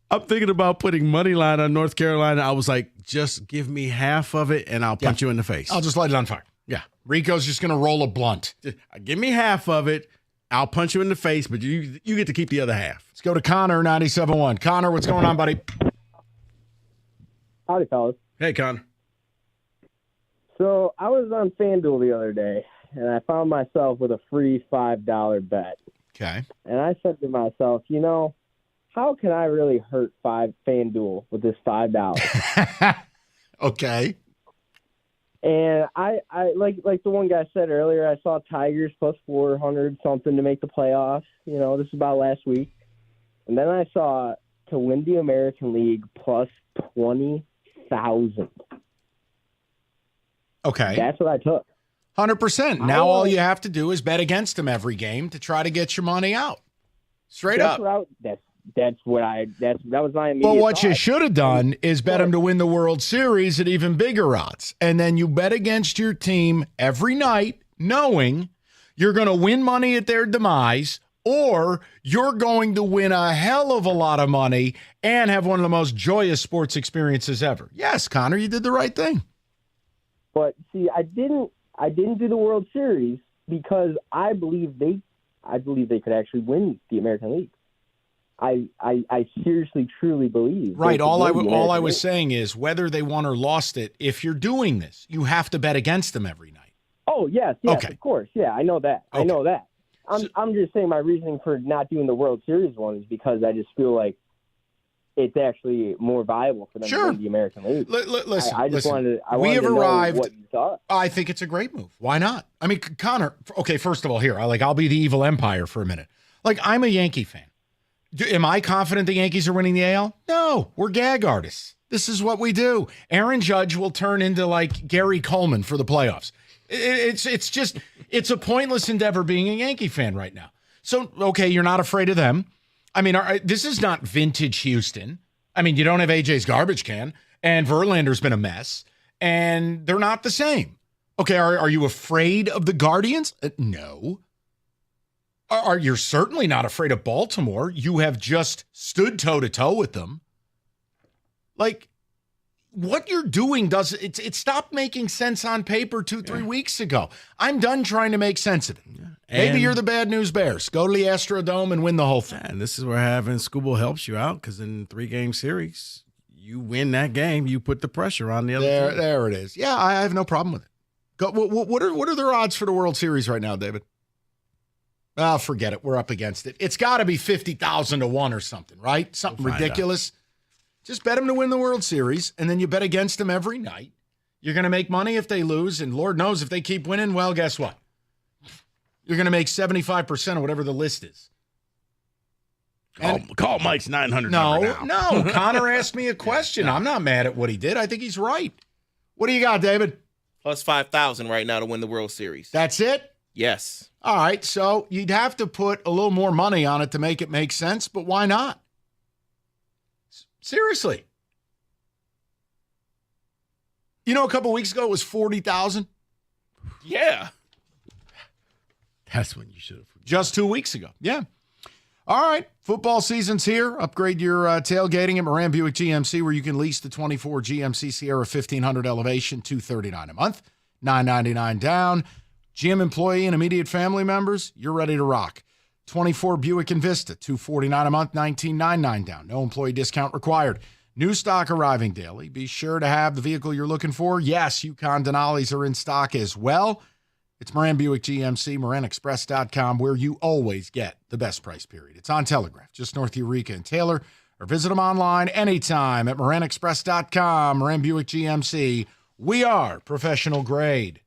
I'm thinking about putting money line on North Carolina. I was like, just give me half of it and I'll punch you in the face. I'll just light it on fire. Yeah. Rico's just going to roll a blunt. Give me half of it. I'll punch you in the face, but you get to keep the other half. Let's go to Connor, 97.1. Connor, what's going on, buddy? Howdy, fellas. Hey, Connor. So I was on FanDuel the other day, and I found myself with a free $5 bet. Okay. And I said to myself, how can I really hurt FanDuel with this $5? Okay. And I like the one guy said earlier, I saw Tigers plus 400 something to make the playoffs. This is about last week. And then I saw to win the American League plus 20,000. Okay. That's what I took. 100%. Now all you have to do is bet against them every game to try to get your money out. Straight up. That was my immediate Well, what thought. you should have done is bet them to win the World Series at even bigger odds. And then you bet against your team every night, knowing you're going to win money at their demise, or you're going to win a hell of a lot of money and have one of the most joyous sports experiences ever. Yes, Connor, you did the right thing. But see, I didn't do the World Series because I believe they could actually win the American League. I seriously, truly believe. Right. All I was League. saying is whether they won or lost it, if you're doing this, you have to bet against them every night. Oh, yes, Okay. of course. Yeah, I know that. I know that. I'm just saying my reasoning for not doing the World Series one is because I just feel like it's actually more viable for them to win the American League. Listen, I just wanted to we have know arrived. what you thought. I think it's a great move. Why not? I mean, Connor. Okay, first of all, here, I'll be the evil empire for a minute. Like, I'm a Yankee fan. Am I confident the Yankees are winning the AL? No, we're gag artists. This is what we do. Aaron Judge will turn into like Gary Coleman for the playoffs. It's a pointless endeavor being a Yankee fan right now. So, okay, you're not afraid of them. I mean, this is not vintage Houston. I mean, you don't have AJ's garbage can, and Verlander's been a mess, and they're not the same. Okay, are you afraid of the Guardians? No. You're certainly not afraid of Baltimore. You have just stood toe-to-toe with them. Like, what you're doing it stopped making sense on paper 2-3 weeks ago. I'm done trying to make sense of it. Maybe you're the bad news Bears. Go to the Astrodome and win the whole thing. And this is where having Scooble helps you out, because in 3-game series, you win that game, you put the pressure on the other team. There it is. Yeah, I have no problem with it. What are their odds for the World Series right now, David? Oh, forget it. We're up against it. It's got to be 50,000 to 1 or something, right? Something ridiculous. Just bet them to win the World Series, and then you bet against them every night. You're going to make money if they lose, and Lord knows if they keep winning, well, guess what? You're going to make 75% of whatever the list is. Call Mike's 900 No, number now. no. Connor asked me a question. I'm not mad at what he did. I think he's right. What do you got, David? Plus 5,000 right now to win the World Series. That's it? Yes. All right, so you'd have to put a little more money on it to make it make sense, but why not? Seriously. You know, a couple weeks ago it was 40,000. Yeah. That's when you should have. Just 2 weeks ago. Yeah. All right. Football season's here. Upgrade your tailgating at Moran Buick GMC, where you can lease the 24 GMC Sierra 1500 Elevation, $239 a month, $999 down. GM employee and immediate family members, you're ready to rock. 24 Buick Envista, $249 a month, $1999 down. No employee discount required. New stock arriving daily. Be sure to have the vehicle you're looking for. Yes, Yukon Denali's are in stock as well. It's Moran Buick GMC, MoranExpress.com, where you always get the best price period. It's on Telegraph, just north of Eureka and Taylor, or visit them online anytime at MoranExpress.com. Moran Buick GMC, we are professional grade.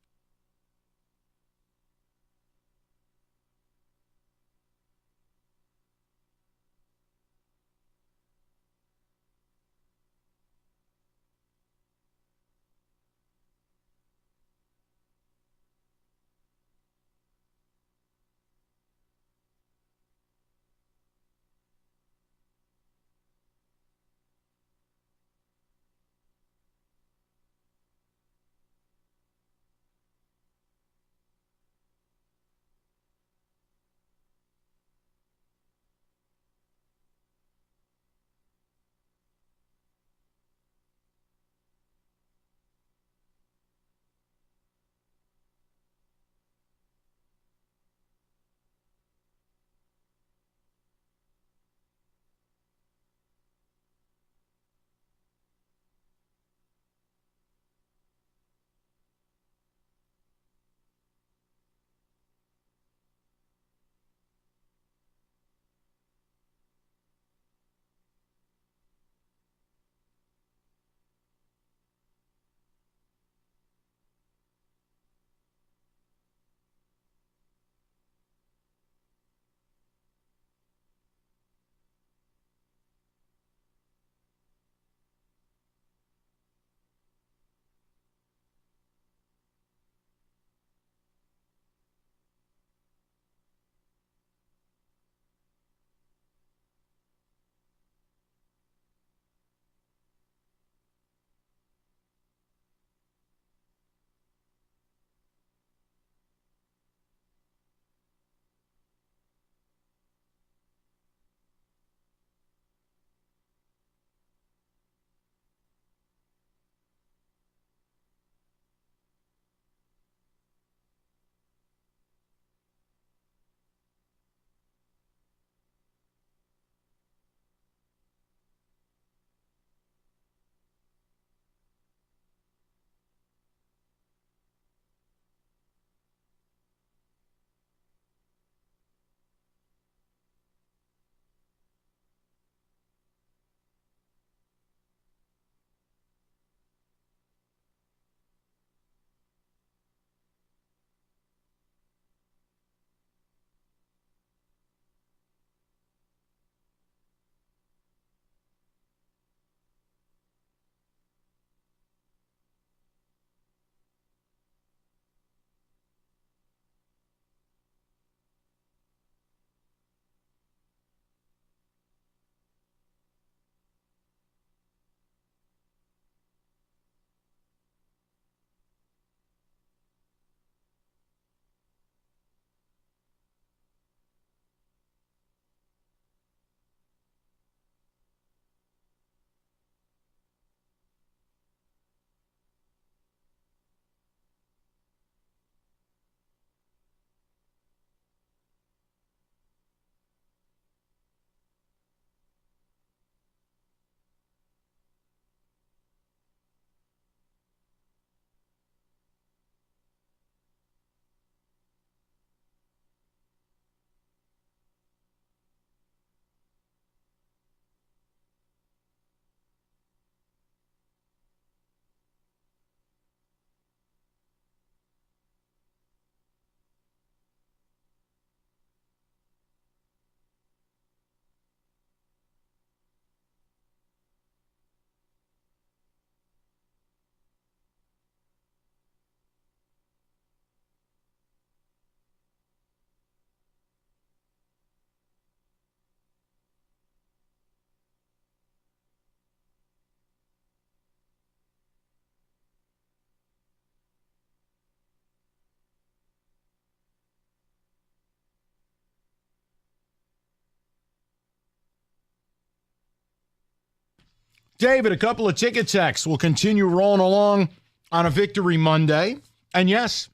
David, a couple of ticket checks. We'll continue rolling along on a Victory Monday. And yes,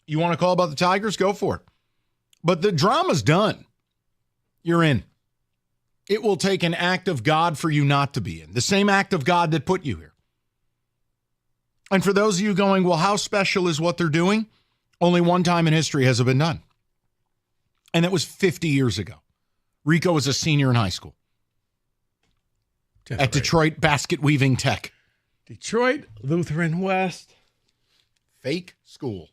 you want to call about the Tigers? Go for it. But the drama's done. You're in. It will take an act of God for you not to be in. The same act of God that put you here. And for those of you going, well, how special is what they're doing? Only one time in history has it been done. And that was 50 years ago. Rico was a senior in high school. At Detroit Basket Weaving Tech. Detroit Lutheran West. Fake school.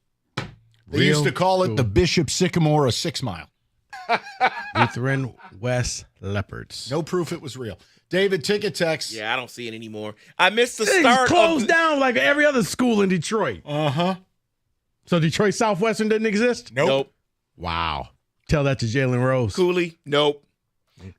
They used to call it the Bishop Sycamore a 6 mile. Lutheran West Leopards. No proof it was real. David, ticket text. Yeah, I don't see it anymore. I missed the It's start. closed down like every other school in Detroit. Uh-huh. So Detroit Southwestern didn't exist? Nope. Wow. Tell that to Jalen Rose. Cooley, nope.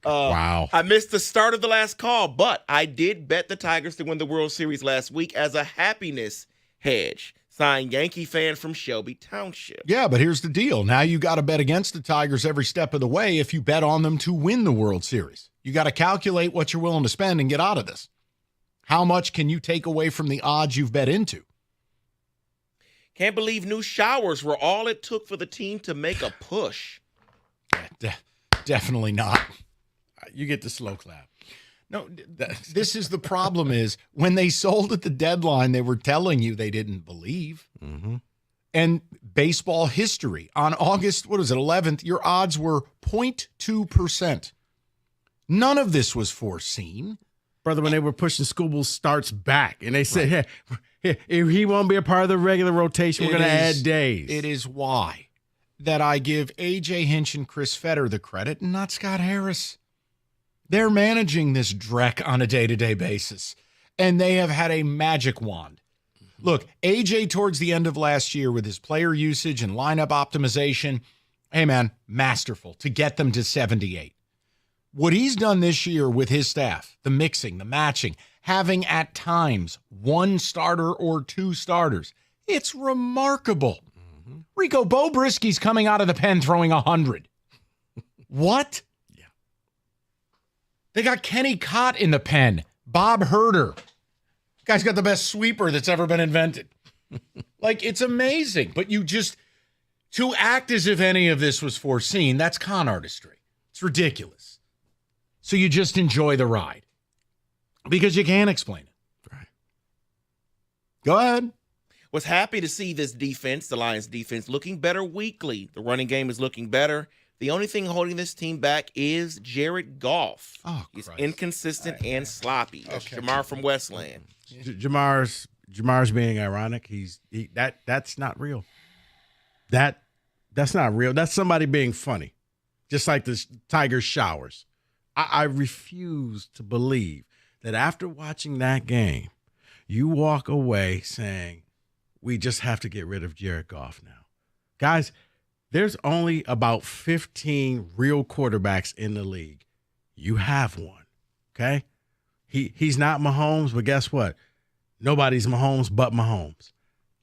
Wow. I missed the start of the last call, but I did bet the Tigers to win the World Series last week as a happiness hedge. Signed Yankee fan from Shelby Township. Yeah, but here's the deal. Now you got to bet against the Tigers every step of the way if you bet on them to win the World Series. You got to calculate what you're willing to spend and get out of this. How much can you take away from the odds you've bet into? Can't believe new showers were all it took for the team to make a push. Definitely not. You get the slow clap. No, this is the problem is when they sold at the deadline, they were telling you they didn't believe. Mm-hmm. And baseball history, on August, 11th, your odds were 0.2%. None of this was foreseen. Brother, when they were pushing Scooble starts back, and they said, hey, if he won't be a part of the regular rotation, we're going to add days. It is why that I give A.J. Hinch and Chris Fetter the credit and not Scott Harris. They're managing this dreck on a day-to-day basis, and they have had a magic wand. Look, AJ towards the end of last year with his player usage and lineup optimization, hey, man, masterful to get them to 78. What he's done this year with his staff, the mixing, the matching, having at times one starter or two starters, it's remarkable. Mm-hmm. Rico Bobrisky's coming out of the pen throwing 100. What? They got Kenny Cott in the pen. Bob Herder. Guy's got the best sweeper that's ever been invented. Like, it's amazing. But to act as if any of this was foreseen, that's con artistry. It's ridiculous. So you just enjoy the ride. Because you can't explain it. Right. Go ahead. Was happy to see this defense, the Lions defense, looking better weekly. The running game is looking better. The only thing holding this team back is Jared Goff. Oh, he's inconsistent and sloppy. That's Jamar from Westland. Jamar's being ironic. That's not real. That's not real. That's somebody being funny. Just like the Tigers showers. I refuse to believe that after watching that game, you walk away saying, we just have to get rid of Jared Goff now. Guys, there's only about 15 real quarterbacks in the league. You have one, okay? He's not Mahomes, but guess what? Nobody's Mahomes but Mahomes.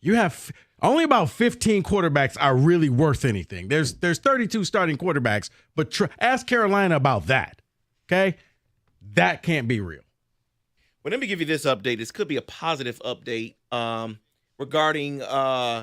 You have only about 15 quarterbacks are really worth anything. There's 32 starting quarterbacks, but ask Carolina about that, okay? That can't be real. Well, let me give you this update. This could be a positive update. Regarding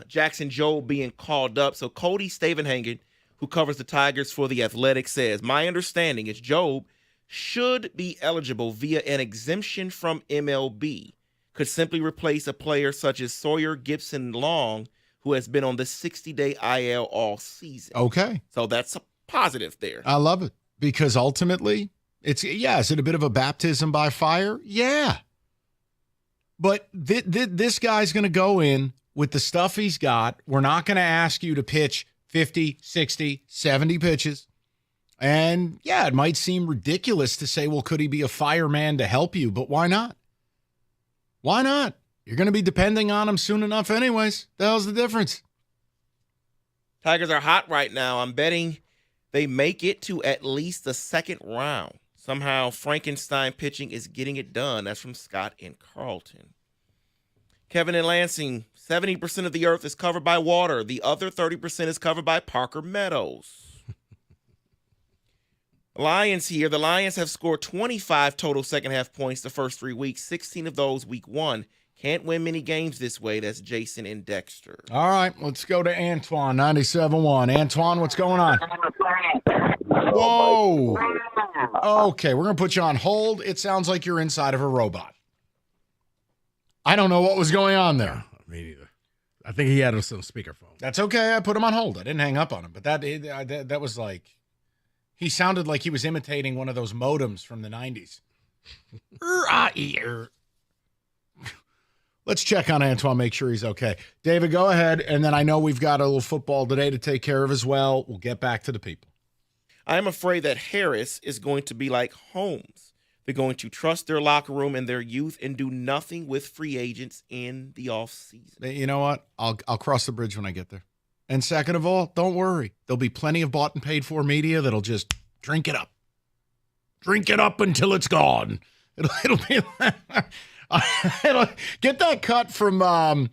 Jackson Jobe being called up. So Cody Stavenhagen, who covers the Tigers for The Athletic, says, my understanding is Jobe should be eligible via an exemption from MLB. Could simply replace a player such as Sawyer Gibson-Long, who has been on the 60-day IL all season. Okay. So that's a positive there. I love it. Because ultimately, is it a bit of a baptism by fire? Yeah. But this guy's going to go in with the stuff he's got. We're not going to ask you to pitch 50, 60, 70 pitches. And, yeah, it might seem ridiculous to say, well, could he be a fireman to help you? But why not? Why not? You're going to be depending on him soon enough anyways. The hell's the difference? Tigers are hot right now. I'm betting they make it to at least the second round. Somehow Frankenstein pitching is getting it done. That's from Scott in Carlton. Kevin in Lansing, 70% of the earth is covered by water. The other 30% is covered by Parker Meadows. Lions here. The Lions have scored 25 total second half points the first 3 weeks, 16 of those week 1. Can't win many games this way. That's Jason and Dexter. All right, let's go to Antoine, 97.1. Antoine, what's going on? Whoa. Okay, we're going to put you on hold. It sounds like you're inside of a robot. I don't know what was going on there. Me neither. I think he had some speakerphone. That's okay. I put him on hold. I didn't hang up on him. But that was like, he sounded like he was imitating one of those modems from the 90s. Let's check on Antoine, make sure he's okay. David, go ahead. And then I know we've got a little football today to take care of as well. We'll get back to the people. I'm afraid that Harris is going to be like Holmes. They're going to trust their locker room and their youth and do nothing with free agents in the offseason. You know what? I'll cross the bridge when I get there. And second of all, don't worry. There'll be plenty of bought and paid for media that'll just drink it up. Drink it up until it's gone. It'll be get that cut from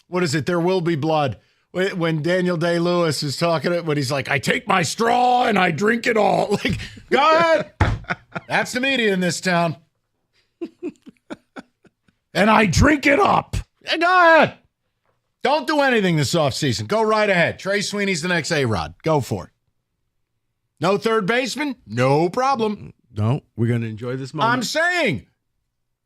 what is it? There Will Be Blood. When Daniel Day-Lewis is talking when he's like, I take my straw and I drink it all. Like, go ahead. That's the media in this town. And I drink it up. Go ahead. Don't do anything this offseason. Go right ahead. Trey Sweeney's the next A-Rod. Go for it. No third baseman? No problem. No, we're going to enjoy this moment. I'm saying,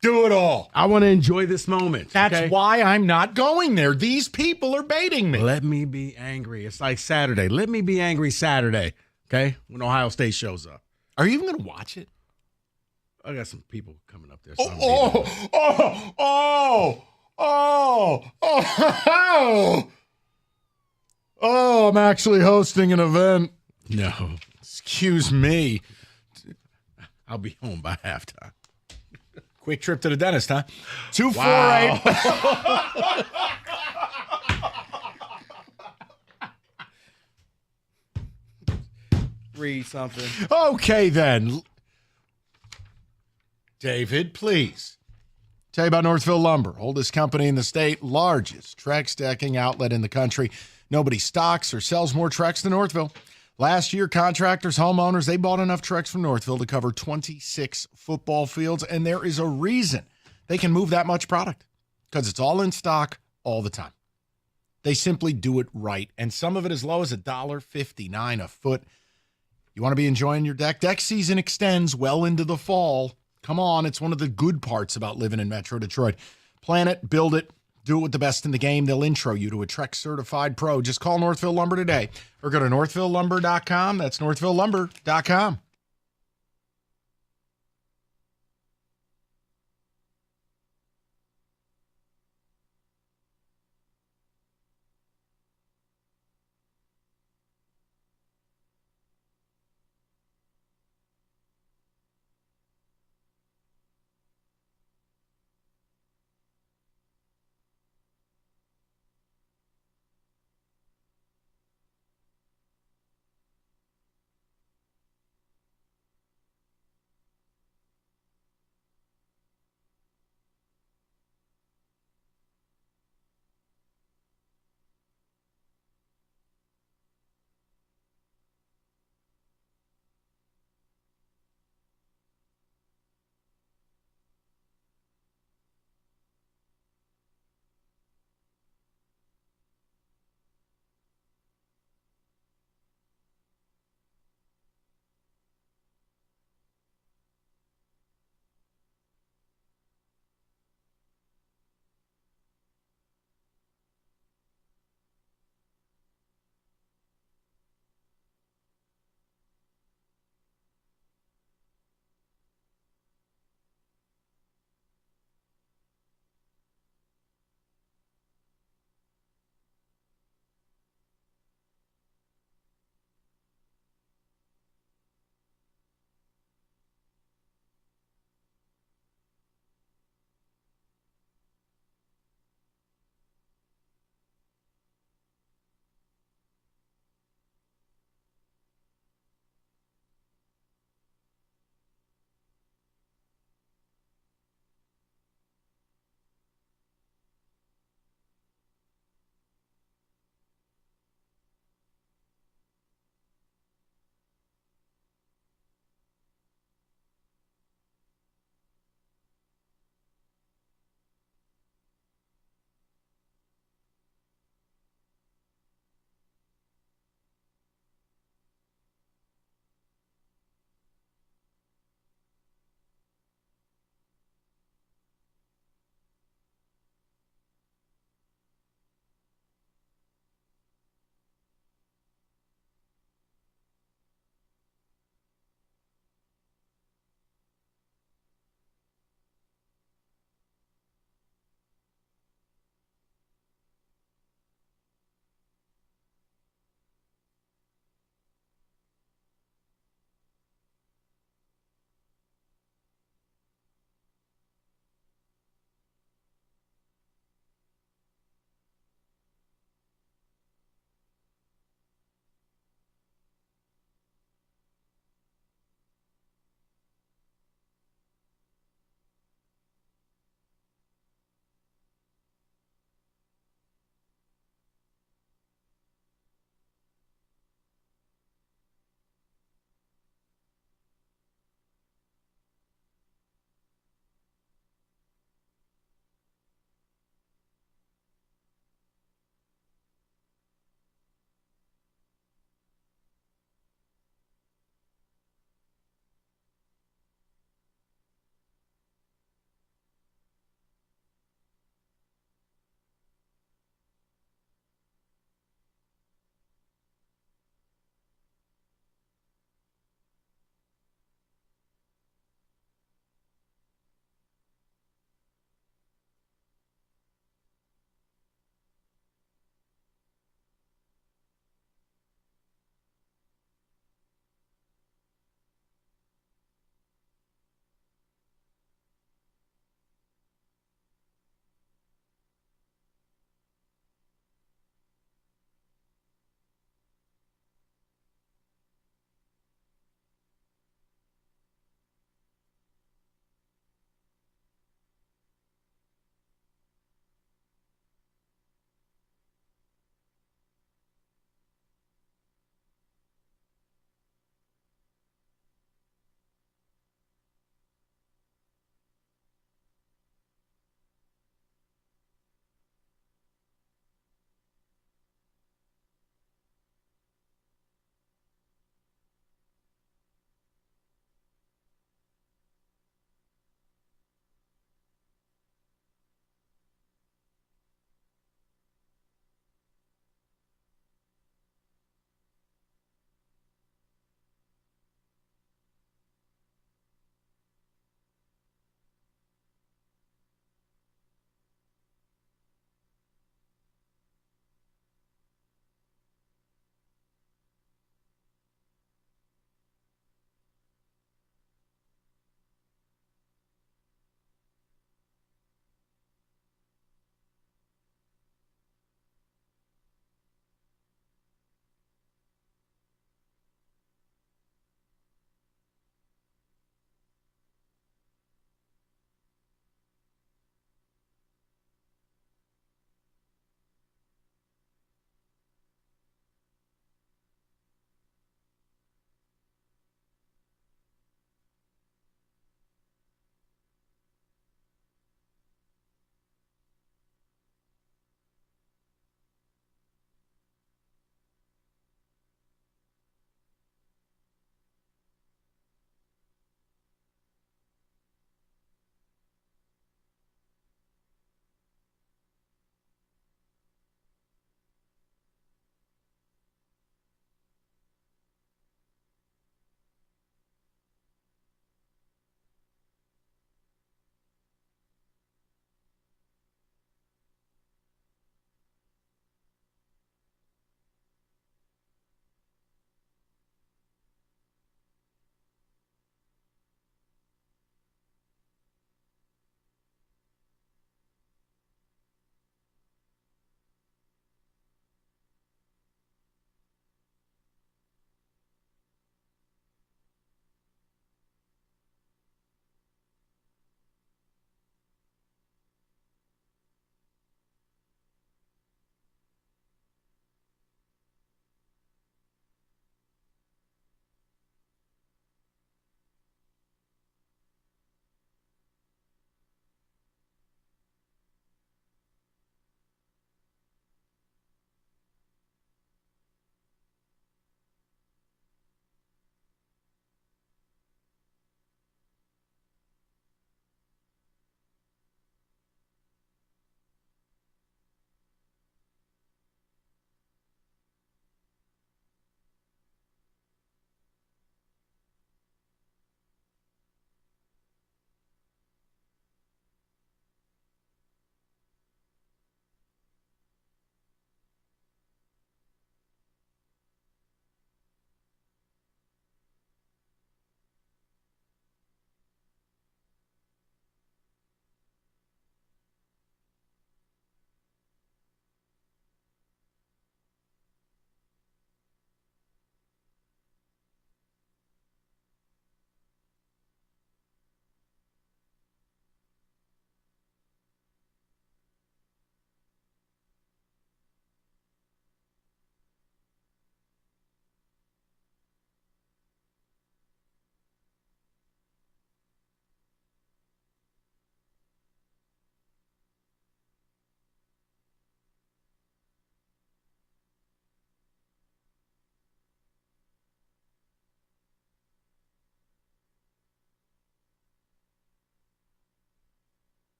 do it all. I want to enjoy this moment. That's why I'm not going there. These people are baiting me. Let me be angry. It's like Saturday. Let me be angry Saturday, okay, when Ohio State shows up. Are you even going to watch it? I got some people coming up there. So I'm actually hosting an event. No. Excuse me. I'll be home by halftime. Quick trip to the dentist, huh? 248. Wow. Read something. Okay, then. David, please. Tell you about Northville Lumber, oldest company in the state, largest Trex decking outlet in the country. Nobody stocks or sells more Trex than Northville. Last year, contractors, homeowners, they bought enough Trex from Northville to cover 26 football fields, and there is a reason they can move that much product, because it's all in stock all the time. They simply do it right, and some of it as low as $1.59 a foot. You want to be enjoying your deck? Deck season extends well into the fall. Come on, it's one of the good parts about living in Metro Detroit. Plan it, build it, do it with the best in the game. They'll intro you to a Trex certified pro. Just call Northville Lumber today or go to northvillelumber.com. That's northvillelumber.com.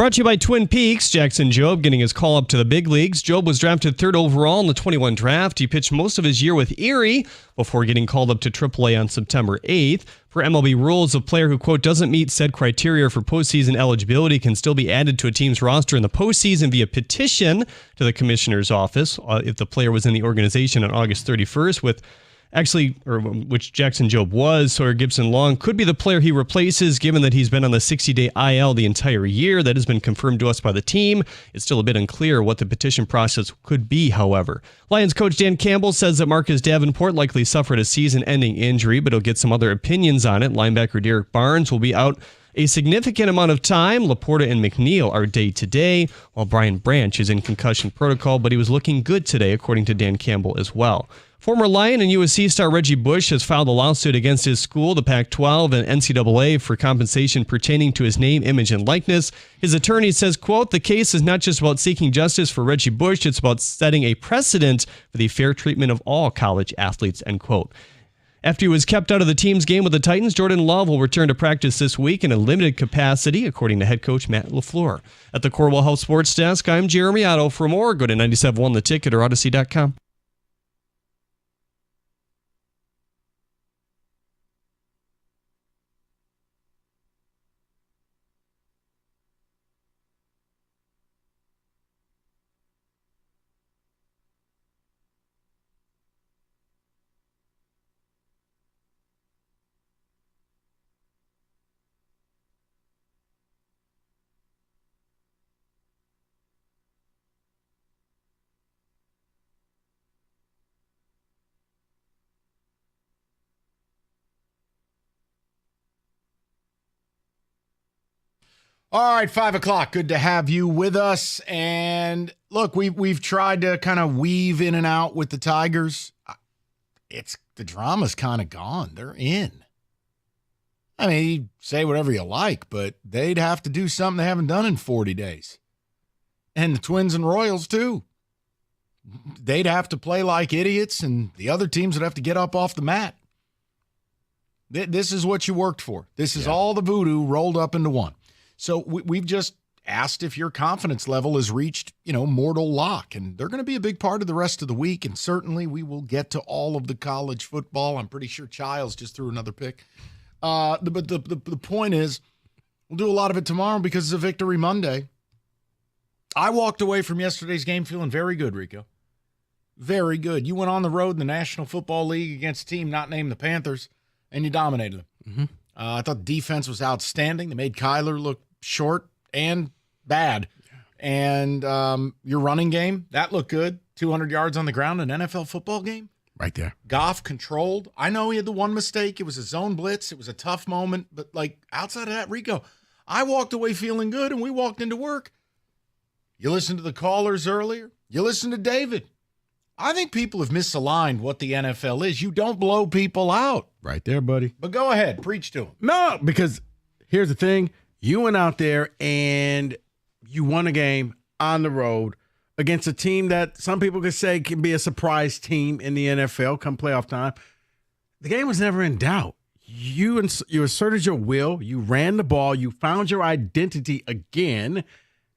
Brought to you by Twin Peaks. Jackson Jobe getting his call up to the big leagues. Jobe was drafted 3rd overall in the 21 draft. He pitched most of his year with Erie before getting called up to AAA on September 8th. For MLB rules, a player who, quote, doesn't meet said criteria for postseason eligibility can still be added to a team's roster in the postseason via petition to the commissioner's office if the player was in the organization on August 31st, which Jackson Jobe was. Sawyer Gibson-Long could be the player he replaces, given that he's been on the 60-day IL the entire year. That has been confirmed to us by the team. It's still a bit unclear what the petition process could be, however. Lions coach Dan Campbell says that Marcus Davenport likely suffered a season-ending injury, but he'll get some other opinions on it. Linebacker Derek Barnes will be out a significant amount of time. Laporta and McNeil are day-to-day, while Brian Branch is in concussion protocol, but he was looking good today, according to Dan Campbell as well. Former Lion and USC star Reggie Bush has filed a lawsuit against his school, the Pac-12, and NCAA for compensation pertaining to his name, image, and likeness. His attorney says, quote, the case is not just about seeking justice for Reggie Bush, it's about setting a precedent for the fair treatment of all college athletes, end quote. After he was kept out of the team's game with the Titans, Jordan Love will return to practice this week in a limited capacity, according to head coach Matt LaFleur. At the Corwell Health Sports Desk, I'm Jeremy Otto. For more, go to 97.1 The Ticket or Odyssey.com. All right, 5 o'clock. Good to have you with us. And look, we've tried to kind of weave in and out with the Tigers. The drama's kind of gone. They're in. I mean, you say whatever you like, but they'd have to do something they haven't done in 40 days. And the Twins and Royals, too. They'd have to play like idiots, and the other teams would have to get up off the mat. This is what you worked for. This is all the voodoo rolled up into one. So we've just asked if your confidence level has reached, mortal lock, and they're going to be a big part of the rest of the week, and certainly we will get to all of the college football. I'm pretty sure Childs just threw another pick. But the point is, we'll do a lot of it tomorrow because it's a Victory Monday. I walked away from yesterday's game feeling very good, Rico. Very good. You went on the road in the National Football League against a team not named the Panthers, and you dominated them. Mm-hmm. I thought the defense was outstanding. They made Kyler look short and bad. And your running game, that looked good. 200 yards on the ground, an NFL football game. Right there. Goff controlled. I know he had the one mistake. It was a zone blitz. It was a tough moment. But, outside of that, Rico, I walked away feeling good, and we walked into work. You listened to the callers earlier. You listened to David. I think people have misaligned what the NFL is. You don't blow people out. Right there, buddy. But go ahead. Preach to them. No, because here's the thing. You went out there and you won a game on the road against a team that some people could say can be a surprise team in the NFL come playoff time. The game was never in doubt. You asserted your will. You ran the ball. You found your identity again,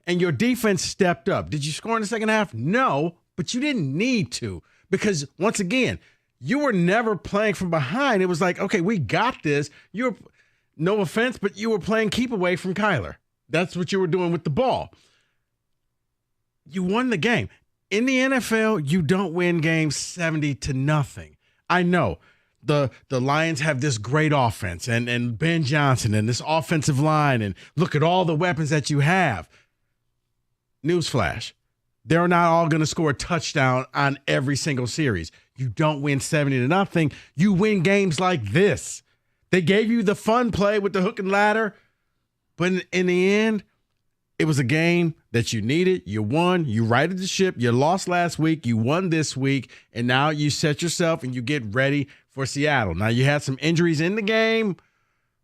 and your defense stepped up. Did you score in the second half? No, but you didn't need to because, once again, you were never playing from behind. It was like, okay, we got this. No offense, but you were playing keep away from Kyler. That's what you were doing with the ball. You won the game. In the NFL, you don't win games 70-0. I know the Lions have this great offense and Ben Johnson and this offensive line, and look at all the weapons that you have. Newsflash, they're not all going to score a touchdown on every single series. You don't win 70-0. You win games like this. They gave you the fun play with the hook and ladder, but in the end, it was a game that you needed. You won. You righted the ship. You lost last week. You won this week, and now you set yourself and you get ready for Seattle. Now, you had some injuries in the game.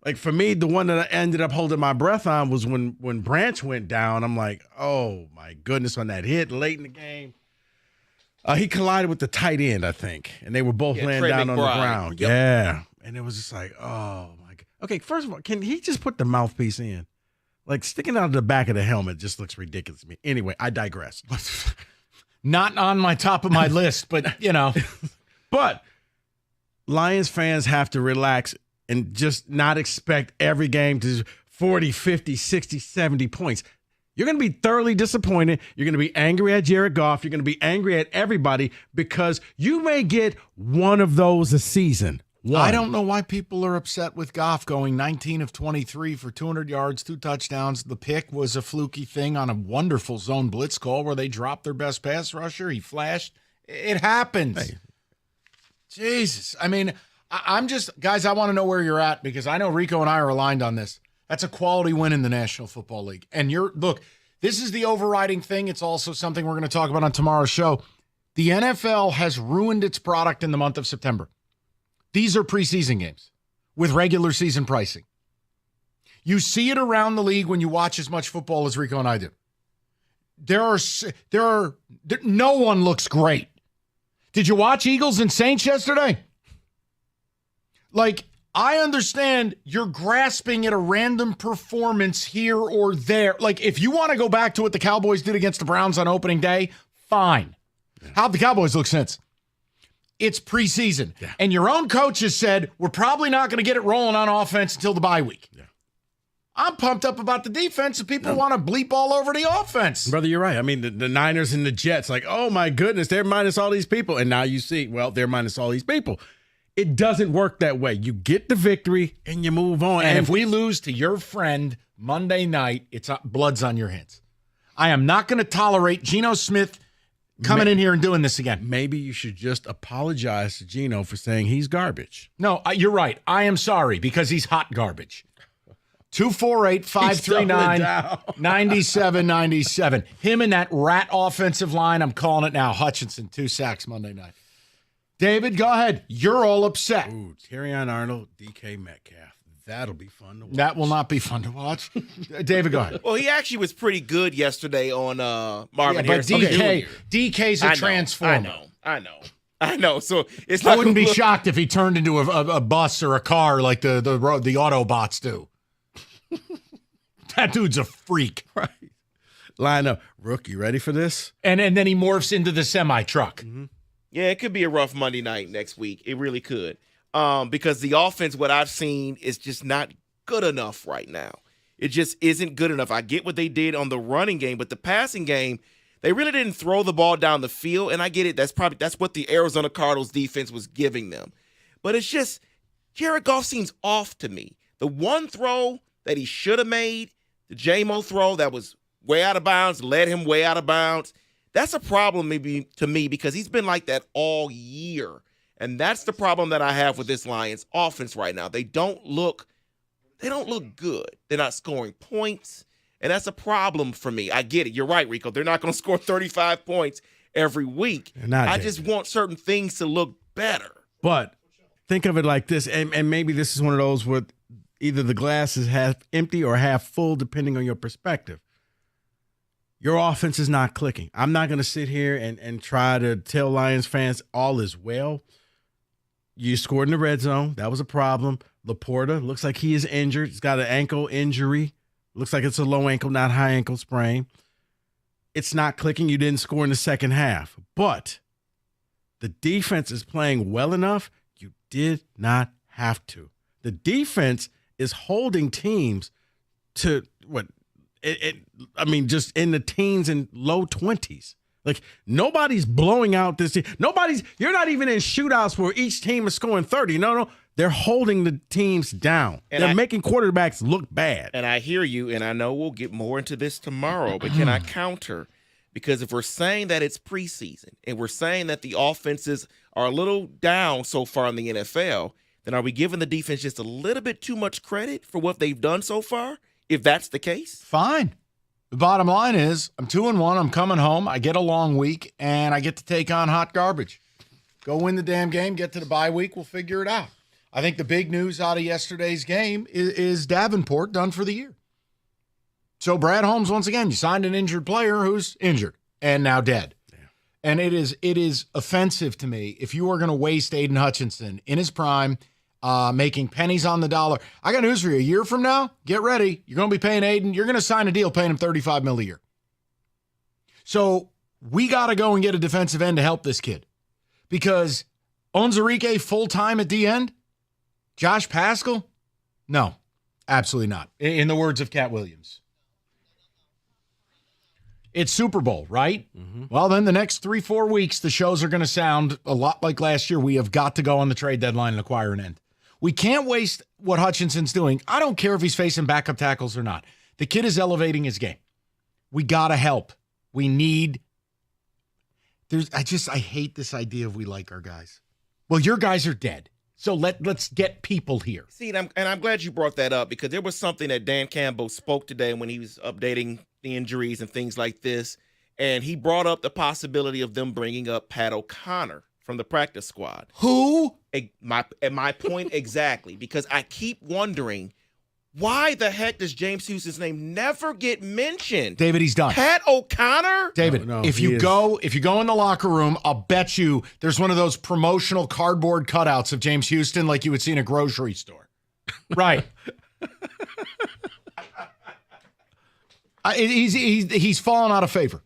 Like, for me, the one that I ended up holding my breath on was when Branch went down. I'm like, oh, my goodness, on that hit late in the game. He collided with the tight end, I think, and they were both laying Trey down McBride. on the ground. Yep. Yeah. And it was just like, oh, my God. Okay, first of all, can he just put the mouthpiece in? Like sticking out of the back of the helmet just looks ridiculous to me. Anyway, I digress. Not on my top of my list, but, you know. But Lions fans have to relax and just not expect every game to 40, 50, 60, 70 points. You're going to be thoroughly disappointed. You're going to be angry at Jared Goff. You're going to be angry at everybody because you may get one of those a season. One. I don't know why people are upset with Goff going 19 of 23 for 200 yards, 2 touchdowns. The pick was a fluky thing on a wonderful zone blitz call where they dropped their best pass rusher. He flashed. It happens. Hey. Jesus. I mean, I'm just, guys, I want to know where you're at because I know Rico and I are aligned on this. That's a quality win in the National Football League. And look, this is the overriding thing. It's also something we're going to talk about on tomorrow's show. The NFL has ruined its product in the month of September. These are preseason games with regular season pricing. You see it around the league when you watch as much football as Rico and I do. No one looks great. Did you watch Eagles and Saints yesterday? Like, I understand you're grasping at a random performance here or there. Like, if you want to go back to what the Cowboys did against the Browns on opening day, fine. How'd the Cowboys look since? It's preseason. Yeah. And your own coach has said, we're probably not going to get it rolling on offense until the bye week. Yeah. I'm pumped up about the defense, and people want to bleep all over the offense. Brother, you're right. I mean, the Niners and the Jets, like, oh, my goodness, they're minus all these people. And now you see, well, they're minus all these people. It doesn't work that way. You get the victory, and you move on. And if we lose to your friend Monday night, it's blood's on your hands. I am not going to tolerate Geno Smith coming in here and doing this again. Maybe you should just apologize to Geno for saying he's garbage. No, you're right. I am sorry because he's hot garbage. 248-539-9797. Him and that rat offensive line, I'm calling it now. Hutchinson, 2 sacks Monday night. David, go ahead. You're all upset. Ooh, Terrion Arnold, DK Metcalf. That'll be fun to watch. That will not be fun to watch. David, go ahead. Well, he actually was pretty good yesterday on Marvin Harrison. But DK's a transformer. I know. So it's I wouldn't be shocked if he turned into a bus or a car like the Autobots do. That dude's a freak. Right. Line up. Rookie, ready for this? And then he morphs into the semi-truck. Mm-hmm. Yeah, it could be a rough Monday night next week. It really could. Because the offense, what I've seen, is just not good enough right now. It just isn't good enough. I get what they did on the running game, but the passing game, they really didn't throw the ball down the field, and I get it. That's what the Arizona Cardinals defense was giving them. But it's just, Jared Goff seems off to me. The one throw that he should have made, the J-Mo throw that was way out of bounds, led him way out of bounds, that's a problem maybe to me because he's been like that all year. And that's the problem that I have with this Lions offense right now. They don't look good. They're not scoring points, and that's a problem for me. I get it. You're right, Rico. They're not going to score 35 points every week. I just want certain things to look better. But think of it like this, and maybe this is one of those where either the glass is half empty or half full, depending on your perspective. Your offense is not clicking. I'm not going to sit here and try to tell Lions fans all is well. You scored in the red zone. That was a problem. Laporta looks like he is injured. He's got an ankle injury. Looks like it's a low ankle, not high ankle sprain. It's not clicking. You didn't score in the second half. But the defense is playing well enough. You did not have to. The defense is holding teams to what? Just in the teens and low 20s. Like, nobody's blowing out this team. You're not even in shootouts where each team is scoring 30. No. They're holding the teams down. They're making quarterbacks look bad. And I hear you, and I know we'll get more into this tomorrow, but can I counter? Because if we're saying that it's preseason and we're saying that the offenses are a little down so far in the NFL, then are we giving the defense just a little bit too much credit for what they've done so far? If that's the case? Fine. The bottom line is I'm 2-1. I'm coming home. I get a long week, and I get to take on hot garbage. Go win the damn game, get to the bye week. We'll figure it out. I think the big news out of yesterday's game is Davenport done for the year. So Brad Holmes, once again, you signed an injured player who's injured and now dead. Yeah. And it is offensive to me if you are going to waste Aiden Hutchinson in his prime making pennies on the dollar. I got news for you. A year from now, get ready. You're going to be paying Aiden. You're going to sign a deal paying him $35 million a year. So we got to go and get a defensive end to help this kid. Because Onwuzurike full-time at the end? Josh Paschal? No, absolutely not. In the words of Cat Williams. It's Super Bowl, right? Well, then the next 3-4 weeks, the shows are going to sound a lot like last year. We have got to go on the trade deadline and acquire an end. We can't waste what Hutchinson's doing. I don't care if he's facing backup tackles or not. The kid is elevating his game. We got to help. We need... I hate this idea of we like our guys. Well, your guys are dead. So let's get people here. See, and I'm glad you brought that up because there was something that Dan Campbell spoke today when he was updating the injuries and things like this. And he brought up the possibility of them bringing up Pat O'Connor from the practice squad. Who? My point exactly, because I keep wondering, why the heck does James Houston's name never get mentioned? David, he's done. Pat O'Connor? David, if you go in the locker room, I'll bet you there's one of those promotional cardboard cutouts of James Houston like you would see in a grocery store. Right. He's fallen out of favor.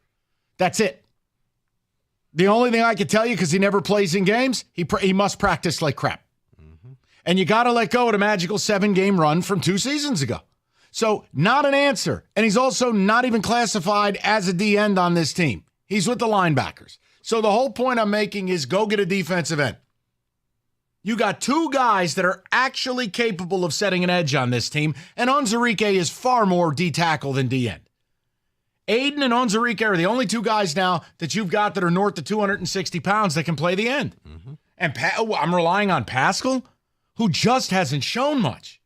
That's it. The only thing I can tell you, because he never plays in games, he must practice like crap. And you got to let go of a magical 7-game run from 2 seasons ago. So not an answer. And he's also not even classified as a D end on this team. He's with the linebackers. So the whole point I'm making is go get a defensive end. You got 2 guys that are actually capable of setting an edge on this team, and Onwuzurike is far more D tackle than D end. Aiden and Onwuzurike are the only 2 guys now that you've got that are north of 260 pounds that can play the end. And I'm relying on Paschal, who just hasn't shown much.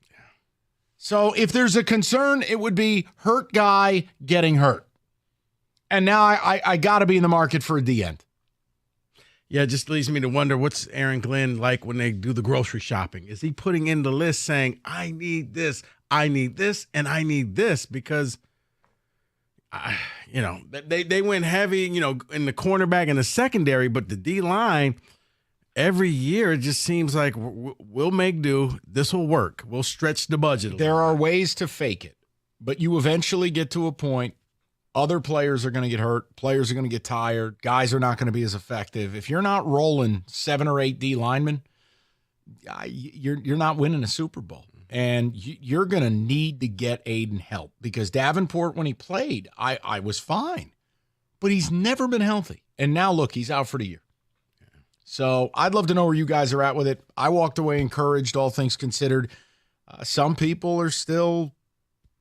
So if there's a concern, it would be hurt guy getting hurt. And now I got to be in the market for a D end. Yeah, it just leads me to wonder, what's Aaron Glenn like when they do the grocery shopping? Is he putting in the list saying, I need this, and I need this? Because, they went heavy, in the cornerback and the secondary, but the D-line, every year it just seems like we'll make do. This will work. We'll stretch the budget. There are ways to fake it, but you eventually get to a point. Other players are going to get hurt. Players are going to get tired. Guys are not going to be as effective. If you're not rolling 7 or 8 D linemen, you're not winning a Super Bowl. And you're going to need to get Aiden help because Davenport, when he played, I was fine, but he's never been healthy. And now look, he's out for the year. So I'd love to know where you guys are at with it. I walked away encouraged, all things considered. Some people are still,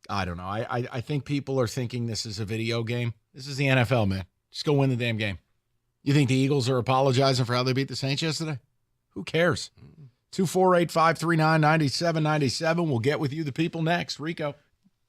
I don't know. I think people are thinking this is a video game. This is the NFL, man. Just go win the damn game. You think the Eagles are apologizing for how they beat the Saints yesterday? Who cares? 248-539-9797. We'll get with you, the people, next. Rico.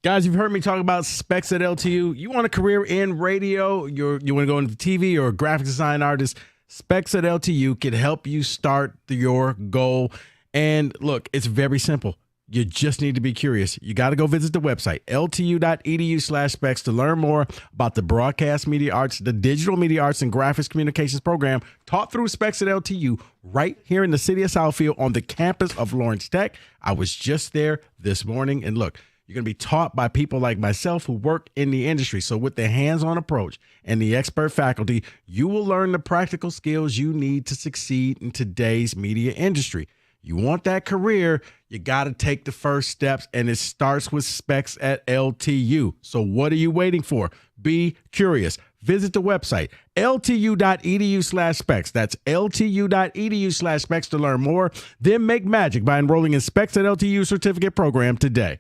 Guys, you've heard me talk about Specs at LTU. You want a career in radio? You want to go into TV or a graphic design artist? Specs at LTU can help you start your goal. And look, it's very simple. You just need to be curious. You got to go visit the website, ltu.edu/specs, to learn more about the broadcast media arts, the digital media arts and graphics communications program taught through Specs at LTU right here in the city of Southfield on the campus of Lawrence Tech. I was just there this morning. And look, you're going to be taught by people like myself who work in the industry. So with the hands-on approach and the expert faculty, you will learn the practical skills you need to succeed in today's media industry. You want that career, you got to take the first steps, and it starts with Specs at LTU. So what are you waiting for? Be curious. Visit the website, ltu.edu/specs. That's ltu.edu/specs to learn more. Then make magic by enrolling in Specs at LTU certificate program today.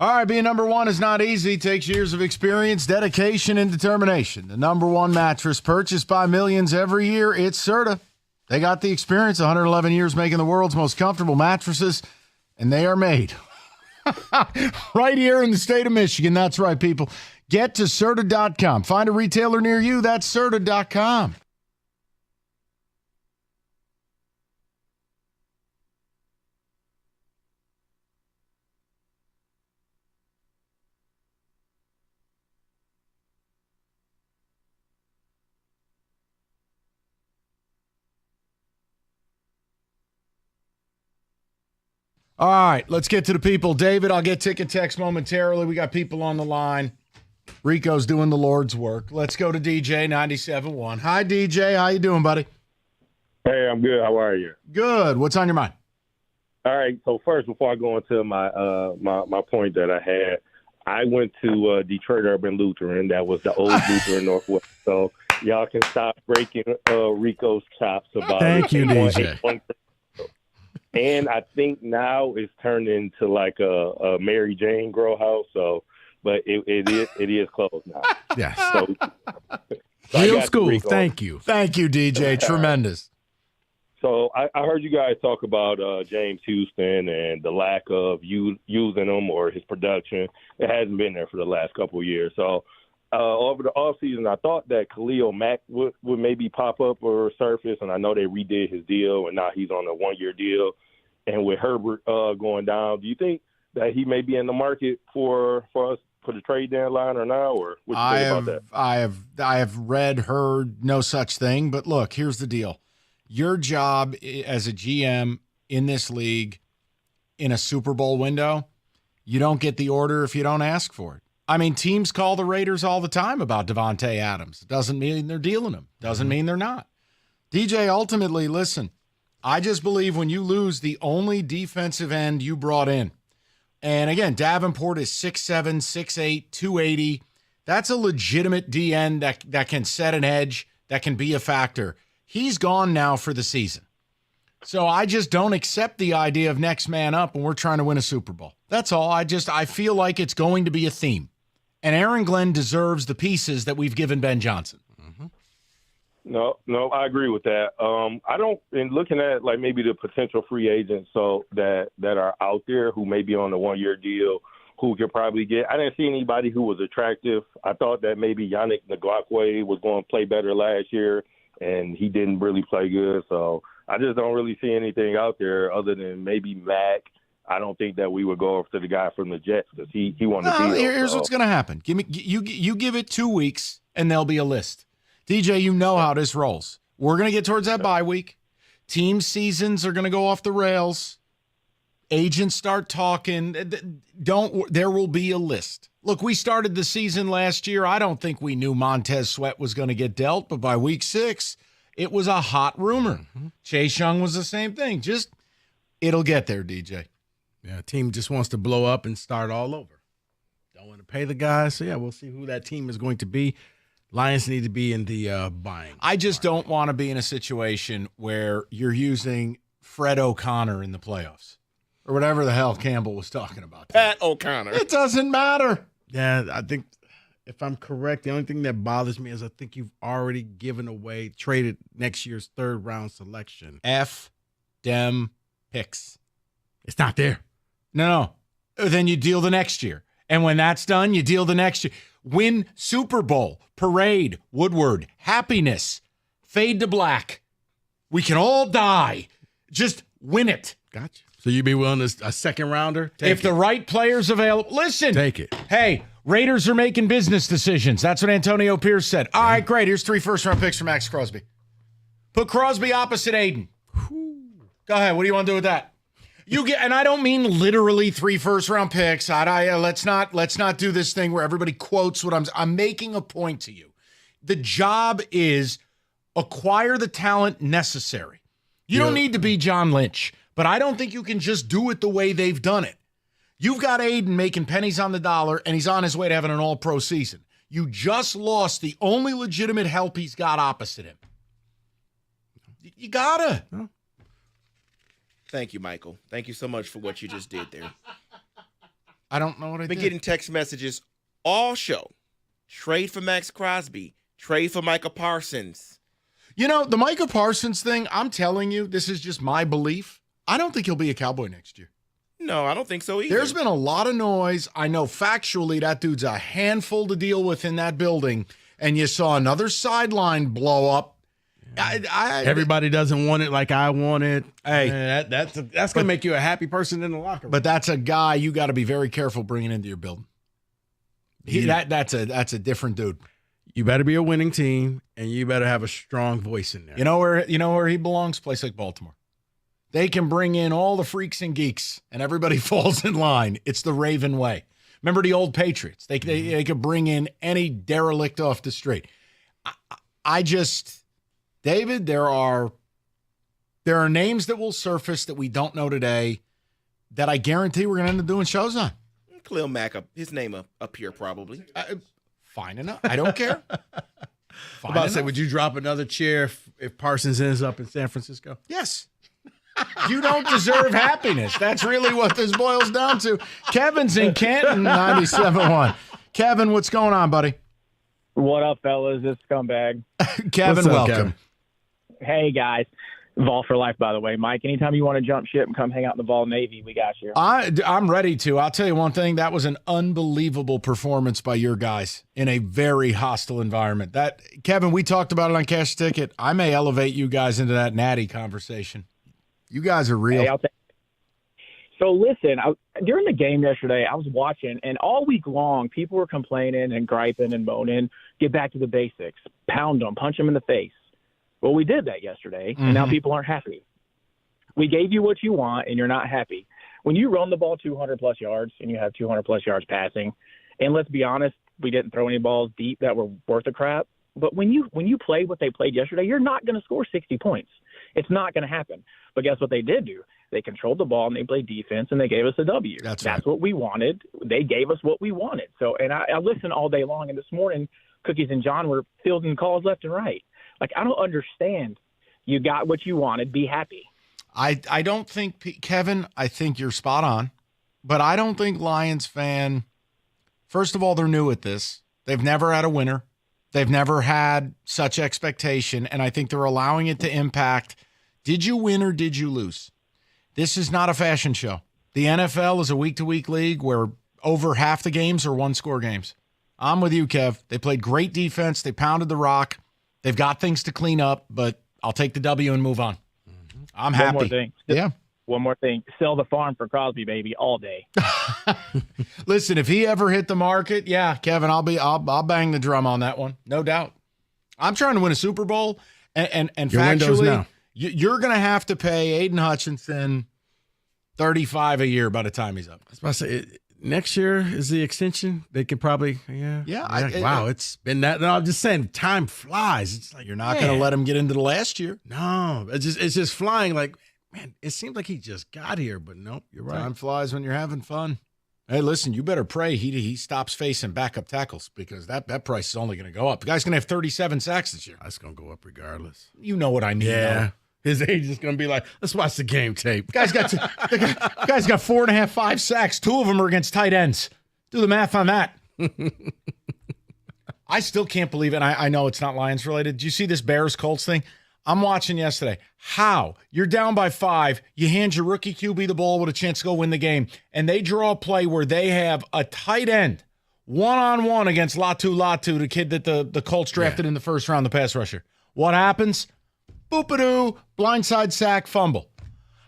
All right, being number one is not easy. It takes years of experience, dedication, and determination. The number one mattress purchased by millions every year, it's Serta. They got the experience, 111 years making the world's most comfortable mattresses, and they are made right here in the state of Michigan. That's right, people. Get to Serta.com. Find a retailer near you. That's Serta.com. All right, let's get to the people. David, I'll get ticket text momentarily. We got people on the line. Rico's doing the Lord's work. Let's go to DJ 97.1. Hi, DJ. How you doing, buddy? Hey, I'm good. How are you? Good. What's on your mind? All right. So first, before I go into my my point that I had, I went to Detroit Urban Lutheran. That was the old Lutheran Northwest. So y'all can stop breaking Rico's chops about Thank you, DJ. And I think now it's turned into like a Mary Jane grow house. So, but it is closed now. Yes. So Real school. Thank you. Thank you, DJ. Tremendous. So I heard you guys talk about James Houston and the lack of using him or his production. It hasn't been there for the last couple of years. So over the offseason, I thought that Khalil Mack would maybe pop up or surface, and I know they redid his deal, and now he's on a one-year deal. And with Herbert going down, do you think that he may be in the market for us for the trade deadline or now? Or what do you think about that? I have read, heard no such thing. But look, here's the deal. Your job as a GM in this league in a Super Bowl window, you don't get the order if you don't ask for it. I mean, teams call the Raiders all the time about Devontae Adams. It doesn't mean they're dealing him. Doesn't mean they're not. DJ, ultimately, listen, I just believe when you lose the only defensive end you brought in, and again, Davenport is 6'7", 6'8", 280. That's a legitimate DN that can set an edge, that can be a factor. He's gone now for the season. So I just don't accept the idea of next man up when we're trying to win a Super Bowl. That's all. I feel like it's going to be a theme. And Aaron Glenn deserves the pieces that we've given Ben Johnson. No, I agree with that. I don't, in looking at like maybe the potential free agents so that are out there who may be on a one-year deal, who could probably get. I didn't see anybody who was attractive. I thought that maybe Yannick Ngakoue was going to play better last year, and he didn't really play good. So I just don't really see anything out there other than maybe Mack. I don't think that we would go after the guy from the Jets because he wanted to be. Here's what's going to happen. You give it 2 weeks, and there'll be a list. DJ, you know how this rolls. We're going to get towards that bye week. Team seasons are going to go off the rails. Agents start talking. There will be a list. Look, we started the season last year. I don't think we knew Montez Sweat was going to get dealt, but by week 6, it was a hot rumor. Chase Young was the same thing. Just, it'll get there, DJ. Yeah, team just wants to blow up and start all over. Don't want to pay the guys. So, yeah, we'll see who that team is going to be. Lions need to be in the buying. I just don't want to be in a situation where you're using Fred O'Connor in the playoffs or whatever the hell Campbell was talking about. Pat O'Connor. It doesn't matter. Yeah, I think if I'm correct, the only thing that bothers me is I think you've already traded next year's 3rd round selection. F dem picks. It's not there. No. Then you deal the next year. And when that's done, you deal the next year. Win Super Bowl, parade, Woodward, happiness, fade to black. We can all die. Just win it. Gotcha. So you'd be willing to a second rounder? If the right player's available. Listen. Take it. Hey, Raiders are making business decisions. That's what Antonio Pierce said. All right, great. Here's 3 first-round picks for Max Crosby. Put Crosby opposite Aiden. Go ahead. What do you want to do with that? And I don't mean literally 3 first-round picks. Let's not do this thing where everybody quotes what I'm making a point to you. The job is acquire the talent necessary. You don't need to be John Lynch, but I don't think you can just do it the way they've done it. You've got Aiden making pennies on the dollar, and he's on his way to having an all-pro season. You just lost the only legitimate help he's got opposite him. You gotta. Thank you, Michael. Thank you so much for what you just did there. I don't know what I Been did. getting text messages all show. Trade for Max Crosby. Trade for Micah Parsons. You know, the Micah Parsons thing, I'm telling you, this is just my belief. I don't think he'll be a Cowboy next year. No, I don't think so either. There's been a lot of noise. I know factually that dude's a handful to deal with in that building, and you saw another sideline blow up. Everybody doesn't want it like I want it. Hey, that's going to make you a happy person in the locker room. But that's a guy you got to be very careful bringing into your building. That's a different dude. You better be a winning team, and you better have a strong voice in there. You know where he belongs? Place like Baltimore. They can bring in all the freaks and geeks, and everybody falls in line. It's the Raven way. Remember the old Patriots? They could bring in any derelict off the street. David, there are names that will surface that we don't know today that I guarantee we're going to end up doing shows on. Khalil Mack, his name up here probably. Fine enough. I don't care. I'm about to say, would you drop another chair if Parsons ends up in San Francisco? Yes. You don't deserve happiness. That's really what this boils down to. Kevin's in Canton, 97.1. Kevin, what's going on, buddy? What up, fellas? It's Scumbag. Kevin, welcome. Kevin? Hey, guys. Vol for life, by the way. Mike, anytime you want to jump ship and come hang out in the Vol Navy, we got you. I'm ready to. I'll tell you one thing. That was an unbelievable performance by your guys in a very hostile environment. Kevin, we talked about it on Cash Ticket. I may elevate you guys into that Natty conversation. You guys are real. Hey, so listen, during the game yesterday, I was watching, and all week long, people were complaining and griping and moaning, get back to the basics, pound them, punch them in the face. Well, we did that yesterday, and now people aren't happy. We gave you what you want, and you're not happy. When you run the ball 200-plus yards and you have 200-plus yards passing, and let's be honest, we didn't throw any balls deep that were worth a crap, but when you play what they played yesterday, you're not going to score 60 points. It's not going to happen. But guess what they did do? They controlled the ball, and they played defense, and they gave us a W. That's what we wanted. They gave us what we wanted. So, and I listened all day long, and this morning, Cookies and John were fielding calls left and right. Like, I don't understand. You got what you wanted. Be happy. I don't think, Kevin, I think you're spot on. But I don't think Lions fan, first of all, they're new at this. They've never had a winner. They've never had such expectation. And I think they're allowing it to impact, did you win or did you lose? This is not a fashion show. The NFL is a week-to-week league where over half the games are one-score games. I'm with you, Kev. They played great defense. They pounded the rock. They've got things to clean up, but I'll take the W and move on. I'm happy. One more thing. Yeah. One more thing. Sell the farm for Crosby, baby, all day. Listen, if he ever hit the market, yeah, Kevin, I'll bang the drum on that one. No doubt. I'm trying to win a Super Bowl, and Your window's factually, now. you're going to have to pay Aiden Hutchinson $35 a year by the time he's up. I was about to say, next year is the extension. They could probably, wow, it's been that. No, I'm just saying, time flies. It's like you're not going to let him get into the last year. No, it's just flying. Like, man, it seems like he just got here, but nope, you're right. Time flies when you're having fun. Hey, listen, you better pray he stops facing backup tackles because that price is only going to go up. The guy's going to have 37 sacks this year. That's going to go up regardless. You know what I mean? Yeah. Though. His age is going to be like, let's watch the game tape. Guy's got 4.5, 5 sacks. 2 of them are against tight ends. Do the math on that. I still can't believe it. I know it's not Lions related. Did you see this Bears-Colts thing? I'm watching yesterday. How? You're down by 5. You hand your rookie QB the ball with a chance to go win the game, and they draw a play where they have a tight end one-on-one against Latu, the kid that the Colts drafted in the first round, the pass rusher. What happens? Boop-a-doo, blindside sack, fumble.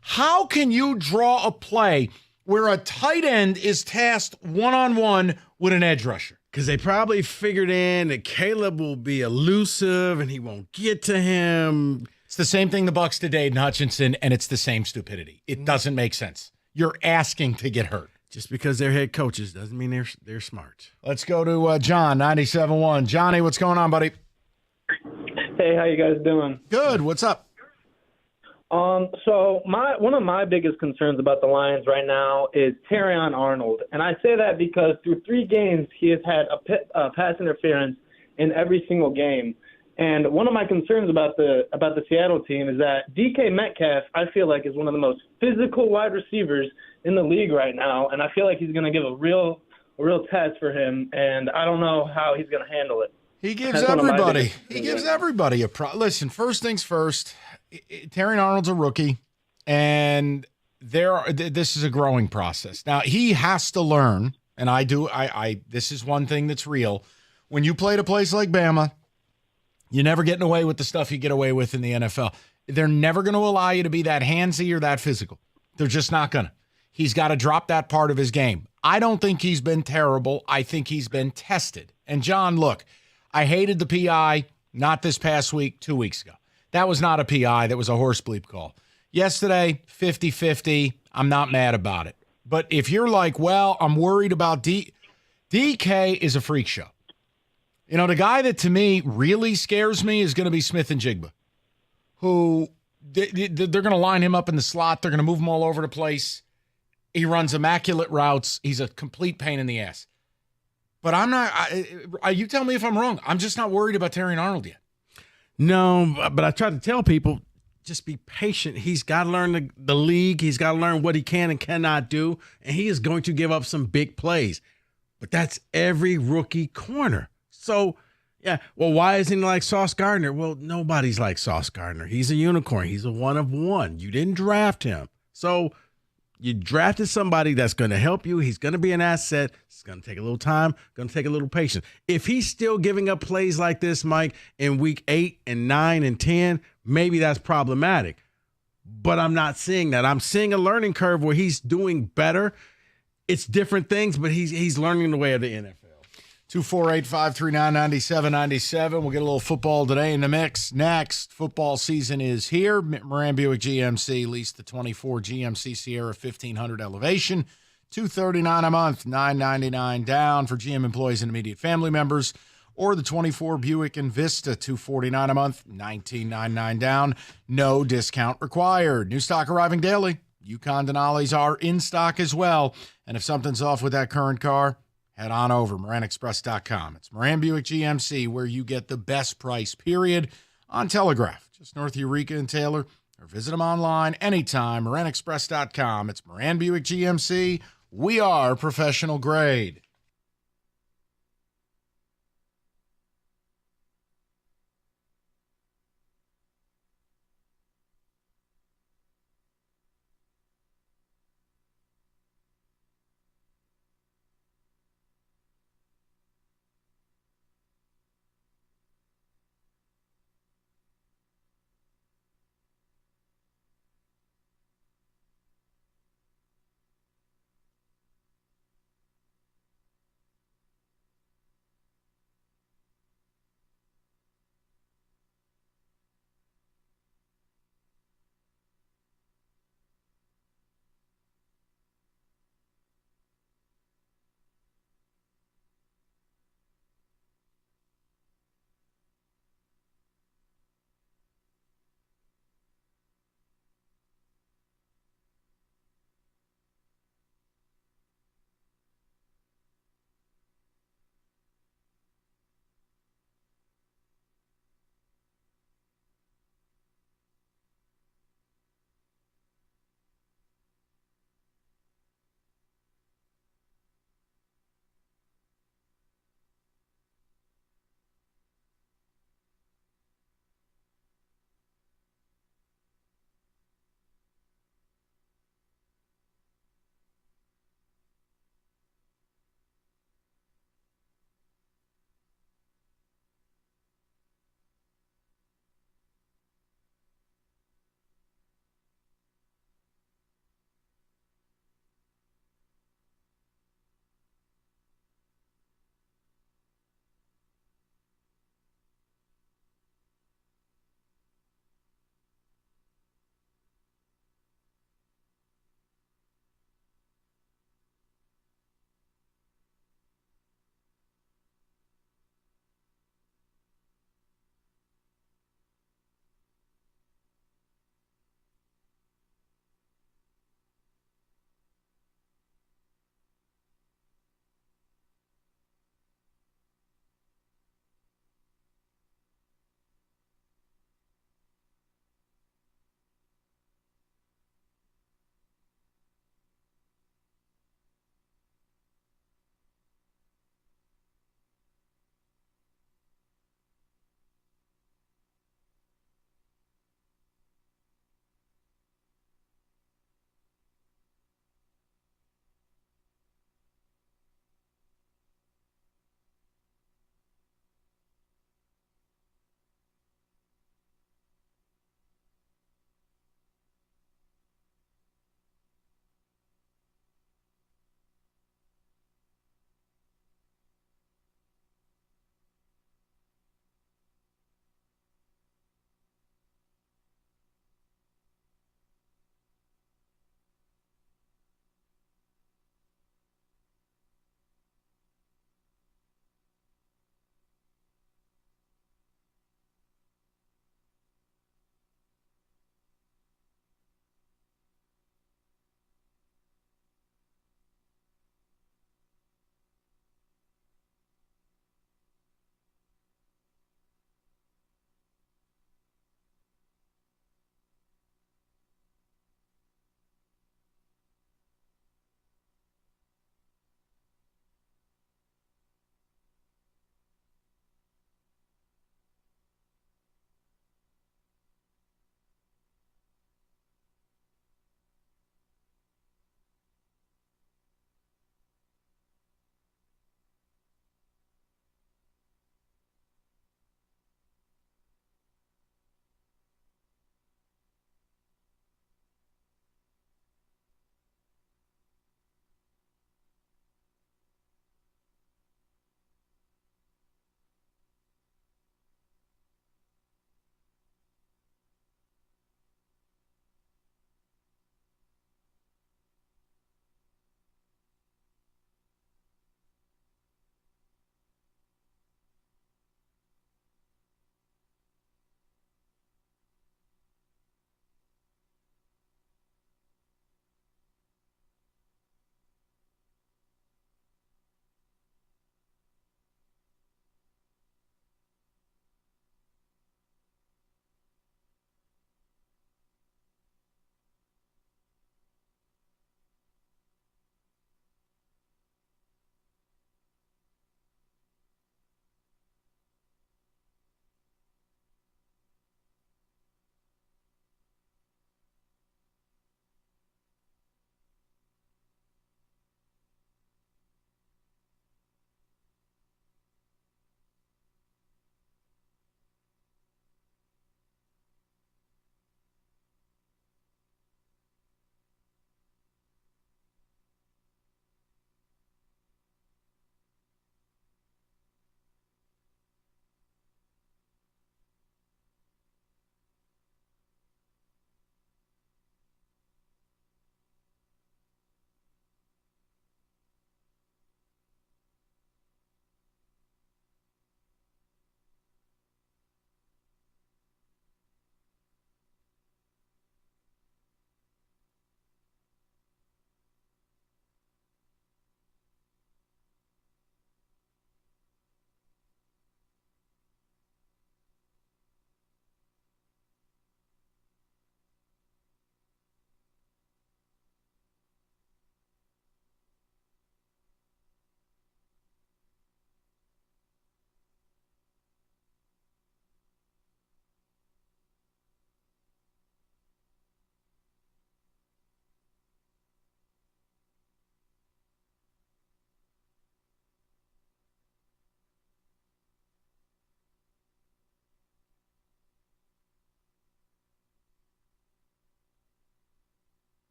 How can you draw a play where a tight end is tasked one-on-one with an edge rusher? Because they probably figured in that Caleb will be elusive and he won't get to him. It's the same thing the Bucs did to Aiden Hutchinson, and it's the same stupidity. It doesn't make sense. You're asking to get hurt. Just because they're head coaches doesn't mean they're smart. Let's go to John, 97.1. Johnny, what's going on, buddy? Hey, how you guys doing? Good. What's up? So one of my biggest concerns about the Lions right now is Terrion Arnold, and I say that because through 3 games he has had a pass interference in every single game, And one of my concerns about the Seattle team is that DK Metcalf, I feel like, is one of the most physical wide receivers in the league right now, and I feel like he's going to give a real test for him, and I don't know how he's going to handle it. He gives everybody a pro. Listen, first things first, Terry Arnold's a rookie, and this is a growing process. Now, he has to learn, and this is one thing that's real. When you play at a place like Bama, you're never getting away with the stuff you get away with in the NFL. They're never going to allow you to be that handsy or that physical. They're just not going to. He's got to drop that part of his game. I don't think he's been terrible. I think he's been tested. And, John, look, I hated the PI, not this past week, 2 weeks ago. That was not a PI. That was a horse bleep call. Yesterday, 50-50. I'm not mad about it. But if you're like, well, I'm worried about DK is a freak show. You know, the guy that to me really scares me is going to be Smith and Jigba, who they're going to line him up in the slot. They're going to move him all over the place. He runs immaculate routes. He's a complete pain in the ass. But I'm not you tell me if I'm wrong. I'm just not worried about Terry Arnold yet. No, but I try to tell people, just be patient. He's got to learn the league. He's got to learn what he can and cannot do. And he is going to give up some big plays. But that's every rookie corner. So, yeah, well, why isn't he like Sauce Gardner? Well, nobody's like Sauce Gardner. He's a unicorn. He's a one of one. You didn't draft him. So you drafted somebody that's going to help you. He's going to be an asset. It's going to take a little time, going to take a little patience. If he's still giving up plays like this, Mike, in week 8 and 9 and 10, maybe that's problematic. But I'm not seeing that. I'm seeing a learning curve where he's doing better. It's different things, but he's learning the way of the NFL. 248-539-9797. We'll get a little football today in the mix. Next, football season is here. Moran Buick GMC leased the 24 GMC Sierra 1500 Elevation. $239 a month, $999 down for GM employees and immediate family members. Or the 24 Buick Envista, $249 a month, $1999 down. No discount required. New stock arriving daily. Yukon Denali's are in stock as well. And if something's off with that current car, head on over, MoranExpress.com. It's Moran Buick GMC, where you get the best price, period, on Telegraph, just north of Eureka and Taylor, or visit them online anytime, MoranExpress.com. It's Moran Buick GMC. We are professional grade.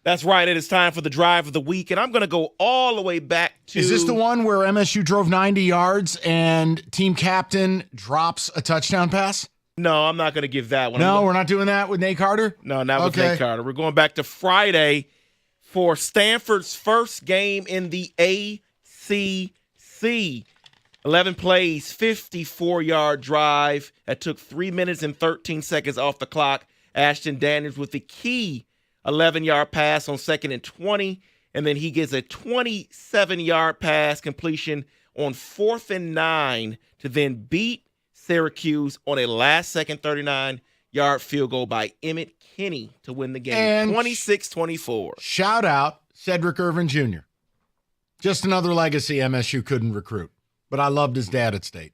That's right. It is time for the drive of the week, and I'm going to go all the way back to. Is this the one where MSU drove 90 yards and team captain drops a touchdown pass? No, I'm not going to give that one. No, we're not doing that with Nate Carter? No, not with Nate Carter. We're going back to Friday for Stanford's first game in the ACC. 11 plays, 54-yard drive that took 3 minutes and 13 seconds off the clock. Ashton Daniels with the key 11-yard pass on 2nd and 20, and then he gets a 27-yard pass completion on 4th and 9 to then beat Syracuse on a last-second 39-yard field goal by Emmett Kinney to win the game, 26-24. Shout out Cedric Irvin Jr. Just another legacy MSU couldn't recruit, but I loved his dad at State.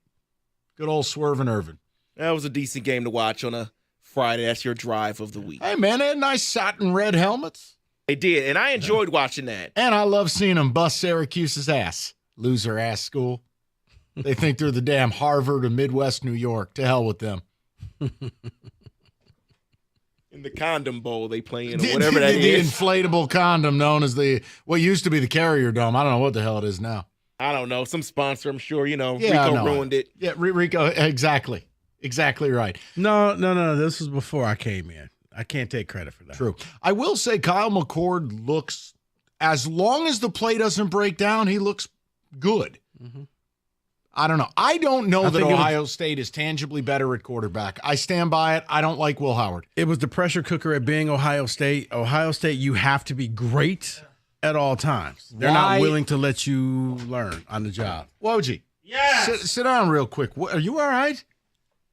Good old Swervin' Irvin. That was a decent game to watch on a Friday. That's your drive of the week. Hey, man, they had nice satin red helmets. They did, and I enjoyed watching that. And I love seeing them bust Syracuse's ass. Loser ass school. They think they're the damn Harvard of Midwest New York. To hell with them. In the condom bowl they play in, or whatever that the is. inflatable condom known as what used to be the Carrier Dome. I don't know what the hell it is now. I don't know. Some sponsor, I'm sure. Yeah, Rico ruined it. Yeah, Rico, exactly. Exactly right. No. This was before I came in. I can't take credit for that. True. I will say Kyle McCord looks, as long as the play doesn't break down, he looks good. Mm-hmm. I don't know. I don't know that Ohio State is tangibly better at quarterback. I stand by it. I don't like Will Howard. It was the pressure cooker at being Ohio State. Ohio State, you have to be great at all times. They're not willing to let you learn on the job. Woj, sit down real quick. Are you all right?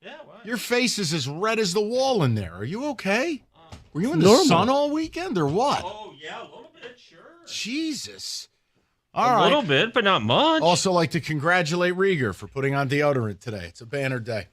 Yeah. What? Your face is as red as the wall in there. Are you okay? Were you in the sun all weekend or what? Oh, yeah, a little bit, sure. Jesus. A little bit, but not much. Also like to congratulate Rieger for putting on deodorant today. It's a banner day.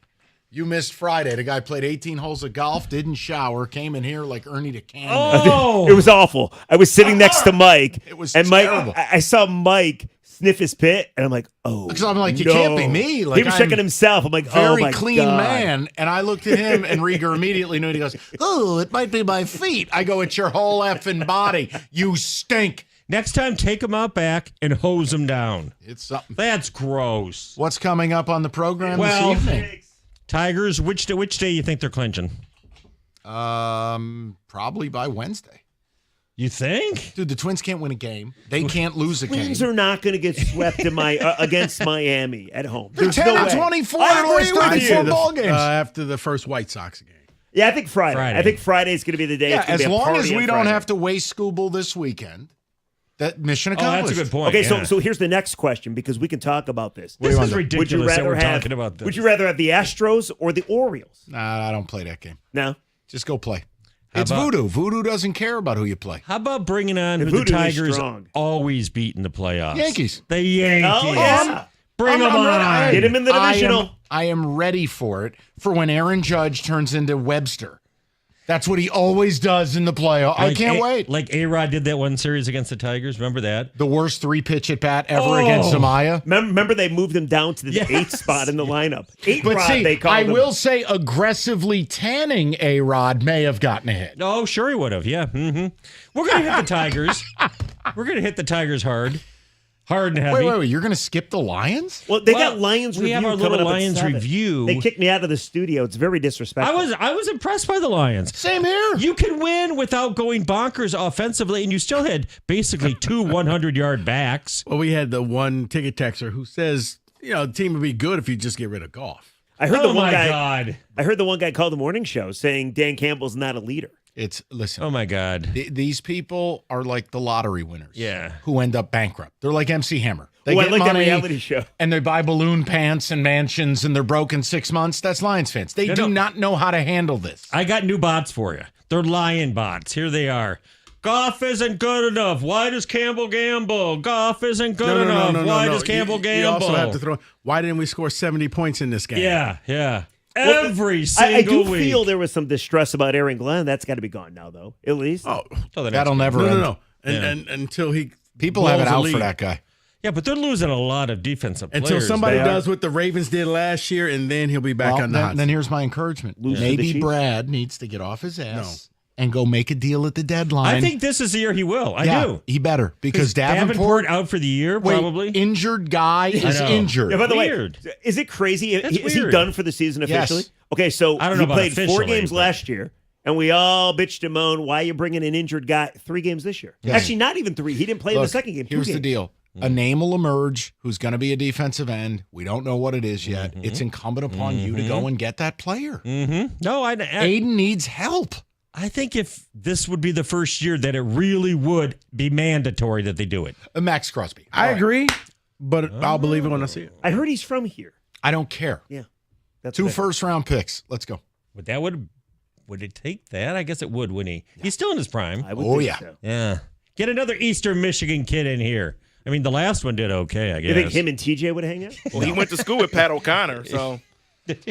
You missed Friday. The guy played 18 holes of golf, didn't shower, came in here like Ernie the Can. Oh! It was awful. I was sitting next to Mike. It was terrible. Mike, I saw Mike sniff his pit, and I'm like, oh, because I'm like, you can't be me. Like, he was checking himself. I'm like, very oh my clean God. man. And I looked at him, and Rieger immediately knew it. He goes, oh, it might be my feet. I go, it's your whole effing body. You stink. Next time, take them out back and hose them down. It's something. That's gross. What's coming up on the program this evening? Tigers, which day you think they're clinching? Probably by Wednesday. You think? Dude, the Twins can't win a game. They can't lose a game. Twins are not going to get swept in against Miami at home. They're 10-24 in the last 34 ball games. After the first White Sox game. Yeah, I think Friday. I think Friday is going to be the day. Yeah, it's gonna as be a long party as we on don't Friday. have to waste Scooble this weekend, that mission accomplished. That's a good point. Okay, so here's the next question, because we can talk about this. This is ridiculous that we're talking about this. Would you rather have the Astros or the Orioles? Nah, I don't play that game. No? Just go play. It's voodoo. Voodoo doesn't care about who you play. How about bringing on who the Voodoo is Tigers strong. always beat in the playoffs? Yankees. The Yankees. Oh, yeah. Bring them on. Get him in the divisional. I am ready for it for when Aaron Judge turns into Webster. That's what he always does in the playoffs. I can't wait. Like A-Rod did that one series against the Tigers. Remember that? The worst 3-pitch at bat ever against Amaya. Remember they moved him down to the 8th spot in the lineup. But see, they called him. will say aggressively tanning A-Rod may have gotten a hit. Oh, sure he would have. Yeah. Mm-hmm. We're going to hit the Tigers. We're going to hit the Tigers hard. Hard and heavy. Wait. You're going to skip the Lions? Well, they got Lions we review have our coming little up at Lions 7. review. They kicked me out of the studio. It's very disrespectful. I was impressed by the Lions. Same here. You can win without going bonkers offensively, and you still had basically 2 100-yard backs. Well, we had the one ticket texter who says, the team would be good if you just get rid of Goff. I heard the one guy. God. I heard the one guy call the morning show saying Dan Campbell's not a leader. Listen. Oh my God. These people are like the lottery winners. Yeah. Who end up bankrupt. They're like MC Hammer. They I get like that money reality show. and they buy balloon pants and mansions and they're broke in 6 months. That's Lions fans. They do not know how to handle this. I got new bots for you. They're Lion bots. Here they are. Goff isn't good enough. Why does Campbell gamble? Goff isn't good enough. Why does Campbell gamble? You also have to throw. Why didn't we score 70 points in this game? Yeah. Well, Every single I week. feel there was some distress about Aaron Glenn. That's got to be gone now, though. At least. Oh, that'll never end. No. And until he people have it out for that guy. Yeah, but they're losing a lot of defensive players. Until somebody does what the Ravens did last year, and then he'll be back on the hot. Then here's my encouragement. Maybe Brad needs to get off his ass and go make a deal at the deadline. I think this is the year he will. I do. He better because Davenport out for the year, probably. Injured guy is injured. Yeah, by the Weird. way, is it crazy? Is he weird. done for the season officially? Yes. Okay, so I don't know he about played 4 officially, games but- last year, and we all bitched and moaned, why are you bringing an injured guy 3 games this year? Yes. Actually, not even 3. He didn't play in the Look, second game. 2 Here's games. the deal. A name will emerge who's going to be a defensive end. We don't know what it is yet. It's incumbent upon you to go and get that player. No, Aiden needs help. I think if this would be the first year that it really would be mandatory that they do it. Max Crosby. I agree, but I'll believe it when I see it. I heard he's from here. I don't care. Yeah. That's 2 what I heard. first-round picks. Let's go. Would it take that? I guess it would, wouldn't he? He's still in his prime. I would think yeah. so. Yeah. Get another Eastern Michigan kid in here. I mean, the last one did okay, I guess. You think him and TJ would hang out? Well, he went to school with Pat O'Connor, so.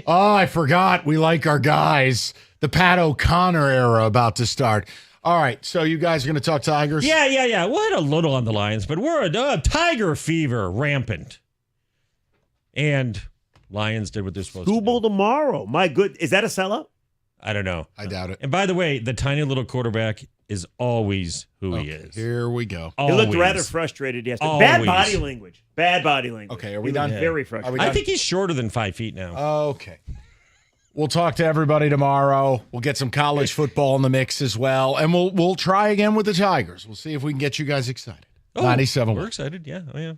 Oh, I forgot. We like our guys. The Pat O'Connor era about to start. All right, so you guys are going to talk Tigers? Yeah. We'll hit a little on the Lions, but we're a Tiger fever rampant. And Lions did what they're supposed to Super do. Bowl tomorrow. My good. Is that a sellout? I don't know. I doubt it. And by the way, the tiny little quarterback is always who he is. Here we go. He looked Always. rather frustrated yesterday. Always. Bad body language. Bad body language. Okay, are we He done? was very frustrated. I think he's shorter than 5 feet now. Okay. We'll talk to everybody tomorrow. We'll get some college football in the mix as well, and we'll try again with the Tigers. We'll see if we can get you guys excited. 97. We're excited. Yeah. Oh, yeah.